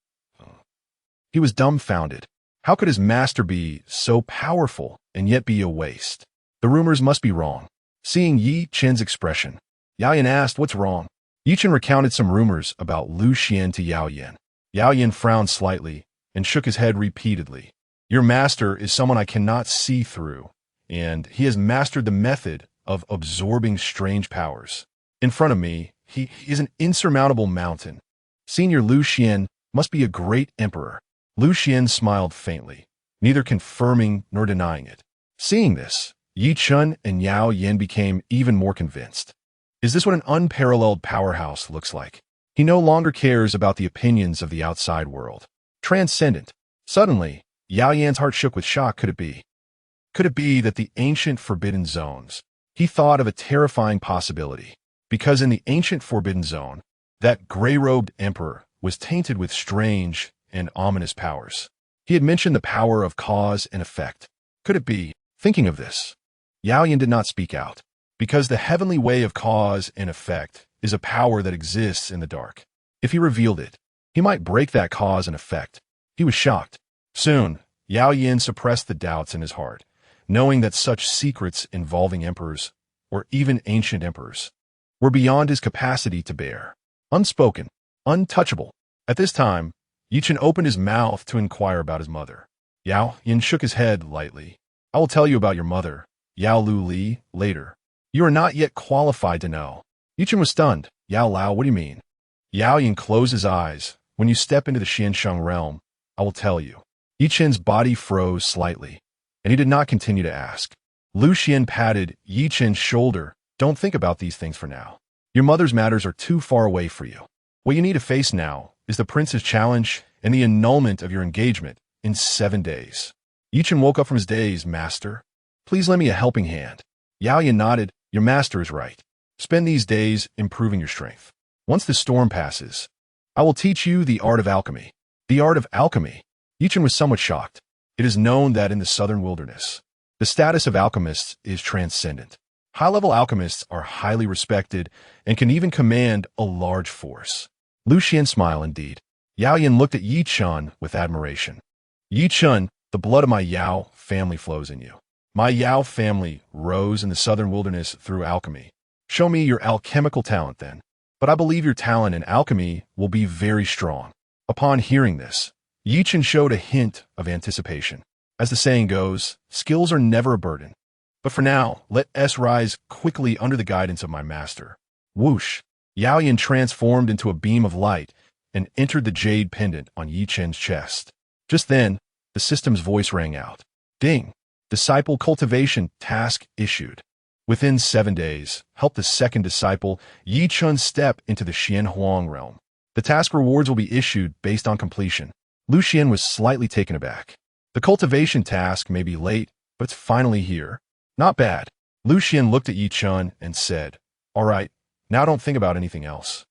He was dumbfounded. How could his master be so powerful and yet be a waste? The rumors must be wrong. Seeing Yi Chen's expression, Yao Yan asked, what's wrong? Yi Chen recounted some rumors about Lu Xuan to Yao Yan. Yao Yan frowned slightly and shook his head repeatedly. Your master is someone I cannot see through, and he has mastered the method of absorbing strange powers. In front of me, he is an insurmountable mountain. Senior Lu Xuan must be a great emperor. Lu Xuan smiled faintly, neither confirming nor denying it. Seeing this, Yi Chen and Yao Yan became even more convinced. Is this what an unparalleled powerhouse looks like? He no longer cares about the opinions of the outside world. Transcendent. Suddenly, Yao Yan's heart shook with shock. Could it be? Could it be that the ancient forbidden zones? He thought of a terrifying possibility, because in the ancient forbidden zone, that gray-robed emperor was tainted with strange and ominous powers. He had mentioned the power of cause and effect. Could it be? Thinking of this, Yao Yan did not speak out, because the heavenly way of cause and effect is a power that exists in the dark. If he revealed it, he might break that cause and effect. He was shocked. Soon, Yao Yan suppressed the doubts in his heart, knowing that such secrets involving emperors, or even ancient emperors, were beyond his capacity to bear. Unspoken, untouchable. At this time, Yi Chen opened his mouth to inquire about his mother. Yao Yan shook his head lightly. I will tell you about your mother, Yao Lu Li, later. You are not yet qualified to know. Yi Chen was stunned. Yao Lao, what do you mean? Yao Yan closed his eyes. When you step into the Xiansheng realm, I will tell you. Yi Chen's body froze slightly, and he did not continue to ask. Lu Xuan patted Yi Chen's shoulder. Don't think about these things for now. Your mother's matters are too far away for you. What you need to face now is the prince's challenge and the annulment of your engagement in 7 days. Yi Chen woke up from his daze. Master, please lend me a helping hand. Yao Yan nodded. Your master is right. Spend these days improving your strength. Once the storm passes, I will teach you the art of alchemy. The art of alchemy? Yi Chen was somewhat shocked. It is known that in the southern wilderness, the status of alchemists is transcendent. High-level alchemists are highly respected and can even command a large force. Lu Xuan smiled indeed. Yao Yan looked at Yi Chen with admiration. Yi Chen, the blood of my Yao family flows in you. My Yao family rose in the southern wilderness through alchemy. Show me your alchemical talent then. But I believe your talent in alchemy will be very strong. Upon hearing this, Yi Chen showed a hint of anticipation. As the saying goes, skills are never a burden. But for now, let S rise quickly under the guidance of my master. Whoosh! Yao Yan transformed into a beam of light and entered the jade pendant on Yi Chen's chest. Just then, the system's voice rang out. Ding! Disciple cultivation task issued. Within 7 days, help the second disciple, Yi Chen, step into the Xianhuang realm. The task rewards will be issued based on completion. Lu Xuan was slightly taken aback. The cultivation task may be late, but it's finally here. Not bad. Lu Xuan looked at Yi Chen and said, all right, now don't think about anything else.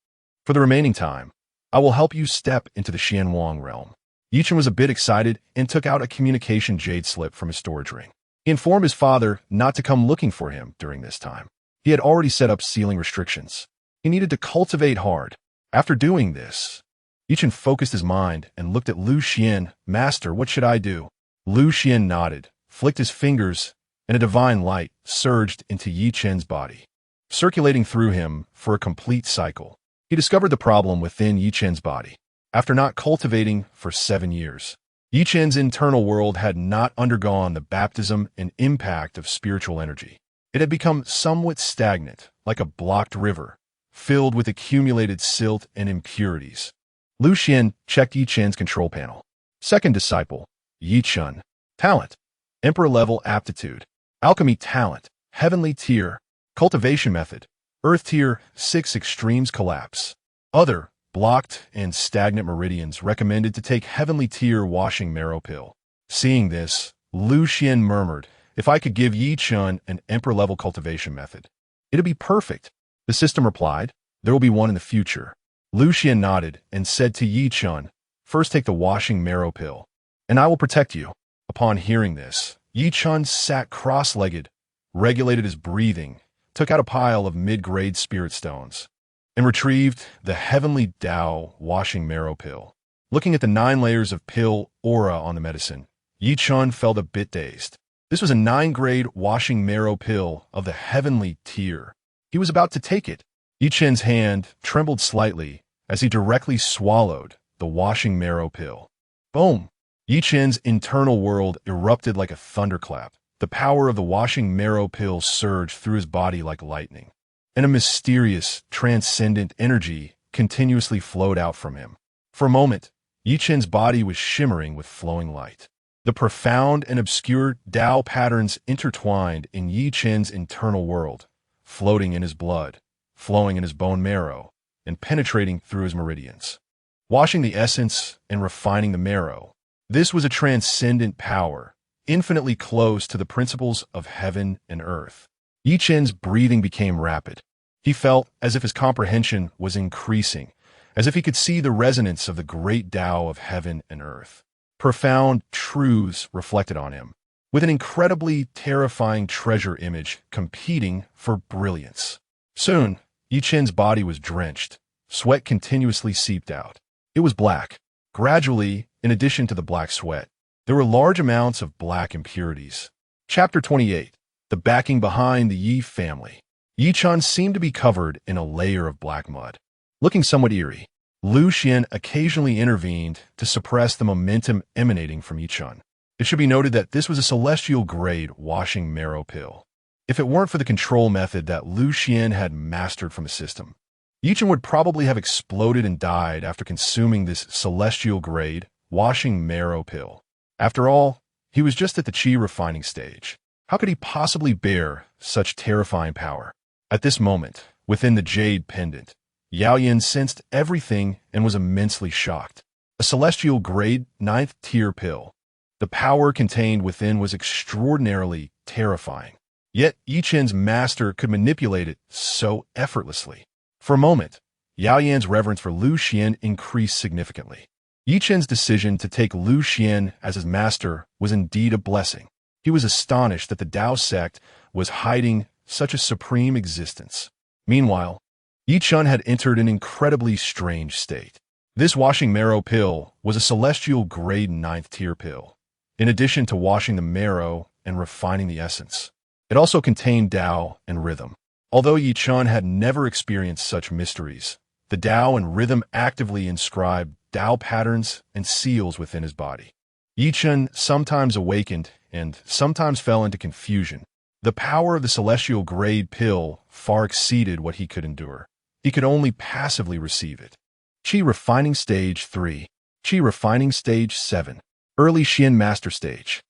For the remaining time, I will help you step into the Xianhuang realm. Yi Chen was a bit excited and took out a communication jade slip from his storage ring. He informed his father not to come looking for him during this time. He had already set up ceiling restrictions. He needed to cultivate hard. After doing this, Yi Chen focused his mind and looked at Lu Xuan. Master, what should I do? Lu Xuan nodded, flicked his fingers, and a divine light surged into Yi Chen's body, circulating through him for a complete cycle. He discovered the problem within Yi Chen's body. After not cultivating for 7 years, Yi Chen's internal world had not undergone the baptism and impact of spiritual energy. It had become somewhat stagnant, like a blocked river, filled with accumulated silt and impurities. Lu Xuan checked Yi Chen's control panel. Second disciple, Yi Chen. Talent, Emperor-level aptitude. Alchemy talent, Heavenly tier. Cultivation method, Earth tier, 6 extremes collapse. Other, blocked and stagnant meridians recommended to take Heavenly tier washing marrow pill. Seeing this, Lu Xuan murmured, if I could give Yi Chen an Emperor-level cultivation method, it'd be perfect. The system replied, there will be one in the future. Lu Xuan nodded and said to Yi Chen, first take the washing marrow pill, and I will protect you. Upon hearing this, Yi Chen sat cross-legged, regulated his breathing, took out a pile of mid-grade spirit stones, and retrieved the Heavenly Tao washing marrow pill. Looking at the 9 layers of pill aura on the medicine, Yi Chen felt a bit dazed. This was a 9-grade washing marrow pill of the Heavenly tier. He was about to take it. Yi Chen's hand trembled slightly as he directly swallowed the washing marrow pill. Boom! Yi Chen's internal world erupted like a thunderclap. The power of the washing marrow pill surged through his body like lightning, and a mysterious, transcendent energy continuously flowed out from him. For a moment, Yi Chen's body was shimmering with flowing light. The profound and obscure Tao patterns intertwined in Yi Chen's internal world, floating in his blood, flowing in his bone marrow, and penetrating through his meridians, washing the essence and refining the marrow. This was a transcendent power, infinitely close to the principles of heaven and earth. Yi Chen's breathing became rapid. He felt as if his comprehension was increasing, as if he could see the resonance of the great Tao of heaven and earth. Profound truths reflected on him, with an incredibly terrifying treasure image competing for brilliance. Soon, Yi Chen's body was drenched. Sweat continuously seeped out. It was black. Gradually, in addition to the black sweat, there were large amounts of black impurities. Chapter 28. The backing behind the Yi family. Yi Chen seemed to be covered in a layer of black mud. Looking somewhat eerie, Lu Xuan occasionally intervened to suppress the momentum emanating from Yi Chen. It should be noted that this was a celestial-grade washing marrow pill. If it weren't for the control method that Lu Xuan had mastered from the system, Yi Chen would probably have exploded and died after consuming this celestial-grade washing marrow pill. After all, he was just at the qi refining stage. How could he possibly bear such terrifying power? At this moment, within the jade pendant, Yao Yan sensed everything and was immensely shocked. A celestial-grade 9th tier pill. The power contained within was extraordinarily terrifying. Yet Yi Chen's master could manipulate it so effortlessly. For a moment, Yao Yan's reverence for Lu Xuan increased significantly. Yi Chen's decision to take Lu Xuan as his master was indeed a blessing. He was astonished that the Tao sect was hiding such a supreme existence. Meanwhile, Yi Chen had entered an incredibly strange state. This washing marrow pill was a celestial grade 9th tier pill. In addition to washing the marrow and refining the essence, it also contained Tao and rhythm. Although Yi Chen had never experienced such mysteries, the Tao and rhythm actively inscribed Tao patterns and seals within his body. Yi Chen sometimes awakened and sometimes fell into confusion. The power of the celestial grade pill far exceeded what he could endure. He could only passively receive it. Qi Refining Stage 3. Qi Refining Stage 7. Early Xian Master Stage.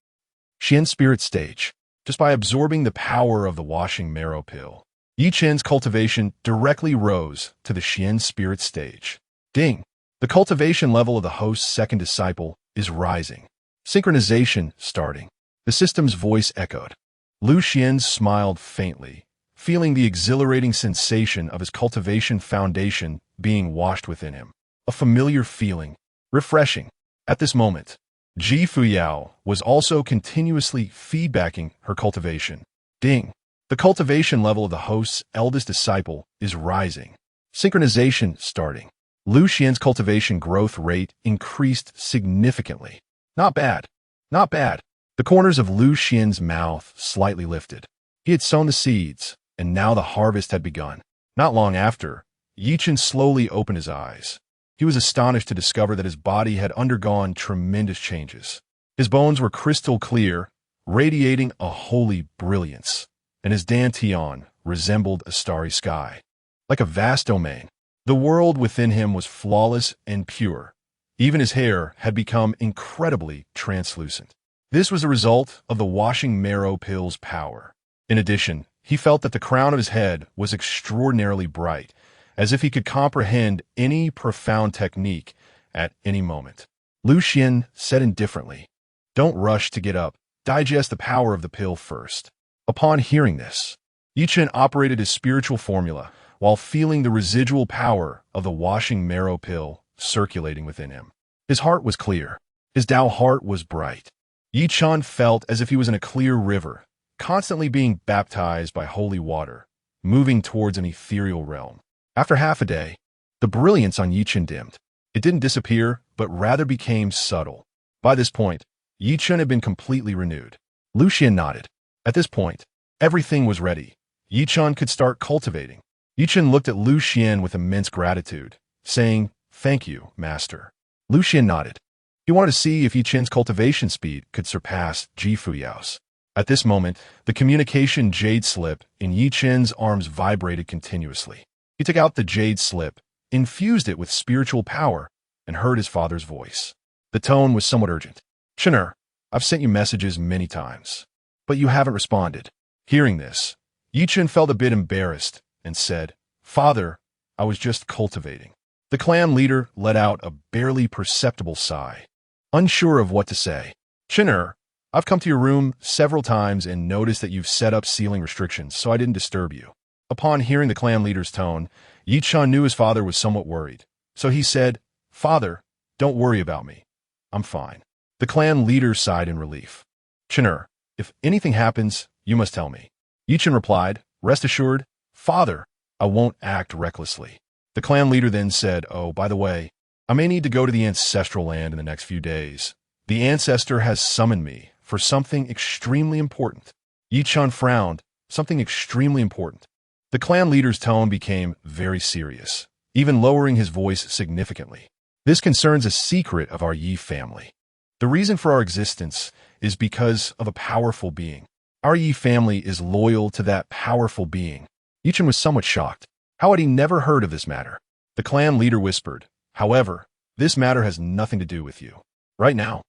Xian Spirit Stage. Just by absorbing the power of the washing marrow pill, Yi Chen's cultivation directly rose to the Xian Spirit Stage. Ding! The cultivation level of the host's second disciple is rising. Synchronization starting. The system's voice echoed. Lu Xuan smiled faintly, feeling the exhilarating sensation of his cultivation foundation being washed within him. A familiar feeling. Refreshing. At this moment, Fuyao was also continuously feedbacking her cultivation. Ding! The cultivation level of the host's eldest disciple is rising. Synchronization starting. Lu Xuan's cultivation growth rate increased significantly. Not bad. Not bad. The corners of Lu Xuan's mouth slightly lifted. He had sown the seeds, and now the harvest had begun. Not long after, Yi Chen slowly opened his eyes. He was astonished to discover that his body had undergone tremendous changes. His bones were crystal clear, radiating a holy brilliance, and his dantian resembled a starry sky. Like a vast domain, the world within him was flawless and pure. Even his hair had become incredibly translucent. This was a result of the washing marrow pill's power. In addition, he felt that the crown of his head was extraordinarily bright, as if he could comprehend any profound technique at any moment. Lu Xuan said indifferently, "Don't rush to get up. Digest the power of the pill first." Upon hearing this, Yichen operated his spiritual formula while feeling the residual power of the washing marrow pill circulating within him. His heart was clear. His Tao heart was bright. Yichen felt as if he was in a clear river, constantly being baptized by holy water, moving towards an ethereal realm. After half a day, the brilliance on Yichen dimmed. It didn't disappear, but rather became subtle. By this point, Yichen had been completely renewed. Lu Xuan nodded. At this point, everything was ready. Yichen could start cultivating. Yichen looked at Lu Xuan with immense gratitude, saying, "Thank you, master." Lu Xuan nodded. He wanted to see if Yichen's cultivation speed could surpass Fuyao's. At this moment, the communication jade slip in Yichen's arms vibrated continuously. He took out the jade slip, infused it with spiritual power, and heard his father's voice. The tone was somewhat urgent. "Chener, I've sent you messages many times, but you haven't responded." Hearing this, Yichen felt a bit embarrassed and said, "Father, I was just cultivating." The clan leader let out a barely perceptible sigh, unsure of what to say. "Chener, I've come to your room several times and noticed that you've set up ceiling restrictions, so I didn't disturb you." Upon hearing the clan leader's tone, Yichen knew his father was somewhat worried, so he said, "Father, don't worry about me. I'm fine." The clan leader sighed in relief. "Chener, if anything happens, you must tell me." Yichen replied, "Rest assured, Father, I won't act recklessly." The clan leader then said, "Oh, by the way, I may need to go to the ancestral land in the next few days. The ancestor has summoned me for something extremely important." Yichen frowned. "Something extremely important." The clan leader's tone became very serious, even lowering his voice significantly. "This concerns a secret of our Yi family. The reason for our existence is because of a powerful being. Our Yi family is loyal to that powerful being." Yichen was somewhat shocked. How had he never heard of this matter? The clan leader whispered, "However, this matter has nothing to do with you. Right now,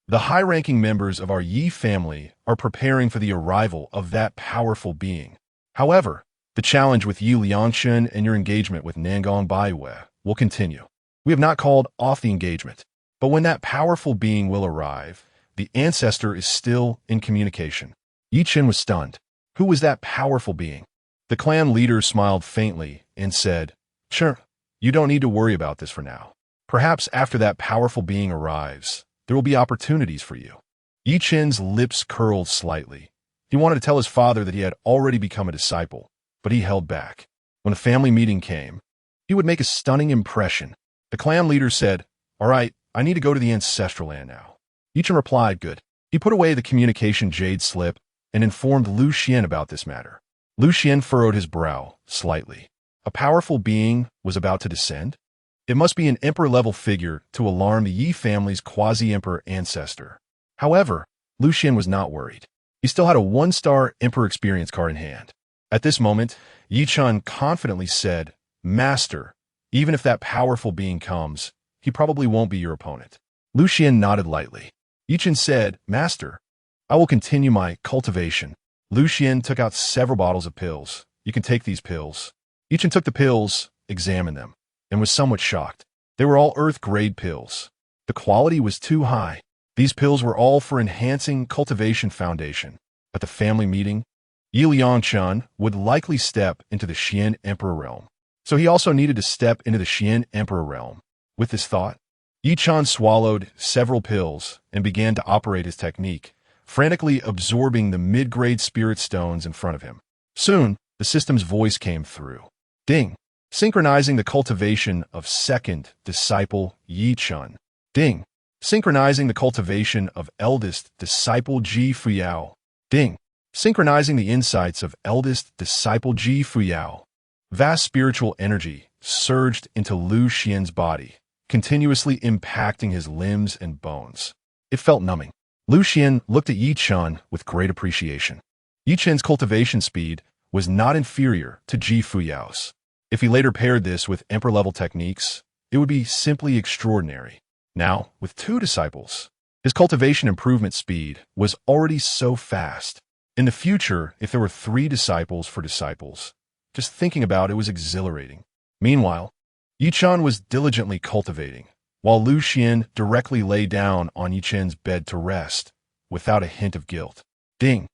the high-ranking members of our Yi family are preparing for the arrival of that powerful being. However, the challenge with Yi Liangshen and your engagement with Nangong Baiwei will continue. We have not called off the engagement, but when that powerful being will arrive, the ancestor is still in communication." Yichen was stunned. Who was that powerful being? The clan leader smiled faintly and said, "Sure, you don't need to worry about this for now. Perhaps after that powerful being arrives, there will be opportunities for you." Yichen's lips curled slightly. He wanted to tell his father that he had already become a disciple, but he held back. When a family meeting came, he would make a stunning impression. The clan leader said, "All right, I need to go to the ancestral land now." Yichen replied, "Good." He put away the communication jade slip and informed Lu Xuan about this matter. Lu Xuan furrowed his brow slightly. A powerful being was about to descend? It must be an emperor-level figure to alarm the Yi family's quasi-emperor ancestor. However, Lu Xuan was not worried. He still had a 1-star emperor experience card in hand. At this moment, Yichen confidently said, "Master, even if that powerful being comes, he probably won't be your opponent." Lu Xuan nodded lightly. Yichen said, "Master, I will continue my cultivation." Lu Xuan took out several bottles of pills. "You can take these pills." Yichen took the pills, examined them, and was somewhat shocked. They were all earth-grade pills. The quality was too high. These pills were all for enhancing cultivation foundation. At the family meeting, Yi Liangshen would likely step into the Xian Emperor realm, so he also needed to step into the Xian Emperor realm. With this thought, Yichen swallowed several pills and began to operate his technique, frantically absorbing the mid-grade spirit stones in front of him. Soon, the system's voice came through. Ding! Synchronizing the cultivation of second disciple Yichen. Ding! Synchronizing the cultivation of eldest disciple Fuyao. Ding! Synchronizing the insights of eldest disciple Fuyao. Vast spiritual energy surged into Lu Xuan's body, continuously impacting his limbs and bones. It felt numbing. Lu Xuan looked at Yi Chen with great appreciation. Yi Chen's cultivation speed was not inferior to Ji Fuyao's. If he later paired this with emperor-level techniques, it would be simply extraordinary. Now, with 2 disciples, his cultivation improvement speed was already so fast. In the future, if there were 3 disciples for disciples, just thinking about it was exhilarating. Meanwhile, Yi Chen was diligently cultivating, while Lu Xuan directly lay down on Yi Chen's bed to rest, without a hint of guilt. Ding!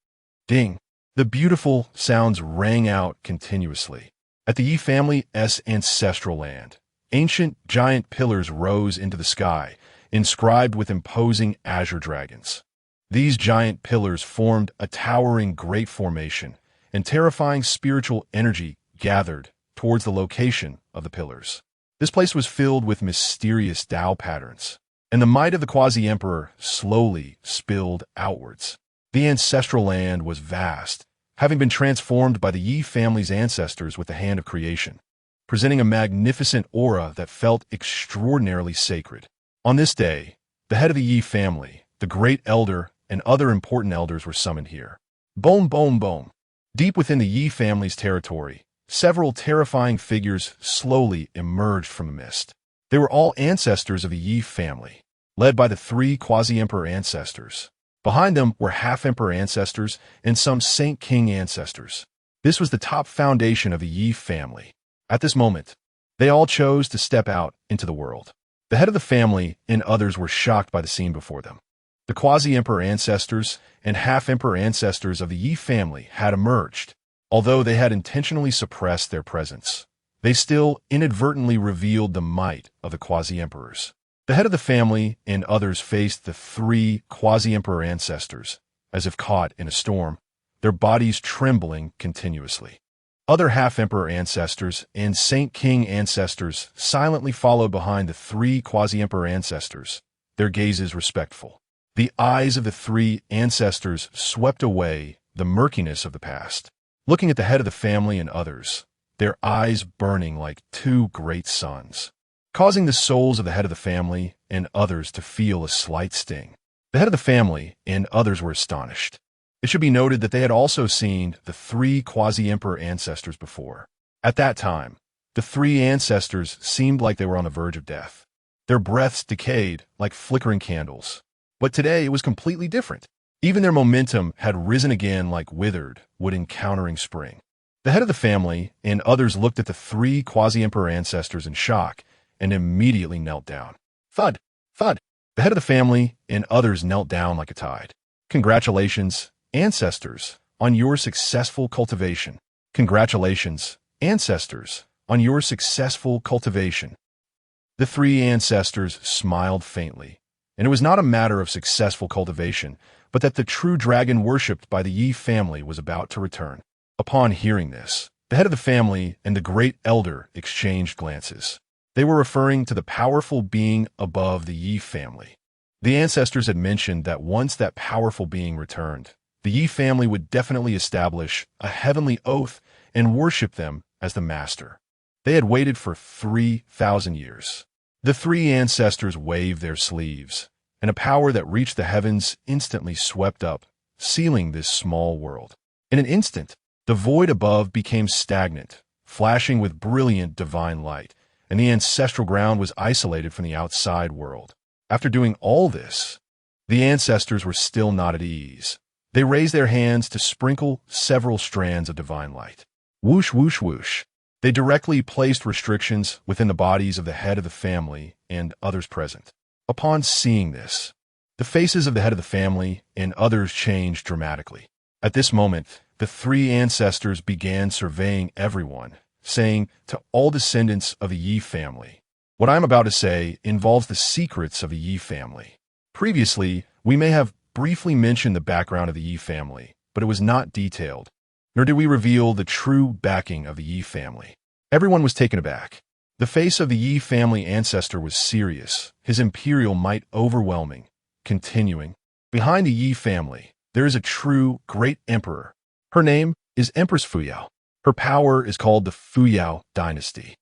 Ding! The beautiful sounds rang out continuously. At the Yi family's ancestral land, ancient giant pillars rose into the sky, inscribed with imposing azure dragons. These giant pillars formed a towering great formation, and terrifying spiritual energy gathered towards the location of the pillars. This place was filled with mysterious Tao patterns, and the might of the quasi-emperor slowly spilled outwards. The ancestral land was vast, having been transformed by the Yi family's ancestors with the hand of creation, presenting a magnificent aura that felt extraordinarily sacred. On this day, the head of the Yi family, the great elder, and other important elders were summoned here. Boom, boom, boom. Deep within the Yi family's territory, several terrifying figures slowly emerged from the mist. They were all ancestors of the Yi family, led by the 3 quasi-emperor ancestors. Behind them were half-emperor ancestors and some Saint King ancestors. This was the top foundation of the Yi family. At this moment, they all chose to step out into the world. The head of the family and others were shocked by the scene before them. The quasi-emperor ancestors and half-emperor ancestors of the Yi family had emerged. Although they had intentionally suppressed their presence, they still inadvertently revealed the might of the quasi-emperors. The head of the family and others faced the 3 quasi-emperor ancestors, as if caught in a storm, their bodies trembling continuously. Other half-emperor ancestors and Saint King ancestors silently followed behind the 3 quasi-emperor ancestors, their gazes respectful. The eyes of the 3 ancestors swept away the murkiness of the past. Looking at the head of the family and others, their eyes burning like 2 great suns, causing the souls of the head of the family and others to feel a slight sting. The head of the family and others were astonished. It should be noted that they had also seen the 3 quasi-emperor ancestors before. At that time, the 3 ancestors seemed like they were on the verge of death. Their breaths decayed like flickering candles. But today it was completely different. Even their momentum had risen again like withered wood encountering spring. The head of the family and others looked at the 3 quasi-emperor ancestors in shock and immediately knelt down. Thud! Thud! The head of the family and others knelt down like a tide. Congratulations, ancestors, on your successful cultivation. Congratulations, ancestors, on your successful cultivation. The 3 ancestors smiled faintly, and it was not a matter of successful cultivation, but that the true dragon worshipped by the Yi family was about to return. Upon hearing this, the head of the family and the great elder exchanged glances. They were referring to the powerful being above the Yi family. The ancestors had mentioned that once that powerful being returned, the Yi family would definitely establish a heavenly oath and worship them as the master. They had waited for 3,000 years. The 3 ancestors waved their sleeves, and a power that reached the heavens instantly swept up, sealing this small world. In an instant, the void above became stagnant, flashing with brilliant divine light, and the ancestral ground was isolated from the outside world. After doing all this, the ancestors were still not at ease. They raised their hands to sprinkle several strands of divine light. Whoosh, whoosh, whoosh. They directly placed restrictions within the bodies of the head of the family and others present. Upon seeing this, the faces of the head of the family and others changed dramatically. At this moment, the 3 ancestors began surveying everyone, saying to all descendants of the Yi family, "What I am about to say involves the secrets of the Yi family." Previously, we may have briefly mentioned the background of the Yi family, but it was not detailed, nor did we reveal the true backing of the Yi family. Everyone was taken aback. The face of the Yi family ancestor was serious, his imperial might overwhelming. Continuing, behind the Yi family, there is a true great emperor. Her name is Empress Fuyao. Her power is called the Fuyao Dynasty.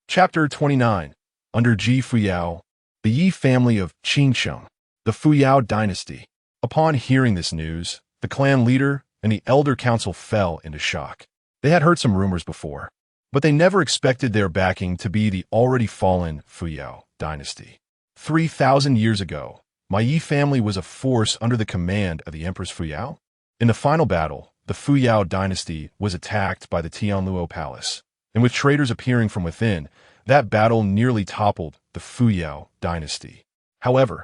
Chapter 29. under Ji Fuyao, the Yi family of Changsheng, the Fuyao Dynasty. Upon hearing this news, the clan leader and the elder council fell into shock. They had heard some rumors before, but they never expected their backing to be the already fallen Fuyao Dynasty. 3,000 years ago, my Yi family was a force under the command of the Empress Fuyao. In the final battle, the Fuyao Dynasty was attacked by the Tianluo Palace, and with traitors appearing from within, that battle nearly toppled the Fuyao Dynasty. However,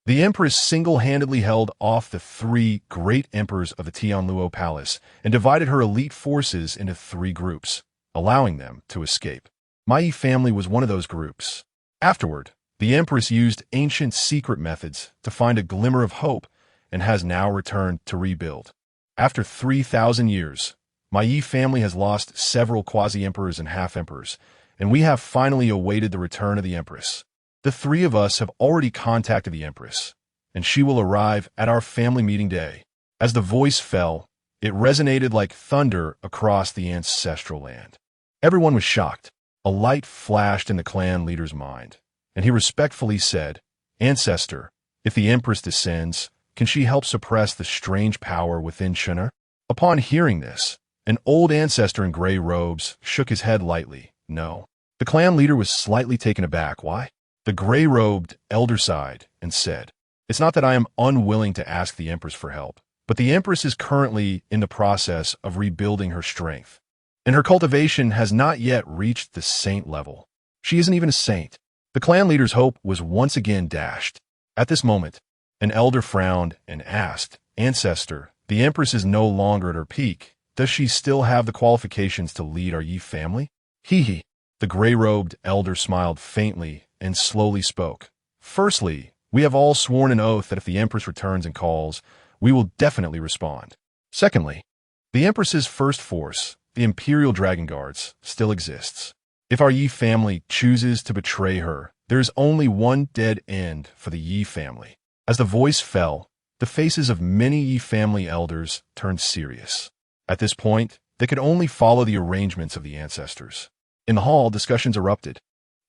the Empress single-handedly held off the three great emperors of the Tianluo Palace and divided her elite forces into three groups, allowing them to escape. My Yi family was one of those groups. Afterward, the Empress used ancient secret methods to find a glimmer of hope and has now returned to rebuild. After 3,000 years, my Yi family has lost several quasi-emperors and half-emperors, and we have finally awaited the return of the Empress. The three of us have already contacted the Empress, and she will arrive at our family meeting day. As the voice fell, it resonated like thunder across the ancestral land. Everyone was shocked. A light flashed in the clan leader's mind, and he respectfully said, "Ancestor, if the Empress descends, can she help suppress the strange power within China?" Upon hearing this, an old ancestor in gray robes shook his head lightly. No. The clan leader was slightly taken aback. Why? The gray-robed elder sighed and said, "It's not that I am unwilling to ask the Empress for help, but the Empress is currently in the process of rebuilding her strength, and her cultivation has not yet reached the saint level. She isn't even a saint." The clan leader's hope was once again dashed. At this moment, an elder frowned and asked, "Ancestor, the Empress is no longer at her peak. Does she still have the qualifications to lead our Yi family?" Hee. The gray-robed elder smiled faintly and slowly spoke. "Firstly, we have all sworn an oath that if the Empress returns and calls, we will definitely respond. Secondly, the Empress's first force, the Imperial Dragon Guards, still exists. If our Yi family chooses to betray her, there is only one dead end for the Yi family." As the voice fell, the faces of many Yi family elders turned serious. At this point, they could only follow the arrangements of the ancestors. In the hall, discussions erupted.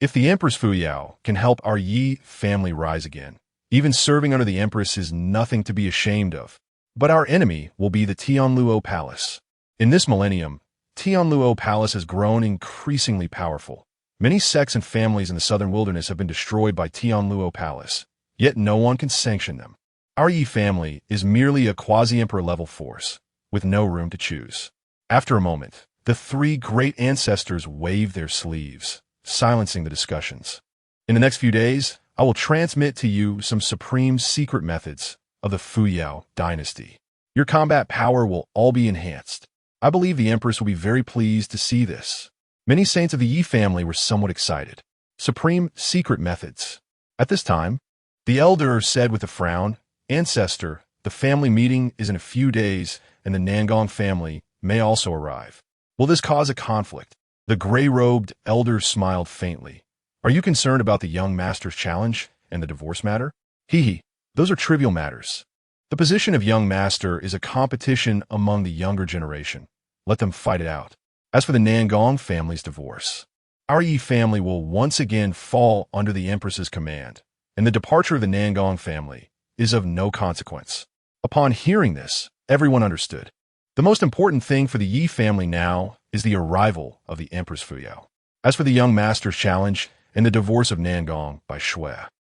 If the Empress Fuyao can help our Yi family rise again, even serving under the Empress is nothing to be ashamed of. But our enemy will be the Tianluo Palace. In this millennium, Tianluo Palace has grown increasingly powerful. Many sects and families in the southern wilderness have been destroyed by Tianluo Palace, yet no one can sanction them. Our Yi family is merely a quasi-emperor level force, with no room to choose. After a moment, the three great ancestors waved their sleeves, silencing the discussions. In the next few days, I will transmit to you some supreme secret methods of the Fuyao Dynasty. Your combat power will all be enhanced. I believe the Empress will be very pleased to see this. Many saints of the Yi family were somewhat excited. Supreme secret methods. At this time, the elder said with a frown, "Ancestor, the family meeting is in a few days, and the Nangong family may also arrive. Will this cause a conflict?" The gray-robed elder smiled faintly. "Are you concerned about the young master's challenge and the divorce matter?" Hee. Those are trivial matters. The position of young master is a competition among the younger generation. Let them fight it out. As for the Nangong family's divorce, our Yi family will once again fall under the Empress's command, and the departure of the Nangong family is of no consequence. Upon hearing this, everyone understood. The most important thing for the Yi family now is the arrival of the Empress Fuyao. As for the young master's challenge and the divorce of Nangong by Shui,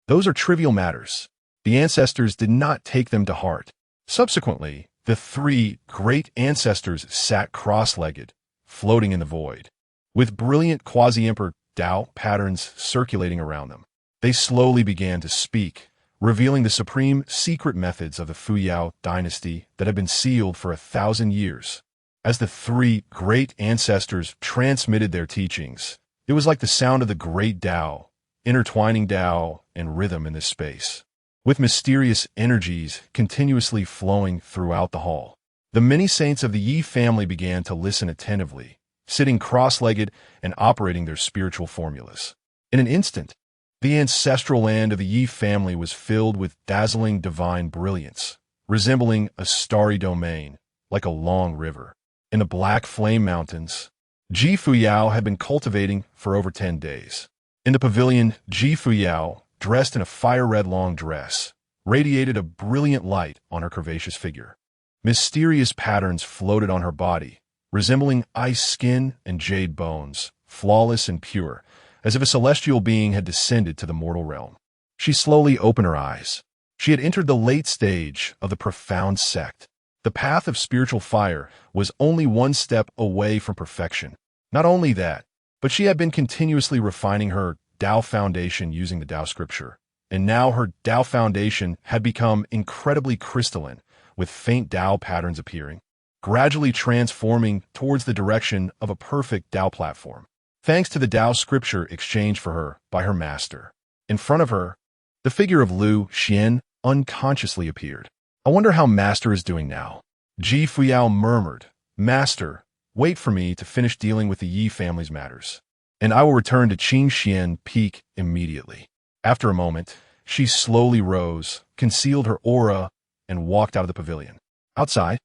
those are trivial matters. The ancestors did not take them to heart. Subsequently, the three great ancestors sat cross-legged, floating in the void, with brilliant quasi-emperor Dao patterns circulating around them. They slowly began to speak, revealing the supreme secret methods of the Fuyao Dynasty that have been sealed for 1,000 years. As the three great ancestors transmitted their teachings, it was like the sound of the great Tao, intertwining Tao and rhythm in this space, with mysterious energies continuously flowing throughout the hall. The many saints of the Yi family began to listen attentively, sitting cross-legged and operating their spiritual formulas. In an instant, the ancestral land of the Yi family was filled with dazzling divine brilliance, resembling a starry domain, like a long river. In the black flame mountains, Ji Fuyao had been cultivating for over 10 days. In the pavilion, Fuyao, dressed in a fire-red long dress, radiated a brilliant light on her curvaceous figure. Mysterious patterns floated on her body, resembling ice skin and jade bones, flawless and pure, as if a celestial being had descended to the mortal realm. She slowly opened her eyes. She had entered the late stage of the profound sect. The path of spiritual fire was only one step away from perfection. Not only that, but she had been continuously refining her Tao foundation using the Tao scripture. And now her Tao foundation had become incredibly crystalline, with faint Tao patterns appearing, gradually transforming towards the direction of a perfect Tao platform, thanks to the Tao scripture exchanged for her by her master. In front of her, the figure of Lu Xuan unconsciously appeared. I wonder how Master is doing now. Fuyao murmured, Master, wait for me to finish dealing with the Yi family's matters, and I will return to Changsheng Peak immediately. After a moment, she slowly rose, concealed her aura, and walked out of the pavilion. Outside,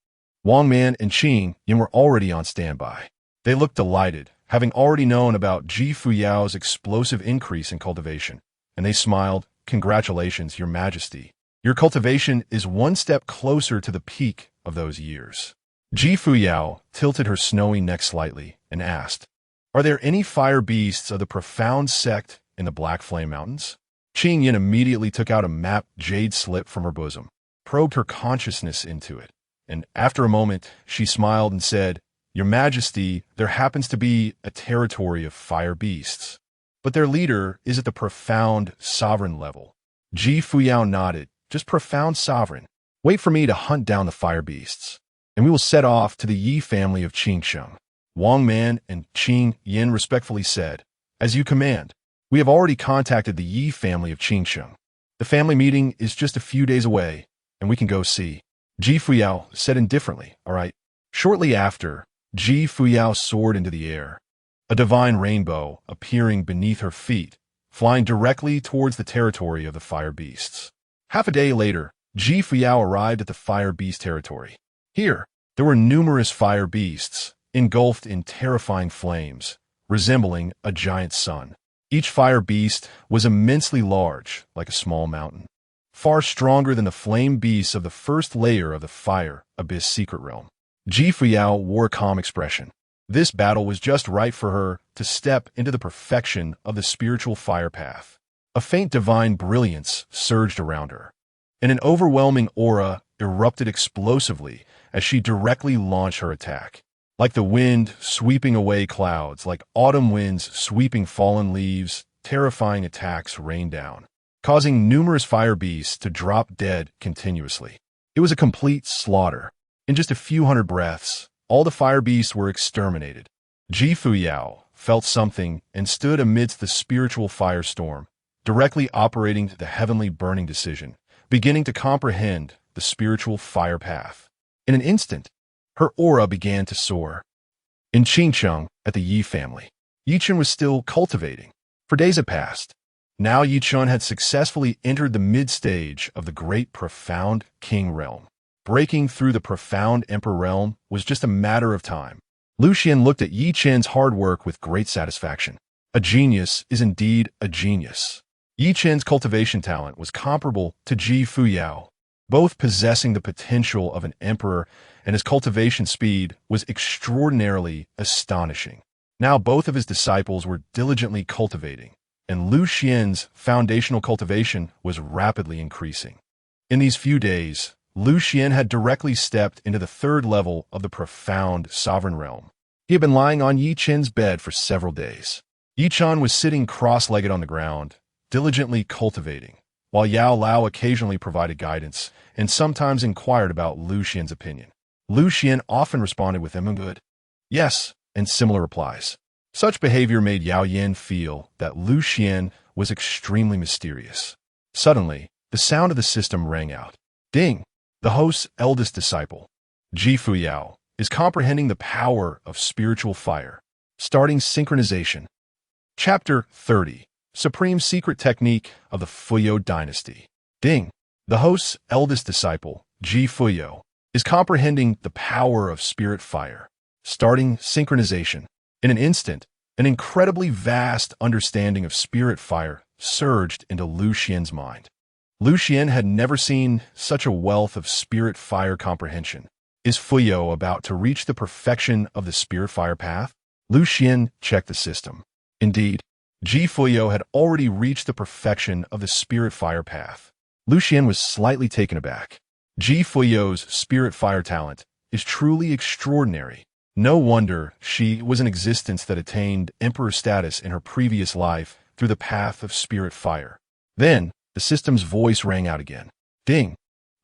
Wang Man and Qing Yin were already on standby. They looked delighted, having already known about Fuyao's explosive increase in cultivation, and they smiled, Congratulations, Your Majesty. Your cultivation is one step closer to the peak of those years. Fuyao tilted her snowy neck slightly and asked, Are there any fire beasts of the profound sect in the Black Flame Mountains? Qing Yin immediately took out a mapped jade slip from her bosom, probed her consciousness into it, and after a moment, she smiled and said, Your Majesty, there happens to be a territory of fire beasts, but their leader is at the profound sovereign level. Fuyao nodded, Just profound sovereign. Wait for me to hunt down the fire beasts, and we will set off to the Yi family of Changsheng. Wang Man and Qing Yin respectfully said, As you command. We have already contacted the Yi family of Changsheng. The family meeting is just a few days away, and we can go see. Fuyao said indifferently, All right. Shortly after, Fuyao soared into the air, a divine rainbow appearing beneath her feet, flying directly towards the territory of the fire beasts. Half a day later, Fuyao arrived at the fire beast territory. Here, there were numerous fire beasts, engulfed in terrifying flames, resembling a giant sun. Each fire beast was immensely large, like a small mountain, far stronger than the flame beasts of the first layer of the fire abyss secret realm. Fuyao wore a calm expression. This battle was just right for her to step into the perfection of the spiritual fire path. A faint divine brilliance surged around her, and an overwhelming aura erupted explosively as she directly launched her attack. Like the wind sweeping away clouds, like autumn winds sweeping fallen leaves, terrifying attacks rained down, causing numerous fire beasts to drop dead continuously. It was a complete slaughter. In just a few hundred breaths, all the fire beasts were exterminated. Fuyao felt something and stood amidst the spiritual firestorm, directly operating the heavenly burning decision, beginning to comprehend the spiritual fire path. In an instant, her aura began to soar. In Changsheng, at the Yi family, Yichun was still cultivating. For days had passed. Now Yichun had successfully entered the mid-stage of the great profound king realm. Breaking through the profound emperor realm was just a matter of time. Lu Xuan looked at Yichun's hard work with great satisfaction. A genius is indeed a genius. Yichun's cultivation talent was comparable to Fuyao, both possessing the potential of an emperor, and his cultivation speed was extraordinarily astonishing. Now both of his disciples were diligently cultivating, and Lu Xuan's foundational cultivation was rapidly increasing. In these few days, Lu Xuan had directly stepped into the third level of the profound sovereign realm. He had been lying on Yichun's bed for several days. Yichun was sitting cross-legged on the ground, diligently cultivating, while Yao Lao occasionally provided guidance and sometimes inquired about Lu Xuan's opinion. Lu Xuan often responded with good, yes, and similar replies. Such behavior made Yao Yin feel that Lu Xuan was extremely mysterious. Suddenly, the sound of the system rang out. Ding! The host's eldest disciple, Fuyao, is comprehending the power of spiritual fire. Starting synchronization. Chapter 30. Supreme Secret Technique of the Fuyao Dynasty. Ding! The host's eldest disciple, Fuyao, is comprehending the power of spirit fire. Starting synchronization. In an instant, An incredibly vast understanding of spirit fire surged into Lu Xuan's mind. Lu Xuan had never seen such a wealth of spirit fire comprehension. Is Fuyao about to reach the perfection of the spirit fire path? Lu Xuan checked the system. Indeed, Fuyao had already reached the perfection of the spirit fire path. Lu Xuan was slightly taken aback. Fuyao's spirit fire talent is truly extraordinary. No wonder she was an existence that attained emperor status in her previous life through the path of spirit fire. Then, the system's voice rang out again. Ding!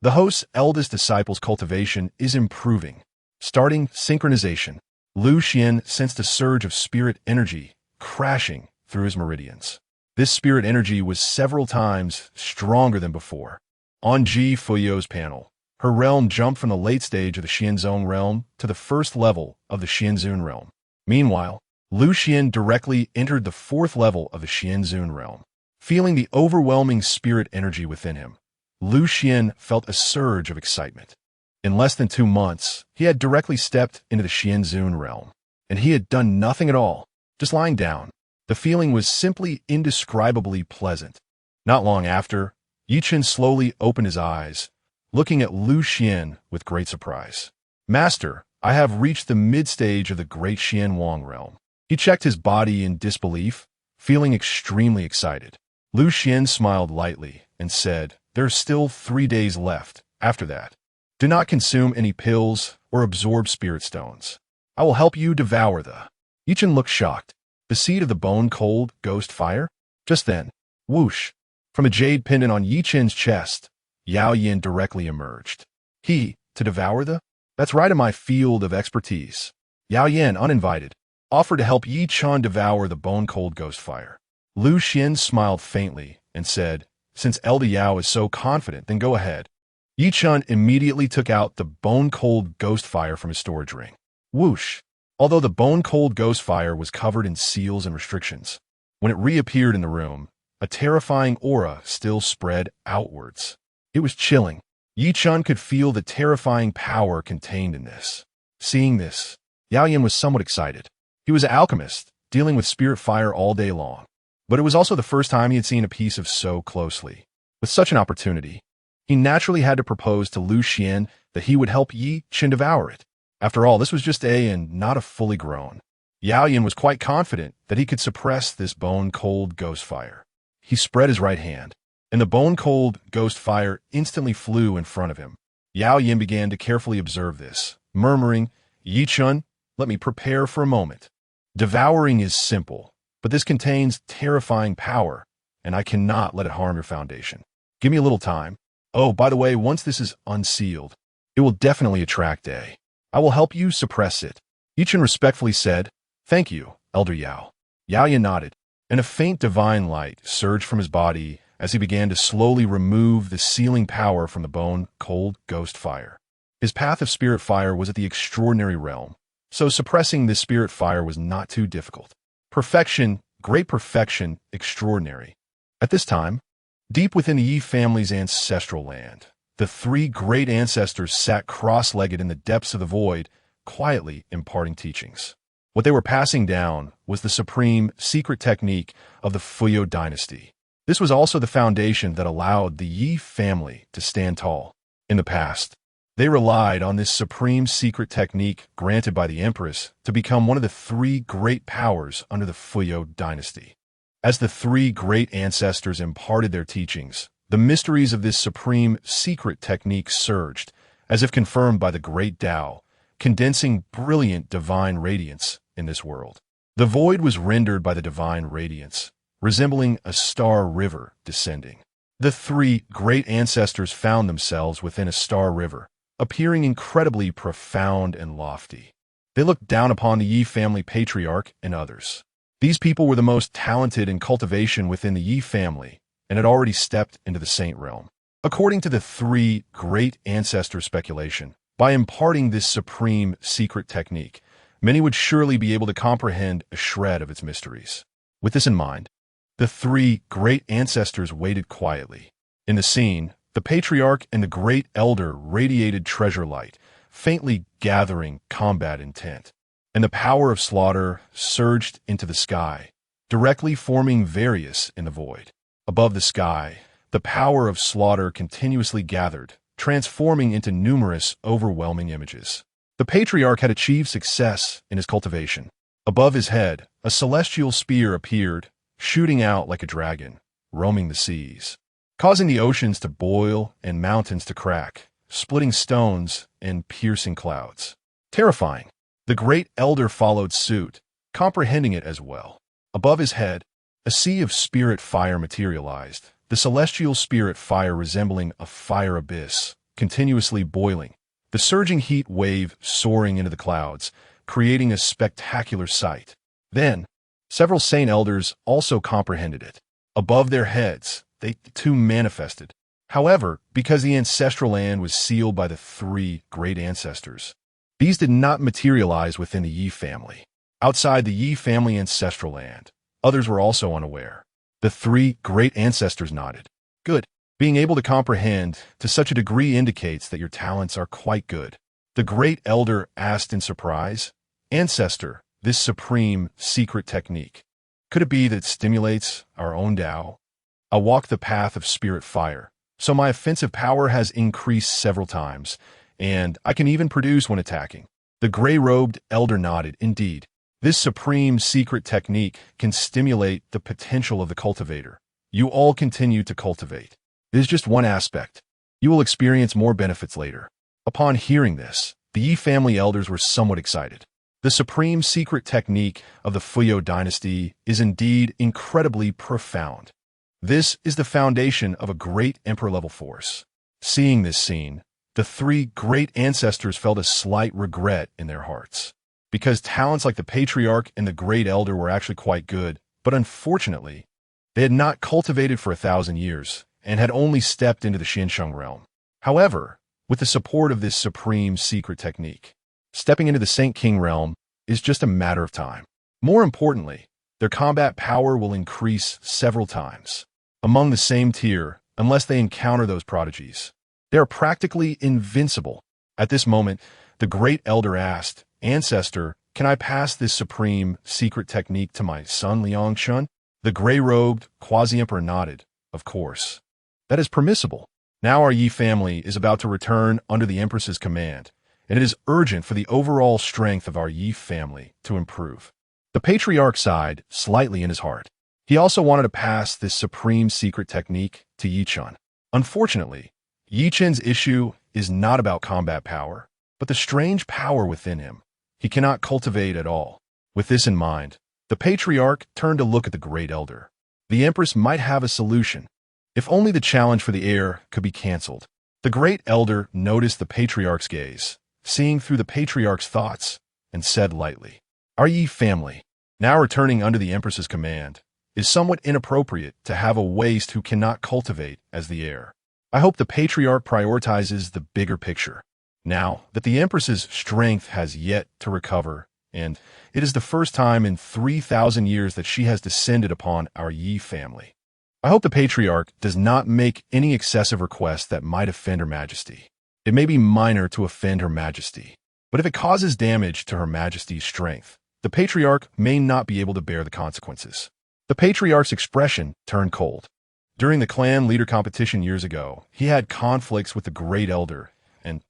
The host's eldest disciple's cultivation is improving. Starting synchronization, Lu Xuan sensed a surge of spirit energy crashing through his meridians. This spirit energy was several times stronger than before. On Fuyao's panel, her realm jumped from the late stage of the Xianzong realm to the first level of the Xianzun realm. Meanwhile, Lu Xuan directly entered the fourth level of the Xianzun realm. Feeling the overwhelming spirit energy within him, Lu Xuan felt a surge of excitement. In less than 2 months, he had directly stepped into the Xianzun realm, and he had done nothing at all, just lying down. The feeling was simply indescribably pleasant. Not long after, Yichen slowly opened his eyes, looking at Lu Xuan with great surprise. Master, I have reached the mid-stage of the Great Xianwang realm. He checked his body in disbelief, feeling extremely excited. Lu Xuan smiled lightly and said, "There's still 3 days left. After that, do not consume any pills or absorb spirit stones. I will help you devour the..." Yichen looked shocked. The seed of the bone-cold ghost fire? Just then, whoosh! From a jade pendant on Yichen's chest, Yao Yin directly emerged. He, to devour the? That's right in my field of expertise. Yao Yin, uninvited, offered to help Yi Chen devour the bone-cold ghost fire. Lu Xuan smiled faintly and said, "Since Elder Yao is so confident, then go ahead." Yi Chen immediately took out the bone-cold ghost fire from his storage ring. Whoosh! Although the bone-cold ghost fire was covered in seals and restrictions, when it reappeared in the room, a terrifying aura still spread outwards. It was chilling. Yi Chen could feel the terrifying power contained in this. Seeing this, Yao Yin was somewhat excited. He was an alchemist, dealing with spirit fire all day long. But it was also the first time he had seen a piece of so closely. With such an opportunity, he naturally had to propose to Lu Xuan that he would help Yi Chen devour it. After all, this was just and not a fully grown. Yao Yin was quite confident that he could suppress this bone-cold ghost fire. He spread his right hand, and the bone-cold ghost fire instantly flew in front of him. Yao Yin began to carefully observe this, murmuring, "Yi Chen, let me prepare for a moment. Devouring is simple, but this contains terrifying power, and I cannot let it harm your foundation. Give me a little time. Oh, by the way, once this is unsealed, it will definitely attract A. I will help you suppress it." Yichen respectfully said, "Thank you, Elder Yao." Yao Yin nodded, and a faint divine light surged from his body as he began to slowly remove the sealing power from the bone-cold ghost fire. His path of spirit fire was at the extraordinary realm, so suppressing this spirit fire was not too difficult. Perfection, great perfection, extraordinary. At this time, deep within the Yi family's ancestral land, the 3 great ancestors sat cross-legged in the depths of the void, quietly imparting teachings. What they were passing down was the supreme secret technique of the Fuyao Dynasty. This was also the foundation that allowed the Yi family to stand tall. In the past, they relied on this supreme secret technique granted by the Empress to become one of the 3 great powers under the Fuyao Dynasty. As the 3 great ancestors imparted their teachings, the mysteries of this supreme secret technique surged, as if confirmed by the great Tao, condensing brilliant divine radiance in this world. The void was rendered by the divine radiance, resembling a star river descending. The 3 great ancestors found themselves within a star river, appearing incredibly profound and lofty. They looked down upon the Yi family patriarch and others. These people were the most talented in cultivation within the Yi family and had already stepped into the saint realm. According to the 3 great ancestor speculation, by imparting this supreme secret technique, many would surely be able to comprehend a shred of its mysteries. With this in mind, the 3 great ancestors waited quietly. In the scene, the patriarch and the great elder radiated treasure light, faintly gathering combat intent. and the power of slaughter surged into the sky, directly forming various in the void. Above the sky, the power of slaughter continuously gathered, transforming into numerous, overwhelming images. The patriarch had achieved success in his cultivation. Above his head, a celestial spear appeared, shooting out like a dragon, roaming the seas, causing the oceans to boil and mountains to crack, splitting stones and piercing clouds. Terrifying. The great elder followed suit, comprehending it as well. Above his head, a sea of spirit fire materialized, the celestial spirit fire resembling a fire abyss, continuously boiling, the surging heat wave soaring into the clouds, creating a spectacular sight. Then, several saint elders also comprehended it. Above their heads, they too manifested. However, because the ancestral land was sealed by the three great ancestors, these did not materialize within the Yi family. Outside the Yi family ancestral land, others were also unaware. The three great ancestors nodded. Good. Being able to comprehend to such a degree indicates that your talents are quite good. The great elder asked in surprise, Ancestor, this supreme secret technique, could it be that it stimulates our own Tao? I walk the path of spirit fire, so my offensive power has increased several times, and I can even produce when attacking. The gray-robed elder nodded. Indeed, this supreme secret technique can stimulate the potential of the cultivator. You all continue to cultivate. It is just one aspect. You will experience more benefits later. Upon hearing this, the Yi family elders were somewhat excited. The supreme secret technique of the Fuyao Dynasty is indeed incredibly profound. This is the foundation of a great emperor-level force. Seeing this scene, the three great ancestors felt a slight regret in their hearts. Because talents like the patriarch and the great elder were actually quite good, but unfortunately, they had not cultivated for 1,000 years and had only stepped into the Xinsheng realm. However, with the support of this supreme secret technique, stepping into the Saint King realm is just a matter of time. More importantly, their combat power will increase several times. Among the same tier, unless they encounter those prodigies, they are practically invincible. At this moment, the great elder asked, Ancestor, can I pass this supreme secret technique to my son Liang Shun? The gray-robed quasi-emperor nodded. Of course. That is permissible. Now our Yi family is about to return under the Empress's command, and it is urgent for the overall strength of our Yi family to improve. The patriarch sighed slightly in his heart. He also wanted to pass this supreme secret technique to Yi Chen. Unfortunately, Yi Chen's issue is not about combat power, but the strange power within him. He cannot cultivate at all. With this in mind, the patriarch turned to look at the great elder. The Empress might have a solution. If only the challenge for the heir could be cancelled. The great elder noticed the patriarch's gaze, seeing through the patriarch's thoughts, and said lightly, Our Yi family, now returning under the Empress's command, is somewhat inappropriate to have a waste who cannot cultivate as the heir. I hope the patriarch prioritizes the bigger picture. Now that the Empress's strength has yet to recover, and it is the first time in 3,000 years that she has descended upon our Yi family. I hope the patriarch does not make any excessive requests that might offend Her Majesty. It may be minor to offend Her Majesty, but if it causes damage to Her Majesty's strength, the patriarch may not be able to bear the consequences. The patriarch's expression turned cold. During the clan leader competition years ago, he had conflicts with the great elder, and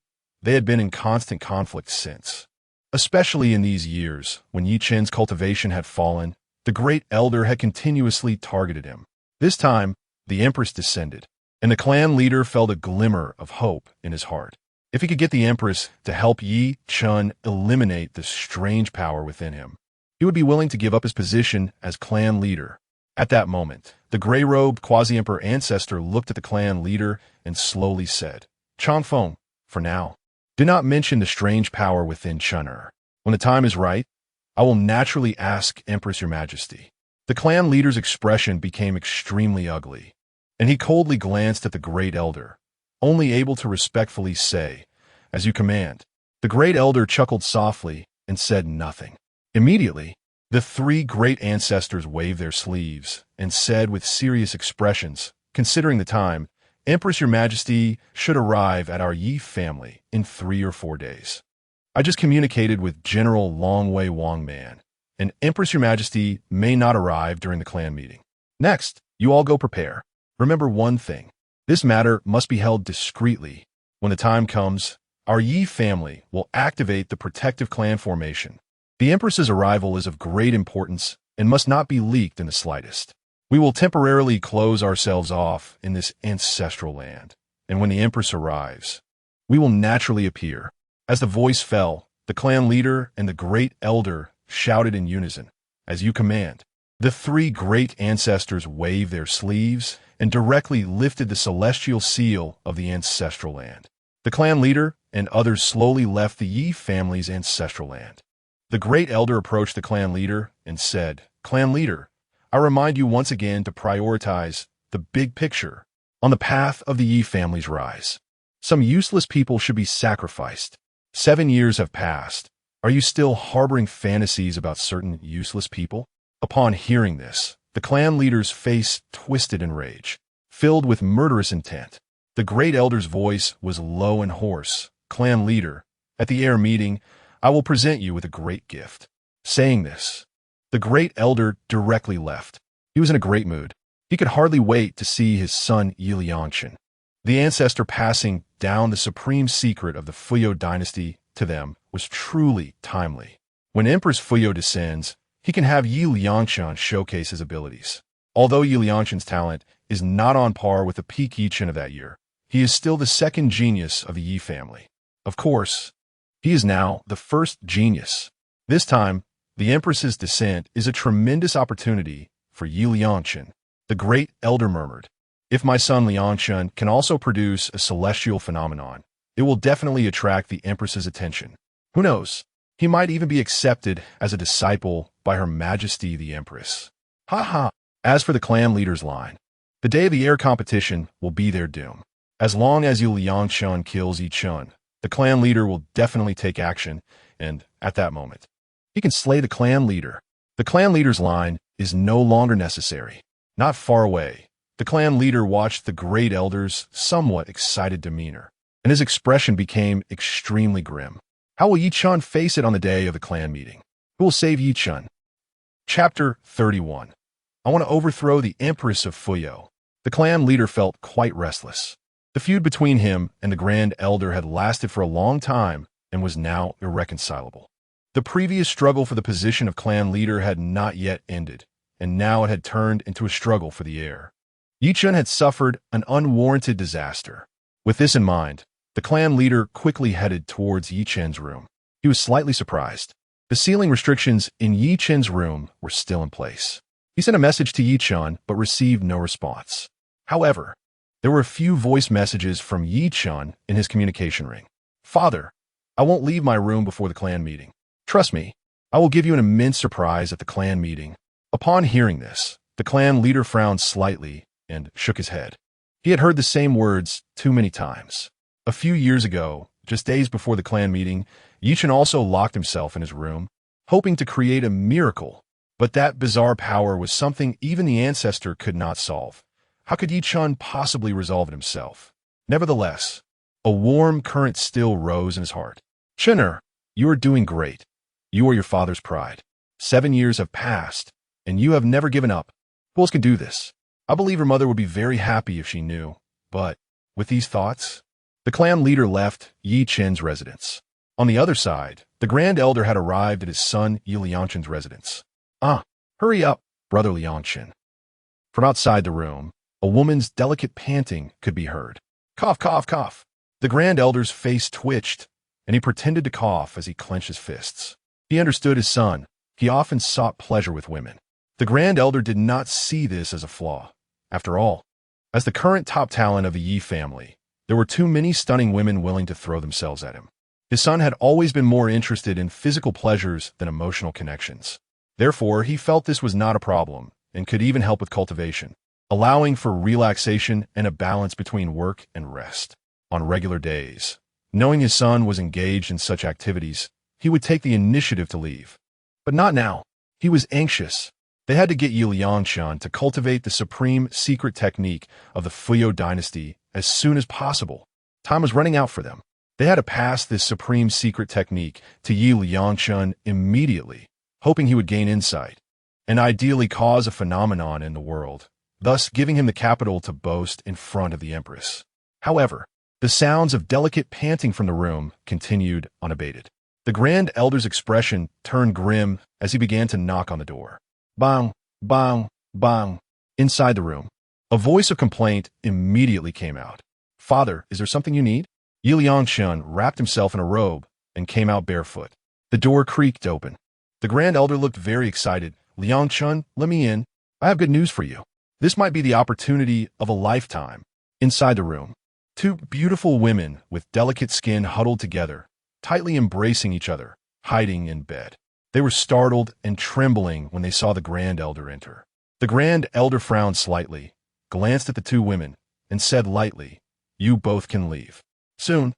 they had been in constant conflict since. Especially in these years, when Yi Chen's cultivation had fallen, the great elder had continuously targeted him. This time, the Empress descended, and the clan leader felt a glimmer of hope in his heart. If he could get the Empress to help Yi Chen eliminate the strange power within him, he would be willing to give up his position as clan leader. At that moment, the gray-robed quasi-emperor ancestor looked at the clan leader and slowly said, Changfeng, for now, do not mention the strange power within Chen. When the time is right, I will naturally ask Empress Your Majesty. The clan leader's expression became extremely ugly, and he coldly glanced at the great elder, only able to respectfully say, As you command. The great elder chuckled softly and said nothing. Immediately, the three great ancestors waved their sleeves and said with serious expressions, Considering the time, Empress Your Majesty should arrive at our Yi family in 3 or 4 days. I just communicated with General Longwei Wangman, and Empress Your Majesty may not arrive during the clan meeting. Next, you all go prepare. Remember one thing. This matter must be held discreetly. When the time comes, our Yi family will activate the protective clan formation. The Empress's arrival is of great importance and must not be leaked in the slightest. We will temporarily close ourselves off in this ancestral land, and when the Empress arrives, we will naturally appear. As the voice fell, the clan leader and the great elder shouted in unison, "As you command." The three great ancestors waved their sleeves and directly lifted the celestial seal of the ancestral land. The clan leader and others slowly left the Yi family's ancestral land. The great elder approached the clan leader and said, "Clan leader, I remind you once again to prioritize the big picture on the path of the Yi family's rise. Some useless people should be sacrificed. 7 years have passed. Are you still harboring fantasies about certain useless people?" Upon hearing this, the clan leader's face twisted in rage, filled with murderous intent. The great elder's voice was low and hoarse. "Clan leader, at the heir meeting, I will present you with a great gift." Saying this, the great elder directly left. He was in a great mood. He could hardly wait to see his son Yi Liangchen, the ancestor passing down the supreme secret of the Fuyao Dynasty to them, was truly timely. When Empress Fuyao descends, he can have Yi Liangchen showcase his abilities. Although Yi Liangchen's talent is not on par with the peak Yichen of that year, he is still the second genius of the Yi family. Of course, he is now the first genius. This time, the Empress's descent is a tremendous opportunity for Yi Liangchen. The great elder murmured, "If my son Liangchen can also produce a celestial phenomenon, it will definitely attract the Empress's attention. Who knows? He might even be accepted as a disciple by Her Majesty the Empress." Ha ha! As for the clan leader's line, the day of the heir competition will be their doom. As long as Yi Liangchen kills Yi Chun, the clan leader will definitely take action, and at that moment, he can slay the clan leader. The clan leader's line is no longer necessary. Not far away, the clan leader watched the great elder's somewhat excited demeanor, and his expression became extremely grim. How will Yi Chun face it on the day of the clan meeting? Who will save Yi Chun? Chapter 31. I want to overthrow the Empress of Fuyao. The clan leader felt quite restless. The feud between him and the Grand Elder had lasted for a long time and was now irreconcilable. The previous struggle for the position of clan leader had not yet ended, and now it had turned into a struggle for the heir. Yi Chun had suffered an unwarranted disaster. With this in mind, the clan leader quickly headed towards Yi Chen's room. He was slightly surprised. The ceiling restrictions in Yi Chen's room were still in place. He sent a message to Yi Chun but received no response. However, there were a few voice messages from Yi Chun in his communication ring. "Father, I won't leave my room before the clan meeting. Trust me, I will give you an immense surprise at the clan meeting." Upon hearing this, the clan leader frowned slightly and shook his head. He had heard the same words too many times. A few years ago, just days before the clan meeting, Yi Chun also locked himself in his room, hoping to create a miracle. But that bizarre power was something even the ancestor could not solve. How could Yi Chun possibly resolve it himself? Nevertheless, a warm current still rose in his heart. "Chener, you are doing great. You are your father's pride. 7 years have passed, and you have never given up. Who else can do this? I believe your mother would be very happy if she knew." But with these thoughts, the clan leader left Yi Chen's residence. On the other side, the Grand Elder had arrived at his son Yi Liangchen's residence. "Ah, hurry up, brother Liangchen." From outside the room, a woman's delicate panting could be heard. "Cough, cough, cough." The Grand Elder's face twitched, and he pretended to cough as he clenched his fists. He understood his son. He often sought pleasure with women. The Grand Elder did not see this as a flaw. After all, as the current top talent of the Yi family, there were too many stunning women willing to throw themselves at him. His son had always been more interested in physical pleasures than emotional connections. Therefore, he felt this was not a problem and could even help with cultivation, allowing for relaxation and a balance between work and rest. On regular days, knowing his son was engaged in such activities, he would take the initiative to leave. But not now. He was anxious. They had to get Yi Liangchen to cultivate the supreme secret technique of the Fuyao Dynasty as soon as possible. Time was running out for them. They had to pass this supreme secret technique to Yi Liangchun immediately, hoping he would gain insight, and ideally cause a phenomenon in the world, thus giving him the capital to boast in front of the Empress. However, the sounds of delicate panting from the room continued unabated. The Grand Elder's expression turned grim as he began to knock on the door. Bang, bang, bang. Inside the room, a voice of complaint immediately came out. Father, is there something you need? Yi Liangchun wrapped himself in a robe and came out barefoot. The door creaked open. The Grand Elder looked very excited. Liangchun, let me in. I have good news for you. This might be the opportunity of a lifetime. Inside the room, two beautiful women with delicate skin huddled together, tightly embracing each other, hiding in bed. They were startled and trembling when they saw the Grand Elder enter. The Grand Elder frowned slightly, glanced at the two women, and said lightly, "You both can leave." Soon,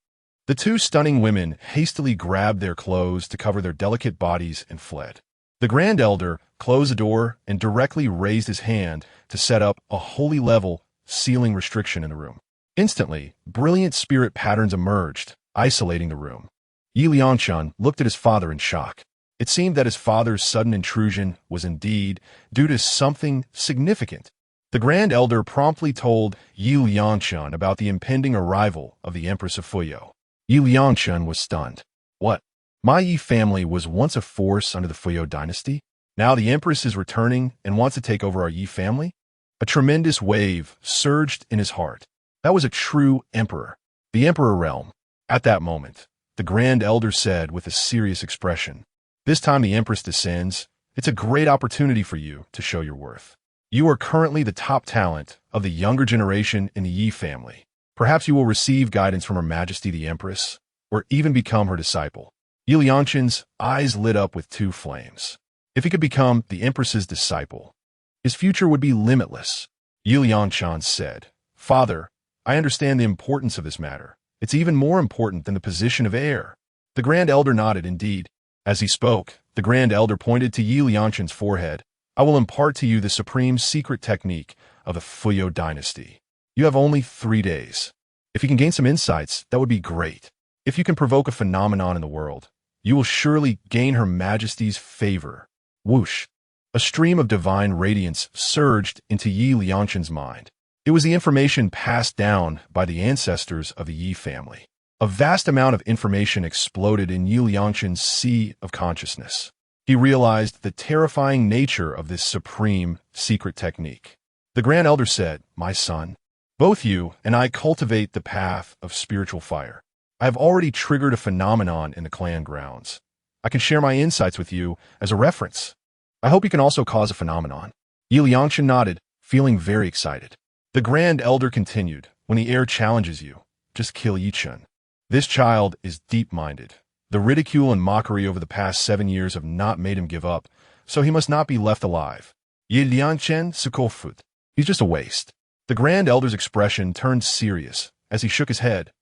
the two stunning women hastily grabbed their clothes to cover their delicate bodies and fled. The Grand Elder closed the door and directly raised his hand to set up a holy level ceiling restriction in the room. Instantly, brilliant spirit patterns emerged, isolating the room. Yi Liangchun looked at his father in shock. It seemed that his father's sudden intrusion was indeed due to something significant. The Grand Elder promptly told Yi Liangchun about the impending arrival of the Empress of Fuyao. Yi Liangchun was stunned. What? My Yi family was once a force under the Fuyao Dynasty? Now the Empress is returning and wants to take over our Yi family? A tremendous wave surged in his heart. That was a true emperor. The Emperor realm. At that moment, the Grand Elder said with a serious expression, "This time the Empress descends, it's a great opportunity for you to show your worth. You are currently the top talent of the younger generation in the Yi family. Perhaps you will receive guidance from Her Majesty the Empress, or even become her disciple." Yi Liangchun's eyes lit up with two flames. If he could become the Empress's disciple, his future would be limitless. Yi Liangchun said, "Father, I understand the importance of this matter. It's even more important than the position of heir." The Grand Elder nodded indeed. As he spoke, the Grand Elder pointed to Yi Liangchun's forehead. "I will impart to you the supreme secret technique of the Fuyao Dynasty. You have only 3 days. If you can gain some insights, that would be great. If you can provoke a phenomenon in the world, you will surely gain Her Majesty's favor." Whoosh! A stream of divine radiance surged into Yi Liangchun's mind. It was the information passed down by the ancestors of the Yi family. A vast amount of information exploded in Yi Liangchun's sea of consciousness. He realized the terrifying nature of this supreme secret technique. The Grand Elder said, "My son, both you and I cultivate the path of spiritual fire. I have already triggered a phenomenon in the clan grounds. I can share my insights with you as a reference. I hope you can also cause a phenomenon." Yi Liangchun nodded, feeling very excited. The Grand Elder continued, "When the heir challenges you, just kill Yi Chun. This child is deep-minded. The ridicule and mockery over the past 7 years have not made him give up, so he must not be left alive. Yi Liangchun Sukofut. He's just a waste." The Grand Elder's expression turned serious as he shook his head.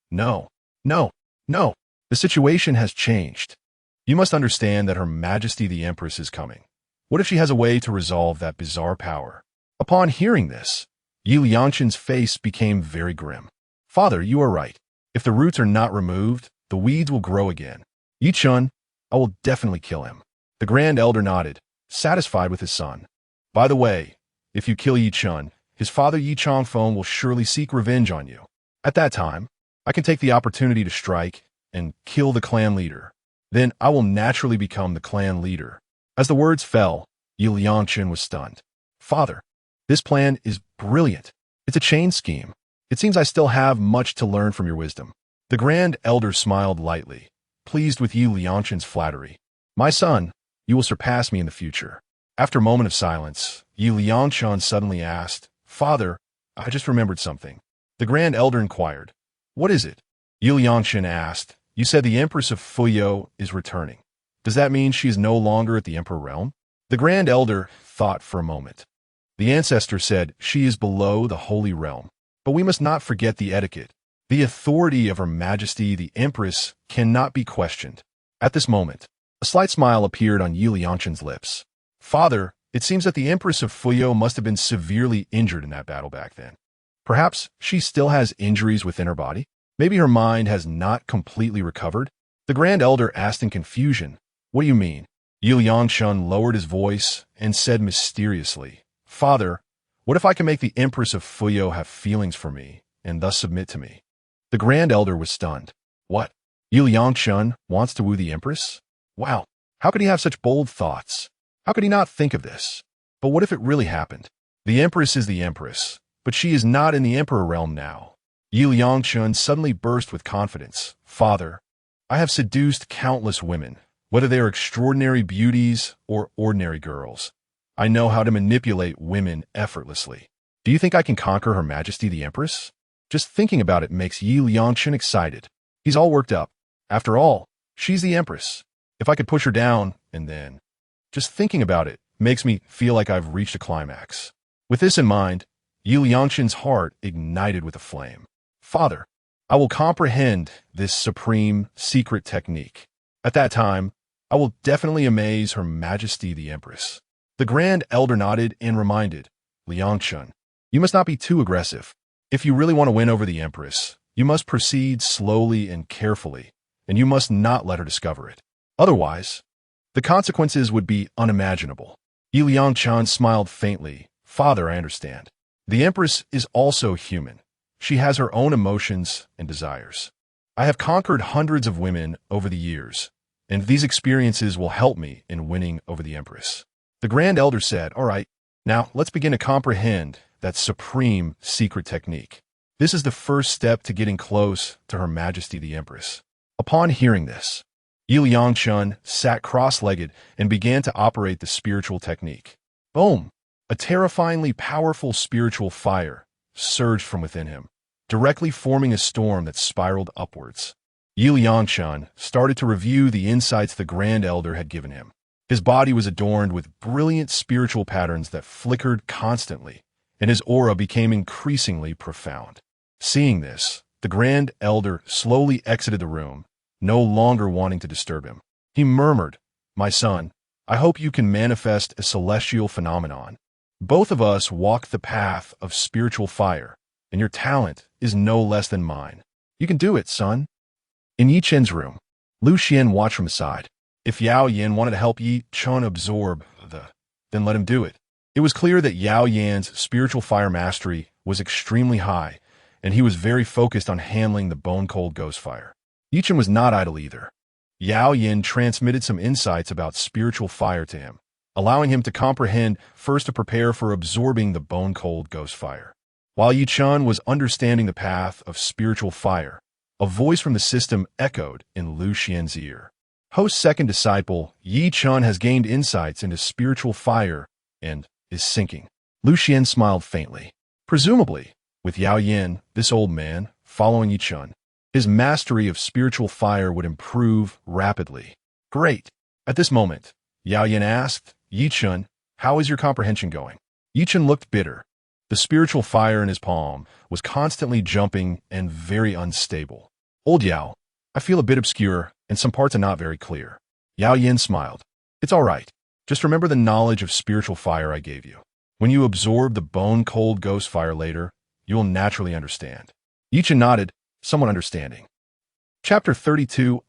No. The situation has changed. You must understand that Her Majesty the Empress is coming. What if she has a way to resolve that bizarre power? Upon hearing this, Yi Liangchun's face became very grim. "Father, you are right. If the roots are not removed, the weeds will grow again. Yi Chun, I will definitely kill him." The Grand Elder nodded, satisfied with his son. "By the way, if you kill Yi Chun, his father Yi Changfeng will surely seek revenge on you. At that time, I can take the opportunity to strike and kill the clan leader. Then I will naturally become the clan leader." As the words fell, Yi Liangchun was stunned. "Father, this plan is brilliant. It's a chain scheme. It seems I still have much to learn from your wisdom." The Grand Elder smiled lightly, pleased with Yi Liangchun's flattery. "My son, you will surpass me in the future." After a moment of silence, Yi Liangchun suddenly asked, "Father, I just remembered something." The Grand Elder inquired, "What is it?" Yi Liangchun asked, "You said the Empress of Fuyao is returning. Does that mean she is no longer at the Emperor realm?" The Grand Elder thought for a moment. "The ancestor said she is below the Holy Realm. But we must not forget the etiquette. The authority of Her Majesty the Empress cannot be questioned." At this moment, a slight smile appeared on Yi Liangchun's lips. "Father, it seems that the Empress of Fuyao must have been severely injured in that battle back then. Perhaps she still has injuries within her body?" Maybe her mind has not completely recovered? The Grand Elder asked in confusion. What do you mean? Yu Yangshun lowered his voice and said mysteriously, Father, what if I can make the Empress of Fuyao have feelings for me and thus submit to me? The Grand Elder was stunned. What? Yu Yangshun wants to woo the Empress? Wow, how could he have such bold thoughts? How could he not think of this? But what if it really happened? The Empress is the Empress, but she is not in the Emperor realm now. Yu Yangshun suddenly burst with confidence. Father, I have seduced countless women, whether they are extraordinary beauties or ordinary girls. I know how to manipulate women effortlessly. Do you think I can conquer Her Majesty the Empress? Just thinking about it makes Yu Yangshun excited. He's all worked up. After all, she's the Empress. If I could push her down, and then... Just thinking about it makes me feel like I've reached a climax. With this in mind, Yu Yangshun's heart ignited with a flame. Father, I will comprehend this supreme secret technique. At that time, I will definitely amaze Her Majesty the Empress. The Grand Elder nodded and reminded, Liangshun, you must not be too aggressive. If you really want to win over the Empress, you must proceed slowly and carefully, and you must not let her discover it. Otherwise, the consequences would be unimaginable. Yu Yangshun smiled faintly. Father, I understand. The Empress is also human. She has her own emotions and desires. I have conquered hundreds of women over the years, and these experiences will help me in winning over the Empress. The Grand Elder said, All right, now let's begin to comprehend that supreme secret technique. This is the first step to getting close to Her Majesty the Empress. Upon hearing this, Yu Yangshun sat cross-legged and began to operate the spiritual technique. Boom! A terrifyingly powerful spiritual fire surged from within him, directly forming a storm that spiraled upwards. Yu Yangshun started to review the insights the Grand Elder had given him. His body was adorned with brilliant spiritual patterns that flickered constantly, and his aura became increasingly profound. Seeing this, the Grand Elder slowly exited the room, no longer wanting to disturb him. He murmured, My son, I hope you can manifest a celestial phenomenon. Both of us walk the path of spiritual fire, and your talent is no less than mine. You can do it, son. In Yi Chen's room, Lu Xuan watched from the side. If Yao Yan wanted to help Yi Chen absorb then let him do it. It was clear that Yao Yan's spiritual fire mastery was extremely high, and he was very focused on handling the bone-cold ghost fire. Yi Chen was not idle either. Yao Yan transmitted some insights about spiritual fire to him, allowing him to comprehend first to prepare for absorbing the bone-cold ghost fire. While Yi Chen was understanding the path of spiritual fire, a voice from the system echoed in Lu Xuan's ear. Host's second disciple, Yi Chen, has gained insights into spiritual fire and is sinking. Lu Xuan smiled faintly. Presumably, with Yao Yan, this old man, following Yi Chen, his mastery of spiritual fire would improve rapidly. Great. At this moment, Yao Yan asked, Yi Chen, how is your comprehension going? Yi Chen looked bitter. The spiritual fire in his palm was constantly jumping and very unstable. Old Yao, I feel a bit obscure, and some parts are not very clear. Yao Yan smiled. It's all right. Just remember the knowledge of spiritual fire I gave you. When you absorb the bone-cold ghost fire later, you will naturally understand. Yi Chen nodded, somewhat understanding. Chapter 32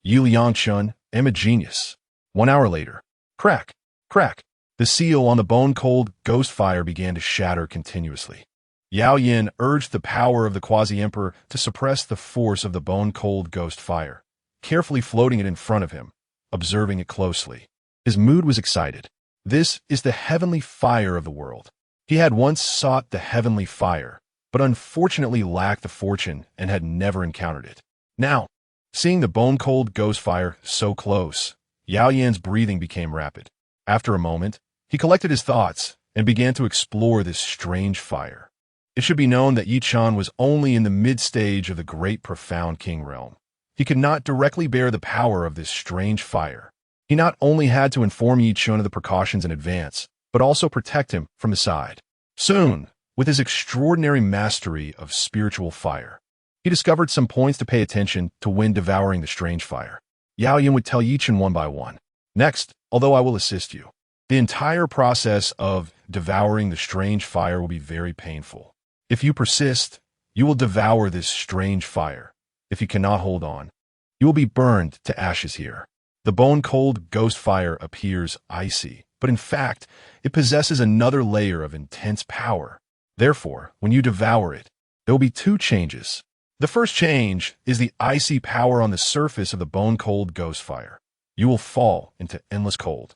Yu Yangshun, am a genius. 1 hour later. Crack, crack. The seal on the bone-cold ghost fire began to shatter continuously. Yao Yan urged the power of the quasi-emperor to suppress the force of the bone-cold ghost fire, carefully floating it in front of him, observing it closely. His mood was excited. This is the heavenly fire of the world. He had once sought the heavenly fire, but unfortunately lacked the fortune and had never encountered it. Now, seeing the bone-cold ghost fire so close, Yao Yan's breathing became rapid. After a moment, he collected his thoughts and began to explore this strange fire. It should be known that Yi Chen was only in the mid-stage of the great profound king realm. He could not directly bear the power of this strange fire. He not only had to inform Yi Chen of the precautions in advance, but also protect him from the side. Soon, with his extraordinary mastery of spiritual fire, he discovered some points to pay attention to when devouring the strange fire. Yao Yan would tell Yi Chen one by one. Next, although I will assist you, the entire process of devouring the strange fire will be very painful. If you persist, You will devour this strange fire. If you cannot hold on, you will be burned to ashes here. The bone-cold ghost fire appears icy, but in fact, it possesses another layer of intense power. Therefore, when you devour it, there will be two changes. The first change is the icy power on the surface of the bone-cold ghost fire. You will fall into endless cold.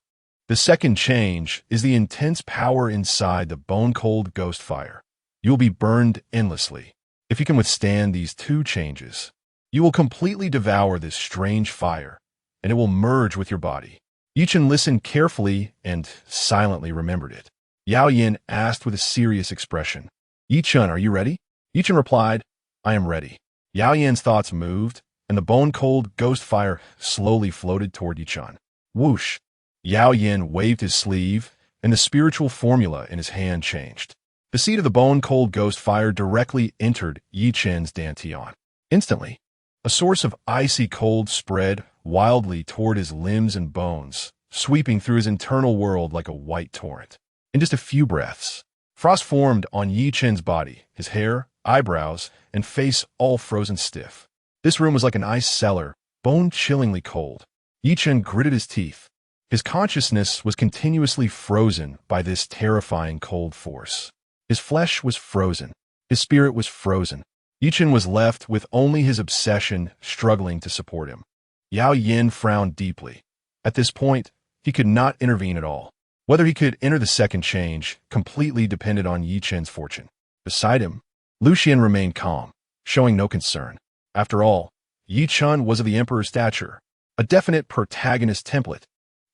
The second change is the intense power inside the bone-cold ghost fire. You will be burned endlessly. If you can withstand these two changes, you will completely devour this strange fire, and it will merge with your body. Yi Chen listened carefully and silently remembered it. Yao Yin asked with a serious expression, "Yi Chen, are you ready?" Yi Chen replied, "I am ready." Yao Yin's thoughts moved, and the bone-cold ghost fire slowly floated toward Yi Chen. Whoosh! Yao Yin waved his sleeve, and the spiritual formula in his hand changed. The seed of the bone-cold ghost fire directly entered Yi Chen's dantian. Instantly, a source of icy cold spread wildly toward his limbs and bones, sweeping through his internal world like a white torrent. In just a few breaths, frost formed on Yi Chen's body, his hair, eyebrows, and face all frozen stiff. This room was like an ice cellar, bone-chillingly cold. Yi Chen gritted his teeth. His consciousness was continuously frozen by this terrifying cold force. His flesh was frozen. His spirit was frozen. Yi Chen was left with only his obsession struggling to support him. Yao Yin frowned deeply. At this point, he could not intervene at all. Whether he could enter the second change completely depended on Yi Chen's fortune. Beside him, Lu Xuan remained calm, showing no concern. After all, Yi Chen was of the emperor's stature, a definite protagonist template.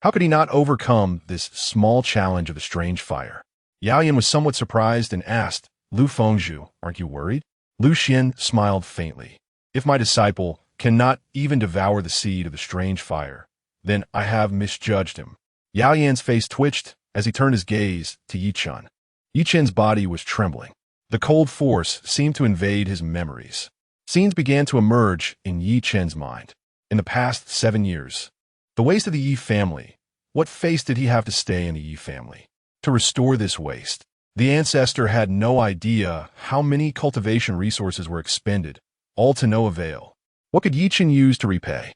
How could he not overcome this small challenge of the strange fire? Yao Yin was somewhat surprised and asked, "Lu Fengzhu, aren't you worried?" Lu Xuan smiled faintly. "If my disciple cannot even devour the seed of the strange fire, then I have misjudged him." Yao Yan's face twitched as he turned his gaze to Yi Chen. Yi Chen's body was trembling. The cold force seemed to invade his memories. Scenes began to emerge in Yi Chen's mind. In the past 7 years, the waste of the Yi family. What face did he have to stay in the Yi family? To restore this waste, the ancestor had no idea how many cultivation resources were expended, all to no avail. What could Yi Chen use to repay?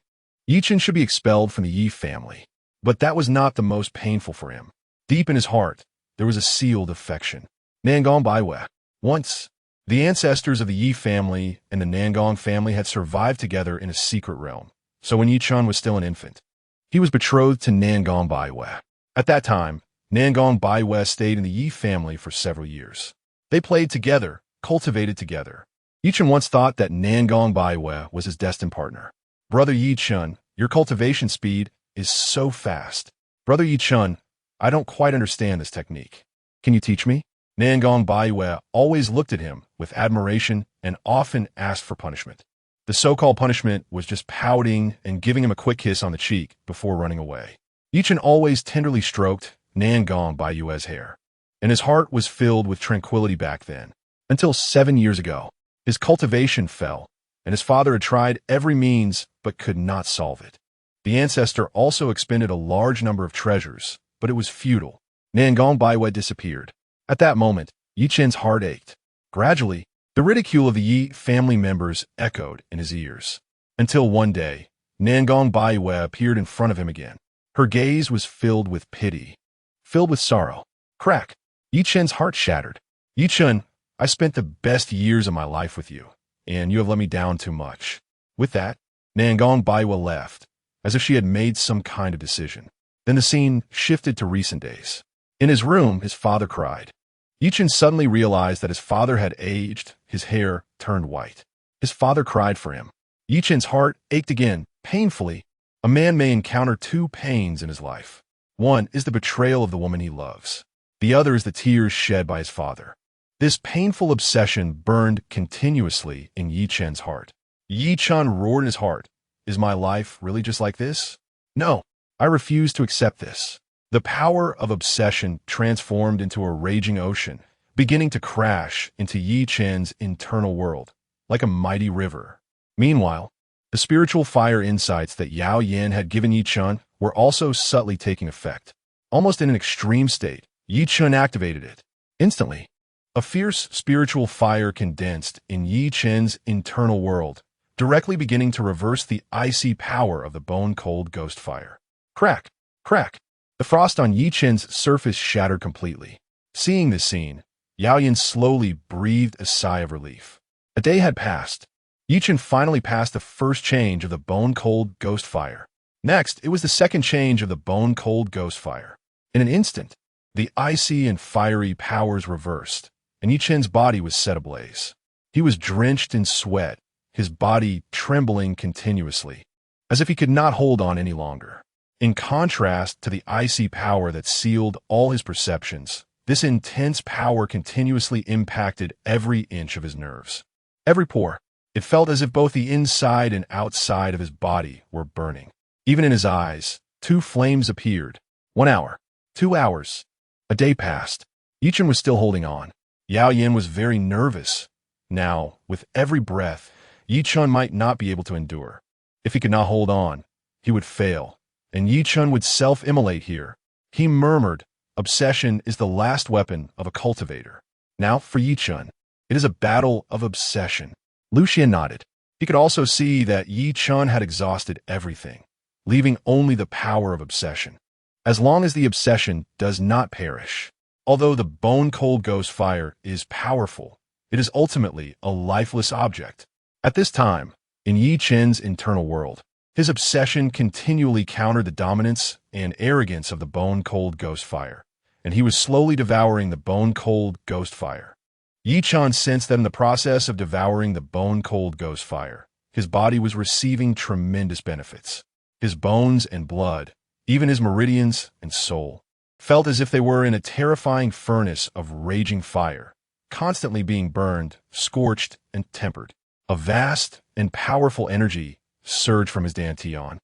Yi Chen should be expelled from the Yi family. But that was not the most painful for him. Deep in his heart, there was a sealed affection. Nangong Baiwe. Once, the ancestors of the Yi family and the Nangong family had survived together in a secret realm. So when Yi Chen was still an infant, he was betrothed to Nangong Baiwe. At that time, Nangong Baiwe stayed in the Yi family for several years. They played together, cultivated together. Yi Chen once thought that Nangong Baiwe was his destined partner. "Brother Yi Chen, your cultivation speed is so fast." "Brother Yi Chen, I don't quite understand this technique. Can you teach me?" Nangong Baiwe always looked at him with admiration and often asked for punishment. The so-called punishment was just pouting and giving him a quick kiss on the cheek before running away. Yi Chen always tenderly stroked Nangong Baiwe's hair, and his heart was filled with tranquility back then. Until 7 years ago, his cultivation fell, and his father had tried every means but could not solve it. The ancestor also expended a large number of treasures, but it was futile. Nangong Baiwe disappeared. At that moment, Yi Chen's heart ached. Gradually, the ridicule of the Yi family members echoed in his ears. Until one day, Nangong Baiwe appeared in front of him again. Her gaze was filled with pity, filled with sorrow. Crack! Yi Chen's heart shattered. "Yi Chen, I spent the best years of my life with you, and you have let me down too much." With that, Nangong Baiwe left, as if she had made some kind of decision. Then the scene shifted to recent days. In his room, his father cried. Yi Chen suddenly realized that his father had aged, his hair turned white. His father cried for him. Yi Chen's heart ached again, painfully. A man may encounter two pains in his life. One is the betrayal of the woman he loves. The other is the tears shed by his father. This painful obsession burned continuously in Yi Chen's heart. Yi Chen roared in his heart. "Is my life really just like this? No, I refuse to accept this." The power of obsession transformed into a raging ocean, beginning to crash into Yi Chen's internal world, like a mighty river. Meanwhile, the spiritual fire insights that Yao Yin had given Yi Chen were also subtly taking effect. Almost in an extreme state, Yi Chen activated it. Instantly, A fierce spiritual fire condensed in Yi Chen's internal world, directly beginning to reverse the icy power of the bone-cold ghost fire. Crack! Crack! The frost on Yi Chen's surface shattered completely. Seeing this scene, Yao Yin slowly breathed a sigh of relief. A day had passed. Yi Chen finally passed the first change of the bone-cold ghost fire. Next, it was the second change of the bone-cold ghost fire. In an instant, the icy and fiery powers reversed, and Yi Chen's body was set ablaze. He was drenched in sweat, his body trembling continuously, as if he could not hold on any longer. In contrast to the icy power that sealed all his perceptions, this intense power continuously impacted every inch of his nerves. Every pore. It felt as if both the inside and outside of his body were burning. Even in his eyes, two flames appeared. 1 hour. 2 hours. A day passed. Yi Chen was still holding on. Yao Yin was very nervous. Now, with every breath, Yi Chen might not be able to endure. If he could not hold on, he would fail, and Yi Chen would self-immolate here. He murmured, "Obsession is the last weapon of a cultivator." Now, for Yi Chen, it is a battle of obsession. Lu Xuan nodded. He could also see that Yi Chen had exhausted everything, leaving only the power of obsession. As long as the obsession does not perish, although the bone-cold ghost fire is powerful, it is ultimately a lifeless object. At this time, in Yi Chen's internal world, his obsession continually countered the dominance and arrogance of the bone-cold ghost fire, and he was slowly devouring the bone-cold ghost fire. Yi Chen sensed that in the process of devouring the bone-cold ghost fire, his body was receiving tremendous benefits. His bones and blood, even his meridians and soul, felt as if they were in a terrifying furnace of raging fire, constantly being burned, scorched, and tempered. A vast and powerful energy surged from his dantian.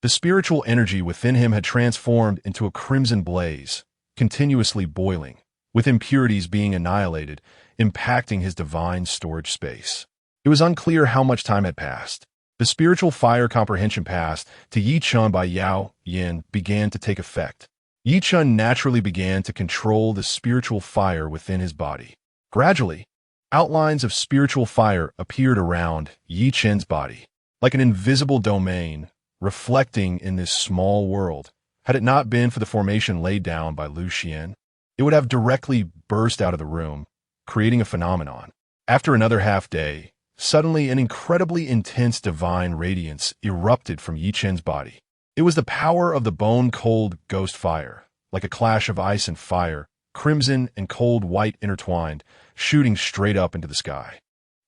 The spiritual energy within him had transformed into a crimson blaze, continuously boiling, with impurities being annihilated, impacting his divine storage space. It was unclear how much time had passed. The spiritual fire comprehension passed to Yi Chen by Yao Yin began to take effect. Yi Chen naturally began to control the spiritual fire within his body. Gradually, outlines of spiritual fire appeared around Yi Chen's body, like an invisible domain, reflecting in this small world. Had it not been for the formation laid down by Lu Xuan, it would have directly burst out of the room, creating a phenomenon. After another half-day, suddenly an incredibly intense divine radiance erupted from Yi Chen's body. It was the power of the bone-cold ghost fire, like a clash of ice and fire, crimson and cold white intertwined, shooting straight up into the sky.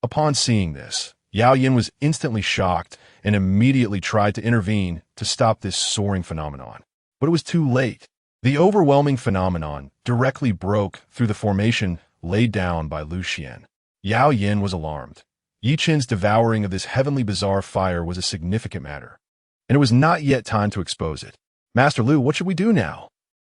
Upon seeing this, Yao Yin was instantly shocked and immediately tried to intervene to stop this soaring phenomenon. But it was too late. The overwhelming phenomenon directly broke through the formation laid down by Lu Xuan. Yao Yin was alarmed. Yi Chen's devouring of this heavenly bizarre fire was a significant matter, and it was not yet time to expose it. "Master Lu, what should we do now?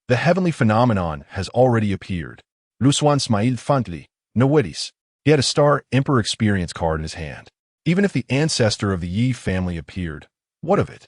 The heavenly phenomenon has already appeared." Lu Xuan smiled fondly. "No worries." He had a Star Emperor experience card in his hand. Even if the ancestor of the Yi family appeared, what of it?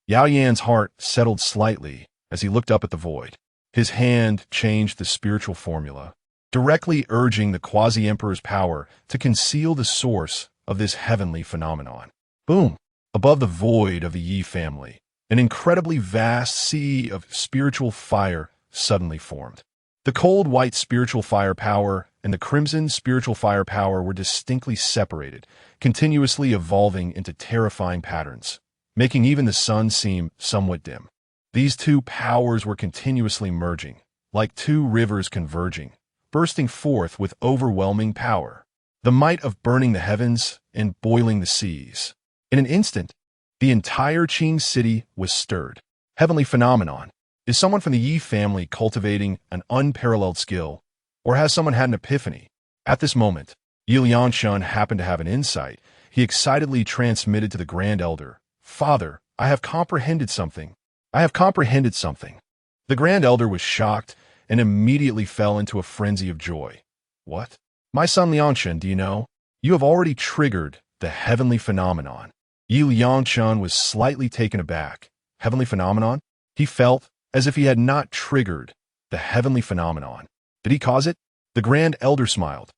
Yao Yan's heart settled slightly as he looked up at the void. His hand changed the spiritual formula, directly urging the quasi-emperor's power to conceal the source of this heavenly phenomenon. Boom! Above the void of the Yi family, an incredibly vast sea of spiritual fire suddenly formed. The cold white spiritual fire power and the crimson spiritual fire power were distinctly separated, continuously evolving into terrifying patterns, making even the sun seem somewhat dim. These two powers were continuously merging, like two rivers converging, bursting forth with overwhelming power, the might of burning the heavens and boiling the seas. In an instant, the entire Qing city was stirred. Heavenly phenomenon. Is someone from the Yi family cultivating an unparalleled skill, or has someone had an epiphany? At this moment, Yi Liangshan happened to have an insight. He excitedly transmitted to the Grand Elder, "Father, I have comprehended something. I have comprehended something." The Grand Elder was shocked and immediately fell into a frenzy of joy. "What? My son Liangshan, do you know? You have already triggered the heavenly phenomenon." Yi Liangshan was slightly taken aback. Heavenly phenomenon? He felt as if he had not triggered the heavenly phenomenon. Did he cause it? The Grand Elder smiled.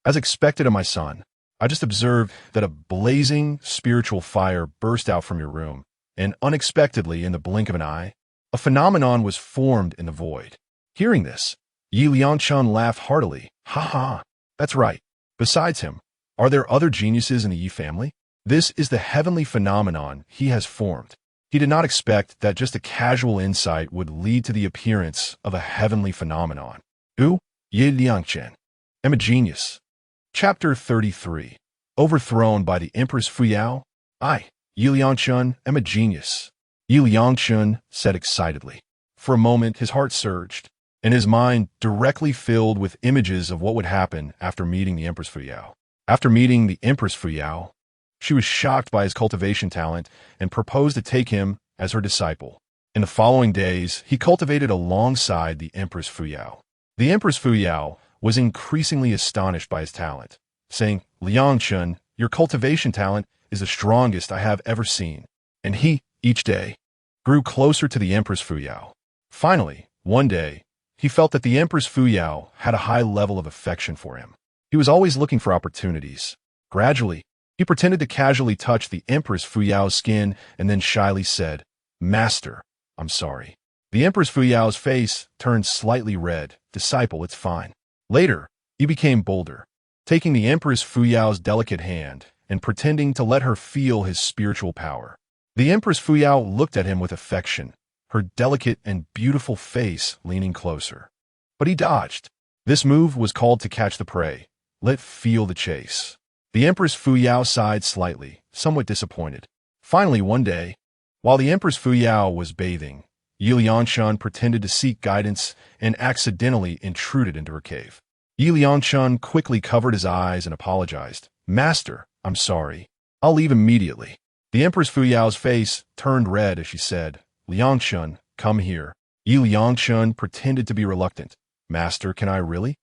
As expected of my son, I just observed that a blazing spiritual fire burst out from your room, and unexpectedly, in the blink of an eye, a phenomenon was formed in the void. Hearing this, Yi Liangchun laughed heartily. Ha ha, that's right. Besides him, are there other geniuses in the Yi family? This is the heavenly phenomenon he has formed. He did not expect that just a casual insight would lead to the appearance of a heavenly phenomenon. Yi Liangchen, am a genius. Chapter 33. Overthrown by the Empress Fuyao. I, Yi Liangchun, am a genius. Yi Liangchun said excitedly. For a moment his heart surged, and his mind directly filled with images of what would happen after meeting the Empress Fuyao. After meeting the Empress Fuyao, she was shocked by his cultivation talent and proposed to take him as her disciple. In the following days, he cultivated alongside the Empress Fuyao. The Empress Fuyao was increasingly astonished by his talent, saying, Liangchun, your cultivation talent is the strongest I have ever seen. And he, each day, grew closer to the Empress Fuyao. Finally, one day, he felt that the Empress Fuyao had a high level of affection for him. He was always looking for opportunities. Gradually, he pretended to casually touch the Empress Fuyao's skin and then shyly said, Master, I'm sorry. The Empress Fuyao's face turned slightly red. Disciple, it's fine. Later, he became bolder, taking the Empress Fuyao's delicate hand and pretending to let her feel his spiritual power. The Empress Fuyao looked at him with affection, her delicate and beautiful face leaning closer. But he dodged. This move was called to catch the prey. Let feel the chase. The Empress Fuyao sighed slightly, somewhat disappointed. Finally, one day, while the Empress Fuyao was bathing, Yi Liangchun pretended to seek guidance and accidentally intruded into her cave. Yi Liangchun quickly covered his eyes and apologized. Master, I'm sorry. I'll leave immediately. The Empress Fuyao's face turned red as she said, Liangchun, come here. Yi Liangchun pretended to be reluctant. Master, can I really?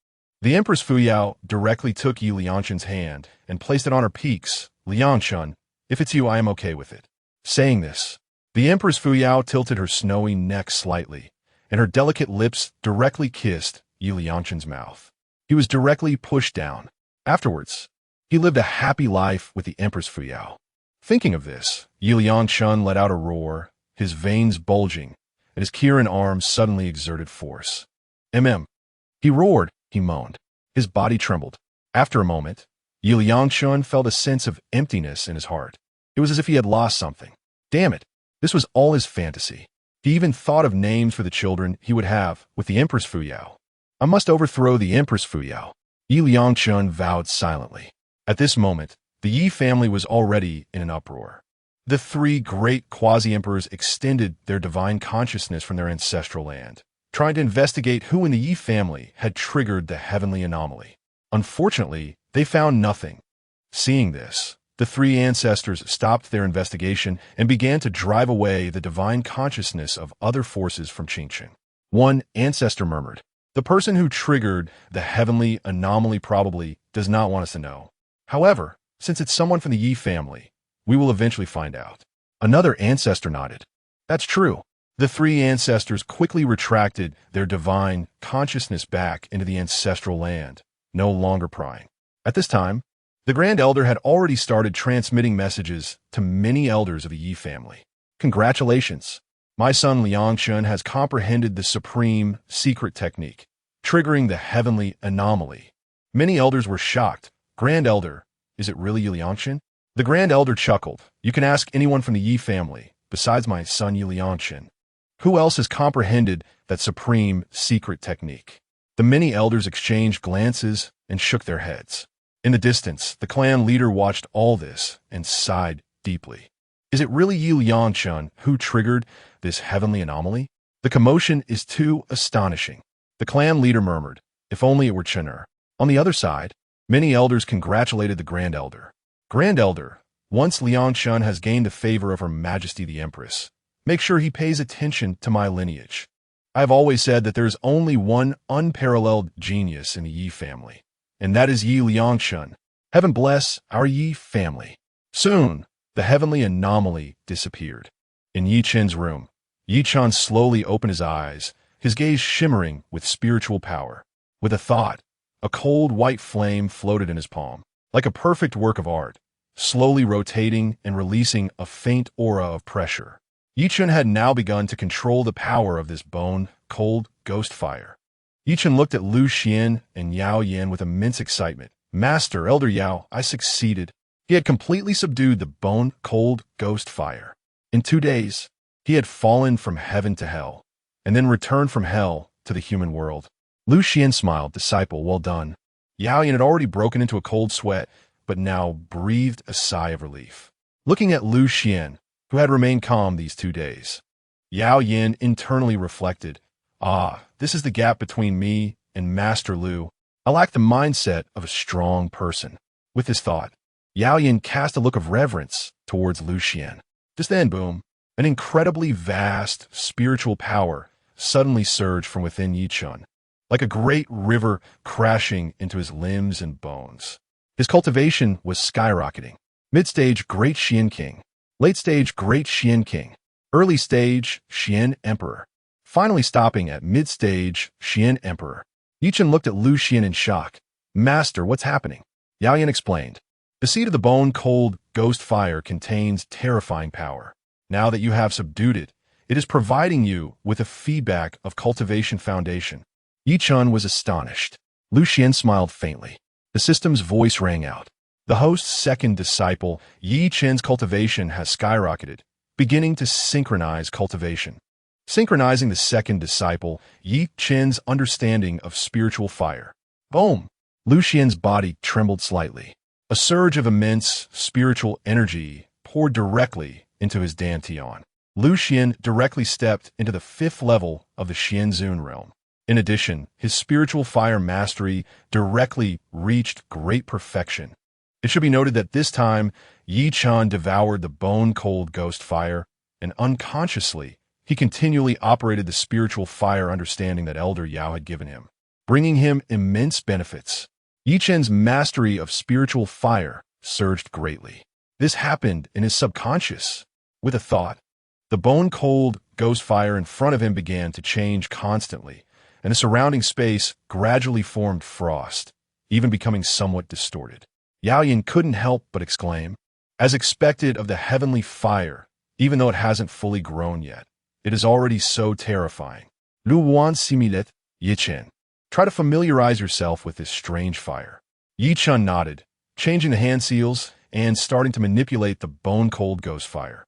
The Empress Fuyao directly took Yi Liangchun's hand and placed it on her peaks. Liangchun, if it's you, I am okay with it. Saying this, the Empress Fuyao tilted her snowy neck slightly, and her delicate lips directly kissed Yi Liangchun's mouth. He was directly pushed down. Afterwards, he lived a happy life with the Empress Fuyao. Thinking of this, Yi Liangchun let out a roar, his veins bulging, and his Kirin arms suddenly exerted force. He roared. He moaned. His body trembled. After a moment, Yi Liangchun felt a sense of emptiness in his heart. It was as if he had lost something. Damn it, this was all his fantasy. He even thought of names for the children he would have with the Empress Fuyao. I must overthrow the Empress Fuyao. Yi Liangchun vowed silently. At this moment, the Yi family was already in an uproar. The three great quasi-emperors extended their divine consciousness from their ancestral land, trying to investigate who in the Yi family had triggered the heavenly anomaly. Unfortunately, they found nothing. Seeing this, the three ancestors stopped their investigation and began to drive away the divine consciousness of other forces from Changsheng. One ancestor murmured, the person who triggered the heavenly anomaly probably does not want us to know. However, since it's someone from the Yi family, we will eventually find out. Another ancestor nodded. That's true. The three ancestors quickly retracted their divine consciousness back into the ancestral land, no longer prying. At this time, the Grand Elder had already started transmitting messages to many elders of the Yi family. Congratulations! My son Liangchun has comprehended the supreme secret technique, triggering the heavenly anomaly. Many elders were shocked. Grand Elder, is it really Liangchun? The Grand Elder chuckled. You can ask anyone from the Yi family, besides my son Liangchun. Who else has comprehended that supreme secret technique? The many elders exchanged glances and shook their heads. In the distance, the clan leader watched all this and sighed deeply. Is it really Yi Liangchun who triggered this heavenly anomaly? The commotion is too astonishing. The clan leader murmured, if only it were Chener. On the other side, many elders congratulated the Grand Elder. Grand Elder, once Liangchun has gained the favor of Her Majesty the Empress, make sure he pays attention to my lineage. I have always said that there is only one unparalleled genius in the Yi family, and that is Yi Liangchun. Heaven bless our Yi family. Soon, the heavenly anomaly disappeared. In Yi Chen's room, Yi Chen slowly opened his eyes, his gaze shimmering with spiritual power. With a thought, A cold white flame floated in his palm, like a perfect work of art, slowly rotating and releasing a faint aura of pressure. Yichun had now begun to control the power of this bone-cold ghost fire. Yichun looked at Lu Xuan and Yao Yan with immense excitement. "Master, Elder Yao, I succeeded." He had completely subdued the bone-cold ghost fire. In 2 days, he had fallen from heaven to hell, and then returned from hell to the human world. Lu Xuan smiled. "Disciple, well done." Yao Yan had already broken into a cold sweat, but now breathed a sigh of relief. Looking at Lu Xuan, who had remained calm these 2 days, Yao Yan internally reflected, this is the gap between me and Master Lu. I lack the mindset of a strong person." With this thought, Yao Yan cast a look of reverence towards Lu Xuan. Just then, boom, an incredibly vast spiritual power suddenly surged from within Yichun, like a great river crashing into his limbs and bones. His cultivation was skyrocketing. Mid-stage, Great Xian King. Late-stage, Great Xian King. Early stage, Xian Emperor. Finally stopping at mid-stage, Xian Emperor. Yichun looked at Lu Xuan in shock. "Master, what's happening?" Yao Yan explained. "The seed of the bone-cold ghost fire contains terrifying power. Now that you have subdued it, it is providing you with a feedback of cultivation foundation." Yichun was astonished. Lu Xuan smiled faintly. The system's voice rang out. "The host's second disciple, Yi Chen's cultivation has skyrocketed, beginning to synchronize cultivation." Synchronizing the second disciple, Yi Chen's understanding of spiritual fire. Boom! Lu Xuan's body trembled slightly. A surge of immense spiritual energy poured directly into his dantian. Lu Xuan directly stepped into the 5th level of the Xianzun realm. In addition, his spiritual fire mastery directly reached great perfection. It should be noted that this time, Yi Chan devoured the bone-cold ghost fire, and unconsciously, he continually operated the spiritual fire understanding that Elder Yao had given him, bringing him immense benefits. Yi Chen's mastery of spiritual fire surged greatly. This happened in his subconscious. With a thought, the bone-cold ghost fire in front of him began to change constantly, and the surrounding space gradually formed frost, even becoming somewhat distorted. Yao Yan couldn't help but exclaim, "As expected of the heavenly fire, even though it hasn't fully grown yet, it is already so terrifying." Lu Xuan similet, Yichen. Try to familiarize yourself with this strange fire. Yichun nodded, changing the hand seals and starting to manipulate the bone-cold ghost fire.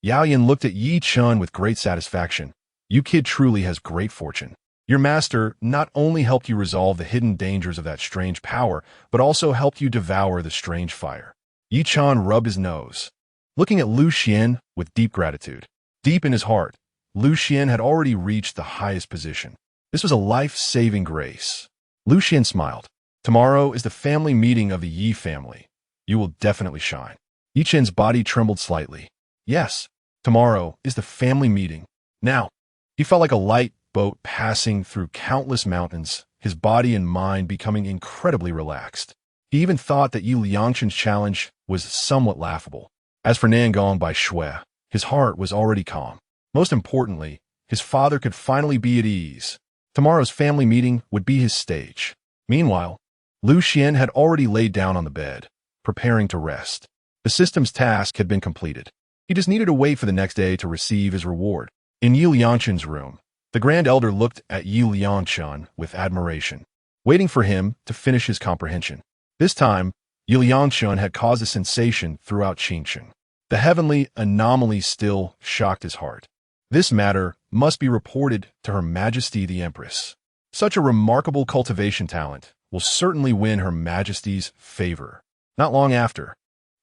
Yao Yan looked at Yichun with great satisfaction. "You kid truly has great fortune. Your master not only helped you resolve the hidden dangers of that strange power, but also helped you devour the strange fire." Yichun rubbed his nose, looking at Lu Xuan with deep gratitude. Deep in his heart, Lu Xuan had already reached the highest position. This was a life-saving grace. Lu Xuan smiled. "Tomorrow is the family meeting of the Yi family. You will definitely shine." Yichen's body trembled slightly. Yes, tomorrow is the family meeting. Now, he felt like a light boat passing through countless mountains, his body and mind becoming incredibly relaxed. He even thought that Yi Liangchen's challenge was somewhat laughable. As for Nangong by Shui, his heart was already calm. Most importantly, his father could finally be at ease. Tomorrow's family meeting would be his stage. Meanwhile, Lu Xuan had already laid down on the bed, preparing to rest. The system's task had been completed. He just needed to wait for the next day to receive his reward. In Yi Liangchen's room, the Grand Elder looked at Yi Liangchen with admiration, waiting for him to finish his comprehension. This time, Yi Liangchen had caused a sensation throughout Qingsheng. The heavenly anomaly still shocked his heart. This matter must be reported to Her Majesty the Empress. Such a remarkable cultivation talent will certainly win Her Majesty's favor. Not long after,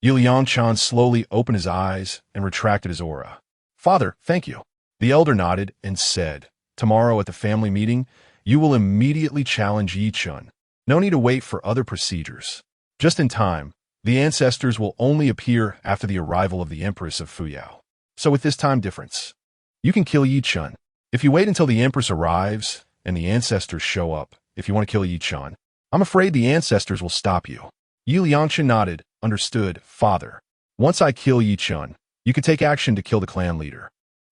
Yi Liangchen slowly opened his eyes and retracted his aura. "Father, thank you." The elder nodded and said, "Tomorrow at the family meeting, you will immediately challenge Yichun. No need to wait for other procedures. Just in time, the ancestors will only appear after the arrival of the Empress of Fuyao. So with this time difference, you can kill Yichun. If you wait until the Empress arrives and the ancestors show up, if you want to kill Yichun, I'm afraid the ancestors will stop you." Yi Liangchen nodded, "Understood, father. Once I kill Yichun, you can take action to kill the clan leader.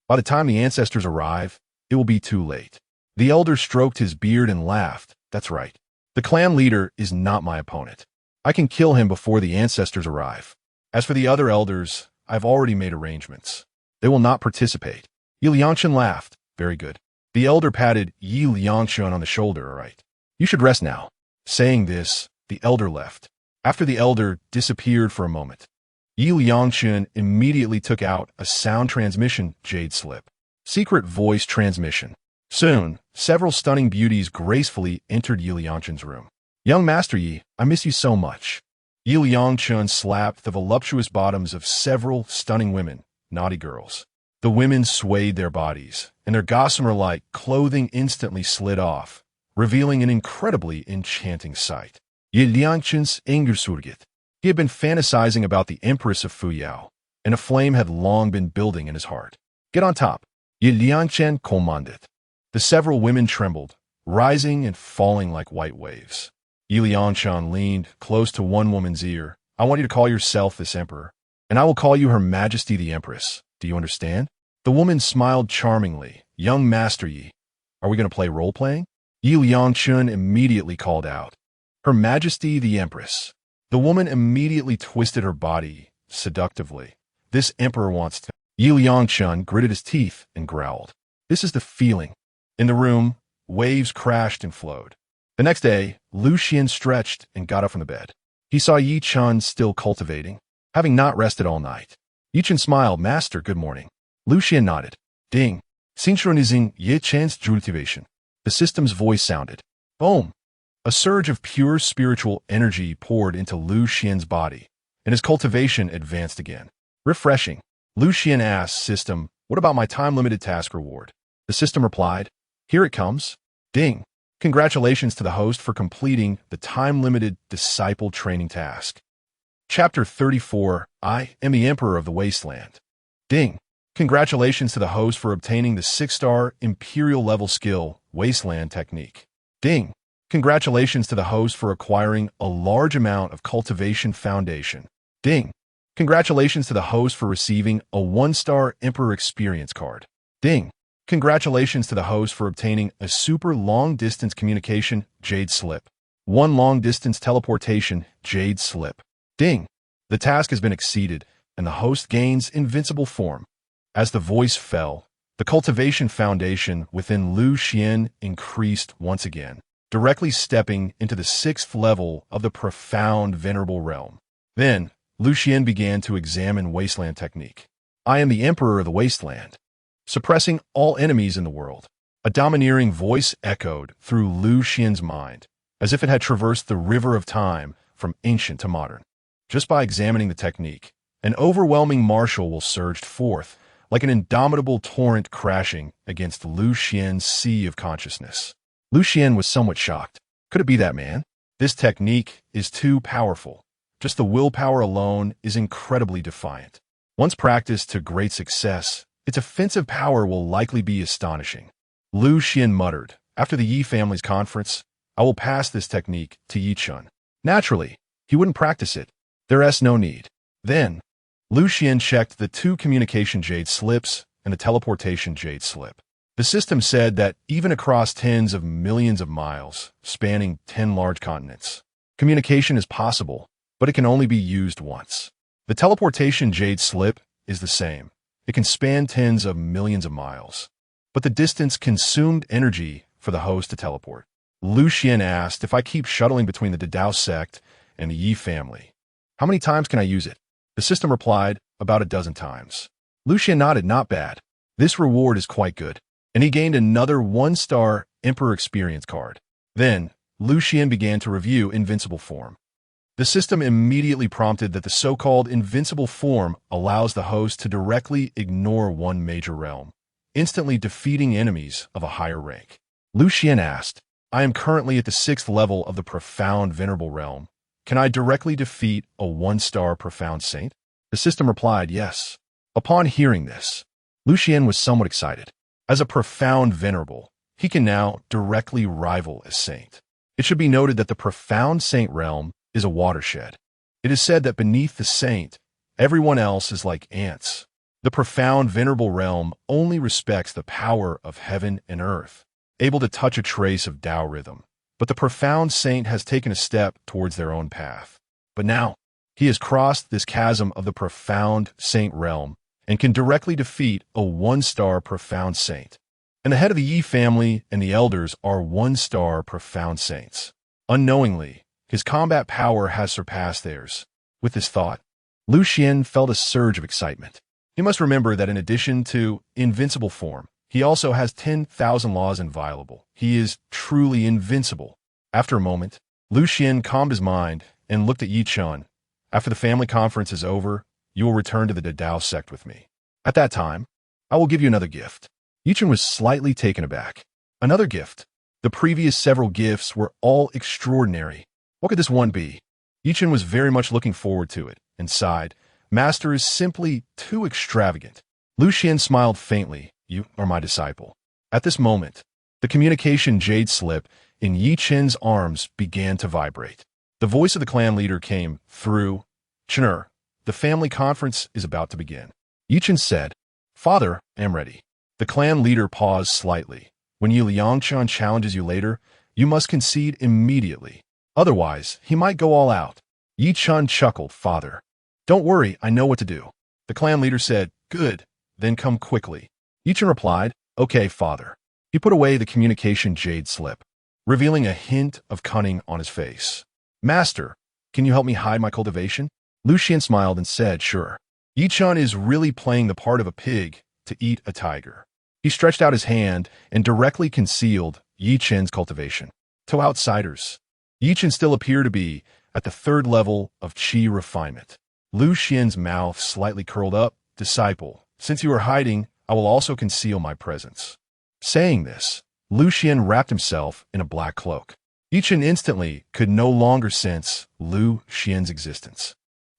By the time the ancestors arrive, it will be too late." The elder stroked his beard and laughed. "That's right. The clan leader is not my opponent. I can kill him before the ancestors arrive. As for the other elders, I've already made arrangements. They will not participate. Yi Liangchen laughed. Very good. The elder patted Yi Liangchen on the shoulder. All right. You should rest now. Saying this, the elder left. After the elder disappeared for a moment, Yi Liangchen immediately took out a sound transmission jade slip. Secret voice transmission. Soon, several stunning beauties gracefully entered Yi Liangchen's room. Young Master Yi, I miss you so much. Yi Liangchen slapped the voluptuous bottoms of several stunning women, naughty girls. The women swayed their bodies, and their gossamer-like clothing instantly slid off, revealing an incredibly enchanting sight. Yi Liangchen's anger surged. He had been fantasizing about the Empress of Fuyao, and a flame had long been building in his heart. Get on top. Yi Liangchen commanded. The several women trembled, rising and falling like white waves. Yi Liangchen leaned close to one woman's ear. I want you to call yourself this emperor, and I will call you Her Majesty the Empress. Do you understand? The woman smiled charmingly. Young Master Yi, are we going to play role-playing? Yi Liangchen immediately called out. Her Majesty the Empress. The woman immediately twisted her body seductively. This emperor wants to. Yi Liangchen gritted his teeth and growled. This is the feeling. In the room, waves crashed and flowed. The next day, Lu Xuan stretched and got up from the bed. He saw Yi Chen still cultivating, having not rested all night. Yi Chen smiled. Master, good morning. Lu Xuan nodded. Ding. Synchronizing Yi Chen's cultivation. The system's voice sounded. Boom. A surge of pure spiritual energy poured into Lu Xuan's body, and his cultivation advanced again. Refreshing. Lu Xuan asked system, what about my time-limited task reward? The system replied, here it comes. Ding. Congratulations to the host for completing the time-limited disciple training task. Chapter 34, I am the Emperor of the Wasteland. Ding. Congratulations to the host for obtaining the 6-star Imperial level skill, Wasteland Technique. Ding. Congratulations to the host for acquiring a large amount of Cultivation Foundation. Ding. Congratulations to the host for receiving a 1-star Emperor Experience card. Ding. Congratulations to the host for obtaining a super long-distance communication Jade Slip. 1 long-distance teleportation Jade Slip. Ding. The task has been exceeded, and the host gains invincible form. As the voice fell, the cultivation foundation within Lu Xuan increased once again, directly stepping into the 6th level of the profound venerable realm. Then, Lu Xuan began to examine Wasteland Technique. I am the Emperor of the Wasteland. Suppressing all enemies in the world. A domineering voice echoed through Lu Xuan's mind, as if it had traversed the river of time from ancient to modern. Just by examining the technique, an overwhelming martial will surge forth, like an indomitable torrent crashing against Lu Xuan's sea of consciousness. Lu Xuan was somewhat shocked. Could it be that man? This technique is too powerful. Just the willpower alone is incredibly defiant. Once practiced to great success, its offensive power will likely be astonishing. Lu Xuan muttered, after the Yi family's conference, I will pass this technique to Yi Chen. Naturally, he wouldn't practice it. There's no need. Then, Lu Xuan checked the 2 communication jade slips and the teleportation jade slip. The system said that even across tens of millions of miles, spanning 10 large continents, communication is possible, but it can only be used once. The teleportation jade slip is the same. It can span tens of millions of miles, but the distance consumed energy for the host to teleport. Lu Xuan asked if I keep shuttling between the Dao sect and the Yi family. How many times can I use it? The system replied, about a dozen times. Lu Xuan nodded, not bad. This reward is quite good. And he gained another 1-star Emperor Experience card. Then, Lu Xuan began to review Invincible Form. The system immediately prompted that the so-called Invincible Form allows the host to directly ignore one major realm, instantly defeating enemies of a higher rank. Lu Xuan asked, I am currently at the 6th level of the Profound Venerable Realm. Can I directly defeat a 1-star Profound Saint? The system replied, yes. Upon hearing this, Lu Xuan was somewhat excited. As a Profound Venerable, he can now directly rival a saint. It should be noted that the Profound Saint realm is a watershed. It is said that beneath the saint, everyone else is like ants. The Profound Venerable realm only respects the power of heaven and earth, able to touch a trace of Tao rhythm, but the profound saint has taken a step towards their own path. But now, he has crossed this chasm of the profound saint realm and can directly defeat a one-star profound saint. And the head of the Yi family and the elders are one-star profound saints. Unknowingly, his combat power has surpassed theirs. With this thought, Lu Xuan felt a surge of excitement. He must remember that in addition to invincible form, he also has 10,000 laws inviolable. He is truly invincible. After a moment, Lu Xuan calmed his mind and looked at Yi Chun. After the family conference is over, you will return to the Dao sect with me. At that time, I will give you another gift. Yi Chun was slightly taken aback. Another gift? The previous several gifts were all extraordinary. What could this one be? Yi Chun was very much looking forward to it and sighed. Master is simply too extravagant. Lu Xuan smiled faintly. You are my disciple. At this moment, the communication jade slip in Yi Chun's arms began to vibrate. The voice of the clan leader came through. Chen, the family conference is about to begin. Yi Chun said, Father, I am ready. The clan leader paused slightly. When Yi Liangchun challenges you later, you must concede immediately. Otherwise, he might go all out. Yi Chun chuckled, Father. Don't worry, I know what to do. The clan leader said, Good, then come quickly. Yi Chun replied, Okay, Father. He put away the communication jade slip, revealing a hint of cunning on his face. Master, can you help me hide my cultivation? Lu Xuan smiled and said, Sure. Yi Chun is really playing the part of a pig to eat a tiger. He stretched out his hand and directly concealed Yi Chun's cultivation. To outsiders, Yi Chun still appeared to be at the third level of qi refinement. Lu Xuan's mouth slightly curled up. Disciple, since you are hiding, I will also conceal my presence. Saying this, Lu Xuan wrapped himself in a black cloak. Yi Chun instantly could no longer sense Lu Xuan's existence.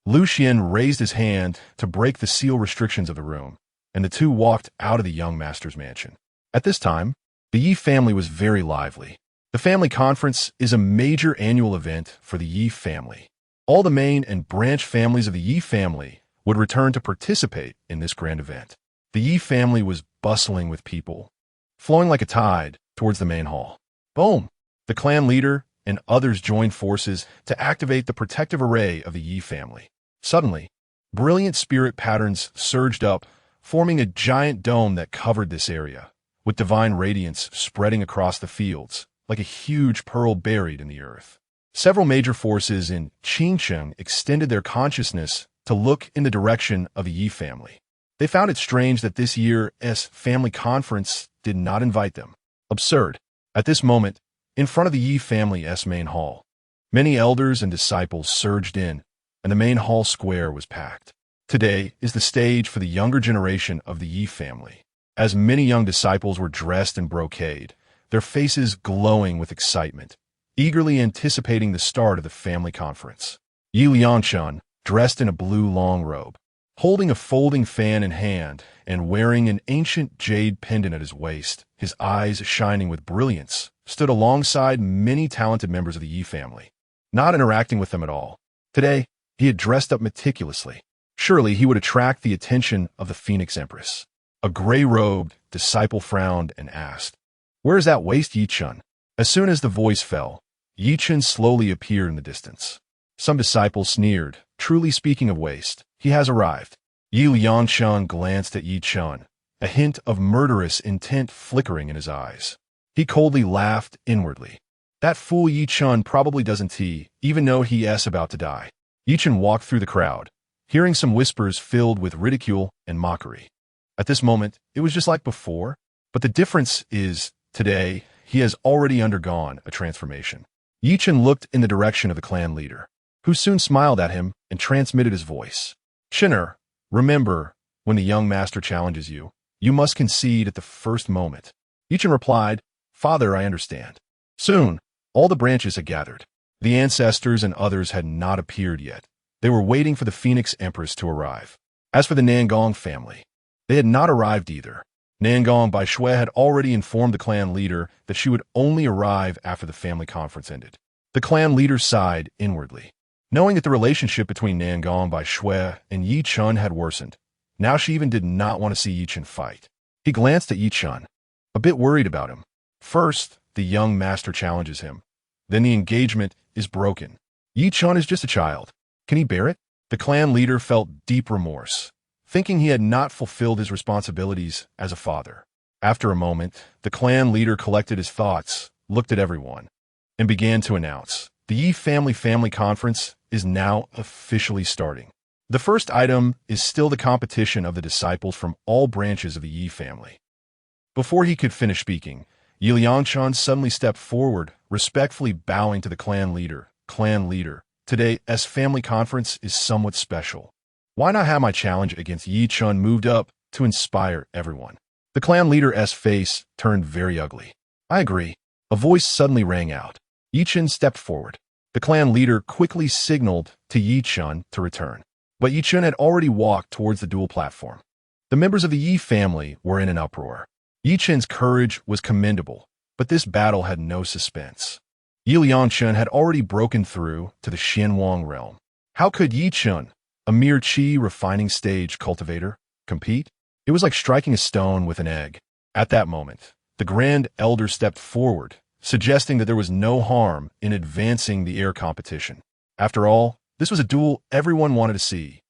Lu Xuan raised his hand to break the seal restrictions of the room, and the two walked out of the young master's mansion. At this time, the Yi family was very lively. The family conference is a major annual event for the Yi family. All the main and branch families of the Yi family would return to participate in this grand event. The Yi family was bustling with people, flowing like a tide towards the main hall. Boom! The clan leader and others joined forces to activate the protective array of the Yi family. Suddenly, brilliant spirit patterns surged up, forming a giant dome that covered this area, with divine radiance spreading across the fields, like a huge pearl buried in the earth. Several major forces in Changsheng extended their consciousness to look in the direction of the Yi family. They found it strange that this year's family conference did not invite them. Absurd. At this moment, in front of the Yi family's main hall, many elders and disciples surged in, and the main hall square was packed. Today is the stage for the younger generation of the Yi family. As many young disciples were dressed in brocade, their faces glowing with excitement, eagerly anticipating the start of the family conference. Yi Liangchun, dressed in a blue long robe, holding a folding fan in hand and wearing an ancient jade pendant at his waist, his eyes shining with brilliance, stood alongside many talented members of the Yi family, not interacting with them at all. Today, he had dressed up meticulously. Surely he would attract the attention of the Phoenix Empress. A gray-robed disciple frowned and asked, Where is that waist, Yi Chun? As soon as the voice fell, Yi Chun slowly appeared in the distance. Some disciples sneered, Truly speaking of waist, he has arrived. Yi Liangchun glanced at Yi Chun, a hint of murderous intent flickering in his eyes. He coldly laughed inwardly. That fool Yi Chun probably doesn't even know he is about to die. Yi Chun walked through the crowd, hearing some whispers filled with ridicule and mockery. At this moment, it was just like before, but the difference is, today, he has already undergone a transformation. Yi Chun looked in the direction of the clan leader, who soon smiled at him and transmitted his voice. Chinner, remember, when the young master challenges you, you must concede at the first moment. Yi Chun replied, Father, I understand. Soon, all the branches had gathered. The ancestors and others had not appeared yet. They were waiting for the Phoenix Empress to arrive. As for the Nangong family, they had not arrived either. Nangong by Shui had already informed the clan leader that she would only arrive after the family conference ended. The clan leader sighed inwardly, knowing that the relationship between Nangong by Shui and Yi Chun had worsened. Now she even did not want to see Yi Chun fight. He glanced at Yi Chun, a bit worried about him. First, the young master challenges him, Then the engagement is broken. Yi Chun is just a child. Can he bear it? The clan leader felt deep remorse, thinking he had not fulfilled his responsibilities as a father. After a moment, the clan leader collected his thoughts, looked at everyone, and began to announce, the Yi family conference is now officially starting. The first item is still the competition of the disciples from all branches of the Yi family. Before he could finish speaking, Yi Liangshan suddenly stepped forward, respectfully bowing to the clan leader. Clan leader, today's family conference is somewhat special. Why not have my challenge against Yi Chun moved up to inspire everyone? The clan leader's face turned very ugly. I agree. A voice suddenly rang out. Yi Chun stepped forward. The clan leader quickly signaled to Yi Chun to return. But Yi Chun had already walked towards the duel platform. The members of the Yi family were in an uproar. Yi Chun's courage was commendable, but this battle had no suspense. Yi Liangshan had already broken through to the Xianwang realm. How could Yi Chun, a mere qi refining stage cultivator, compete? It was like striking a stone with an egg. At that moment, the Grand Elder stepped forward, suggesting that there was no harm in advancing the air competition. After all, this was a duel everyone wanted to see.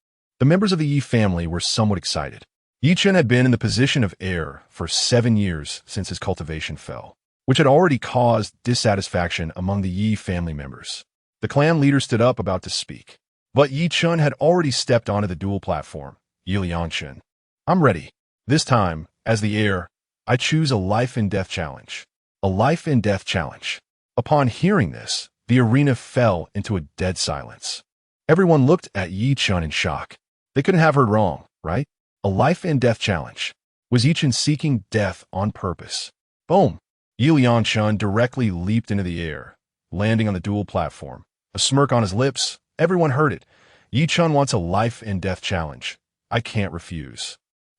The members of the Yi family were somewhat excited. Yi Chun had been in the position of heir for 7 years since his cultivation fell, which had already caused dissatisfaction among the Yi family members. The clan leader stood up about to speak, but Yi Chun had already stepped onto the duel platform. Yi Liangshan, I'm ready. This time, as the heir, I choose a life-and-death challenge. A life-and-death challenge. Upon hearing this, the arena fell into a dead silence. Everyone looked at Yi Chun in shock. They couldn't have heard wrong, right? A life-and-death challenge. Was Yi Chun seeking death on purpose? Boom! Yi Liangshan directly leaped into the air, landing on the duel platform. A smirk on his lips, everyone heard it. Yi Chun wants a life-and-death challenge. I can't refuse.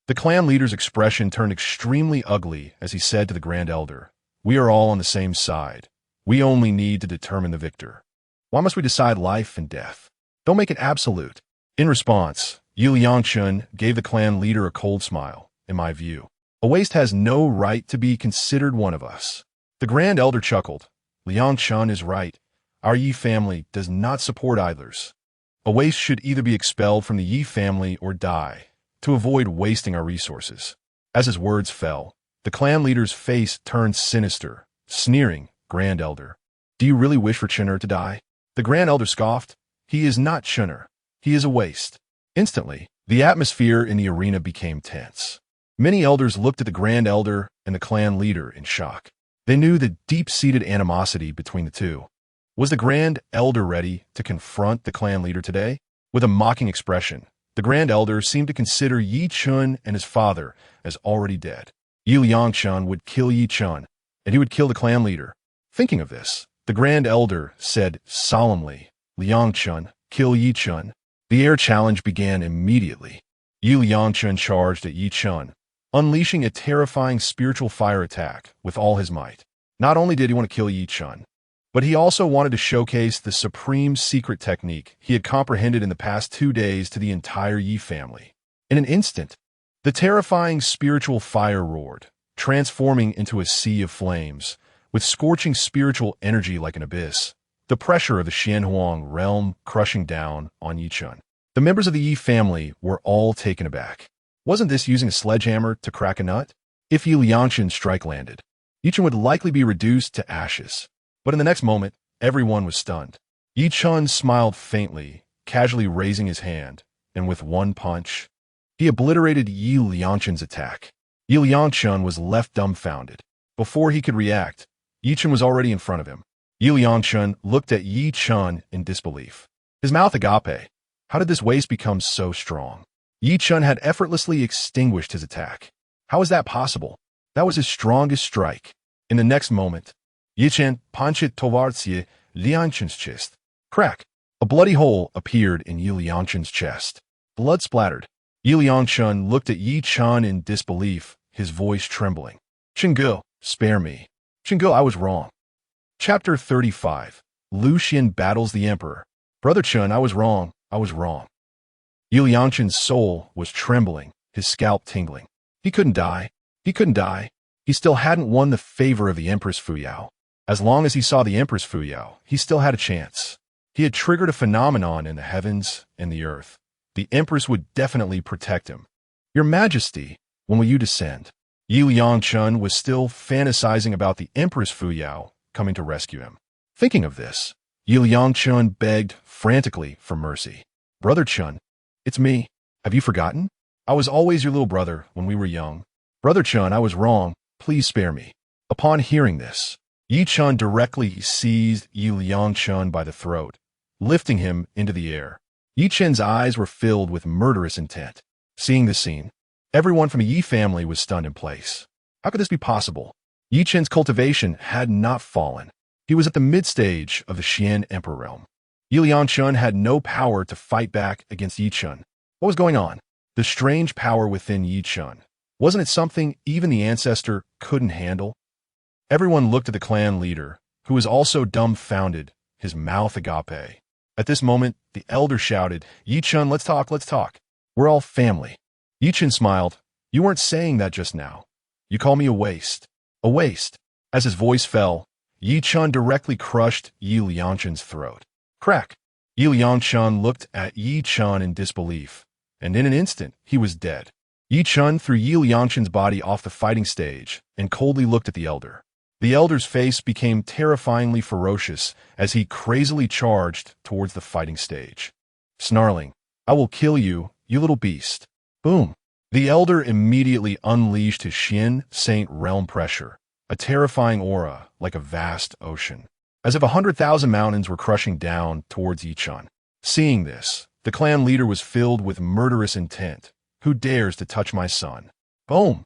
The clan leader's expression turned extremely ugly as he said to the Grand Elder, we are all on the same side. We only need to determine the victor. Why must we decide life and death? Don't make it absolute. In response, Yi Liangshan gave the clan leader a cold smile. In my view, a waste has no right to be considered one of us. The Grand Elder chuckled. Liangshan is right. Our Yi family does not support idlers. A waste should either be expelled from the Yi family or die, to avoid wasting our resources. As his words fell, the clan leader's face turned sinister, sneering, Grand Elder, do you really wish for Chun'er to die? The Grand Elder scoffed. He is not Chun'er. He is a waste. Instantly, the atmosphere in the arena became tense. Many elders looked at the Grand Elder and the clan leader in shock. They knew the deep-seated animosity between the two. Was the Grand Elder ready to confront the clan leader today? With a mocking expression, the Grand Elder seemed to consider Yi Chun and his father as already dead. Yi Liangshan would kill Yi Chun, and he would kill the clan leader. Thinking of this, the Grand Elder said solemnly, Liangshan, kill Yi Chun. The air challenge began immediately. Yi Liangshan charged at Yi Chun, unleashing a terrifying spiritual fire attack with all his might. Not only did he want to kill Yi Chun, but he also wanted to showcase the supreme secret technique he had comprehended in the past 2 days to the entire Yi family. In an instant, the terrifying spiritual fire roared, transforming into a sea of flames, with scorching spiritual energy like an abyss, the pressure of the Xianhuang realm crushing down on Yi Chun. The members of the Yi family were all taken aback. Wasn't this using a sledgehammer to crack a nut? If Yi Liangshan's strike landed, Yi Chun would likely be reduced to ashes. But in the next moment, everyone was stunned. Yi Chun smiled faintly, casually raising his hand, and with one punch, he obliterated Yi Liangshan's attack. Yi Liangshan was left dumbfounded. Before he could react, Yi Chun was already in front of him. Yi Liangshan looked at Yi Chun in disbelief. His mouth agape. How did this waste become so strong? Yi Chun had effortlessly extinguished his attack. How is that possible? That was his strongest strike. In the next moment, Yi Chun punched towards Yi Liangshan's chest. Crack! A bloody hole appeared in Yi Liangshan's chest. Blood splattered. Yi Liangshan looked at Yi Chun in disbelief, his voice trembling. Chengge, spare me. Chengge, I was wrong. Chapter 35. Lu Xuan battles the Emperor. Brother Chun, I was wrong. I was wrong. Yi Liangshan's soul was trembling, his scalp tingling. He couldn't die. He couldn't die. He still hadn't won the favor of the Empress Fuyao. As long as he saw the Empress Fuyao, he still had a chance. He had triggered a phenomenon in the heavens and the earth. The Empress would definitely protect him. Your Majesty, when will you descend? Yi Liangchun was still fantasizing about the Empress Fuyao coming to rescue him. Thinking of this, Yi Liangchun begged frantically for mercy. Brother Chun, it's me. Have you forgotten? I was always your little brother when we were young. Brother Chun, I was wrong. Please spare me. Upon hearing this, Yi Chun directly seized Yi Liangchun by the throat, lifting him into the air. Yi Chen's eyes were filled with murderous intent. Seeing this scene, everyone from the Yi family was stunned in place. How could this be possible? Yi Chen's cultivation had not fallen. He was at the mid-stage of the Xian Emperor realm. Yi Liangchun had no power to fight back against Yi Chun. What was going on? The strange power within Yi Chun. Wasn't it something even the ancestor couldn't handle? Everyone looked at the clan leader, who was also dumbfounded, his mouth agape. At this moment, the elder shouted, Yi Chun, let's talk, let's talk. We're all family. Yi Chun smiled. You weren't saying that just now. You call me a waste. A waste. As his voice fell, Yi Chun directly crushed Yi Liangchun's throat. Crack. Yi Liangchun looked at Yi Chun in disbelief, and in an instant, he was dead. Yi Chun threw Yi Liangchun's body off the fighting stage and coldly looked at the elder. The elder's face became terrifyingly ferocious as he crazily charged towards the fighting stage. Snarling, I will kill you, you little beast. Boom. The elder immediately unleashed his Chen Saint realm pressure, a terrifying aura like a vast ocean, as if 100,000 mountains were crushing down towards Yi Chun. Seeing this, the clan leader was filled with murderous intent. Who dares to touch my son? Boom.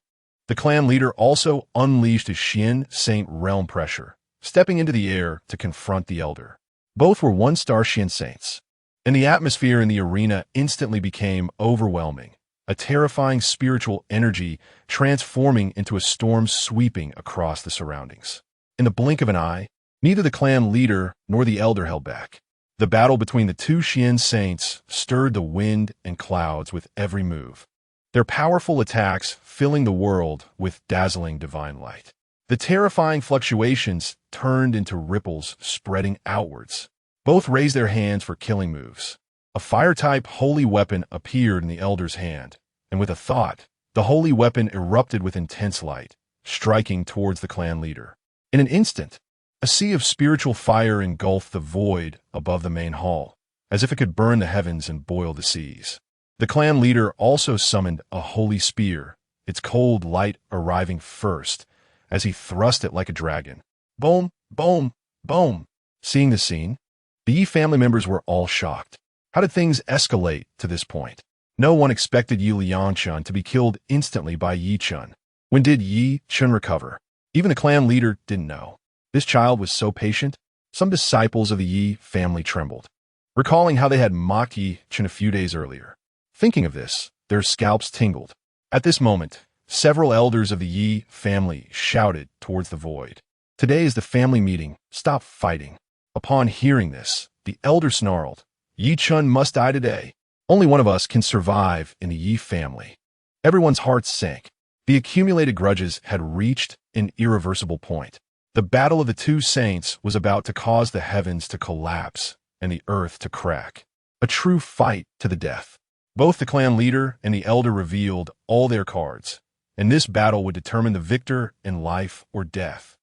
The clan leader also unleashed his Chen Saint realm pressure, stepping into the air to confront the elder. Both were one-star Chen Saints, and the atmosphere in the arena instantly became overwhelming, a terrifying spiritual energy transforming into a storm sweeping across the surroundings. In the blink of an eye, neither the clan leader nor the elder held back. The battle between the two Chen Saints stirred the wind and clouds with every move, their powerful attacks filling the world with dazzling divine light. The terrifying fluctuations turned into ripples spreading outwards. Both raised their hands for killing moves. A fire-type holy weapon appeared in the elder's hand, and with a thought, the holy weapon erupted with intense light, striking towards the clan leader. In an instant, a sea of spiritual fire engulfed the void above the main hall, as if it could burn the heavens and boil the seas. The clan leader also summoned a holy spear, its cold light arriving first, as he thrust it like a dragon. Boom, boom, boom. Seeing the scene, the Yi family members were all shocked. How did things escalate to this point? No one expected Yi Liangchun to be killed instantly by Yi Chun. When did Yi Chun recover? Even the clan leader didn't know. This child was so patient, some disciples of the Yi family trembled, recalling how they had mocked Yi Chun a few days earlier. Thinking of this, their scalps tingled. At this moment, several elders of the Yi family shouted towards the void. Today is the family meeting. Stop fighting. Upon hearing this, the elder snarled, Yi Chun must die today. Only one of us can survive in the Yi family. Everyone's hearts sank. The accumulated grudges had reached an irreversible point. The battle of the two saints was about to cause the heavens to collapse and the earth to crack. A true fight to the death. Both the clan leader and the elder revealed all their cards, and this battle would determine the victor in life or death.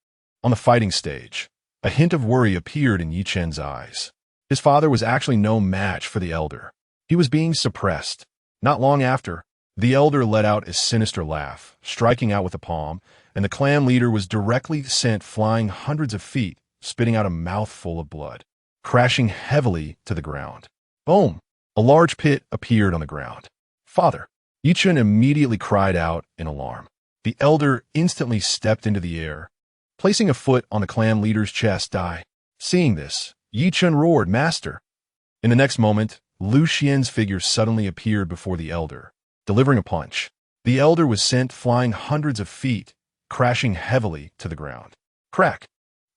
On the fighting stage, a hint of worry appeared in Yi Chen's eyes. His father was actually no match for the elder. He was being suppressed. Not long after, the elder let out a sinister laugh, striking out with a palm, and the clan leader was directly sent flying hundreds of feet, spitting out a mouthful of blood, crashing heavily to the ground. Boom! A large pit appeared on the ground. Father! Yi Chun immediately cried out in alarm. The elder instantly stepped into the air, placing a foot on the clan leader's chest. Die. Seeing this, Yi Chun roared, Master! In the next moment, Lu Xuan's figure suddenly appeared before the elder, delivering a punch. The elder was sent flying hundreds of feet, crashing heavily to the ground. Crack!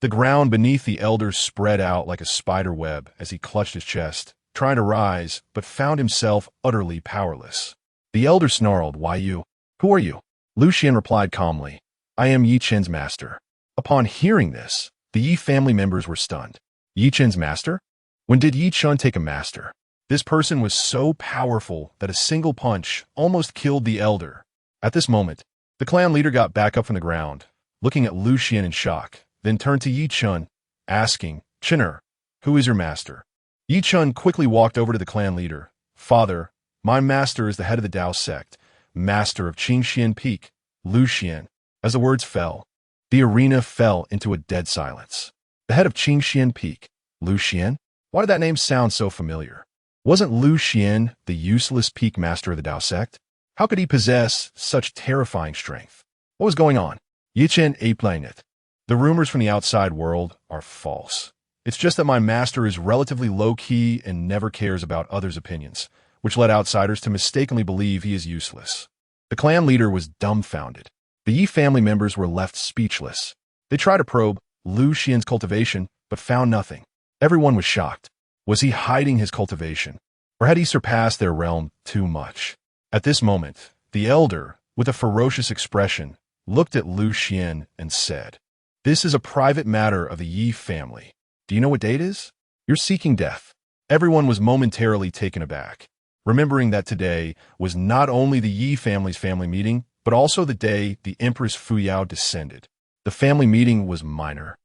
The ground beneath the elder spread out like a spider web as he clutched his chest, trying to rise, but found himself utterly powerless. The elder snarled, Why you? Who are you? Lu Xuan replied calmly, I am Yi Chen's master. Upon hearing this, The Yi family members were stunned. Yi Chen's master? When did Yi Chen take a master? This person was so powerful that a single punch almost killed the elder. At this moment, the clan leader got back up from the ground, looking at Lu Xuan in shock, then turned to Yi Chen, asking, "Chener, who is your master?" Yi Chen quickly walked over to the clan leader. "Father, my master is the head of the Dao sect, master of Qingxian Peak, Lu Xuan." As the words fell, the arena fell into a dead silence. The head of Qingxian Peak, Lu Xuan? Why did that name sound so familiar? Wasn't Lu Xuan the useless peak master of the Dao sect? How could he possess such terrifying strength? What was going on? Yi Chen explained it. The rumors from the outside world are false. It's just that my master is relatively low-key and never cares about others' opinions, which led outsiders to mistakenly believe he is useless. The clan leader was dumbfounded. The Yi family members were left speechless. They tried to probe Lu Xuan's cultivation, but found nothing. Everyone was shocked. Was he hiding his cultivation? Or had he surpassed their realm too much? At this moment, the elder, with a ferocious expression, looked at Lu Xuan and said, "This is a private matter of the Yi family. Do you know what date is? You're seeking death." Everyone was momentarily taken aback, remembering that today was not only the Yi family's family meeting, but also the day the Empress Fuyao descended. The family meeting was minor,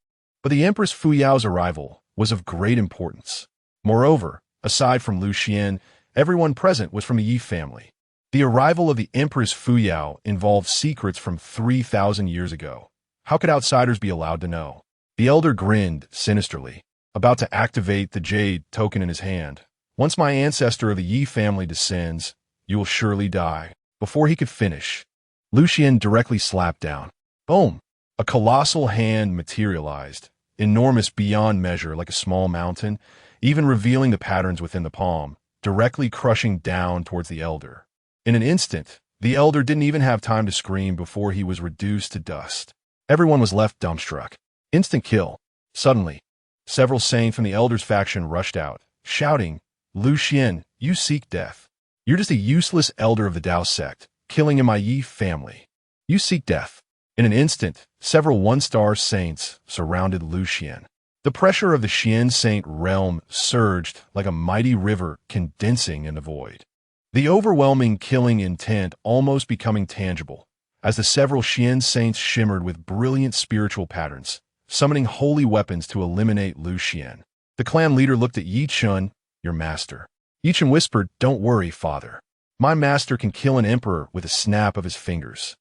but the Empress Fuyao's arrival was of great importance. Moreover, aside from Lu Xuan, everyone present was from the Yi family. The arrival of the Empress Fuyao involved secrets from 3,000 years ago. How could outsiders be allowed to know? The elder grinned sinisterly, about to activate the jade token in his hand. "Once my ancestor of the Yi family descends, you will surely die." Before he could finish, Lu Xuan directly slapped down. Boom! A colossal hand materialized, enormous beyond measure like a small mountain, even revealing the patterns within the palm, directly crushing down towards the elder. In an instant, the elder didn't even have time to scream before he was reduced to dust. Everyone was left dumbstruck. Instant kill. Suddenly, several saints from the elder's faction rushed out, shouting, "Lu Xuan, you seek death. You're just a useless elder of the Dao sect, killing in my Yi family. You seek death." In an instant, several one-star saints surrounded Lu Xuan. The pressure of the Xian saint realm surged like a mighty river condensing in the void. The overwhelming killing intent almost becoming tangible, as the several Xian saints shimmered with brilliant spiritual patterns, summoning holy weapons to eliminate Lu Xuan. The clan leader looked at Yi Chen, "Your master." Yi Chen whispered, "Don't worry, father. My master can kill an emperor with a snap of his fingers."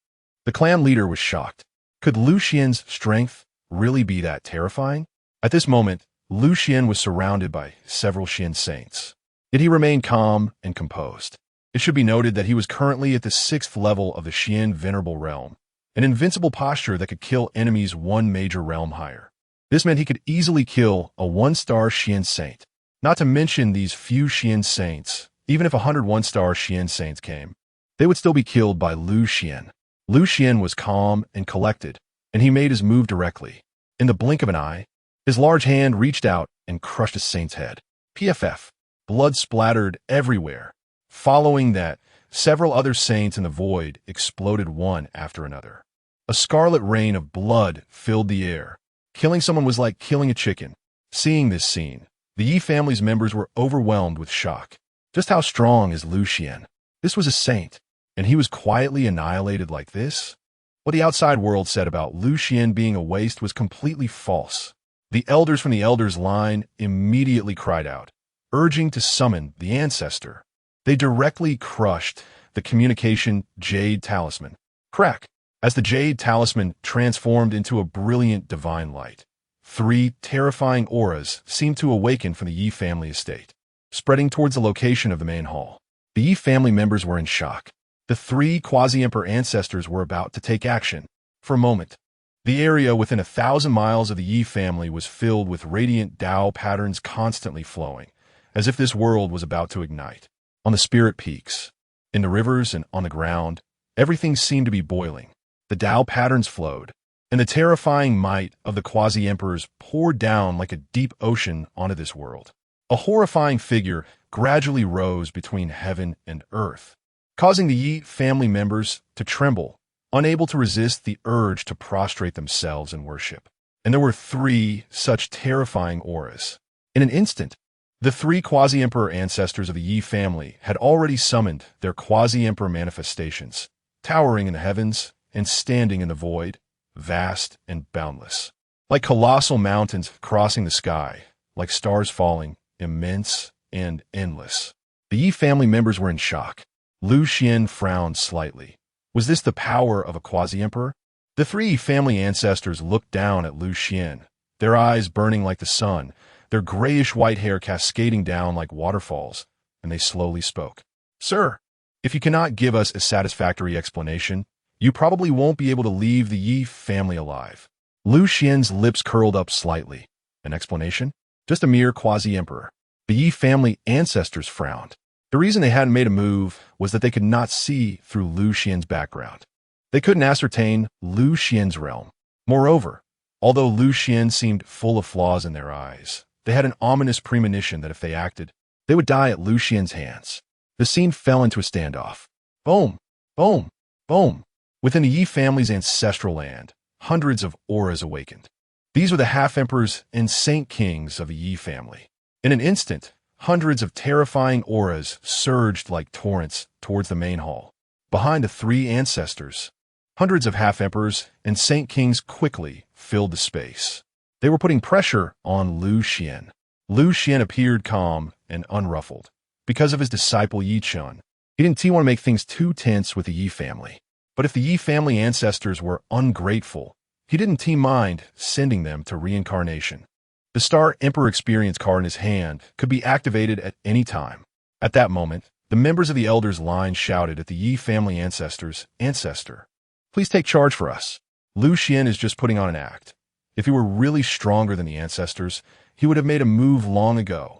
The clan leader was shocked. Could Lu Xuan's strength really be that terrifying? At this moment, Lu Xuan was surrounded by several Xian saints. Yet he remained calm and composed. It should be noted that he was currently at the 6th level of the Xian Venerable Realm, an invincible posture that could kill enemies one major realm higher. This meant he could easily kill a one-star Xian saint. Not to mention these few Xian saints, even if 100 one-star Xian saints came, they would still be killed by Lu Xuan. Lu Xuan was calm and collected, and he made his move directly. In the blink of an eye, his large hand reached out and crushed a saint's head. PFF. Blood splattered everywhere. Following that, several other saints in the void exploded one after another. A scarlet rain of blood filled the air. Killing someone was like killing a chicken. Seeing this scene, the Yi family's members were overwhelmed with shock. Just how strong is Lu Xuan? This was a saint, and he was quietly annihilated like this? What the outside world said about Lu Xuan being a waste was completely false. The elders from the elders' line immediately cried out, urging to summon the ancestor. They directly crushed the communication jade talisman. Crack! As the jade talisman transformed into a brilliant divine light, 3 terrifying auras seemed to awaken from the Yi family estate, spreading towards the location of the main hall. The Yi family members were in shock. The 3 quasi-emperor ancestors were about to take action. For a moment, the area within 1,000 miles of the Yi family was filled with radiant Dao patterns constantly flowing, as if this world was about to ignite. On the spirit peaks, in the rivers and on the ground, everything seemed to be boiling. The Dao patterns flowed, and the terrifying might of the quasi-emperors poured down like a deep ocean onto this world. A horrifying figure gradually rose between heaven and earth, causing the Yi family members to tremble, unable to resist the urge to prostrate themselves in worship. and there were 3 such terrifying auras. In an instant, the 3 quasi-emperor ancestors of the Yi family had already summoned their quasi-emperor manifestations, towering in the heavens and standing in the void, vast and boundless. Like colossal mountains crossing the sky, like stars falling, immense and endless. The Yi family members were in shock. Lu Xuan frowned slightly. Was this the power of a quasi-emperor? The 3 family ancestors looked down at Lu Xuan, their eyes burning like the sun, their grayish-white hair cascading down like waterfalls, and they slowly spoke. Sir, if you cannot give us a satisfactory explanation, you probably won't be able to leave the Yi family alive. Lu Xuan's lips curled up slightly. An explanation? Just a mere quasi-emperor. The Yi family ancestors frowned. The reason they hadn't made a move was that they could not see through Lu Xuan's background. They couldn't ascertain Lu Xuan's realm. Moreover, although Lu Xuan seemed full of flaws in their eyes, they had an ominous premonition that if they acted, they would die at Lu Xuan's hands. The scene fell into a standoff. Boom! Boom! Boom! Within the Yi family's ancestral land, hundreds of auras awakened. These were the half-emperors and saint kings of the Yi family. In an instant, hundreds of terrifying auras surged like torrents towards the main hall. Behind the 3 ancestors, hundreds of half-emperors and saint kings quickly filled the space. They were putting pressure on Lu Xuan. Lu Xuan appeared calm and unruffled. Because of his disciple Yi Chun, he didn't want to make things too tense with the Yi family. But if the Yi family ancestors were ungrateful, he didn't mind sending them to reincarnation. The Star Emperor Experience card in his hand could be activated at any time. At that moment, the members of the Elders line shouted at the Yi family ancestors, Ancestor, please take charge for us. Lu Xuan is just putting on an act. If he were really stronger than the ancestors, he would have made a move long ago.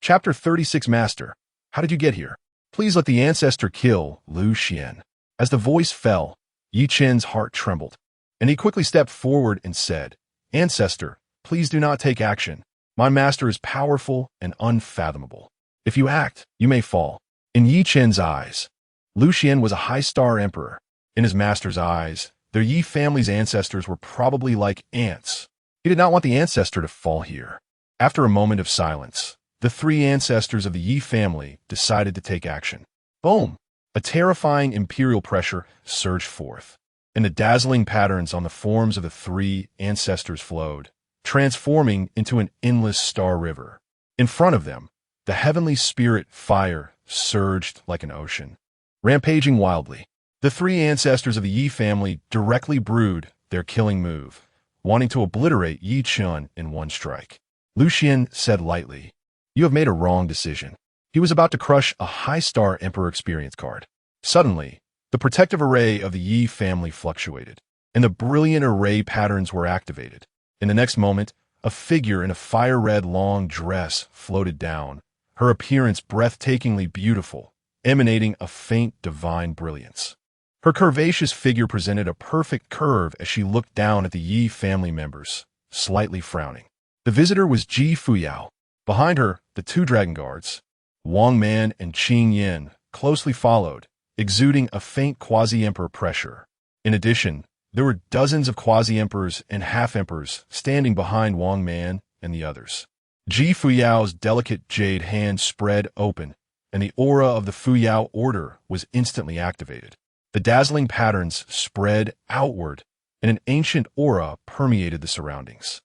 Chapter 36 Master, how did you get here? Please let the ancestor kill Lu Xuan. As the voice fell, Yi Chen's heart trembled, and he quickly stepped forward and said, Ancestor, please do not take action. My master is powerful and unfathomable. If you act, you may fall. In Yi Chen's eyes, Lu Xuan was a high-star emperor. In his master's eyes, their Yi family's ancestors were probably like ants. He did not want the ancestor to fall here. After a moment of silence, the 3 ancestors of the Yi family decided to take action. Boom! A terrifying imperial pressure surged forth, and the dazzling patterns on the forms of the 3 ancestors flowed, transforming into an endless star river. In front of them, the heavenly spirit fire surged like an ocean, rampaging wildly. The 3 ancestors of the Yi family directly brewed their killing move, wanting to obliterate Yi Chun in one strike. Lu Xuan said lightly, You have made a wrong decision. He was about to crush a high-star Emperor Experience card. Suddenly, the protective array of the Yi family fluctuated, and the brilliant array patterns were activated. In the next moment, a figure in a fire-red long dress floated down, her appearance breathtakingly beautiful, emanating a faint divine brilliance. Her curvaceous figure presented a perfect curve as she looked down at the Yi family members, slightly frowning. The visitor was Ji Fuyao. Behind her, the 2 dragon guards, Wang Man and Qing Yin, closely followed, exuding a faint quasi-emperor pressure. In addition, there were dozens of quasi-emperors and half-emperors standing behind Wang Man and the others. Ji Fuyao's delicate jade hand spread open, and the aura of the Fuyao order was instantly activated. The dazzling patterns spread outward, and an ancient aura permeated the surroundings.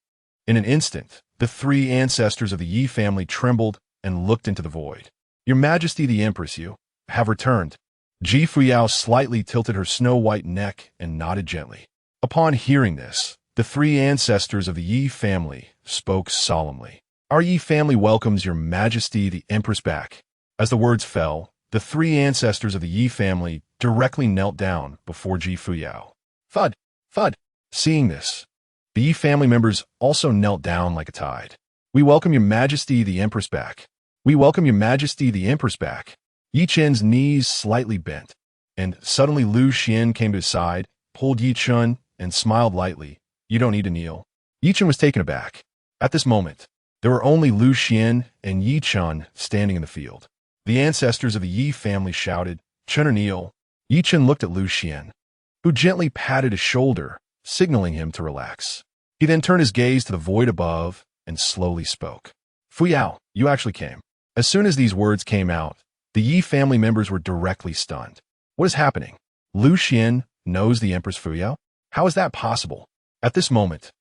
In an instant, the 3 ancestors of the Yi family trembled and looked into the void. Your Majesty the Empress, you have returned. Ji Fuyao slightly tilted her snow-white neck and nodded gently. Upon hearing this, the 3 ancestors of the Yi family spoke solemnly. Our Yi family welcomes Your Majesty the Empress back. As the words fell, the 3 ancestors of the Yi family directly knelt down before Ji Fuyao. Thud! Thud! Seeing this, the Yi family members also knelt down like a tide. We welcome Your Majesty the Empress back. We welcome Your Majesty the Empress back. Yi Chen's knees slightly bent, and suddenly Lu Xuan came to his side, pulled Yi Chun, and smiled lightly. You don't need to kneel. Yi Chun was taken aback. At this moment, there were only Lu Xuan and Yi Chun standing in the field. The ancestors of the Yi family shouted, Chun or kneel. Yi Chun looked at Lu Xuan, who gently patted his shoulder, signaling him to relax. He He then turned his gaze to the void above and slowly spoke. Fuyao, you actually came. As soon as these words came out, the Yi family members were directly stunned. What is happening? Lu Xuan knows the Empress Fuyao? How is that possible? At this moment,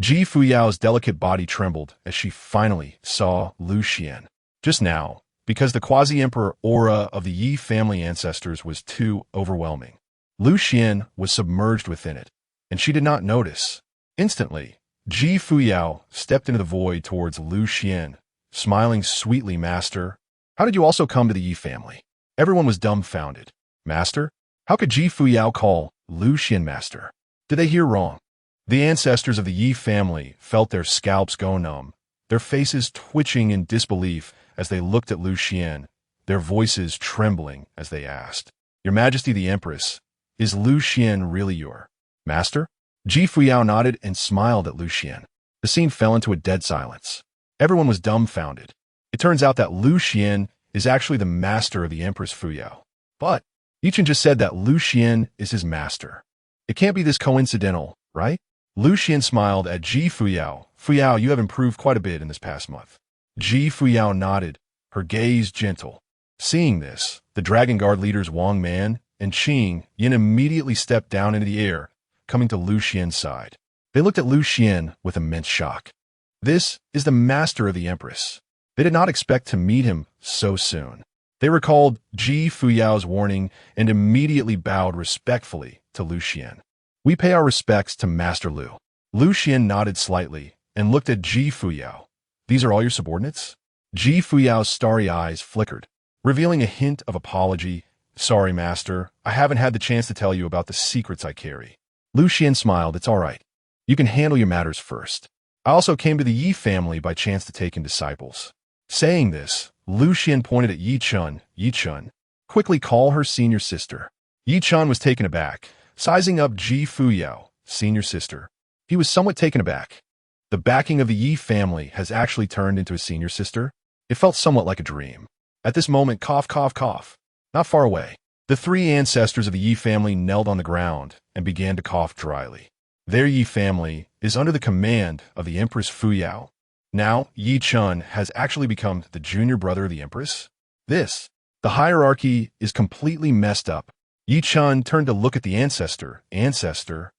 Ji Fuyao's delicate body trembled as she finally saw Lu Xuan. Just now, because the quasi-emperor aura of the Yi family ancestors was too overwhelming. Lu Xuan was submerged within it, and she did not notice. Instantly, Ji Fuyao stepped into the void towards Lu Xuan, smiling sweetly. Master, how did you also come to the Yi family? Everyone was dumbfounded. Master? How could Ji Fuyao call Lu Xuan master? Did they hear wrong? The ancestors of the Yi family felt their scalps go numb, their faces twitching in disbelief as they looked at Lu Xuan, their voices trembling as they asked, Your Majesty the Empress, is Lu Xuan really your master? Ji Fuyao nodded and smiled at Lu Xuan. The scene fell into a dead silence. Everyone was dumbfounded. It turns out that Lu Xuan is actually the master of the Empress Fuyao. But Yichen just said that Lu Xuan is his master. It can't be this coincidental, right? Lu Xuan smiled at Ji Fuyao. Fuyao, you have improved quite a bit in this past month. Ji Fuyao nodded, her gaze gentle. Seeing this, the Dragon Guard leaders Wang Man and Qing Yin immediately stepped down into the air, coming to Lu Xuan's side. They looked at Lu Xuan with immense shock. This is the master of the Empress. They did not expect to meet him so soon. They recalled Ji Fuyao's warning and immediately bowed respectfully to Lu Xuan. We pay our respects to Master Lu. Lu Xuan nodded slightly and looked at Ji Fuyao. These are all your subordinates? Ji Fuyao's starry eyes flickered, revealing a hint of apology. Sorry, Master. I haven't had the chance to tell you about the secrets I carry. Lu Xuan smiled. It's all right. You can handle your matters first. I also came to the Yi family by chance to take in disciples. Saying this, Lu Xuan pointed at Yi Chun. Yi Chun, quickly call her senior sister. Yi Chun was taken aback, sizing up Ji Fuyao, senior sister. He was somewhat taken aback. The backing of the Yi family has actually turned into a senior sister. It felt somewhat like a dream. At this moment, cough, cough, cough. Not far away, the three ancestors of the Yi family knelt on the ground and began to cough dryly. Their Yi family is under the command of the Empress Fuyao. Now, Yi Chun has actually become the junior brother of the Empress. The hierarchy is completely messed up. Yi Chun turned to look at the ancestor. Ancestor,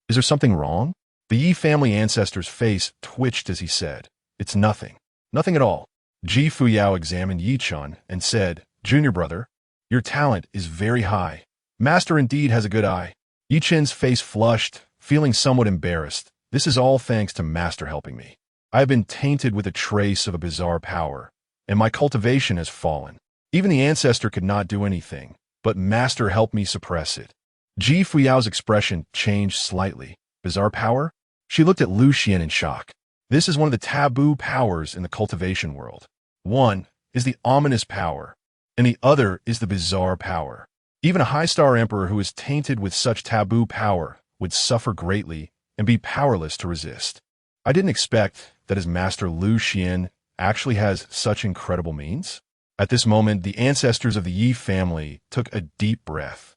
is there something wrong? The Yi family ancestor's face twitched as he said, It's nothing. Nothing at all. Ji Fuyao examined Yi Chun and said, Junior brother, your talent is very high. Master indeed has a good eye. Yi Chun's face flushed, feeling somewhat embarrassed. This is all thanks to Master helping me. I have been tainted with a trace of a bizarre power, and my cultivation has fallen. Even the ancestor could not do anything, but Master helped me suppress it. Ji Fuyao's expression changed slightly. Bizarre power? She looked at Lu Xuan in shock. This is one of the taboo powers in the cultivation world. One is the ominous power, and the other is the bizarre power. Even a high-star emperor who is tainted with such taboo power would suffer greatly and be powerless to resist. I didn't expect that his master Lu Xuan actually has such incredible means. At this moment, the ancestors of the Yi family took a deep breath.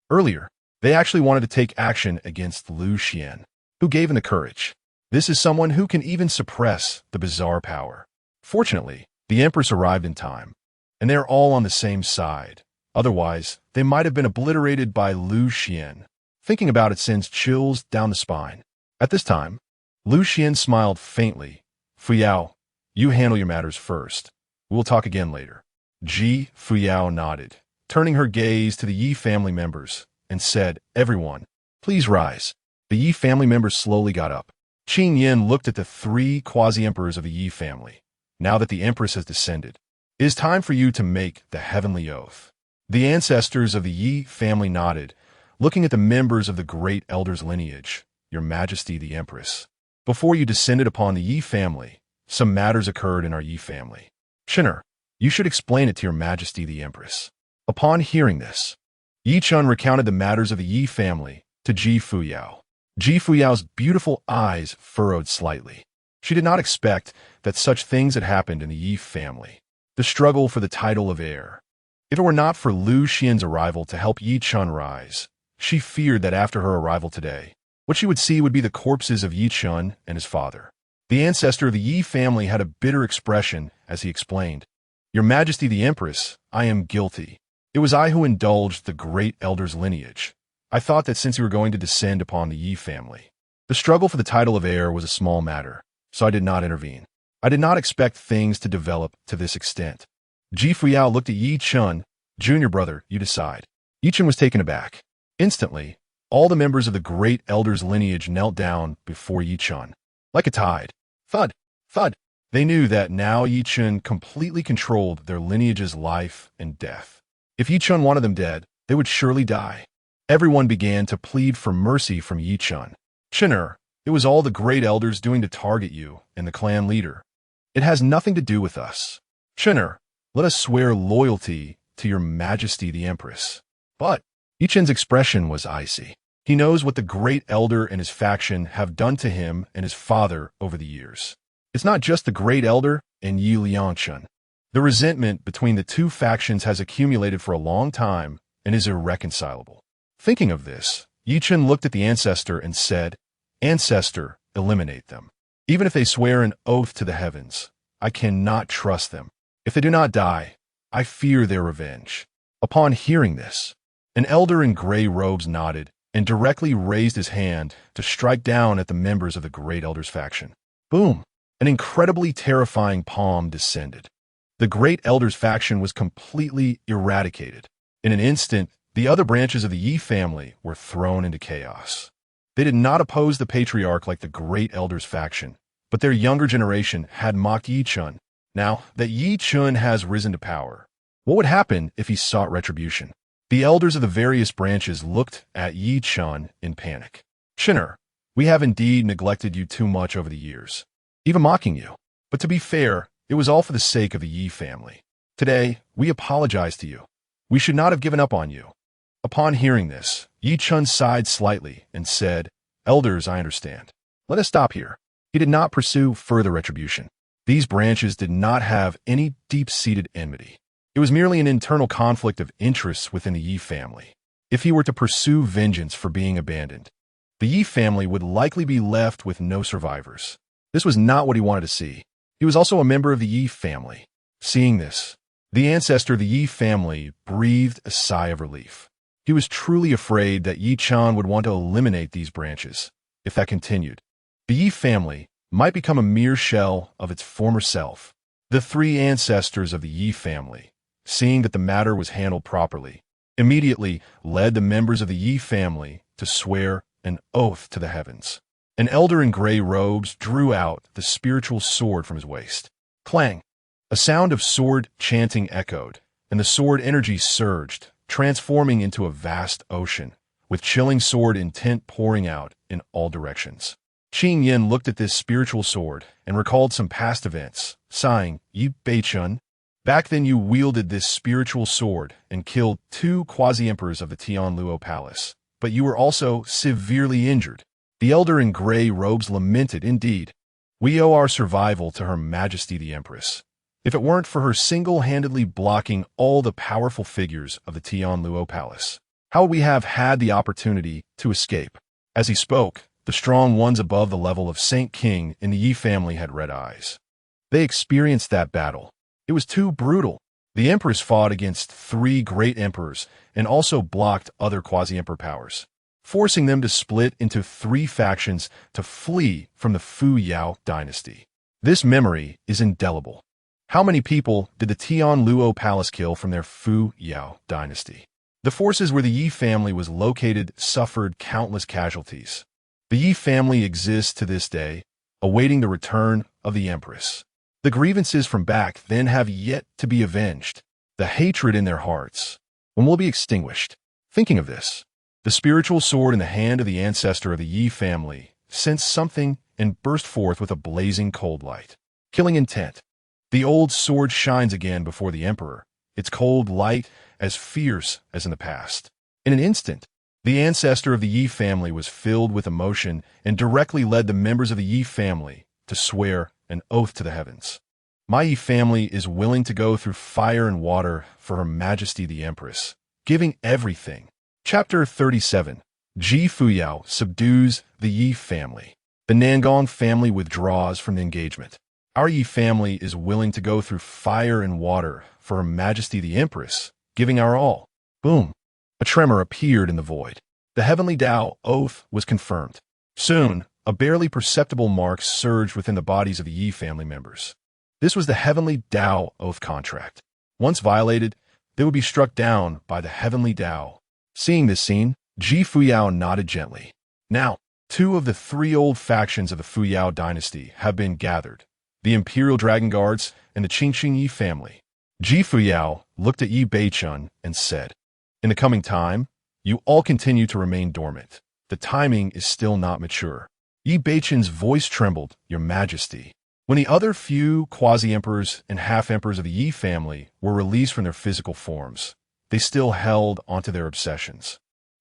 Earlier, they actually wanted to take action against Lu Xuan. Who gave him the courage? This is someone who can even suppress the bizarre power. Fortunately, the Empress arrived in time, and they are all on the same side. Otherwise, they might have been obliterated by Lu Xuan. Thinking about it sends chills down the spine. At this time, Lu Xuan smiled faintly. Fuyao, you handle your matters first. We will talk again later. Ji Fuyao nodded, turning her gaze to the Yi family members, and said, Everyone, please rise. The Yi family members slowly got up. Qing Yin looked at the three quasi-emperors of the Yi family. Now that the Empress has descended, it is time for you to make the heavenly oath. The ancestors of the Yi family nodded, looking at the members of the great elder's lineage, Your Majesty the Empress. Before you descended upon the Yi family, some matters occurred in our Yi family. Shinner, you should explain it to Your Majesty the Empress. Upon hearing this, Yi Chun recounted the matters of the Yi family to Ji Fuyao. Ji Fuyao's beautiful eyes furrowed slightly. She did not expect that such things had happened in the Yi family. The struggle for the title of heir. If it were not for Lu Xuan's arrival to help Yi Chun rise, she feared that after her arrival today, What she would see would be the corpses of Yi Chun and his father. The ancestor of the Yi family had a bitter expression as he explained, "Your Majesty the Empress, I am guilty. It was I who indulged the great elder's lineage. I thought that since you were going to descend upon the Yi family, the struggle for the title of heir was a small matter, so I did not intervene. I did not expect things to develop to this extent." Ji Fuyao looked at Yi Chun. "Junior brother, you decide." Yi Chun was taken aback. Instantly, all the members of the great elder's lineage knelt down before Yi Chun. Like a tide. Thud, thud. They knew that now Yi Chun completely controlled their lineage's life and death. If Yi Chun wanted them dead, they would surely die. Everyone began to plead for mercy from Yi Chun. "Chin'er, it was all the great elders doing to target you and the clan leader. It has nothing to do with us. Chin'er, let us swear loyalty to your Majesty the Empress." But Yi Chun's expression was icy. He knows what the great elder and his faction have done to him and his father over the years. It's not just the great elder and Yi Liangchun. The resentment between the two factions has accumulated for a long time and is irreconcilable. Thinking of this, Yi Chun looked at the ancestor and said, "Ancestor, eliminate them. Even if they swear an oath to the heavens, I cannot trust them. If they do not die, I fear their revenge." Upon hearing this, an elder in gray robes nodded and directly raised his hand to strike down at the members of the great elder's faction. Boom! An incredibly terrifying palm descended. The great elder's faction was completely eradicated. In an instant, the other branches of the Yi family were thrown into chaos. They did not oppose the patriarch like the great elder's faction, but their younger generation had mocked Yi Chun. Now that Yi Chun has risen to power, what would happen if he sought retribution? The elders of the various branches looked at Yi Chun in panic. "Chin'er, we have indeed neglected you too much over the years, even mocking you. But to be fair, it was all for the sake of the Yi family. Today, we apologize to you. We should not have given up on you." Upon hearing this, Yi Chun sighed slightly and said, "Elders, I understand. Let us stop here." He did not pursue further retribution. These branches did not have any deep-seated enmity. It was merely an internal conflict of interests within the Yi family. If he were to pursue vengeance for being abandoned, the Yi family would likely be left with no survivors. This was not what he wanted to see. He was also a member of the Yi family. Seeing this, the ancestor of the Yi family breathed a sigh of relief. He was truly afraid that Yi Chun would want to eliminate these branches. If that continued, the Yi family might become a mere shell of its former self. The three ancestors of the Yi family, seeing that the matter was handled properly, immediately led the members of the Yi family to swear an oath to the heavens. An elder in gray robes drew out the spiritual sword from his waist. Clang! A sound of sword chanting echoed, and the sword energy surged, transforming into a vast ocean, with chilling sword intent pouring out in all directions. Qing Yin looked at this spiritual sword and recalled some past events, sighing, "Yi Beichun, back then you wielded this spiritual sword and killed 2 quasi-emperors of the Tianluo Palace, but you were also severely injured." The elder in gray robes lamented, "Indeed, we owe our survival to Her Majesty the Empress. If it weren't for her single-handedly blocking all the powerful figures of the Tianluo Palace, how would we have had the opportunity to escape?" As he spoke, the strong ones above the level of Saint King in the Yi family had red eyes. They experienced that battle. It was too brutal. The Empress fought against 3 great emperors and also blocked other quasi-emperor powers, forcing them to split into 3 factions to flee from the Fuyao Dynasty. This memory is indelible. How many people did the Tianluo Palace kill from their Fuyao Dynasty? The forces where the Yi family was located suffered countless casualties. The Yi family exists to this day, awaiting the return of the Empress. The grievances from back then have yet to be avenged. The hatred in their hearts, when will be extinguished? Thinking of this, the spiritual sword in the hand of the ancestor of the Yi family sensed something and burst forth with a blazing cold light. Killing intent. The old sword shines again before the emperor, its cold light as fierce as in the past. In an instant, the ancestor of the Yi family was filled with emotion and directly led the members of the Yi family to swear an oath to the heavens. "My Yi family is willing to go through fire and water for Her Majesty the Empress, giving everything." Chapter 37. Ji Fuyao subdues the Yi family. The Nangong family withdraws from the engagement. Our Yi family is willing to go through fire and water for Her Majesty the Empress, giving our all. Boom. A tremor appeared in the void. The heavenly Tao oath was confirmed. Soon, a barely perceptible mark surged within the bodies of the Yi family members. This was the heavenly Tao oath contract. Once violated, they would be struck down by the heavenly Tao. Seeing this scene, Ji Fuyao nodded gently. Now, 2 of the 3 old factions of the Fuyao Dynasty have been gathered, the Imperial Dragon Guards and the Qingxing Yi family. Ji Fuyao looked at Yi Beichun and said, "In the coming time, you all continue to remain dormant. The timing is still not mature." Yi Beichun's voice trembled, "Your Majesty." When the other few quasi-emperors and half-emperors of the Yi family were released from their physical forms, they still held onto their obsessions,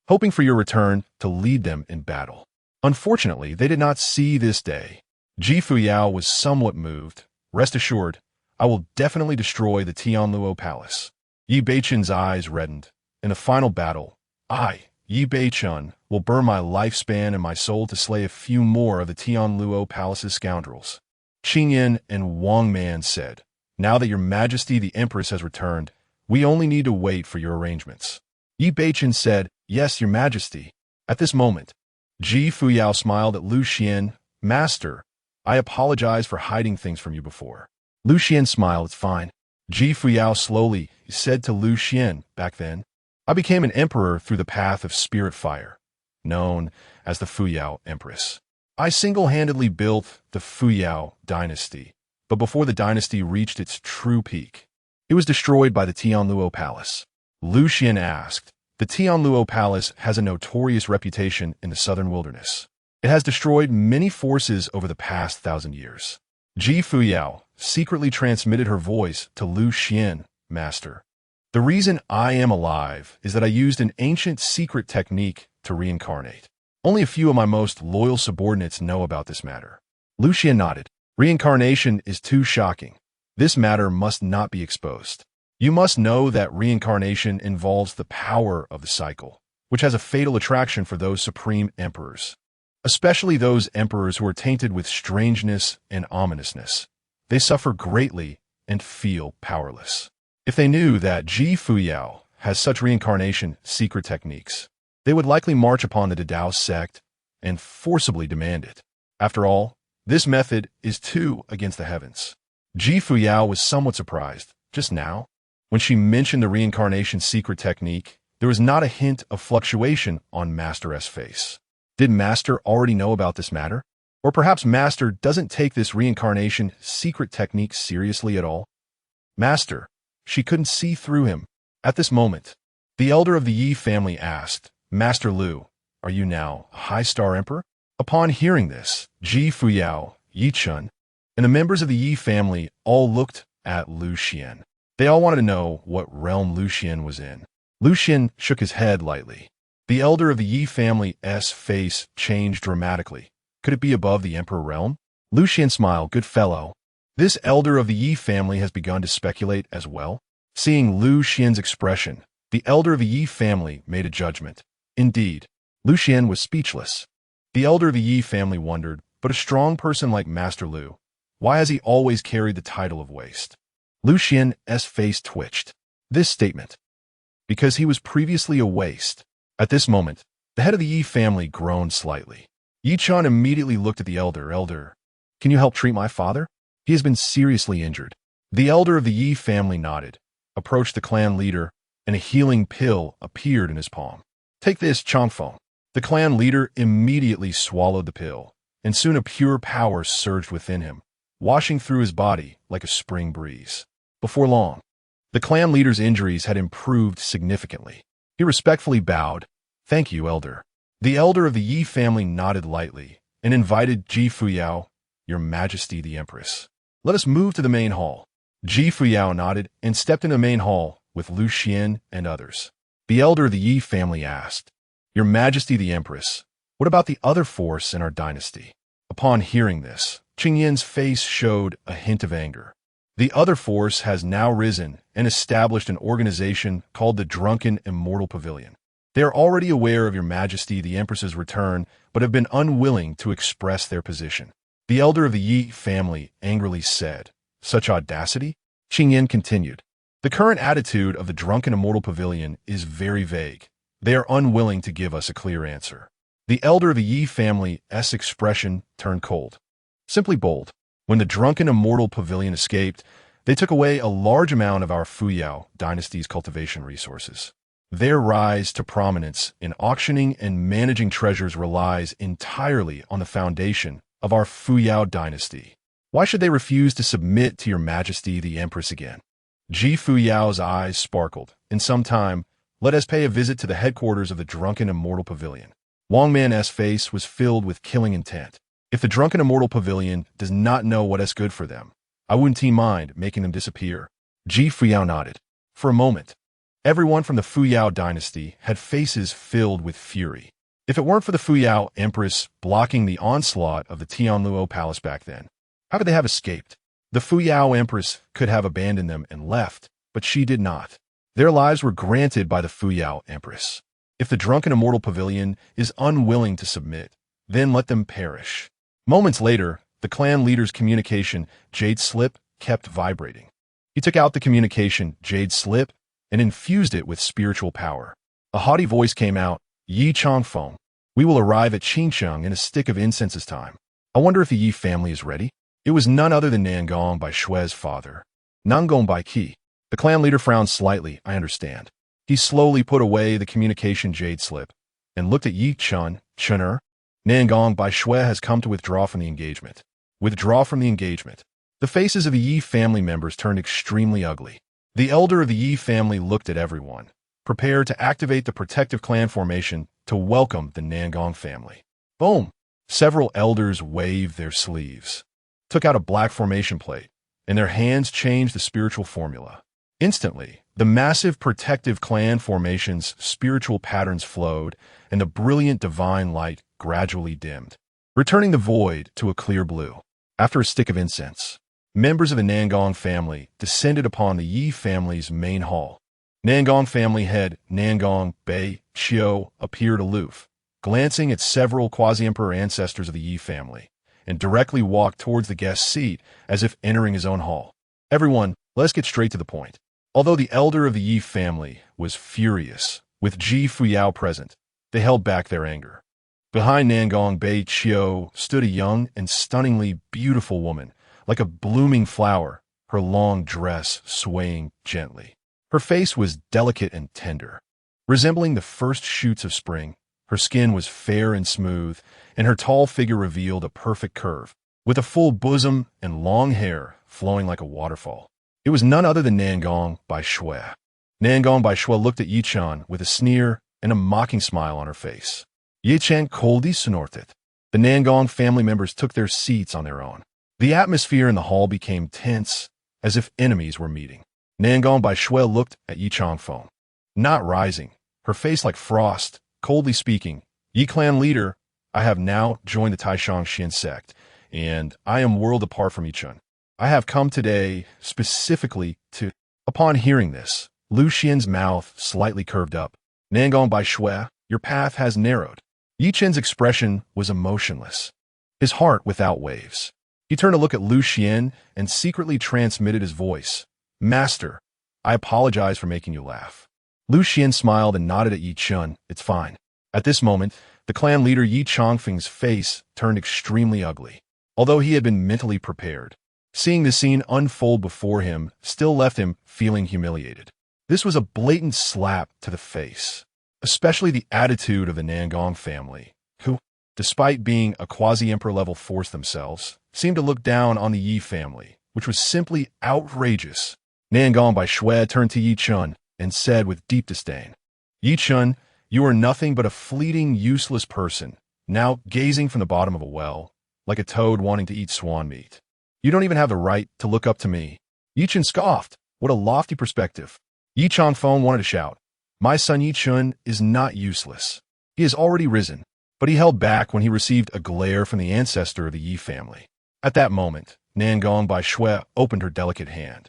hoping for your return to lead them in battle. Unfortunately, they did not see this day. Ji Fuyao was somewhat moved. "Rest assured, I will definitely destroy the Tianluo Palace." Yi Beichun's eyes reddened. "In the final battle, I, Yi Beichun, will burn my lifespan and my soul to slay a few more of the Tianluo Palace's scoundrels." Qing Yin and Wang Man said, "Now that Your Majesty the Empress has returned, we only need to wait for your arrangements." Yi Beichun said, "Yes, Your Majesty." At this moment, Ji Fuyao smiled at Lu Xuan. "Master, I apologize for hiding things from you before." Lu Xuan smiled. "It's fine." Ji Fuyao slowly said to Lu Xuan, "Back then, I became an emperor through the path of spirit fire, known as the Fuyao Empress. I single-handedly built the Fuyao Dynasty, but before the dynasty reached its true peak, it was destroyed by the Tianluo Palace." Lu Xuan asked, "The Tianluo Palace has a notorious reputation in the southern wilderness. It has destroyed many forces over the past 1,000 years." Ji Fuyao secretly transmitted her voice to Lu Xuan, "Master, the reason I am alive is that I used an ancient secret technique to reincarnate. Only a few of my most loyal subordinates know about this matter." Lu Xuan nodded. "Reincarnation is too shocking. This matter must not be exposed. You must know that reincarnation involves the power of the cycle, which has a fatal attraction for those supreme emperors, especially those emperors who are tainted with strangeness and ominousness. They suffer greatly and feel powerless. If they knew that Ji Fuyao has such reincarnation secret techniques, they would likely march upon the Dao sect and forcibly demand it. After all, this method is too against the heavens." Ji Fuyao was somewhat surprised. Just now, when she mentioned the reincarnation secret technique, there was not a hint of fluctuation on Master S' face. Did Master already know about this matter? Or perhaps Master doesn't take this reincarnation secret technique seriously at all? "Master," she couldn't see through him. At this moment, the elder of the Yi family asked, "Master Lu, are you now a high-star emperor?" Upon hearing this, Ji Fuyao, Yi Chun, and the members of the Yi family all looked at Lu Xuan. They all wanted to know what realm Lu Xuan was in. Lu Xuan shook his head lightly. The elder of the Yi family's face changed dramatically. Could it be above the emperor realm? Lu Xuan smiled. "Good fellow. This elder of the Yi family has begun to speculate as well." Seeing Lu Xuan's expression, the elder of the Yi family made a judgment. Indeed, Lu Xuan was speechless. The elder of the Yi family wondered, but a strong person like Master Lu, why has he always carried the title of waste? Lu Xuan's face twitched. This statement. Because he was previously a waste. At this moment, the head of the Yi family groaned slightly. Yi Chun immediately looked at the elder. "Elder, can you help treat my father? He has been seriously injured." The elder of the Yi family nodded, approached the clan leader, and a healing pill appeared in his palm. "Take this, Changfeng." The clan leader immediately swallowed the pill, and soon a pure power surged within him, washing through his body like a spring breeze. Before long, the clan leader's injuries had improved significantly. He respectfully bowed. "Thank you, elder." The elder of the Yi family nodded lightly and invited Ji Fuyao, "Your Majesty the Empress. Let us move to the main hall." Ji Fuyao nodded and stepped into the main hall with Lu Xuan and others. The elder of the Yi family asked, "Your Majesty the Empress, what about the other force in our dynasty?" Upon hearing this, Qing Yin's face showed a hint of anger. The other force has now risen and established an organization called the Drunken Immortal Pavilion. They are already aware of your majesty the Empress's return, but have been unwilling to express their position. The elder of the Yi family angrily said, "Such audacity?" Qingyan continued, "The current attitude of the drunken immortal pavilion is very vague. They are unwilling to give us a clear answer." The elder of the Yi family's expression turned cold. Simply bold. When the drunken immortal pavilion escaped, they took away a large amount of our Fuyao Dynasty's cultivation resources. Their rise to prominence in auctioning and managing treasures relies entirely on the foundation of our Fuyao Dynasty. Why should they refuse to submit to your majesty the Empress again? Ji Fuyao's eyes sparkled. In some time, let us pay a visit to the headquarters of the drunken immortal pavilion. Wang Man's face was filled with killing intent. If the drunken immortal pavilion does not know what is good for them, I wouldn't mind making them disappear. Ji Fuyao nodded. For a moment, everyone from the Fuyao dynasty had faces filled with fury. If it weren't for the Fuyao Empress blocking the onslaught of the Tianluo Palace back then, how could they have escaped? The Fuyao Empress could have abandoned them and left, but she did not. Their lives were granted by the Fuyao Empress. If the drunken immortal pavilion is unwilling to submit, then let them perish. Moments later, the clan leader's communication jade slip kept vibrating. He took out the communication jade slip and infused it with spiritual power. A haughty voice came out, "Yi Changfeng, we will arrive at Qingsheng in a stick of incense's time. I wonder if the Yi family is ready?" It was none other than Nangong by Xue's father. Nangong by Qi. The clan leader frowned slightly. "I understand." He slowly put away the communication jade slip and looked at Yi Chener. Nangong by Xue has come to withdraw from the engagement. Withdraw from the engagement. The faces of the Yi family members turned extremely ugly. The elder of the Yi family looked at everyone, prepared to activate the protective clan formation to welcome the Nangong family. Boom! Several elders waved their sleeves, took out a black formation plate, and their hands changed the spiritual formula. Instantly, the massive protective clan formation's spiritual patterns flowed, and the brilliant divine light gradually dimmed, returning the void to a clear blue. After a stick of incense, members of the Nangong family descended upon the Yi family's main hall. Nangong family head Nangong Bei Qiu appeared aloof, glancing at several quasi-emperor ancestors of the Yi family, and directly walked towards the guest seat as if entering his own hall. "Everyone, let's get straight to the point." Although the elder of the Yi family was furious, with Ji Fuyao present, they held back their anger. Behind Nangong Bei Qiu stood a young and stunningly beautiful woman, like a blooming flower, her long dress swaying gently. Her face was delicate and tender, resembling the first shoots of spring. Her skin was fair and smooth, and her tall figure revealed a perfect curve, with a full bosom and long hair flowing like a waterfall. It was none other than Nangong by Xue. Nangong by Xue looked at Yichan with a sneer and a mocking smile on her face. Yichan coldly snorted. The Nangong family members took their seats on their own. The atmosphere in the hall became tense, as if enemies were meeting. Nangong by Xue looked at Yi Changfeng, not rising, her face like frost, coldly speaking. "Yi clan leader, I have now joined the Taishang sect, and I am world apart from Yichun. I have come today specifically to..." Upon hearing this, Lu Xuan's mouth slightly curved up. "Nangong by Xue, your path has narrowed." Yichen's expression was emotionless, his heart without waves. He turned to look at Lu Xuan and secretly transmitted his voice. "Master, I apologize for making you laugh." Lu Xuan smiled and nodded at Yi Chun. "It's fine." At this moment, the clan leader Yi Changfeng's face turned extremely ugly, although he had been mentally prepared. Seeing the scene unfold before him still left him feeling humiliated. This was a blatant slap to the face, especially the attitude of the Nangong family, who, despite being a quasi-emperor level force themselves, seemed to look down on the Yi family, which was simply outrageous. Nangong by Xue turned to Yi Chun and said with deep disdain, "Yi Chun, you are nothing but a fleeting, useless person, now gazing from the bottom of a well, like a toad wanting to eat swan meat. You don't even have the right to look up to me." Yi Chun scoffed. What a lofty perspective. Yi Changfeng wanted to shout, "My son Yi Chun is not useless. He has already risen," but he held back when he received a glare from the ancestor of the Yi family. At that moment, Nangong by Xue opened her delicate hand,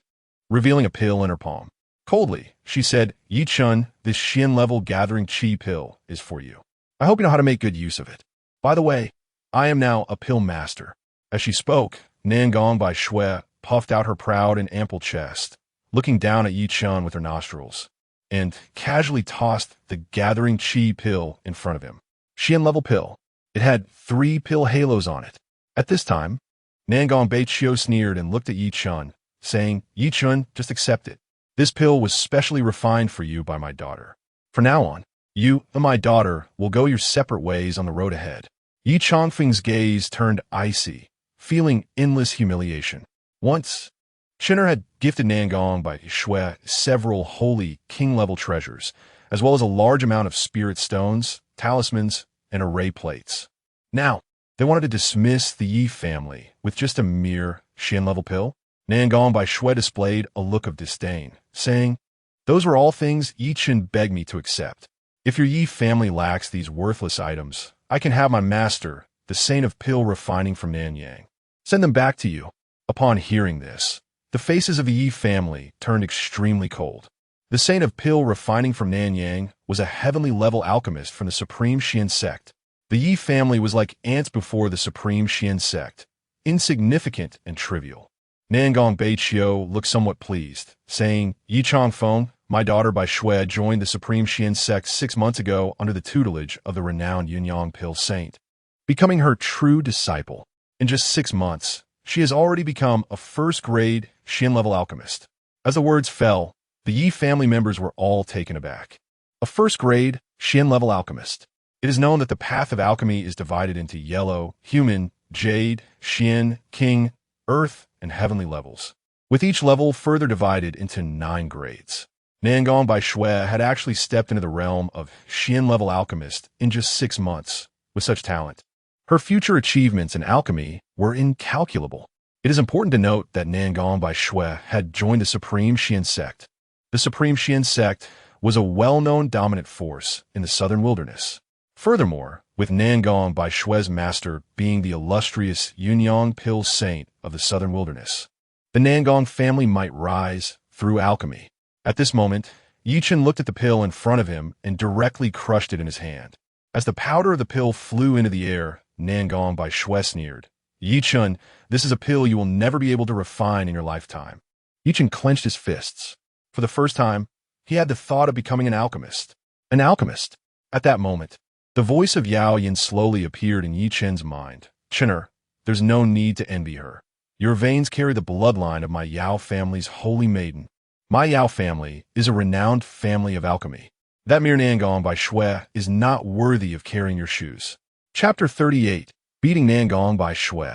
revealing a pill in her palm. Coldly, she said, Yi Chun, this Xian-level gathering chi pill is for you. I hope you know how to make good use of it. By the way, I am now a pill master. As she spoke, Nangong by Shui puffed out her proud and ample chest, looking down at Yi Chun with her nostrils, and casually tossed the gathering chi pill in front of him. Xian-level pill. It had 3 pill halos on it. At this time, Nangong Baiqiu sneered and looked at Yi Chun, saying, Yi Chun, just accept it. This pill was specially refined for you by my daughter. From now on, you and my daughter will go your separate ways on the road ahead. Yi Chongfeng's gaze turned icy, feeling endless humiliation. Once, Chinner had gifted Nangong by Shui several holy king-level treasures, as well as a large amount of spirit stones, talismans, and array plates. Now, they wanted to dismiss the Yi family with just a mere Xian-level pill. Nangong by Shui displayed a look of disdain, saying, Those were all things Yi Chen begged me to accept. If your Yi family lacks these worthless items, I can have my master, the Saint of Pill Refining from Nanyang, send them back to you. Upon hearing this, the faces of the Yi family turned extremely cold. The Saint of Pill Refining from Nanyang was a heavenly level alchemist from the Supreme Xian sect. The Yi family was like ants before the Supreme Xian sect, insignificant and trivial. Nangong Baiqiu looked somewhat pleased, saying, Yi Chongfeng, my daughter by Shui joined the Supreme Xian sect 6 months ago under the tutelage of the renowned Yunyang Pill Saint, becoming her true disciple. In just 6 months, she has already become a first-grade Xian-level alchemist. As the words fell, the Yi family members were all taken aback. A first-grade Xian-level alchemist. It is known that the path of alchemy is divided into yellow, human, jade, Xian, king, earth, and heavenly levels, with each level further divided into 9 grades. Nangong by Shui had actually stepped into the realm of Xian-level alchemist in just 6 months. With such talent, her future achievements in alchemy were incalculable. It is important to note that Nangong by Shui had joined the Supreme Xian sect. The Supreme Xian sect was a well-known dominant force in the southern wilderness. Furthermore, with Nangong by Shui's master being the illustrious Yunyang Pill Saint of the southern wilderness, the Nangong family might rise through alchemy. At this moment, Yi Chen looked at the pill in front of him and directly crushed it in his hand. As the powder of the pill flew into the air, Nangong by Shui sneered, Yi Chen, this is a pill you will never be able to refine in your lifetime. Yi Chen clenched his fists. For the first time, he had the thought of becoming an alchemist. An alchemist. At that moment, the voice of Yao Yin slowly appeared in Yi Chen's mind. Chinner, there's no need to envy her. Your veins carry the bloodline of my Yao family's holy maiden. My Yao family is a renowned family of alchemy. That mere Nangong by Shui is not worthy of carrying your shoes. Chapter 38. Beating Nangong by Shui.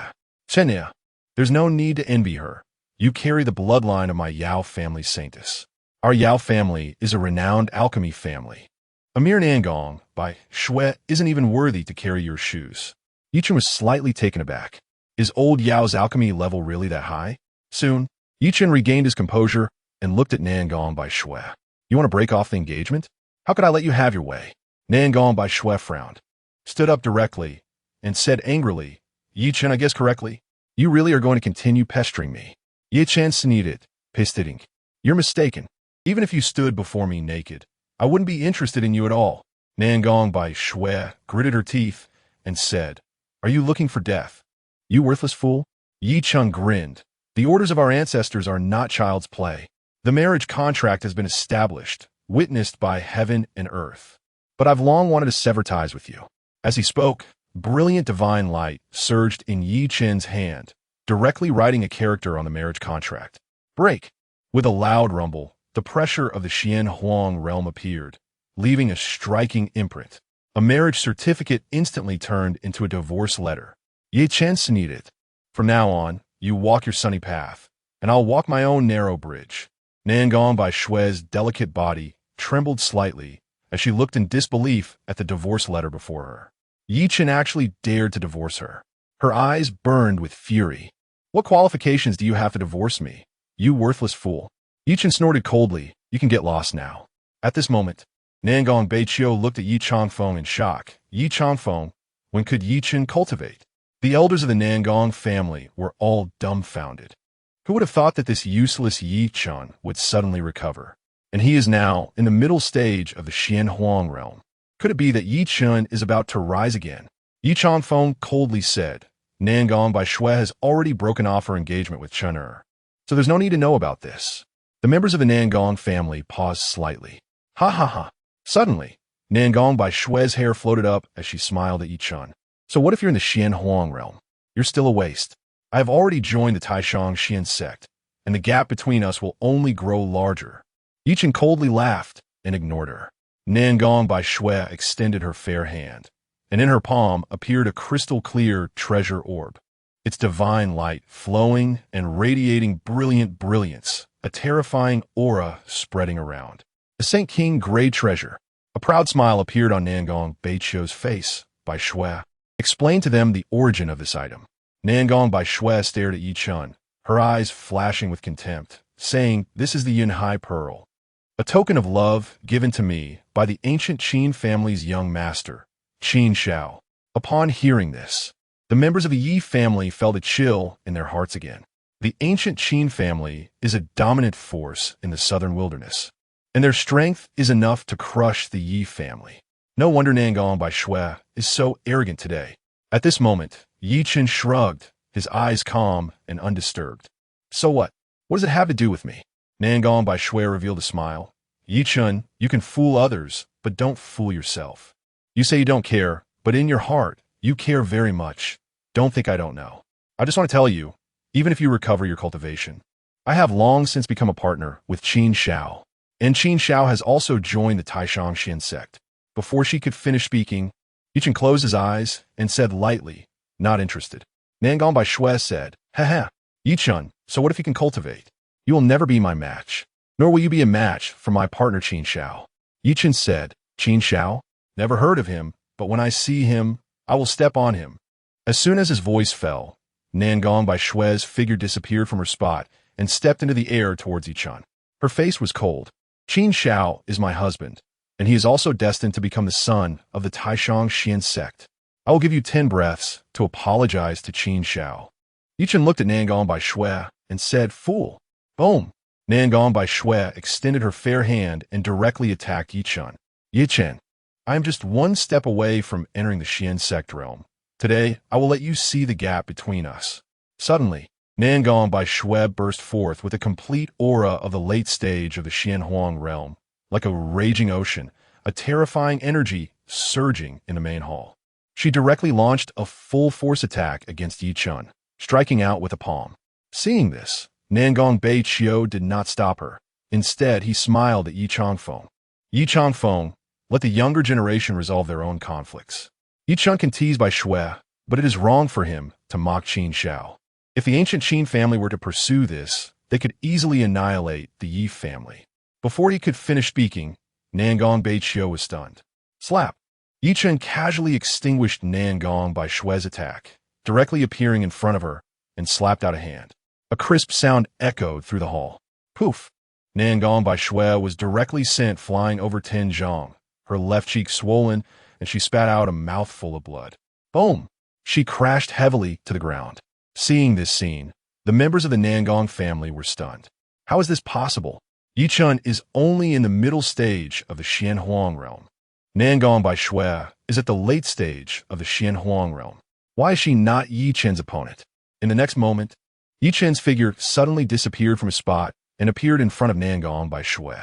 Chenya, there's no need to envy her. You carry the bloodline of my Yao family saintess. Our Yao family is a renowned alchemy family. A mere Nangong by Shui isn't even worthy to carry your shoes. Yi Chen was slightly taken aback. Is old Yao's alchemy level really that high? Soon, Yi Chen regained his composure and looked at Nangong by Shui. You want to break off the engagement? How could I let you have your way? Nangong by Shui frowned, stood up directly, and said angrily, Yi Chen, I guess correctly, you really are going to continue pestering me. Yi Chen sneered, pissing. You're mistaken. Even if you stood before me naked, I wouldn't be interested in you at all. Nangong by Shui gritted her teeth and said, Are you looking for death? You worthless fool? Yi Chen grinned. The orders of our ancestors are not child's play. The marriage contract has been established, witnessed by heaven and earth. But I've long wanted to sever ties with you. As he spoke, brilliant divine light surged in Yi Chen's hand, directly writing a character on the marriage contract. Break! With a loud rumble, the pressure of the Xian Huang realm appeared, leaving a striking imprint. A marriage certificate instantly turned into a divorce letter. Yi Chen sneered. From now on, you walk your sunny path, and I'll walk my own narrow bridge. Nangong by Shui's delicate body trembled slightly as she looked in disbelief at the divorce letter before her. Yi Chen actually dared to divorce her. Her eyes burned with fury. What qualifications do you have to divorce me, you worthless fool? Yi Chen snorted coldly. You can get lost now. At this moment, Nangong Baiqiu looked at Yi Chongfeng in shock. Yi Chongfeng, when could Yi Chen cultivate? The elders of the Nangong family were all dumbfounded. Who would have thought that this useless Yi Chen would suddenly recover? and he is now in the middle stage of the Xianhuang realm. Could it be that Yi Chen is about to rise again? Yi Changfeng coldly said, Nangong by Shui has already broken off her engagement with Chen Er, so there's no need to know about this. The members of the Nangong family paused slightly. Ha ha ha. Suddenly, Nangong by Shui's hair floated up as she smiled at Yi Chen. So what if you're in the Xianhuang realm? You're still a waste. I have already joined the Taishang Xian sect, and the gap between us will only grow larger. Yi Chen coldly laughed and ignored her. Nangong by Shui extended her fair hand, and in her palm appeared a crystal-clear treasure orb, its divine light flowing and radiating brilliant brilliance, a terrifying aura spreading around. The Saint King Grey Treasure. A proud smile appeared on Nangong Beiqiu's face. By Shui explained to them the origin of this item. Nangong by Shui stared at Yi Chen, her eyes flashing with contempt, saying, This is the Yunhai Pearl, a token of love given to me by the ancient Qin family's young master, Qin Shao. Upon hearing this, the members of the Yi family felt a chill in their hearts again. The ancient Qin family is a dominant force in the southern wilderness, and their strength is enough to crush the Yi family. No wonder Nangong by Shui is so arrogant today. At this moment, Yi Chen shrugged, his eyes calm and undisturbed. So what? What does it have to do with me? Nangong by Shui revealed a smile. Yi Chen, you can fool others, but don't fool yourself. You say you don't care, but in your heart, you care very much. Don't think I don't know. I just want to tell you, even if you recover your cultivation, I have long since become a partner with Qin Shao, and Qin Shao has also joined the Taishang Xian sect. Before she could finish speaking, Yi Chen closed his eyes and said lightly, not interested. Nangong by Shui said, Haha, Yi Chen, so what if you can cultivate? You will never be my match, nor will you be a match for my partner Qin Shao. Yi Chen said, Qin Shao? Never heard of him, but when I see him, I will step on him. As soon as his voice fell, Nangong by Shui's figure disappeared from her spot and stepped into the air towards Yi Chen. Her face was cold. Qin Shao is my husband, and he is also destined to become the son of the Taishang Xian sect. I will give you 10 breaths to apologize to Qin Shao. Yi Chen looked at Nangong by Shui and said, Fool. Boom. Nangong by Shui extended her fair hand and directly attacked Yi Chen. Yi Chen, I am just one step away from entering the Xian sect realm. Today, I will let you see the gap between us. Suddenly, Nangong by Shui burst forth with a complete aura of the late stage of the Xianhuang realm, like a raging ocean, a terrifying energy surging in the main hall. She directly launched a full-force attack against Yi Chen, striking out with a palm. Seeing this, Nangong Beiqiu did not stop her. Instead, he smiled at Yi Changfeng. Yi Changfeng, let the younger generation resolve their own conflicts. Yi Chen can tease by Shui, but it is wrong for him to mock Qin Shao. If the ancient Qin family were to pursue this, they could easily annihilate the Yi family. Before he could finish speaking, Nangong Beiqiu was stunned. Slap! Yi Chen casually extinguished Nangong by Shui's attack, directly appearing in front of her, and slapped out a hand. A crisp sound echoed through the hall. Poof! Nangong by Shui was directly sent flying over Tianzhong, her left cheek swollen, and she spat out a mouthful of blood. Boom! She crashed heavily to the ground. Seeing this scene, the members of the Nangong family were stunned. How is this possible? Yi Chen is only in the middle stage of the Xianhuang realm. Nangong by Shui is at the late stage of the Xianhuang realm. Why is she not Yi Chen's opponent? In the next moment, Yi Chen's figure suddenly disappeared from his spot and appeared in front of Nangong by Shui.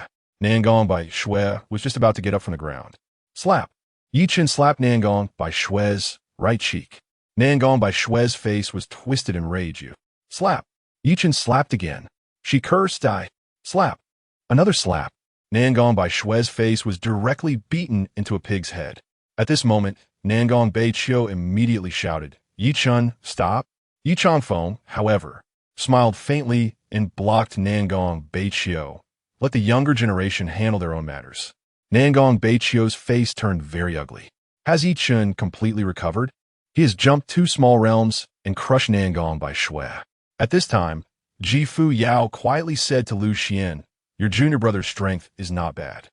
Nangong by Shui was just about to get up from the ground. Slap! Yi Chen slapped Nangong by Shui's right cheek. Nangong by Shui's face was twisted in rage. Slap! Yi Chen slapped again. She cursed. Slap! Another slap. Nangong by Shui's face was directly beaten into a pig's head. At this moment, Nangong Beiqiu immediately shouted, Yi Chen, stop! Yi Changfeng, however, smiled faintly and blocked Nangong Beiqiu. Let the younger generation handle their own matters. Nangong Beiqiu's face turned very ugly. Has Yi Chen completely recovered? He has jumped 2 small realms and crushed Nangong by Shui. At this time, Fuyao quietly said to Lu Xuan, Your junior brother's strength is not bad.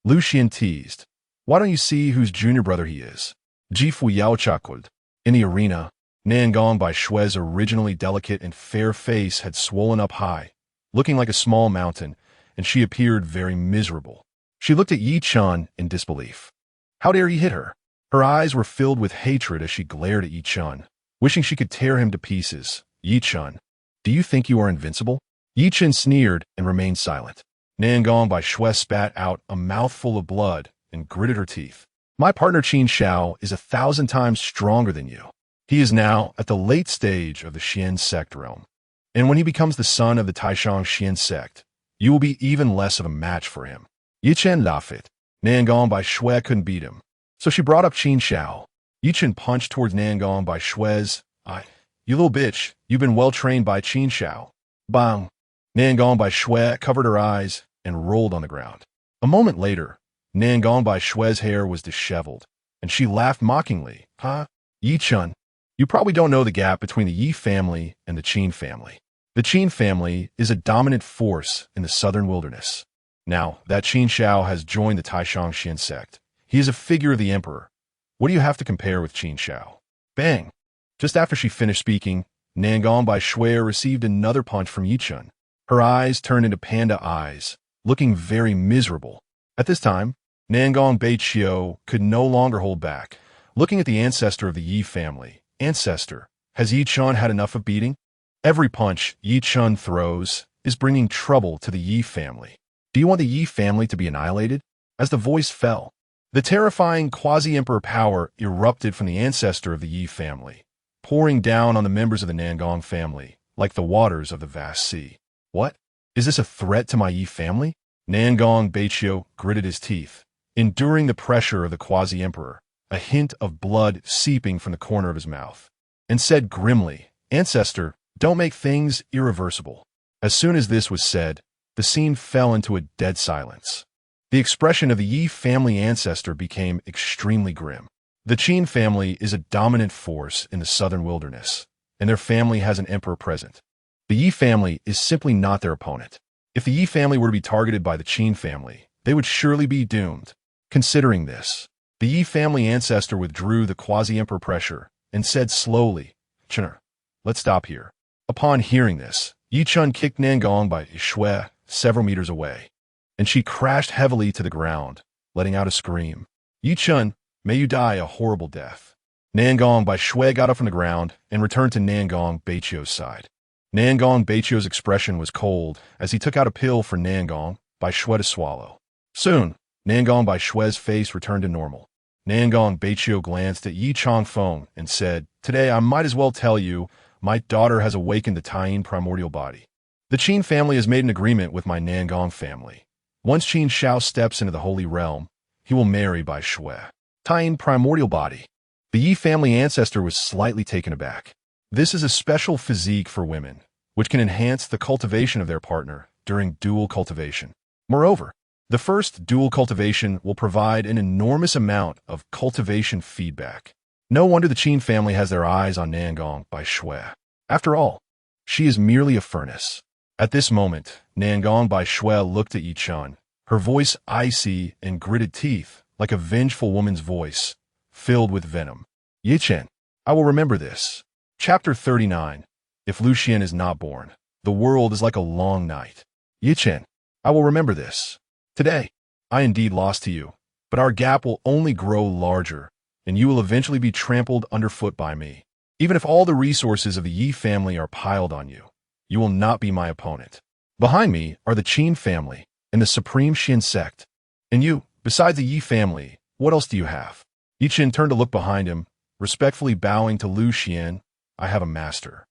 Lu Xuan teased, Why don't you see whose junior brother he is? Fuyao chuckled. In the arena, Nangong by Shui's originally delicate and fair face had swollen up high, looking like a small mountain, and she appeared very miserable. She looked at Yi Chun in disbelief. How dare he hit her? Her eyes were filled with hatred as she glared at Yi Chun, wishing she could tear him to pieces. Yi Chun, do you think you are invincible? Yi Chun sneered and remained silent. Nangong Bai Shui spat out a mouthful of blood and gritted her teeth. My partner Qin Shao is 1,000 times stronger than you. He is now at the late stage of the Xian sect realm. And when he becomes the son of the Taishang Xian sect, you will be even less of a match for him. Yi Chen laughed. Nangong Bai Shui couldn't beat him. So she brought up Qin Shao. Yi Chen punched towards Nangong Bai Shui's eye. You little bitch, you've been well trained by Qin Shao. Bang! Nangong Bai Shui covered her eyes and rolled on the ground. A moment later, Nangong Bai Shui's hair was disheveled, and she laughed mockingly. Huh? Yi Chun, you probably don't know the gap between the Yi family and the Qin family. The Qin family is a dominant force in the southern wilderness. Now that Qin Shao has joined the Taishang Xian sect, he is a figure of the emperor. What do you have to compare with Qin Shao? Bang! Just after she finished speaking, Nangong Bai Shui received another punch from Yi Chun. Her eyes turned into panda eyes, looking very miserable. At this time, Nangong Bai Chiu could no longer hold back. Looking at the ancestor of the Yi family, ancestor, has Yi Chun had enough of beating? Every punch Yi Chun throws is bringing trouble to the Yi family. Do you want the Yi family to be annihilated? As the voice fell, the terrifying quasi-emperor power erupted from the ancestor of the Yi family, pouring down on the members of the Nangong family like the waters of the vast sea. What? Is this a threat to my Yi family? Nangong Baiqiu gritted his teeth, enduring the pressure of the quasi-emperor, a hint of blood seeping from the corner of his mouth, and said grimly, Ancestor, don't make things irreversible. As soon as this was said, the scene fell into a dead silence. The expression of the Yi family ancestor became extremely grim. The Qin family is a dominant force in the southern wilderness, and their family has an emperor present. The Yi family is simply not their opponent. If the Yi family were to be targeted by the Qin family, they would surely be doomed. Considering this, the Yi family ancestor withdrew the quasi-emperor pressure and said slowly, Chen, let's stop here. Upon hearing this, Yi Chun kicked Nangong Bai Shui several meters away, and she crashed heavily to the ground, letting out a scream. Yi Chun, may you die a horrible death. Nangong Bai Shui got up from the ground and returned to Nangong Baiqiu's side. Nangong Baiqiu's expression was cold as he took out a pill for Nangong Bai Shui to swallow. Soon, Nangong Bai Shui's face returned to normal. Nangong Baiqiu glanced at Yi Changfeng and said, Today I might as well tell you, my daughter has awakened the Taiyin primordial body. The Qin family has made an agreement with my Nangong family. Once Qin Shao steps into the holy realm, he will marry Bai Shui. Taiyin primordial body. The Yi family ancestor was slightly taken aback. This is a special physique for women, which can enhance the cultivation of their partner during dual cultivation. Moreover, the first dual cultivation will provide an enormous amount of cultivation feedback. No wonder the Qin family has their eyes on Nangong Bai Shui. After all, she is merely a furnace. At this moment, Nangong Bai Shui looked at Yi Chun, her voice icy and gritted teeth, like a vengeful woman's voice, filled with venom. Yi Chen, I will remember this. Chapter 39. If Lu Xuan is not born, the world is like a long night. Yi Chen, I will remember this. Today, I indeed lost to you, but our gap will only grow larger, and you will eventually be trampled underfoot by me. Even if all the resources of the Yi family are piled on you, you will not be my opponent. Behind me are the Qin family and the supreme Xian sect. And you, besides the Yi family, what else do you have? Yi Chen turned to look behind him, respectfully bowing to Lu Xuan. I have a master.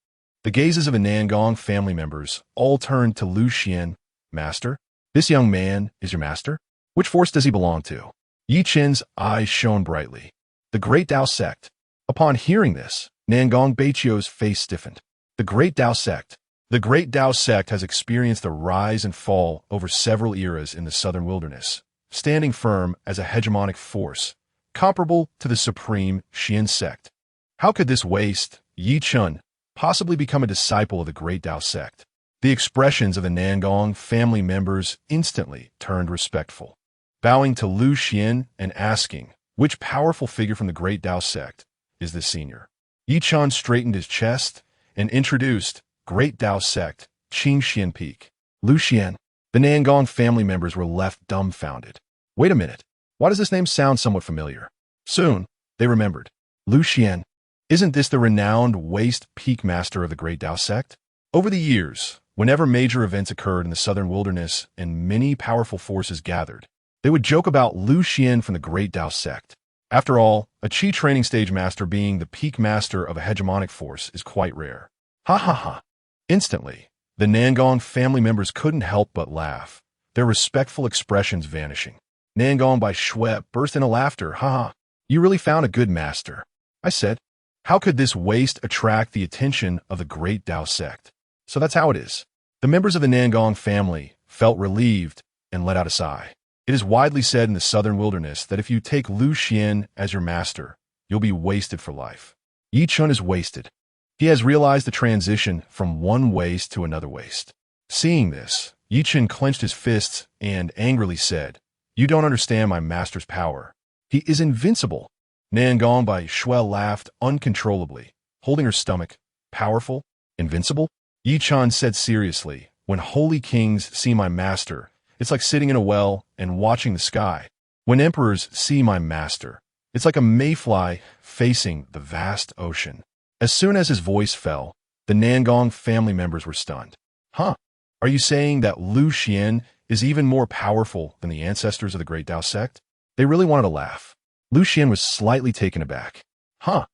The gazes of the Nangong family members all turned to Lu Xuan. Master? This young man is your master? Which force does he belong to? Yi Chen's eyes shone brightly. The Great Tao sect. Upon hearing this, Nangong Baiqiu's face stiffened. The Great Tao sect. The Great Tao sect has experienced a rise and fall over several eras in the southern wilderness, standing firm as a hegemonic force, comparable to the supreme Xian sect. How could this waste, Yi Chun, possibly become a disciple of the Great Tao sect? The expressions of the Nangong family members instantly turned respectful, bowing to Lu Xuan and asking, which powerful figure from the Great Tao sect is this senior? Yi Chun straightened his chest and introduced Great Tao sect, Qingxian Peak. Lu Xuan, The Nangong family members were left dumbfounded. Wait a minute. Why does this name sound somewhat familiar? Soon, they remembered. Lu Xuan. Isn't this the renowned waste peak master of the Great Tao sect? Over the years, whenever major events occurred in the southern wilderness and many powerful forces gathered, they would joke about Lu Xuan from the Great Tao sect. After all, a Qi training stage master being the peak master of a hegemonic force is quite rare. Ha ha ha. Instantly, the Nangong family members couldn't help but laugh, their respectful expressions vanishing. Nangong by Shui burst into laughter. Ha ha. You really found a good master. I said, how could this waste attract the attention of the Great Tao sect? So that's how it is. The members of the Nangong family felt relieved and let out a sigh. It is widely said in the southern wilderness that if you take Lu Xuan as your master, you'll be wasted for life. Yi Chun is wasted. He has realized the transition from one waste to another waste. Seeing this, Yi Chun clenched his fists and angrily said, You don't understand my master's power. He is invincible. Nangong by Shui laughed uncontrollably, holding her stomach. Powerful? Invincible? Yi Chun said seriously, When holy kings see my master, it's like sitting in a well and watching the sky. When emperors see my master, it's like a mayfly facing the vast ocean. As soon as his voice fell, the Nangong family members were stunned. Huh? Are you saying that Lu Xuan is even more powerful than the ancestors of the Great Tao sect? They really wanted to laugh. Lu Xuan was slightly taken aback. Huh?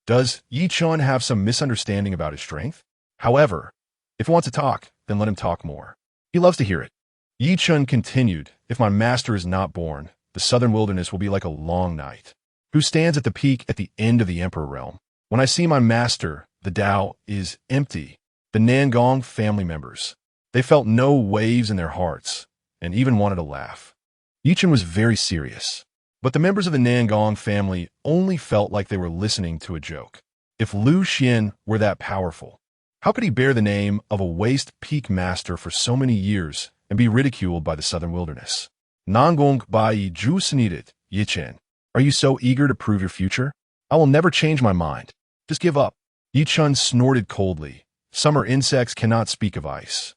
Does Yi Chun have some misunderstanding about his strength? However, if he wants to talk, then let him talk more. He loves to hear it. Yi Chun continued, If my master is not born, the southern wilderness will be like a long night. Who stands at the peak at the end of the emperor realm? When I see my master, the Tao is empty. The Nangong family members. They felt no waves in their hearts, and even wanted to laugh. Yi Chun was very serious. But the members of the Nangong family only felt like they were listening to a joke. If Lu Xuan were that powerful, how could he bear the name of a waste peak master for so many years and be ridiculed by the southern wilderness? Nangong bai ju snidit, Yi Chun. Are you so eager to prove your future? I will never change my mind. Just give up. Yi Chun snorted coldly. Summer insects cannot speak of ice.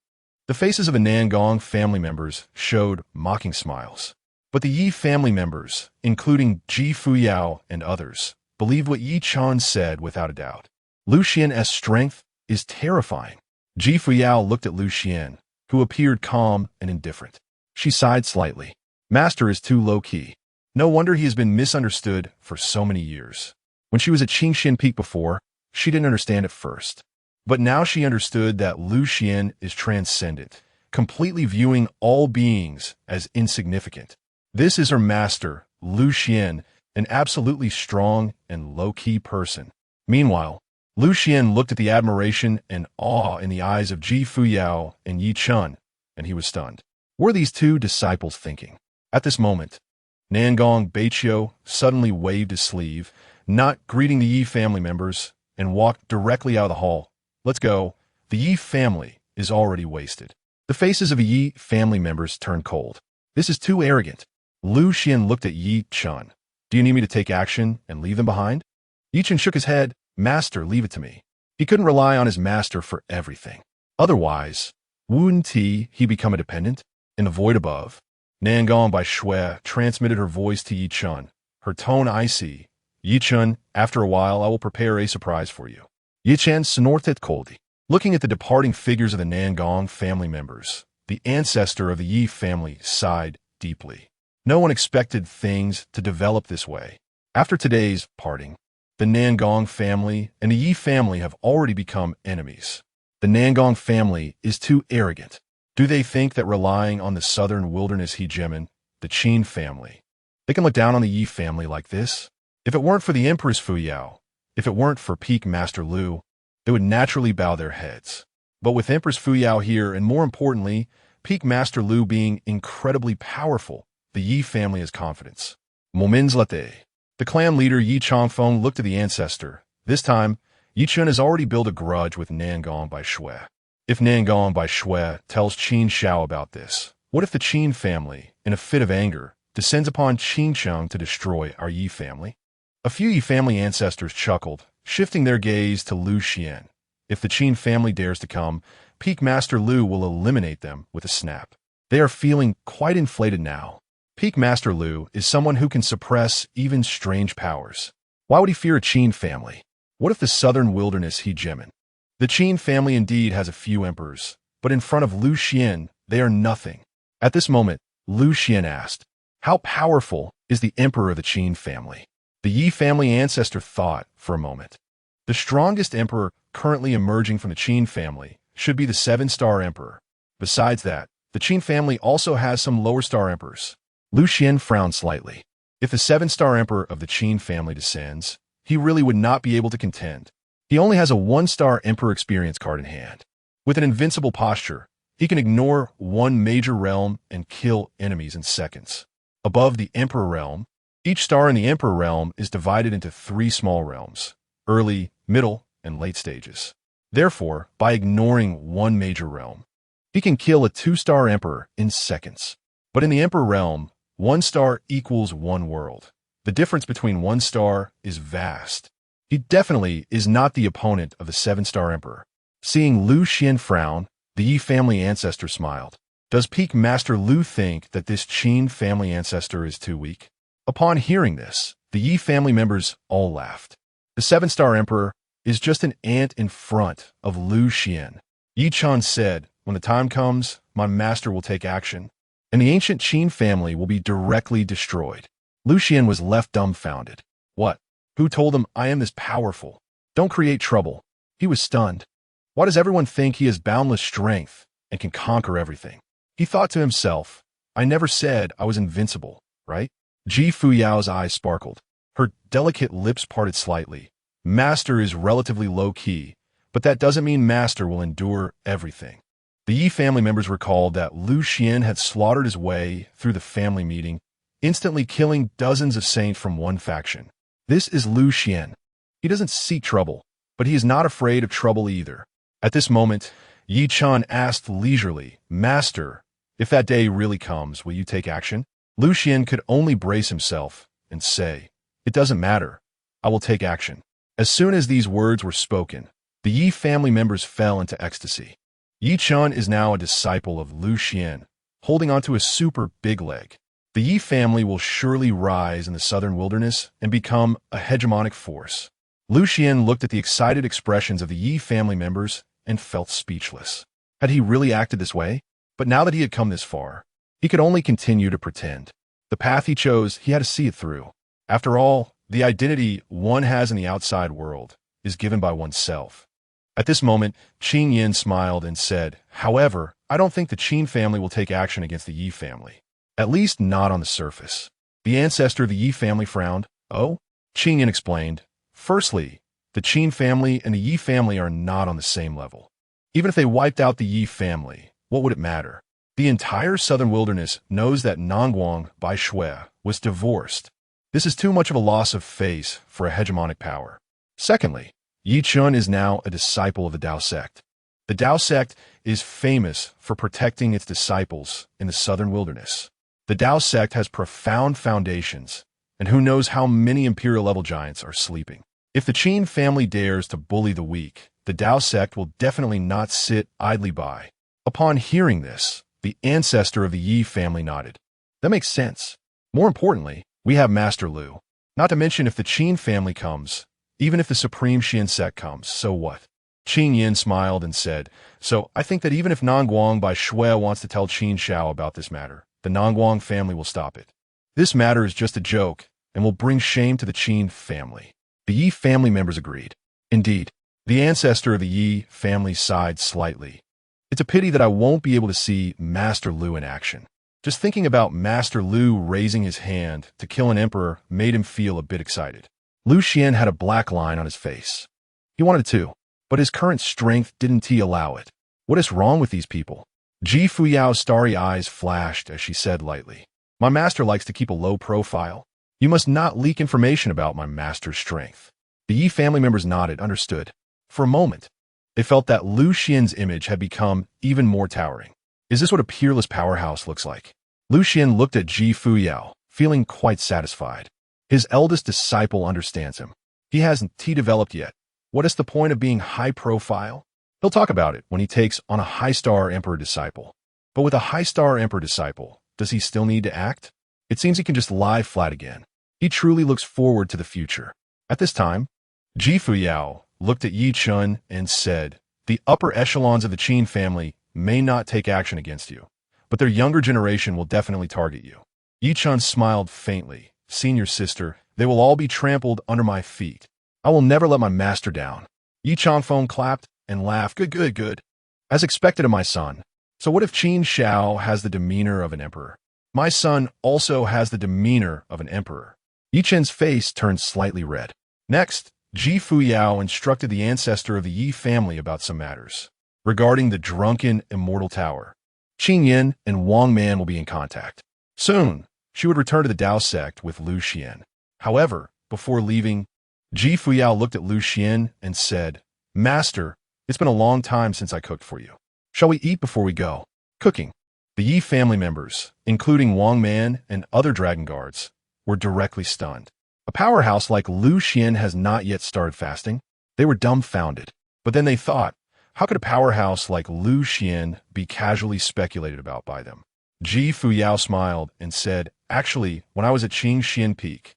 The faces of the Nangong family members showed mocking smiles. But the Yi family members, including Ji Fuyao and others, believed what Yi Chun said without a doubt. Lu Xuan's strength is terrifying. Ji Fuyao looked at Lu Xuan, who appeared calm and indifferent. She sighed slightly. Master is too low-key. No wonder he has been misunderstood for so many years. When she was at Qingxian Peak before, she didn't understand at first. But now she understood that Lu Xuan is transcendent, completely viewing all beings as insignificant. This is her master, Lu Xuan, an absolutely strong and low-key person. Meanwhile, Lu Xuan looked at the admiration and awe in the eyes of Ji Fuyao and Yi Chun, and he was stunned. What were these two disciples thinking? At this moment, Nangong Baiqiu suddenly waved his sleeve, not greeting the Yi family members, and walked directly out of the hall. Let's go. The Yi family is already wasted. The faces of the Yi family members turned cold. This is too arrogant. Lu Xuan looked at Yi Chun. Do you need me to take action and leave them behind? Yi Chun shook his head. Master, leave it to me. He couldn't rely on his master for everything. Otherwise, wouldn't he become a dependent? In the void above, Nangong by Shui transmitted her voice to Yi Chun, her tone icy. Yi Chun, after a while I will prepare a surprise for you. Yi Chun snorted coldly. Looking at the departing figures of the Nangong family members, the ancestor of the Yi family sighed deeply. No one expected things to develop this way. After today's parting, the Nangong family and the Yi family have already become enemies. The Nangong family is too arrogant. Do they think that relying on the southern wilderness hegemon, the Qin family, they can look down on the Yi family like this? If it weren't for the Empress Fuyao, if it weren't for Peak Master Lu, they would naturally bow their heads. But with Empress Fuyao here, and more importantly, Peak Master Lu being incredibly powerful, the Yi family has confidence. Moments later, the clan leader Yi Changfeng looked at the ancestor. This time, Yi Chun has already built a grudge with Nangong by Shui. If Nangong by Shui tells Qin Shao about this, what if the Qin family, in a fit of anger, descends upon Changsheng to destroy our Yi family? A few Yi family ancestors chuckled, shifting their gaze to Lu Xuan. If the Qin family dares to come, Peak Master Lu will eliminate them with a snap. They are feeling quite inflated now. Peak Master Lu is someone who can suppress even strange powers. Why would he fear a Qin family? What if the southern wilderness hegemon? The Qin family indeed has a few emperors, but in front of Lu Xuan, they are nothing. At this moment, Lu Xuan asked, "How powerful is the emperor of the Qin family?" The Yi family ancestor thought for a moment. The strongest emperor currently emerging from the Qin family should be the 7-star emperor. Besides that, the Qin family also has some lower-star emperors. Lu Xuan frowned slightly. If the 7-star emperor of the Qin family descends, he really would not be able to contend. He only has a 1-star emperor experience card in hand. With an invincible posture, he can ignore one major realm and kill enemies in seconds. Above the emperor realm, each star in the emperor realm is divided into 3 small realms: early, middle, and late stages. Therefore, by ignoring one major realm, he can kill a 2-star emperor in seconds. But in the emperor realm, 1 star equals 1 world. The difference between 1 star is vast. He definitely is not the opponent of the 7-star emperor. Seeing Lu Xuan frown, the Yi family ancestor smiled. Does Peak Master Lu think that this Qin family ancestor is too weak? Upon hearing this, the Yi family members all laughed. The 7-star emperor is just an ant in front of Lu Xuan. Yi Chan said, "When the time comes, my master will take action, and the ancient Qin family will be directly destroyed." Lu Xuan was left dumbfounded. What? Who told him I am this powerful? Don't create trouble. He was stunned. Why does everyone think he has boundless strength and can conquer everything? He thought to himself, I never said I was invincible, right? Ji Fuyao's eyes sparkled. Her delicate lips parted slightly. Master is relatively low-key, but that doesn't mean Master will endure everything. The Yi family members recalled that Lu Xuan had slaughtered his way through the family meeting, instantly killing dozens of saints from one faction. This is Lu Xuan. He doesn't seek trouble, but he is not afraid of trouble either. At this moment, Yi Chan asked leisurely, "Master, if that day really comes, will you take action?" Lu Xuan could only brace himself and say, "It doesn't matter. I will take action." As soon as these words were spoken, the Yi family members fell into ecstasy. Yi Chan is now a disciple of Lu Xuan, holding onto a super big leg. The Yi family will surely rise in the southern wilderness and become a hegemonic force. Lu Xuan looked at the excited expressions of the Yi family members and felt speechless. Had he really acted this way? But now that he had come this far, he could only continue to pretend. The path he chose, he had to see it through. After all, the identity one has in the outside world is given by oneself. At this moment, Qin Yin smiled and said, "However, I don't think the Qin family will take action against the Yi family. At least not on the surface." The ancestor of the Yi family frowned. "Oh?" Qin Yin explained. "Firstly, the Qin family and the Yi family are not on the same level. Even if they wiped out the Yi family, what would it matter? The entire southern wilderness knows that Nangguang by Shui was divorced. This is too much of a loss of face for a hegemonic power. Secondly, Yi Chun is now a disciple of the Dao sect. The Dao sect is famous for protecting its disciples in the southern wilderness. The Dao sect has profound foundations, and who knows how many imperial-level giants are sleeping. If the Qin family dares to bully the weak, the Dao sect will definitely not sit idly by." Upon hearing this, the ancestor of the Yi family nodded. "That makes sense. More importantly, we have Master Lu. Not to mention if the Qin family comes, even if the Supreme Xian sect comes, so what?" Qin Yin smiled and said, "So I think that even if Nangguang by Shui wants to tell Qin Shao about this matter, the Nangguang family will stop it. This matter is just a joke and will bring shame to the Qin family." The Yi family members agreed. Indeed, the ancestor of the Yi family sighed slightly. "It's a pity that I won't be able to see Master Lu in action." Just thinking about Master Lu raising his hand to kill an emperor made him feel a bit excited. Lu Xuan had a black line on his face. He wanted to, but his current strength didn't allow it. What is wrong with these people? Ji Fuyao's starry eyes flashed as she said lightly, "My master likes to keep a low profile. You must not leak information about my master's strength." The Yi family members nodded, understood. For a moment, they felt that Lu Xuan's image had become even more towering. Is this what a peerless powerhouse looks like? Lu Xuan looked at Ji Fuyao, feeling quite satisfied. His eldest disciple understands him. He hasn't developed yet. What is the point of being high profile? He'll talk about it when he takes on a high-star emperor disciple. But with a high-star emperor disciple, does he still need to act? It seems he can just lie flat again. He truly looks forward to the future. At this time, Ji Fuyao looked at Yi Chun and said, "The upper echelons of the Qin family may not take action against you, but their younger generation will definitely target you." Yi Chun smiled faintly. "Senior sister, they will all be trampled under my feet. I will never let my master down." Yi Changfeng clapped and laughed. "Good, good, good. As expected of my son. So what if Qin Shao has the demeanor of an emperor? My son also has the demeanor of an emperor." Yi Chen's face turned slightly red. Next, Ji Fuyao instructed the ancestor of the Yi family about some matters. Regarding the drunken immortal tower, Qin Yin and Wang Man will be in contact. Soon, she would return to the Dao sect with Lu Xuan. However, before leaving, Ji Fuyao looked at Lu Xuan and said, "Master, it's been a long time since I cooked for you. Shall we eat before we go?" Cooking. The Yi family members, including Wang Man and other dragon guards, were directly stunned. A powerhouse like Lu Xuan has not yet started fasting. They were dumbfounded. But then they thought, how could a powerhouse like Lu Xuan be casually speculated about by them? Ji Fuyao smiled and said, "Actually, when I was at Changsheng Peak,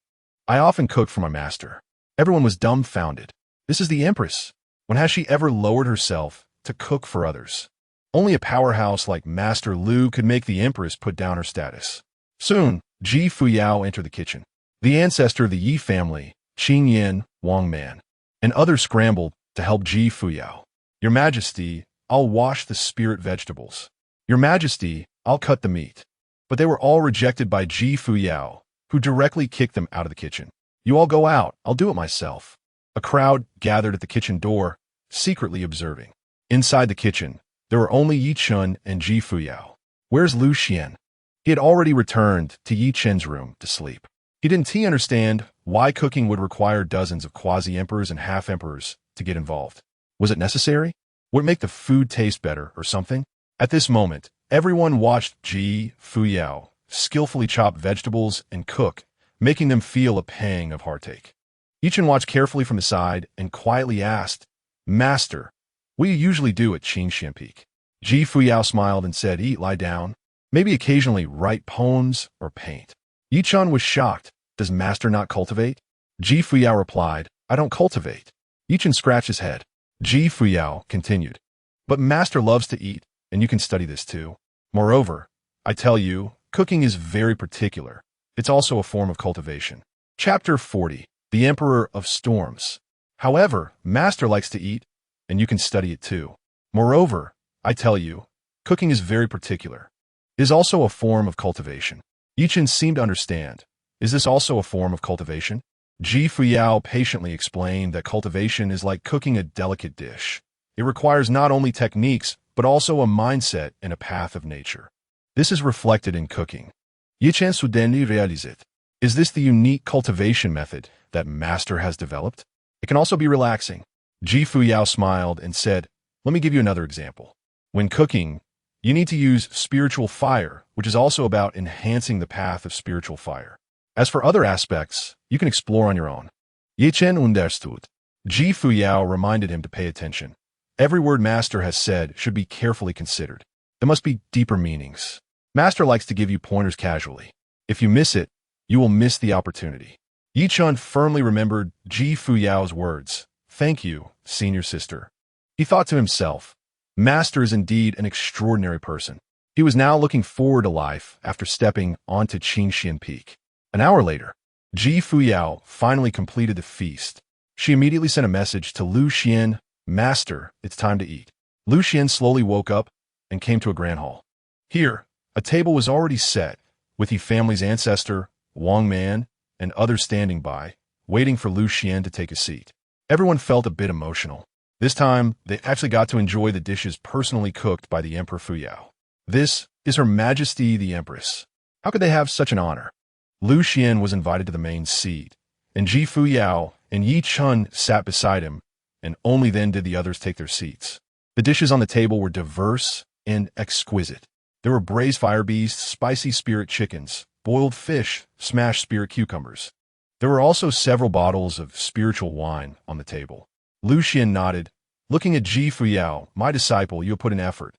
I often cooked for my master." Everyone was dumbfounded. This is the Empress. When has she ever lowered herself to cook for others? Only a powerhouse like Master Lu could make the Empress put down her status. Soon, Ji Fuyao entered the kitchen. The ancestor of the Yi family, Qin Yin, Wang Man, and others scrambled to help Ji Fuyao. "Your Majesty, I'll wash the spirit vegetables." "Your Majesty, I'll cut the meat." But they were all rejected by Ji Fuyao, who directly kicked them out of the kitchen. "You all go out, I'll do it myself." A crowd gathered at the kitchen door, secretly observing. Inside the kitchen, there were only Yi Chun and Ji Fuyao. "Where's Lu Xuan?" He had already returned to Yi Chen's room to sleep. Didn't he understand why cooking would require dozens of quasi-emperors and half-emperors to get involved? Was it necessary? Would it make the food taste better or something? At this moment, everyone watched Ji Fuyao skillfully chop vegetables and cook, making them feel a pang of heartache. Yi Chen watched carefully from the side and quietly asked, "Master, what do you usually do at Changsheng Peak?" Ji Fuyao smiled and said, "Eat, lie down. Maybe occasionally write poems or paint." Yi Chen was shocked. "Does Master not cultivate?" Ji Fuyao replied, "I don't cultivate." Yi Chen scratched his head. Ji Fuyao continued, "But Master loves to eat, and you can study this too. Moreover, I tell you, cooking is very particular. It's also a form of cultivation." Chapter 40. The Emperor of Storms. "However, Master likes to eat, and you can study it too. Moreover, I tell you, cooking is very particular. It is also a form of cultivation." Yi Chen seemed to understand. Is this also a form of cultivation? Ji Fuyao patiently explained that cultivation is like cooking a delicate dish. It requires not only techniques, but also a mindset and a path of nature. This is reflected in cooking. Yi Chen suddenly realized it. Is this the unique cultivation method that Master has developed? It can also be relaxing. Ji Fuyao smiled and said, "Let me give you another example. When cooking, you need to use spiritual fire, which is also about enhancing the path of spiritual fire. As for other aspects, you can explore on your own." Yi Chen understood. Ji Fuyao reminded him to pay attention. Every word Master has said should be carefully considered. There must be deeper meanings. Master likes to give you pointers casually. If you miss it, you will miss the opportunity. Yi Chen firmly remembered Ji Fuyao's words. "Thank you, senior sister." He thought to himself, Master is indeed an extraordinary person. He was now looking forward to life after stepping onto Changsheng Peak. An hour later, Ji Fuyao finally completed the feast. She immediately sent a message to Lu Xuan, "Master, it's time to eat." Lu Xuan slowly woke up and came to a grand hall. Here, a table was already set, with the family's ancestor, Wang Man, and others standing by, waiting for Lu Xuan to take a seat. Everyone felt a bit emotional. This time, they actually got to enjoy the dishes personally cooked by the Emperor Fuyao. This is Her Majesty the Empress. How could they have such an honor? Lu Xuan was invited to the main seat, and Ji Fuyao and Yi Chun sat beside him, and only then did the others take their seats. The dishes on the table were diverse and exquisite. There were braised fire beasts, spicy spirit chickens, boiled fish, smashed spirit cucumbers. There were also several bottles of spiritual wine on the table. Lu Xuan nodded, looking at Ji Fuyao. "My disciple, you have put in effort.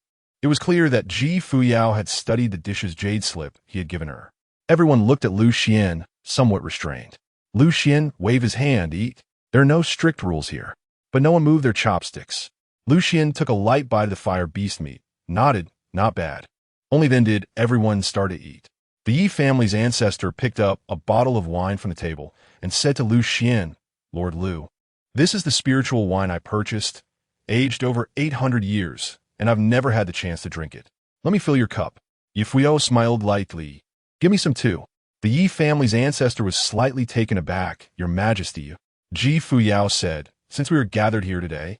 It was clear that Ji Fuyao had studied the dish's jade slip he had given her. Everyone looked at Lu Xuan, somewhat restrained. Lu Xuan waved his hand, eat. There are no strict rules here. But no one moved their chopsticks. Lu Xuan took a light bite of the fire beast meat, nodded, not bad. Only then did everyone start to eat. The Yi family's ancestor picked up a bottle of wine from the table and said to Lu Xuan, Lord Lu, this is the spiritual wine I purchased, aged over 800 years, and I've never had the chance to drink it. Let me fill your cup. Yi Fuyao smiled lightly. Give me some too. The Yi family's ancestor was slightly taken aback. Your Majesty, Ji Fuyao said, since we are gathered here today,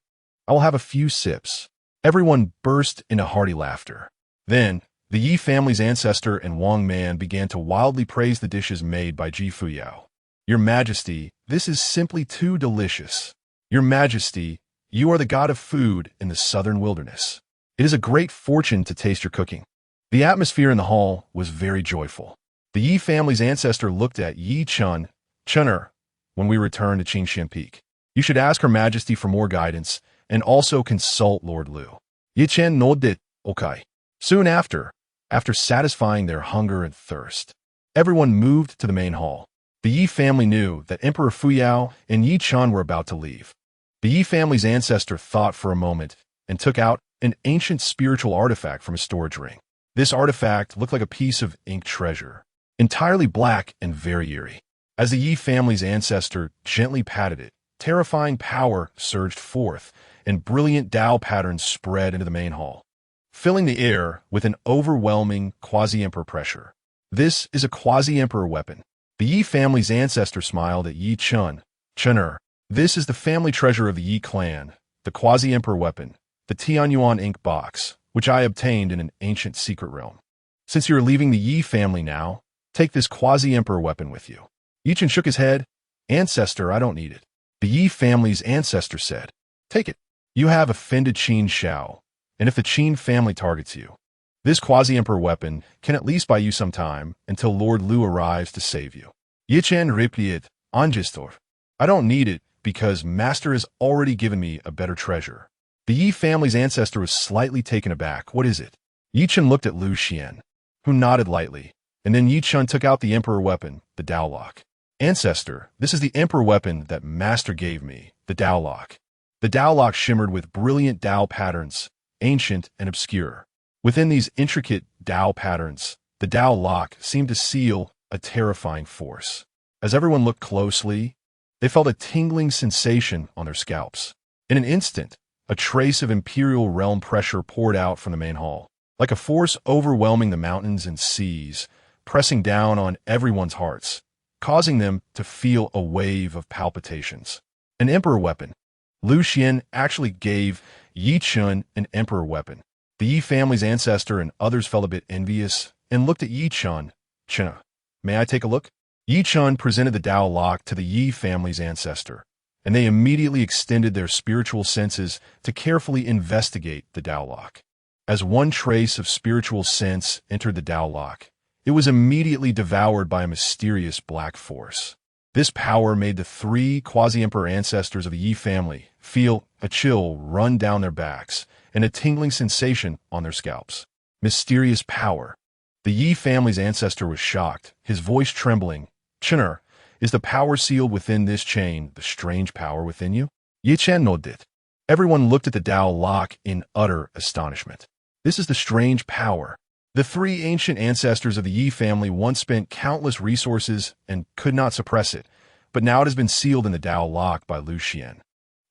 I will have a few sips. Everyone burst into hearty laughter. Then, the Yi family's ancestor and Wang Man began to wildly praise the dishes made by Ji Fuyao. Your Majesty, this is simply too delicious. Your Majesty, you are the god of food in the southern wilderness. It is a great fortune to taste your cooking. The atmosphere in the hall was very joyful. The Yi family's ancestor looked at Yi Chun'er, when we return to Qingxian Peak. You should ask Her Majesty for more guidance, and also consult Lord Lu. Yi Chen nodded, okay. Soon after satisfying their hunger and thirst, everyone moved to the main hall. The Yi family knew that Emperor Fuyao and Yi Chun were about to leave. The Yi family's ancestor thought for a moment and took out an ancient spiritual artifact from a storage ring. This artifact looked like a piece of ink treasure, entirely black and very eerie. As the Yi family's ancestor gently patted it, terrifying power surged forth, and brilliant Tao patterns spread into the main hall, filling the air with an overwhelming quasi-emperor pressure. This is a quasi-emperor weapon. The Yi family's ancestor smiled at Yi Chun'er. This is the family treasure of the Yi clan, the quasi-emperor weapon, the Tianyuan ink box, which I obtained in an ancient secret realm. Since you are leaving the Yi family now, take this quasi-emperor weapon with you. Yi Chen shook his head. Ancestor, I don't need it. The Yi family's ancestor said, take it. You have offended Qin Shao, and if the Qin family targets you, this quasi-emperor weapon can at least buy you some time until Lord Lu arrives to save you. Yi Chen replied, Angistor. I don't need it because Master has already given me a better treasure. The Yi family's ancestor was slightly taken aback. What is it? Yi Chen looked at Lu Xuan, who nodded lightly, and then Yi Chen took out the emperor weapon, the Dao Lock. Ancestor, this is the emperor weapon that Master gave me, the Dao Lock. The Dao Lock shimmered with brilliant Dao patterns, ancient and obscure. Within these intricate Dao patterns, the Dao Lock seemed to seal a terrifying force. As everyone looked closely, they felt a tingling sensation on their scalps. In an instant, a trace of imperial realm pressure poured out from the main hall, like a force overwhelming the mountains and seas, pressing down on everyone's hearts, causing them to feel a wave of palpitations. An emperor weapon. Lu Xuan actually gave Yi Chun an emperor weapon. The Yi family's ancestor and others felt a bit envious and looked at Yi Chun. May I take a look? Yi Chun presented the Dao Lock to the Yi family's ancestor, and they immediately extended their spiritual senses to carefully investigate the Dao Lock. As one trace of spiritual sense entered the Dao Lock, it was immediately devoured by a mysterious black force. This power made the three quasi-emperor ancestors of the Yi family feel a chill run down their backs and a tingling sensation on their scalps. Mysterious power. The Yi family's ancestor was shocked, his voice trembling. Chun'er, is the power sealed within this chain the strange power within you? Yi Chen nodded. Everyone looked at the Dao Lock in utter astonishment. This is the strange power. The three ancient ancestors of the Yi family once spent countless resources and could not suppress it, but now it has been sealed in the Dao Lock by Lu Xuan.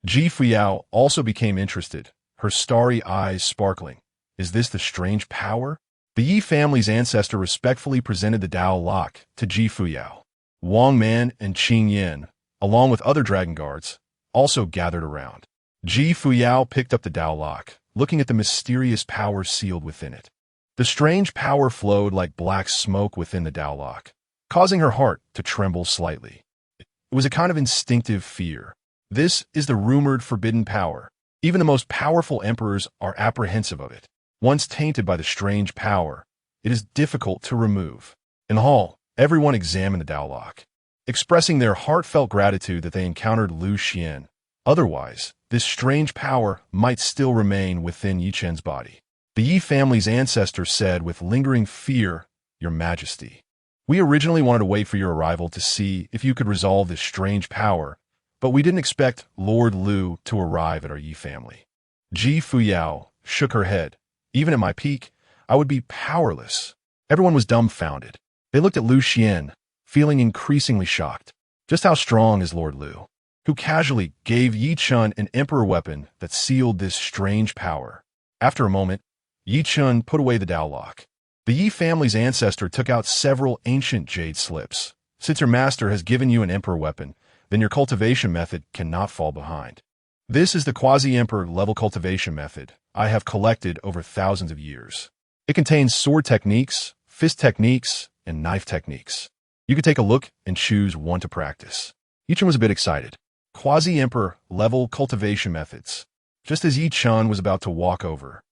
Ji Fuyao also became interested, her starry eyes sparkling. Is this the strange power? The Yi family's ancestor respectfully presented the Dao Lock to Ji Fuyao. Wang Man and Qing Yin, along with other dragon guards, also gathered around. Ji Fuyao picked up the Dao Lock, looking at the mysterious power sealed within it. The strange power flowed like black smoke within the Dao Lock, causing her heart to tremble slightly. It was a kind of instinctive fear. This is the rumored forbidden power. Even the most powerful emperors are apprehensive of it. Once tainted by the strange power, it is difficult to remove. In the hall, everyone examined the Dao Lock, expressing their heartfelt gratitude that they encountered Lu Xuan. Otherwise, this strange power might still remain within Yi Chen's body. The Yi family's ancestor said with lingering fear, "Your Majesty, we originally wanted to wait for your arrival to see if you could resolve this strange power, but we didn't expect Lord Lu to arrive at our Yi family." Ji Fuyao shook her head. "Even at my peak, I would be powerless." Everyone was dumbfounded. They looked at Lu Xuan, feeling increasingly shocked. Just how strong is Lord Lu, who casually gave Yi Chun an emperor weapon that sealed this strange power? After a moment, Yi Chun put away the Dao lock. The Yi family's ancestor took out several ancient jade slips. "Since your master has given you an emperor weapon, then your cultivation method cannot fall behind. This is the quasi-emperor level cultivation method I have collected over thousands of years. It contains sword techniques, fist techniques, and knife techniques. You could take a look and choose one to practice." Yi Chun was a bit excited. Quasi-emperor level cultivation methods. Just as Yi Chun was about to walk over,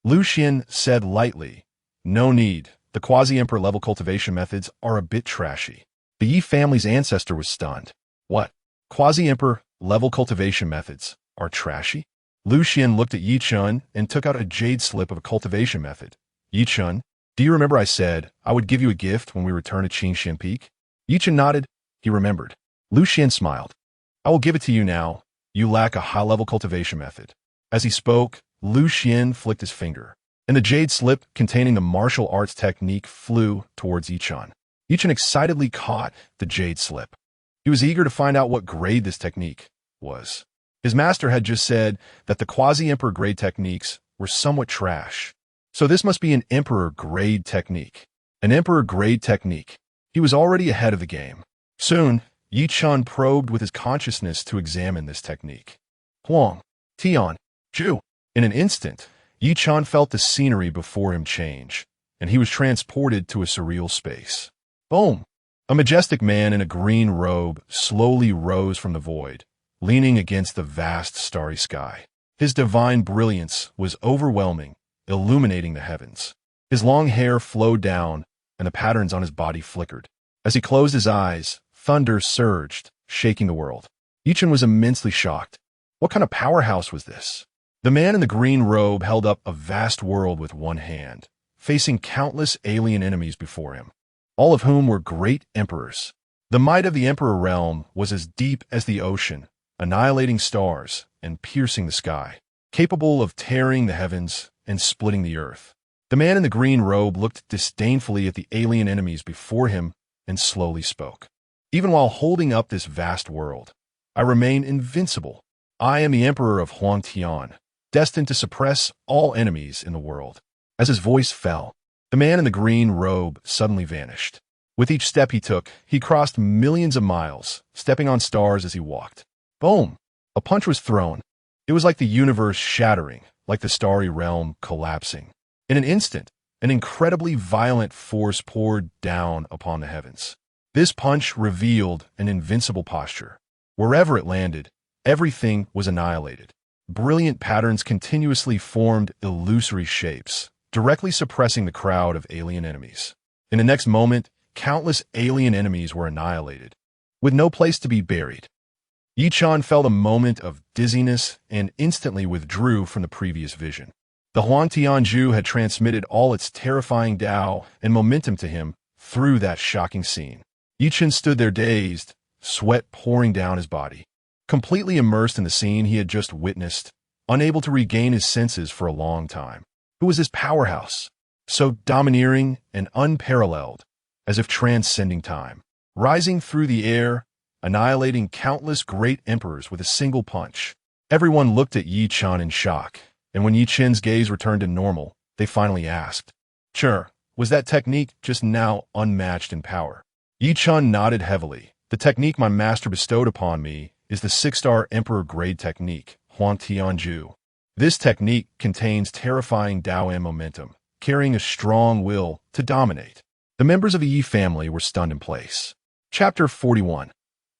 Lu Xuan said lightly, "No need. The quasi-emperor level cultivation methods are a bit trashy." The Yi family's ancestor was stunned. "What? Quasi-emperor level cultivation methods are trashy?" Lu Xuan looked at Yi Chun and took out a jade slip of a cultivation method. "Yi Chun, do you remember I said I would give you a gift when we return to Changsheng Peak?" Yi Chun nodded. He remembered. Lu Xuan smiled. "I will give it to you now. You lack a high-level cultivation method." As he spoke, Lu Xuan flicked his finger, and the jade slip containing the martial arts technique flew towards Yi Chun. Yi Chun excitedly caught the jade slip. He was eager to find out what grade this technique was. His master had just said that the quasi-emperor grade techniques were somewhat trash. So this must be an emperor grade technique. An emperor grade technique. He was already ahead of the game. Soon, Yi Chun probed with his consciousness to examine this technique. Huang, Tian, Zhu. In an instant, Yi Chun felt the scenery before him change, and he was transported to a surreal space. Boom! A majestic man in a green robe slowly rose from the void, leaning against the vast starry sky. His divine brilliance was overwhelming, illuminating the heavens. His long hair flowed down, and the patterns on his body flickered. As he closed his eyes, thunder surged, shaking the world. Yi Chun was immensely shocked. What kind of powerhouse was this? The man in the green robe held up a vast world with one hand, facing countless alien enemies before him, all of whom were great emperors. The might of the emperor realm was as deep as the ocean, annihilating stars and piercing the sky, capable of tearing the heavens and splitting the earth. The man in the green robe looked disdainfully at the alien enemies before him and slowly spoke. "Even while holding up this vast world, I remain invincible. I am the emperor of Huangtian, destined to suppress all enemies in the world." As his voice fell, the man in the green robe suddenly vanished. With each step he took, he crossed millions of miles, stepping on stars as he walked. Boom! A punch was thrown. It was like the universe shattering, like the starry realm collapsing. In an instant, an incredibly violent force poured down upon the heavens. This punch revealed an invincible posture. Wherever it landed, everything was annihilated. Brilliant patterns continuously formed illusory shapes, directly suppressing the crowd of alien enemies. In the next moment, countless alien enemies were annihilated, with no place to be buried. Yi Chun felt a moment of dizziness and instantly withdrew from the previous vision. The Huangtian Zhu had transmitted all its terrifying Dao and momentum to him through that shocking scene. Yi Chun stood there dazed, sweat pouring down his body. Completely immersed in the scene he had just witnessed, unable to regain his senses for a long time. Who was this powerhouse? So domineering and unparalleled, as if transcending time. Rising through the air, annihilating countless great emperors with a single punch. Everyone looked at Yi Chun in shock, and when Yi Chun's gaze returned to normal, they finally asked, "Sure, was that technique just now unmatched in power?" Yi Chun nodded heavily. "The technique my master bestowed upon me is the 6-star Emperor grade technique, Huangtian Zhu. This technique contains terrifying Dao and momentum, carrying a strong will to dominate." The members of the Yi family were stunned in place. Chapter 41.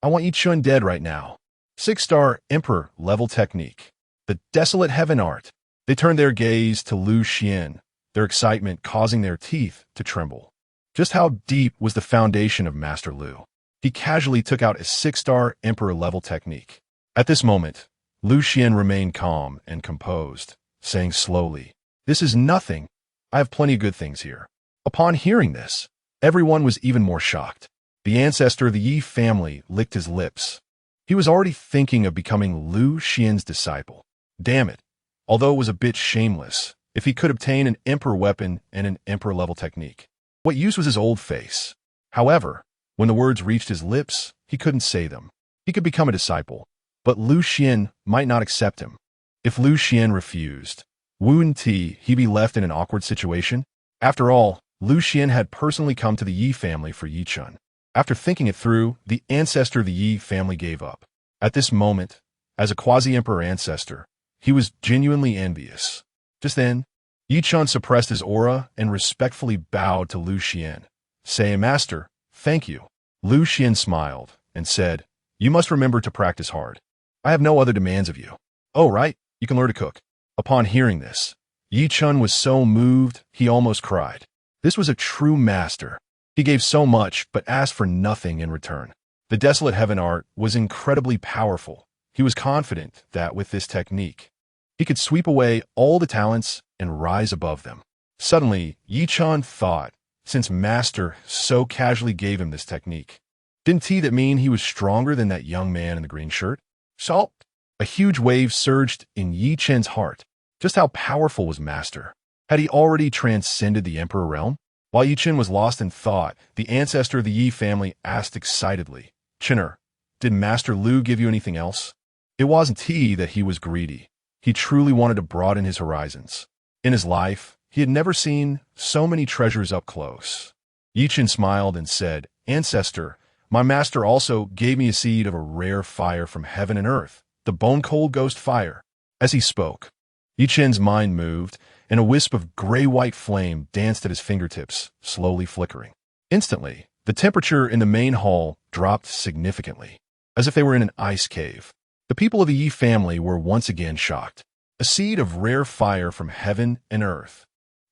I want Yi Chun dead right now. 6-star Emperor level technique. The desolate heaven art. They turned their gaze to Lu Xuan, their excitement causing their teeth to tremble. Just how deep was the foundation of Master Lu? He casually took out a 6-star Emperor level technique. At this moment, Lu Xuan remained calm and composed, saying slowly, This is nothing. I have plenty of good things here. Upon hearing this, everyone was even more shocked. The ancestor of the Yi family licked his lips. He was already thinking of becoming Lu Xuan's disciple. Damn it. Although it was a bit shameless, if he could obtain an emperor weapon and an emperor-level technique. What use was his old face? However, when the words reached his lips, he couldn't say them. He could become a disciple, but Lu Xuan might not accept him. If Lu Xuan refused, wouldn't he be left in an awkward situation? After all, Lu Xuan had personally come to the Yi family for Yi Chun. After thinking it through, the ancestor of the Yi family gave up. At this moment, as a quasi-emperor ancestor, he was genuinely envious. Just then, Yi Chun suppressed his aura and respectfully bowed to Lu Xuan, saying, "Master, thank you." Lu Xuan smiled and said, "You must remember to practice hard. I have no other demands of you. Oh, right, you can learn to cook." Upon hearing this, Yi Chun was so moved, he almost cried. This was a true master. He gave so much, but asked for nothing in return. The desolate heaven art was incredibly powerful. He was confident that with this technique, he could sweep away all the talents and rise above them. Suddenly, Yi Chun thought, since master so casually gave him this technique, didn't that mean he was stronger than that young man in the green shirt? So, a huge wave surged in Yi Chun's heart. Just how powerful was master? Had he already transcended the emperor realm? While Yi Chun was lost in thought, the ancestor of the Yi family asked excitedly, "Chinner, did Master Lu give you anything else?" It wasn't that he was greedy. He truly wanted to broaden his horizons. In his life, he had never seen so many treasures up close. Yi Chun smiled and said, "Ancestor, my master also gave me a seed of a rare fire from heaven and earth, the bone-cold ghost fire." As he spoke, Yi Chun's mind moved, and a wisp of gray-white flame danced at his fingertips, slowly flickering. Instantly, the temperature in the main hall dropped significantly, as if they were in an ice cave. The people of the Yi family were once again shocked. A seed of rare fire from heaven and earth.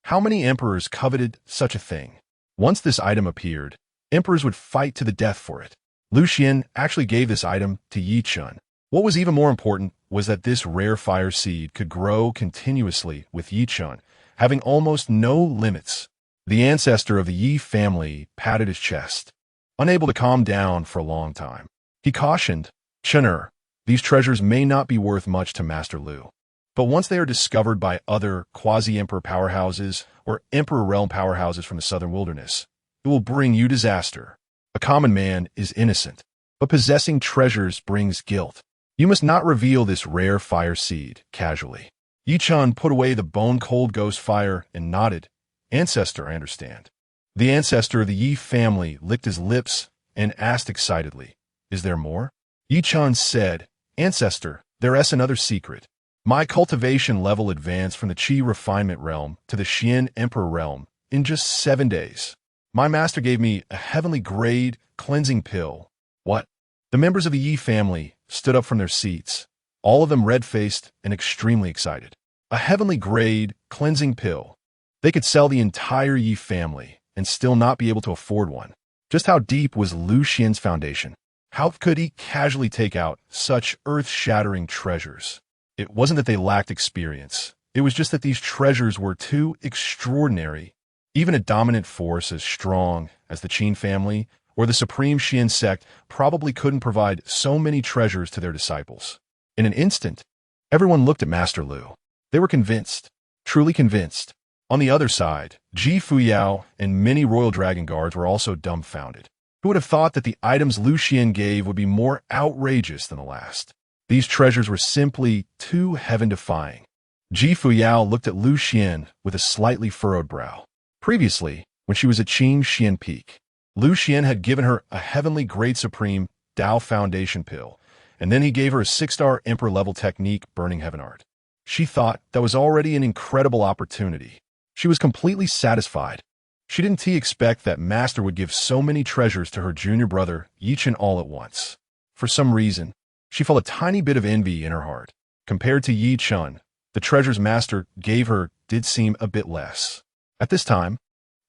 How many emperors coveted such a thing? Once this item appeared, emperors would fight to the death for it. Lu Xuan actually gave this item to Yi Chun. What was even more important was that this rare fire seed could grow continuously with Yi Chun, having almost no limits. The ancestor of the Yi family patted his chest, unable to calm down for a long time. He cautioned, "Chinner, these treasures may not be worth much to Master Lu, but once they are discovered by other quasi-emperor powerhouses or emperor realm powerhouses from the southern wilderness, it will bring you disaster. A common man is innocent, but possessing treasures brings guilt. You must not reveal this rare fire seed casually." Yi Chun put away the bone-cold ghost fire and nodded. "Ancestor, I understand." The ancestor of the Yi family licked his lips and asked excitedly, "Is there more?" Yi Chun said, "Ancestor, there is another secret. My cultivation level advanced from the Qi refinement realm to the Xian emperor realm in just 7 days. My master gave me a heavenly grade cleansing pill." What? The members of the Yi family stood up from their seats, all of them red-faced and extremely excited. A heavenly grade cleansing pill. They could sell the entire Yi family and still not be able to afford one. Just how deep was Lu Xuan's foundation? How could he casually take out such earth-shattering treasures? It wasn't that they lacked experience. It was just that these treasures were too extraordinary. Even a dominant force as strong as the Qin family or the supreme Xian sect probably couldn't provide so many treasures to their disciples. In an instant, everyone looked at Master Lu. They were convinced, truly convinced. On the other side, Ji Fuyao and many royal dragon guards were also dumbfounded. Who would have thought that the items Lu Xuan gave would be more outrageous than the last? These treasures were simply too heaven-defying. Ji Fuyao looked at Lu Xuan with a slightly furrowed brow. Previously, when she was at Qin Xian Peak, Lu Xuan had given her a heavenly grade supreme Dao Foundation pill, and then he gave her a 6-star emperor-level technique Burning Heaven Art. She thought that was already an incredible opportunity. She was completely satisfied. She didn't expect that Master would give so many treasures to her junior brother, Yi Chun, all at once. For some reason, she felt a tiny bit of envy in her heart. Compared to Yi Chun, the treasures Master gave her did seem a bit less. At this time,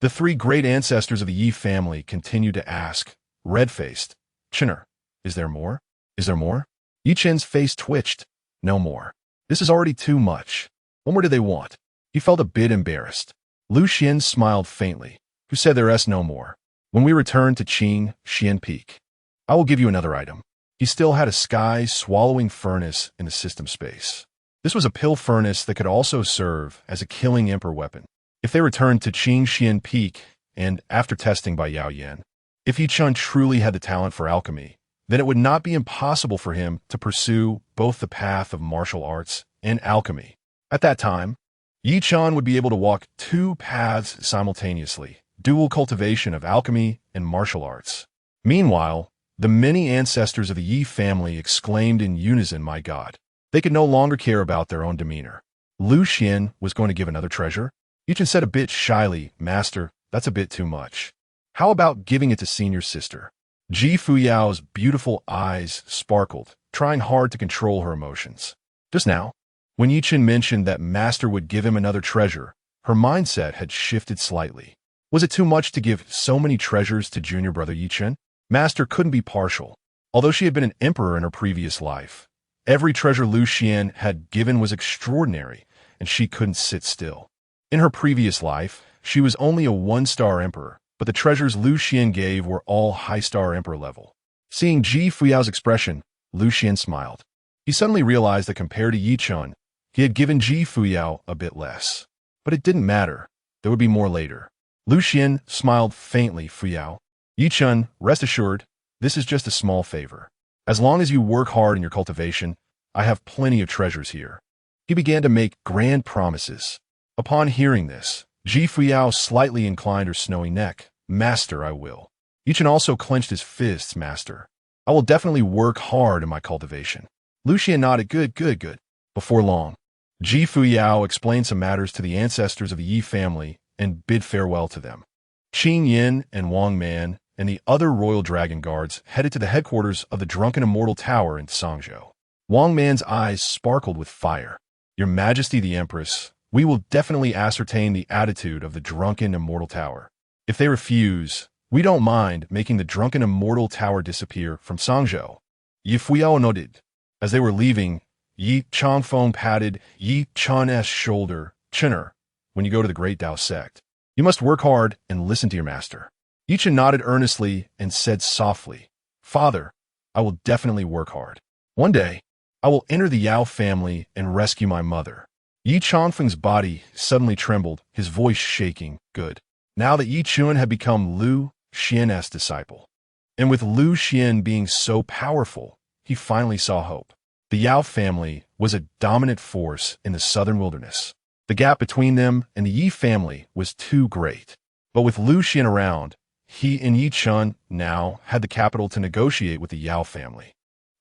the 3 great ancestors of the Yi family continued to ask, red-faced, "Chinner, is there more? Is there more?" Yi Chun's face twitched. "No more. This is already too much. What more do they want?" He felt a bit embarrassed. Lu Xuan smiled faintly, who said there is no more. When we return to Changsheng Peak, I will give you another item. He still had a sky-swallowing furnace in the system space. This was a pill furnace that could also serve as a killing emperor weapon. If they returned to Changsheng Peak, and after testing by Yao Yan, if Yi Chun truly had the talent for alchemy, then it would not be impossible for him to pursue both the path of martial arts and alchemy. At that time, Yi Chun would be able to walk two paths simultaneously, dual cultivation of alchemy and martial arts. Meanwhile, the many ancestors of the Yi family exclaimed in unison, "My God!" They could no longer care about their own demeanor. Lu Xuan was going to give another treasure. Yi Chun said a bit shyly, "Master, that's a bit too much. How about giving it to senior sister?" Fuyao's beautiful eyes sparkled, trying hard to control her emotions. Just now, when Yi Chun mentioned that Master would give him another treasure, her mindset had shifted slightly. Was it too much to give so many treasures to junior brother Yi Chun? Master couldn't be partial. Although she had been an emperor in her previous life, every treasure Lu Xuan had given was extraordinary, and she couldn't sit still. In her previous life, she was only a one-star emperor, but the treasures Lu Xuan gave were all high-star emperor level. Seeing Fuyao's expression, Lu Xuan smiled. He suddenly realized that compared to Yi Chun, he had given Fuyao a bit less. But it didn't matter. There would be more later. Lu Xuan smiled faintly. "Fuyao, Yi Chun, rest assured, this is just a small favor. As long as you work hard in your cultivation, I have plenty of treasures here." He began to make grand promises. Upon hearing this, Fuyao slightly inclined her snowy neck. "Master, I will." Yi Chun also clenched his fists. "Master, I will definitely work hard in my cultivation." Lu Xuan nodded. Good. Before long, Fuyao explained some matters to the ancestors of the Yi family and bid farewell to them. Qing Yin and Wang Man and the other royal dragon guards headed to the headquarters of the Drunken Immortal Tower in Sangzhou. Wang Man's eyes sparkled with fire. "Your Majesty the Empress, we will definitely ascertain the attitude of the Drunken Immortal Tower. If they refuse, we don't mind making the Drunken Immortal Tower disappear from Sangzhou." Fuyao nodded. As they were leaving, Yi Changfeng patted Yi Chun's shoulder. "Chinner, when you go to the Great Tao sect, you must work hard and listen to your master." Yi Chun nodded earnestly and said softly, "Father, I will definitely work hard. One day, I will enter the Yao family and rescue my mother." Yi Changfeng's body suddenly trembled, his voice shaking. Good. Now that Yi Chun had become Lu Xuan's disciple, and with Lu Xuan being so powerful, he finally saw hope. The Yao family was a dominant force in the southern wilderness. The gap between them and the Yi family was too great. But with Lu Xuan around, he and Yi Chun now had the capital to negotiate with the Yao family.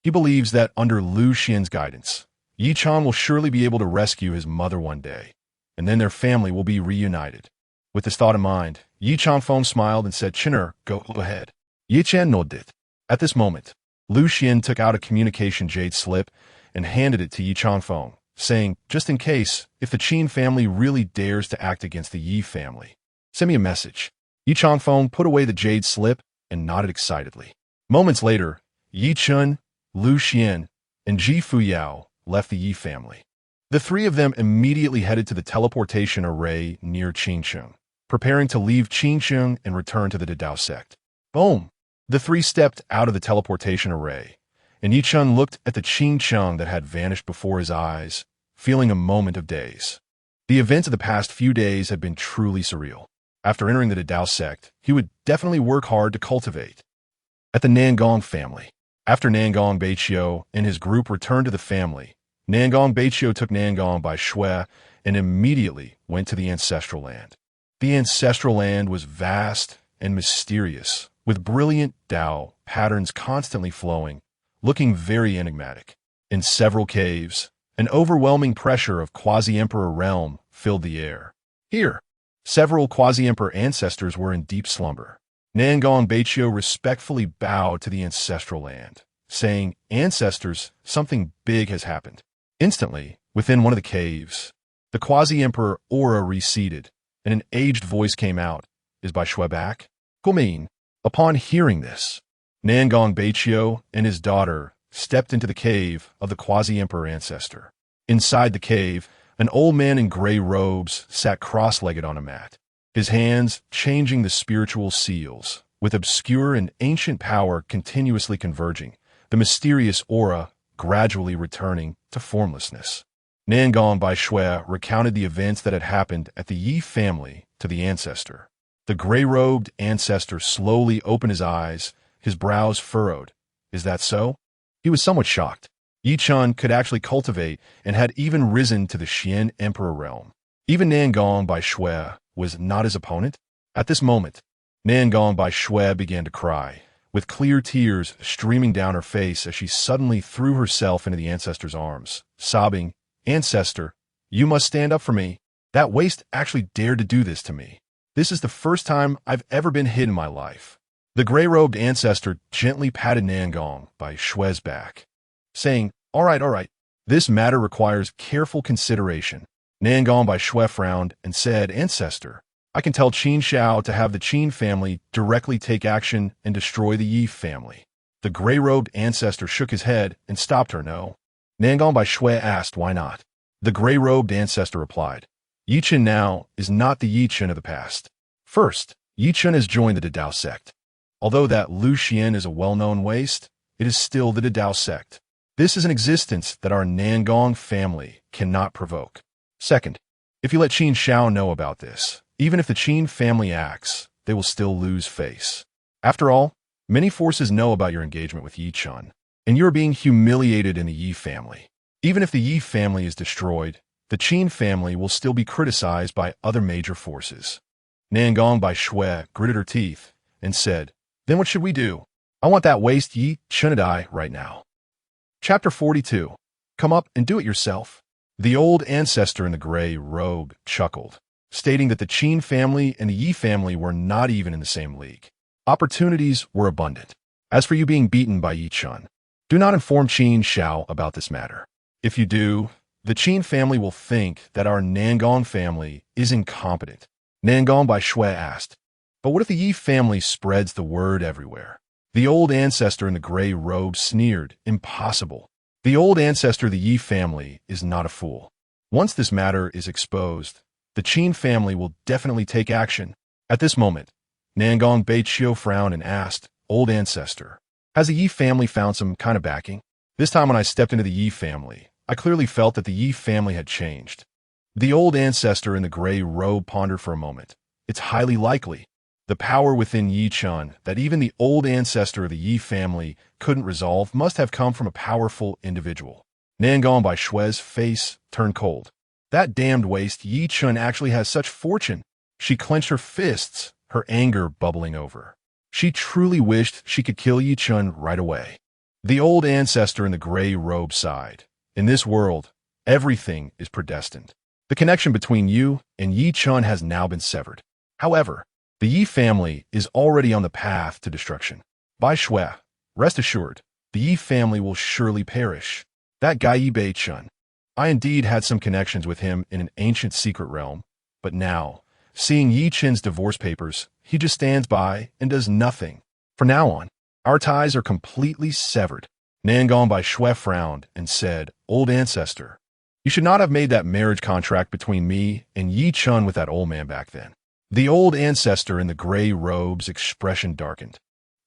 He believes that under Lu Xuan's guidance, Yi Chun will surely be able to rescue his mother one day, and then their family will be reunited. With this thought in mind, Yi Changfeng smiled and said, "Chinner, go ahead." Yi Chun nodded. At this moment, Lu Xuan took out a communication jade slip and handed it to Yi Changfeng, saying, "Just in case, if the Qin family really dares to act against the Yi family, send me a message." Yi Changfeng put away the jade slip and nodded excitedly. Moments later, Yi Chun, Lu Xuan, and Fuyao left the Yi family. The three of them immediately headed to the teleportation array near Changsheng, preparing to leave Changsheng and return to the Dao sect. Boom! The three stepped out of the teleportation array, and Yi Chun looked at the Changsheng that had vanished before his eyes, feeling a moment of daze. The events of the past few days had been truly surreal. After entering the Dao sect, he would definitely work hard to cultivate. At the Nangong family. After Nangong Beiqiu and his group returned to the family, Nangong Beiqiu took Nangong by Shui and immediately went to the ancestral land. The ancestral land was vast and mysterious, with brilliant Dao patterns constantly flowing, looking very enigmatic. In several caves, an overwhelming pressure of quasi-emperor realm filled the air. Here, several quasi-emperor ancestors were in deep slumber. Nangong Beiqiu respectfully bowed to the ancestral land, saying, "Ancestors, something big has happened." Instantly, within one of the caves, the quasi-emperor aura receded, and an aged voice came out. "Is Bai Shui back?" Gumin. Upon hearing this, Nangong Beiqiu and his daughter stepped into the cave of the quasi-emperor ancestor. Inside the cave, An old man in gray robes sat cross-legged on a mat, his hands changing the spiritual seals, with obscure and ancient power continuously converging, the mysterious aura gradually returning to formlessness. Nangong Bai Shui recounted the events that had happened at the Yi family to the ancestor. The gray-robed ancestor slowly opened his eyes, his brows furrowed. Is that so? He was somewhat shocked. Yi Chun could actually cultivate and had even risen to the Xian Emperor realm. Even Nangong Bai Shui was not his opponent. At this moment, Nangong Bai Shui began to cry, with clear tears streaming down her face as she suddenly threw herself into the ancestor's arms, sobbing, "Ancestor, you must stand up for me. That waste actually dared to do this to me. This is the first time I've ever been hit in my life." The gray-robed ancestor gently patted Nangong Bai Shui's back, saying, all right, this matter requires careful consideration." Nangong Bai Shui frowned and said, "Ancestor, I can tell Qin Xiao to have the Qin family directly take action and destroy the Yi family." The gray-robed ancestor shook his head and stopped her. "No." Nangong Bai Shui asked, "Why not?" The gray-robed ancestor replied, "Yi Chen now is not the Yi Chen of the past. First, Yi Chen has joined the Dao sect. Although that Lu Xuan is a well-known waste, it is still the Dao sect. This is an existence that our Nangong family cannot provoke. Second, if you let Qin Xiao know about this, even if the Qin family acts, they will still lose face. After all, many forces know about your engagement with Yi Chun, and you are being humiliated in the Yi family. Even if the Yi family is destroyed, the Qin family will still be criticized by other major forces." Nangong Bai Shui gritted her teeth and said, "Then what should we do? I want that waste Yi Chun to die right now." Chapter 42. Come up and do it yourself. The old ancestor in the gray robe chuckled, stating that the Qin family and the Yi family were not even in the same league. Opportunities were abundant. As for you being beaten by Yi Chun, do not inform Qin Xiao about this matter. If you do, the Qin family will think that our Nangong family is incompetent." Nangong Bai Shui asked, "But what if the Yi family spreads the word everywhere?" The old ancestor in the gray robe sneered, "Impossible. The old ancestor of the Yi family is not a fool. Once this matter is exposed, the Qin family will definitely take action." At this moment, Nangong Bai Chio frowned and asked, "Old ancestor, has the Yi family found some kind of backing? This time when I stepped into the Yi family, I clearly felt that the Yi family had changed." The old ancestor in the gray robe pondered for a moment. "It's highly likely. The power within Yi Chun that even the old ancestor of the Yi family couldn't resolve must have come from a powerful individual." Nangong Bai Shui's face turned cold. "That damned waste Yi Chun actually has such fortune." She clenched her fists, her anger bubbling over. She truly wished she could kill Yi Chun right away. The old ancestor in the gray robe sighed. "In this world, everything is predestined. The connection between you and Yi Chun has now been severed. However, the Yi family is already on the path to destruction. Bai Shui, rest assured, the Yi family will surely perish. That guy Yi Bai Chun, I indeed had some connections with him in an ancient secret realm, but now, seeing Yi Chen's divorce papers, he just stands by and does nothing. From now on, our ties are completely severed." Nangong Bai Shui frowned and said, "Old ancestor, you should not have made that marriage contract between me and Yi Chun with that old man back then." The old ancestor in the gray robe's expression darkened.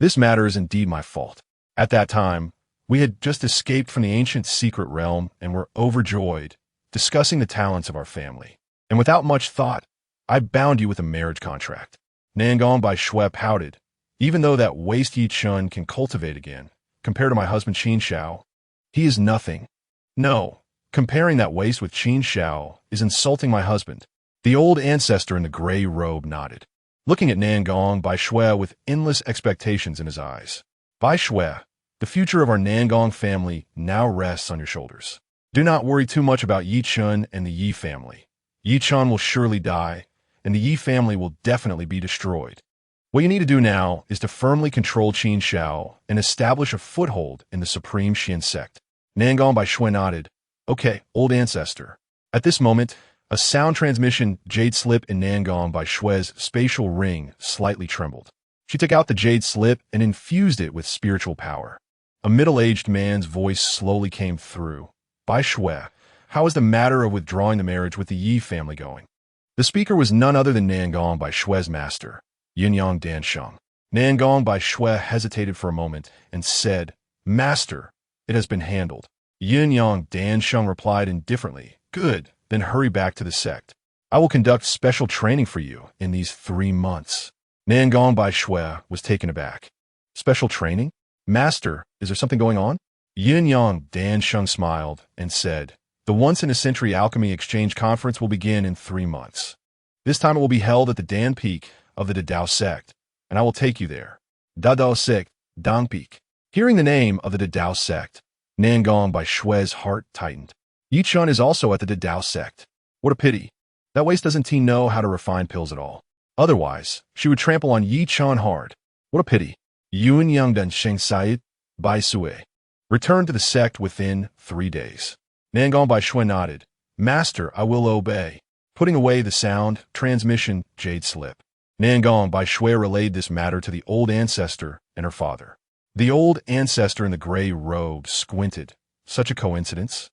"This matter is indeed my fault. At that time, we had just escaped from the ancient secret realm and were overjoyed, discussing the talents of our family. And without much thought, I bound you with a marriage contract." Nangong Bai Shui pouted. "Even though that waste Yi Chun can cultivate again, compared to my husband Qin Xiao, he is nothing. No, comparing that waste with Qin Xiao is insulting my husband." The old ancestor in the gray robe nodded, looking at Nangong Bai Shui with endless expectations in his eyes. "Bai Shui, the future of our Nangong family now rests on your shoulders. Do not worry too much about Yi Chun and the Yi family. Yi Chun will surely die, and the Yi family will definitely be destroyed. What you need to do now is to firmly control Qin Xiao and establish a foothold in the Supreme Xian sect." Nangong Bai Shui nodded. "Okay, old ancestor." At this moment, a sound transmission jade slip in Nangong Bai Shui's spatial ring slightly trembled. She took out the jade slip and infused it with spiritual power. A middle-aged man's voice slowly came through. "Bai Shui, how is the matter of withdrawing the marriage with the Yi family going? The speaker was none other than Nangong by Shui's master, Yinyang Dansheng. Nangong by Shui hesitated for a moment and said, "Master, it has been handled." Yinyang Dansheng replied indifferently, "Good, then hurry back to the sect. I will conduct special training for you in these 3 months." Nangong by Shui was taken aback. "Special training? Master, is there something going on?" Yinyang Dansheng smiled and said, "The once-in-a-century alchemy exchange conference will begin in 3 months. This time it will be held at the Dan Peak of the Dadao sect, and I will take you there." Dadao sect, Dang Peak. Hearing the name of the Dadao sect, Nangong by Shui's heart tightened. Yi Chun is also at the Dadao sect. What a pity. That waste doesn't teen know how to refine pills at all. Otherwise, she would trample on Yi Chun hard. What a pity. Yuan Yang Dan Sheng Sayid, Bai Sui. Return to the sect within 3 days. Nangong by Shui nodded. "Master, I will obey." Putting away the sound, transmission, jade slip. Nangong by Shui relayed this matter to the old ancestor and her father. The old ancestor in the gray robe squinted. Such a coincidence.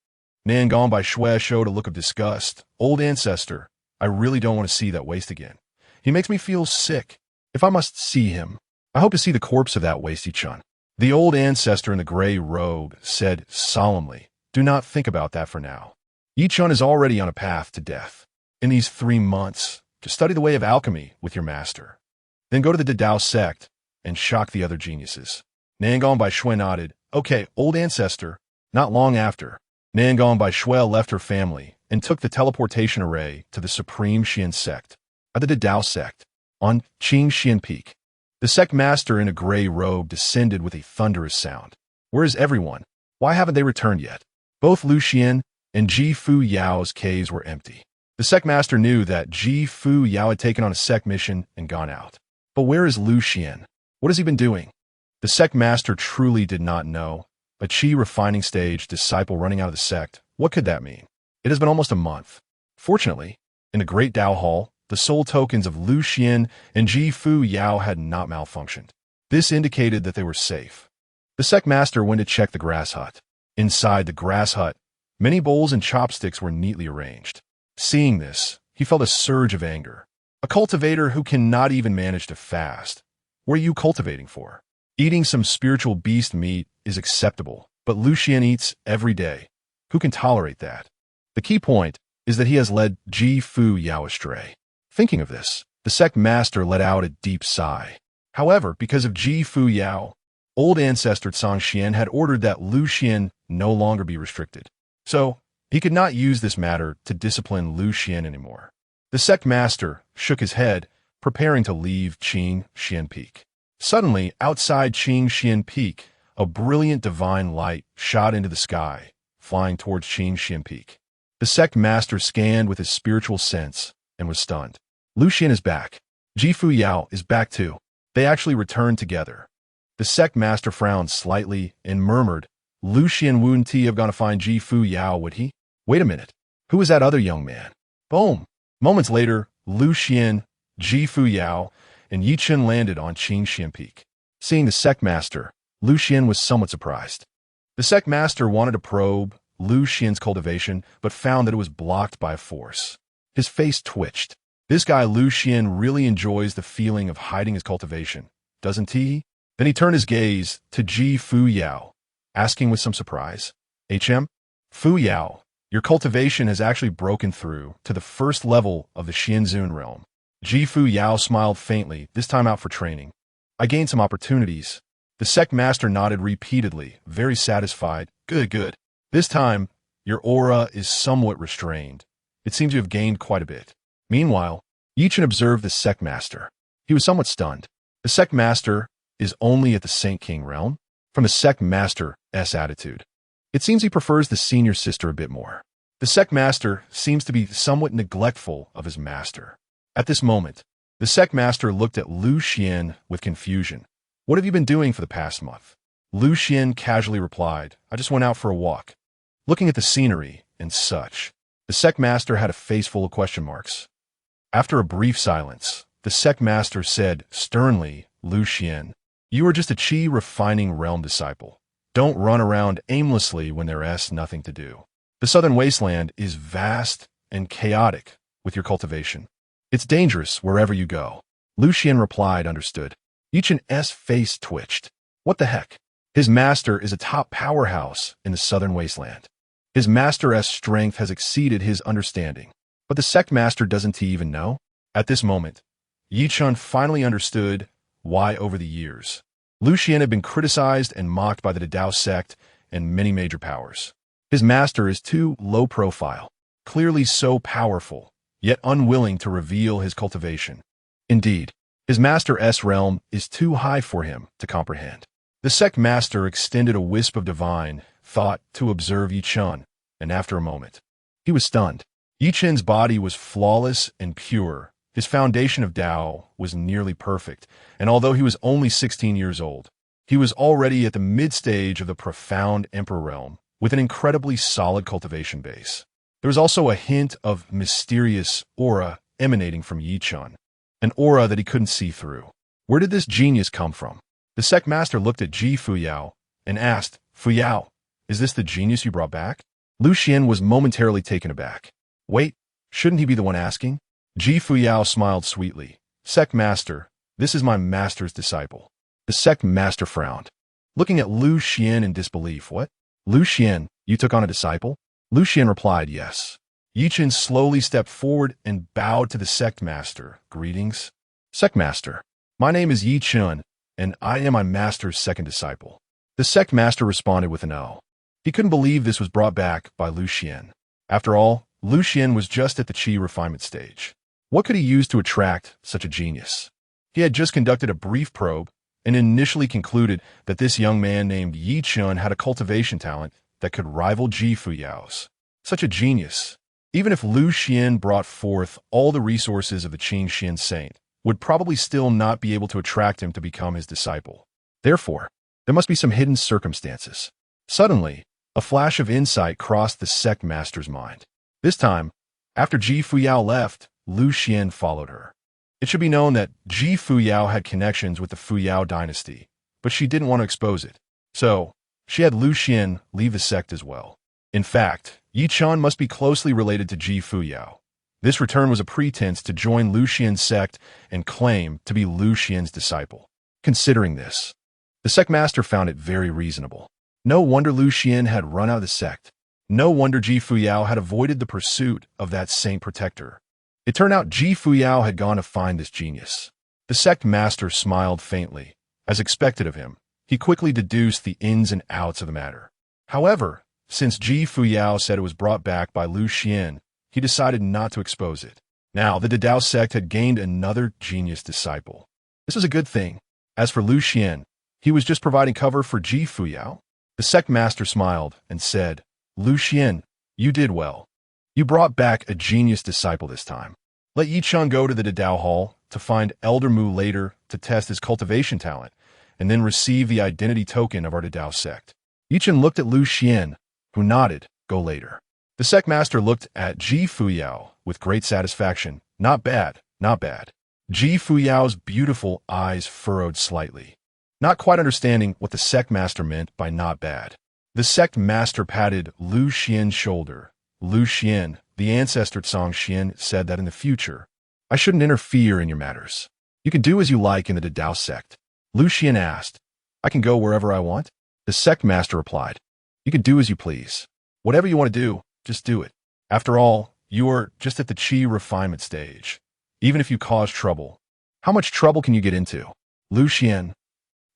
Nangong by Shui showed a look of disgust. "Old ancestor, I really don't want to see that waste again. He makes me feel sick. If I must see him, I hope to see the corpse of that waste Yi-chun." The old ancestor in the gray robe said solemnly, "Do not think about that for now. Yi-chun is already on a path to death. In these 3 months, to study the way of alchemy with your master. Then go to the Dadao sect and shock the other geniuses." Nangong by Shui nodded. "Okay, old ancestor." Not long after, Nangong by Shui left her family and took the teleportation array to the Supreme Xian sect, at the Dadao sect, on Qingxian Peak. The sect master in a gray robe descended with a thunderous sound. "Where is everyone? Why haven't they returned yet?" Both Lu Xuan and Ji Fuyao's caves were empty. The sect master knew that Ji Fuyao had taken on a sect mission and gone out. But where is Lu Xuan? What has he been doing? The sect master truly did not know. A Qi refining stage disciple running out of the sect, what could that mean? It has been almost a month. Fortunately, in the Great Dao Hall, the soul tokens of Lu Xuan and Ji Fuyao had not malfunctioned. This indicated that they were safe. The sect master went to check the grass hut. Inside the grass hut, many bowls and chopsticks were neatly arranged. Seeing this, he felt a surge of anger. A cultivator who cannot even manage to fast. What are you cultivating for? Eating some spiritual beast meat is acceptable, but Lu Xuan eats every day. Who can tolerate that? The key point is that he has led Ji Fuyao astray. Thinking of this, the sect master let out a deep sigh. However, because of Ji Fuyao, old ancestor Changsheng had ordered that Lu Xuan no longer be restricted. So, he could not use this matter to discipline Lu Xuan anymore. The sect master shook his head, preparing to leave Qingxian Peak. Suddenly, outside Qingxian Peak, a brilliant divine light shot into the sky, flying towards Qingxian Peak. The sect master scanned with his spiritual sense and was stunned. Lu Xuan is back. Ji Fuyao is back too. They actually returned together. The sect master frowned slightly and murmured, "Lu Xuan wouldn't he have gone to find Ji Fuyao, would he? Wait a minute. Who is that other young man?" Boom! Moments later, Lu Xuan, Ji Fuyao, and Yi Chun landed on Qingxian Peak. Seeing the sect master, Lu Xuan was somewhat surprised. The sect master wanted to probe Lu Xuan's cultivation, but found that it was blocked by a force. His face twitched. This guy Lu Xuan really enjoys the feeling of hiding his cultivation, doesn't he? Then he turned his gaze to Ji Fuyao, asking with some surprise, Fuyao, your cultivation has actually broken through to the first level of the Xianzun realm." Ji Fuyao smiled faintly, this time out for training. "I gained some opportunities." The sect master nodded repeatedly, very satisfied. Good, good. This time, your aura is somewhat restrained. It seems you have gained quite a bit." Meanwhile, Yi Chun observed the sect master. He was somewhat stunned. The sect master is only at the Saint King realm? From the sect master's attitude, it seems he prefers the senior sister a bit more. The sect master seems to be somewhat neglectful of his master. At this moment, the sect master looked at Lu Xuan with confusion. "What have you been doing for the past month?" Lu Xuan casually replied, "I just went out for a walk, looking at the scenery and such." The sect master had a face full of question marks. After a brief silence, the sect master said sternly, "Lu Xuan, you are just a Qi refining realm disciple. Don't run around aimlessly when there's nothing to do." The southern wasteland is vast and chaotic with your cultivation. It's dangerous wherever you go. Lu Xuan replied, understood. Yi Chen's face twitched. What the heck? His master is a top powerhouse in the southern wasteland. His master's strength has exceeded his understanding. But the sect master doesn't he even know? At this moment, Yi Chen finally understood why over the years Lu Xuan had been criticized and mocked by the Dao sect and many major powers. His master is too low profile, clearly so powerful, yet unwilling to reveal his cultivation. Indeed, his master's realm is too high for him to comprehend. The sect master extended a wisp of divine thought to observe Yi Chen, and after a moment, he was stunned. Yi Chen's body was flawless and pure. His foundation of Dao was nearly perfect, and although he was only 16 years old, he was already at the mid-stage of the profound Emperor realm, with an incredibly solid cultivation base. There was also a hint of mysterious aura emanating from Yi Chen, an aura that he couldn't see through. Where did this genius come from? The sect master looked at Fuyao and asked, Fuyao, is this the genius you brought back? Lu Xuan was momentarily taken aback. Wait, shouldn't he be the one asking? Fuyao smiled sweetly. Sect master, this is my master's disciple. The sect master frowned, looking at Lu Xuan in disbelief. What? Lu Xuan, you took on a disciple? Lu Xuan replied, yes. Yi Chen slowly stepped forward and bowed to the sect master. Greetings. Sect master, my name is Yi Chen, and I am my master's second disciple. The sect master responded with an O. He couldn't believe this was brought back by Lu Xuan. After all, Lu Xuan was just at the qi refinement stage. What could he use to attract such a genius? He had just conducted a brief probe and initially concluded that this young man named Yi Chen had a cultivation talent that could rival Fuyao's. Such a genius, even if Lu Xuan brought forth all the resources of the Changsheng saint, would probably still not be able to attract him to become his disciple. Therefore, there must be some hidden circumstances. Suddenly, a flash of insight crossed the sect master's mind. This time, after Fuyao left, Lu Xuan followed her. It should be known that Fuyao had connections with the Fuyao Dynasty, but she didn't want to expose it. So, she had Lu Xuan leave the sect as well. In fact, Yi Chen must be closely related to Fuyao. This return was a pretense to join Lu Xuan's sect and claim to be Lu Xuan's disciple. Considering this, the sect master found it very reasonable. No wonder Lu Xuan had run out of the sect. No wonder Fuyao had avoided the pursuit of that saint protector. It turned out Fuyao had gone to find this genius. The sect master smiled faintly. As expected of him, he quickly deduced the ins and outs of the matter. However, since Fuyao said it was brought back by Lu Xuan, he decided not to expose it. Now, the Dao sect had gained another genius disciple. This was a good thing. As for Lu Xuan, he was just providing cover for Fuyao. The sect master smiled and said, Lu Xuan, you did well. You brought back a genius disciple this time. Let Yi Chen go to the Dao Hall to find Elder Mu later to test his cultivation talent, and then receive the identity token of our Dao sect. Yi Chen looked at Lu Xuan, who nodded, go later. The sect master looked at Fuyao with great satisfaction. Not bad, not bad. Fuyao's beautiful eyes furrowed slightly, not quite understanding what the sect master meant by not bad. The sect master patted Lu Xuan's shoulder. Lu Xuan, the ancestor Changsheng, said that in the future, I shouldn't interfere in your matters. You can do as you like in the Dao sect. Lu Xuan asked, I can go wherever I want? The sect master replied, you can do as you please. Whatever you want to do, just do it. After all, you are just at the qi refinement stage. Even if you cause trouble, how much trouble can you get into? Lu Xuan.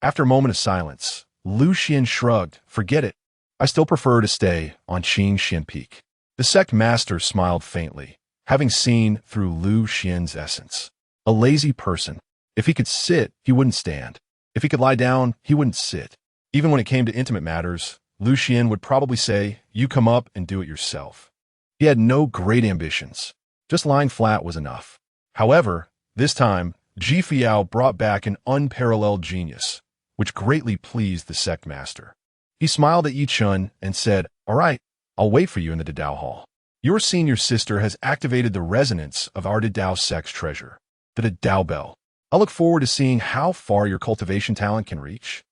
After a moment of silence, Lu Xuan shrugged, forget it. I still prefer to stay on Changsheng Peak. The sect master smiled faintly, having seen through Lu Xuan's essence. A lazy person. If he could sit, he wouldn't stand. If he could lie down, he wouldn't sit. Even when it came to intimate matters, Lu Xuan would probably say, you come up and do it yourself. He had no great ambitions. Just lying flat was enough. However, this time, Fuyao brought back an unparalleled genius, which greatly pleased the sect master. He smiled at Yi Chen and said, all right, I'll wait for you in the Dao Hall. Your senior sister has activated the resonance of our Dao sect's treasure, the Dao Bell. I look forward to seeing how far your cultivation talent can reach.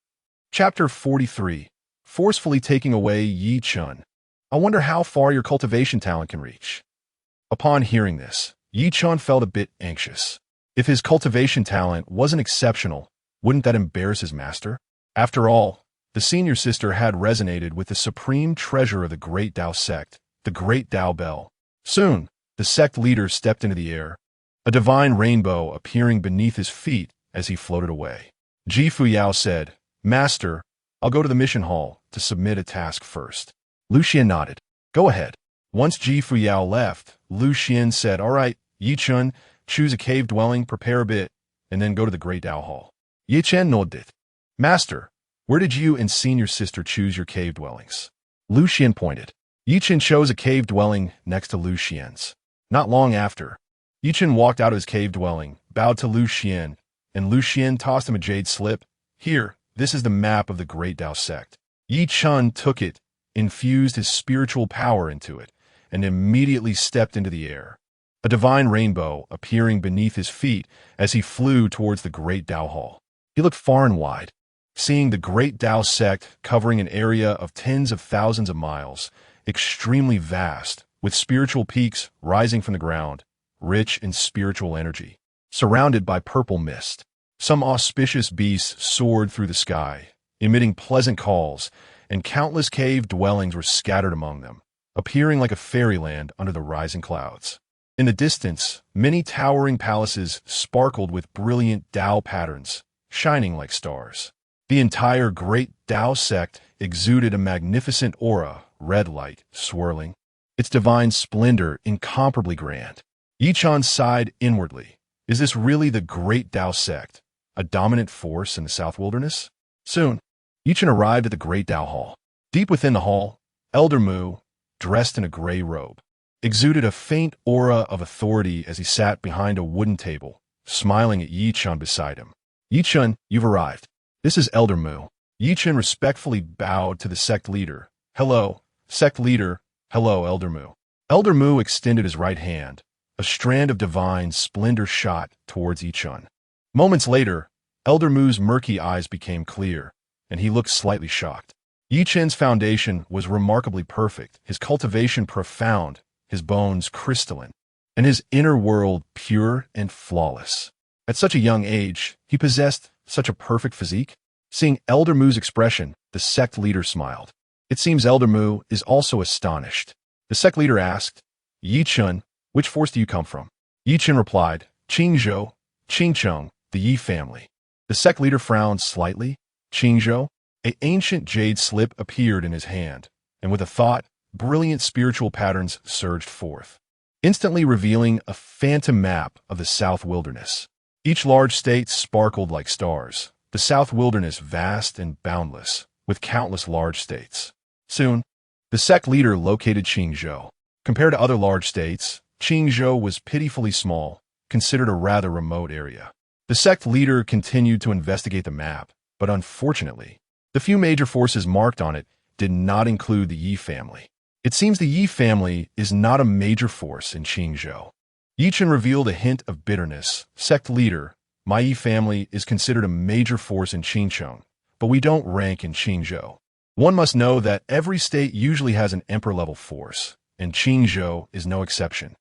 Chapter 43. Forcefully taking away Yi Chen. I wonder how far your cultivation talent can reach. Upon hearing this, Yi Chun felt a bit anxious. If his cultivation talent wasn't exceptional, wouldn't that embarrass his master? After all, the senior sister had resonated with the supreme treasure of the Great Tao sect, the Great Tao Bell. Soon, the sect leader stepped into the air, a divine rainbow appearing beneath his feet as he floated away. Ji Fuyao said, "Master, I'll go to the mission hall to submit a task first." Lu Xuan nodded. "Go ahead." Once Ji Fuyao left, Lu Xuan said, "All right, Yi Chun, choose a cave dwelling, prepare a bit, and then go to the Great Tao Hall." Yi Chun nodded. "Master, where did you and senior sister choose your cave dwellings?" Lu Xuan pointed. Yi Chun chose a cave dwelling next to Lu Xuan's. Not long after, Yi Chun walked out of his cave dwelling, bowed to Lu Xuan, and Lu Xuan tossed him a jade slip. "Here, this is the map of the Great Tao sect." Yi Chun took it, infused his spiritual power into it, and immediately stepped into the air, a divine rainbow appearing beneath his feet as he flew towards the Great Tao Hall. He looked far and wide, seeing the Great Tao sect covering an area of tens of thousands of miles, extremely vast, with spiritual peaks rising from the ground, rich in spiritual energy, surrounded by purple mist. Some auspicious beasts soared through the sky, emitting pleasant calls, and countless cave dwellings were scattered among them, appearing like a fairyland under the rising clouds. In the distance, many towering palaces sparkled with brilliant Tao patterns, shining like stars. The entire Great Tao sect exuded a magnificent aura, red light swirling, its divine splendor incomparably grand. Yi Chun sighed inwardly. Is this really the Great Tao sect, a dominant force in the South Wilderness? Soon, Yi Chun arrived at the Great Tao Hall. Deep within the hall, Elder Mu, dressed in a gray robe, exuded a faint aura of authority as he sat behind a wooden table, smiling at Yi Chun beside him. "Yi Chun, you've arrived. This is Elder Mu." Yi Chun respectfully bowed to the sect leader. "Hello, sect leader." "Hello, Elder Mu." Elder Mu extended his right hand. A strand of divine splendor shot towards Yi Chun. Moments later, Elder Mu's murky eyes became clear, and he looked slightly shocked. Yi Chun's foundation was remarkably perfect, his cultivation profound, his bones crystalline, and his inner world pure and flawless. At such a young age, he possessed such a perfect physique. Seeing Elder Mu's expression, the sect leader smiled. It seems Elder Mu is also astonished. The sect leader asked, "Yi Chun, which force do you come from?" Yi Chun replied, "Qingzhou, Qingcheng, the Yi family." The sect leader frowned slightly. "Qingzhou?" An ancient jade slip appeared in his hand, and with a thought, brilliant spiritual patterns surged forth, instantly revealing a phantom map of the South Wilderness. Each large state sparkled like stars, the South Wilderness vast and boundless, with countless large states. Soon, the sect leader located Qingzhou. Compared to other large states, Qingzhou was pitifully small, considered a rather remote area. The sect leader continued to investigate the map, but unfortunately, the few major forces marked on it did not include the Yi family. It seems the Yi family is not a major force in Qingzhou. Yi Chun revealed a hint of bitterness. "Sect leader, my Yi family is considered a major force in Qingcheng, but we don't rank in Qingzhou. One must know that every state usually has an emperor-level force, and Qingzhou is no exception.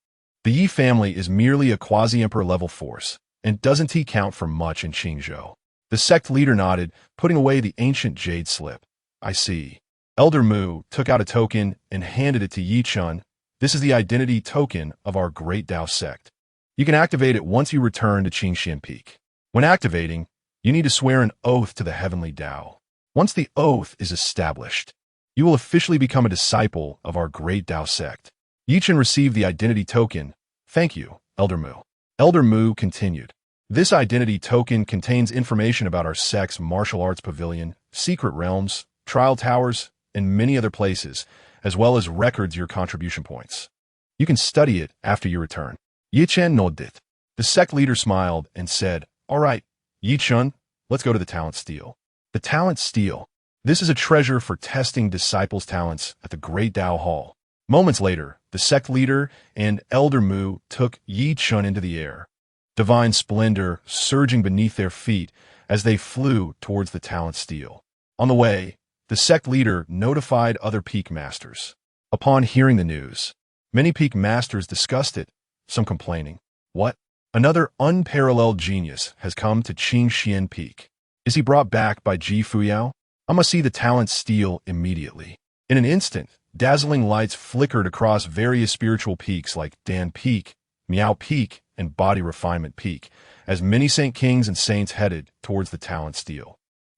The Yi family is merely a quasi-emperor-level force, and doesn't count for much in Qingzhou." The sect leader nodded, putting away the ancient jade slip. "I see." Elder Mu took out a token and handed it to Yi Chun. "This is the identity token of our Great Tao sect. You can activate it once you return to Qingxian Peak. When activating, you need to swear an oath to the Heavenly Tao. Once the oath is established, you will officially become a disciple of our Great Tao sect." Yi Chun received the identity token. "Thank you, Elder Mu." Elder Mu continued. "This identity token contains information about our sect's martial arts pavilion, secret realms, trial towers, and many other places, as well as records your contribution points. You can study it after you return." Yi Chun nodded. The sect leader smiled and said, "All right, Yi Chun, let's go to the talent steel." The talent steel. This is a treasure for testing disciples' talents at the Great Tao Hall. Moments later, the sect leader and Elder Mu took Yi Chun into the air, divine splendor surging beneath their feet as they flew towards the talent steel. On the way, the sect leader notified other peak masters. Upon hearing the news, many peak masters discussed it, some complaining. What? Another unparalleled genius has come to Changsheng Peak. Is he brought back by Ji Fuyao? I must see the talent steal immediately. In an instant, dazzling lights flickered across various spiritual peaks like Dan Peak, Miao Peak, and Body Refinement Peak, as many Saint Kings and Saints headed towards the talent steal.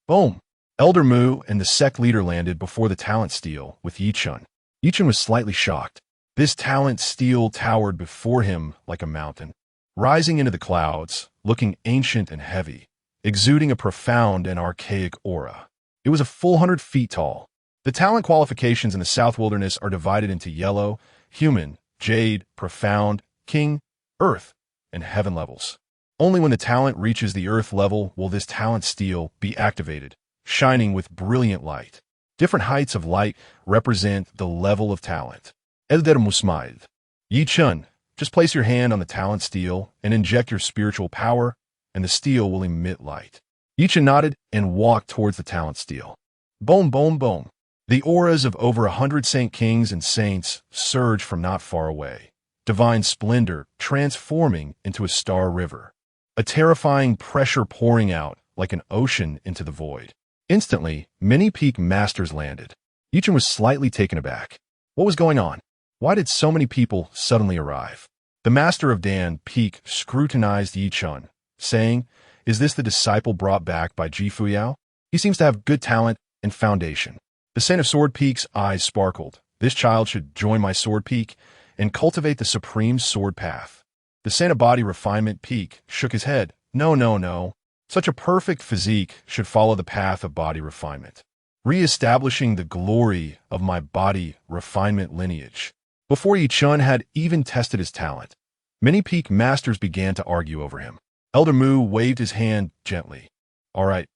Boom! Elder Mu and the sect leader landed before the talent steal with Yichun. Yichun was slightly shocked. This talent steal towered before him like a mountain, rising into the clouds, looking ancient and heavy, exuding a profound and archaic aura. It was a full 100 feet tall. The talent qualifications in the South Wilderness are divided into yellow, human, jade, profound, king, earth, and heaven levels. Only when the talent reaches the earth level will this talent steal be activated, shining with brilliant light. Different heights of light represent the level of talent. Elder Musmaid. Yi Chun, just place your hand on the talent steel and inject your spiritual power, and the steel will emit light. Yi Chun nodded and walked towards the talent steel. Boom, boom, boom. The auras of over 100 Saint Kings and Saints surged from not far away, divine splendor transforming into a star river, a terrifying pressure pouring out like an ocean into the void. Instantly, many peak masters landed. Yi Chun was slightly taken aback. What was going on? Why did so many people suddenly arrive? The master of Dan Peak scrutinized Yi Chun, saying, "Is this the disciple brought back by Ji Fuyao? He seems to have good talent and foundation." The Saint of Sword Peak's eyes sparkled. This child should join my Sword Peak and cultivate the supreme sword path. The Saint of Body Refinement Peak shook his head. No, no, no. Such a perfect physique should follow the path of body refinement, re-establishing the glory of my body refinement lineage. Before Yi Chun had even tested his talent, many peak masters began to argue over him. Elder Mu waved his hand gently. All right,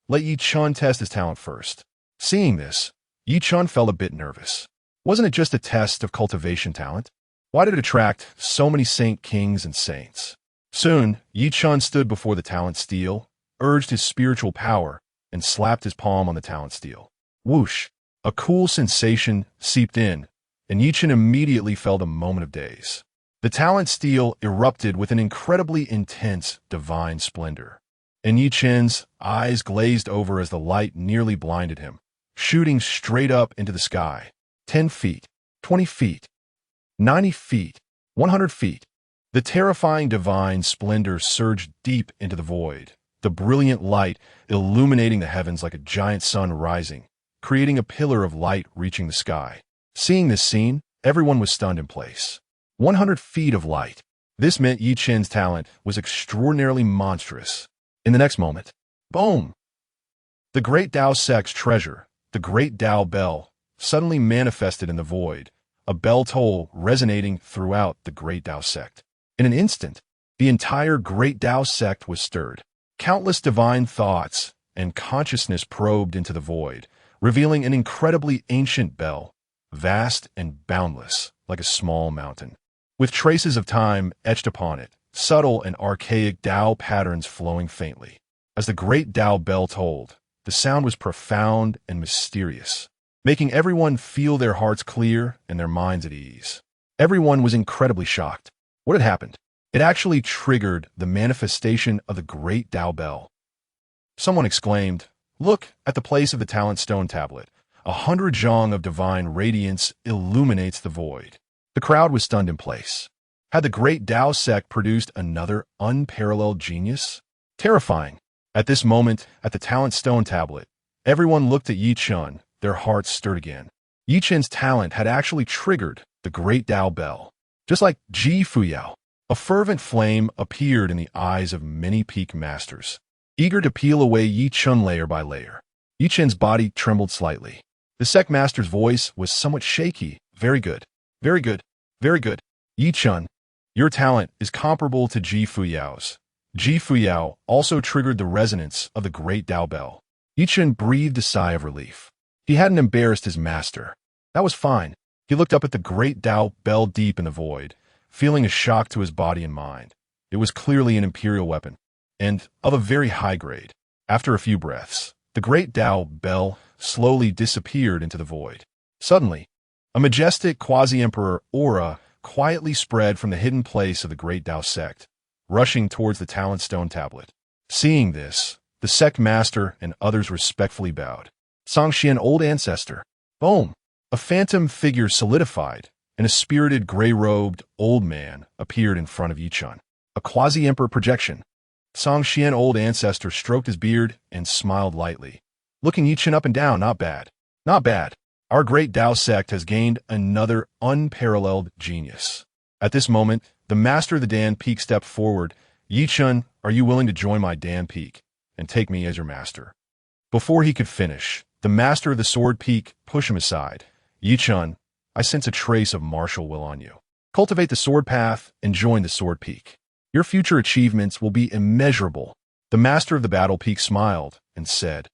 let Yi Chun test his talent first. Seeing this, Yi Chun felt a bit nervous. Wasn't it just a test of cultivation talent? Why did it attract so many Saint Kings and Saints? Soon, Yi Chun stood before the talent steel, urged his spiritual power, and slapped his palm on the talent steel. Whoosh! A cool sensation seeped in, and Yi Chun immediately felt a moment of daze. The talent steel erupted with an incredibly intense divine splendor, and Yi Chun's eyes glazed over as the light nearly blinded him, shooting straight up into the sky. 10 feet, 20 feet, 90 feet, 100 feet. The terrifying divine splendor surged deep into the void, the brilliant light illuminating the heavens like a giant sun rising, creating a pillar of light reaching the sky. Seeing this scene, everyone was stunned in place. 100 feet of light. This meant Yi Chun's talent was extraordinarily monstrous. In the next moment, boom! The great Tao sect's treasure, the great Tao bell, suddenly manifested in the void, a bell toll resonating throughout the great Tao sect. In an instant, the entire great Tao sect was stirred. Countless divine thoughts and consciousness probed into the void, revealing an incredibly ancient bell, vast and boundless, like a small mountain, with traces of time etched upon it, subtle and archaic Tao patterns flowing faintly. As the great Tao bell tolled, the sound was profound and mysterious, making everyone feel their hearts clear and their minds at ease. Everyone was incredibly shocked. What had happened? It actually triggered the manifestation of the great Tao bell. Someone exclaimed, "Look at the place of the talent stone tablet. 100 zhong of divine radiance illuminates the void." The crowd was stunned in place. Had the great Tao sect produced another unparalleled genius? Terrifying. At this moment, at the talent stone tablet, everyone looked at Yi Chun, their hearts stirred again. Yi Chun's talent had actually triggered the great Tao bell. Just like Ji Fuyao, a fervent flame appeared in the eyes of many peak masters, eager to peel away Yi Chun layer by layer. Yi Chun's body trembled slightly. The sect master's voice was somewhat shaky. Very good, very good, very good. Yi Chun, your talent is comparable to Ji Fuyao's. Ji Fuyao also triggered the resonance of the great Tao bell. Yi Chun breathed a sigh of relief. He hadn't embarrassed his master. That was fine. He looked up at the great Tao bell deep in the void, feeling a shock to his body and mind. It was clearly an imperial weapon, and of a very high grade. After a few breaths, the great Tao bell slowly disappeared into the void. Suddenly, A majestic quasi-emperor aura quietly spread from the hidden place of the great Tao sect, rushing towards the talent stone tablet. Seeing this, the sect master and others respectfully bowed. Changsheng, old ancestor. Boom! A phantom figure solidified, and a spirited gray-robed old man appeared in front of Yichun. A quasi-emperor projection. Changsheng, old ancestor, stroked his beard and smiled lightly, looking Yichun up and down. Not bad. Not bad. Our great Tao sect has gained another unparalleled genius. At this moment, the master of the Dan Peak stepped forward. Yichun, are you willing to join my Dan Peak and take me as your master? Before he could finish, the master of the Sword Peak pushed him aside. Yichun, I sense a trace of martial will on you. Cultivate the sword path and join the Sword Peak. Your future achievements will be immeasurable. The master of the Battle Peak smiled and said,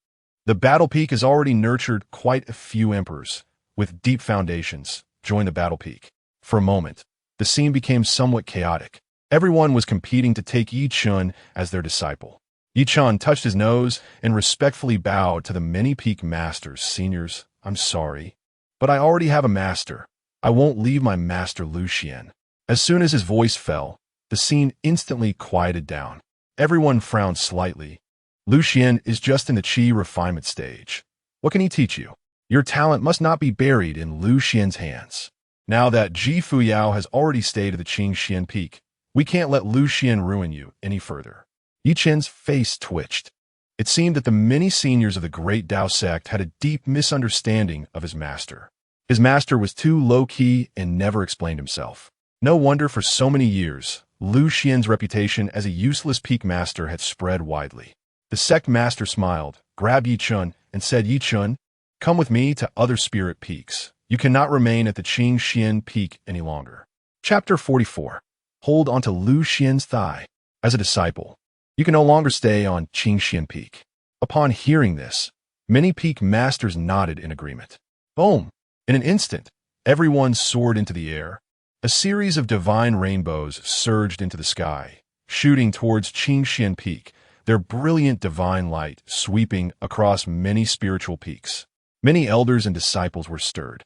the Battle Peak has already nurtured quite a few emperors with deep foundations. Join the Battle Peak. For a moment, the scene became somewhat chaotic. Everyone was competing to take Yichun as their disciple. Yichun touched his nose and respectfully bowed to the many peak masters. Seniors, I'm sorry, but I already have a master. I won't leave my master Lu Xuan. As soon as his voice fell, the scene instantly quieted down. Everyone frowned slightly. Lu Xuan is just in the Qi refinement stage. What can he teach you? Your talent must not be buried in Lu Xuan's hands. Now that Fuyao has already stayed at the Changsheng Peak, we can't let Lu Xuan ruin you any further. Yichun's face twitched. It seemed that the many seniors of the great Tao sect had a deep misunderstanding of his master. His master was too low-key and never explained himself. No wonder for so many years, Lu Xuan's reputation as a useless peak master had spread widely. The sect master smiled, grabbed Yichun, and said, Yichun, come with me to other spirit peaks. You cannot remain at the Changsheng Peak any longer. Chapter 44. Hold onto Lu Xuan's thigh. As a disciple, you can no longer stay on Changsheng Peak. Upon hearing this, many peak masters nodded in agreement. Boom! In an instant, everyone soared into the air. A series of divine rainbows surged into the sky, shooting towards Changsheng Peak, their brilliant divine light sweeping across many spiritual peaks. Many elders and disciples were stirred.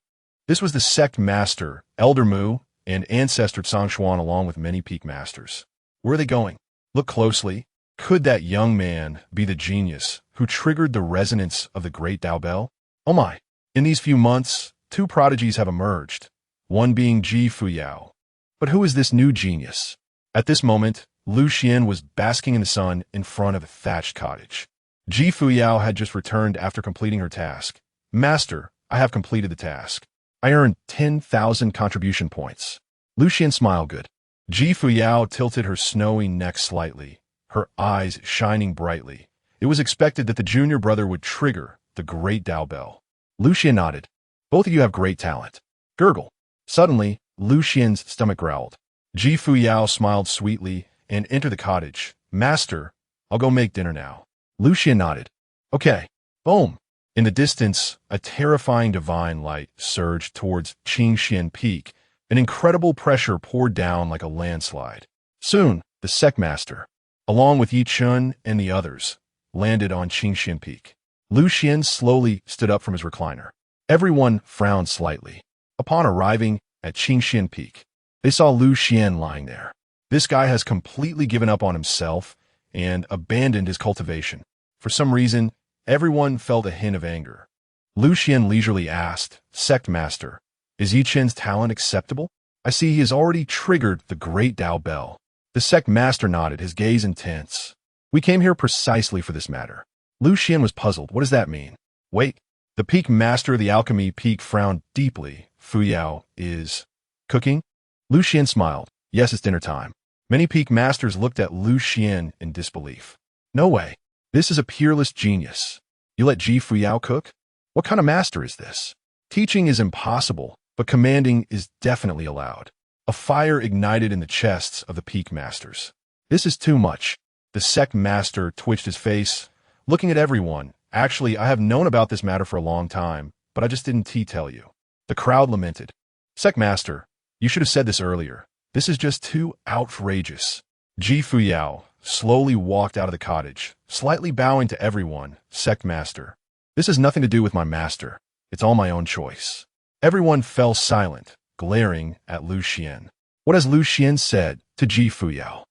This was the sect master, Elder Mu, and ancestor Lu Xuan along with many peak masters. Where are they going? Look closely. Could that young man be the genius who triggered the resonance of the great Tao Bell? Oh my! In these few months, two prodigies have emerged, one being Fuyao. But who is this new genius? At this moment, Lu Xuan was basking in the sun in front of a thatched cottage. Fuyao had just returned after completing her task. Master, I have completed the task. I earned 10,000 contribution points. Lu Xuan smiled good. Fuyao tilted her snowy neck slightly, her eyes shining brightly. It was expected that the junior brother would trigger the great Tao Bell. Lu Xuan nodded. Both of you have great talent. Gurgle. Suddenly, Lu Xuan's stomach growled. Fuyao smiled sweetly and entered the cottage. Master, I'll go make dinner now. Lu Xuan nodded. Okay. Boom. In the distance, a terrifying divine light surged towards Changsheng Peak. An incredible pressure poured down like a landslide. Soon, the sect master, along with Yichun and the others, landed on Changsheng Peak. Lu Xuan slowly stood up from his recliner. Everyone frowned slightly. Upon arriving at Changsheng Peak, they saw Lu Xuan lying there. This guy has completely given up on himself and abandoned his cultivation. For some reason, everyone felt a hint of anger. Lu Xuan leisurely asked, Sect Master, is Yichun's talent acceptable? I see he has already triggered the great Tao Bell. The sect master nodded, his gaze intense. We came here precisely for this matter. Lu Xuan was puzzled. What does that mean? Wait. The peak master of the Alchemy Peak frowned deeply. Fuyao is cooking? Lu Xuan smiled. Yes, it's dinner time. Many peak masters looked at Lu Xuan in disbelief. No way. This is a peerless genius. You let Fuyao cook? What kind of master is this? Teaching is impossible, but commanding is definitely allowed. A fire ignited in the chests of the peak masters. This is too much. The sect master twitched his face, looking at everyone. Actually, I have known about this matter for a long time, but I just didn't tell you. The crowd lamented. Sect master, you should have said this earlier. This is just too outrageous. Fuyao slowly walked out of the cottage, slightly bowing to everyone. Sect master, this has nothing to do with my master. It's all my own choice. Everyone fell silent, glaring at Lu Xuan. What has Lu Xuan said to Ji Fuyao?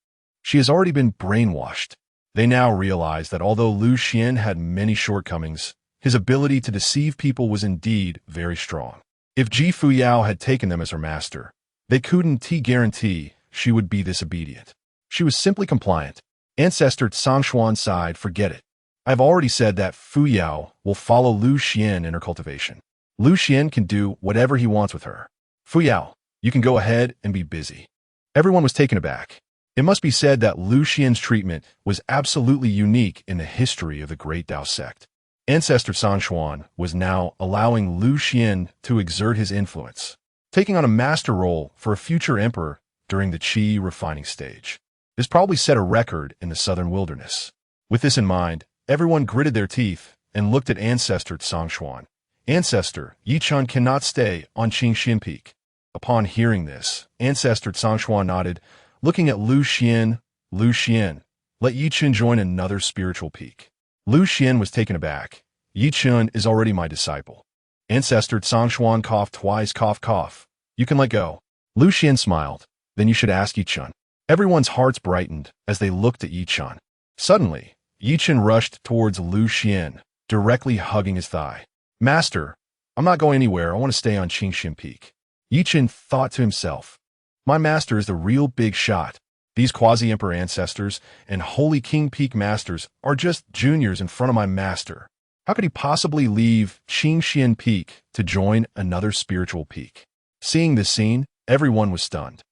She has already been brainwashed. They now realized that although Lu Xuan had many shortcomings, his ability to deceive people was indeed very strong. If Ji Fuyao had taken them as her master, they couldn't guarantee she would be this obedient. She was simply compliant. Ancestor Changsheng sighed, forget it. I've already said that Fuyao will follow Lu Xuan in her cultivation. Lu Xuan can do whatever he wants with her. Fuyao, you can go ahead and be busy. Everyone was taken aback. It must be said that Lu Xuan's treatment was absolutely unique in the history of the Great Tao sect. Ancestor Changsheng was now allowing Lu Xuan to exert his influence, taking on a master role for a future emperor during the Qi refining stage. This probably set a record in the southern wilderness. With this in mind, everyone gritted their teeth and looked at Ancestor Changsheng. Ancestor Yichun cannot stay on Qingxian Peak. Upon hearing this, Ancestor Changsheng nodded, looking at Lu Xuan. Lu Xuan, let Yichun join another spiritual peak. Lu Xuan was taken aback. Yichun is already my disciple. Ancestor Changsheng coughed twice, cough, cough. You can let go. Lu Xuan smiled. Then you should ask Yichun. Everyone's hearts brightened as they looked at Yichun. Suddenly, Yichun rushed towards Lu Xuan, directly hugging his thigh. Master, I'm not going anywhere. I want to stay on Qingxian Peak. Yichun thought to himself, my master is the real big shot. These quasi-emperor ancestors and Holy King Peak masters are just juniors in front of my master. How could he possibly leave Qingxian Peak to join another spiritual peak? Seeing this scene, everyone was stunned.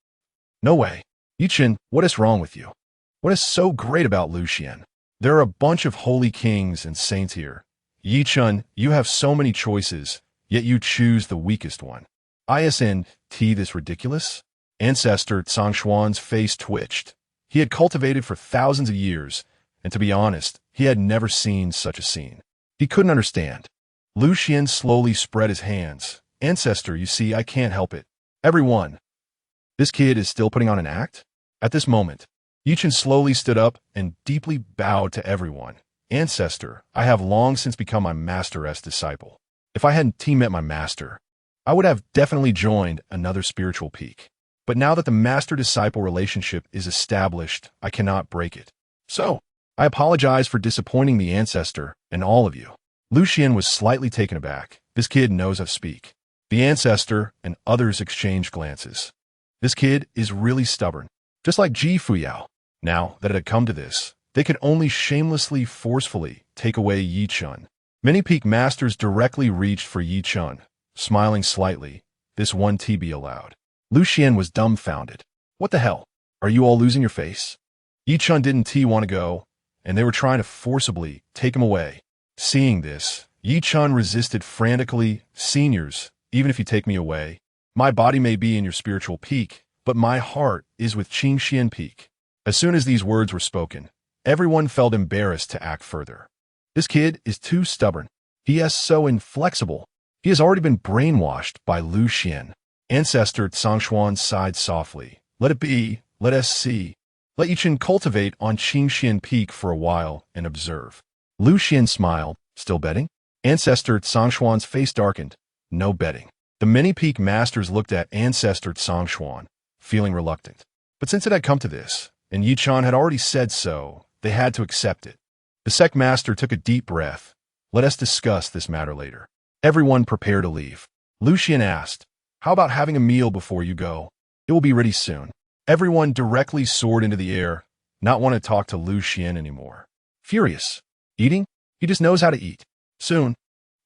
No way. Yichun, what is wrong with you? What is so great about Lu Xuan? There are a bunch of holy kings and saints here. Yichun, you have so many choices, yet you choose the weakest one. Isn't this ridiculous? Ancestor Changsheng's face twitched. He had cultivated for thousands of years, and to be honest, he had never seen such a scene. He couldn't understand. Lu Xuan slowly spread his hands. Ancestor, you see, I can't help it. Everyone. This kid is still putting on an act? At this moment, Yichun slowly stood up and deeply bowed to everyone. Ancestor, I have long since become my master's disciple. If I hadn't met my master, I would have definitely joined another spiritual peak. But now that the master-disciple relationship is established, I cannot break it. So, I apologize for disappointing the ancestor and all of you. Lu Xuan was slightly taken aback. This kid knows how to speak. The ancestor and others exchanged glances. This kid is really stubborn, just like Ji Fuyao. Now that it had come to this, they could only shamelessly, forcefully take away Yichun. Many peak masters directly reached for Yichun, smiling slightly. This one be allowed. Lu Xuan was dumbfounded. What the hell? Are you all losing your face? Yichun didn't want to go, and they were trying to forcibly take him away. Seeing this, Yichun resisted frantically. Seniors, even if you take me away, my body may be in your spiritual peak, but my heart is with Qingxian Peak. As soon as these words were spoken, everyone felt embarrassed to act further. This kid is too stubborn. He is so inflexible. He has already been brainwashed by Lu Xuan. Ancestor Changsheng sighed softly. Let it be. Let us see. Let Yichun cultivate on Qingxian Peak for a while and observe. Lu Xuan smiled. Still betting? Ancestor Changsheng's face darkened. No betting. The many peak masters looked at Ancestor Changsheng, feeling reluctant. But since it had come to this, and Yichun had already said so, they had to accept it. The sect master took a deep breath. Let us discuss this matter later. Everyone prepared to leave. Lu Xuan asked, how about having a meal before you go? It will be ready soon. Everyone directly soared into the air, not want to talk to Lu Xuan anymore. Furious. Eating? He just knows how to eat. Soon,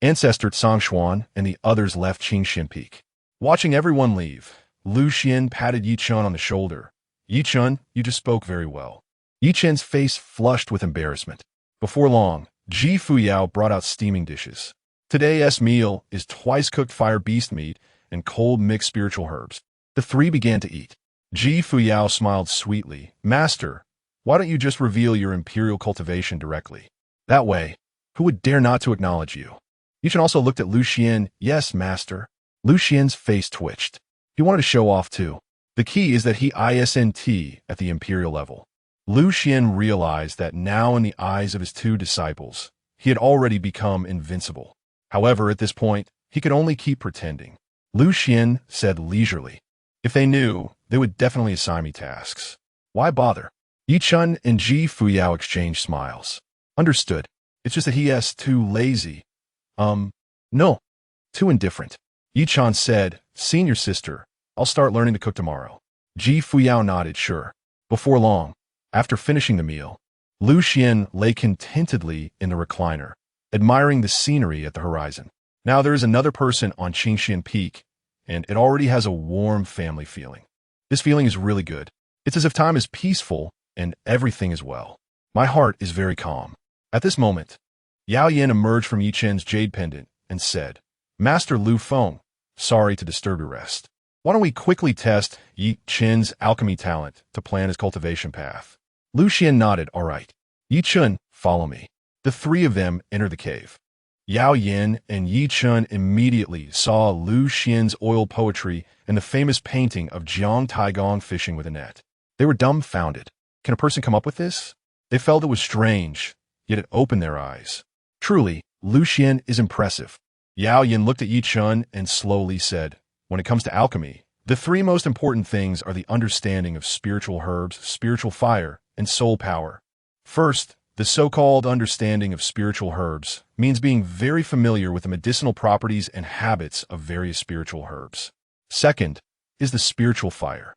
Ancestor Changsheng and the others left Qingxian Peak. Watching everyone leave, Lu Xuan patted Yichun on the shoulder. Yichun, you just spoke very well. Yichun's face flushed with embarrassment. Before long, Ji Fuyao brought out steaming dishes. Today's meal is twice cooked fire beast meat and cold mixed spiritual herbs. The three began to eat. Ji Fuyao smiled sweetly. Master, why don't you just reveal your imperial cultivation directly? That way, who would dare not to acknowledge you? Yichun also looked at Lu Xuan. Yes, master. Lu Xuan's face twitched. He wanted to show off too. The key is that he isn't at the imperial level. Lu Xuan realized that now in the eyes of his two disciples, he had already become invincible. However, at this point, he could only keep pretending. Lu Xuan said leisurely. If they knew, they would definitely assign me tasks. Why bother? Yi Chun and Ji Fuyao exchanged smiles. Understood. It's just that he's too lazy. No. Too indifferent. Yi Chun said, Senior sister, I'll start learning to cook tomorrow. Ji Fuyao nodded sure. Before long, after finishing the meal, Lu Xuan lay contentedly in the recliner, admiring the scenery at the horizon. Now there is another person on Changsheng Peak, and it already has a warm family feeling. This feeling is really good. It's as if time is peaceful and everything is well. My heart is very calm. At this moment, Yao Yin emerged from Yi Chen's jade pendant and said, Master Lu Feng, sorry to disturb your rest. Why don't we quickly test Yi Chen's alchemy talent to plan his cultivation path? Lu Xuan nodded, all right. Yi Chen, follow me. The three of them entered the cave. Yao Yin and Yi Chen immediately saw Lu Xuan's oil poetry and the famous painting of Jiang Taigong fishing with a net. They were dumbfounded. Can a person come up with this? They felt it was strange, yet it opened their eyes. Truly, Lu Xuan is impressive. Yao Yin looked at Yi Chen and slowly said, when it comes to alchemy, the three most important things are the understanding of spiritual herbs, spiritual fire, and soul power. First, the so-called understanding of spiritual herbs means being very familiar with the medicinal properties and habits of various spiritual herbs. Second is the spiritual fire.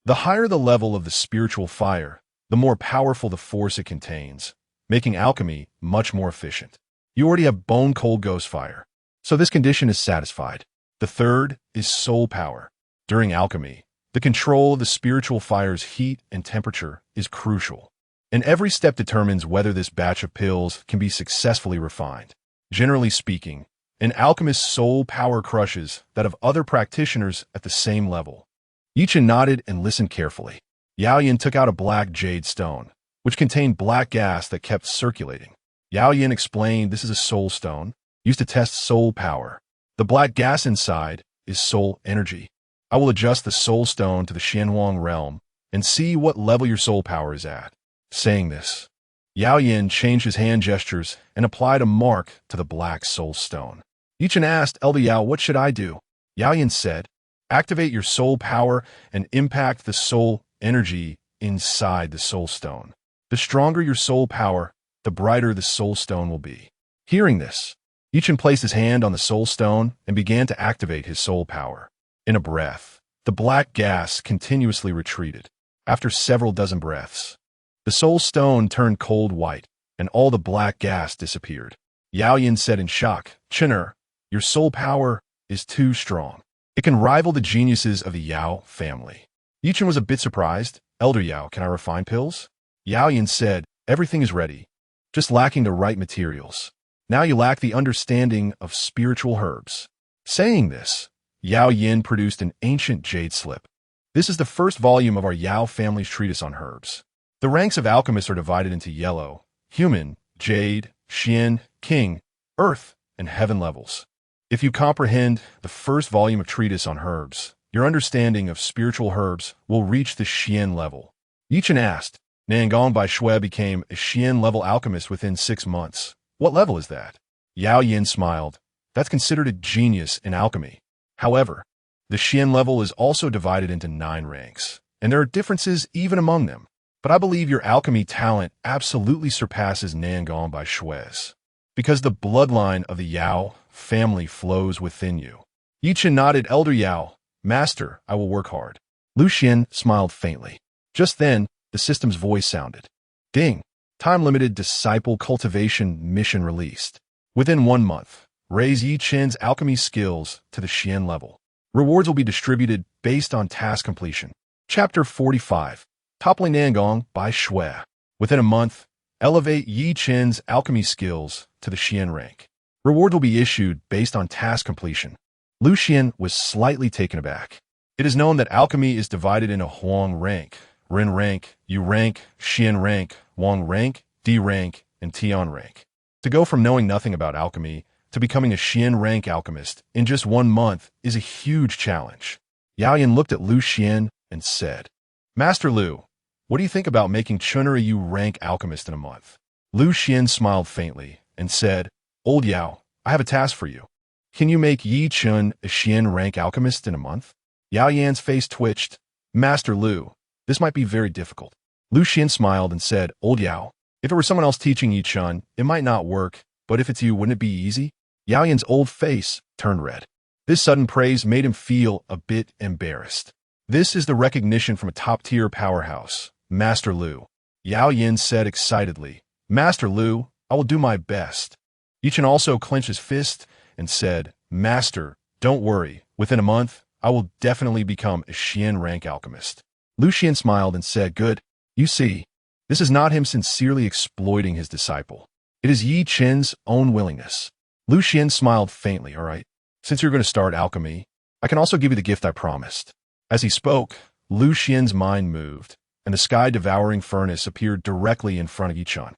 The higher the level of the spiritual fire, the more powerful the force it contains, making alchemy much more efficient. You already have bone-cold ghost fire, so this condition is satisfied. The third is soul power. During alchemy, the control of the spiritual fire's heat and temperature is crucial, and every step determines whether this batch of pills can be successfully refined. Generally speaking, an alchemist's soul power crushes that of other practitioners at the same level. Yi Chen nodded and listened carefully. Yao Yin took out a black jade stone, which contained black gas that kept circulating. Yao Yin explained this is a soul stone, used to test soul power. The black gas inside is soul energy. I will adjust the soul stone to the Xianhuang realm and see what level your soul power is at. Saying this, Yao Yin changed his hand gestures and applied a mark to the black soul stone. Yi Chen asked, Elder Yao, what should I do? Yao Yin said, activate your soul power and impact the soul energy inside the soul stone. The stronger your soul power, the brighter the soul stone will be. Hearing this, Yi Chen placed his hand on the soul stone and began to activate his soul power. In a breath, the black gas continuously retreated. After several dozen breaths, the soul stone turned cold white, and all the black gas disappeared. Yao Yin said in shock, Chener, your soul power is too strong. It can rival the geniuses of the Yao family. Yi Chen was a bit surprised. Elder Yao, can I refine pills? Yao Yin said, everything is ready, just lacking the right materials. Now you lack the understanding of spiritual herbs. Saying this, Yao Yin produced an ancient jade slip. This is the first volume of our Yao family's treatise on herbs. The ranks of alchemists are divided into yellow, human, jade, Xian, king, earth, and heaven levels. If you comprehend the first volume of treatise on herbs, your understanding of spiritual herbs will reach the Xian level. Yi Chen asked, Nangong Bai Shui became a Xian level alchemist within 6 months. What level is that? Yao Yin smiled. That's considered a genius in alchemy. However, the Xian level is also divided into 9 ranks, and there are differences even among them. But I believe your alchemy talent absolutely surpasses Nangong Bai Shui's, because the bloodline of the Yao family flows within you. Yi Chen nodded. Elder Yao, Master, I will work hard. Lu Xuan smiled faintly. Just then, the system's voice sounded. Ding! Time-limited disciple cultivation mission released. Within 1 month, raise Yi Chen's alchemy skills to the Xian level. Rewards will be distributed based on task completion. Chapter 45. Toppling Nangong Bai Shui. Within a month, elevate Yi Chen's alchemy skills to the Xian rank. Reward will be issued based on task completion. Lu Xuan was slightly taken aback. It is known that alchemy is divided into Huang rank, Ren rank, Yu rank, Xian rank, Wang rank, D rank, and Tian rank. To go from knowing nothing about alchemy to becoming a Xian rank alchemist in just 1 month is a huge challenge. Yao Yin looked at Lu Xuan and said, Master Lu, what do you think about making Chun'er a Yu rank alchemist in a month? Lu Xuan smiled faintly and said, Old Yao, I have a task for you. Can you make Yi Chun a Xian rank alchemist in a month? Yao Yan's face twitched. Master Lu, this might be very difficult. Lu Xuan smiled and said, Old Yao, if it were someone else teaching Yi Chun, it might not work, but if it's you, wouldn't it be easy? Yao Yan's old face turned red. This sudden praise made him feel a bit embarrassed. This is the recognition from a top-tier powerhouse, Master Lu. Yao Yan said excitedly, Master Lu, I will do my best. Yi Chun also clenched his fist and said, Master, don't worry. Within a month, I will definitely become a Xian rank alchemist. Lu Xuan smiled and said, Good. You see, this is not him sincerely exploiting his disciple. It is Yi Chun's own willingness. Lu Xuan smiled faintly, All right. Since you're going to start alchemy, I can also give you the gift I promised. As he spoke, Lu Xuan's mind moved, and the sky-devouring furnace appeared directly in front of Yi Chun.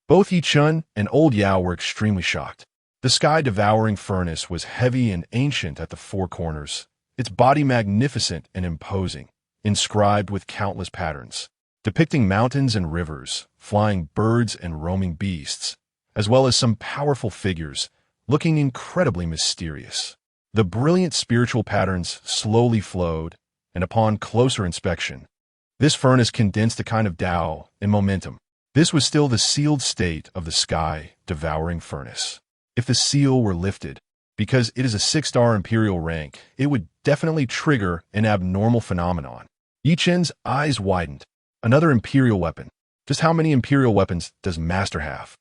Both Yi Chun and Old Yao were extremely shocked. The sky-devouring furnace was heavy and ancient at the four corners, its body magnificent and imposing, inscribed with countless patterns, depicting mountains and rivers, flying birds and roaming beasts, as well as some powerful figures, looking incredibly mysterious. The brilliant spiritual patterns slowly flowed, and upon closer inspection, this furnace condensed a kind of Tao in momentum. This was still the sealed state of the sky-devouring furnace. If the seal were lifted, because it is a 6-star imperial rank, it would definitely trigger an abnormal phenomenon. Yi Chun's eyes widened. Another imperial weapon. Just how many imperial weapons does Master have?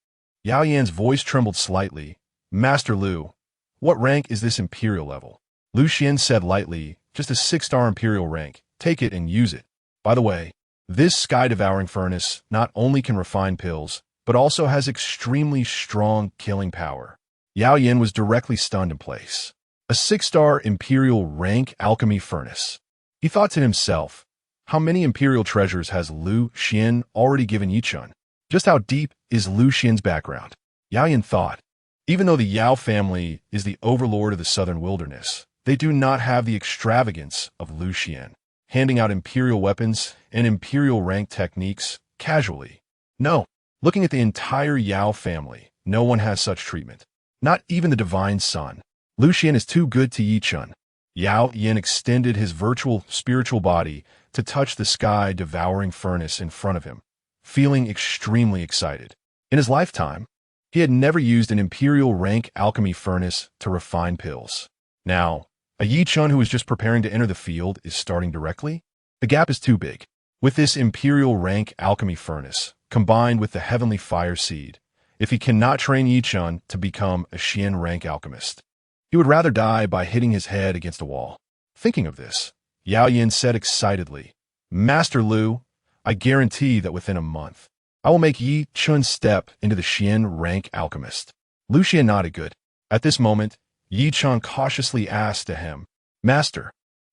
Yao Yan's voice trembled slightly. Master Lu, what rank is this imperial level? Lu Xuan said lightly, just a 6-star imperial rank. Take it and use it. By the way, this sky-devouring furnace not only can refine pills, but also has extremely strong killing power. Yao Yan was directly stunned in place. A 6-star imperial rank alchemy furnace. He thought to himself, how many imperial treasures has Lu Xuan already given Yi Chun? Just how deep is Lu Xuan's background? Yao Yan thought, even though the Yao family is the overlord of the southern wilderness, they do not have the extravagance of Lu Xuan, handing out imperial weapons and imperial rank techniques casually. No, looking at the entire Yao family, no one has such treatment. Not even the divine son. Lu Xuan is too good to Yi Chun. Yao Yan extended his virtual spiritual body to touch the sky-devouring furnace in front of him, feeling extremely excited. In his lifetime, he had never used an imperial rank alchemy furnace to refine pills. Now, a Yi Chun who is just preparing to enter the field is starting directly? The gap is too big. With this imperial rank alchemy furnace, combined with the heavenly fire seed, if he cannot train Yi Chun to become a Xian rank alchemist, he would rather die by hitting his head against a wall. Thinking of this, Yao Yan said excitedly, Master Lu, I guarantee that within a month, I will make Yi Chun step into the Xian rank alchemist. Lu Xuan nodded good. At this moment, Yi Chun cautiously asked to him, Master,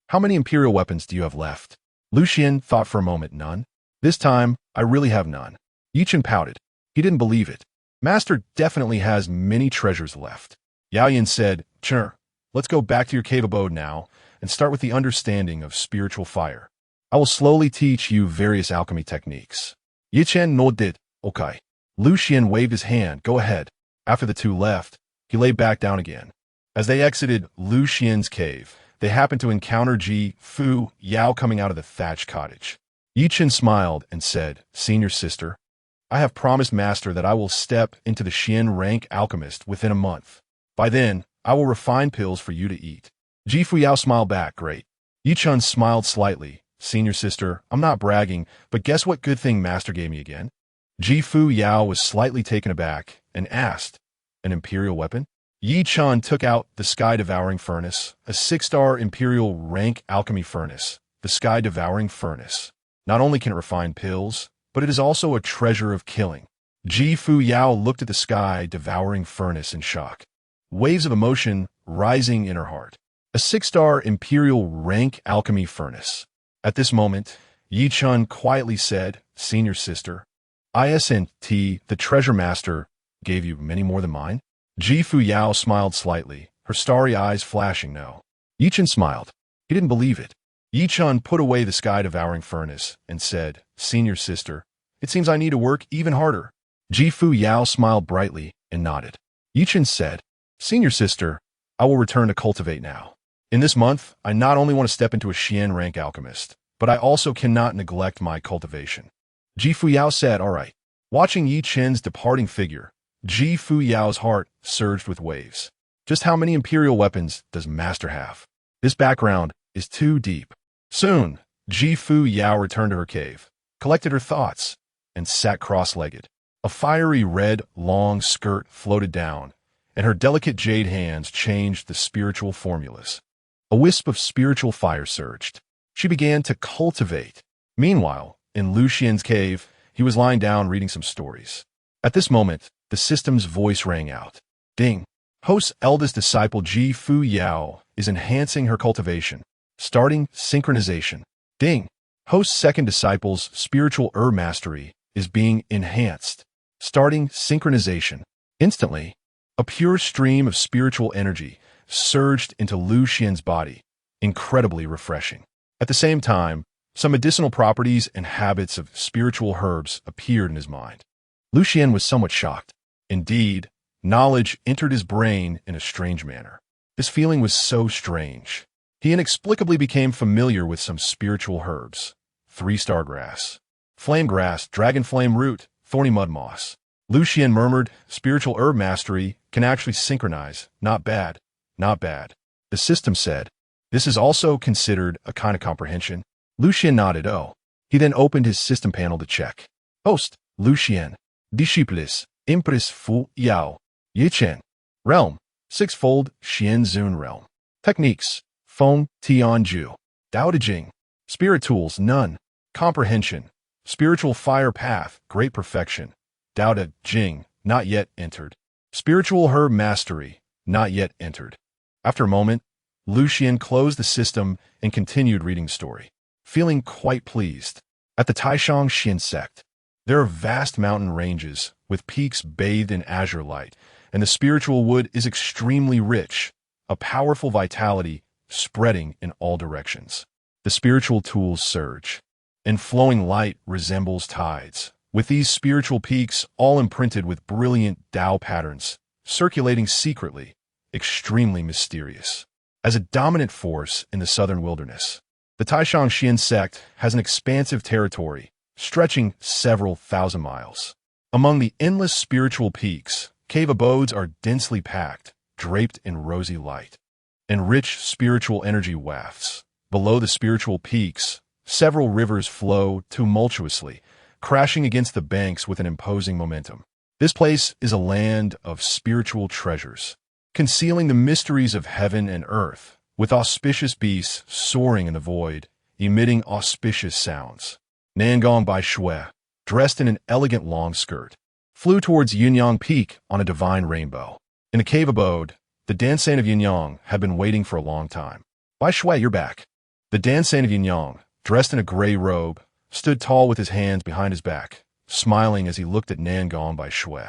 how many imperial weapons do you have left? Lu Xuan thought for a moment, None. This time, I really have none. Yi Chun pouted. He didn't believe it. Master definitely has many treasures left. Yao Yan said, Sure, let's go back to your cave abode now and start with the understanding of spiritual fire. I will slowly teach you various alchemy techniques. Yi Chun nodded. Okay. Lu Xuan waved his hand. Go ahead. After the two left, he lay back down again. As they exited Lu Xuan's cave, they happened to encounter Ji Fuyao coming out of the thatched cottage. Yi Chun smiled and said, Senior sister, I have promised Master that I will step into the Xian rank alchemist within a month. By then, I will refine pills for you to eat. Ji Fuyao smiled back, Great. Yi Chun smiled slightly. Senior sister, I'm not bragging, but guess what good thing Master gave me again? Ji Fuyao was slightly taken aback and asked, An imperial weapon? Yi Chun took out the sky-devouring furnace, a 6-star imperial rank alchemy furnace. The sky-devouring furnace. Not only can it refine pills, but it is also a treasure of killing. Ji Fuyao looked at the sky-devouring furnace in shock. Waves of emotion rising in her heart. A 6-star imperial rank alchemy furnace. At this moment, Yi Chun quietly said, Senior sister, isn't the treasure master gave you many more than mine? Ji Fuyao smiled slightly, her starry eyes flashing no. Yi Chun smiled. He didn't believe it. Yi Chun put away the sky-devouring furnace and said, Senior sister, it seems I need to work even harder. Ji Fuyao smiled brightly and nodded. Yi Chun said, Senior sister, I will return to cultivate now. In this month, I not only want to step into a Xian rank alchemist, but I also cannot neglect my cultivation. Ji Fuyao said, all right. Watching Yi Chen's departing figure, Ji Fuyao's heart surged with waves. Just how many imperial weapons does Master have? This background is too deep. Soon, Ji Fuyao returned to her cave, collected her thoughts, and sat cross-legged. A fiery red, long skirt floated down, and her delicate jade hands changed the spiritual formulas. A wisp of spiritual fire surged. She began to cultivate. Meanwhile, in Lu Xuan's cave, he was lying down reading some stories. At this moment, the system's voice rang out. Ding! Host's eldest disciple Ji Fuyao is enhancing her cultivation. Starting synchronization. Ding! Host's second disciple's spiritual mastery is being enhanced. Starting synchronization. Instantly, a pure stream of spiritual energy surged into Lu Xuan's body, incredibly refreshing. At the same time, some medicinal properties and habits of spiritual herbs appeared in his mind. Lu Xuan was somewhat shocked. Indeed, knowledge entered his brain in a strange manner. This feeling was so strange. He inexplicably became familiar with some spiritual herbs. 3-star grass, flame grass, dragon flame root, thorny mud moss. Lu Xuan murmured, spiritual herb mastery can actually synchronize. Not bad, not bad. The system said, this is also considered a kind of comprehension. Lu Xuan nodded. Oh. He then opened his system panel to check. Host, Lu Xuan. Disciples, Empress Fuyao. Yi Chen. Realm, sixfold, Xianzun realm. Techniques, Feng, Tianju. Dao De Jing. Spirit tools, none. Comprehension, spiritual fire path, great perfection. Dao De Jing, not yet entered. Spiritual herb mastery, not yet entered. After a moment, Lu Xuan closed the system and continued reading the story, feeling quite pleased. At the Taishang Xin sect, there are vast mountain ranges with peaks bathed in azure light, and the spiritual wood is extremely rich, a powerful vitality spreading in all directions. The spiritual tools surge, and flowing light resembles tides, with these spiritual peaks all imprinted with brilliant Tao patterns, circulating secretly, extremely mysterious. As a dominant force in the southern wilderness, the Taishang Xin sect has an expansive territory stretching several thousand miles. Among the endless spiritual peaks, cave abodes are densely packed, draped in rosy light, and rich spiritual energy wafts. Below the spiritual peaks, several rivers flow tumultuously, crashing against the banks with an imposing momentum. This place is a land of spiritual treasures, concealing the mysteries of heaven and earth, with auspicious beasts soaring in the void, emitting auspicious sounds. Nangong Bai Shui, dressed in an elegant long skirt, flew towards Yunyang Peak on a divine rainbow. In a cave abode, the Dansane of Yunyang had been waiting for a long time. Bai Shui, you're back. The Dansane of Yunyang, dressed in a gray robe, stood tall with his hands behind his back, smiling as he looked at Nangong Bai Shui.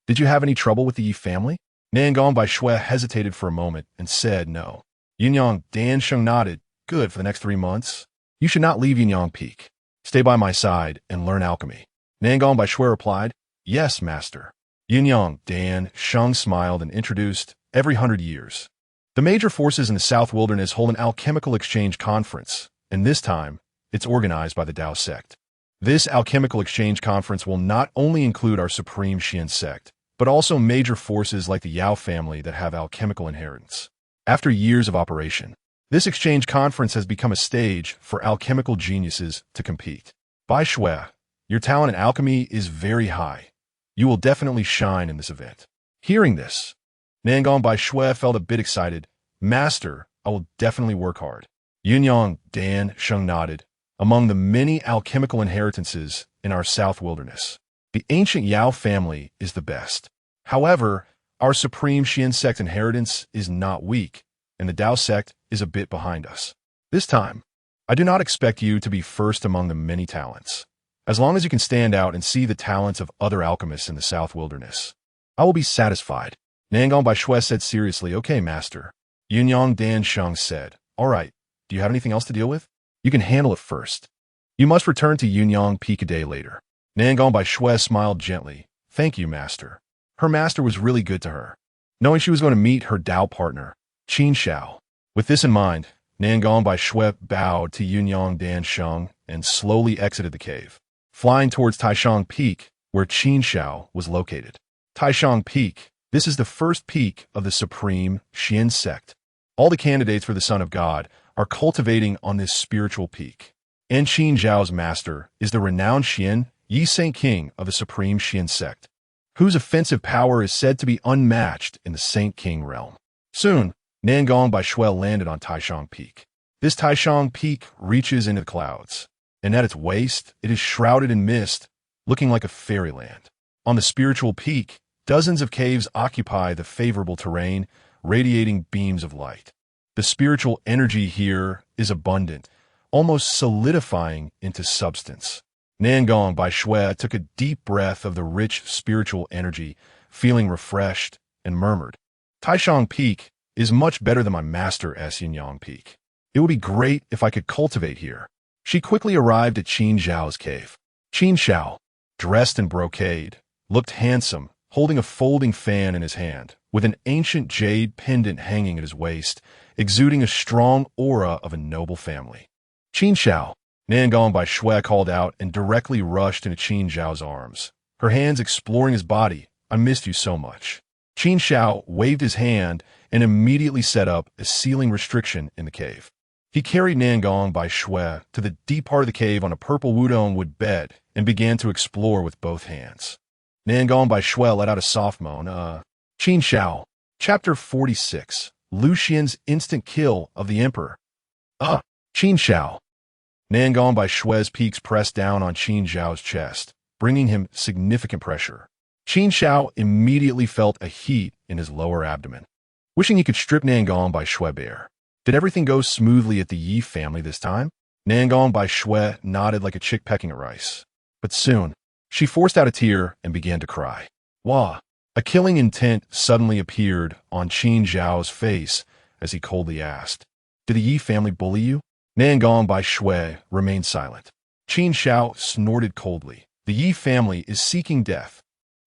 Did you have any trouble with the Yi family? Nangong Bai Shui hesitated for a moment and said no. Yunyang Dansheng nodded. Good, for the next 3 months. You should not leave Yunyang Peak. Stay by my side and learn alchemy. Nangong Bai Shui replied, yes, master. Yunyang Dansheng smiled and introduced every 100 years. The major forces in the South Wilderness hold an alchemical exchange conference, and this time, it's organized by the Dao sect. This alchemical exchange conference will not only include our supreme Xian sect, but also major forces like the Yao family that have alchemical inheritance. After years of operation, this exchange conference has become a stage for alchemical geniuses to compete. Bai Shui, your talent in alchemy is very high. You will definitely shine in this event. Hearing this, Nangong Bai Shui felt a bit excited. Master, I will definitely work hard. Yunyang Dansheng nodded. Among the many alchemical inheritances in our South Wilderness, the ancient Yao family is the best. However, our supreme Xian sect inheritance is not weak, and the Dao sect is a bit behind us. This time, I do not expect you to be first among the many talents. As long as you can stand out and see the talents of other alchemists in the South Wilderness, I will be satisfied. Nangong Bai Shui said seriously, okay, master. Yunyang Dansheng said, all right, do you have anything else to deal with? You can handle it first. You must return to Yunyang Peak a day later. Nangong Bai Shui smiled gently. Thank you, master. Her master was really good to her. Knowing she was going to meet her Dao partner, Qin Shao. With this in mind, Nangong by Shui bowed to Yunyang Dansheng and slowly exited the cave, flying towards Taishang Peak, where Qin Shao was located. Taishang Peak. This is the first peak of the supreme Xian sect. All the candidates for the Son of God are cultivating on this spiritual peak. And Qin Zhao's master is the renowned Xian Yi Saint King of the supreme Xian sect, whose offensive power is said to be unmatched in the Saint King realm. Soon, Nangong by Shui landed on Taishang Peak. This Taishang Peak reaches into the clouds, and at its waist, it is shrouded in mist, looking like a fairyland. On the spiritual peak, dozens of caves occupy the favorable terrain, radiating beams of light. The spiritual energy here is abundant, almost solidifying into substance. Nangong by Shui took a deep breath of the rich spiritual energy, feeling refreshed, and murmured, Taishang Peak is much better than my master Yunyang Peak. It would be great if I could cultivate here. She quickly arrived at Qin Zhao's cave. Qin Zhao, dressed in brocade, looked handsome, holding a folding fan in his hand, with an ancient jade pendant hanging at his waist, exuding a strong aura of a noble family. Qin Zhao. Nangong by Shui called out and directly rushed into Qin Zhao's arms, her hands exploring his body. I missed you so much. Qin Zhao waved his hand and immediately set up a ceiling restriction in the cave. He carried Nangong by Shui to the deep part of the cave on a purple wudong wood bed and began to explore with both hands. Nangong by Shui let out a soft moan. Qin Zhao. Chapter 46. Lu Xuan's instant kill of the Emperor. Qin Zhao. Nangong by Shui's peaks pressed down on Qin Zhao's chest, bringing him significant pressure. Qin Zhao immediately felt a heat in his lower abdomen, wishing he could strip Nangong by Shui bare. Did everything go smoothly at the Yi family this time? Nangong by Shui nodded like a chick pecking at rice. But soon, she forced out a tear and began to cry. Wah! A killing intent suddenly appeared on Qin Zhao's face as he coldly asked, Did the Yi family bully you? Nangong by Shui remained silent. Qin Zhao snorted coldly. The Yi family is seeking death.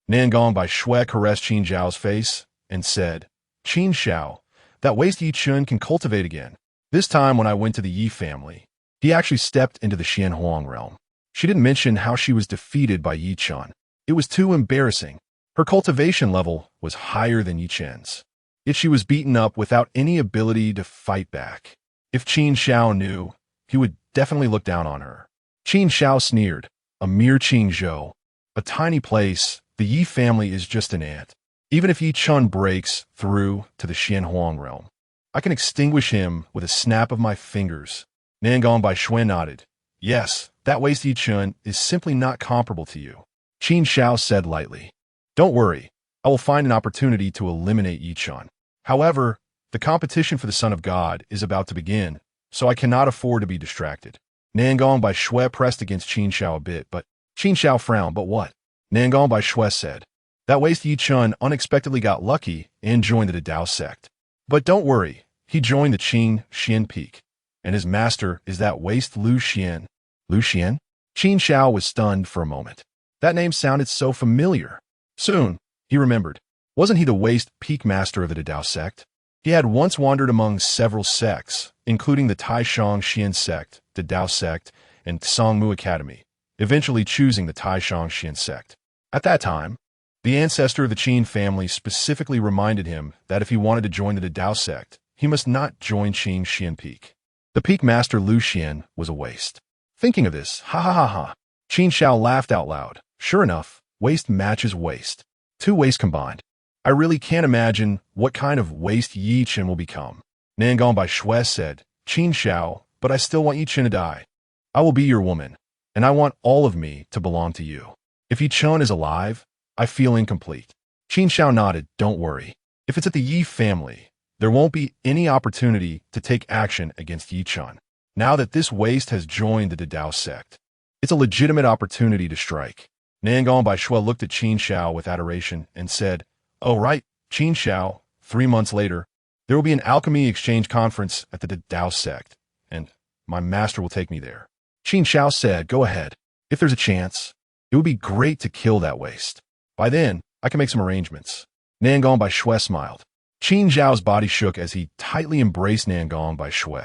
Nangong by Shui caressed Qin Zhao's face and said, Qin Zhao, that waste Yi Chun can cultivate again. This time when I went to the Yi family, he actually stepped into the Xianhuang realm. She didn't mention how she was defeated by Yi Chun. It was too embarrassing. Her cultivation level was higher than Yi Chen's. Yet she was beaten up without any ability to fight back. If Qin Zhao knew, he would definitely look down on her. Qin Zhao sneered, a mere Qingzhou, a tiny place. The Yi family is just an ant. Even if Yi Chun breaks through to the Xianhuang realm, I can extinguish him with a snap of my fingers. Nangong by Shui nodded. Yes, that waste Yi Chun is simply not comparable to you. Qin Zhao said lightly. Don't worry, I will find an opportunity to eliminate Yi Chun. However, the competition for the Son of God is about to begin, so I cannot afford to be distracted. Nangong by Shui pressed against Qin Zhao a bit, but Qin Zhao frowned. But what? Nangong by Shui said, that waste Yi Chun unexpectedly got lucky and joined the Dao sect. But don't worry, he joined the Qin Xian Peak, and his master is that waste Lu Xuan. Lu Xuan? Qin Zhao was stunned for a moment. That name sounded so familiar. Soon, he remembered. Wasn't he the waste peak master of the Dao sect? He had once wandered among several sects, including the Taishang Xian sect, the Dao sect, and Songmu Academy, eventually choosing the Taishang Xian sect. At that time, the ancestor of the Qin family specifically reminded him that if he wanted to join the Dao sect, he must not join Qin Xian Peak. The peak master Lu Xuan was a waste. Thinking of this, ha ha ha ha, Qin Zhao laughed out loud. Sure enough, waste matches waste. Two wastes combined. I really can't imagine what kind of waste Yi Chen will become. Nangong by Shui said, Qin Zhao, but I still want Yi Chen to die. I will be your woman, and I want all of me to belong to you. If Yi Chen is alive, I feel incomplete. Qin Zhao nodded. Don't worry. If it's at the Yi family, there won't be any opportunity to take action against Yi Chen. Now that this waste has joined the Dao sect, it's a legitimate opportunity to strike. Nangong by Shui looked at Qin Zhao with adoration and said, Oh right, Qin Zhao, 3 months later, there will be an alchemy exchange conference at the Dao sect, and my master will take me there. Qin Zhao said, Go ahead. If there's a chance, it would be great to kill that waste. By then, I can make some arrangements. Nangong by Shui smiled. Qin Zhao's body shook as he tightly embraced Nangong Bai Shui.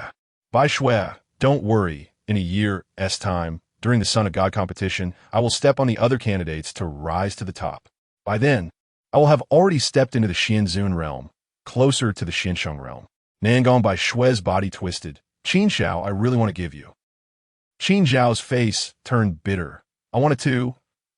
Bai Shui, don't worry. In a year's time, during the Son of God competition, I will step on the other candidates to rise to the top. By then, I will have already stepped into the Xianzun realm, closer to the Xinsheng realm. Nangong Bai Shui's body twisted. Qin Zhao, I really want to give you. Qin Zhao's face turned bitter. I wanted to,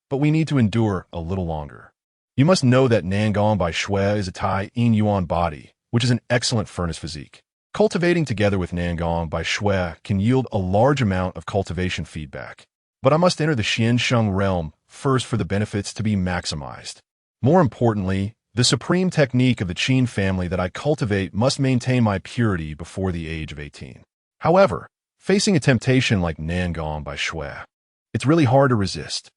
but we need to endure a little longer. You must know that Nangong Bai Shui is a Tai Yin Yuan body, which is an excellent furnace physique. Cultivating together with Nangong Bai Shui can yield a large amount of cultivation feedback. But I must enter the Xiansheng realm first for the benefits to be maximized. More importantly, the supreme technique of the Qin family that I cultivate must maintain my purity before the age of 18. However, facing a temptation like Nangong Bai Shui, it's really hard to resist.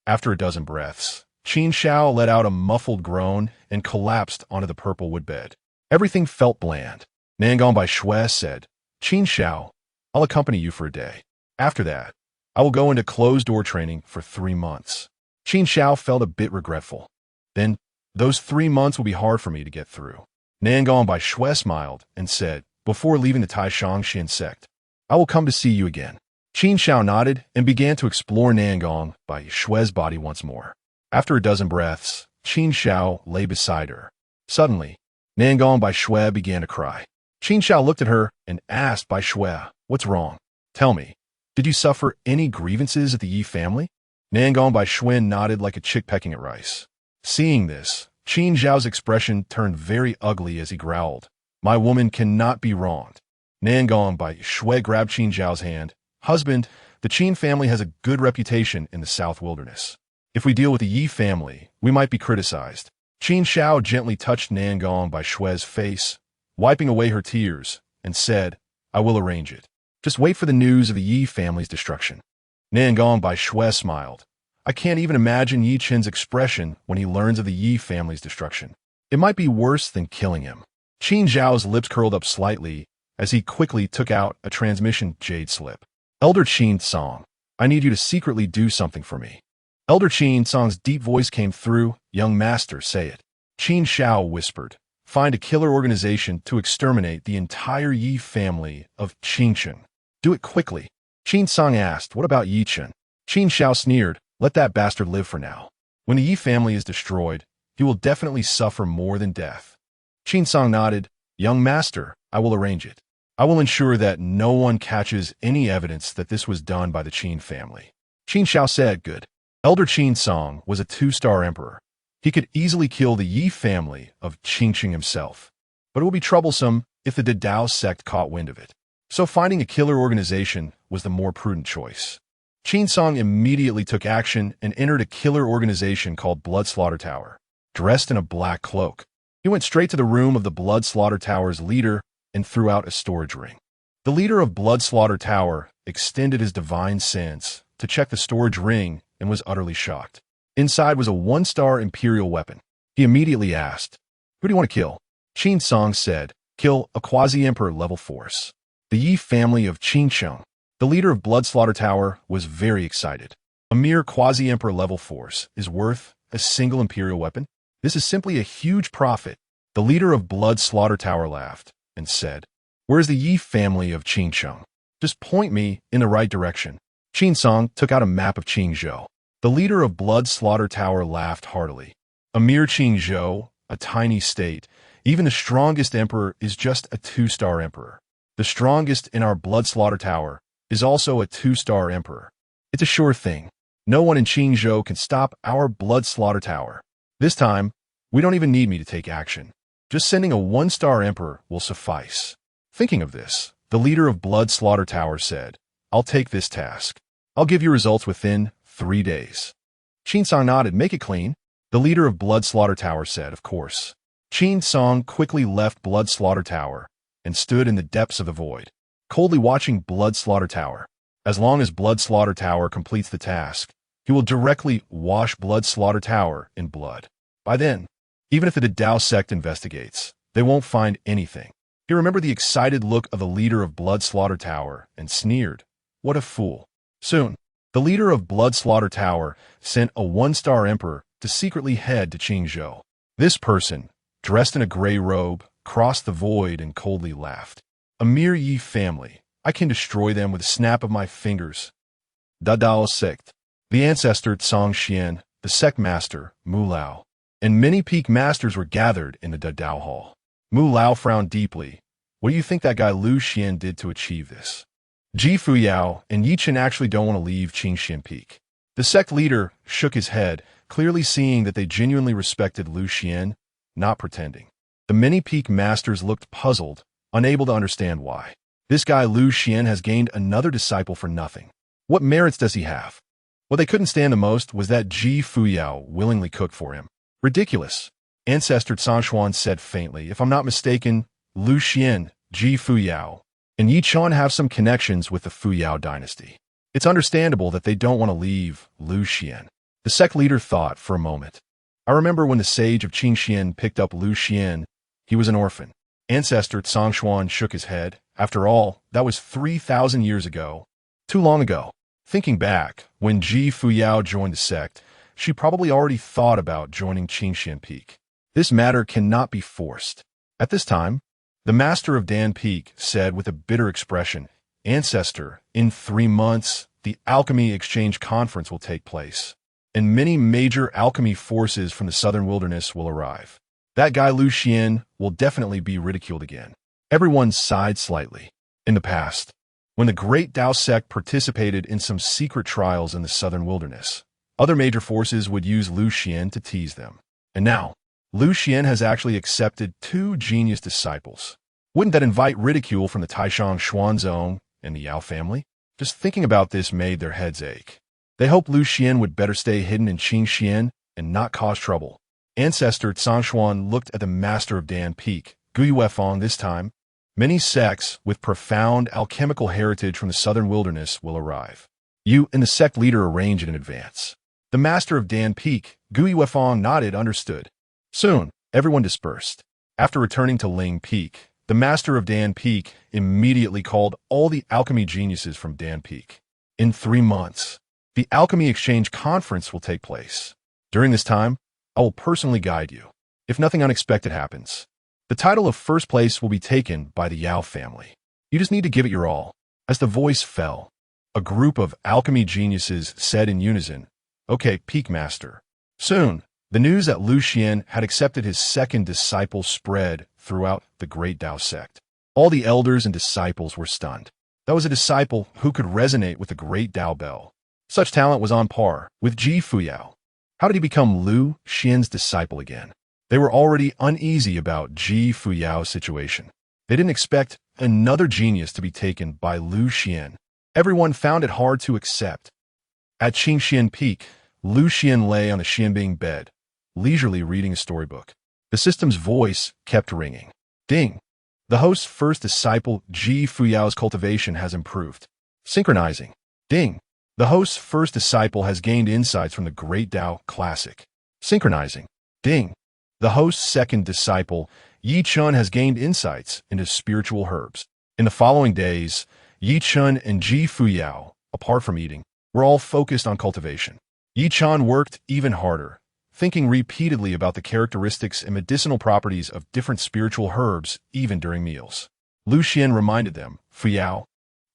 After a dozen breaths, Qin Zhao let out a muffled groan and collapsed onto the purple woodbed. Everything felt bland. Nangong Bai Shui said, Qin Zhao, I'll accompany you for a day. After that, I will go into closed-door training for 3 months. Qin Zhao felt a bit regretful. Then, those 3 months will be hard for me to get through. Nangong Bai Shui smiled and said, before leaving the Tai Shangxian sect, I will come to see you again. Qin Zhao nodded and began to explore Nangong Bai Shui's body once more. After a dozen breaths, Qin Zhao lay beside her. Suddenly, Nangong Bai Shui began to cry. Qin Zhao looked at her and asked Bai Shui, what's wrong? Tell me, did you suffer any grievances at the Yi family? Nangong Bai Shui nodded like a chick pecking at rice. Seeing this, Qin Zhao's expression turned very ugly as he growled, my woman cannot be wronged. Nangong Bai Shui grabbed Qin Zhao's hand. Husband, the Qin family has a good reputation in the South Wilderness. If we deal with the Yi family, we might be criticized. Qin Zhao gently touched Nangong Bai Shui's face, wiping away her tears, and said, I will arrange it. Just wait for the news of the Yi family's destruction. Nangong Bai Shui smiled. I can't even imagine Yi Chen's expression when he learns of the Yi family's destruction. It might be worse than killing him. Qin Zhao's lips curled up slightly as he quickly took out a transmission jade slip. Elder Qin Song, I need you to secretly do something for me. Elder Qin Song's deep voice came through. Young master, say it. Qin Zhao whispered, find a killer organization to exterminate the entire Yi family of Changsheng. Do it quickly. Qin Song asked, what about Yi Chen? Qin Zhao sneered, let that bastard live for now. When the Yi family is destroyed, he will definitely suffer more than death. Qin Song nodded, young master, I will arrange it. I will ensure that no one catches any evidence that this was done by the Qin family. Qin Zhao said, good. Elder Qin Song was a 2-star emperor. He could easily kill the Yi family of Changsheng himself. But it would be troublesome if the Dao sect caught wind of it. So finding a killer organization was the more prudent choice. Qin Song immediately took action and entered a killer organization called Blood Slaughter Tower. Dressed in a black cloak, he went straight to the room of the Blood Slaughter Tower's leader and threw out a storage ring. The leader of Blood Slaughter Tower extended his divine sense to check the storage ring and was utterly shocked. Inside was a 1-star Imperial weapon. He immediately asked, who do you want to kill? Qin Song said, kill a quasi-emperor level force. The Yi family of Changsheng. The leader of Blood Slaughter Tower was very excited. A mere quasi-emperor level force is worth a single Imperial weapon? This is simply a huge profit. The leader of Blood Slaughter Tower laughed and said, where's the Yi family of Changsheng? Just point me in the right direction. Qin Song took out a map of Qingzhou. The leader of Blood Slaughter Tower laughed heartily. A mere Qingzhou, a tiny state, even the strongest emperor is just a 2-star emperor. The strongest in our Blood Slaughter Tower is also a 2-star emperor. It's a sure thing. No one in Qingzhou can stop our Blood Slaughter Tower. This time, we don't even need me to take action. Just sending a 1-star emperor will suffice. Thinking of this, the leader of Blood Slaughter Tower said, I'll take this task. I'll give you results within 3 days. Qin Song nodded, make it clean. The leader of Blood Slaughter Tower said, of course. Qin Song quickly left Blood Slaughter Tower and stood in the depths of the void, coldly watching Blood Slaughter Tower. As long as Blood Slaughter Tower completes the task, he will directly wash Blood Slaughter Tower in blood. By then, even if the Dao sect investigates, they won't find anything. He remembered the excited look of the leader of Blood Slaughter Tower and sneered, what a fool. Soon, the leader of Blood Slaughter Tower sent a 1-star emperor to secretly head to Qingzhou. This person, dressed in a gray robe, crossed the void and coldly laughed. A mere Yi family. I can destroy them with a snap of my fingers. Da Dao sect. The ancestor Changsheng, the sect master, Mu Lao, and many peak masters were gathered in the Da Dao hall. Mu Lao frowned deeply. What do you think that guy Lu Xuan did to achieve this? Fuyao and Yi Chen actually don't want to leave Changsheng Peak. The sect leader shook his head, clearly seeing that they genuinely respected Lu Xuan, not pretending. The many peak masters looked puzzled, unable to understand why. This guy Lu Xuan has gained another disciple for nothing. What merits does he have? What they couldn't stand the most was that Fuyao willingly cooked for him. Ridiculous. Ancestor Chen Changsheng said faintly. If I'm not mistaken, Lu Xuan, Fuyao, and Yi Chen have some connections with the Fuyao Dynasty. It's understandable that they don't want to leave Lu Xuan. The sect leader thought for a moment. I remember when the sage of Changsheng picked up Lu Xuan, he was an orphan. Ancestor Chen Changsheng shook his head. After all, that was 3,000 years ago. Too long ago. Thinking back, when Fuyao joined the sect, she probably already thought about joining Changsheng Peak. This matter cannot be forced. At this time, the master of Dan Peak said with a bitter expression, Ancestor, in 3 months, the Alchemy Exchange Conference will take place, and many major alchemy forces from the southern wilderness will arrive. That guy Lu Xuan will definitely be ridiculed again. Everyone sighed slightly. In the past, when the Great Dao sect participated in some secret trials in the southern wilderness, other major forces would use Lu Xuan to tease them. And now, Lu Xuan has actually accepted 2 genius disciples. Wouldn't that invite ridicule from the Taishan Xuanzong and the Yao family? Just thinking about this made their heads ache. They hoped Lu Xuan would better stay hidden in Changsheng and not cause trouble. Ancestor Changsheng looked at the master of Dan Peak, Guiyuefeng this time. Many sects with profound alchemical heritage from the southern wilderness will arrive. You and the sect leader arrange it in advance. The master of Dan Peak, Guiyuefeng nodded, understood. Soon, everyone dispersed. After returning to Ling Peak, the master of Dan Peak immediately called all the alchemy geniuses from Dan Peak. In 3 months, the Alchemy Exchange Conference will take place. During this time, I will personally guide you, if nothing unexpected happens. The title of first place will be taken by the Yao family. You just need to give it your all. As the voice fell, a group of alchemy geniuses said in unison, Okay, Peak Master. Soon, the news that Lu Xuan had accepted his second disciple spread throughout the Great Dao sect. All the elders and disciples were stunned. That was a disciple who could resonate with the Great Dao bell. Such talent was on par with Fuyao. How did he become Lu Xuan's disciple again? They were already uneasy about Fuyao's situation. They didn't expect another genius to be taken by Lu Xuan. Everyone found it hard to accept. At Changsheng Peak, Lu Xuan lay on the Xianbing bed, leisurely reading a storybook. The system's voice kept ringing. Ding! The host's first disciple, Fuyao's cultivation has improved. Synchronizing. Ding! The host's first disciple has gained insights from the Great Dao Classic. Synchronizing. Ding! The host's second disciple, Yi Chen, has gained insights into spiritual herbs. In the following days, Yi Chen and Fuyao, apart from eating, were all focused on cultivation. Yi Chen worked even harder, thinking repeatedly about the characteristics and medicinal properties of different spiritual herbs even during meals. Lu Xuan reminded them, Fuyao,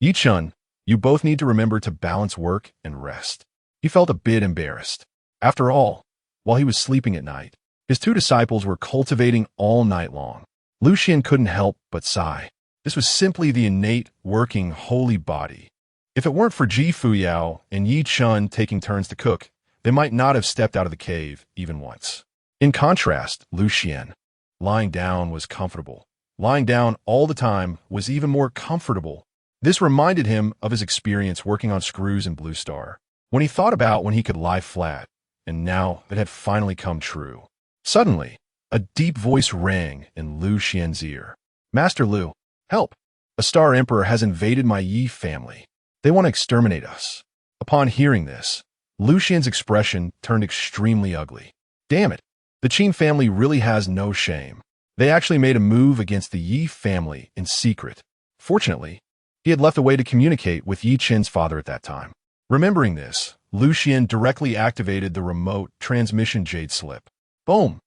Yi Chen, you both need to remember to balance work and rest. He felt a bit embarrassed. After all, while he was sleeping at night, his 2 disciples were cultivating all night long. Lu Xuan couldn't help but sigh. This was simply the innate working holy body. If it weren't for Fuyao and Yi Chen taking turns to cook, they might not have stepped out of the cave even once. In contrast, Lu Xuan, lying down was comfortable. Lying down all the time was even more comfortable. This reminded him of his experience working on screws in Blue Star, when he thought about when he could lie flat, and now it had finally come true. Suddenly, a deep voice rang in Lu Xuan's ear. Master Lu, help! A Star Emperor has invaded my Yi family. They want to exterminate us. Upon hearing this, Lu Xuan's expression turned extremely ugly. Damn it! The Qin family really has no shame. They actually made a move against the Yi family in secret. Fortunately, he had left a way to communicate with Yi Chen's father at that time. Remembering this, Lu Xuan directly activated the remote transmission jade slip. Boom!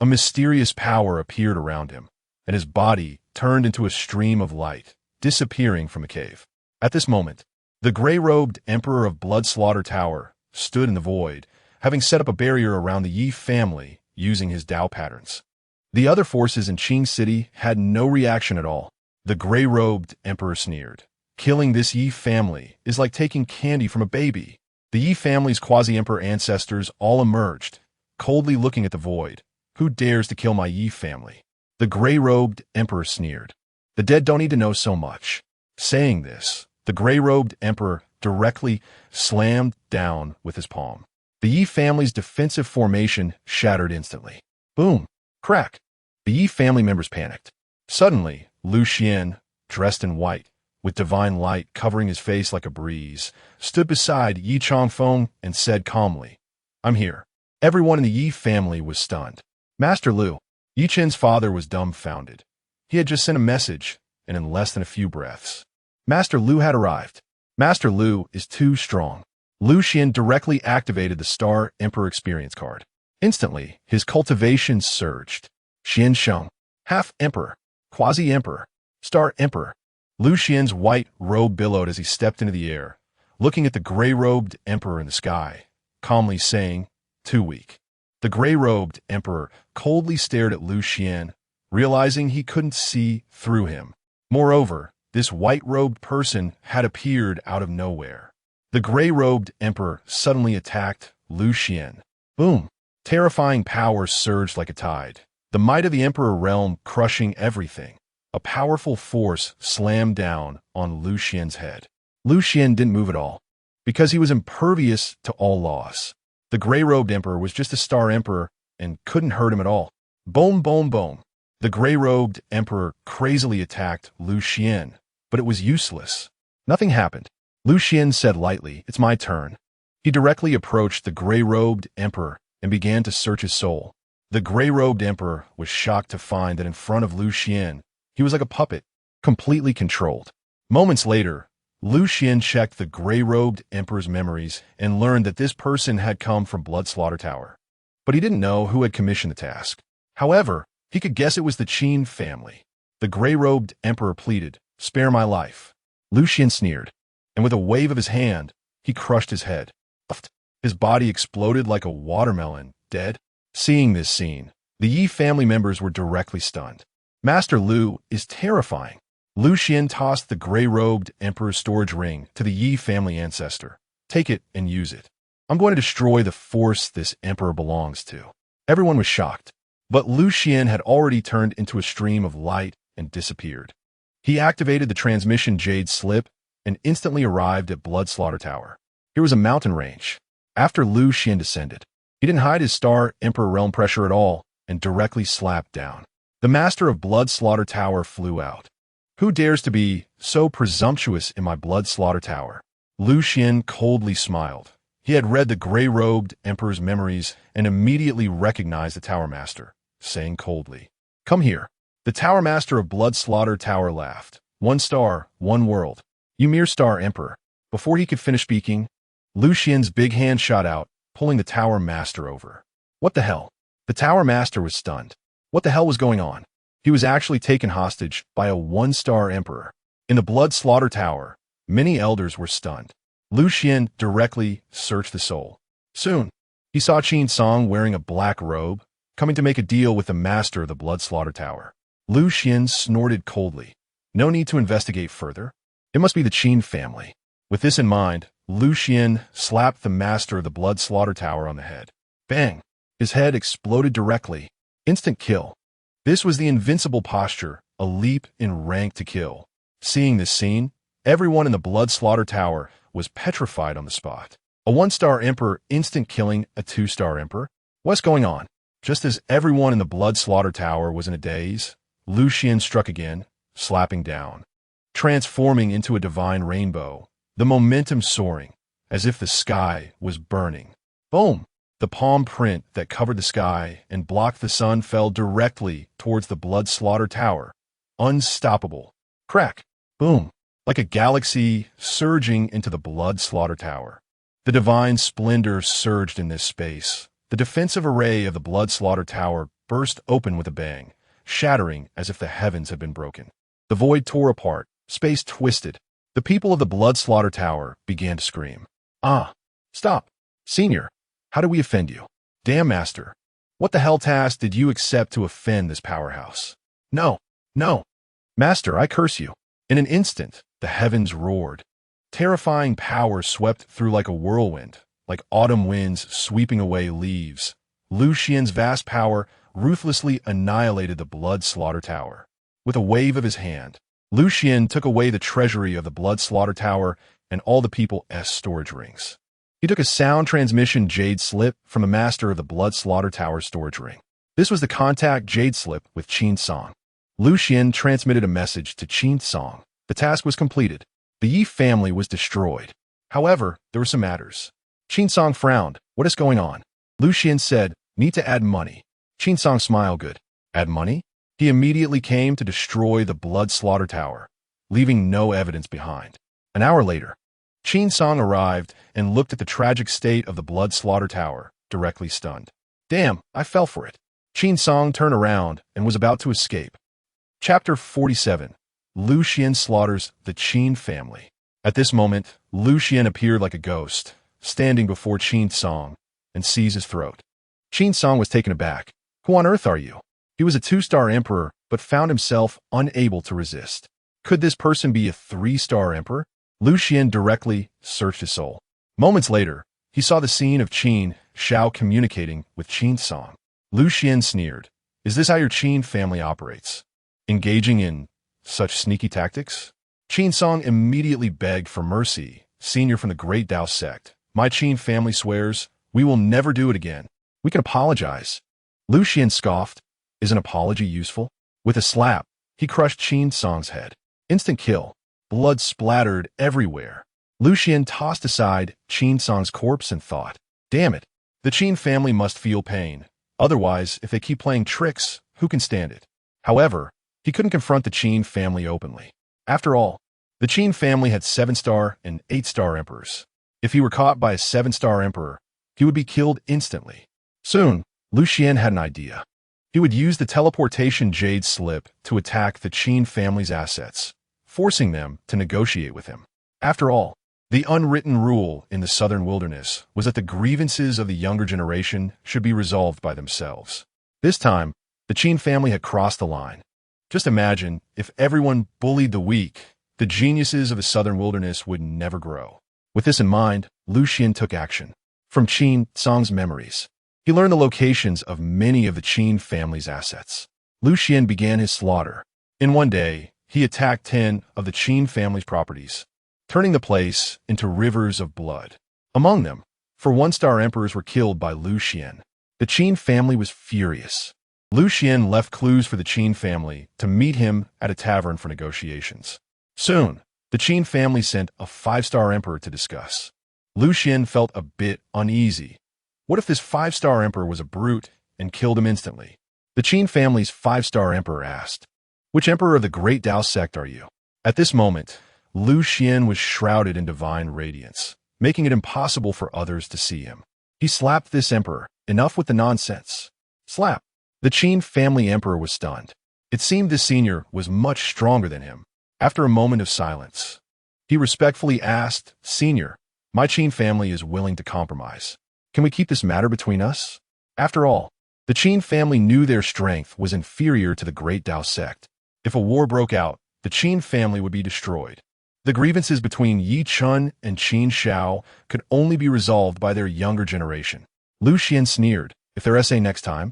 A mysterious power appeared around him, and his body turned into a stream of light, disappearing from the cave. At this moment, the gray-robed Emperor of Blood Slaughter Tower stood in the void, having set up a barrier around the Yi family using his Dao patterns. The other forces in Qing City had no reaction at all. The gray-robed Emperor sneered. Killing this Yi family is like taking candy from a baby. The Yi family's quasi-emperor ancestors all emerged, coldly looking at the void. Who dares to kill my Yi family? The gray-robed Emperor sneered. The dead don't need to know so much. Saying this, the gray-robed Emperor directly slammed down with his palm. The Yi family's defensive formation shattered instantly. Boom! Crack! The Yi family members panicked. Suddenly, Lu Xuan, dressed in white, with divine light covering his face like a breeze, stood beside Yi Changfeng and said calmly, "I'm here." Everyone in the Yi family was stunned. Master Lu, Yi Chen's father, was dumbfounded. He had just sent a message, and in less than a few breaths, Master Lu had arrived. Master Lu is too strong. Lu Xuan directly activated the Star Emperor experience card. Instantly, his cultivation surged. Chen Changsheng, half-emperor, quasi-emperor, Star Emperor. Lu Xuan's white robe billowed as he stepped into the air, looking at the gray-robed Emperor in the sky, calmly saying, "Too weak." The gray-robed Emperor coldly stared at Lu Xuan, realizing he couldn't see through him. Moreover, this white-robed person had appeared out of nowhere. The gray-robed Emperor suddenly attacked Lu Xuan. Boom! Terrifying power surged like a tide. The might of the Emperor realm crushing everything. A powerful force slammed down on Lu Xuan's head. Lu Xuan didn't move at all, because he was impervious to all loss. The gray-robed Emperor was just a Star Emperor and couldn't hurt him at all. Boom, boom, boom. The gray-robed Emperor crazily attacked Lu Xuan, but it was useless. Nothing happened. Lu Xuan said lightly, "It's my turn." He directly approached the gray-robed Emperor and began to search his soul. The gray-robed Emperor was shocked to find that in front of Lu Xuan, he was like a puppet, completely controlled. Moments later, Lu Xuan checked the gray-robed Emperor's memories and learned that this person had come from Blood Slaughter Tower. But he didn't know who had commissioned the task. However, he could guess it was the Qin family. The gray-robed Emperor pleaded, "Spare my life." Lu Xuan sneered, and with a wave of his hand, he crushed his head. His body exploded like a watermelon, dead. Seeing this scene, the Yi family members were directly stunned. Master Lu is terrifying. Lu Xuan tossed the gray-robed Emperor's storage ring to the Yi family ancestor. "Take it and use it. I'm going to destroy the force this Emperor belongs to." Everyone was shocked, but Lu Xuan had already turned into a stream of light and disappeared. He activated the transmission Jade Slip and instantly arrived at Blood Slaughter Tower. Here was a mountain range. After Lu Xuan descended, he didn't hide his Star Emperor realm pressure at all and directly slapped down. The master of Blood Slaughter Tower flew out. "Who dares to be so presumptuous in my Blood Slaughter Tower?" Lu Xuan coldly smiled. He had read the gray-robed Emperor's memories and immediately recognized the Tower Master, saying coldly, "Come here." The Tower Master of Blood Slaughter Tower laughed. "One star, one world. You mere Star Emperor." Before he could finish speaking, Lu Xuan's big hand shot out, pulling the Tower Master over. What the hell? The Tower Master was stunned. What the hell was going on? He was actually taken hostage by a one-star Emperor. In the Blood Slaughter Tower, many elders were stunned. Lu Xuan directly searched the soul. Soon, he saw Qin Song wearing a black robe, coming to make a deal with the master of the Blood Slaughter Tower. Lu Xuan snorted coldly. No need to investigate further. It must be the Qin family. With this in mind, Lu Xuan slapped the master of the Blood Slaughter Tower on the head. Bang! His head exploded directly. Instant kill. This was the invincible posture, a leap in rank to kill. Seeing this scene, everyone in the Blood Slaughter Tower was petrified on the spot. A one-star Emperor instant killing a two-star Emperor? What's going on? Just as everyone in the Blood Slaughter Tower was in a daze, Lu Xuan struck again, slapping down. Transforming into a divine rainbow, the momentum soaring, as if the sky was burning. Boom! The palm print that covered the sky and blocked the sun fell directly towards the Blood Slaughter Tower. Unstoppable. Crack! Boom! Like a galaxy surging into the Blood Slaughter Tower. The divine splendor surged in this space. The defensive array of the Blood Slaughter Tower burst open with a bang, shattering as if the heavens had been broken. The void tore apart, space twisted. The people of the Blood Slaughter Tower began to scream. Ah! Stop! Senior, how did we offend you? Damn, Master! What the hell task did you accept to offend this powerhouse? No! No! Master, I curse you! In an instant, the heavens roared. Terrifying power swept through like a whirlwind, like autumn winds sweeping away leaves. Lu Xuan's vast power ruthlessly annihilated the Blood Slaughter Tower. With a wave of his hand, Lu Xuan took away the treasury of the Blood Slaughter Tower and all the people's storage rings. He took a sound transmission jade slip from a master of the Blood Slaughter Tower storage ring. This was the contact jade slip with Chen Changsheng. Lu Xuan transmitted a message to Chen Changsheng. The task was completed. The Yi family was destroyed. However, there were some matters. Chen Changsheng frowned. What is going on? Lu Xuan said, need to add money. Chen Changsheng smiled good. Add money? He immediately came to destroy the Blood Slaughter Tower, leaving no evidence behind. An hour later, Chen Changsheng arrived and looked at the tragic state of the Blood Slaughter Tower, directly stunned. Damn, I fell for it. Chen Changsheng turned around and was about to escape. Chapter 47. Lu Xuan slaughters the Chen family. At this moment, Lu Xuan appeared like a ghost, standing before Chen Changsheng, and seized his throat. Chen Changsheng was taken aback. Who on earth are you? He was a 2-star emperor, but found himself unable to resist. Could this person be a 3-star emperor? Lu Xuan directly searched his soul. Moments later, he saw the scene of Chen Xiao communicating with Chen Changsheng. Lu Xuan sneered. Is this how your Chen family operates? Engaging in such sneaky tactics? Chen Changsheng immediately begged for mercy. Senior from the Great Dao sect, my Chen family swears we will never do it again. We can apologize. Lu Xuan scoffed. Is an apology useful? With a slap, he crushed Chen Changsheng's head. Instant kill. Blood splattered everywhere. Lu Xuan tossed aside Chen Changsheng's corpse and thought, damn it, the Chen family must feel pain. Otherwise, if they keep playing tricks, who can stand it? However, he couldn't confront the Chen family openly. After all, the Chen family had 7-star and 8-star emperors. If he were caught by a 7-star emperor, he would be killed instantly. Soon, Lu Xuan had an idea. He would use the teleportation jade slip to attack the Chen family's assets, forcing them to negotiate with him. After all, the unwritten rule in the southern wilderness was that the grievances of the younger generation should be resolved by themselves. This time, the Chen family had crossed the line. Just imagine if everyone bullied the weak, the geniuses of the southern wilderness would never grow. With this in mind, Lu Xuan took action. From Chen Changsheng's memories, he learned the locations of many of the Chen family's assets. Lu Xuan began his slaughter. In one day, he attacked 10 of the Chen family's properties, turning the place into rivers of blood. Among them, 1-star emperors were killed by Lu Xuan. The Chen family was furious. Lu Xuan left clues for the Chen family to meet him at a tavern for negotiations. Soon, the Chen family sent a 5-star emperor to discuss. Lu Xuan felt a bit uneasy. What if this 5-star emperor was a brute and killed him instantly? The Chen family's 5-star emperor asked, which emperor of the Great Dao sect are you? At this moment, Lu Xuan was shrouded in divine radiance, making it impossible for others to see him. He slapped this emperor. Enough with the nonsense. Slap. The Chen family emperor was stunned. It seemed this senior was much stronger than him. After a moment of silence, he respectfully asked, Senior, my Chen family is willing to compromise. Can we keep this matter between us? After all, the Chen family knew their strength was inferior to the Great Dao sect. If a war broke out, the Chen family would be destroyed. The grievances between Yi Chun and Chen Xiao could only be resolved by their younger generation. Lu Xuan sneered, if their essay next time,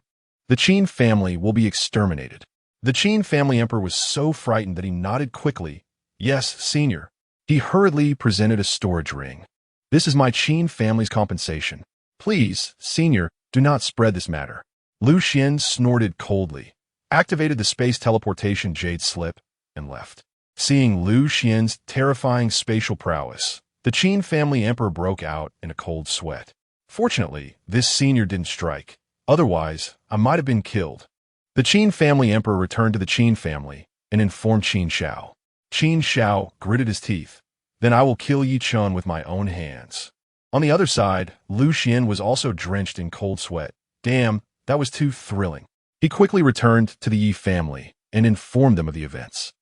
the Chen family will be exterminated. The Chen family emperor was so frightened that he nodded quickly. Yes, senior. He hurriedly presented a storage ring. This is my Chen family's compensation. Please, senior, do not spread this matter. Lu Xuan snorted coldly, activated the space teleportation jade slip, and left. Seeing Lu Xuan's terrifying spatial prowess, the Chen family emperor broke out in a cold sweat. Fortunately, this senior didn't strike. Otherwise, I might have been killed. The Chen family emperor returned to the Chen family and informed Chen Xiao. Chen Xiao gritted his teeth. Then I will kill Yi Chun with my own hands. On the other side, Lu Xuan was also drenched in cold sweat. Damn, that was too thrilling. He quickly returned to the Yi family and informed them of the events.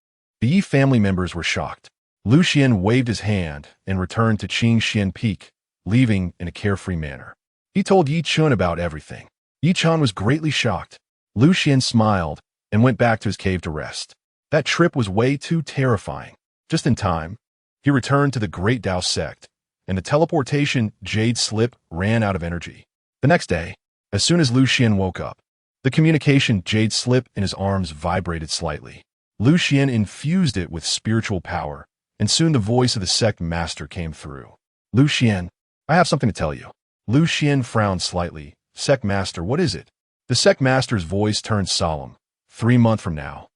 The Yi family members were shocked. Lu Xuan waved his hand and returned to Changsheng Peak, leaving in a carefree manner. He told Yi Chun about everything. Yi Chun was greatly shocked. Lu Xuan smiled and went back to his cave to rest. That trip was way too terrifying. Just in time, he returned to the Great Dao sect, and the teleportation jade slip ran out of energy. The next day, as soon as Lu Xuan woke up, the communication jade slip in his arms vibrated slightly. Lu Xuan infused it with spiritual power, and soon the voice of the sect master came through. Lu Xuan, I have something to tell you. Lu Xuan frowned slightly. Sect master, what is it? The sect master's voice turned solemn. 3 months from now,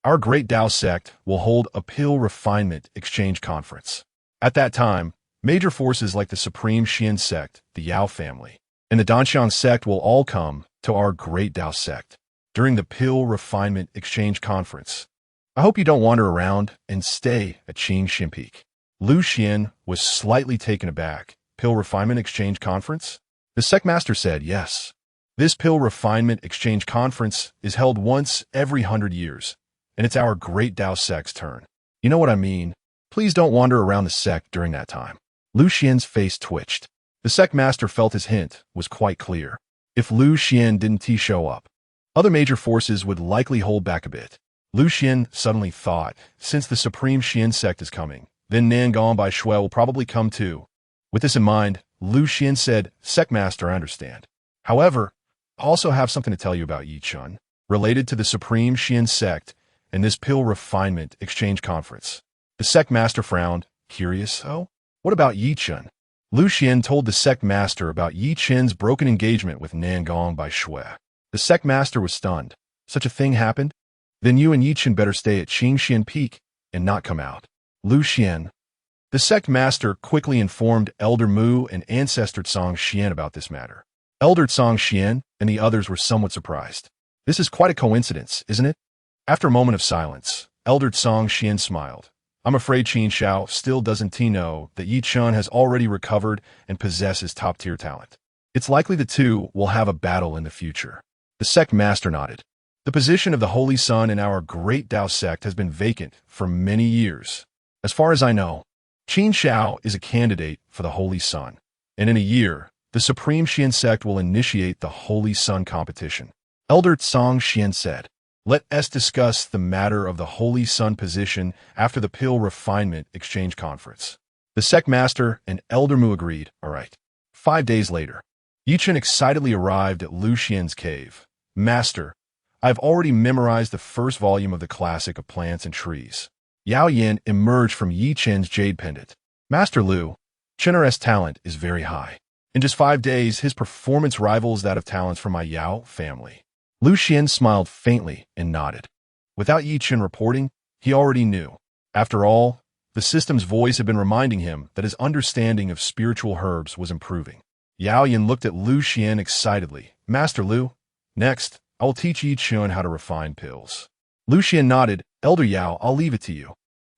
our Great Dao sect will hold a pill refinement exchange conference. At that time, major forces like the Supreme Xian sect, the Yao family, and the Danxiang sect will all come to our Great Dao sect during the pill refinement exchange conference. I hope you don't wander around and stay at Changsheng Peak. Lu Xuan was slightly taken aback. Pill refinement exchange conference? The sect master said yes. This pill refinement exchange conference is held once every 100 years, and it's our Great Dao sect's turn. You know what I mean? Please don't wander around the sect during that time. Lu Xuan's face twitched. The sect master felt his hint was quite clear. If Lu Xuan didn't show up, other major forces would likely hold back a bit. Lu Xuan suddenly thought, since the Supreme Xian sect is coming, then Nangong by Shui will probably come too. With this in mind, Lu Xuan said, Sect Master, I understand. However, I also have something to tell you about Yi Chun, related to the Supreme Xian sect and this pill refinement exchange conference. The sect master frowned. Curious, oh? What about Yi Chun? Lu Xuan told the sect master about Yi Chun's broken engagement with Nangong by Shui. The sect master was stunned. Such a thing happened? Then you and Yi Chun better stay at Changsheng Peak and not come out. Lu Xuan. The sect master quickly informed Elder Mu and Ancestor Tsang Xian about this matter. Elder Tsang Xian and the others were somewhat surprised. This is quite a coincidence, isn't it? After a moment of silence, Elder Tsang Xian smiled. I'm afraid Qin Shao still doesn't know that Yi Chun has already recovered and possesses top-tier talent. It's likely the two will have a battle in the future. The sect master nodded. The position of the Holy Sun in our Great Dao sect has been vacant for many years. As far as I know, Qin Shao is a candidate for the Holy Sun, and in a year, the Supreme Xian sect will initiate the Holy Sun competition. Elder Tsang Xian said, Let us discuss the matter of the Holy Sun position after the pill refinement exchange conference. The sect master and Elder Mu agreed, all right. 5 days later, Yi Chun excitedly arrived at Lu Xuan's cave. Master, I've already memorized the first volume of the classic of plants and trees. Yao Yin emerged from Yi Chen's jade pendant. Master Lu, Chen's talent is very high. In just 5 days, his performance rivals that of talents from my Yao family. Lu Xuan smiled faintly and nodded. Without Yi Chen reporting, he already knew. After all, the system's voice had been reminding him that his understanding of spiritual herbs was improving. Yao Yin looked at Lu Xuan excitedly. Master Lu, next, I will teach Yi Chun how to refine pills. Lu Xuan nodded. Elder Yao, I'll leave it to you.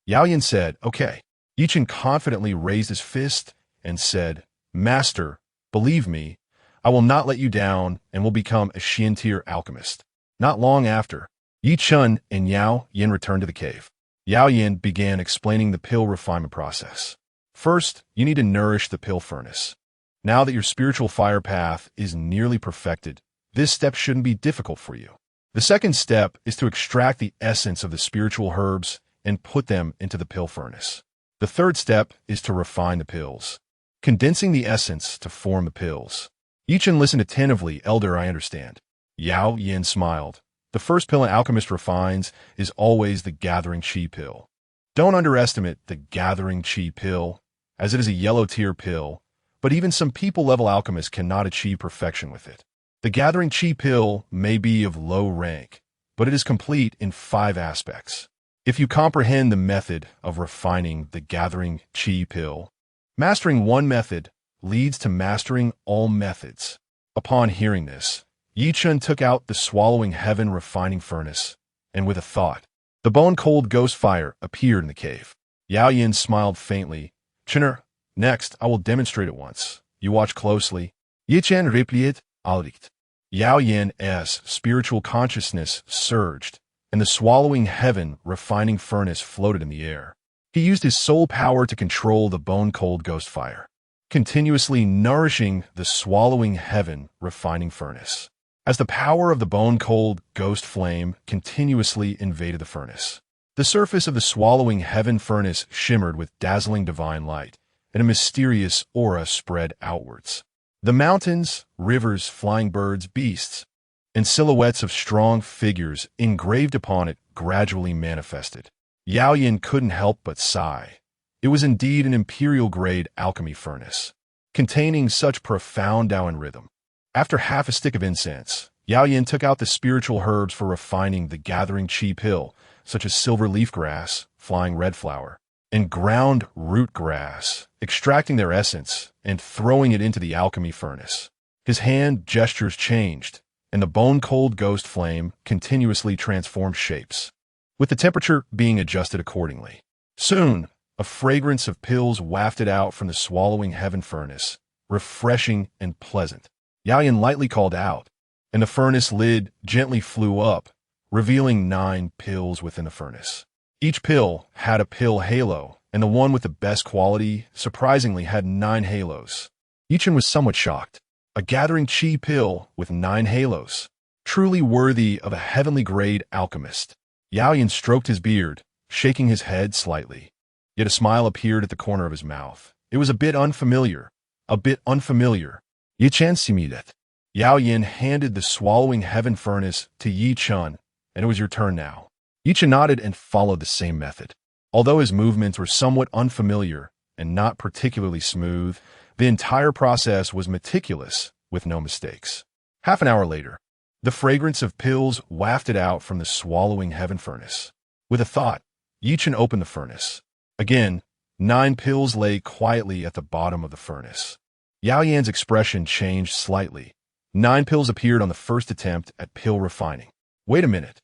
Yao Yin said, okay. Yi Chun confidently raised his fist and said, Master, believe me, I will not let you down and will become a Xian-tier alchemist. Not long after, Yi Chun and Yao Yin returned to the cave. Yao Yin began explaining the pill refinement process. First, you need to nourish the pill furnace. Now that your spiritual fire path is nearly perfected, this step shouldn't be difficult for you. The second step is to extract the essence of the spiritual herbs and put them into the pill furnace. The third step is to refine the pills, condensing the essence to form the pills. Yi Chun listened attentively. Elder, I understand. Yao Yin smiled. The first pill an alchemist refines is always the gathering chi pill. Don't underestimate the gathering chi pill, as it is a yellow-tier pill, but even some people-level alchemists cannot achieve perfection with it. The gathering chi pill may be of low rank, but it is complete in 5 aspects. If you comprehend the method of refining the gathering chi pill, mastering one method leads to mastering all methods. Upon hearing this, Yi Chun took out the swallowing heaven refining furnace, and with a thought, the bone-cold ghost fire appeared in the cave. Yao Yin smiled faintly. Chen'er, next, I will demonstrate it once. You watch closely. Yi Chen replied, Alright. Yao Yan's spiritual consciousness surged, and the swallowing heaven refining furnace floated in the air. He used his soul power to control the bone-cold ghost fire, continuously nourishing the swallowing heaven refining furnace. As the power of the bone-cold ghost flame continuously invaded the furnace, the surface of the swallowing heaven furnace shimmered with dazzling divine light, and a mysterious aura spread outwards. The mountains, rivers, flying birds, beasts, and silhouettes of strong figures engraved upon it gradually manifested. Yao Yan couldn't help but sigh. It was indeed an imperial-grade alchemy furnace, containing such profound Taoan rhythm. After half a stick of incense, Yao Yan took out the spiritual herbs for refining the gathering qi pill, such as silver leaf grass, flying red flower, and ground root grass, extracting their essence and throwing it into the alchemy furnace. His hand gestures changed, and the bone-cold ghost flame continuously transformed shapes, with the temperature being adjusted accordingly. Soon, a fragrance of pills wafted out from the swallowing heaven furnace, refreshing and pleasant. Yao Yan lightly called out, and the furnace lid gently flew up, revealing 9 pills within the furnace. Each pill had a pill halo, and the one with the best quality surprisingly had 9 halos. Yichen was somewhat shocked. A gathering qi pill with 9 halos, truly worthy of a heavenly-grade alchemist. Yao Yan stroked his beard, shaking his head slightly. Yet a smile appeared at the corner of his mouth. It was a bit unfamiliar. Yi Chen Simidet. Yao Yan handed the swallowing heaven furnace to Yi Chen, and it was your turn now. Yi Chen nodded and followed the same method. Although his movements were somewhat unfamiliar and not particularly smooth, the entire process was meticulous, with no mistakes. Half an hour later, the fragrance of pills wafted out from the swallowing heaven furnace. With a thought, Yi Chen opened the furnace. Again, 9 pills lay quietly at the bottom of the furnace. Yao Yan's expression changed slightly. 9 pills appeared on the first attempt at pill refining. Wait a minute.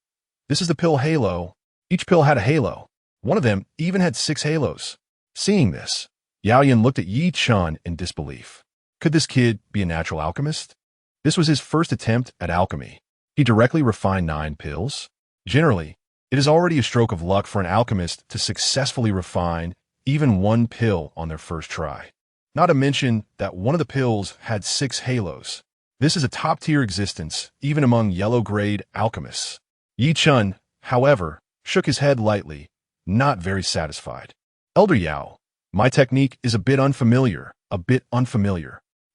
This is the pill halo. Each pill had a halo. One of them even had 6 halos. Seeing this, Yao Yan looked at Yi Chen in disbelief. Could this kid be a natural alchemist? This was his first attempt at alchemy. He directly refined 9 pills. Generally, it is already a stroke of luck for an alchemist to successfully refine even 1 pill on their first try. Not to mention that one of the pills had 6 halos. This is a top-tier existence, even among yellow-grade alchemists. Yi Chen, however, shook his head lightly, not very satisfied. Elder Yao, my technique is a bit unfamiliar.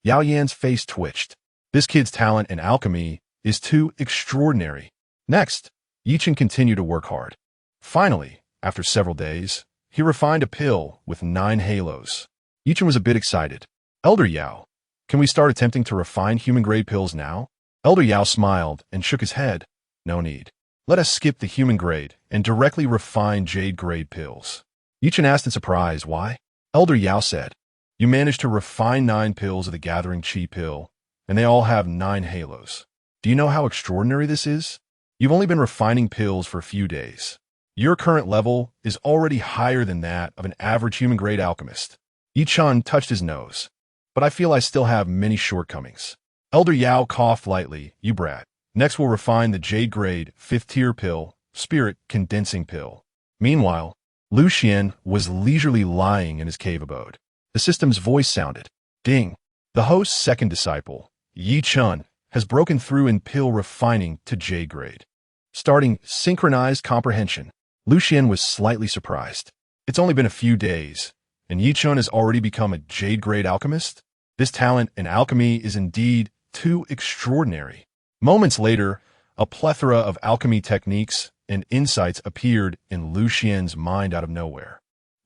Yao Yan's face twitched. This kid's talent in alchemy is too extraordinary. Next, Yi Chen continued to work hard. Finally, after several days, he refined a pill with 9 halos. Yi Chen was a bit excited. Elder Yao, can we start attempting to refine human-grade pills now? Elder Yao smiled and shook his head. No need. Let us skip the human grade and directly refine jade-grade pills. Yi Chen asked in surprise, why? Elder Yao said, you managed to refine 9 pills of the gathering qi pill, and they all have 9 halos. Do you know how extraordinary this is? You've only been refining pills for a few days. Your current level is already higher than that of an average human-grade alchemist. Yi Chen touched his nose. But I feel I still have many shortcomings. Elder Yao coughed lightly. You brat. Next we'll refine the jade-grade 5th-tier pill, spirit condensing pill. Meanwhile, Lu Xuan was leisurely lying in his cave abode. The system's voice sounded. Ding. The host's second disciple, Yi Chen, has broken through in pill refining to jade-grade. Starting synchronized comprehension. Lu Xuan was slightly surprised. It's only been a few days, and Yi Chen has already become a jade-grade alchemist? This talent in alchemy is indeed too extraordinary. Moments later, a plethora of alchemy techniques and insights appeared in Lu Xuan's mind out of nowhere.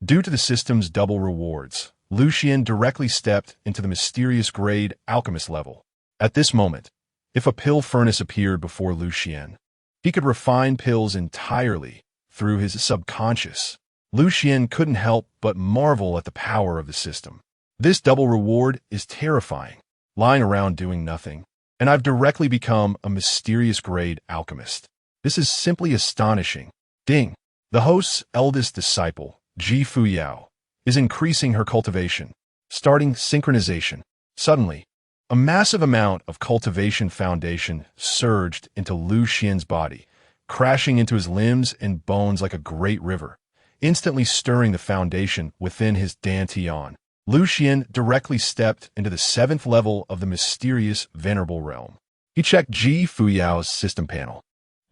Due to the system's double rewards, Lu Xuan directly stepped into the mysterious grade alchemist level. At this moment, if a pill furnace appeared before Lu Xuan, he could refine pills entirely through his subconscious. Lu Xuan couldn't help but marvel at the power of the system. This double reward is terrifying, lying around doing nothing, and I've directly become a mysterious grade alchemist. This is simply astonishing. Ding. The host's eldest disciple, Fuyao, is increasing her cultivation, starting synchronization. Suddenly, A massive amount of cultivation foundation surged into Lu Xuan's body, crashing into his limbs and bones like a great river, instantly stirring the foundation within his dantian. Lu Xuan directly stepped into the 7th level of the mysterious Venerable Realm. He checked Ji Fuyao's system panel.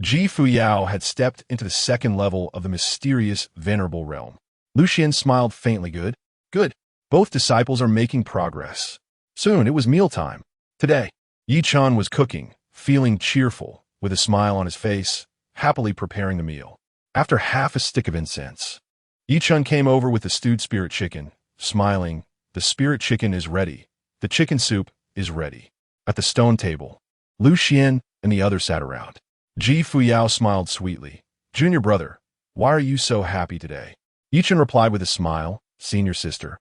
Ji Fuyao had stepped into the 2nd level of the mysterious Venerable Realm. Lu Xuan smiled faintly. Good. Good. Both disciples are making progress. Soon it was mealtime. Today, Yi Chen was cooking, feeling cheerful, with a smile on his face, happily preparing the meal. After half a stick of incense, Yi Chen came over with the stewed spirit chicken, smiling. The spirit chicken is ready. The chicken soup is ready. At the stone table, Lu Xuan and the others sat around. Ji Fuyao smiled sweetly. Junior brother, why are you so happy today? Yi Chen replied with a smile. Senior sister,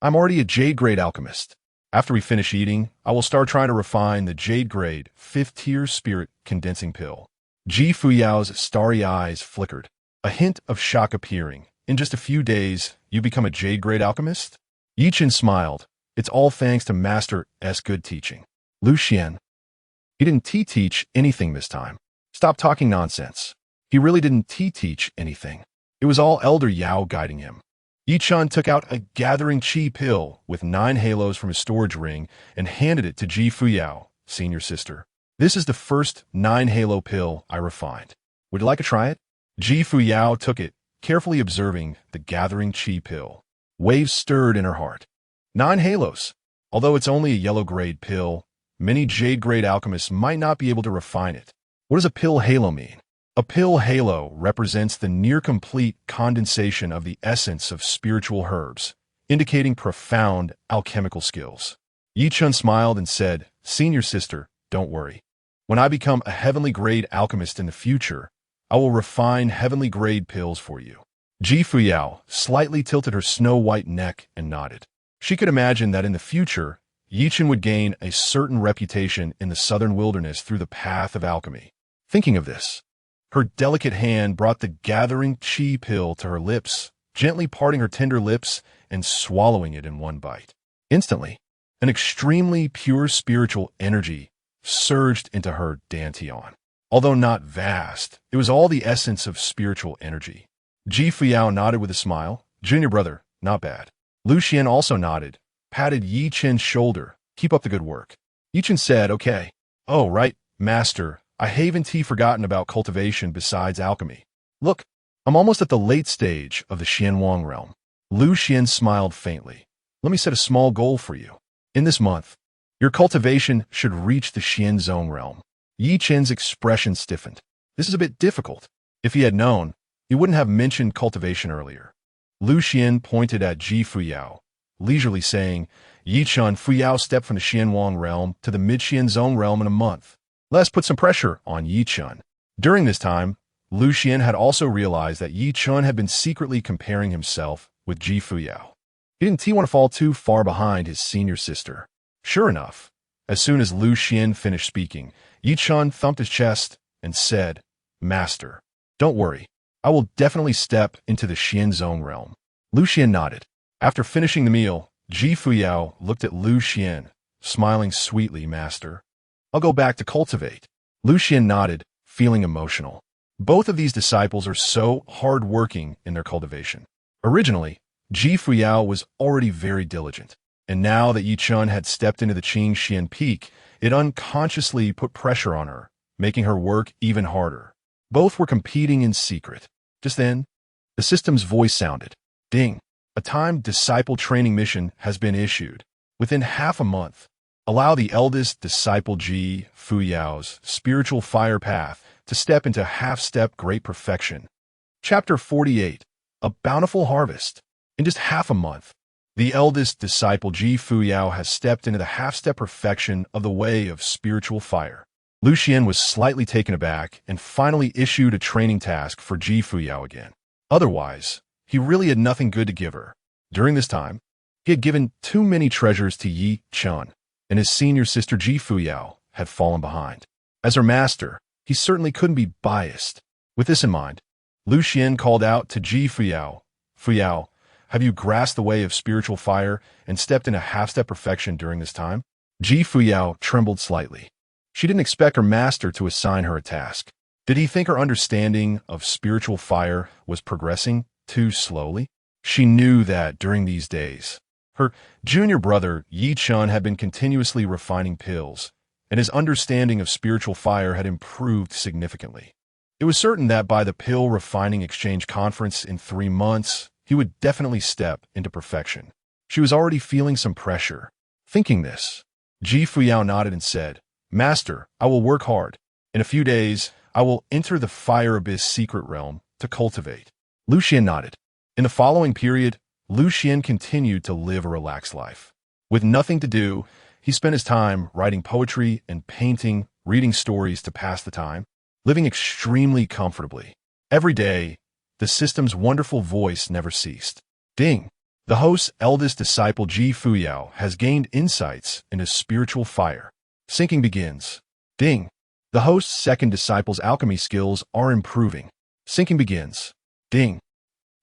I'm already a Jade Grade alchemist. After we finish eating, I will start trying to refine the Jade Grade 5th tier spirit condensing pill. Ji Fuyao's starry eyes flickered, a hint of shock appearing. In just a few days, you become a Jade Grade alchemist? Yi Chen smiled. It's all thanks to Master S. good teaching. Lu Xuan. He didn't teach anything this time. Stop talking nonsense. He really didn't teach anything. It was all Elder Yao guiding him. Yi Chen took out a gathering chi pill with 9 halos from his storage ring and handed it to Ji Fuyao, senior sister. This is the first 9 halo pill I refined. Would you like to try it? Ji Fuyao took it, carefully observing the gathering chi pill. Waves stirred in her heart. 9 halos. Although it's only a yellow grade pill, many Jade Grade alchemists might not be able to refine it. What does a pill halo mean? A pill halo represents the near-complete condensation of the essence of spiritual herbs, indicating profound alchemical skills. Yi Chen smiled and said, Senior sister, don't worry. When I become a heavenly grade alchemist in the future, I will refine heavenly grade pills for you. Ji Fuyao slightly tilted her snow-white neck and nodded. She could imagine that in the future, Yi Chen would gain a certain reputation in the southern wilderness through the path of alchemy. Thinking of this, her delicate hand brought the gathering chi pill to her lips, gently parting her tender lips and swallowing it in one bite. Instantly, an extremely pure spiritual energy surged into her dantian. Although not vast, it was all the essence of spiritual energy. Ji Fuyao nodded with a smile. Junior brother, not bad. Lu Xuan also nodded, patted Yi Chen's shoulder. Keep up the good work. Yi Chen said, okay. Oh, right, master. I haven't forgotten about cultivation besides alchemy. Look, I'm almost at the late stage of the Xianwang realm. Lu Xuan smiled faintly. Let me set a small goal for you. In this month, your cultivation should reach the Xianzong realm. Yi Chen's expression stiffened. This is a bit difficult. If he had known, he wouldn't have mentioned cultivation earlier. Lu Xuan pointed at Ji Fuyao, leisurely saying, Yi Chen Fuyao stepped from the Xianwang realm to the mid-Xianzong realm in a month. Let's put some pressure on Yi Chen. During this time, Lu Xuan had also realized that Yi Chen had been secretly comparing himself with Ji Fuyao. He didn't want to fall too far behind his senior sister. Sure enough, as soon as Lu Xuan finished speaking, Yi Chen thumped his chest and said, Master, don't worry. I will definitely step into the Xianzong realm. Lu Xuan nodded. After finishing the meal, Ji Fuyao looked at Lu Xuan, smiling sweetly. Master, I'll go back to cultivate. Lu Xuan nodded, feeling emotional. Both of these disciples are so hard-working in their cultivation. Originally, Ji Fuyao was already very diligent, and now that Yi Chen had stepped into the Changsheng Peak, it unconsciously put pressure on her, making her work even harder. Both were competing in secret. Just then, the system's voice sounded. Ding! A timed disciple training mission has been issued. Within half a month, allow the eldest disciple Ji Fuyao's spiritual fire path to step into half-step great perfection. Chapter 48. A Bountiful Harvest. In just half a month, the eldest disciple Ji Fuyao has stepped into the half-step perfection of the way of spiritual fire. Lu Xuan was slightly taken aback and finally issued a training task for Ji Fuyao again. Otherwise, he really had nothing good to give her. During this time, he had given too many treasures to Yi Chen, and his senior sister Ji Fuyao had fallen behind. As her master, he certainly couldn't be biased. With this in mind, Lu Xuan called out to Ji Fuyao, Fuyao, have you grasped the way of spiritual fire and stepped into half-step perfection during this time? Ji Fuyao trembled slightly. She didn't expect her master to assign her a task. Did he think her understanding of spiritual fire was progressing too slowly? She knew that during these days, her junior brother Yi Chun had been continuously refining pills, and his understanding of spiritual fire had improved significantly. It was certain that by the pill refining exchange conference in 3 months, he would definitely step into perfection. She was already feeling some pressure. Thinking this, Ji Fuyao nodded and said, "Master, I will work hard. In a few days, I will enter the Fire Abyss secret realm to cultivate." Lu Xuan nodded. In the following period, Lu Xuan continued to live a relaxed life. With nothing to do, he spent his time writing poetry and painting, reading stories to pass the time, living extremely comfortably. Every day, the system's wonderful voice never ceased. Ding! The host's eldest disciple Ji Fuyao has gained insights into spiritual fire. Syncing begins. Ding! The host's second disciple's alchemy skills are improving. Syncing begins. Ding!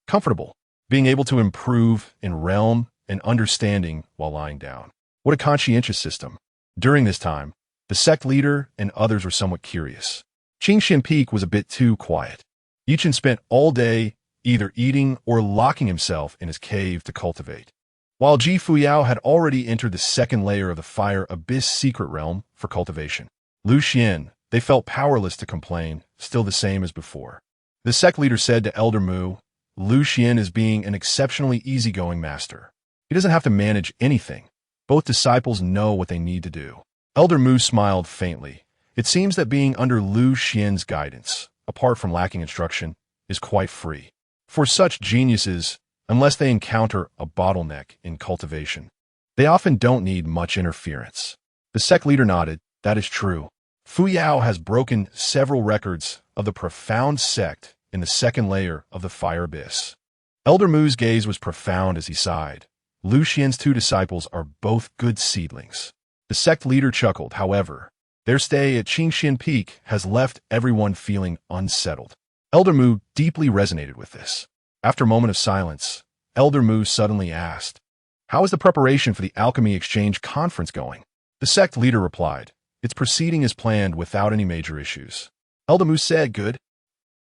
Comfortable. Being able to improve in realm and understanding while lying down. What a conscientious system. During this time, the sect leader and others were somewhat curious. Changsheng Peak was a bit too quiet. Yichen spent all day either eating or locking himself in his cave to cultivate. While Ji Fuyao had already entered the second layer of the Fire Abyss secret realm for cultivation. Lu Xuan, they felt powerless to complain, still the same as before. The sect leader said to Elder Mu, "Lu Xuan is being an exceptionally easygoing master. He doesn't have to manage anything. Both disciples know what they need to do." Elder Mu smiled faintly. It seems that being under Lu Xuan's guidance, apart from lacking instruction, is quite free. For such geniuses, unless they encounter a bottleneck in cultivation, they often don't need much interference. The sect leader nodded. That is true. Fuyao has broken several records of the profound sect in the second layer of the Fire Abyss. Elder Mu's gaze was profound as he sighed. Lu Xuan's 2 disciples are both good seedlings. The sect leader chuckled, however. Their stay at Changsheng Peak has left everyone feeling unsettled. Elder Mu deeply resonated with this. After a moment of silence, Elder Mu suddenly asked, "How is the preparation for the Alchemy Exchange Conference going?" The sect leader replied, "It's proceeding as planned without any major issues." Elder Mu said, "Good."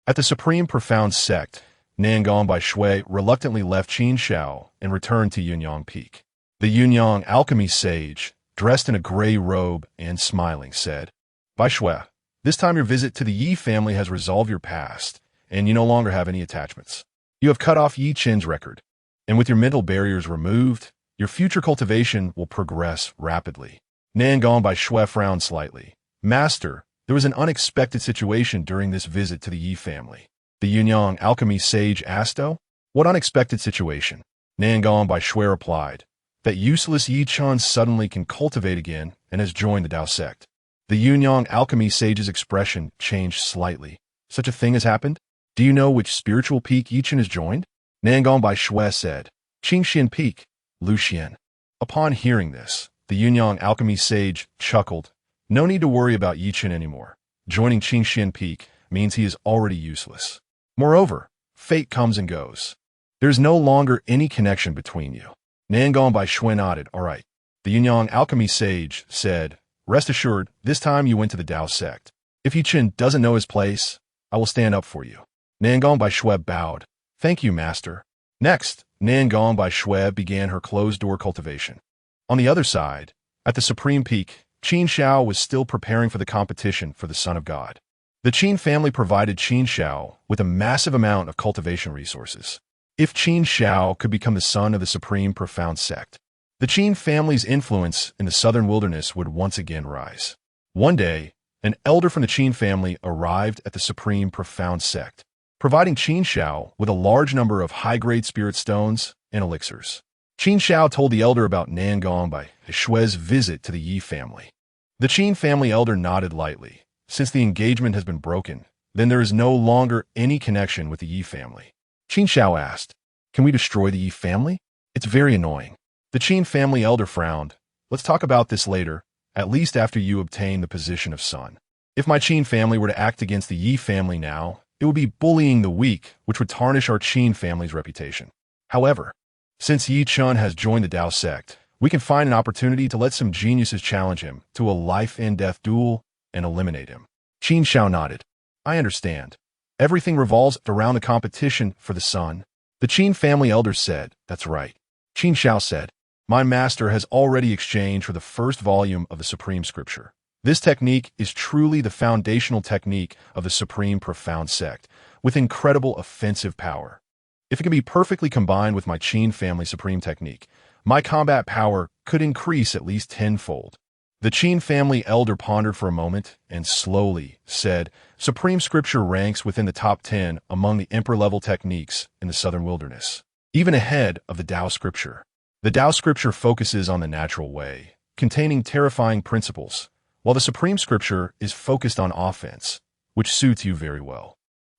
At the Supreme Profound Sect, Nangong Bai Shui reluctantly left Qin Shao and returned to Yunyang Peak. The Yunyang alchemy sage, dressed in a gray robe and smiling, said, "Bai Shui, this time your visit to the Yi family has resolved your past, and you no longer have any attachments. You have cut off Yi Chen's record, and with your mental barriers removed, your future cultivation will progress rapidly." Nangong Bai Shui frowned slightly. "Master, there was an unexpected situation during this visit to the Yi family." The Yunyang alchemy sage asked, "Oh, what unexpected situation?" Nangong Bai Shui replied, "That useless Yi Chun suddenly can cultivate again and has joined the Dao sect." The Yunyang alchemy sage's expression changed slightly. "Such a thing has happened? Do you know which spiritual peak Yi Chun has joined?" Nangong Bai Shui said, "Changsheng Peak, Lu Xuan." Upon hearing this, the Yunyang alchemy sage chuckled. No need to worry about Yi Chun anymore. Joining Changsheng Peak means he is already useless. Moreover, fate comes and goes. There's no longer any connection between you. Nangong Bai Shui nodded. "All right." The Yunyang alchemy sage said, "Rest assured, this time you went to the Dao sect. If Yi Chun doesn't know his place, I will stand up for you." Nangong Bai Shui bowed. "Thank you, master." Next, Nangong Bai Shui began her closed-door cultivation. On the other side, at the Supreme Peak, Qin Shao was still preparing for the competition for the Son of God. The Qin family provided Qin Shao with a massive amount of cultivation resources. If Qin Shao could become the son of the Supreme Profound Sect, the Qin family's influence in the southern wilderness would once again rise. One day, an elder from the Qin family arrived at the Supreme Profound Sect, providing Qin Shao with a large number of high-grade spirit stones and elixirs. Qin Shao told the elder about Nangong Bai Shui's visit to the Yi family. The Qin family elder nodded lightly. Since the engagement has been broken, then there is no longer any connection with the Yi family. Qin Shao asked, "Can we destroy the Yi family? It's very annoying." The Qin family elder frowned. "Let's talk about this later, at least after you obtain the position of son. If my Qin family were to act against the Yi family now, it would be bullying the weak, which would tarnish our Qin family's reputation. However, since Yi Chun has joined the Dao sect, We can find an opportunity to let some geniuses challenge him to a life-and-death duel and eliminate him. Chen Xiao nodded. I understand. Everything revolves around the competition for the sun. The Qin family elders said, that's right. Chen Xiao said, my master has already exchanged for the first volume of the Supreme Scripture. This technique is truly the foundational technique of the Supreme Profound Sect, with incredible offensive power. If it can be perfectly combined with my Qin family Supreme technique, my combat power could increase at least tenfold. The Qin family elder pondered for a moment and slowly said, Supreme Scripture ranks within the top 10 among the emperor-level techniques in the southern wilderness, even ahead of the Tao Scripture. The Tao Scripture focuses on the natural way, containing terrifying principles, while the Supreme Scripture is focused on offense, which suits you very well.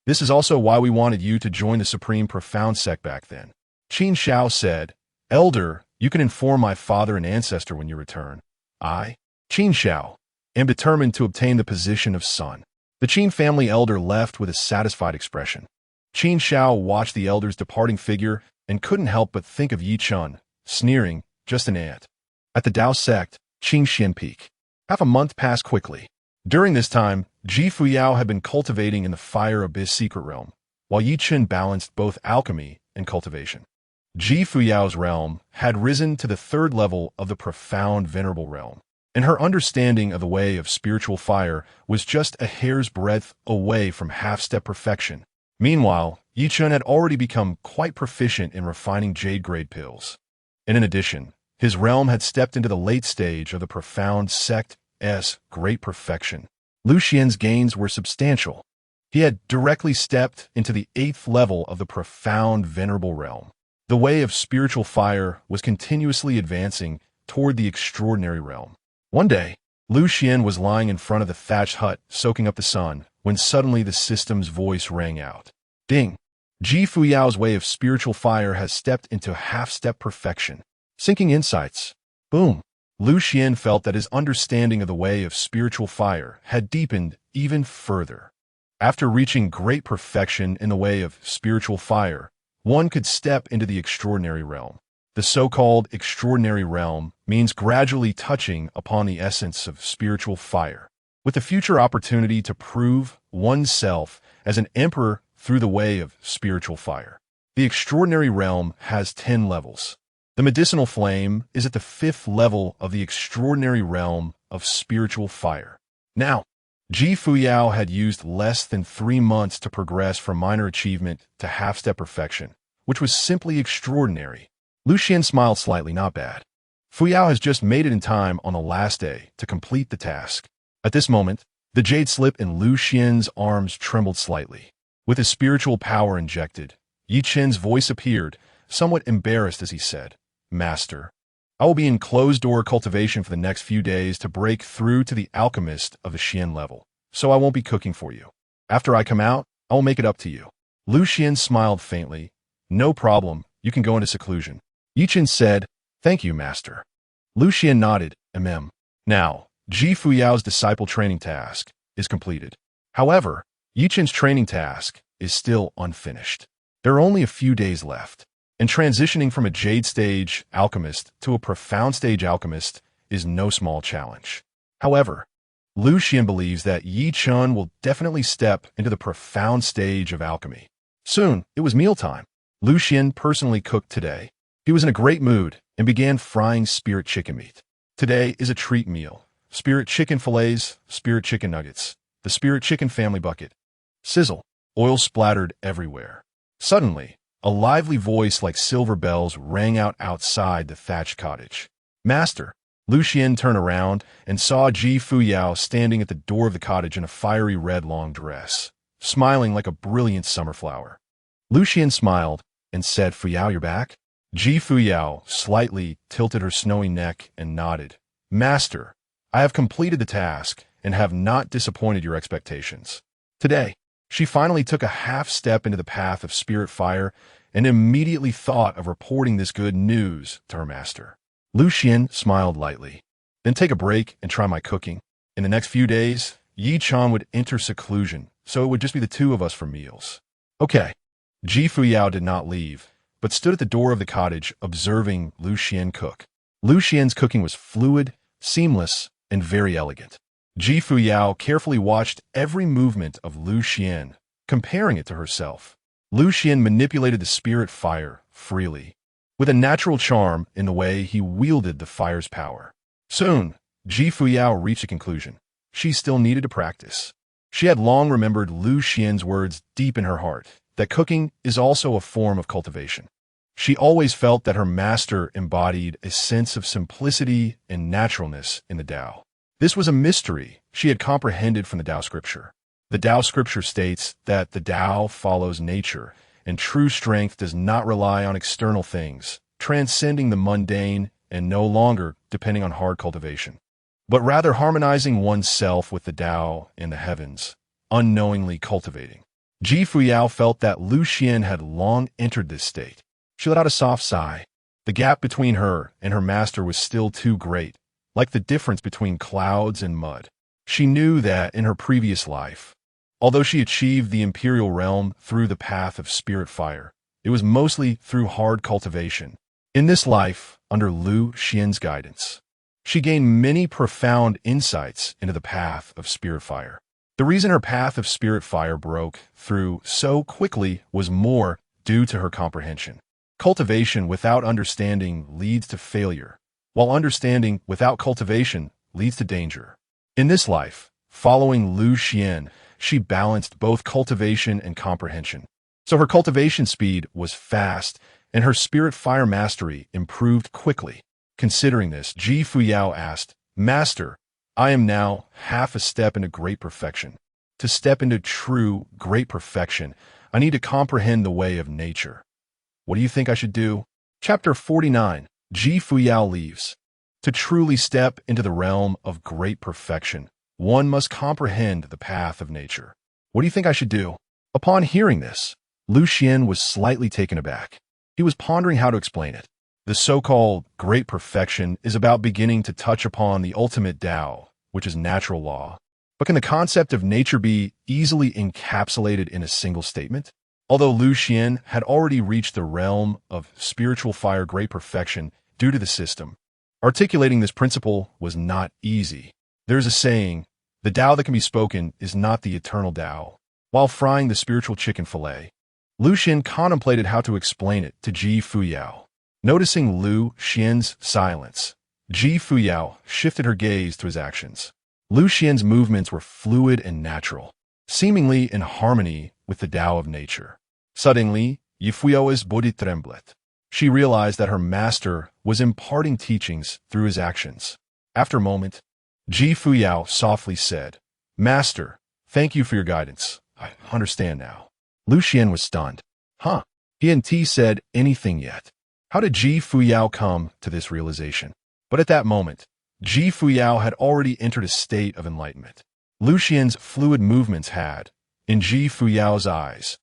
This is also why we wanted you to join the Supreme Profound Sect back then. Chen Xiao said, Elder, you can inform my father and ancestor when you return. I, Chen Xiao, am determined to obtain the position of son. The Qin family elder left with a satisfied expression. Chen Xiao watched the elder's departing figure and couldn't help but think of Yi Chun, sneering, just an ant. At the Tao sect, Qingxian Peak. Half a month passed quickly. During this time, Ji Fuyao had been cultivating in the Fire Abyss secret realm, while Yi Chun balanced both alchemy and cultivation. Ji Fuyao's realm had risen to the third level of the profound venerable realm, and her understanding of the way of spiritual fire was just a hair's breadth away from half-step perfection. Meanwhile, Yi Chun had already become quite proficient in refining jade-grade pills. And in addition, his realm had stepped into the late stage of the profound sect's great perfection. Lu Xuan's gains were substantial. He had directly stepped into the 8th level of the profound venerable realm. The way of spiritual fire was continuously advancing toward the extraordinary realm. One day, Lu Xuan was lying in front of the thatched hut soaking up the sun when suddenly the system's voice rang out. Ding! Ji Fuyao's way of spiritual fire has stepped into half-step perfection. Sinking insights. Boom! Lu Xuan felt that his understanding of the way of spiritual fire had deepened even further. After reaching great perfection in the way of spiritual fire, one could step into the extraordinary realm. The so-called extraordinary realm means gradually touching upon the essence of spiritual fire, with the future opportunity to prove oneself as an emperor through the way of spiritual fire. The extraordinary realm has 10 levels. The medicinal flame is at the 5th level of the extraordinary realm of spiritual fire. Now, Ji Fuyao had used less than 3 months to progress from minor achievement to half-step perfection, which was simply extraordinary. Lu Xuan smiled slightly, not bad. Fuyao has just made it in time on the last day to complete the task. At this moment, the jade slip in Lu Xuan's arms trembled slightly. With his spiritual power injected, Yi Chen's voice appeared, somewhat embarrassed as he said, Master, I will be in closed-door cultivation for the next few days to break through to the alchemist of the Xian level, so I won't be cooking for you. After I come out, I will make it up to you. Lu Xuan smiled faintly. No problem, you can go into seclusion. Yi Chen said, Thank you, Master. Lu Xuan nodded, Now, Ji Fuyao's disciple training task is completed. However, Yi Chen's training task is still unfinished. There are only a few days left, and transitioning from a jade stage alchemist to a profound stage alchemist is no small challenge. However, Lu Xuan believes that Yi Chen will definitely step into the profound stage of alchemy. Soon, it was mealtime. Lu Xuan personally cooked today. He was in a great mood and began frying spirit chicken meat. Today is a treat meal. Spirit chicken fillets, spirit chicken nuggets, the spirit chicken family bucket. Sizzle. Oil splattered everywhere. Suddenly, a lively voice like silver bells rang out outside the thatched cottage. Master! Lu Xuan turned around and saw Ji Fuyao standing at the door of the cottage in a fiery red long dress, smiling like a brilliant summer flower. Lu Xuan smiled and said, Fuyao, you're back? Ji Fuyao slightly tilted her snowy neck and nodded. Master, I have completed the task and have not disappointed your expectations. Today, she finally took a half step into the path of spirit fire and immediately thought of reporting this good news to her master. Lu Xuan smiled lightly. Then take a break and try my cooking. In the next few days, Yi Chen would enter seclusion, so it would just be the two of us for meals. Okay. Ji Fuyao did not leave, but stood at the door of the cottage observing Lu Xuan cook. Lu Xian's cooking was fluid, seamless, and very elegant. Ji Fuyao carefully watched every movement of Lu Xian, comparing it to herself. Lu Xian manipulated the spirit fire freely, with a natural charm in the way he wielded the fire's power. Soon, Ji Fuyao reached a conclusion. She still needed to practice. She had long remembered Lu Xian's words deep in her heart, that cooking is also a form of cultivation. She always felt that her master embodied a sense of simplicity and naturalness in the Tao. This was a mystery she had comprehended from the Tao scripture. The Tao scripture states that the Tao follows nature, and true strength does not rely on external things, transcending the mundane and no longer depending on hard cultivation, but rather harmonizing oneself with the Tao and the heavens, unknowingly cultivating. Ji Fuyao felt that Lu Xian had long entered this state. She let out a soft sigh. The gap between her and her master was still too great, like the difference between clouds and mud. She knew that in her previous life, although she achieved the imperial realm through the path of spirit fire, it was mostly through hard cultivation. In this life, under Lu Xian's guidance, she gained many profound insights into the path of spirit fire. The reason her path of spirit fire broke through so quickly was more due to her comprehension. Cultivation without understanding leads to failure, while understanding without cultivation leads to danger. In this life, following Lu Xian, she balanced both cultivation and comprehension. So her cultivation speed was fast, and her spirit fire mastery improved quickly. Considering this, Ji Fuyao asked, "Master, I am now half a step into great perfection. To step into true great perfection, I need to comprehend the way of nature. What do you think I should do?" Chapter 49. Ji Fuyao leaves. To truly step into the realm of great perfection, one must comprehend the path of nature. What do you think I should do? Upon hearing this, Lu Xian was slightly taken aback. He was pondering how to explain it. The so-called great perfection is about beginning to touch upon the ultimate Tao, which is natural law. But can the concept of nature be easily encapsulated in a single statement? Although Lu Xian had already reached the realm of spiritual fire great perfection due to the system, articulating this principle was not easy. There's a saying, the Tao that can be spoken is not the eternal Tao. While frying the spiritual chicken fillet, Lu Xian contemplated how to explain it to Ji Fuyao. Noticing Lu Xian's silence, Ji Fuyao shifted her gaze to his actions. Lu Xian's movements were fluid and natural, seemingly in harmony with the Tao of nature. Suddenly, Ji Fuyao's body trembled. She realized that her master was imparting teachings through his actions. After a moment, Ji Fuyao softly said, "Master, thank you for your guidance. I understand now." Lu Xian was stunned. Huh? He hadn't said anything yet. How did Ji Fuyao come to this realization? But at that moment, Ji Fuyao had already entered a state of enlightenment. Lu Xian's fluid movements had, in Ji Fuyao's eyes,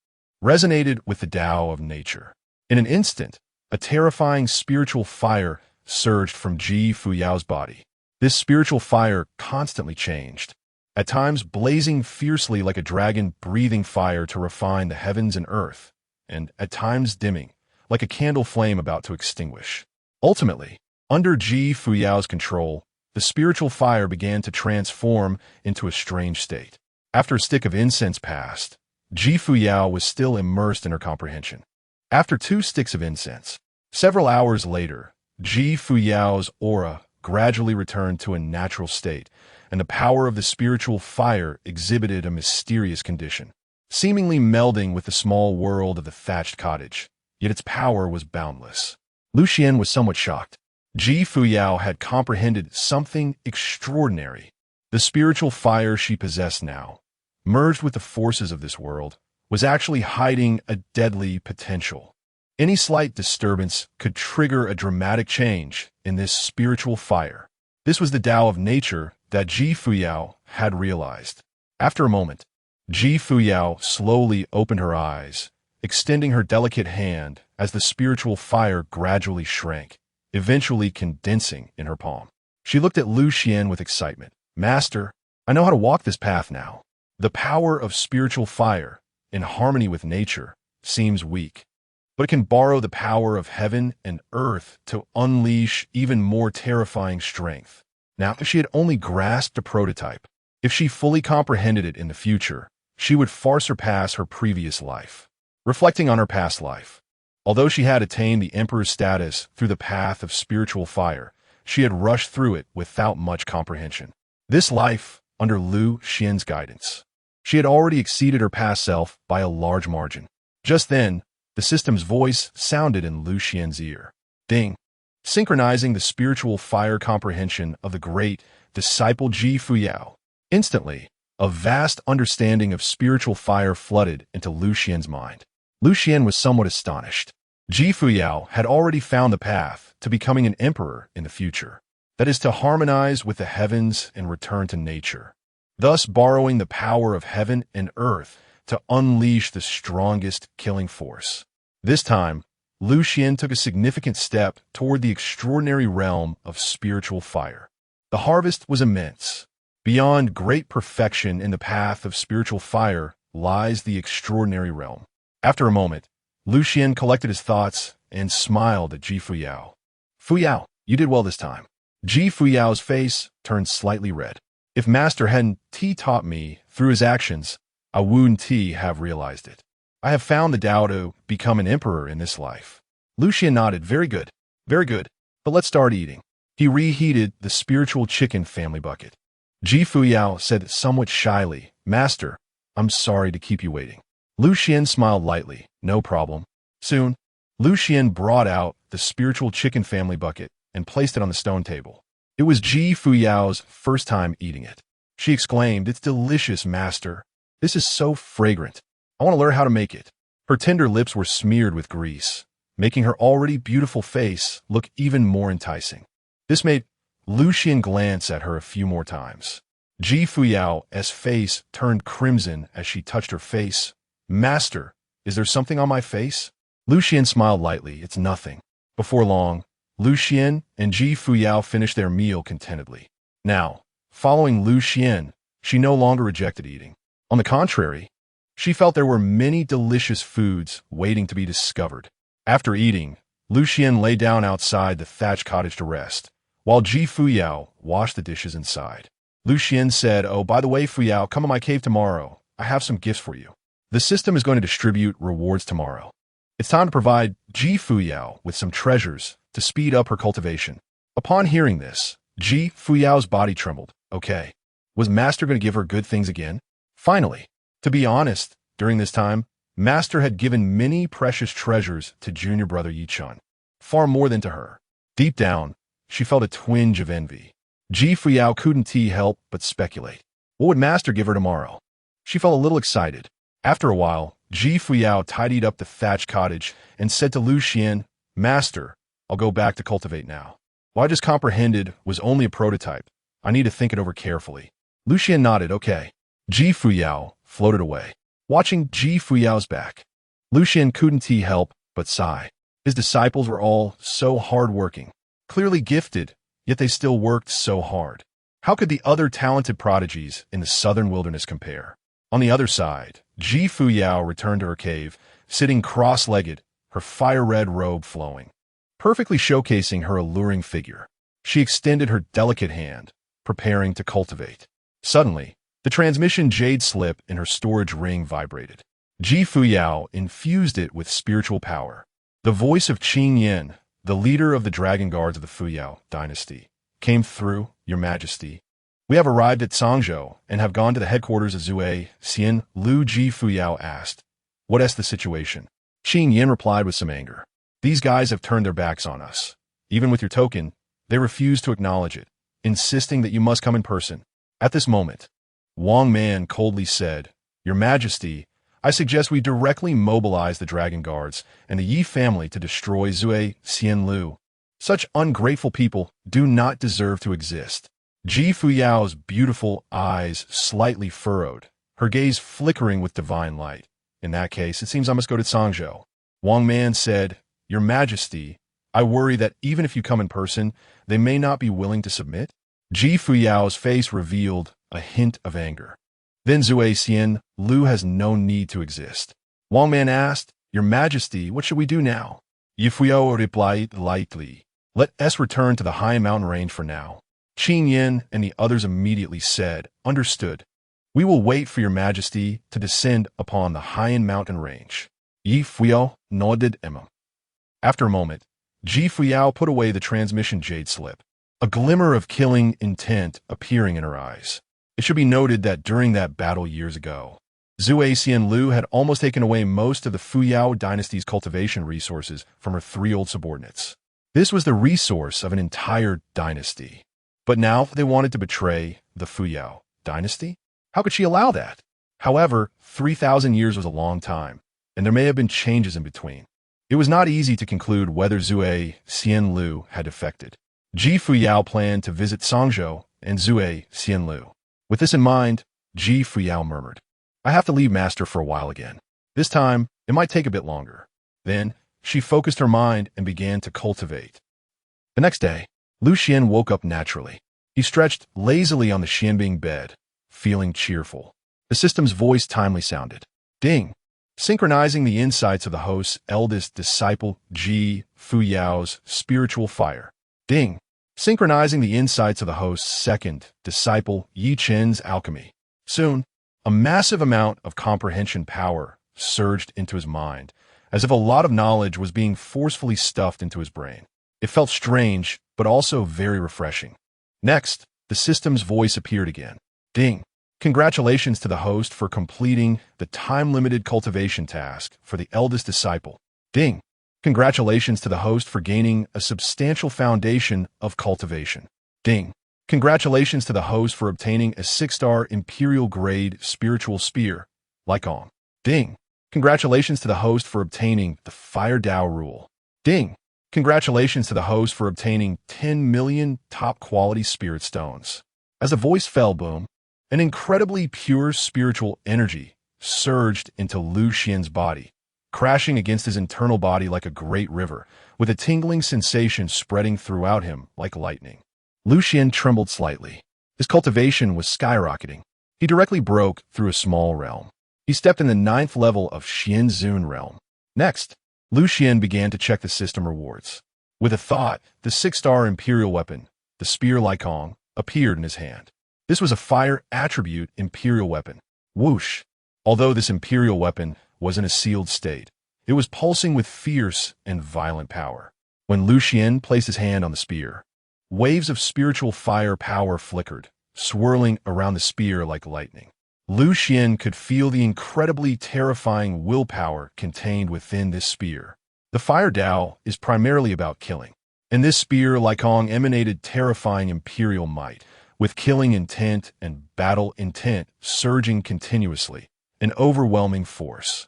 resonated with the Tao of nature. In an instant, a terrifying spiritual fire surged from Ji Fuyao's body. This spiritual fire constantly changed, at times blazing fiercely like a dragon breathing fire to refine the heavens and earth, and at times dimming, like a candle flame about to extinguish. Ultimately, under Ji Fuyao's control, the spiritual fire began to transform into a strange state. After a stick of incense passed, Ji Fuyao was still immersed in her comprehension. After 2 sticks of incense, several hours later, Ji Fuyao's aura gradually returned to a natural state, and the power of the spiritual fire exhibited a mysterious condition, seemingly melding with the small world of the thatched cottage. Yet its power was boundless. Lu Xian was somewhat shocked. Ji Fuyao had comprehended something extraordinary. The spiritual fire she possessed now, merged with the forces of this world, was actually hiding a deadly potential. Any slight disturbance could trigger a dramatic change in this spiritual fire. This was the Tao of nature that Ji Fuyao had realized. After a moment, Ji Fuyao slowly opened her eyes, extending her delicate hand as the spiritual fire gradually shrank, eventually condensing in her palm. She looked at Lu Xian with excitement. "Master, I know how to walk this path now. The power of spiritual fire, in harmony with nature, seems weak. but it can borrow the power of heaven and earth to unleash even more terrifying strength. Now, if she had only grasped a prototype, if she fully comprehended it in the future, she would far surpass her previous life. Reflecting on her past life, although she had attained the emperor's status through the path of spiritual fire, she had rushed through it without much comprehension. This life, under Lu Xuan's guidance, she had already exceeded her past self by a large margin. Just then, the system's voice sounded in Lu Xuan's ear. Ding! Synchronizing the spiritual fire comprehension of the great disciple Ji Fuyao. Instantly, a vast understanding of spiritual fire flooded into Lu Xuan's mind. Lu Xuan was somewhat astonished. Ji Fuyao had already found the path to becoming an emperor in the future. That is to harmonize with the heavens and return to nature, thus borrowing the power of heaven and earth to unleash the strongest killing force. This time, Lu Xuan took a significant step toward the extraordinary realm of spiritual fire. The harvest was immense. Beyond great perfection in the path of spiritual fire lies the extraordinary realm. After a moment, Lu Xuan collected his thoughts and smiled at Ji Fuyao. Fuyao, you did well this time. Ji Fuyao's face turned slightly red. If Master hadn't taught me through his actions, I wouldn't have realized it. I have found the Tao to become an emperor in this life. Lu Xuan nodded. Very good. Very good. But let's start eating. He reheated the spiritual chicken family bucket. Ji Fuyao said somewhat shyly, Master, I'm sorry to keep you waiting. Lu Xuan smiled lightly. No problem. Soon, Lu Xuan brought out the spiritual chicken family bucket and placed it on the stone table. It was Ji Fuyao's first time eating it. She exclaimed, It's delicious, Master. This is so fragrant. I want to learn how to make it. Her tender lips were smeared with grease, making her already beautiful face look even more enticing. This made Lu Xuan glance at her a few more times. Ji Fuyao's face turned crimson as she touched her face. Master, is there something on my face? Lu Xuan smiled lightly. It's nothing. Before long, Lu Xuan and Ji Fuyao finished their meal contentedly. Now, following Lu Xuan, she no longer rejected eating. On the contrary, she felt there were many delicious foods waiting to be discovered. After eating, Lu Xuan lay down outside the thatched cottage to rest, while Ji Fuyao washed the dishes inside. Lu Xuan said, Oh, by the way, Fuyao, come to my cave tomorrow. I have some gifts for you. The system is going to distribute rewards tomorrow. It's time to provide Ji Fuyao with some treasures to speed up her cultivation. Upon hearing this, Ji Fuyao's body trembled. Okay. Was Master going to give her good things again? Finally, to be honest, during this time, Master had given many precious treasures to junior brother Yichun, far more than to her. Deep down, she felt a twinge of envy. Ji Fuyao couldn't help but speculate. What would Master give her tomorrow? She felt a little excited. After a while, Ji Fuyao tidied up the thatched cottage and said to Lu Xuan, Master, I'll go back to cultivate now. What I just comprehended was only a prototype. I need to think it over carefully. Lu Xuan nodded. Okay. Ji Fuyao floated away. Watching Ji Fuyao's back, Lu Xuan couldn't help but sigh. His disciples were all so hard-working, clearly gifted, yet they still worked so hard. How could the other talented prodigies in the southern wilderness compare? On the other side, Ji Fuyao returned to her cave, sitting cross-legged, her fire-red robe flowing, perfectly showcasing her alluring figure. She extended her delicate hand, preparing to cultivate. Suddenly, the transmission jade slip in her storage ring vibrated. Ji Fuyao infused it with spiritual power. The voice of Qing Yin, the leader of the dragon guards of the Fuyao Dynasty, came through, Your Majesty. We have arrived at Sangzhou and have gone to the headquarters of Zui Xian. Lu Ji Fuyao asked, What is the situation? Qing Yin replied with some anger. These guys have turned their backs on us. Even with your token, they refuse to acknowledge it, insisting that you must come in person. At this moment, Wang Man coldly said, Your Majesty, I suggest we directly mobilize the Dragon Guards and the Yi family to destroy Zui Xian Lu. Such ungrateful people do not deserve to exist. Ji Fuyao's beautiful eyes slightly furrowed, her gaze flickering with divine light. In that case, it seems I must go to Sangzhou. Wang Man said, Your Majesty, I worry that even if you come in person, they may not be willing to submit. Ji Fuyao's face revealed a hint of anger. Then Zui Xian Lu has no need to exist. Wang Man asked, Your Majesty, what should we do now? Yi Fuyao replied lightly. Let us return to the high mountain range for now. Qin Yin and the others immediately said, Understood. We will wait for your Majesty to descend upon the high mountain range. Yi Fuyao nodded him. After a moment, Ji Fuyao put away the transmission jade slip, a glimmer of killing intent appearing in her eyes. It should be noted that during that battle years ago, Zue Xianlu had almost taken away most of the Fuyao Dynasty's cultivation resources from her 3 old subordinates. This was the resource of an entire dynasty. But now they wanted to betray the Fuyao Dynasty? How could she allow that? However, 3,000 years was a long time, and there may have been changes in between. It was not easy to conclude whether Zue Xianlu had defected. Ji Fuyao planned to visit Songzhou and Zue Xianlu. With this in mind, Ji Fuyao murmured, I have to leave Master for a while again. This time, it might take a bit longer. Then, she focused her mind and began to cultivate. The next day, Lu Xuan woke up naturally. He stretched lazily on the Xianbing bed, feeling cheerful. The system's voice timely sounded. Ding! Synchronizing the insights of the host's eldest disciple, Ji Fuyao's spiritual fire. Ding! Synchronizing the insights of the host's second disciple, Yi Chen's alchemy. Soon, a massive amount of comprehension power surged into his mind, as if a lot of knowledge was being forcefully stuffed into his brain. It felt strange, but also very refreshing. Next, the system's voice appeared again. Ding! Congratulations to the host for completing the time-limited cultivation task for the eldest disciple. Ding! Congratulations to the host for gaining a substantial foundation of cultivation. Ding! Congratulations to the host for obtaining a 6-star Imperial-grade spiritual spear, Lycong. Ding! Congratulations to the host for obtaining the Fire Dao rule. Ding! Congratulations to the host for obtaining 10 million top-quality spirit stones. As a voice fell, boom, an incredibly pure spiritual energy surged into Lu Xuan's body, crashing against his internal body like a great river, with a tingling sensation spreading throughout him like lightning. Lu Xuan trembled slightly. His cultivation was skyrocketing. He directly broke through a small realm. He stepped in the 9th level of Xianzun realm. Next, Lu Xuan began to check the system rewards. With a thought, the 6-star Imperial weapon, the Spear Lycong, appeared in his hand. This was a fire attribute Imperial weapon. Whoosh! Although this Imperial weapon was in a sealed state, it was pulsing with fierce and violent power. When Lu Xuan placed his hand on the spear, waves of spiritual fire power flickered, swirling around the spear like lightning. Lu Xuan could feel the incredibly terrifying willpower contained within this spear. The Fire Dao is primarily about killing, and this spear Lycong emanated terrifying imperial might, with killing intent and battle intent surging continuously, an overwhelming force.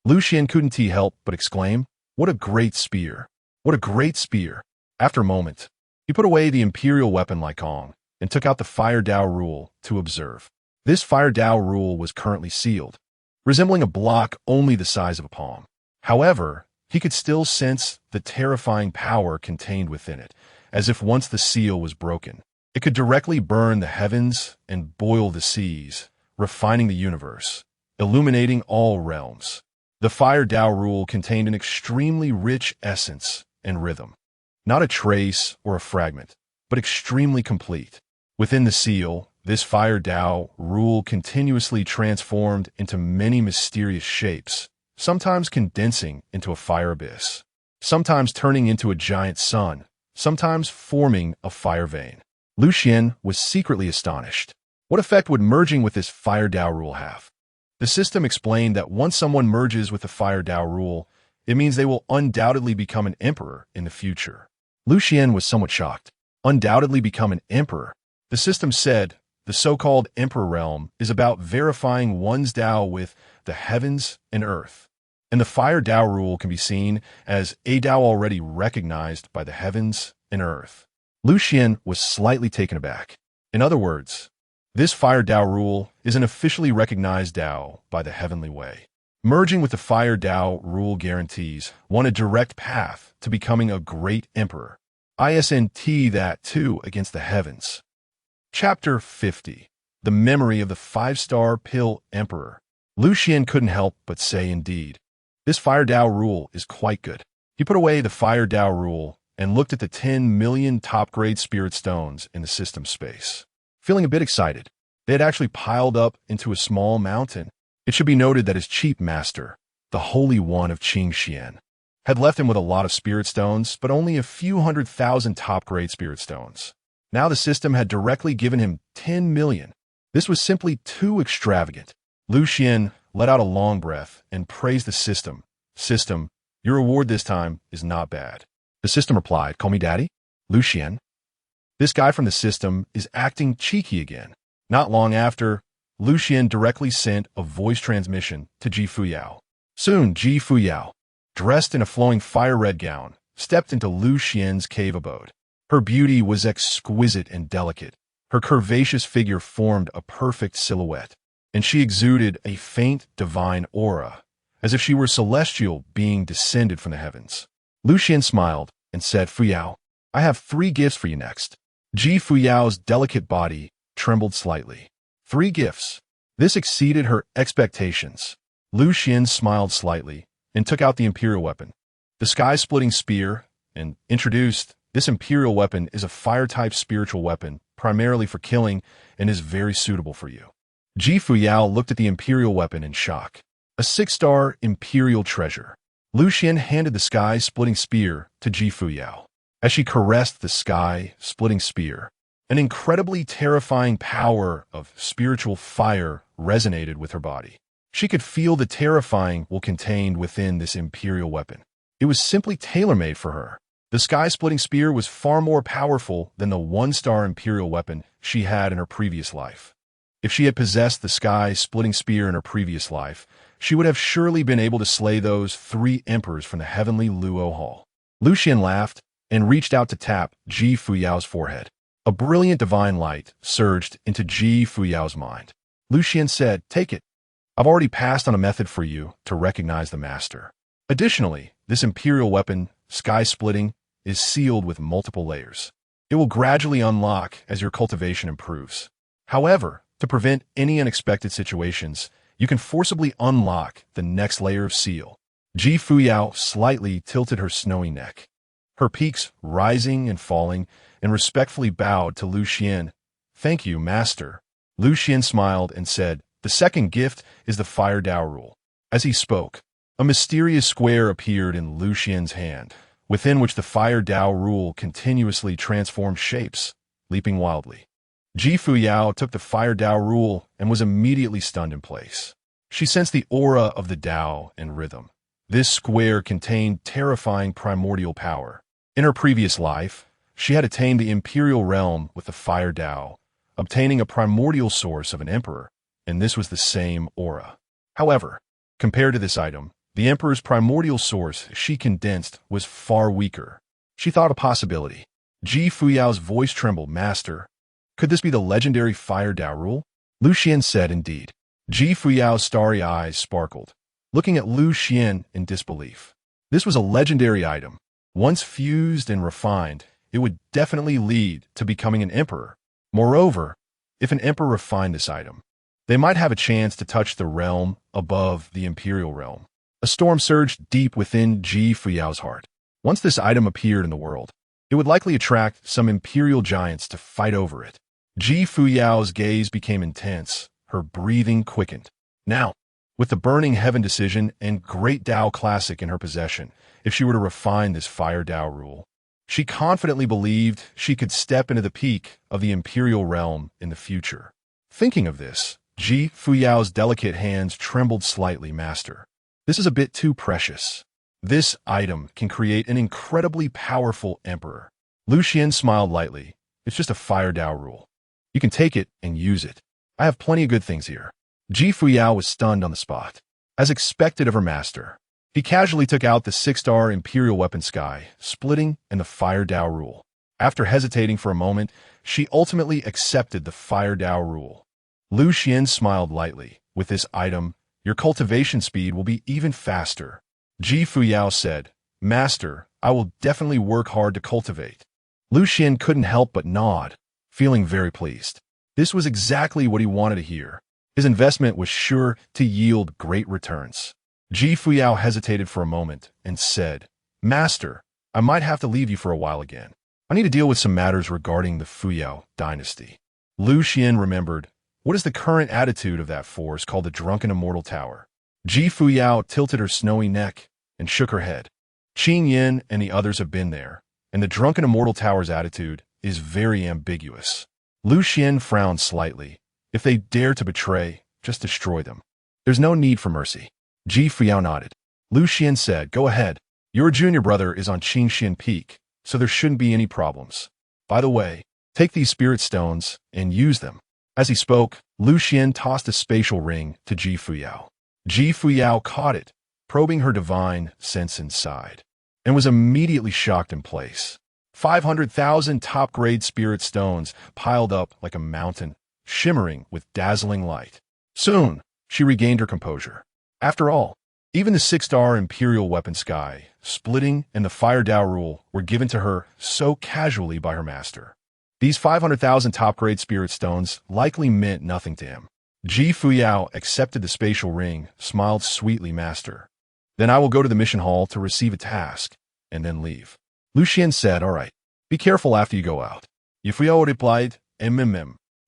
Lu Xuan couldn't help but exclaim, What a great spear! What a great spear! After a moment, he put away the imperial weapon Lycong and took out the Fire Dao rule to observe. This Fire Dao rule was currently sealed, resembling a block only the size of a palm. However, he could still sense the terrifying power contained within it, as if once the seal was broken, it could directly burn the heavens and boil the seas, refining the universe, illuminating all realms. The Fire Dao rule contained an extremely rich essence and rhythm, not a trace or a fragment, but extremely complete. Within the seal, this Fire Dao rule continuously transformed into many mysterious shapes, sometimes condensing into a fire abyss, sometimes turning into a giant sun, sometimes forming a fire vein. Lu Xuan was secretly astonished. What effect would merging with this Fire Dao rule have? The system explained that once someone merges with the Fire Dao rule, it means they will undoubtedly become an emperor in the future. Lu Xuan was somewhat shocked. Undoubtedly become an emperor. The system said the so-called emperor realm is about verifying one's Dao with the heavens and earth, and the Fire Dao rule can be seen as a Dao already recognized by the heavens and earth. Lu Xuan was slightly taken aback. In other words, this Fire Dao rule is an officially recognized Dao by the heavenly way. Merging with the Fire Dao rule guarantees one a direct path to becoming a great emperor. ISNT that too against the heavens. Chapter 50. The Memory of the 5-Star Pill Emperor. Lu Xuan couldn't help but say indeed. This Fire Dao rule is quite good. He put away the Fire Dao rule and looked at the 10 million top-grade spirit stones in the system space. Feeling a bit excited, they had actually piled up into a small mountain. It should be noted that his chief master, the Holy One of Changsheng, had left him with a lot of spirit stones, but only a few 100,000 top-grade spirit stones. Now the system had directly given him 10 million. This was simply too extravagant. Lu Xuan let out a long breath and praised the system. System, your reward this time is not bad. The system replied, call me daddy? Lu Xuan. This guy from the system is acting cheeky again. Not long after, Lu Xuan directly sent a voice transmission to Ji Fuyao. Soon, Ji Fuyao, dressed in a flowing fire-red gown, stepped into Lu Xuan's cave abode. Her beauty was exquisite and delicate. Her curvaceous figure formed a perfect silhouette, and she exuded a faint divine aura, as if she were a celestial being descended from the heavens. Lu Xuan smiled and said, Fuyao, I have 3 gifts for you next. Ji Fuyao's delicate body trembled slightly. 3 gifts. This exceeded her expectations. Lu Xuan smiled slightly and took out the imperial weapon, the sky-splitting spear, and introduced, this imperial weapon is a fire-type spiritual weapon, primarily for killing, and is very suitable for you. Ji Fuyao looked at the imperial weapon in shock. A 6-star imperial treasure. Lu Xuan handed the sky-splitting spear to Ji Fuyao. As she caressed the sky-splitting spear, an incredibly terrifying power of spiritual fire resonated with her body. She could feel the terrifying will contained within this imperial weapon. It was simply tailor-made for her. The sky-splitting spear was far more powerful than the 1-star imperial weapon she had in her previous life. If she had possessed the sky-splitting spear in her previous life, she would have surely been able to slay those 3 emperors from the heavenly Luo Hall. Lu Xuan laughed and reached out to tap Ji Fuyao's forehead. A brilliant divine light surged into Ji Fuyao's mind. Lu Xuan said, take it. I've already passed on a method for you to recognize the master. Additionally, this imperial weapon, sky-splitting, is sealed with multiple layers. It will gradually unlock as your cultivation improves. However, to prevent any unexpected situations, you can forcibly unlock the next layer of seal. Ji Fuyao slightly tilted her snowy neck, her peaks rising and falling, and respectfully bowed to Lu Xuan. Thank you, master. Lu Xuan smiled and said, the second gift is the Fire Dao rule. As he spoke, a mysterious square appeared in Lu Xuan's hand, within which the Fire Dao rule continuously transformed shapes, leaping wildly. Ji Fuyao took the Fire Dao rule and was immediately stunned in place. She sensed the aura of the Dao and rhythm. This square contained terrifying primordial power. In her previous life, she had attained the imperial realm with the Fire Dao, obtaining a primordial source of an emperor, and this was the same aura. However, compared to this item, the emperor's primordial source she condensed was far weaker. She thought a possibility. Ji Fuyao's voice trembled, master. Could this be the legendary Fire Dao rule? Lu Xuan said, indeed. Ji Fuyao's starry eyes sparkled, looking at Lu Xuan in disbelief. This was a legendary item. Once fused and refined, it would definitely lead to becoming an emperor. Moreover, if an emperor refined this item, they might have a chance to touch the realm above the imperial realm. A storm surged deep within Ji Fuyao's heart. Once this item appeared in the world, it would likely attract some imperial giants to fight over it. Ji Fuyao's gaze became intense, her breathing quickened. Now, with the Burning Heaven decision and Great Dao Classic in her possession, if she were to refine this Fire Dao rule, she confidently believed she could step into the peak of the imperial realm in the future. Thinking of this, Ji Fuyao's delicate hands trembled slightly, master. This is a bit too precious. This item can create an incredibly powerful emperor. Lu Xuan smiled lightly. It's just a Fire Dao rule. You can take it and use it. I have plenty of good things here. Ji Fuyao was stunned on the spot. As expected of her master, he casually took out the 6-star imperial weapon sky, splitting, and the Fire Dao rule. After hesitating for a moment, she ultimately accepted the Fire Dao rule. Lu Xuan smiled lightly. With this item, your cultivation speed will be even faster. Ji Fuyao said, Master, I will definitely work hard to cultivate. Lu Xuan couldn't help but nod, feeling very pleased. This was exactly what he wanted to hear. His investment was sure to yield great returns. Fuyao hesitated for a moment and said, Master, I might have to leave you for a while again. I need to deal with some matters regarding the Fuyao Dynasty. Lu Xuan remembered, what is the current attitude of that force called the Drunken Immortal Tower? Fuyao tilted her snowy neck and shook her head. Qin Yin and the others have been there, and the Drunken Immortal Tower's attitude is very ambiguous. Lu Xuan frowned slightly. If they dare to betray, just destroy them. There's no need for mercy. Fuyao nodded. Lu Xuan said, Go ahead. Your junior brother is on Changsheng Peak, so there shouldn't be any problems. By the way, take these spirit stones and use them. As he spoke, Lu Xuan tossed a spatial ring to Fuyao. Fuyao caught it, probing her divine sense inside, and was immediately shocked in place. 500,000 top-grade spirit stones piled up like a mountain, shimmering with dazzling light. Soon, she regained her composure. After all, even the 6-star Imperial Weapon Sky, Splitting, and the Fire Dao Rule were given to her so casually by her master. These 500,000 top-grade spirit stones likely meant nothing to him. Fuyao accepted the spatial ring, smiled sweetly, Master. Then I will go to the mission hall to receive a task, and then leave. Lu Xuan said, All right, be careful after you go out. Fuyao replied,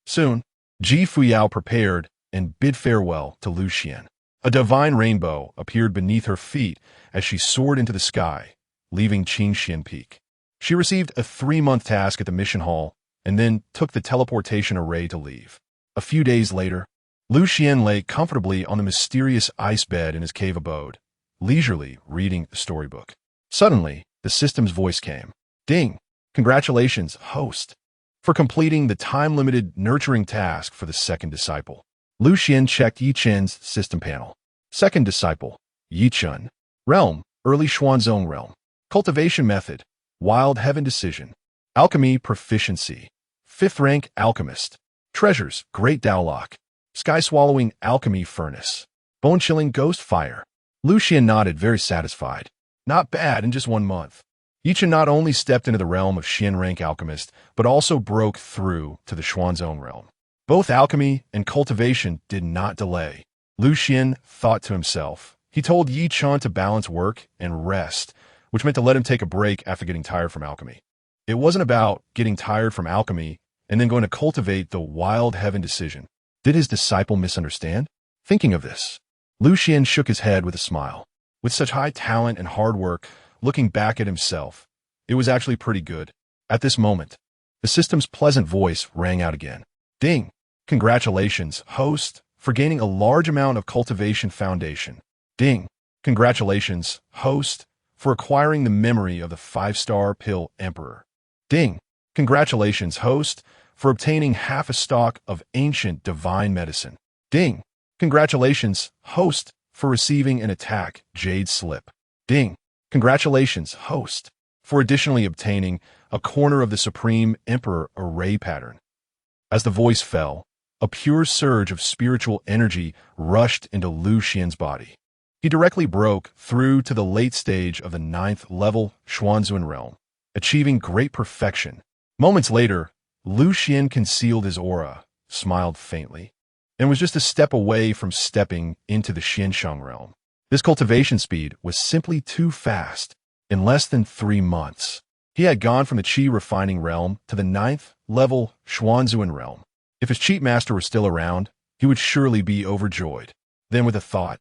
Soon, Fuyao prepared and bid farewell to Lu Xuan. A divine rainbow appeared beneath her feet as she soared into the sky, leaving Changsheng Peak. She received a 3-month task at the mission hall and then took the teleportation array to leave. A few days later, Lu Xuan lay comfortably on the mysterious ice bed in his cave abode, leisurely reading a storybook. Suddenly, the system's voice came. Ding! Congratulations, host, for completing the time-limited nurturing task for the second disciple. Lu Xuan checked Yi Chen's system panel. Second disciple, Yi Chen. Realm, Early Xuanzong Realm. Cultivation method, Wild Heaven Decision. Alchemy Proficiency, 5th rank Alchemist. Treasures, Great Dao Lock. Sky-swallowing Alchemy Furnace. Bone-chilling Ghost Fire. Lu Xuan nodded, very satisfied. Not bad in just 1 month. Yi Chen not only stepped into the realm of Xian rank Alchemist, but also broke through to the Xuanzong realm. Both alchemy and cultivation did not delay. Lu Xuan thought to himself. He told Yi Chen to balance work and rest, which meant to let him take a break after getting tired from alchemy. It wasn't about getting tired from alchemy and then going to cultivate the Wild Heaven Decision. Did his disciple misunderstand? Thinking of this, Lu Xuan shook his head with a smile. With such high talent and hard work, looking back at himself, it was actually pretty good. At this moment, the system's pleasant voice rang out again. Ding! Congratulations, host, for gaining a large amount of cultivation foundation. Ding! Congratulations, host, for acquiring the memory of the 5-star pill Emperor. Ding! Congratulations, host, for obtaining half a stock of ancient divine medicine. Ding! Congratulations, host, for receiving an attack Jade Slip. Ding! Congratulations, host, for additionally obtaining a corner of the Supreme Emperor array pattern. As the voice fell, a pure surge of spiritual energy rushed into Lu Xuan's body. He directly broke through to the late stage of the 9th level Xuanzun realm, achieving great perfection. Moments later, Lu Xuan concealed his aura, smiled faintly, and was just a step away from stepping into the Xiansheng realm. This cultivation speed was simply too fast. In less than 3 months, he had gone from the Qi refining realm to the 9th level Xuanzun realm. If his cheat master were still around, he would surely be overjoyed. Then with a thought,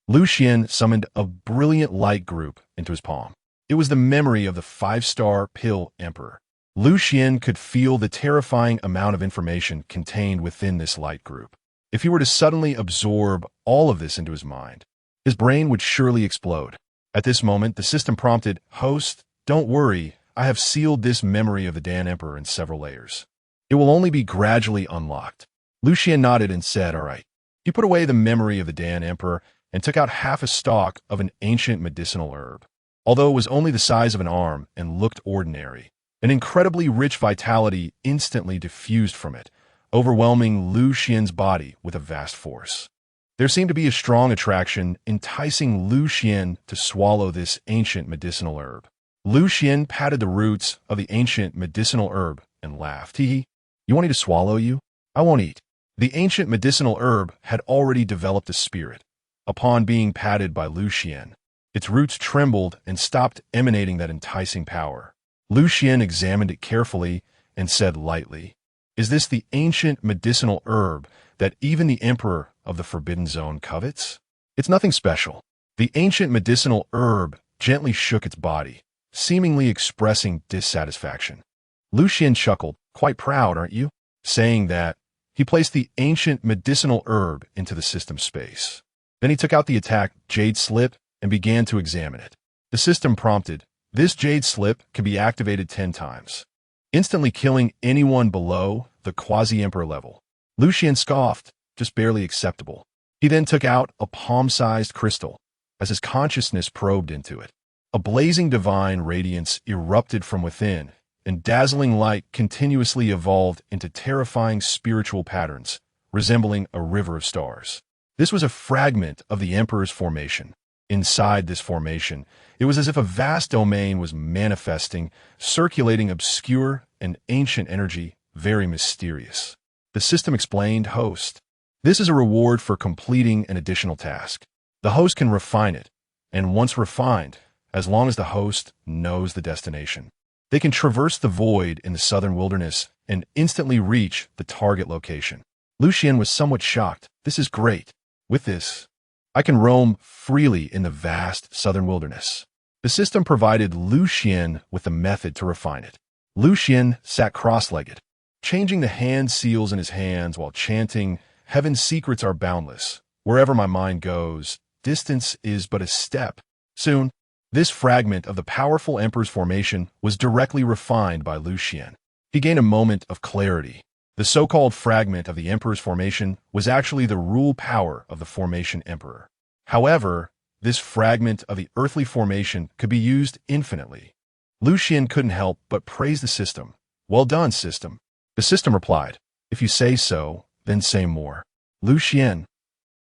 Lu Xuan summoned a brilliant light group into his palm. It was the memory of the 5-star pill Emperor. Lu Xuan could feel the terrifying amount of information contained within this light group. If he were to suddenly absorb all of this into his mind, his brain would surely explode. At this moment, the system prompted, Host, don't worry, I have sealed this memory of the Dan Emperor in several layers. It will only be gradually unlocked. Lu Xuan nodded and said, All right. He put away the memory of the Dan Emperor and took out half a stalk of an ancient medicinal herb. Although it was only the size of an arm and looked ordinary, an incredibly rich vitality instantly diffused from it, overwhelming Lu Xuan's body with a vast force. There seemed to be a strong attraction enticing Lu Xuan to swallow this ancient medicinal herb. Lu Xuan patted the roots of the ancient medicinal herb and laughed. Hee. You want me to swallow you? I won't eat. The ancient medicinal herb had already developed a spirit, upon being patted by Lu Xuan. Its roots trembled and stopped emanating that enticing power. Lu Xuan examined it carefully and said lightly, "Is this the ancient medicinal herb that even the Emperor of the Forbidden Zone covets?" "It's nothing special." The ancient medicinal herb gently shook its body, seemingly expressing dissatisfaction. Lu Xuan chuckled, "Quite proud, aren't you?" Saying that, he placed the ancient medicinal herb into the system space. Then he took out the attack jade slip and began to examine it. The system prompted, "This jade slip can be activated 10 times, instantly killing anyone below the quasi-emperor level." Lu Xuan scoffed, "Just barely acceptable." He then took out a palm-sized crystal, as his consciousness probed into it. A blazing divine radiance erupted from within, and dazzling light continuously evolved into terrifying spiritual patterns, resembling a river of stars. This was a fragment of the Emperor's formation. Inside this formation, it was as if a vast domain was manifesting, circulating obscure and ancient energy, very mysterious. The system explained, "Host. This is a reward for completing an additional task. The host can refine it, and once refined, as long as the host knows the destination, they can traverse the void in the southern wilderness and instantly reach the target location." Lu Xuan was somewhat shocked. "This is great. With this, I can roam freely in the vast southern wilderness." The system provided Lu Xuan with the method to refine it. Lu Xuan sat cross-legged, changing the hand seals in his hands while chanting, "Heaven's secrets are boundless. Wherever my mind goes, distance is but a step." Soon, this fragment of the powerful Emperor's formation was directly refined by Lu Xuan. He gained a moment of clarity. The so-called fragment of the Emperor's formation was actually the rule power of the Formation Emperor. However, this fragment of the earthly formation could be used infinitely. Lu Xuan couldn't help but praise the system. "Well done, system." The system replied, "If you say so, then say more." Lu Xuan.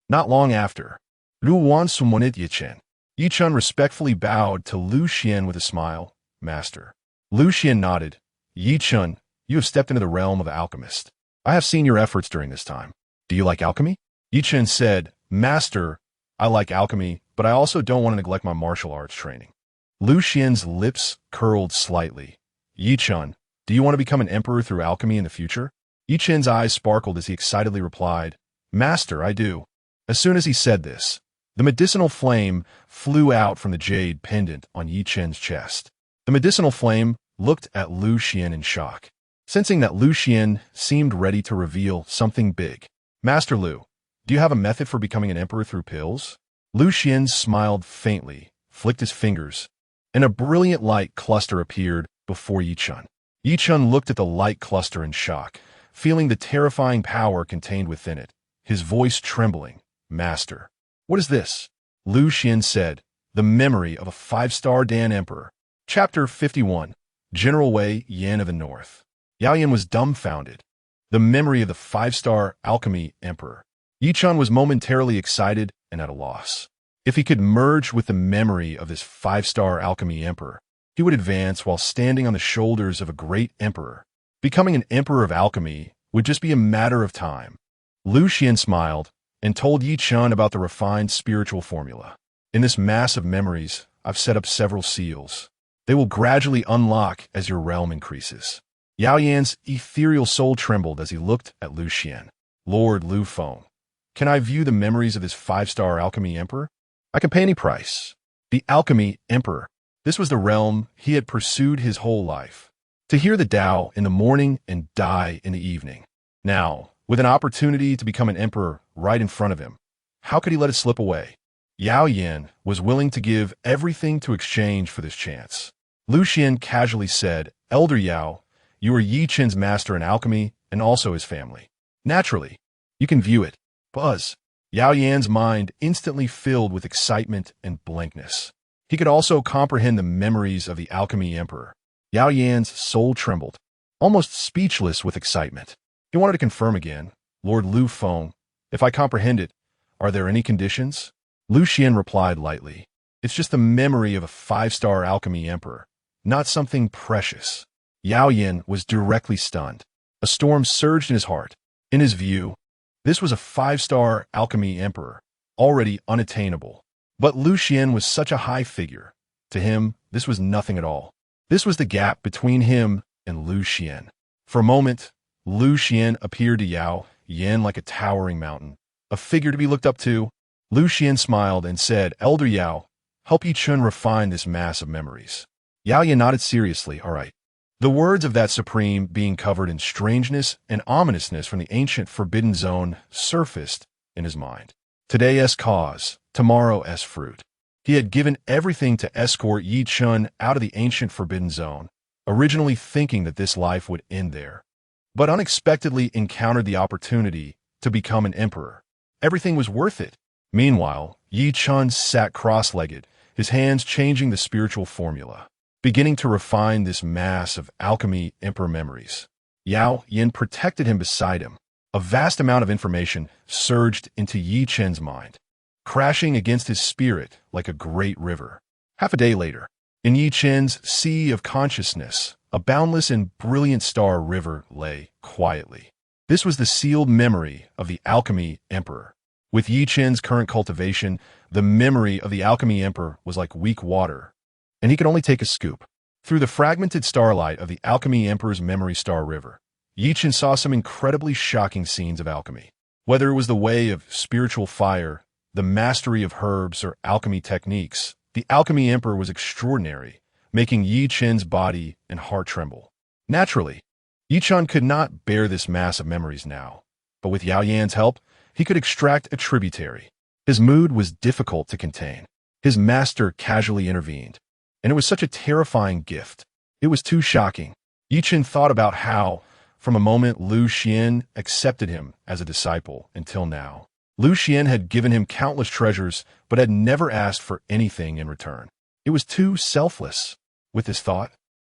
Not long after, Lu Xuan summoned Yichen. Yichen respectfully bowed to Lu Xuan with a smile. "Master." Lu Xuan nodded. "Yichen, you have stepped into the realm of the alchemist. I have seen your efforts during this time. Do you like alchemy?" Yichen said, "Master, I like alchemy, but I also don't want to neglect my martial arts training." Lu Xuan's lips curled slightly. "Yichen, do you want to become an emperor through alchemy in the future?" Yichen's eyes sparkled as he excitedly replied, "Master, I do." As soon as he said this, the medicinal flame flew out from the jade pendant on Yichen's chest. The medicinal flame looked at Lu Xuan in shock, sensing that Lu Xuan seemed ready to reveal something big. "Master Lu, do you have a method for becoming an emperor through pills?" Lu Xuan smiled faintly, flicked his fingers, and a brilliant light cluster appeared before Yichen. Yichen looked at the light cluster in shock, feeling the terrifying power contained within it, his voice trembling. "Master, what is this?" Lu Xuan said, "The memory of a 5-star Dan Emperor." Chapter 51. General Wei Yan of the North. Yao Yan was dumbfounded. The memory of the 5-star Alchemy Emperor. Yichen was momentarily excited and at a loss. If he could merge with the memory of this 5-star Alchemy Emperor, he would advance while standing on the shoulders of a great emperor. Becoming an emperor of alchemy would just be a matter of time. Lu Xuan smiled and told Yichen about the refined spiritual formula. "In this mass of memories, I've set up several seals. They will gradually unlock as your realm increases." Yao Yan's ethereal soul trembled as he looked at Lu Xuan. "Lord Lu Feng, can I view the memories of this 5-star Alchemy Emperor?" "I can pay any price." The Alchemy Emperor. This was the realm he had pursued his whole life. To hear the Tao in the morning and die in the evening. Now, with an opportunity to become an emperor right in front of him, how could he let it slip away? Yao Yan was willing to give everything to exchange for this chance. Lu Xuan casually said, "Elder Yao, you are Yichen's master in alchemy and also his family. Naturally, you can view it." Buzz. Yao Yan's mind instantly filled with excitement and blankness. He could also comprehend the memories of the Alchemy Emperor. Yao Yan's soul trembled, almost speechless with excitement. He wanted to confirm again, "Lord Lu Feng, if I comprehend it, are there any conditions?" Lu Xuan replied lightly, "It's just the memory of a 5-star Alchemy Emperor, not something precious." Yao Yan was directly stunned. A storm surged in his heart. In his view, this was a 5-star Alchemy Emperor, already unattainable. But Lu Xuan was such a high figure. To him, this was nothing at all. This was the gap between him and Lu Xuan. For a moment, Lu Xuan appeared to Yao Yan like a towering mountain, a figure to be looked up to. Lu Xuan smiled and said, "Elder Yao, help Yi Chun refine this mass of memories." Yao Yan nodded seriously, "All right." The words of that supreme being covered in strangeness and ominousness from the ancient forbidden zone surfaced in his mind. Today's cause, tomorrow's fruit. He had given everything to escort Yi Chun out of the ancient forbidden zone, originally thinking that this life would end there, but unexpectedly encountered the opportunity to become an emperor. Everything was worth it. Meanwhile, Yi Chun sat cross-legged, his hands changing the spiritual formula, beginning to refine this mass of Alchemy Emperor memories. Yao Yan protected him beside him. A vast amount of information surged into Yi Chun's mind, crashing against his spirit like a great river. Half a day later, in Yi Chun's sea of consciousness, a boundless and brilliant star river lay quietly. This was the sealed memory of the Alchemy Emperor. With Yi Chun's current cultivation, the memory of the Alchemy Emperor was like weak water, and he could only take a scoop. Through the fragmented starlight of the Alchemy Emperor's memory star river, Yi Chun saw some incredibly shocking scenes of alchemy. Whether it was the way of spiritual fire, the mastery of herbs, or alchemy techniques, the Alchemy Emperor was extraordinary, making Yi Chun's body and heart tremble. Naturally, Yi Chun could not bear this mass of memories now, but with Yao Yan's help, he could extract a tributary. His mood was difficult to contain. His master casually intervened, and it was such a terrifying gift. It was too shocking. Yi Chun thought about how, from a moment Lu Xuan accepted him as a disciple until now, Lu Xuan had given him countless treasures but had never asked for anything in return. It was too selfless. With this thought,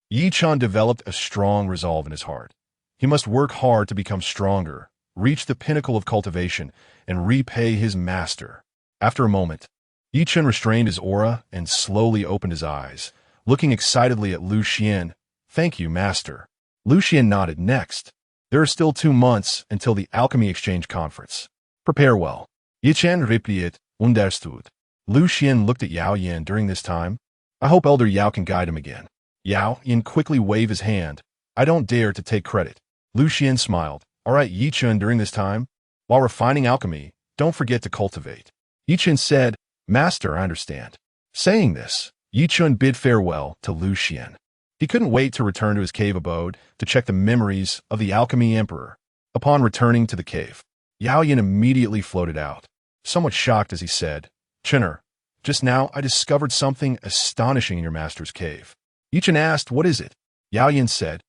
Yi Chun developed a strong resolve in his heart. He must work hard to become stronger, reach the pinnacle of cultivation, and repay his master. After a moment, Yi Chun restrained his aura and slowly opened his eyes, looking excitedly at Lu Xuan. "Thank you, master." Lu Xuan nodded. "Next, there are still 2 months until the Alchemy Exchange Conference. Prepare well." Yi Chun replied, "Understood." Lu Xuan looked at Yao Yan during this time. "I hope Elder Yao can guide him again." Yao Yan quickly waved his hand. "I don't dare to take credit." Lu Xuan smiled. "All right, Yi Chun, during this time, while refining alchemy, don't forget to cultivate." Yi Chun said, "Master, I understand." Saying this, Yi Chun bid farewell to Lu Xuan. He couldn't wait to return to his cave abode to check the memories of the Alchemy Emperor. Upon returning to the cave, Yao Yan immediately floated out, somewhat shocked as he said, "Chenner, just now I discovered something astonishing in your master's cave." Yi Chun asked, "What is it?" Yao Yan said,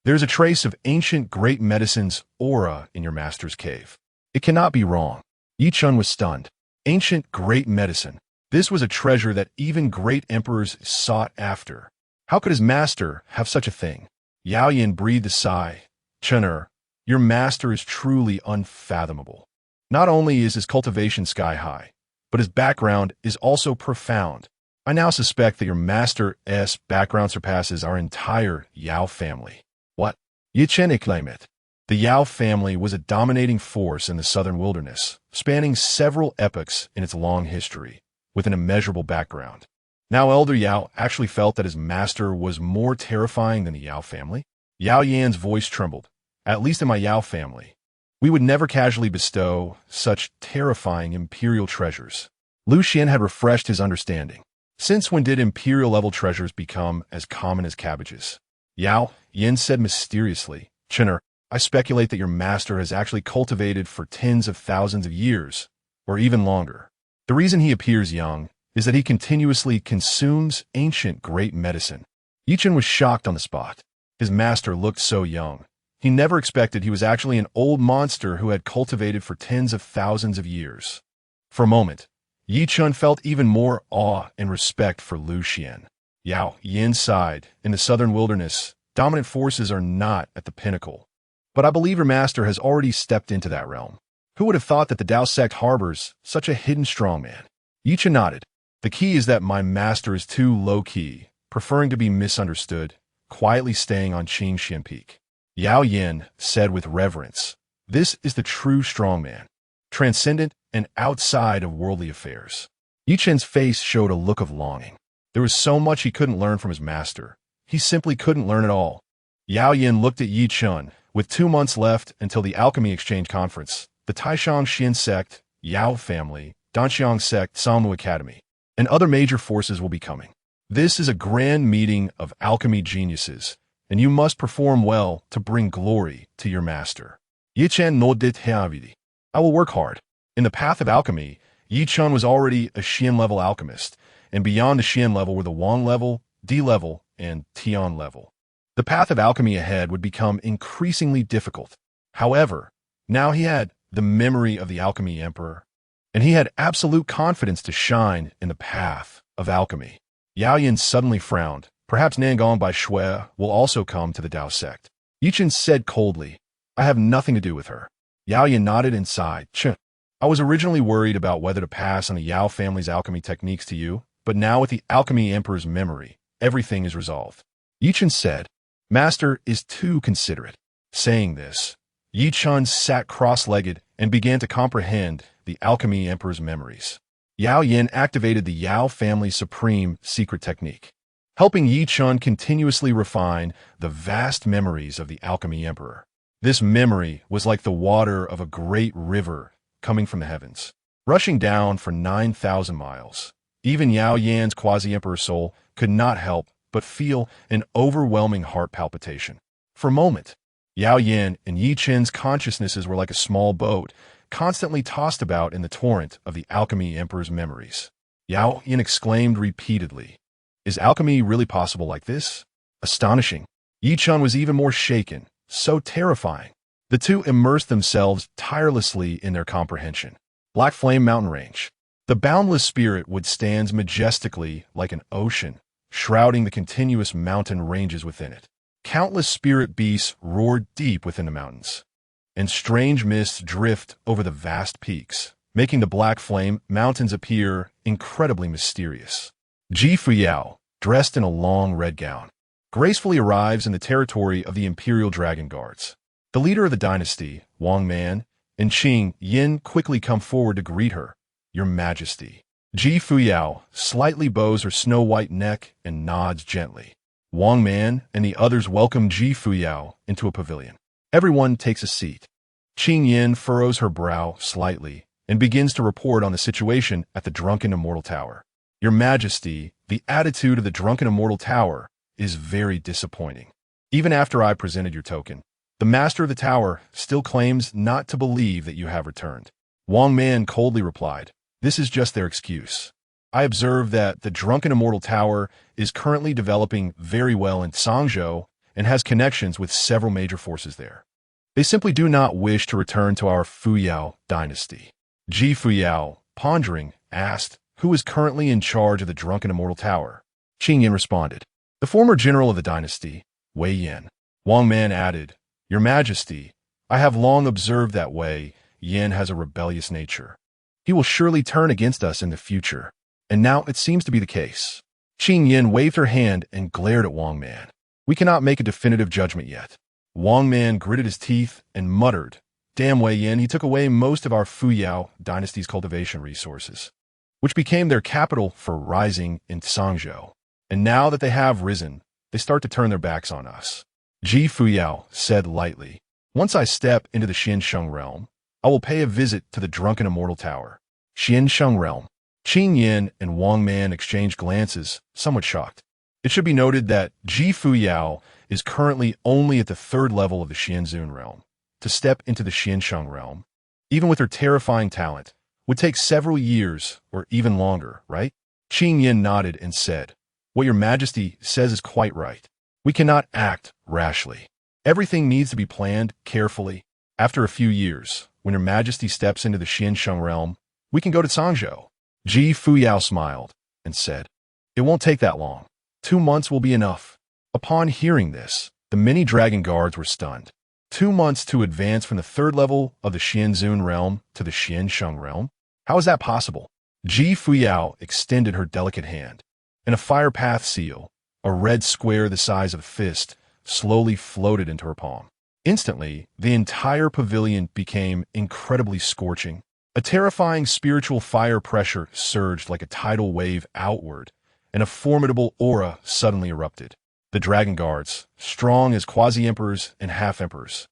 "There's a trace of ancient great medicine's aura in your master's cave. It cannot be wrong." Yi Chun was stunned. Ancient great medicine. This was a treasure that even great emperors sought after. How could his master have such a thing? Yao Yan breathed a sigh. "Chenner, your master is truly unfathomable. Not only is his cultivation sky-high, but his background is also profound. I now suspect that your master's background surpasses our entire Yao family." "What?" Yi Chun exclaimed. The Yao family was a dominating force in the southern wilderness, spanning several epochs in its long history, with an immeasurable background. Now Elder Yao actually felt that his master was more terrifying than the Yao family. Yao Yan's voice trembled. "At least in my Yao family, we would never casually bestow such terrifying imperial treasures." Lu Xuan had refreshed his understanding. Since when did imperial-level treasures become as common as cabbages? Yao Yan said mysteriously, "Chenner, I speculate that your master has actually cultivated for tens of thousands of years, or even longer. The reason he appears young is that he continuously consumes ancient great medicine." Yi Chun was shocked on the spot. His master looked so young. He never expected he was actually an old monster who had cultivated for tens of thousands of years. For a moment, Yi Chun felt even more awe and respect for Lu Xuan. Yao Yan sighed. "In the southern wilderness, dominant forces are not at the pinnacle. But I believe your master has already stepped into that realm. Who would have thought that the Dao sect harbors such a hidden strongman?" Yi Chun nodded. "The key is that my master is too low-key, preferring to be misunderstood, quietly staying on Changsheng Peak." Yao Yan said with reverence, "This is the true strongman, transcendent and outside of worldly affairs. Yi Chen's face showed a look of longing. There was so much he couldn't learn from his master. He simply couldn't learn it all. Yao Yin looked at Yi Chen. With 2 months left until the Alchemy Exchange Conference, the Taishang Xin sect, Yao family, Danxiang sect, Samu Academy, and other major forces will be coming. This is a grand meeting of alchemy geniuses, and you must perform well to bring glory to your master. Yi Chen nodded heavily. I will work hard. In the path of alchemy, Yi Chen was already a Xian-level alchemist, and beyond the Xian level were the Wang level, D level, and Tian level. The path of alchemy ahead would become increasingly difficult. However, now he had the memory of the Alchemy Emperor, and he had absolute confidence to shine in the path of alchemy. Yao Yin suddenly frowned. Perhaps Nangong by Shui will also come to the Dao sect. Yi Chen said coldly, I have nothing to do with her. Yao Yin nodded and sighed. I was originally worried about whether to pass on the Yao family's alchemy techniques to you, but now with the Alchemy Emperor's memory, everything is resolved. Yi Chen said, Master is too considerate. Saying this, Yi Chen sat cross-legged and began to comprehend the Alchemy Emperor's memories. Yao Yin activated the Yao family's supreme secret technique, helping Yi Chen continuously refine the vast memories of the Alchemy Emperor. This memory was like the water of a great river coming from the heavens, rushing down for 9,000 miles. Even Yao Yan's quasi-emperor soul could not help but feel an overwhelming heart palpitation. For a moment, Yao Yan and Yi Chen's consciousnesses were like a small boat, constantly tossed about in the torrent of the Alchemy Emperor's memories. Yao Yan exclaimed repeatedly, Is alchemy really possible like this? Astonishing. Yi Chen was even more shaken, so terrifying. The two immersed themselves tirelessly in their comprehension. Black Flame Mountain Range. The boundless spirit would stand majestically like an ocean, shrouding the continuous mountain ranges within it. Countless spirit beasts roared deep within the mountains, and strange mists drift over the vast peaks, making the Black Flame Mountains appear incredibly mysterious. Ji Fuyao, dressed in a long red gown, gracefully arrives in the territory of the Imperial Dragon Guards. The leader of the dynasty, Wang Man, and Qing Yin quickly come forward to greet her. Your Majesty. Ji Fuyao slightly bows her snow-white neck and nods gently. Wang Man and the others welcome Ji Fuyao into a pavilion. Everyone takes a seat. Qing Yin furrows her brow slightly and begins to report on the situation at the Drunken Immortal Tower. Your Majesty, the attitude of the Drunken Immortal Tower is very disappointing. Even after I presented your token, the master of the tower still claims not to believe that you have returned. Wang Man coldly replied, This is just their excuse. I observe that the Drunken Immortal Tower is currently developing very well in Sangzhou and has connections with several major forces there. They simply do not wish to return to our Fuyao Dynasty. Ji Fuyao, pondering, asked, Who is currently in charge of the Drunken Immortal Tower? Qing Yin responded, The former general of the dynasty, Wei Yin. Wang Man added, Your Majesty, I have long observed that Wei Yin has a rebellious nature. He will surely turn against us in the future, and now it seems to be the case. Qing Yin waved her hand and glared at Wang Man. We cannot make a definitive judgment yet. Wang Man gritted his teeth and muttered, Damn Wei Yin, he took away most of our Fuyao Dynasty's cultivation resources, which became their capital for rising in Sangzhou. And now that they have risen, they start to turn their backs on us. Ji Fuyao said lightly, Once I step into the Xiansheng realm, I will pay a visit to the Drunken Immortal Tower. Xiansheng realm. Qing Yin and Wang Man exchanged glances, somewhat shocked. It should be noted that Ji Fuyao is currently only at the 3rd level of the Xianzun realm. To step into the Xiansheng realm, even with her terrifying talent, would take several years or even longer, right? Qing Yin nodded and said, What your Majesty says is quite right. We cannot act rashly. Everything needs to be planned carefully. After a few years, when your Majesty steps into the Xiansheng realm, we can go to Sangzhou. Ji Fuyao smiled and said, It won't take that long. 2 months will be enough. Upon hearing this, the many dragon guards were stunned. 2 months to advance from the 3rd level of the Xianzun realm to the Xiansheng realm? How is that possible? Ji Fuyao extended her delicate hand, and a fire path seal, a red square the size of a fist, slowly floated into her palm. Instantly, the entire pavilion became incredibly scorching. A terrifying spiritual fire pressure surged like a tidal wave outward, and a formidable aura suddenly erupted. The dragon guards, strong as quasi-emperors and half-emperors,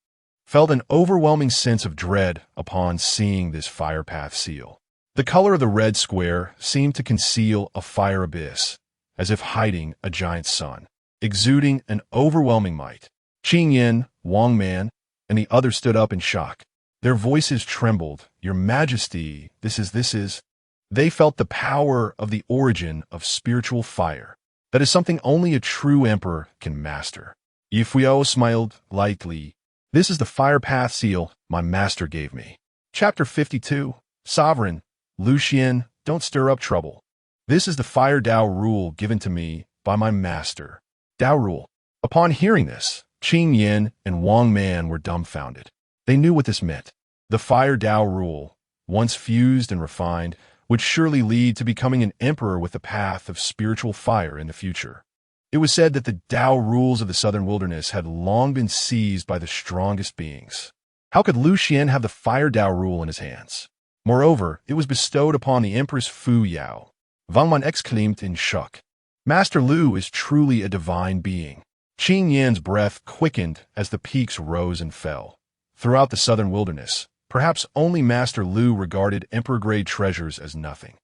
felt an overwhelming sense of dread upon seeing this fire path seal. The color of the red square seemed to conceal a fire abyss, as if hiding a giant sun, exuding an overwhelming might. Qing Yin, Wang Man, and the others stood up in shock. Their voices trembled. "Your Majesty, this is..." They felt the power of the origin of spiritual fire. That is something only a true emperor can master. Fuyao smiled lightly. "This is the fire path seal my master gave me." Chapter 52. Sovereign, Lu Xuan, don't stir up trouble. This is the fire Tao rule given to me by my master. Tao rule. Upon hearing this, Qing Yin and Wang Man were dumbfounded. They knew what this meant. The fire Tao rule, once fused and refined, would surely lead to becoming an emperor with the path of spiritual fire in the future. It was said that the Tao rules of the southern wilderness had long been seized by the strongest beings. How could Lu Xuan have the fire Tao rule in his hands? Moreover, it was bestowed upon the Empress Fuyao. Wang Man exclaimed in shock. Master Lu is truly a divine being. Qing Yan's breath quickened as the peaks rose and fell. Throughout the southern wilderness, perhaps only Master Lu regarded emperor-grade treasures as nothing.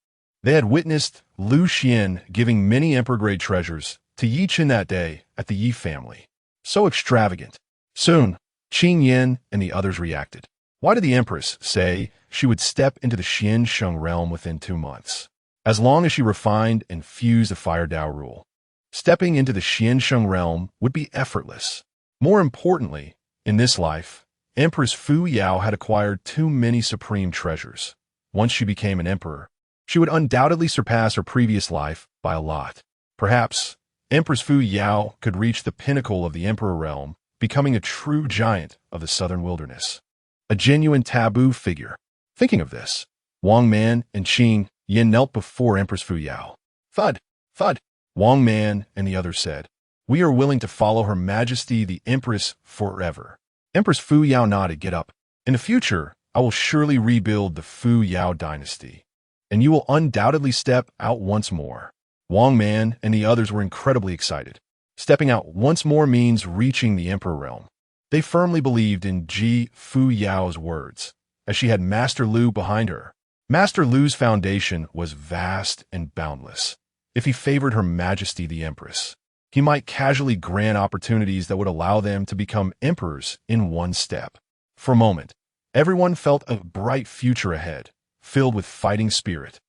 They had witnessed Lu Xuan giving many emperor-grade treasures to Yi Chen that day at the Yi family. So extravagant. Soon, Qing Yin and the others reacted. Why did the Empress say she would step into the Chen Changsheng realm within 2 months? As long as she refined and fused the fire Tao rule, stepping into the Chen Changsheng realm would be effortless. More importantly, in this life, Empress Fuyao had acquired too many supreme treasures. Once she became an emperor, she would undoubtedly surpass her previous life by a lot. Perhaps, Empress Fuyao could reach the pinnacle of the emperor realm, becoming a true giant of the southern wilderness. A genuine taboo figure. Thinking of this, Wang Man and Qing Yin knelt before Empress Fuyao. Thud, thud. Wang Man and the others said, "We are willing to follow Her Majesty the Empress forever." Empress Fuyao nodded. "Get up. In the future, I will surely rebuild the Fuyao Dynasty, and you will undoubtedly step out once more." Wang Man and the others were incredibly excited. Stepping out once more means reaching the emperor realm. They firmly believed in Ji Fuyao's words, as she had Master Lu behind her. Master Lu's foundation was vast and boundless. If he favored Her Majesty the Empress, he might casually grant opportunities that would allow them to become emperors in one step. For a moment, everyone felt a bright future ahead, filled with fighting spirit.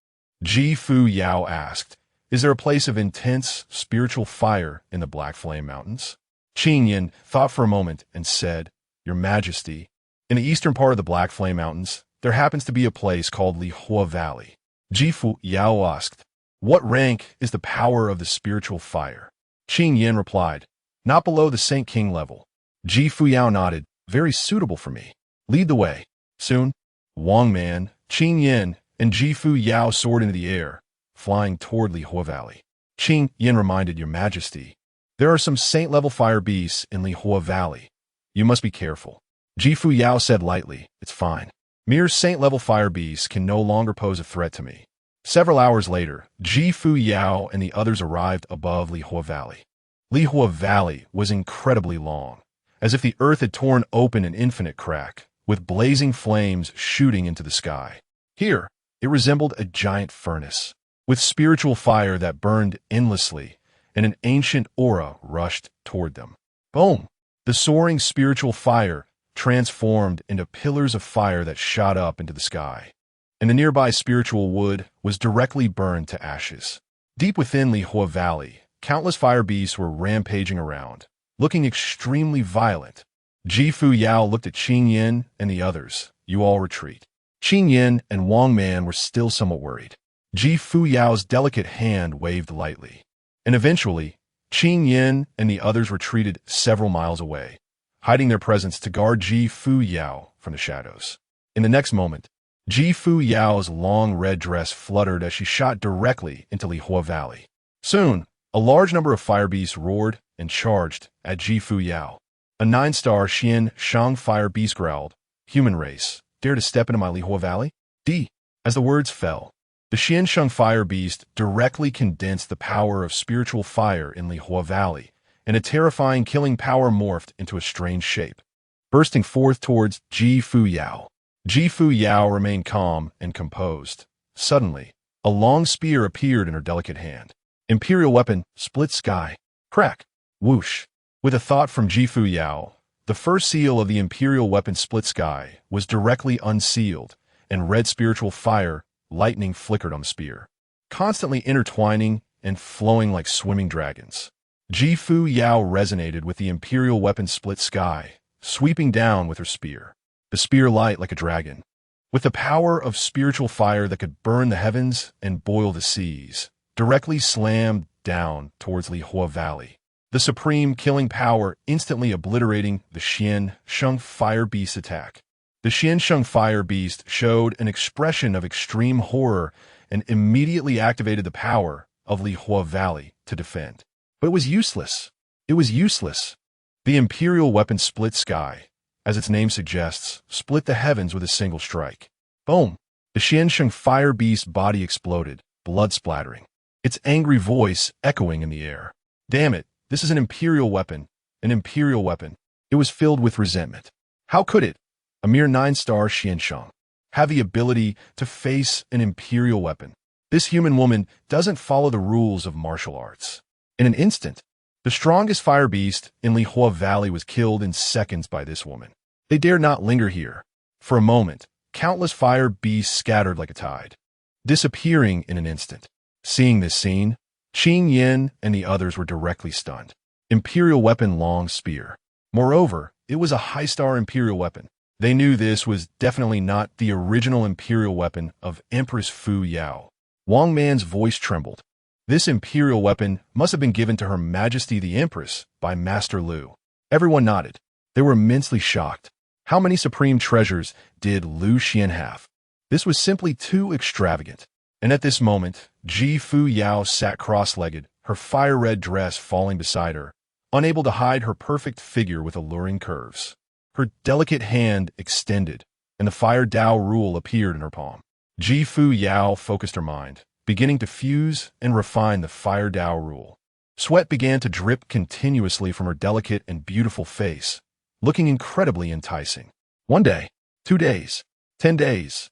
Ji Fuyao asked, "Is there a place of intense spiritual fire in the Black Flame Mountains?" Qing Yin thought for a moment and said, "Your Majesty, in the eastern part of the Black Flame Mountains, there happens to be a place called Lihua Valley." Ji Fuyao asked, "What rank is the power of the spiritual fire?" Qing Yin replied, "Not below the Saint King level." Ji Fuyao nodded, "Very suitable for me. Lead the way." Soon, Wang Man, Qing Yin, and Ji Fuyao soared into the air, flying toward Lihua Valley. Qing Yin reminded, "Your Majesty, there are some saint-level fire beasts in Lihua Valley. You must be careful." Ji Fuyao said lightly, "It's fine. Mere saint-level fire beasts can no longer pose a threat to me." Several hours later, Ji Fuyao and the others arrived above Lihua Valley. Lihua Valley was incredibly long, as if the earth had torn open an infinite crack, with blazing flames shooting into the sky. Here, it resembled a giant furnace, with spiritual fire that burned endlessly, and an ancient aura rushed toward them. Boom! The soaring spiritual fire transformed into pillars of fire that shot up into the sky, and the nearby spiritual wood was directly burned to ashes. Deep within Lihua Valley, countless fire beasts were rampaging around, looking extremely violent. Ji Fuyao looked at Qing Yin and the others. "You all retreat." Qing Yin and Wang Man were still somewhat worried. Ji Fuyao's delicate hand waved lightly, and eventually, Qing Yin and the others retreated several miles away, hiding their presence to guard Ji Fuyao from the shadows. In the next moment, Ji Fuyao's long red dress fluttered as she shot directly into Lihua Valley. Soon, a large number of fire beasts roared and charged at Ji Fuyao. A 9-star Chen Changsheng fire beast growled, "Human race, dare to step into my Lihua Valley?" D. As the words fell, the Xiansheng fire beast directly condensed the power of spiritual fire in Lihua Valley, and a terrifying killing power morphed into a strange shape, bursting forth towards Ji Fuyao. Ji Fuyao remained calm and composed. Suddenly, a long spear appeared in her delicate hand. Imperial weapon, split sky. Crack. Whoosh. With a thought from Ji Fuyao, the first seal of the Imperial weapon split sky was directly unsealed, and red spiritual fire, lightning flickered on the spear, constantly intertwining and flowing like swimming dragons. Ji Fuyao resonated with the Imperial weapon split sky, sweeping down with her spear. The spear light like a dragon, with the power of spiritual fire that could burn the heavens and boil the seas, directly slammed down towards Lihua Valley. The supreme killing power instantly obliterating the Xiansheng fire beast attack. The Xiansheng fire beast showed an expression of extreme horror and immediately activated the power of Lihua Valley to defend. But it was useless. It was useless. The Imperial weapon split sky, as its name suggests, split the heavens with a single strike. Boom! The Xiansheng fire beast's body exploded, blood splattering, its angry voice echoing in the air. Damn it, this is an Imperial weapon. An Imperial weapon. It was filled with resentment. How could it, a mere 9-star Xiansheng, have the ability to face an Imperial weapon? This human woman doesn't follow the rules of martial arts. In an instant, the strongest fire beast in Lihua Valley was killed in seconds by this woman. They dared not linger here. For a moment, countless fire beasts scattered like a tide, disappearing in an instant. Seeing this scene, Qing Yin and the others were directly stunned. Imperial weapon long spear. Moreover, it was a high-star Imperial weapon. They knew this was definitely not the original Imperial weapon of Empress Fuyao. Wang Man's voice trembled. This Imperial weapon must have been given to Her Majesty the Empress by Master Lu. Everyone nodded. They were immensely shocked. How many supreme treasures did Lu Xuan have? This was simply too extravagant. And at this moment, Ji Fuyao sat cross-legged, her fire-red dress falling beside her, unable to hide her perfect figure with alluring curves. Her delicate hand extended, and the fire Dao rule appeared in her palm. Ji Fuyao focused her mind, beginning to fuse and refine the fire Dao rule. Sweat began to drip continuously from her delicate and beautiful face, looking incredibly enticing. 1 day, 2 days, 10 days.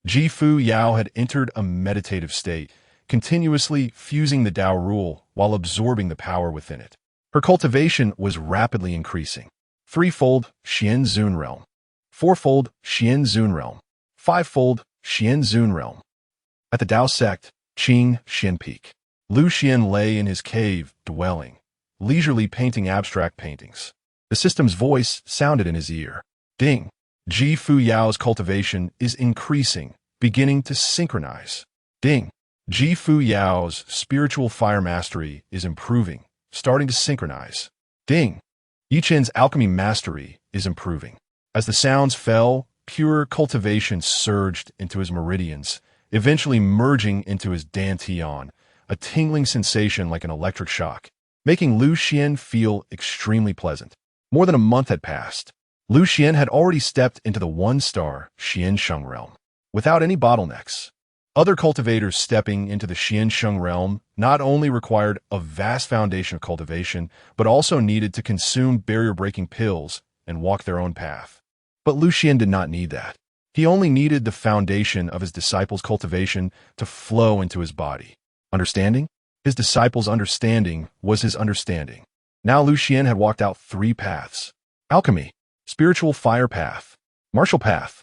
Ji Fuyao had entered a meditative state, continuously fusing the Dao rule while absorbing the power within it. Her cultivation was rapidly increasing. 3-fold Xian Zun realm, 4-fold Xian Zun realm, 5-fold Xian Zun realm. At the Dao sect, Qing Xian Peak, Lu Xuan lay in his cave, dwelling, leisurely painting abstract paintings. The system's voice sounded in his ear. Ding! Ji Fuyao's cultivation is increasing, beginning to synchronize. Ding! Ji Fuyao's spiritual fire mastery is improving, starting to synchronize. Ding! Yichen's alchemy mastery is improving. As the sounds fell, pure cultivation surged into his meridians, eventually merging into his dantian, a tingling sensation like an electric shock, making Lu Xuan feel extremely pleasant. More than a month had passed. Lu Xuan had already stepped into the 1-star Xiansheng realm, without any bottlenecks. Other cultivators stepping into the Xiansheng realm not only required a vast foundation of cultivation, but also needed to consume barrier-breaking pills and walk their own path. But Lu Xuan did not need that. He only needed the foundation of his disciples' cultivation to flow into his body. Understanding? His disciples' understanding was his understanding. Now Lu Xuan had walked out 3 paths. Alchemy, spiritual fire path, martial path.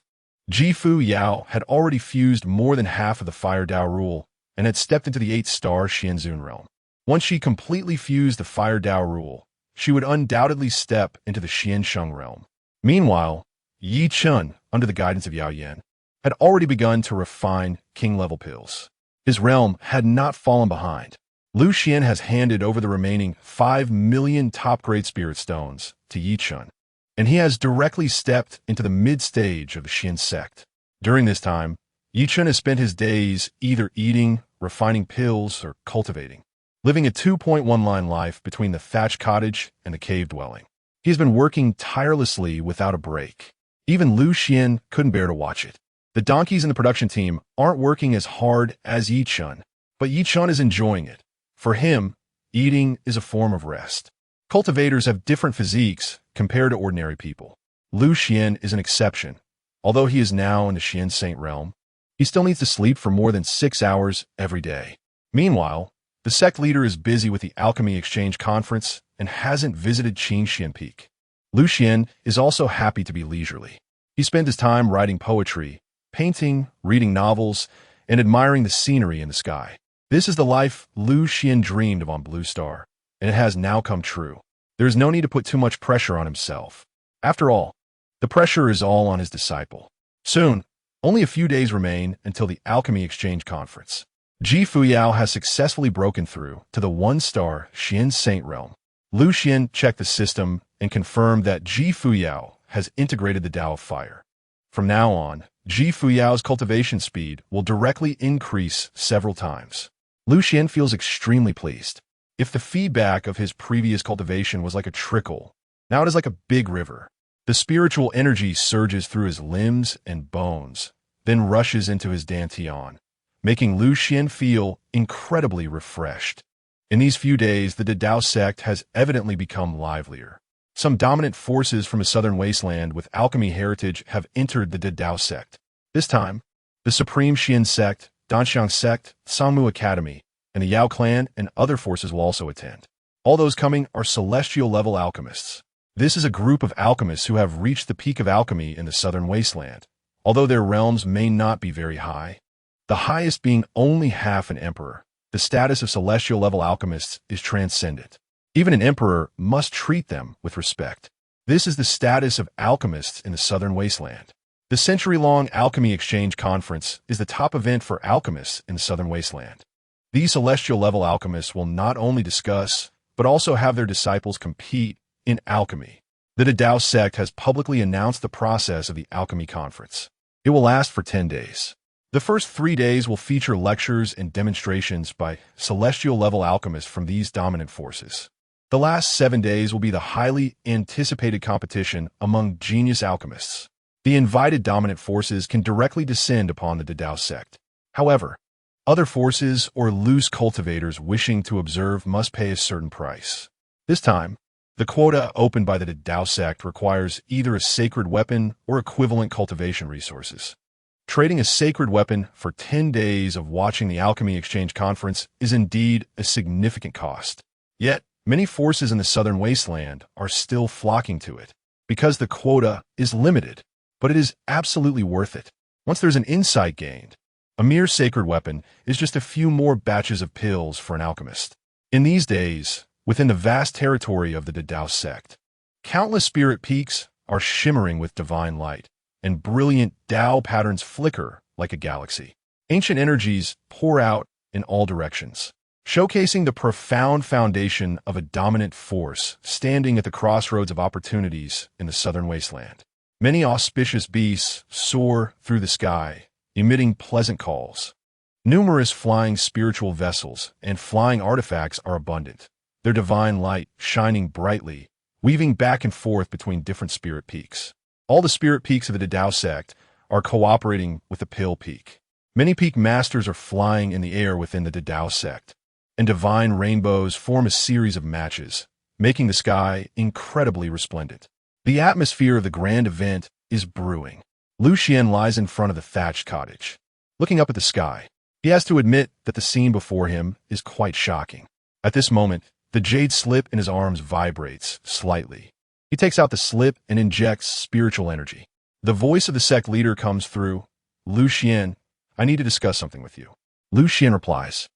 Ji Fuyao had already fused more than half of the fire Dao rule and had stepped into the 8-star Xianzun realm. Once she completely fused the fire Dao rule, she would undoubtedly step into the Xiansheng realm. Meanwhile, Yi Chun, under the guidance of Yao Yan, had already begun to refine king-level pills. His realm had not fallen behind. Lu Xuan has handed over the remaining 5 million top-grade spirit stones to Yi Chun, and he has directly stepped into the mid-stage of the Xian sect. During this time, Yi Chun has spent his days either eating, refining pills, or cultivating, living a 2.1-line life between the thatched cottage and the cave dwelling. He has been working tirelessly without a break. Even Lu Xuan couldn't bear to watch it. The donkeys in the production team aren't working as hard as Yi Chun, but Yi Chun is enjoying it. For him, eating is a form of rest. Cultivators have different physiques compared to ordinary people. Lu Xuan is an exception. Although he is now in the Xian Saint realm, he still needs to sleep for more than 6 hours every day. Meanwhile, the sect leader is busy with the Alchemy Exchange Conference and hasn't visited Changsheng Peak. Lu Xuan is also happy to be leisurely. He spends his time writing poetry, painting, reading novels, and admiring the scenery in the sky. This is the life Lu Xuan dreamed of on Blue Star, and it has now come true. There is no need to put too much pressure on himself. After all, the pressure is all on his disciple. Soon, only a few days remain until the Alchemy Exchange Conference. Fuyao has successfully broken through to the 1-star Xian Saint realm. Lu Xuan checked the system and confirmed that Fuyao has integrated the Tao of Fire. From now on, Fuyao's cultivation speed will directly increase several times. Lu Xuan feels extremely pleased. If the feedback of his previous cultivation was like a trickle, now it is like a big river. The spiritual energy surges through his limbs and bones, then rushes into his dantian, making Lu Xuan feel incredibly refreshed. In these few days, the Dao sect has evidently become livelier. Some dominant forces from a southern wasteland with alchemy heritage have entered the Dao sect. This time, the Supreme Xian sect, Danxiang sect, Sangmu Academy, and the Yao clan and other forces will also attend. All those coming are celestial-level alchemists. This is a group of alchemists who have reached the peak of alchemy in the southern wasteland, although their realms may not be very high. The highest being only half an emperor. The status of celestial-level alchemists is transcendent. Even an emperor must treat them with respect. This is the status of alchemists in the southern wasteland. The century-long Alchemy Exchange Conference is the top event for alchemists in the southern wasteland. These celestial-level alchemists will not only discuss, but also have their disciples compete in alchemy. The Dao sect has publicly announced the process of the Alchemy Conference. It will last for 10 days. The first 3 days will feature lectures and demonstrations by celestial-level alchemists from these dominant forces. The last 7 days will be the highly anticipated competition among genius alchemists. The invited dominant forces can directly descend upon the Dao sect. However, other forces or loose cultivators wishing to observe must pay a certain price. This time, the quota opened by the Dao sect requires either a sacred weapon or equivalent cultivation resources. Trading a sacred weapon for 10 days of watching the Alchemy Exchange Conference is indeed a significant cost. Yet, many forces in the southern wasteland are still flocking to it, because the quota is limited, but it is absolutely worth it. Once there's an insight gained, a mere sacred weapon is just a few more batches of pills for an alchemist. In these days, within the vast territory of the Dao sect, countless spirit peaks are shimmering with divine light, and brilliant Tao patterns flicker like a galaxy. Ancient energies pour out in all directions, showcasing the profound foundation of a dominant force standing at the crossroads of opportunities in the southern wasteland. Many auspicious beasts soar through the sky, emitting pleasant calls. Numerous flying spiritual vessels and flying artifacts are abundant, their divine light shining brightly, weaving back and forth between different spirit peaks. All the spirit peaks of the Dao sect are cooperating with the Pill Peak. Many peak masters are flying in the air within the Dao sect, and divine rainbows form a series of matches, making the sky incredibly resplendent. The atmosphere of the grand event is brewing. Lu Xuan lies in front of the thatched cottage. Looking up at the sky, he has to admit that the scene before him is quite shocking. At this moment, the jade slip in his arms vibrates slightly. He takes out the slip and injects spiritual energy. The voice of the sect leader comes through. Lu Xuan, I need to discuss something with you. Lu Xuan replies,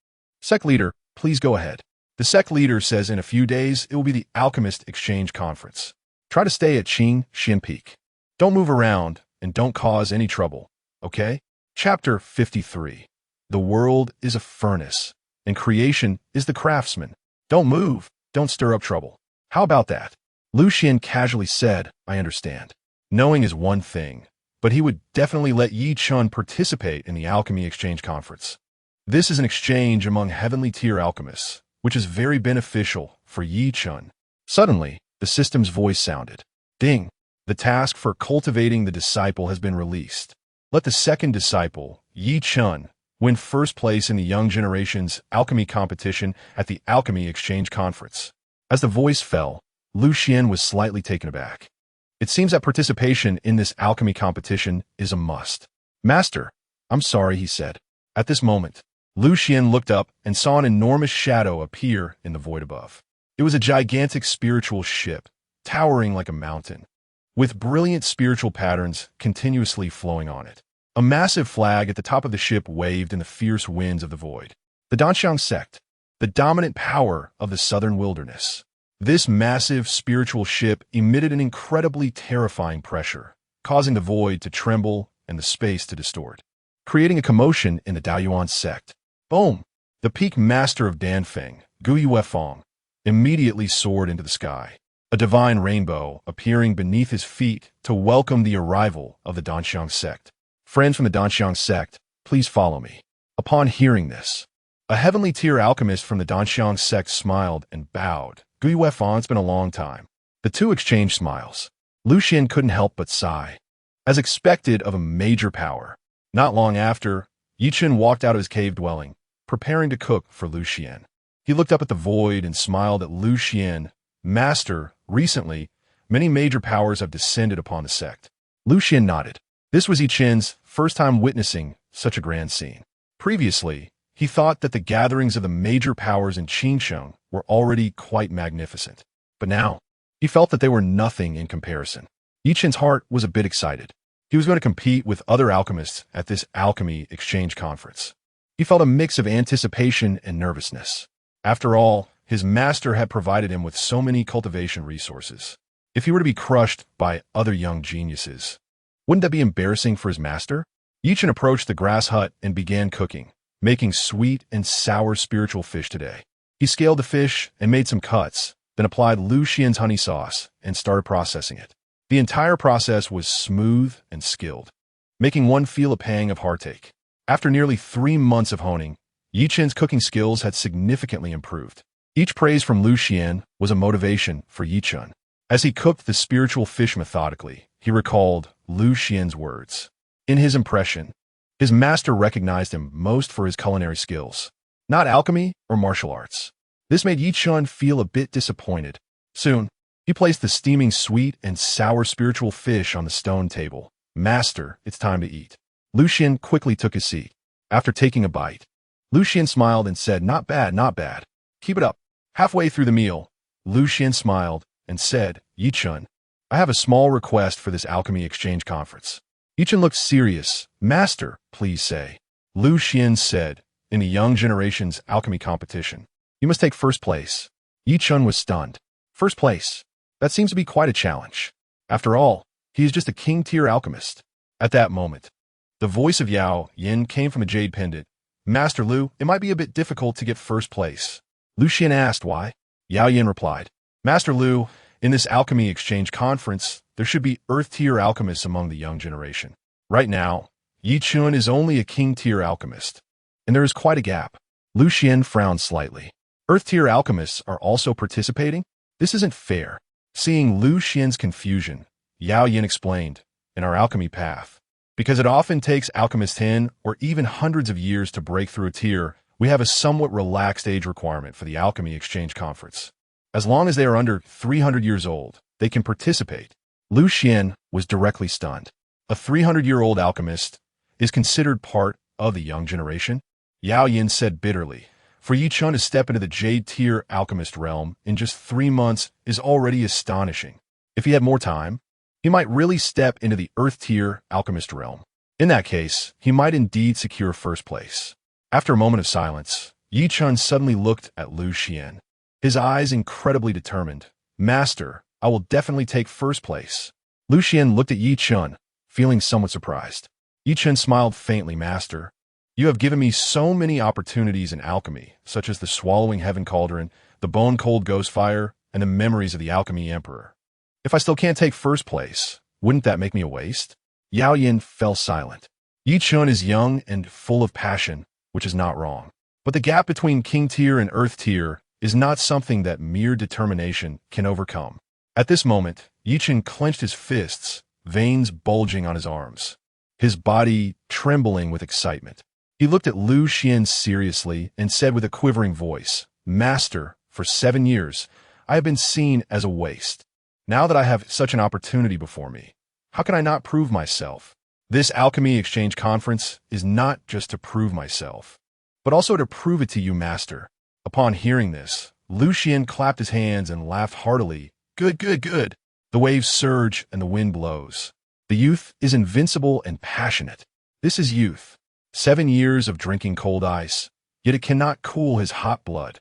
Sect leader, please go ahead. The sect leader says in a few days it will be the Alchemist Exchange Conference. Try to stay at Changsheng Peak. Don't move around and don't cause any trouble, okay? Chapter 53. The world is a furnace, and creation is the craftsman. Don't move, don't stir up trouble. How about that? Lu Xuan casually said, I understand. Knowing is one thing, but he would definitely let Yi Chun participate in the Alchemy Exchange Conference. This is an exchange among heavenly tier alchemists, which is very beneficial for Yi Chun. Suddenly, the system's voice sounded. Ding! The task for cultivating the disciple has been released. Let the second disciple, Yi Chun, win first place in the young generation's alchemy competition at the Alchemy Exchange Conference. As the voice fell, Lu Xuan was slightly taken aback. It seems that participation in this alchemy competition is a must. Master, I'm sorry, he said. At this moment, Lu Xuan looked up and saw an enormous shadow appear in the void above. It was a gigantic spiritual ship, towering like a mountain, with brilliant spiritual patterns continuously flowing on it. A massive flag at the top of the ship waved in the fierce winds of the void. The Danxiang sect, the dominant power of the southern wilderness. This massive spiritual ship emitted an incredibly terrifying pressure, causing the void to tremble and the space to distort, creating a commotion in the Daoyuan sect. Boom! The peak master of Danfeng, Gu Yuefeng, immediately soared into the sky, a divine rainbow appearing beneath his feet to welcome the arrival of the Danxiang sect. Friends from the Danxiang sect, please follow me. Upon hearing this, a heavenly tier alchemist from the Danxiang sect smiled and bowed. Gu Yuefeng, it's been a long time. The two exchanged smiles. Lu Xuan couldn't help but sigh. As expected of a major power, not long after, Yi Chun walked out of his cave dwelling, preparing to cook for Lu Xuan. He looked up at the void and smiled at Lu Xuan. Master, recently, many major powers have descended upon the sect. Lu Xuan nodded. This was Yi Chun's first time witnessing such a grand scene. Previously, he thought that the gatherings of the major powers in Changsheng were already quite magnificent. But now, he felt that they were nothing in comparison. Yi Chun's heart was a bit excited. He was going to compete with other alchemists at this alchemy exchange conference. He felt a mix of anticipation and nervousness. After all, his master had provided him with so many cultivation resources. If he were to be crushed by other young geniuses, wouldn't that be embarrassing for his master? Yi Chun approached the grass hut and began cooking, making sweet and sour spiritual fish today. He scaled the fish and made some cuts, then applied Lu Xuan's honey sauce and started processing it. The entire process was smooth and skilled, making one feel a pang of heartache. After nearly 3 months of honing, Yi Chun's cooking skills had significantly improved. Each praise from Lu Xuan was a motivation for Yi Chun. As he cooked the spiritual fish methodically, he recalled Lu Xuan's words. In his impression, his master recognized him most for his culinary skills, not alchemy or martial arts. This made Yi Chun feel a bit disappointed. Soon, he placed the steaming sweet and sour spiritual fish on the stone table. Master, it's time to eat. Lu Xuan quickly took his seat. After taking a bite, Lu Xuan smiled and said, not bad, not bad. Keep it up. Halfway through the meal, Lu Xuan smiled and said, Yi Chun, I have a small request for this alchemy exchange conference. Yi Chun looked serious. Master, please say. Lu Xuan said, in the young generation's alchemy competition, you must take first place. Yi Chun was stunned. First place? That seems to be quite a challenge. After all, he is just a king-tier alchemist. At that moment, the voice of Yao Yin came from a jade pendant. Master Lu, it might be a bit difficult to get first place. Lu Xuan asked why. Yao Yin replied, Master Lu, in this alchemy exchange conference, there should be earth-tier alchemists among the young generation. Right now, Yi Chun is only a king-tier alchemist, and there is quite a gap. Lu Xuan frowned slightly. Earth-tier alchemists are also participating? This isn't fair. Seeing Lu Xuan's confusion, Yao Yin explained, in our alchemy path, because it often takes alchemists 10 or even hundreds of years to break through a tier, we have a somewhat relaxed age requirement for the alchemy exchange conference. As long as they are under 300 years old, they can participate. Lu Xuan was directly stunned. A 300-year-old alchemist is considered part of the young generation? Yao Yin said bitterly. For Yi Chun to step into the jade-tier alchemist realm in just 3 months is already astonishing. If he had more time, he might really step into the earth-tier alchemist realm. In that case, he might indeed secure first place. After a moment of silence, Yi Chun suddenly looked at Lu Xuan, his eyes incredibly determined. Master, I will definitely take first place. Lu Xuan looked at Yi Chun, feeling somewhat surprised. Yi Chun smiled faintly. Master, you have given me so many opportunities in alchemy, such as the swallowing heaven cauldron, the bone-cold ghost fire, and the memories of the Alchemy Emperor. If I still can't take first place, wouldn't that make me a waste? Yao Yin fell silent. Yi Chun is young and full of passion, which is not wrong. But the gap between king tier and earth tier is not something that mere determination can overcome. At this moment, Yi Chun clenched his fists, veins bulging on his arms. his body trembling with excitement. He looked at Lu Xuan seriously and said with a quivering voice, "Master, for 7 years, I have been seen as a waste. Now that I have such an opportunity before me, how can I not prove myself? This alchemy exchange conference is not just to prove myself, but also to prove it to you, Master." Upon hearing this, Lu Xuan clapped his hands and laughed heartily. "Good, good, good." The waves surge and the wind blows. The youth is invincible and passionate. This is youth. 7 years of drinking cold ice, yet it cannot cool his hot blood.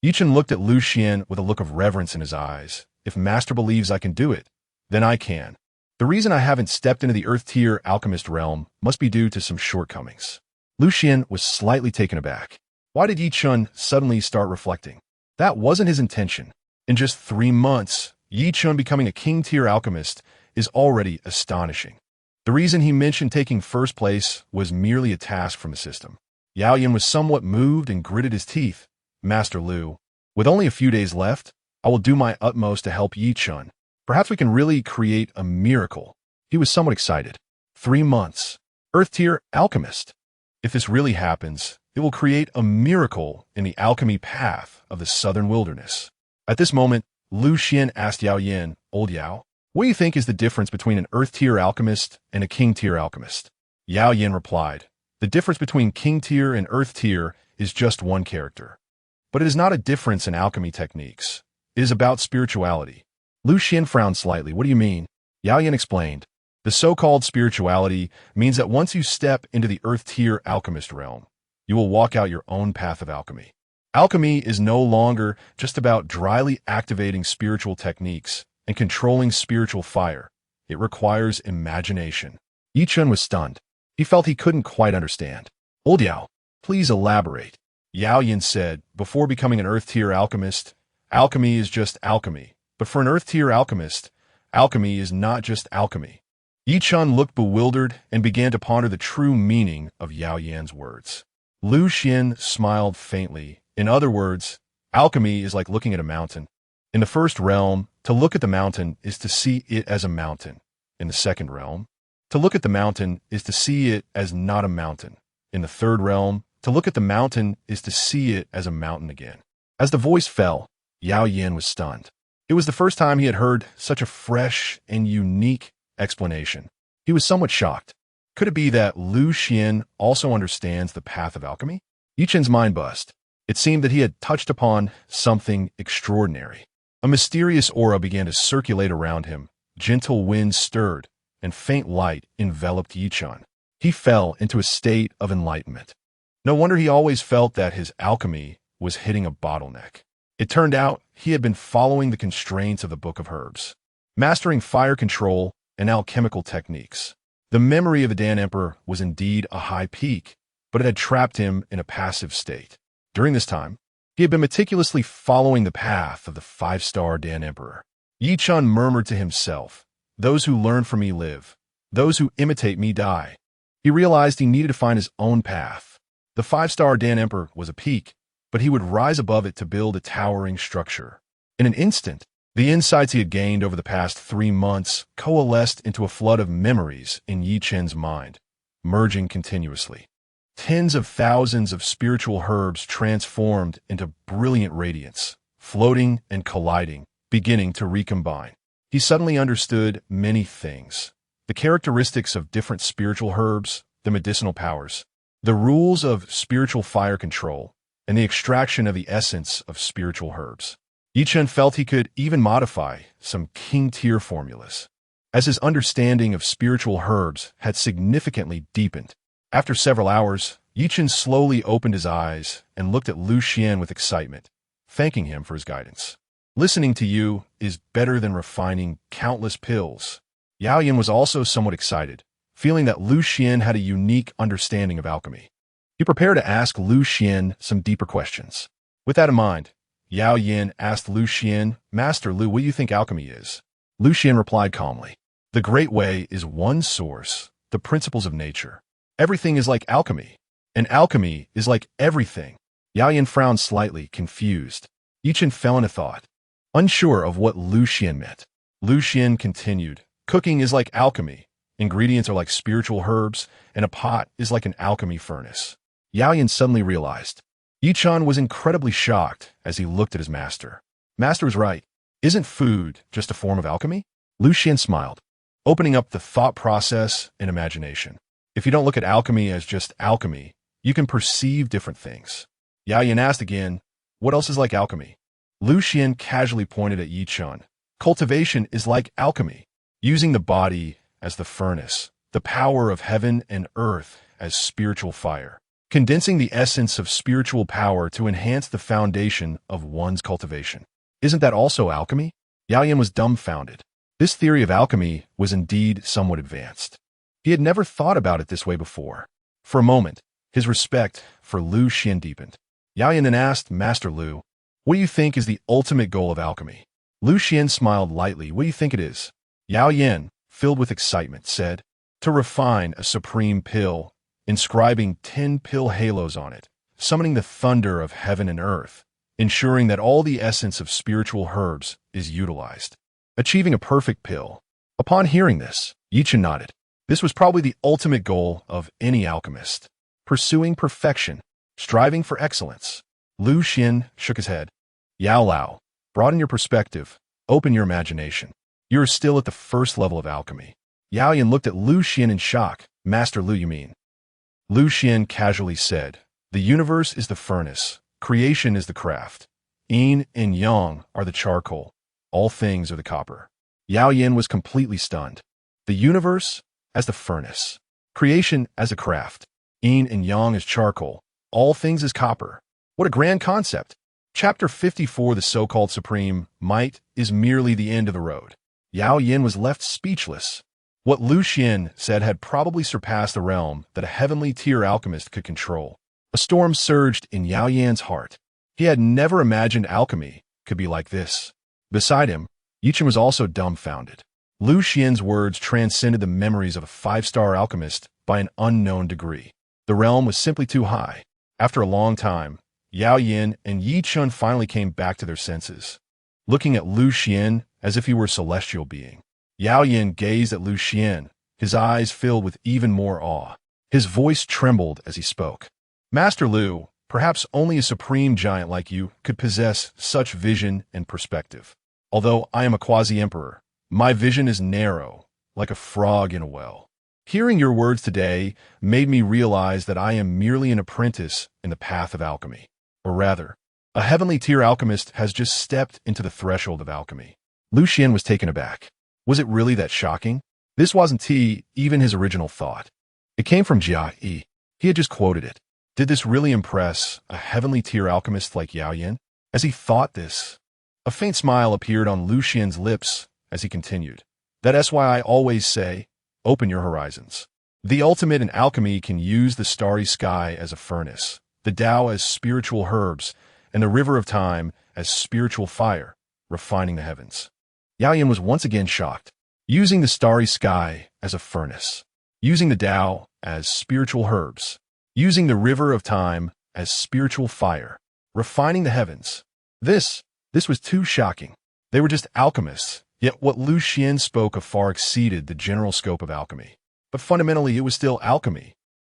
Yichen looked at Lu Xuan with a look of reverence in his eyes. "If Master believes I can do it, then I can. The reason I haven't stepped into the Earth-tier alchemist realm must be due to some shortcomings." Lu Xuan was slightly taken aback. Why did Yichen suddenly start reflecting? That wasn't his intention. In just 3 months, Yichen becoming a king-tier alchemist is already astonishing. The reason he mentioned taking first place was merely a task from the system. Yao Yan was somewhat moved and gritted his teeth. "Master Lu, with only a few days left, I will do my utmost to help Yichen. Perhaps we can really create a miracle." He was somewhat excited. 3 months. Earth-tier alchemist. If this really happens, it will create a miracle in the alchemy path of the southern wilderness. At this moment, Lu Xuan asked Yao Yan, "Old Yao, what do you think is the difference between an Earth-tier alchemist and a King-tier alchemist?" Yao Yan replied, "The difference between King-tier and Earth-tier is just one character. But it is not a difference in alchemy techniques. It is about spirituality." Lu Xuan frowned slightly. "What do you mean?" Yao Yan explained, "The so-called spirituality means that once you step into the Earth-tier alchemist realm, you will walk out your own path of alchemy. Alchemy is no longer just about dryly activating spiritual techniques and controlling spiritual fire. It requires imagination." Yichen was stunned. He felt he couldn't quite understand. "Old Yao, please elaborate." Yao Yan said, "Before becoming an Earth-tier alchemist, alchemy is just alchemy. But for an Earth-tier alchemist, alchemy is not just alchemy." Yichen looked bewildered and began to ponder the true meaning of Yao Yan's words. Lu Xuan smiled faintly. "In other words, alchemy is like looking at a mountain. In the first realm, to look at the mountain is to see it as a mountain. In the second realm, to look at the mountain is to see it as not a mountain. In the third realm, to look at the mountain is to see it as a mountain again." As the voice fell, Yao Yan was stunned. It was the first time he had heard such a fresh and unique explanation. He was somewhat shocked. Could it be that Lu Xuan also understands the path of alchemy? Yichen's mind buzzed. It seemed that he had touched upon something extraordinary. A mysterious aura began to circulate around him. Gentle winds stirred, and faint light enveloped Yichen. He fell into a state of enlightenment. No wonder he always felt that his alchemy was hitting a bottleneck. It turned out he had been following the constraints of the Book of Herbs, mastering fire control and alchemical techniques. The memory of the Dan Emperor was indeed a high peak, but it had trapped him in a passive state. During this time, he had been meticulously following the path of the 5-star Dan Emperor. Yichen murmured to himself, "Those who learn from me live. Those who imitate me die." He realized he needed to find his own path. The 5-star Dan Emperor was a peak, but he would rise above it to build a towering structure. In an instant, the insights he had gained over the past 3 months coalesced into a flood of memories in Yichen's mind, merging continuously. Tens of thousands of spiritual herbs transformed into brilliant radiance, floating and colliding, beginning to recombine. He suddenly understood many things: the characteristics of different spiritual herbs, the medicinal powers, the rules of spiritual fire control, and the extraction of the essence of spiritual herbs. Yichen felt he could even modify some king-tier formulas, as his understanding of spiritual herbs had significantly deepened. After several hours, Yichen slowly opened his eyes and looked at Lu Xuan with excitement, thanking him for his guidance. "Listening to you is better than refining countless pills." Yao Yan was also somewhat excited, feeling that Lu Xuan had a unique understanding of alchemy. He prepared to ask Lu Xuan some deeper questions. With that in mind, Yao Yan asked Lu Xuan, "Master Lu, what do you think alchemy is?" Lu Xuan replied calmly, "The Great Way is one source, the principles of nature. Everything is like alchemy, and alchemy is like everything." Yao Yan frowned slightly, confused. Yichen fell into thought, unsure of what Lu Xuan meant. Lu Xuan continued, "Cooking is like alchemy, Ingredients are like spiritual herbs, and a pot is like an alchemy furnace. Yao Yan suddenly realized. Yi Chen was incredibly shocked as he looked at his master. Master was right. Isn't food just a form of alchemy? Lu Xuan smiled, opening up the thought process and imagination. If you don't look at alchemy as just alchemy, you can perceive different things. Yao Yan asked again, what else is like alchemy? Lu Xuan casually pointed at Yi Chen. Cultivation is like alchemy, using the body as the furnace, the power of heaven and earth as spiritual fire, condensing the essence of spiritual power to enhance the foundation of one's cultivation. Isn't that also alchemy? Yao Yan was dumbfounded. This theory of alchemy was indeed somewhat advanced. He had never thought about it this way before. For a moment, his respect for Lu Xuan deepened. Yao Yan then asked Master Lu, what do you think is the ultimate goal of alchemy? Lu Xuan smiled lightly. What do you think it is? Yao Yan, filled with excitement, said, to refine a supreme pill, inscribing 10 pill halos on it, summoning the thunder of heaven and earth, ensuring that all the essence of spiritual herbs is utilized, achieving a perfect pill. Upon hearing this, Yi Chen nodded. This was probably the ultimate goal of any alchemist, pursuing perfection, striving for excellence. Lu Xuan shook his head. Yao Lao, broaden your perspective, open your imagination. You are still at the first level of alchemy. Yao Yan looked at Lu Xuan in shock. Master Lu, you mean? Lu Xuan casually said, the universe is the furnace, creation is the craft. Yin and yang are the charcoal, all things are the copper. Yao Yan was completely stunned. The universe as the furnace, creation as a craft, yin and yang as charcoal, all things as copper. What a grand concept! Chapter 54, the so-called supreme might, is merely the end of the road. Yao Yan was left speechless. What Lu Xuan said had probably surpassed the realm that a heavenly tier alchemist could control. A storm surged in Yao Yan's heart. He had never imagined alchemy could be like this. Beside him, Yi Chen was also dumbfounded. Lu Xuan's words transcended the memories of a five-star alchemist by an unknown degree. The realm was simply too high. After a long time, Yao Yan and Yi Chen finally came back to their senses, looking at Lu Xuan as if he were a celestial being. Yao Yan gazed at Lu Xuan, his eyes filled with even more awe. His voice trembled as he spoke. Master Lu, perhaps only a supreme giant like you could possess such vision and perspective. Although I am a quasi-emperor, my vision is narrow, like a frog in a well. Hearing your words today made me realize that I am merely an apprentice in the path of alchemy. Or rather, a heavenly tier alchemist has just stepped into the threshold of alchemy. Lu Xuan was taken aback. Was it really that shocking? This wasn't even his original thought. It came from Jia Yi. He had just quoted it. Did this really impress a heavenly tier alchemist like Yao Yan? As he thought this, a faint smile appeared on Lu Xuan's lips as he continued. That's why I always say, open your horizons. The ultimate in alchemy can use the starry sky as a furnace, the Tao as spiritual herbs, and the river of time as spiritual fire, refining the heavens. Yao Yan was once again shocked. Using the starry sky as a furnace, using the Tao as spiritual herbs, using the river of time as spiritual fire, refining the heavens. This was too shocking. They were just alchemists, yet what Lu Xuan spoke of far exceeded the general scope of alchemy. But fundamentally, it was still alchemy.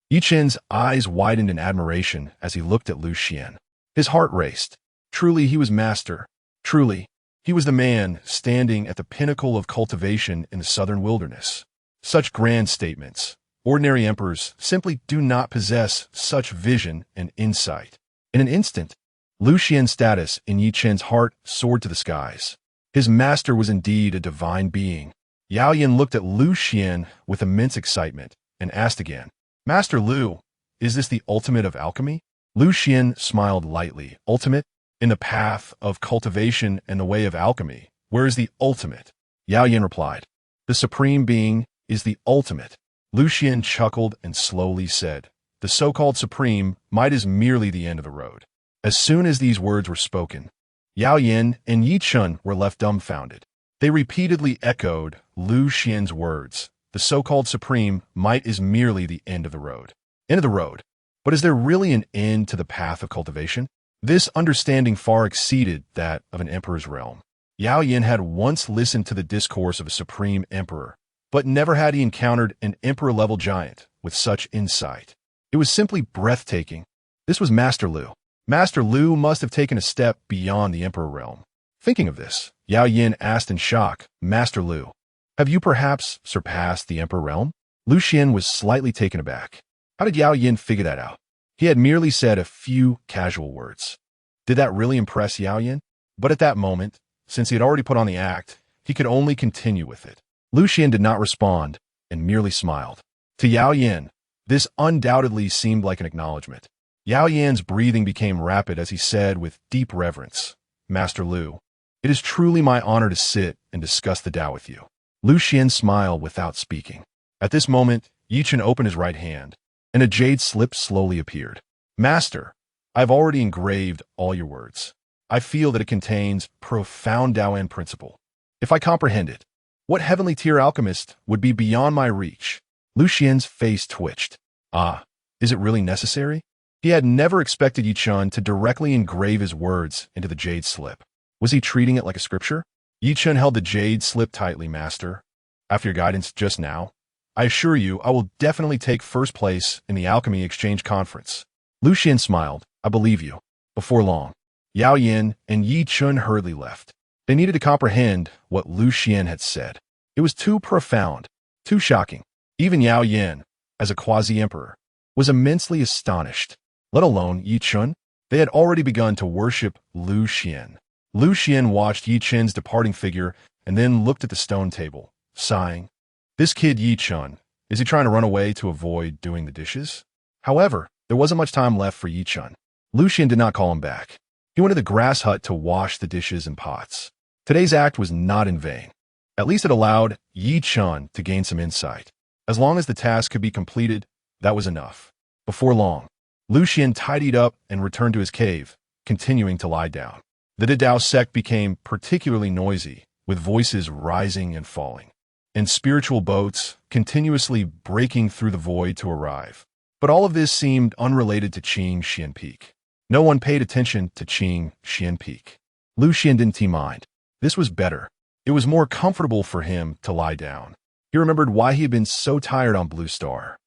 Yi Chen's eyes widened in admiration as he looked at Lu Xuan. His heart raced. Truly, he was master. Truly, he was the man standing at the pinnacle of cultivation in the southern wilderness. Such grand statements. Ordinary emperors simply do not possess such vision and insight. In an instant, Lu Xuan's status in Yi Chen's heart soared to the skies. His master was indeed a divine being. Yao Yan looked at Lu Xuan with immense excitement and asked again, Master Lu, is this the ultimate of alchemy? Lu Xuan smiled lightly. Ultimate? In the path of cultivation and the way of alchemy, where is the ultimate? Yao Yan replied, the supreme being is the ultimate. Lu Xuan chuckled and slowly said, the so-called supreme might is merely the end of the road. As soon as these words were spoken, Yao Yan and Yi Chen were left dumbfounded. They repeatedly echoed Lu Xuan's words, the so-called supreme might is merely the end of the road. End of the road. But is there really an end to the path of cultivation? This understanding far exceeded that of an emperor's realm. Yao Yan had once listened to the discourse of a supreme emperor, but never had he encountered an emperor-level giant with such insight. It was simply breathtaking. This was Master Lu. Master Lu must have taken a step beyond the emperor realm. Thinking of this, Yao Yin asked in shock, "Master Lu, have you perhaps surpassed the emperor realm?" Lu Xuan was slightly taken aback. How did Yao Yin figure that out? He had merely said a few casual words. Did that really impress Yao Yin? But at that moment, since he had already put on the act, he could only continue with it. Lu Xuan did not respond and merely smiled. To Yao Yin, this undoubtedly seemed like an acknowledgement. Yao Yin's breathing became rapid as he said with deep reverence, "Master Lu, it is truly my honor to sit and discuss the Tao with you." Lu Xuan smiled without speaking. At this moment, Yi Chen opened his right hand, and a jade slip slowly appeared. "Master, I have already engraved all your words. I feel that it contains profound Taoan principle. If I comprehend it, what heavenly tier alchemist would be beyond my reach?" Lu Xuan's face twitched. Ah, is it really necessary? He had never expected Yi Chen to directly engrave his words into the jade slip. Was he treating it like a scripture? Yi Chen held the jade slip tightly, "Master. After your guidance just now, I assure you I will definitely take first place in the Alchemy Exchange Conference." Lu Xuan smiled. "I believe you." Before long, Yao Yin and Yi Chen hurriedly left. They needed to comprehend what Lu Xuan had said. It was too profound, too shocking. Even Yao Yin, as a quasi-emperor, was immensely astonished, let alone Yi Chen. They had already begun to worship Lu Xuan. Lu Xuan watched Yi Chen's departing figure and then looked at the stone table, sighing. This kid Yi Chen, is he trying to run away to avoid doing the dishes? However, there wasn't much time left for Yi Chen. Lu Xuan did not call him back. He went to the grass hut to wash the dishes and pots. Today's act was not in vain. At least it allowed Yi Chen to gain some insight. As long as the task could be completed, that was enough. Before long, Lu Xuan tidied up and returned to his cave, continuing to lie down. The Dao sect became particularly noisy, with voices rising and falling, and spiritual boats continuously breaking through the void to arrive. But all of this seemed unrelated to Changsheng Peak. No one paid attention to Changsheng Peak. Lu Xuan didn't mind. This was better. It was more comfortable for him to lie down. He remembered why he had been so tired on Blue Star.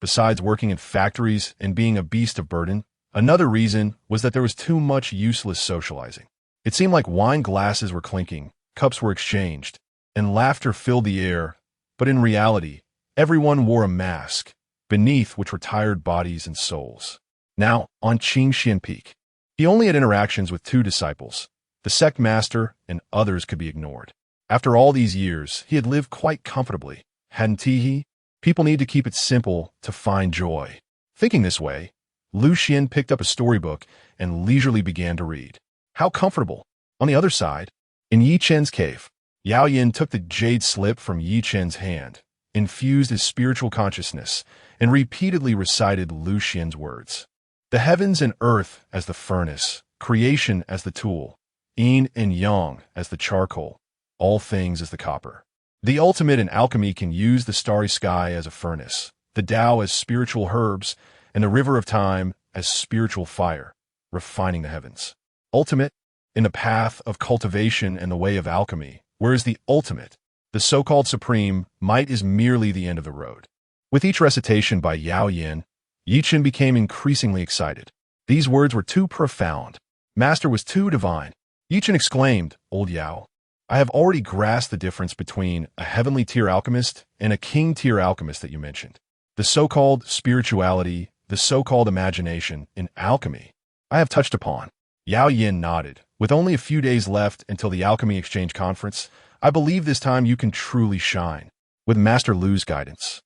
Besides working in factories and being a beast of burden, another reason was that there was too much useless socializing. It seemed like wine glasses were clinking, cups were exchanged, and laughter filled the air, but in reality, everyone wore a mask, beneath which were tired bodies and souls. Now, on Changsheng Peak, he only had interactions with 2 disciples. The sect master and others could be ignored. After all these years, he had lived quite comfortably, hadn't he? People need to keep it simple to find joy. Thinking this way, Lu Xuan picked up a storybook and leisurely began to read. How comfortable. On the other side, in Yi Chen's cave, Yao Yin took the jade slip from Yi Chen's hand, infused his spiritual consciousness, and repeatedly recited Lu Xuan's words. The heavens and earth as the furnace, creation as the tool, yin and yang as the charcoal, all things as the copper. The ultimate in alchemy can use the starry sky as a furnace, the Tao as spiritual herbs, and the river of time as spiritual fire, refining the heavens. Ultimate, in the path of cultivation and the way of alchemy, whereas the ultimate, the so-called supreme, might is merely the end of the road. With each recitation by Yao Yin, Yi Chen became increasingly excited. These words were too profound. Master was too divine. Yi Chen exclaimed, "Old Yao, I have already grasped the difference between a heavenly tier alchemist and a king tier alchemist that you mentioned. The so-called spirituality, the so-called imagination in alchemy, I have touched upon." Yao Yin nodded. "With only a few days left until the Alchemy Exchange Conference, I believe this time you can truly shine. With Master Lu's guidance,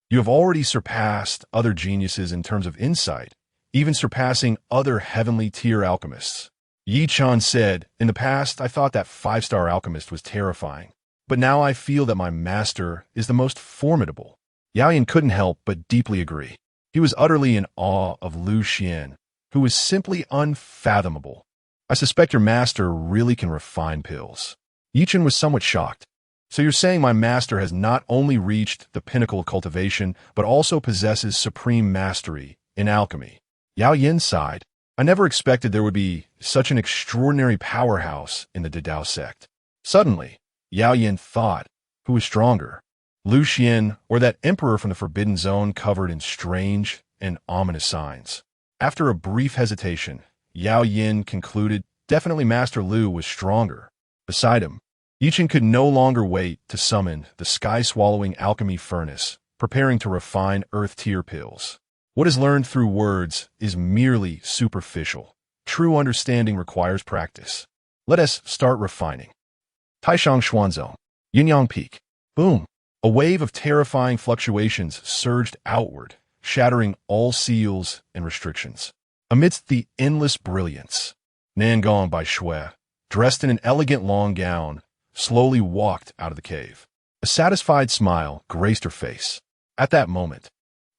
you have already surpassed other geniuses in terms of insight, even surpassing other heavenly tier alchemists." Yi Chen said, "In the past, I thought that 5-star alchemist was terrifying, but now I feel that my master is the most formidable." Yao Yin couldn't help but deeply agree. He was utterly in awe of Lu Xuan, who was simply unfathomable. "I suspect your master really can refine pills." Yi Chen was somewhat shocked. "So you're saying my master has not only reached the pinnacle of cultivation, but also possesses supreme mastery in alchemy?" Yao Yin sighed. "I never expected there would be such an extraordinary powerhouse in the Dao sect." Suddenly, Yao Yin thought, who was stronger, Lu Xuan, or that emperor from the Forbidden Zone covered in strange and ominous signs. After a brief hesitation, Yao Yin concluded definitely Master Lu was stronger. Beside him, Yichen could no longer wait to summon the sky-swallowing alchemy furnace, preparing to refine earth-tier pills. What is learned through words is merely superficial. True understanding requires practice. Let us start refining. Taishang Xuanzhou, Yinyang Peak. Boom! A wave of terrifying fluctuations surged outward, shattering all seals and restrictions. Amidst the endless brilliance, Nangong by Shui, dressed in an elegant long gown, slowly walked out of the cave. A satisfied smile graced her face. At that moment,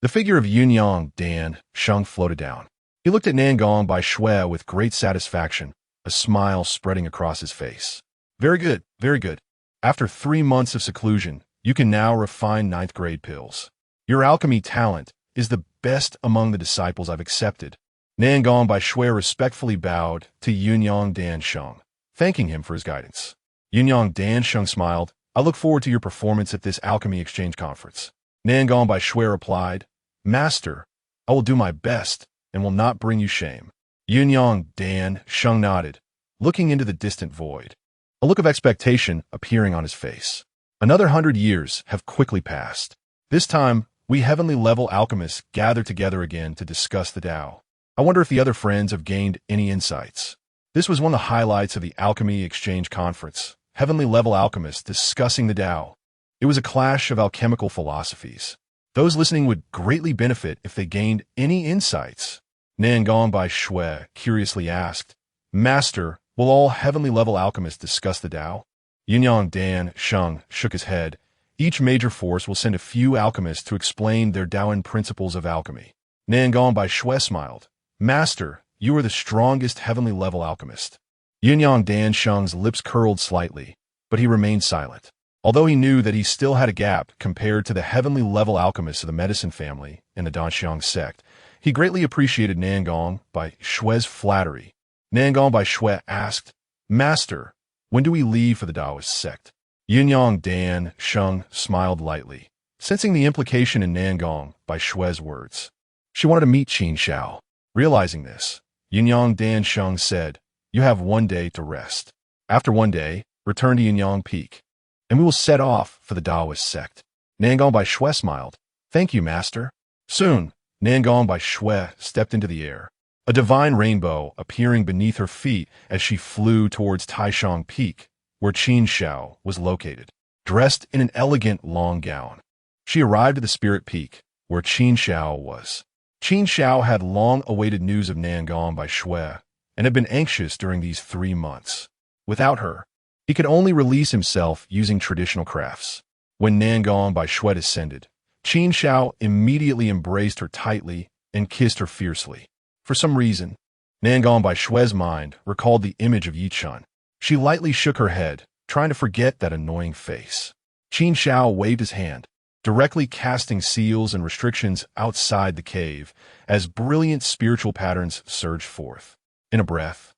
the figure of Yunyang Dan Sheng floated down. He looked at Nangong by Shui with great satisfaction, a smile spreading across his face. Very good, very good. After 3 months of seclusion, you can now refine 9th grade pills. Your alchemy talent is the best among the disciples I've accepted. Nangong by Shui respectfully bowed to Yunyang Dan Sheng, thanking him for his guidance. Yunyang Dan Sheng smiled. I look forward to your performance at this alchemy exchange conference. Nangong by Shui replied, Master, I will do my best and will not bring you shame. Yunyang Dan Sheng nodded, looking into the distant void, a look of expectation appearing on his face. Another 100 years have quickly passed. This time, we heavenly level alchemists gather together again to discuss the Tao. I wonder if the other friends have gained any insights. This was one of the highlights of the Alchemy Exchange Conference, heavenly level alchemists discussing the Tao. It was a clash of alchemical philosophies. Those listening would greatly benefit if they gained any insights. Nangong by Shui curiously asked, Master, will all heavenly level alchemists discuss the Tao? Yunyang Dan Sheng shook his head. Each major force will send a few alchemists to explain their Taoan principles of alchemy. Nangong by Shui smiled. Master, you are the strongest heavenly level alchemist. Yunyang Dan Sheng's lips curled slightly, but he remained silent. Although he knew that he still had a gap compared to the heavenly level alchemists of the medicine family and the Danxiang sect, he greatly appreciated Nangong by Shui's flattery. Nangong by Shui asked, Master, when do we leave for the Taoist sect? Yunyang Dan Sheng smiled lightly, sensing the implication in Nangong by Shui's words. She wanted to meet Qin Shao. Realizing this, Yunyang Dan Sheng said, You have 1 day to rest. After 1 day, return to Yunyang Peak, and we will set off for the Taoist sect. Nangong by Shui smiled. Thank you, Master. Soon, Nangong by Shui stepped into the air, a divine rainbow appearing beneath her feet as she flew towards Taishang Peak, where Qin Shao was located, dressed in an elegant long gown. She arrived at the Spirit Peak, where Qin Shao was. Qin Shao had long awaited news of Nangong by Shui and had been anxious during these 3 months. Without her, he could only release himself using traditional crafts. When Nangong by Shui descended, Qin Shao immediately embraced her tightly and kissed her fiercely. For some reason, Nangong by Shui's mind recalled the image of Yichen. She lightly shook her head, trying to forget that annoying face. Qin Shao waved his hand, directly casting seals and restrictions outside the cave as brilliant spiritual patterns surged forth. In a breath,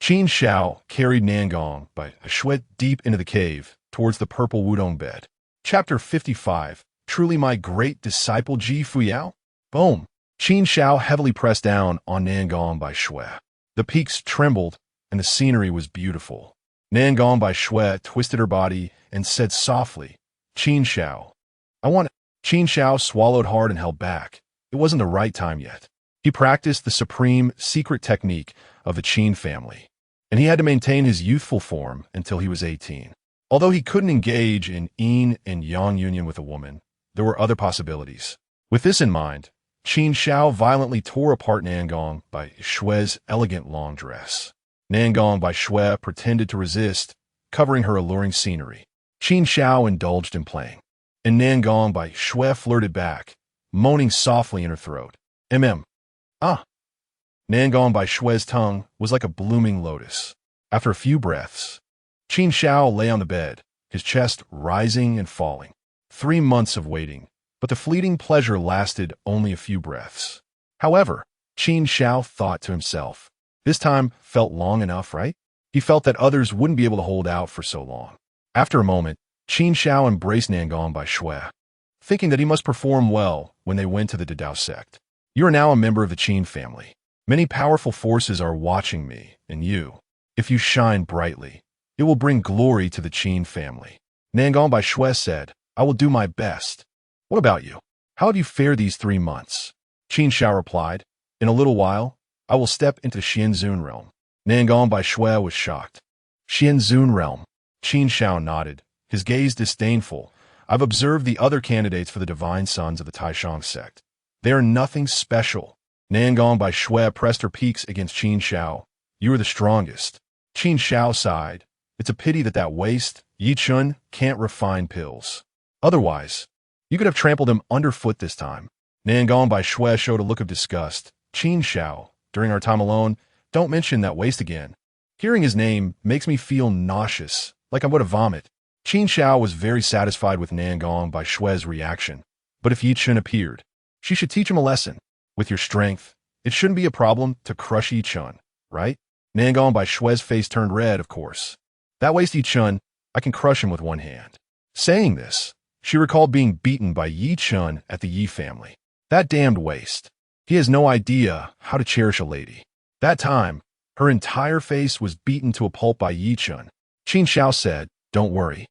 Qin Shao carried Nangong by Shui deep into the cave towards the purple wudong bed. Chapter 55, Truly My Great Disciple Ji Fuyao? Boom! Qin Shao heavily pressed down on Nangong by Shui. The peaks trembled, and the scenery was beautiful. Nangong by Shui twisted her body and said softly, Qin Shao, I want it. Qin Shao swallowed hard and held back. It wasn't the right time yet. He practiced the supreme secret technique of the Qin family, and he had to maintain his youthful form until he was 18. Although he couldn't engage in yin and yang union with a woman, there were other possibilities. With this in mind, Qin Shao violently tore apart Nangong by Shui's elegant long dress. Nangong by Shui pretended to resist, covering her alluring scenery. Qin Shao indulged in playing, and Nangong by Shui flirted back, moaning softly in her throat. Ah! Nangong by Shui's tongue was like a blooming lotus. After a few breaths, Qin Shao lay on the bed, his chest rising and falling. 3 months of waiting, but the fleeting pleasure lasted only a few breaths. However, Qin Shao thought to himself, this time felt long enough, right? He felt that others wouldn't be able to hold out for so long. After a moment, Qin Shao embraced Nangong by Shui, thinking that he must perform well when they went to the Dao sect. You are now a member of the Qin family. Many powerful forces are watching me and you. If you shine brightly, it will bring glory to the Qin family. Nangong by Shui said, I will do my best. What about you? How have you fared these 3 months? Qin Shao replied, in a little while, I will step into the Xianzun realm. Nangong by Shui was shocked. Xianzun realm. Qin Shao nodded, his gaze disdainful. I've observed the other candidates for the divine sons of the Taishang sect. They are nothing special. Nangong by Shui pressed her peaks against Qin Shao. You are the strongest. Qin Shao sighed. It's a pity that waste, Yi Chun, can't refine pills. Otherwise, you could have trampled him underfoot this time. Nangong by Shui showed a look of disgust. Qin Shao, during our time alone, don't mention that waste again. Hearing his name makes me feel nauseous, like I'm going to vomit. Qin Shao was very satisfied with Nangong by Shui's reaction. But if Yi Chun appeared, she should teach him a lesson. With your strength, it shouldn't be a problem to crush Yi Chun, right? Nangong by Shui's face turned red, of course. That waste Yi Chun, I can crush him with one hand. Saying this, she recalled being beaten by Yi Chun at the Yi family. That damned waste. He has no idea how to cherish a lady. That time, her entire face was beaten to a pulp by Yi Chun. Qin Shao said, don't worry.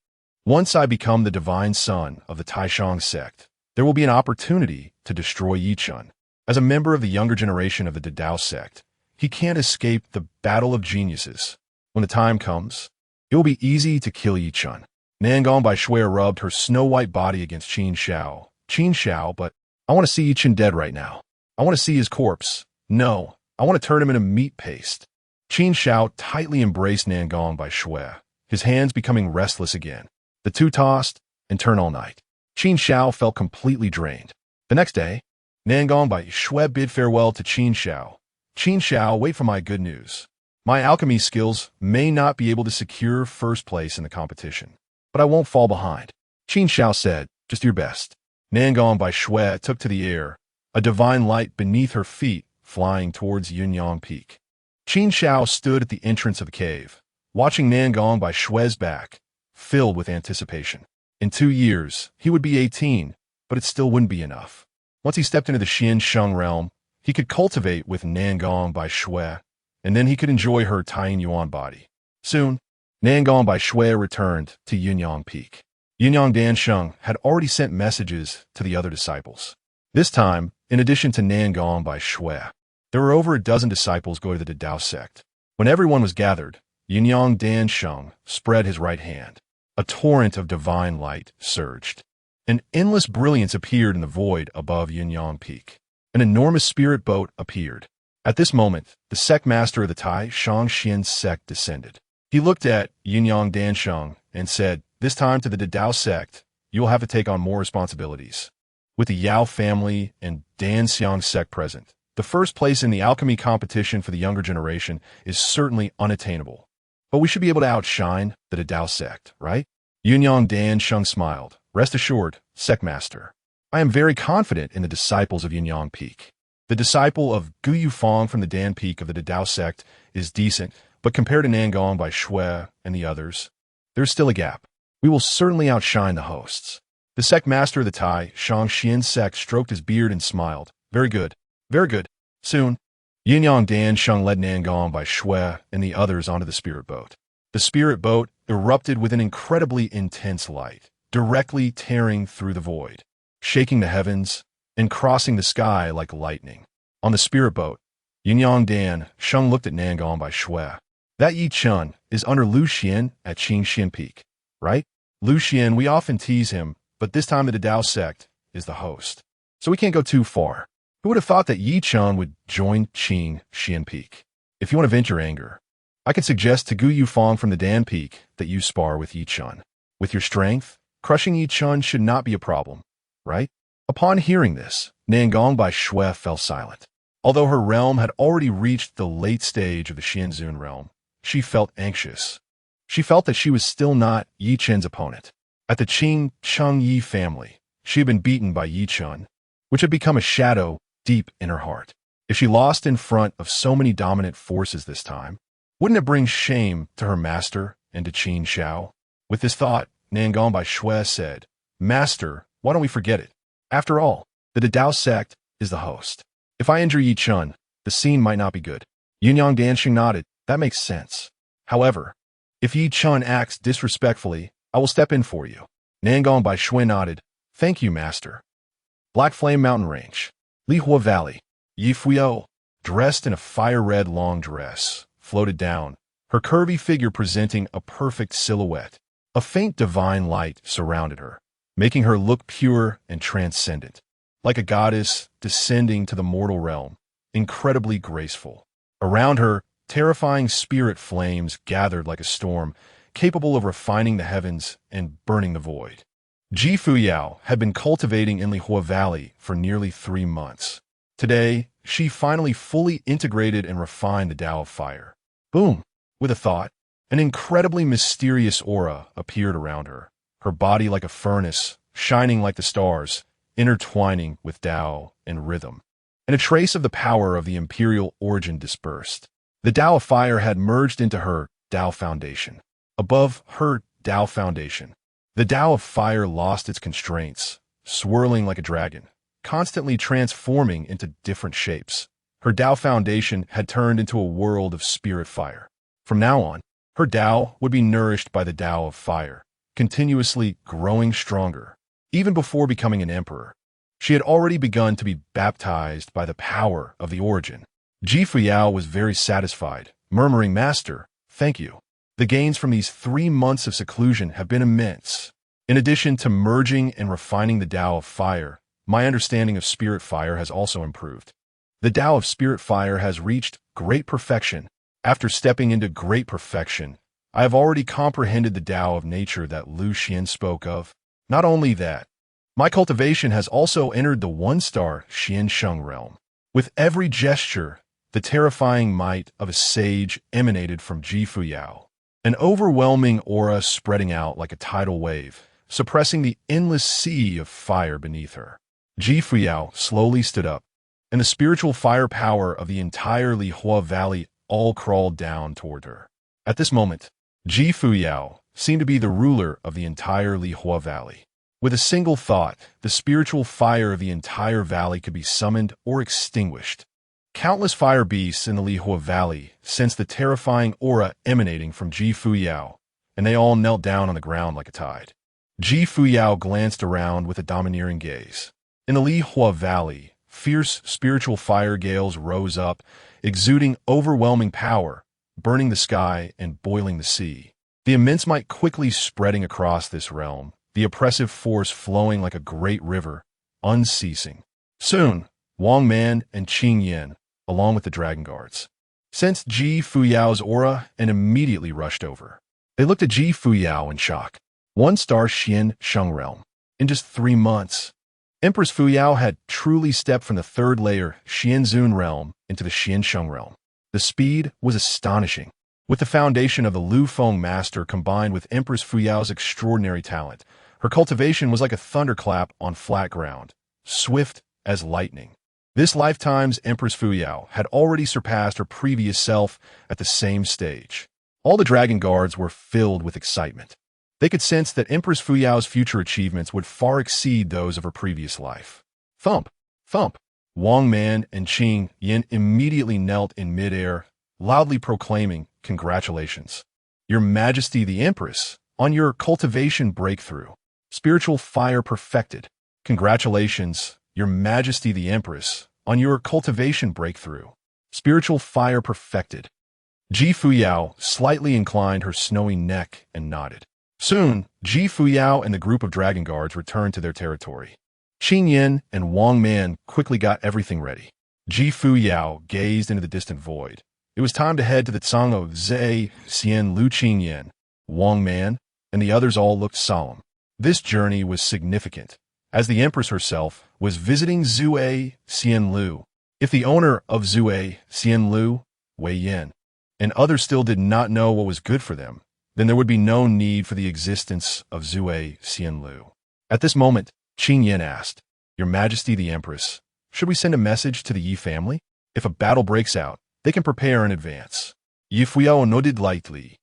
Once I become the divine son of the Taishang sect, there will be an opportunity to destroy Yi Chun. As a member of the younger generation of the Dao sect, he can't escape the battle of geniuses. When the time comes, it will be easy to kill Yi Chun. Nangong by Shui rubbed her snow-white body against Qin Shao. Qin Shao, but I want to see Yi Chun dead right now. I want to see his corpse. No, I want to turn him into meat paste. Qin Shao tightly embraced Nangong by Shui, his hands becoming restless again. The two tossed and turned all night. Qin Shao felt completely drained. The next day, Nangong by Shui bid farewell to Qin Shao. Qin Shao, wait for my good news. My alchemy skills may not be able to secure first place in the competition, but I won't fall behind. Qin Shao said, just do your best. Nangong by Shui took to the air, a divine light beneath her feet flying towards Yunyang Peak. Qin Shao stood at the entrance of the cave, watching Nangong by Shui's back, filled with anticipation. In 2 years, he would be 18, but it still wouldn't be enough. Once he stepped into the Xianzun realm, he could cultivate with Nangong by Shui, and then he could enjoy her Taiyin Yuan body. Soon, Nangong by Shui returned to Yunyang Peak. Yunyang Dansheng had already sent messages to the other disciples. This time, in addition to Nangong by Shui, there were over a dozen disciples going to the Dao sect. When everyone was gathered, Yunyang Dansheng spread his right hand. A torrent of divine light surged. An endless brilliance appeared in the void above Yunyang Peak. An enormous spirit boat appeared. At this moment, the sect master of the Tai Shangxian sect descended. He looked at Yunyang Dansheng and said, this time to the Dao sect, you will have to take on more responsibilities. With the Yao family and Danxiang sect present, the first place in the alchemy competition for the younger generation is certainly unattainable. But we should be able to outshine the Dao sect, right? Yunyang Dansheng smiled. Rest assured, sect master. I am very confident in the disciples of Yunyang Peak. The disciple of Gu Yufang from the Dan Peak of the Dao sect is decent, but compared to Nangong by Shui and the others, there's still a gap. We will certainly outshine the hosts. The sect master of the Tai Shangxian sect stroked his beard and smiled. Very good. Very good. Soon, Yunyang Dansheng led Nangong by Shui and the others onto the spirit boat. The spirit boat erupted with an incredibly intense light, directly tearing through the void, shaking the heavens and crossing the sky like lightning. On the spirit boat, Yunyang Dansheng looked at Nangong by Shui. That Yi Chun is under Lu Xuan at Qingxian Peak, right? Lu Xuan, we often tease him, but this time the Dao sect is the host. So we can't go too far. Who would have thought that Yi Chun would join Qingxian Peak? If you want to vent your anger, I could suggest to Gu Yufang from the Dan Peak that you spar with Yi Chun. With your strength, crushing Yi Chun should not be a problem, right? Upon hearing this, Nangong by Shui fell silent. Although her realm had already reached the late stage of the Xianzun realm, she felt anxious. She felt that she was still not Yi Chun's opponent. At the Qing Cheng Yi family, she had been beaten by Yi Chun, which had become a shadow deep in her heart. If she lost in front of so many dominant forces this time, wouldn't it bring shame to her master and to Qin Shao? With this thought, Nangon by Shui said, Master, why don't we forget it? After all, the Dao sect is the host. If I injure Yi Chun, the scene might not be good. Yunyang Danxing nodded. That makes sense. However, if Yi Chun acts disrespectfully, I will step in for you. Nangon by Shui nodded. Thank you, Master. Black Flame Mountain Range. Lihua Valley. Yi Fuyao, dressed in a fire-red long dress, floated down, her curvy figure presenting a perfect silhouette. A faint divine light surrounded her, making her look pure and transcendent, like a goddess descending to the mortal realm, incredibly graceful. Around her, terrifying spirit flames gathered like a storm, capable of refining the heavens and burning the void. Ji Fuyao had been cultivating in Lihua Valley for nearly 3 months. Today, she finally fully integrated and refined the Tao of Fire. Boom! With a thought, an incredibly mysterious aura appeared around her, her body like a furnace, shining like the stars, intertwining with Tao and rhythm. And a trace of the power of the imperial origin dispersed. The Tao of Fire had merged into her Tao foundation. Above her Tao foundation, the Tao of Fire lost its constraints, swirling like a dragon, constantly transforming into different shapes. Her Tao foundation had turned into a world of spirit fire. From now on, her Tao would be nourished by the Tao of Fire, continuously growing stronger. Even before becoming an emperor, she had already begun to be baptized by the power of the origin. Ji Fuyao was very satisfied, murmuring, Master, thank you. The gains from these 3 months of seclusion have been immense. In addition to merging and refining the Tao of Fire, my understanding of Spirit Fire has also improved. The Tao of Spirit Fire has reached great perfection. After stepping into great perfection, I have already comprehended the Tao of nature that Lu Xuan spoke of. Not only that, my cultivation has also entered the 1-star Xiansheng realm. With every gesture, the terrifying might of a sage emanated from Ji Fuyao, an overwhelming aura spreading out like a tidal wave, suppressing the endless sea of fire beneath her. Ji Fuyao slowly stood up, and the spiritual fire power of the entire Lihua Valley all crawled down toward her. At this moment, Ji Fuyao seemed to be the ruler of the entire Lihua Valley. With a single thought, the spiritual fire of the entire valley could be summoned or extinguished. Countless fire beasts in the Lihua Valley sensed the terrifying aura emanating from Ji Fuyao, and they all knelt down on the ground like a tide. Ji Fuyao glanced around with a domineering gaze. In the Lihua Valley, fierce spiritual fire gales rose up, exuding overwhelming power, burning the sky and boiling the sea. The immense might quickly spreading across this realm, the oppressive force flowing like a great river, unceasing. Soon, Wang Man and Qing Yin, along with the dragon guards, sensed Ji Fuyao's aura and immediately rushed over. They looked at Ji Fuyao in shock. 1-star Xiansheng realm. In just 3 months, Empress Fuyao had truly stepped from the 3rd layer Xianzun realm into the Xiansheng realm. The speed was astonishing. With the foundation of the Lu Feng master combined with Empress Fuyao's extraordinary talent, her cultivation was like a thunderclap on flat ground, swift as lightning. This lifetime's Empress Fuyao had already surpassed her previous self at the same stage. All the dragon guards were filled with excitement. They could sense that Empress Fuyao's future achievements would far exceed those of her previous life. Thump! Thump! Wang Man and Qing Yin immediately knelt in midair, loudly proclaiming, Congratulations, Your Majesty the Empress, on your cultivation breakthrough. Spiritual fire perfected. Congratulations, Your Majesty the Empress, on your cultivation breakthrough. Spiritual fire perfected. Ji Fuyao slightly inclined her snowy neck and nodded. Soon, Ji Fuyao and the group of dragon guards returned to their territory. Qing Yin and Wang Man quickly got everything ready. Ji Fuyao gazed into the distant void. It was time to head to the Tsang of Zhe, Xian Lu Qing Yin, Wang Man, and the others all looked solemn. This journey was significant, as the Empress herself was visiting Zue Xian Lu. If the owner of Zue Xian Lu, Wei Yin, and others still did not know what was good for them, then there would be no need for the existence of Zue Xian Lu. At this moment, Qing Yin asked, Your Majesty the Empress, should we send a message to the Yi family? If a battle breaks out, they can prepare in advance. Yi Fuyao nodded lightly.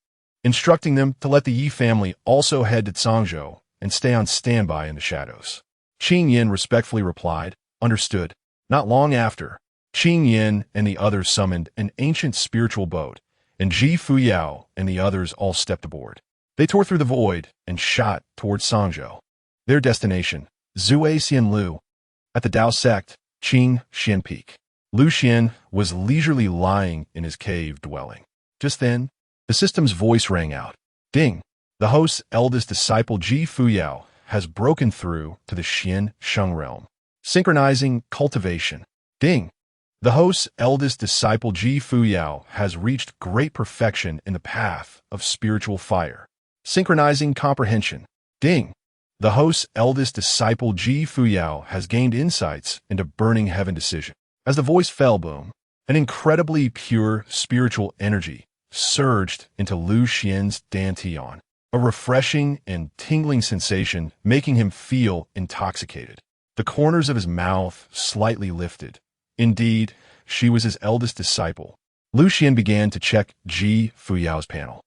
instructing them to let the Yi family also head to Cangzhou and stay on standby in the shadows. Qing Yin respectfully replied, "Understood." Not long after, Qing Yin and the others summoned an ancient spiritual boat, and Ji Fuyao and the others all stepped aboard. They tore through the void and shot towards Cangzhou. Their destination, Zhuai Xianlu, at the Dao sect, Qing Xian Peak. Lu Xuan was leisurely lying in his cave dwelling. Just then, the system's voice rang out. Ding! The host's eldest disciple Ji Fuyao has broken through to the Xian Sheng realm. Synchronizing cultivation. Ding! The host's eldest disciple Ji Fuyao has reached great perfection in the path of spiritual fire. Synchronizing comprehension. Ding! The host's eldest disciple Ji Fuyao has gained insights into burning heaven decision. As the voice fell, boom, an incredibly pure spiritual energy surged into Lu Xuan's dantian, a refreshing and tingling sensation making him feel intoxicated. The corners of his mouth slightly lifted. Indeed, she was his eldest disciple. Lu Xuan began to check Ji Fuyao's panel.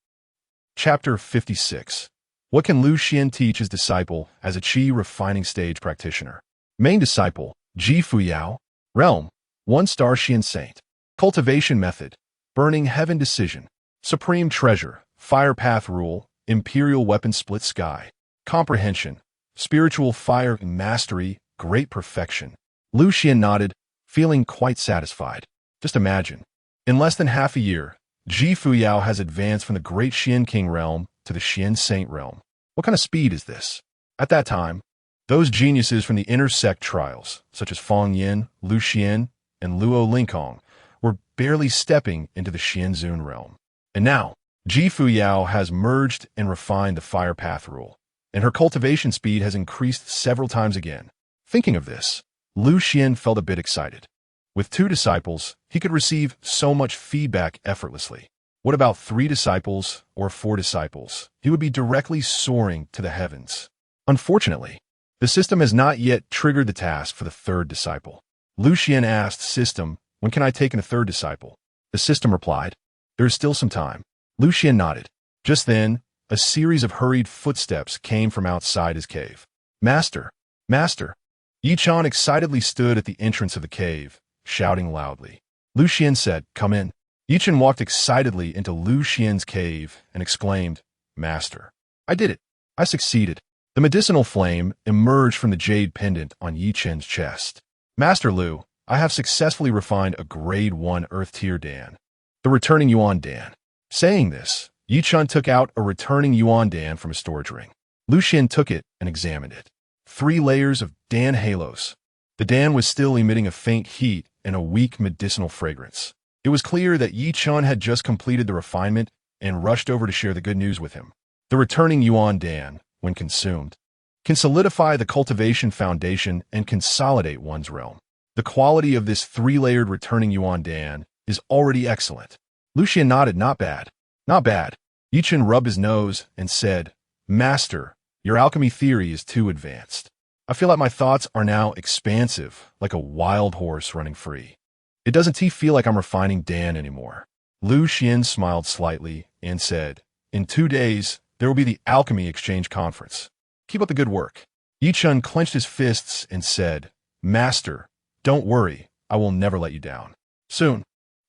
Chapter 56. What can Lu Xuan teach his disciple as a Qi refining stage practitioner? Main disciple, Ji Fuyao. Realm, 1-star Xian Saint. Cultivation method, burning heaven decision. Supreme treasure, fire path rule, imperial weapon split sky. Comprehension, spiritual fire mastery, great perfection. Lu Xuan nodded, feeling quite satisfied. Just imagine, in less than half a year, Ji Fuyao has advanced from the great Xian King realm to the Xian Saint realm. What kind of speed is this? At that time, those geniuses from the inner sect trials, such as Fong Yin, Lu Xian, and Luo Lingkong, were barely stepping into the Xianzun realm. And now, Ji Fuyao has merged and refined the fire path rule, and her cultivation speed has increased several times again. Thinking of this, Lu Xuan felt a bit excited. With 2 disciples, he could receive so much feedback effortlessly. What about 3 disciples or 4 disciples? He would be directly soaring to the heavens. Unfortunately, the system has not yet triggered the task for the 3rd disciple. Lu Xuan asked system, "When can I take in a 3rd disciple?" The system replied, "There is still some time." Lu Xuan nodded. Just then, a series of hurried footsteps came from outside his cave. "Master! Master!" Yi Chan excitedly stood at the entrance of the cave, shouting loudly. Lu Xuan said, "Come in." Yi Chan walked excitedly into Lu Xuan's cave and exclaimed, "Master, I did it. I succeeded." The medicinal flame emerged from the jade pendant on Yi Chen's chest. "Master Lu, I have successfully refined a grade 1 earth tier Dan, the returning Yuan Dan." Saying this, Yi Chan took out a returning Yuan Dan from a storage ring. Lu Xuan took it and examined it. 3 layers of Dan halos. The Dan was still emitting a faint heat and a weak medicinal fragrance. It was clear that Yi Chan had just completed the refinement and rushed over to share the good news with him. The returning Yuan Dan, when consumed, can solidify the cultivation foundation and consolidate one's realm. The quality of this 3-layered returning Yuan Dan is already excellent. Lu Xuan nodded, "Not bad. Not bad." Yi Chan rubbed his nose and said, "Master, your alchemy theory is too advanced. I feel like my thoughts are now expansive, like a wild horse running free. It doesn't feel like I'm refining Dan anymore." Lu Xuan smiled slightly and said, "In 2 days, there will be the Alchemy Exchange Conference. Keep up the good work." Yi Chan clenched his fists and said, "Master, don't worry, I will never let you down." Soon,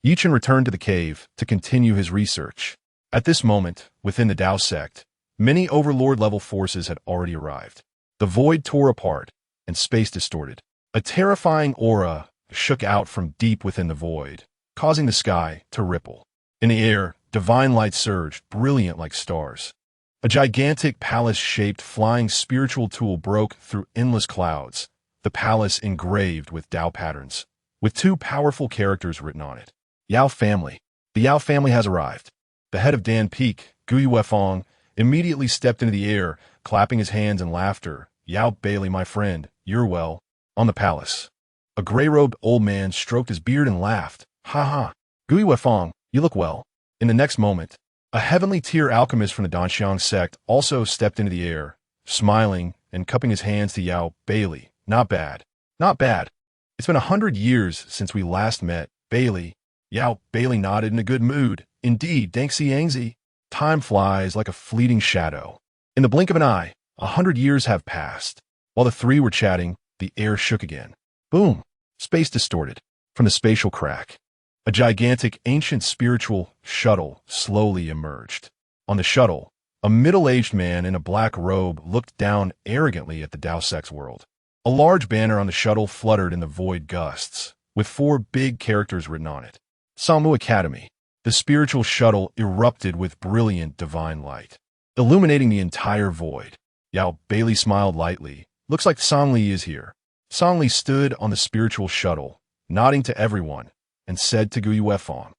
Yi Chan returned to the cave to continue his research. At this moment, within the Dao sect, many overlord-level forces had already arrived. The void tore apart, and space distorted. A terrifying aura shook out from deep within the void, causing the sky to ripple. In the air, divine light surged, brilliant like stars. A gigantic palace-shaped flying spiritual tool broke through endless clouds, the palace engraved with Dao patterns, with 2 powerful characters written on it. Yao family. The Yao family has arrived. The head of Dan Peak, Gui Wefong, immediately stepped into the air, clapping his hands in laughter. "Yao Bailey, my friend, you're well." On the palace, a gray-robed old man stroked his beard and laughed. "Ha ha. Gui Wefong, you look well." In the next moment, a heavenly tier alchemist from the Danxiang sect also stepped into the air, smiling and cupping his hands to Yao Bailey. "Not bad. Not bad. It's been 100 years since we last met, Bailey." Yao Bailey nodded in a good mood. "Indeed, Danxi Yangzi. Time flies like a fleeting shadow. In the blink of an eye, 100 years have passed. While the three were chatting, the air shook again. Boom! Space distorted. From the spatial crack, a gigantic, ancient spiritual shuttle slowly emerged. On the shuttle, a middle-aged man in a black robe looked down arrogantly at the Dao Sect's world. A large banner on the shuttle fluttered in the void gusts, with 4 big characters written on it. Sangmu Academy. The spiritual shuttle erupted with brilliant divine light, illuminating the entire void. Yao Bailey smiled lightly. Looks like Songli is here. Songli stood on the spiritual shuttle, nodding to everyone, and said to Gui Weifang,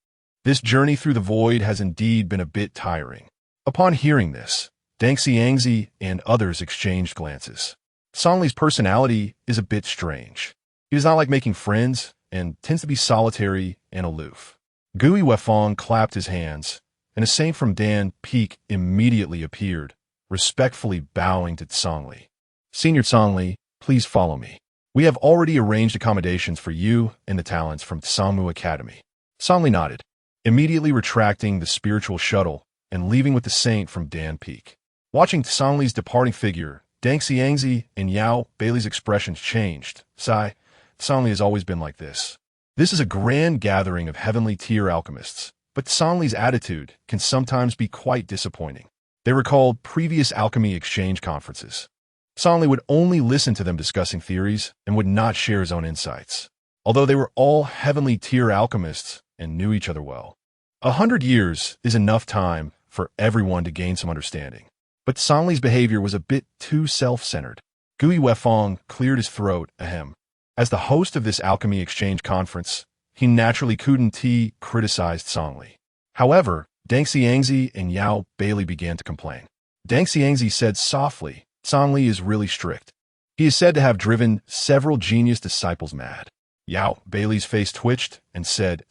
"This journey through the void has indeed been a bit tiring." Upon hearing this, Deng Xiangzi and others exchanged glances. Songli's personality is a bit strange. He does not like making friends and tends to be solitary and aloof. Gui Weifang clapped his hands, and a saint from Dan Peak immediately appeared, respectfully bowing to Songli. "Senior Songli, please follow me. We have already arranged accommodations for you and the talents from Sangmu Academy." Songli nodded, immediately retracting the spiritual shuttle and leaving with the saint from Dan Peak. Watching Songli's departing figure, Deng Xiangzi and Yao Bailey's expressions changed. Songli has always been like this. This is a grand gathering of heavenly tier alchemists, but Songli's attitude can sometimes be quite disappointing. They recalled previous alchemy exchange conferences. Songli would only listen to them discussing theories and would not share his own insights, although they were all heavenly tier alchemists and knew each other well. 100 years is enough time for everyone to gain some understanding. But Songli's behavior was a bit too self-centered. Gui Weifang cleared his throat, ahem. As the host of this alchemy exchange conference, he naturally couldn't criticize Songli. However, Deng Xiangzi and Yao Bailey began to complain. Deng Xiangzi said softly, "Songli is really strict. He is said to have driven several genius disciples mad." Yao Bailey's face twitched and said,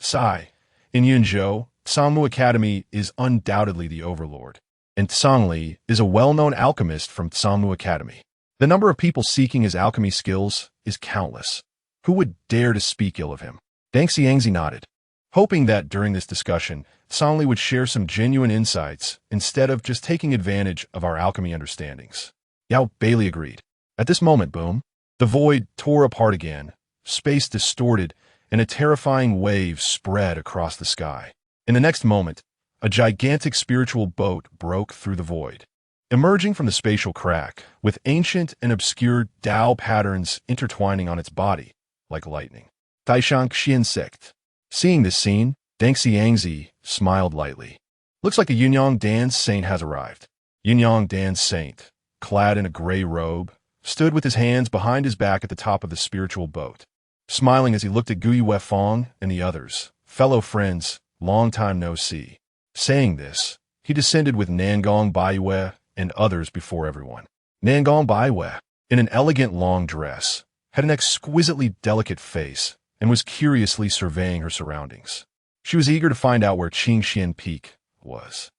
"In Yunzhou, Sangmu Academy is undoubtedly the overlord, and Songli is a well-known alchemist from Sangmu Academy. The number of people seeking his alchemy skills is countless. Who would dare to speak ill of him?" Deng Xiangzi nodded, hoping that during this discussion, Songli would share some genuine insights instead of just taking advantage of our alchemy understandings. Yao Bailey agreed. At this moment, boom, the void tore apart again, space distorted, and a terrifying wave spread across the sky. In the next moment, a gigantic spiritual boat broke through the void, emerging from the spatial crack, with ancient and obscure Dao patterns intertwining on its body, like lightning. Taishang Xian sect. Seeing this scene, Deng Xiangzi smiled lightly. "Looks like the Yunyang Dan Saint has arrived." Yunyang Dan Saint, clad in a gray robe, stood with his hands behind his back at the top of the spiritual boat, smiling as he looked at Gui Weifang and the others. "Fellow friends, long time no see." Saying this, he descended with Nangong Baiyue and others before everyone. Nangong Baiyue, in an elegant long dress, had an exquisitely delicate face and was curiously surveying her surroundings. She was eager to find out where Qingxian Peak was.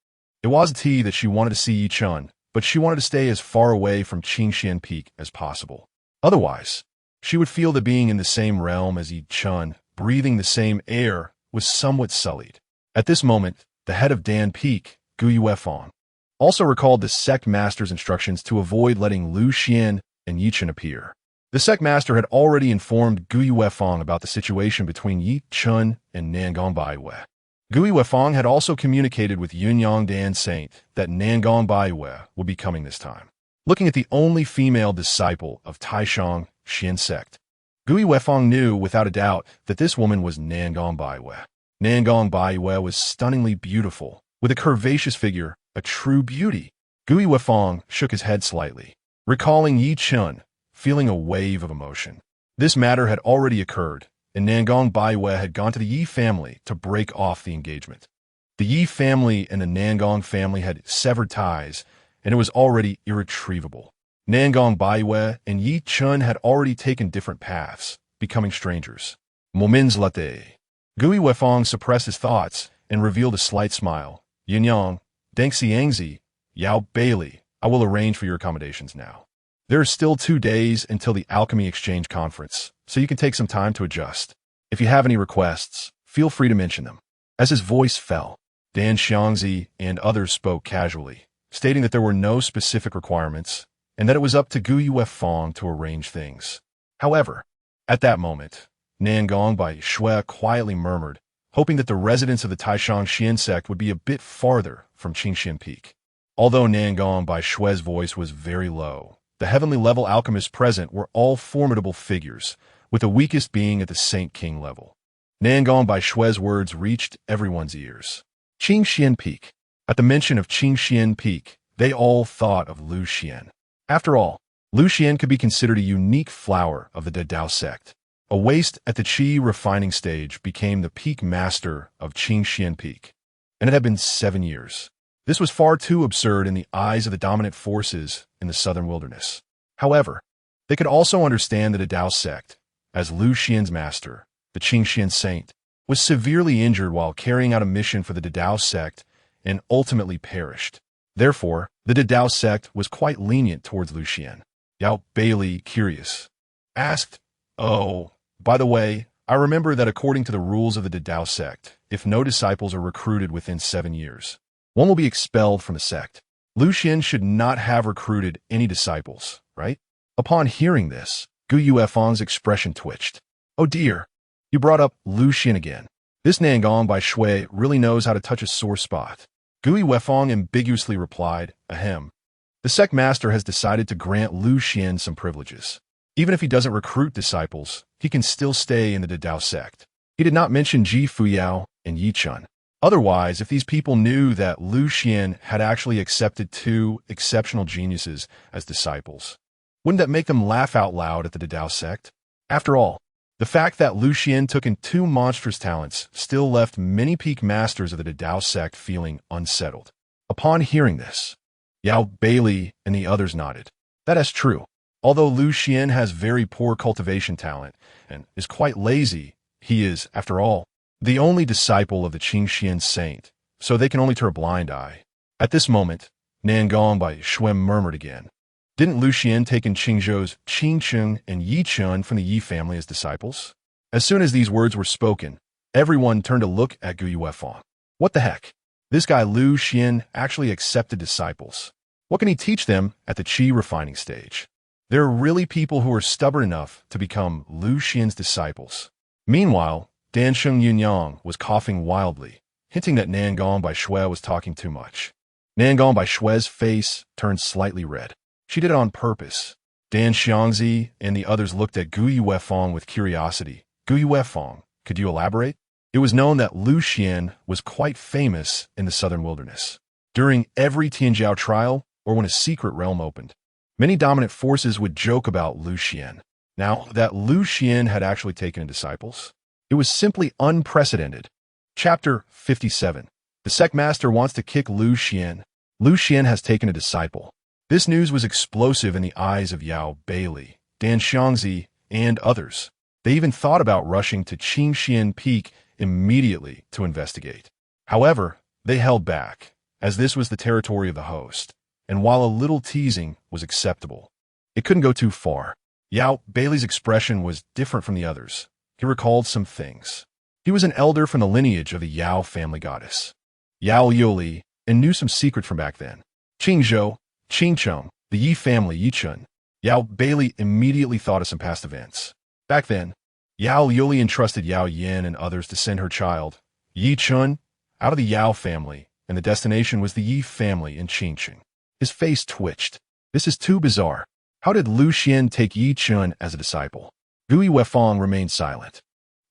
It was a tea that she wanted to see Yi Chun, but she wanted to stay as far away from Qingxian Peak as possible. Otherwise, she would feel that being in the same realm as Yi Chun, breathing the same air, was somewhat sullied. At this moment, the head of Dan Peak, Gui Weifang, also recalled the sect master's instructions to avoid letting Lu Xuan and Yi Chun appear. The sect master had already informed Gui Weifang about the situation between Yi Chun and Nangong Baiyue. Gui Weifang had also communicated with Yunyang Dan Saint that Nangong Baiyue would be coming this time. Looking at the only female disciple of Taishang Xian sect, Gui Weifang knew without a doubt that this woman was Nangong Baiyue. Nangong Baiyue was stunningly beautiful, with a curvaceous figure, a true beauty. Gui Weifang shook his head slightly, recalling Yi Chun, feeling a wave of emotion. This matter had already occurred, and Nangong Baiyue had gone to the Yi family to break off the engagement. The Yi family and the Nangong family had severed ties, and it was already irretrievable. Nangong Baiyue and Yi Chun had already taken different paths, becoming strangers. Moments later, Gui Weifang suppressed his thoughts and revealed a slight smile. "Yunyang, Deng Xiangzi, Yao Bailey, I will arrange for your accommodations now. There are still 2 days until the Alchemy Exchange Conference, so you can take some time to adjust. If you have any requests, feel free to mention them." As his voice fell, Dan Xiangzi and others spoke casually, stating that there were no specific requirements and that it was up to Gu Yuefang to arrange things. However, at that moment, Nangong by Shui quietly murmured, hoping that the residents of the Taishang Xian sect would be a bit farther from Qingxian Peak. Although Nangong by Shui's voice was very low, the heavenly level alchemists present were all formidable figures, with the weakest being at the Saint King level. Nangong by Shui's words reached everyone's ears. Qingxian Peak. At the mention of Qingxian Peak, they all thought of Lu Xuan. After all, Lu Xuan could be considered a unique flower of the Dedao sect. A waste at the Qi refining stage became the peak master of Qingxian Peak. And it had been 7 years. This was far too absurd in the eyes of the dominant forces in the southern wilderness. However, they could also understand that the Dao sect, as Lu Xuan's master, the Qingxian saint, was severely injured while carrying out a mission for the Dedao sect and ultimately perished. Therefore, the Dedao sect was quite lenient towards Lu Xuan. Yao Bailey, curious, asked, "Oh, by the way, I remember that according to the rules of the Dedao sect, if no disciples are recruited within 7 years, one will be expelled from the sect. Lu Xuan should not have recruited any disciples, right?" Upon hearing this, Gu Yuefang's expression twitched. "Oh dear, you brought up Lu Xuan again. This Nangong by Shui really knows how to touch a sore spot." Gu Yuefang ambiguously replied, "Ahem. The sect master has decided to grant Lu Xuan some privileges. Even if he doesn't recruit disciples, he can still stay in the Dedao sect." He did not mention Ji Fuyao and Yi Chun. Otherwise, if these people knew that Lu Xuan had actually accepted 2 exceptional geniuses as disciples, wouldn't that make them laugh out loud at the Dedao sect? After all, the fact that Lu Xuan took in 2 monstrous talents still left many peak masters of the Dedao sect feeling unsettled. Upon hearing this, Yao Bailey and the others nodded. That is true. Although Lu Xuan has very poor cultivation talent and is quite lazy, he is, after all, the only disciple of the Qingxian saint, so they can only turn a blind eye. At this moment, Nangong by Shui murmured again. Didn't Lu Xuan take in Qingzhou's Qingcheng and Yi Chun from the Yi family as disciples? As soon as these words were spoken, everyone turned to look at Gu Yuefang. What the heck? This guy Lu Xuan actually accepted disciples. What can he teach them at the Qi refining stage? There are really people who are stubborn enough to become Lu Xuan's disciples. Meanwhile, Dansheng Yunyang was coughing wildly, hinting that Nangong by Shui was talking too much. Nangong by Shui's face turned slightly red. She did it on purpose. Dan Xiangzi and the others looked at Gu Yuefang with curiosity. Gu Yuefang, could you elaborate? It was known that Lu Xuan was quite famous in the southern wilderness. During every Tianjiao trial, or when a secret realm opened, many dominant forces would joke about Lu Xuan. Now that Lu Xuan had actually taken in disciples, it was simply unprecedented. Chapter 57. The sect master wants to kick Lu Xuan. Lu Xuan has taken a disciple. This news was explosive in the eyes of Yao Bailey, Dan Xiangzi, and others. They even thought about rushing to Qingxian Peak immediately to investigate. However, they held back, as this was the territory of the host, and while a little teasing was acceptable, it couldn't go too far. Yao Bailey's expression was different from the others. He recalled some things. He was an elder from the lineage of the Yao family goddess, Yao Yuli, and knew some secret from back then. Qingzhou, Qingcheng, the Yi family Yi Chun. Yao Bailey immediately thought of some past events. Back then, Yao Yuli entrusted Yao Yin and others to send her child, Yi Chun, out of the Yao family, and the destination was the Yi family in Qingcheng. His face twitched. This is too bizarre. How did Lu Xuan take Yi Chun as a disciple? Gu Yuefang remained silent.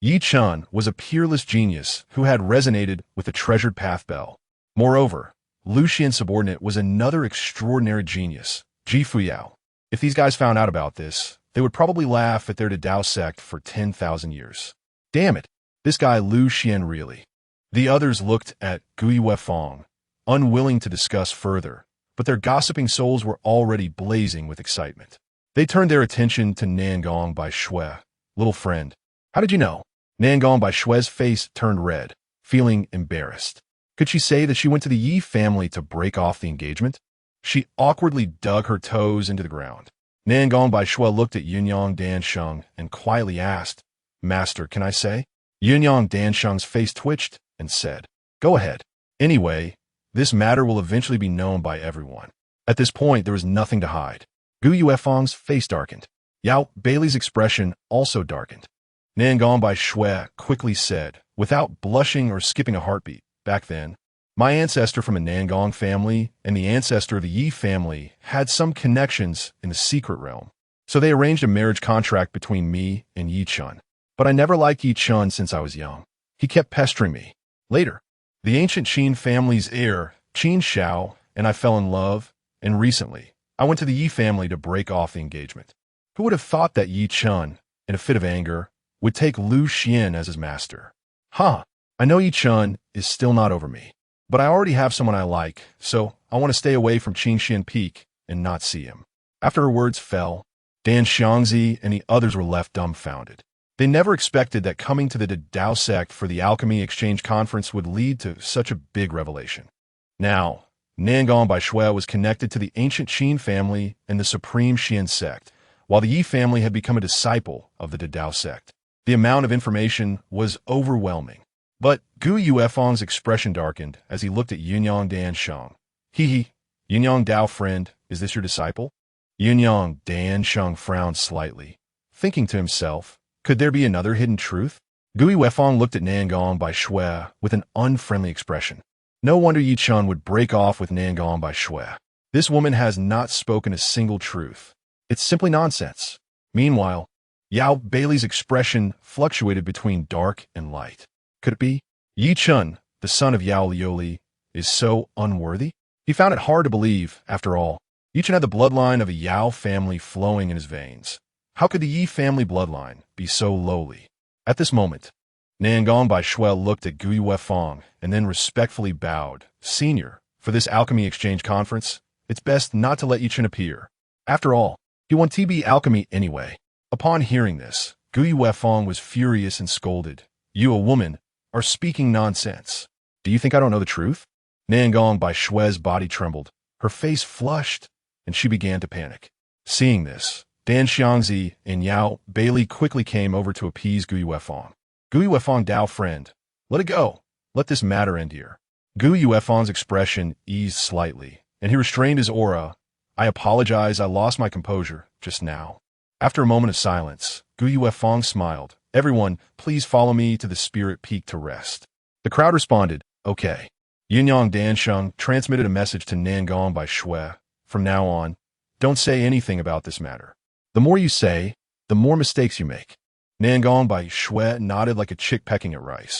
Yi Chun was a peerless genius who had resonated with the treasured path bell. Moreover, Lu Xuan's subordinate was another extraordinary genius, Ji Fuyao. If these guys found out about this, they would probably laugh at their Dedao sect for 10,000 years. Damn it, this guy Lu Xuan really. The others looked at Gu Yuefang, unwilling to discuss further, but their gossiping souls were already blazing with excitement. They turned their attention to Nangong by Shui. Little friend, how did you know? Nangong by Shui's face turned red, feeling embarrassed. Could she say that she went to the Yi family to break off the engagement? She awkwardly dug her toes into the ground. Nangong by Shui looked at Yunyang Dansheng and quietly asked, Master, can I say? Yunyang Dansheng's face twitched and said, Go ahead. Anyway, this matter will eventually be known by everyone. At this point, there was nothing to hide. Gu Yuefeng's face darkened. Yao Bailey's expression also darkened. Nangong by Shui quickly said, without blushing or skipping a heartbeat, back then, my ancestor from a Nangong family and the ancestor of the Yi family had some connections in the secret realm. So they arranged a marriage contract between me and Yi Chun. But I never liked Yi Chun since I was young. He kept pestering me. Later, the ancient Qin family's heir, Qin Shao, and I fell in love, and recently, I went to the Yi family to break off the engagement. Who would have thought that Yi Chun, in a fit of anger, would take Lu Xuan as his master? I know Yi Chun is still not over me, but I already have someone I like, so I want to stay away from Qingxian Peak and not see him. After her words fell, Dan Xiangzi and the others were left dumbfounded. They never expected that coming to the Dao sect for the Alchemy Exchange Conference would lead to such a big revelation. Now, Nangong by Shui was connected to the ancient Qin family and the supreme Xian sect, while the Yi family had become a disciple of the Dao sect. The amount of information was overwhelming. But Gu Yuefeng's expression darkened as he looked at Yunyang Dansheng. Hee, Yunyang Dao friend, is this your disciple? Yunyang Dansheng frowned slightly, thinking to himself, could there be another hidden truth? Gu Yuefeng looked at Nangong by Shui with an unfriendly expression. No wonder Yi Chun would break off with Nangong by Shui. This woman has not spoken a single truth. It's simply nonsense. Meanwhile, Yao Bailey's expression fluctuated between dark and light. Could it be? Yi Chun, the son of Yao Liuli, is so unworthy? He found it hard to believe, after all. Yi Chun had the bloodline of a Yao family flowing in his veins. How could the Yi family bloodline be so lowly? At this moment, Nangong by Shui looked at Gu Yuefeng and then respectfully bowed. Senior, for this Alchemy Exchange Conference, it's best not to let Yi Chun appear. After all, he won TB Alchemy anyway. Upon hearing this, Gu Yuefeng was furious and scolded. You, a woman, are speaking nonsense. Do you think I don't know the truth? Nangong by Shui's body trembled. Her face flushed, and she began to panic. Seeing this, Dan Xiangzi and Yao Bailey quickly came over to appease Gu Yuefeng. Gu Yuefeng, Dao friend, let it go. Let this matter end here. Gu Yuefeng's expression eased slightly, and he restrained his aura. I apologize, I lost my composure just now. After a moment of silence, Gu Yuefeng smiled. Everyone, please follow me to the Spirit Peak to rest. The crowd responded, okay. Yunyang Dansheng transmitted a message to Nangong by Shui. From now on, don't say anything about this matter. The more you say, the more mistakes you make. Nangong by Shui nodded like a chick pecking at rice.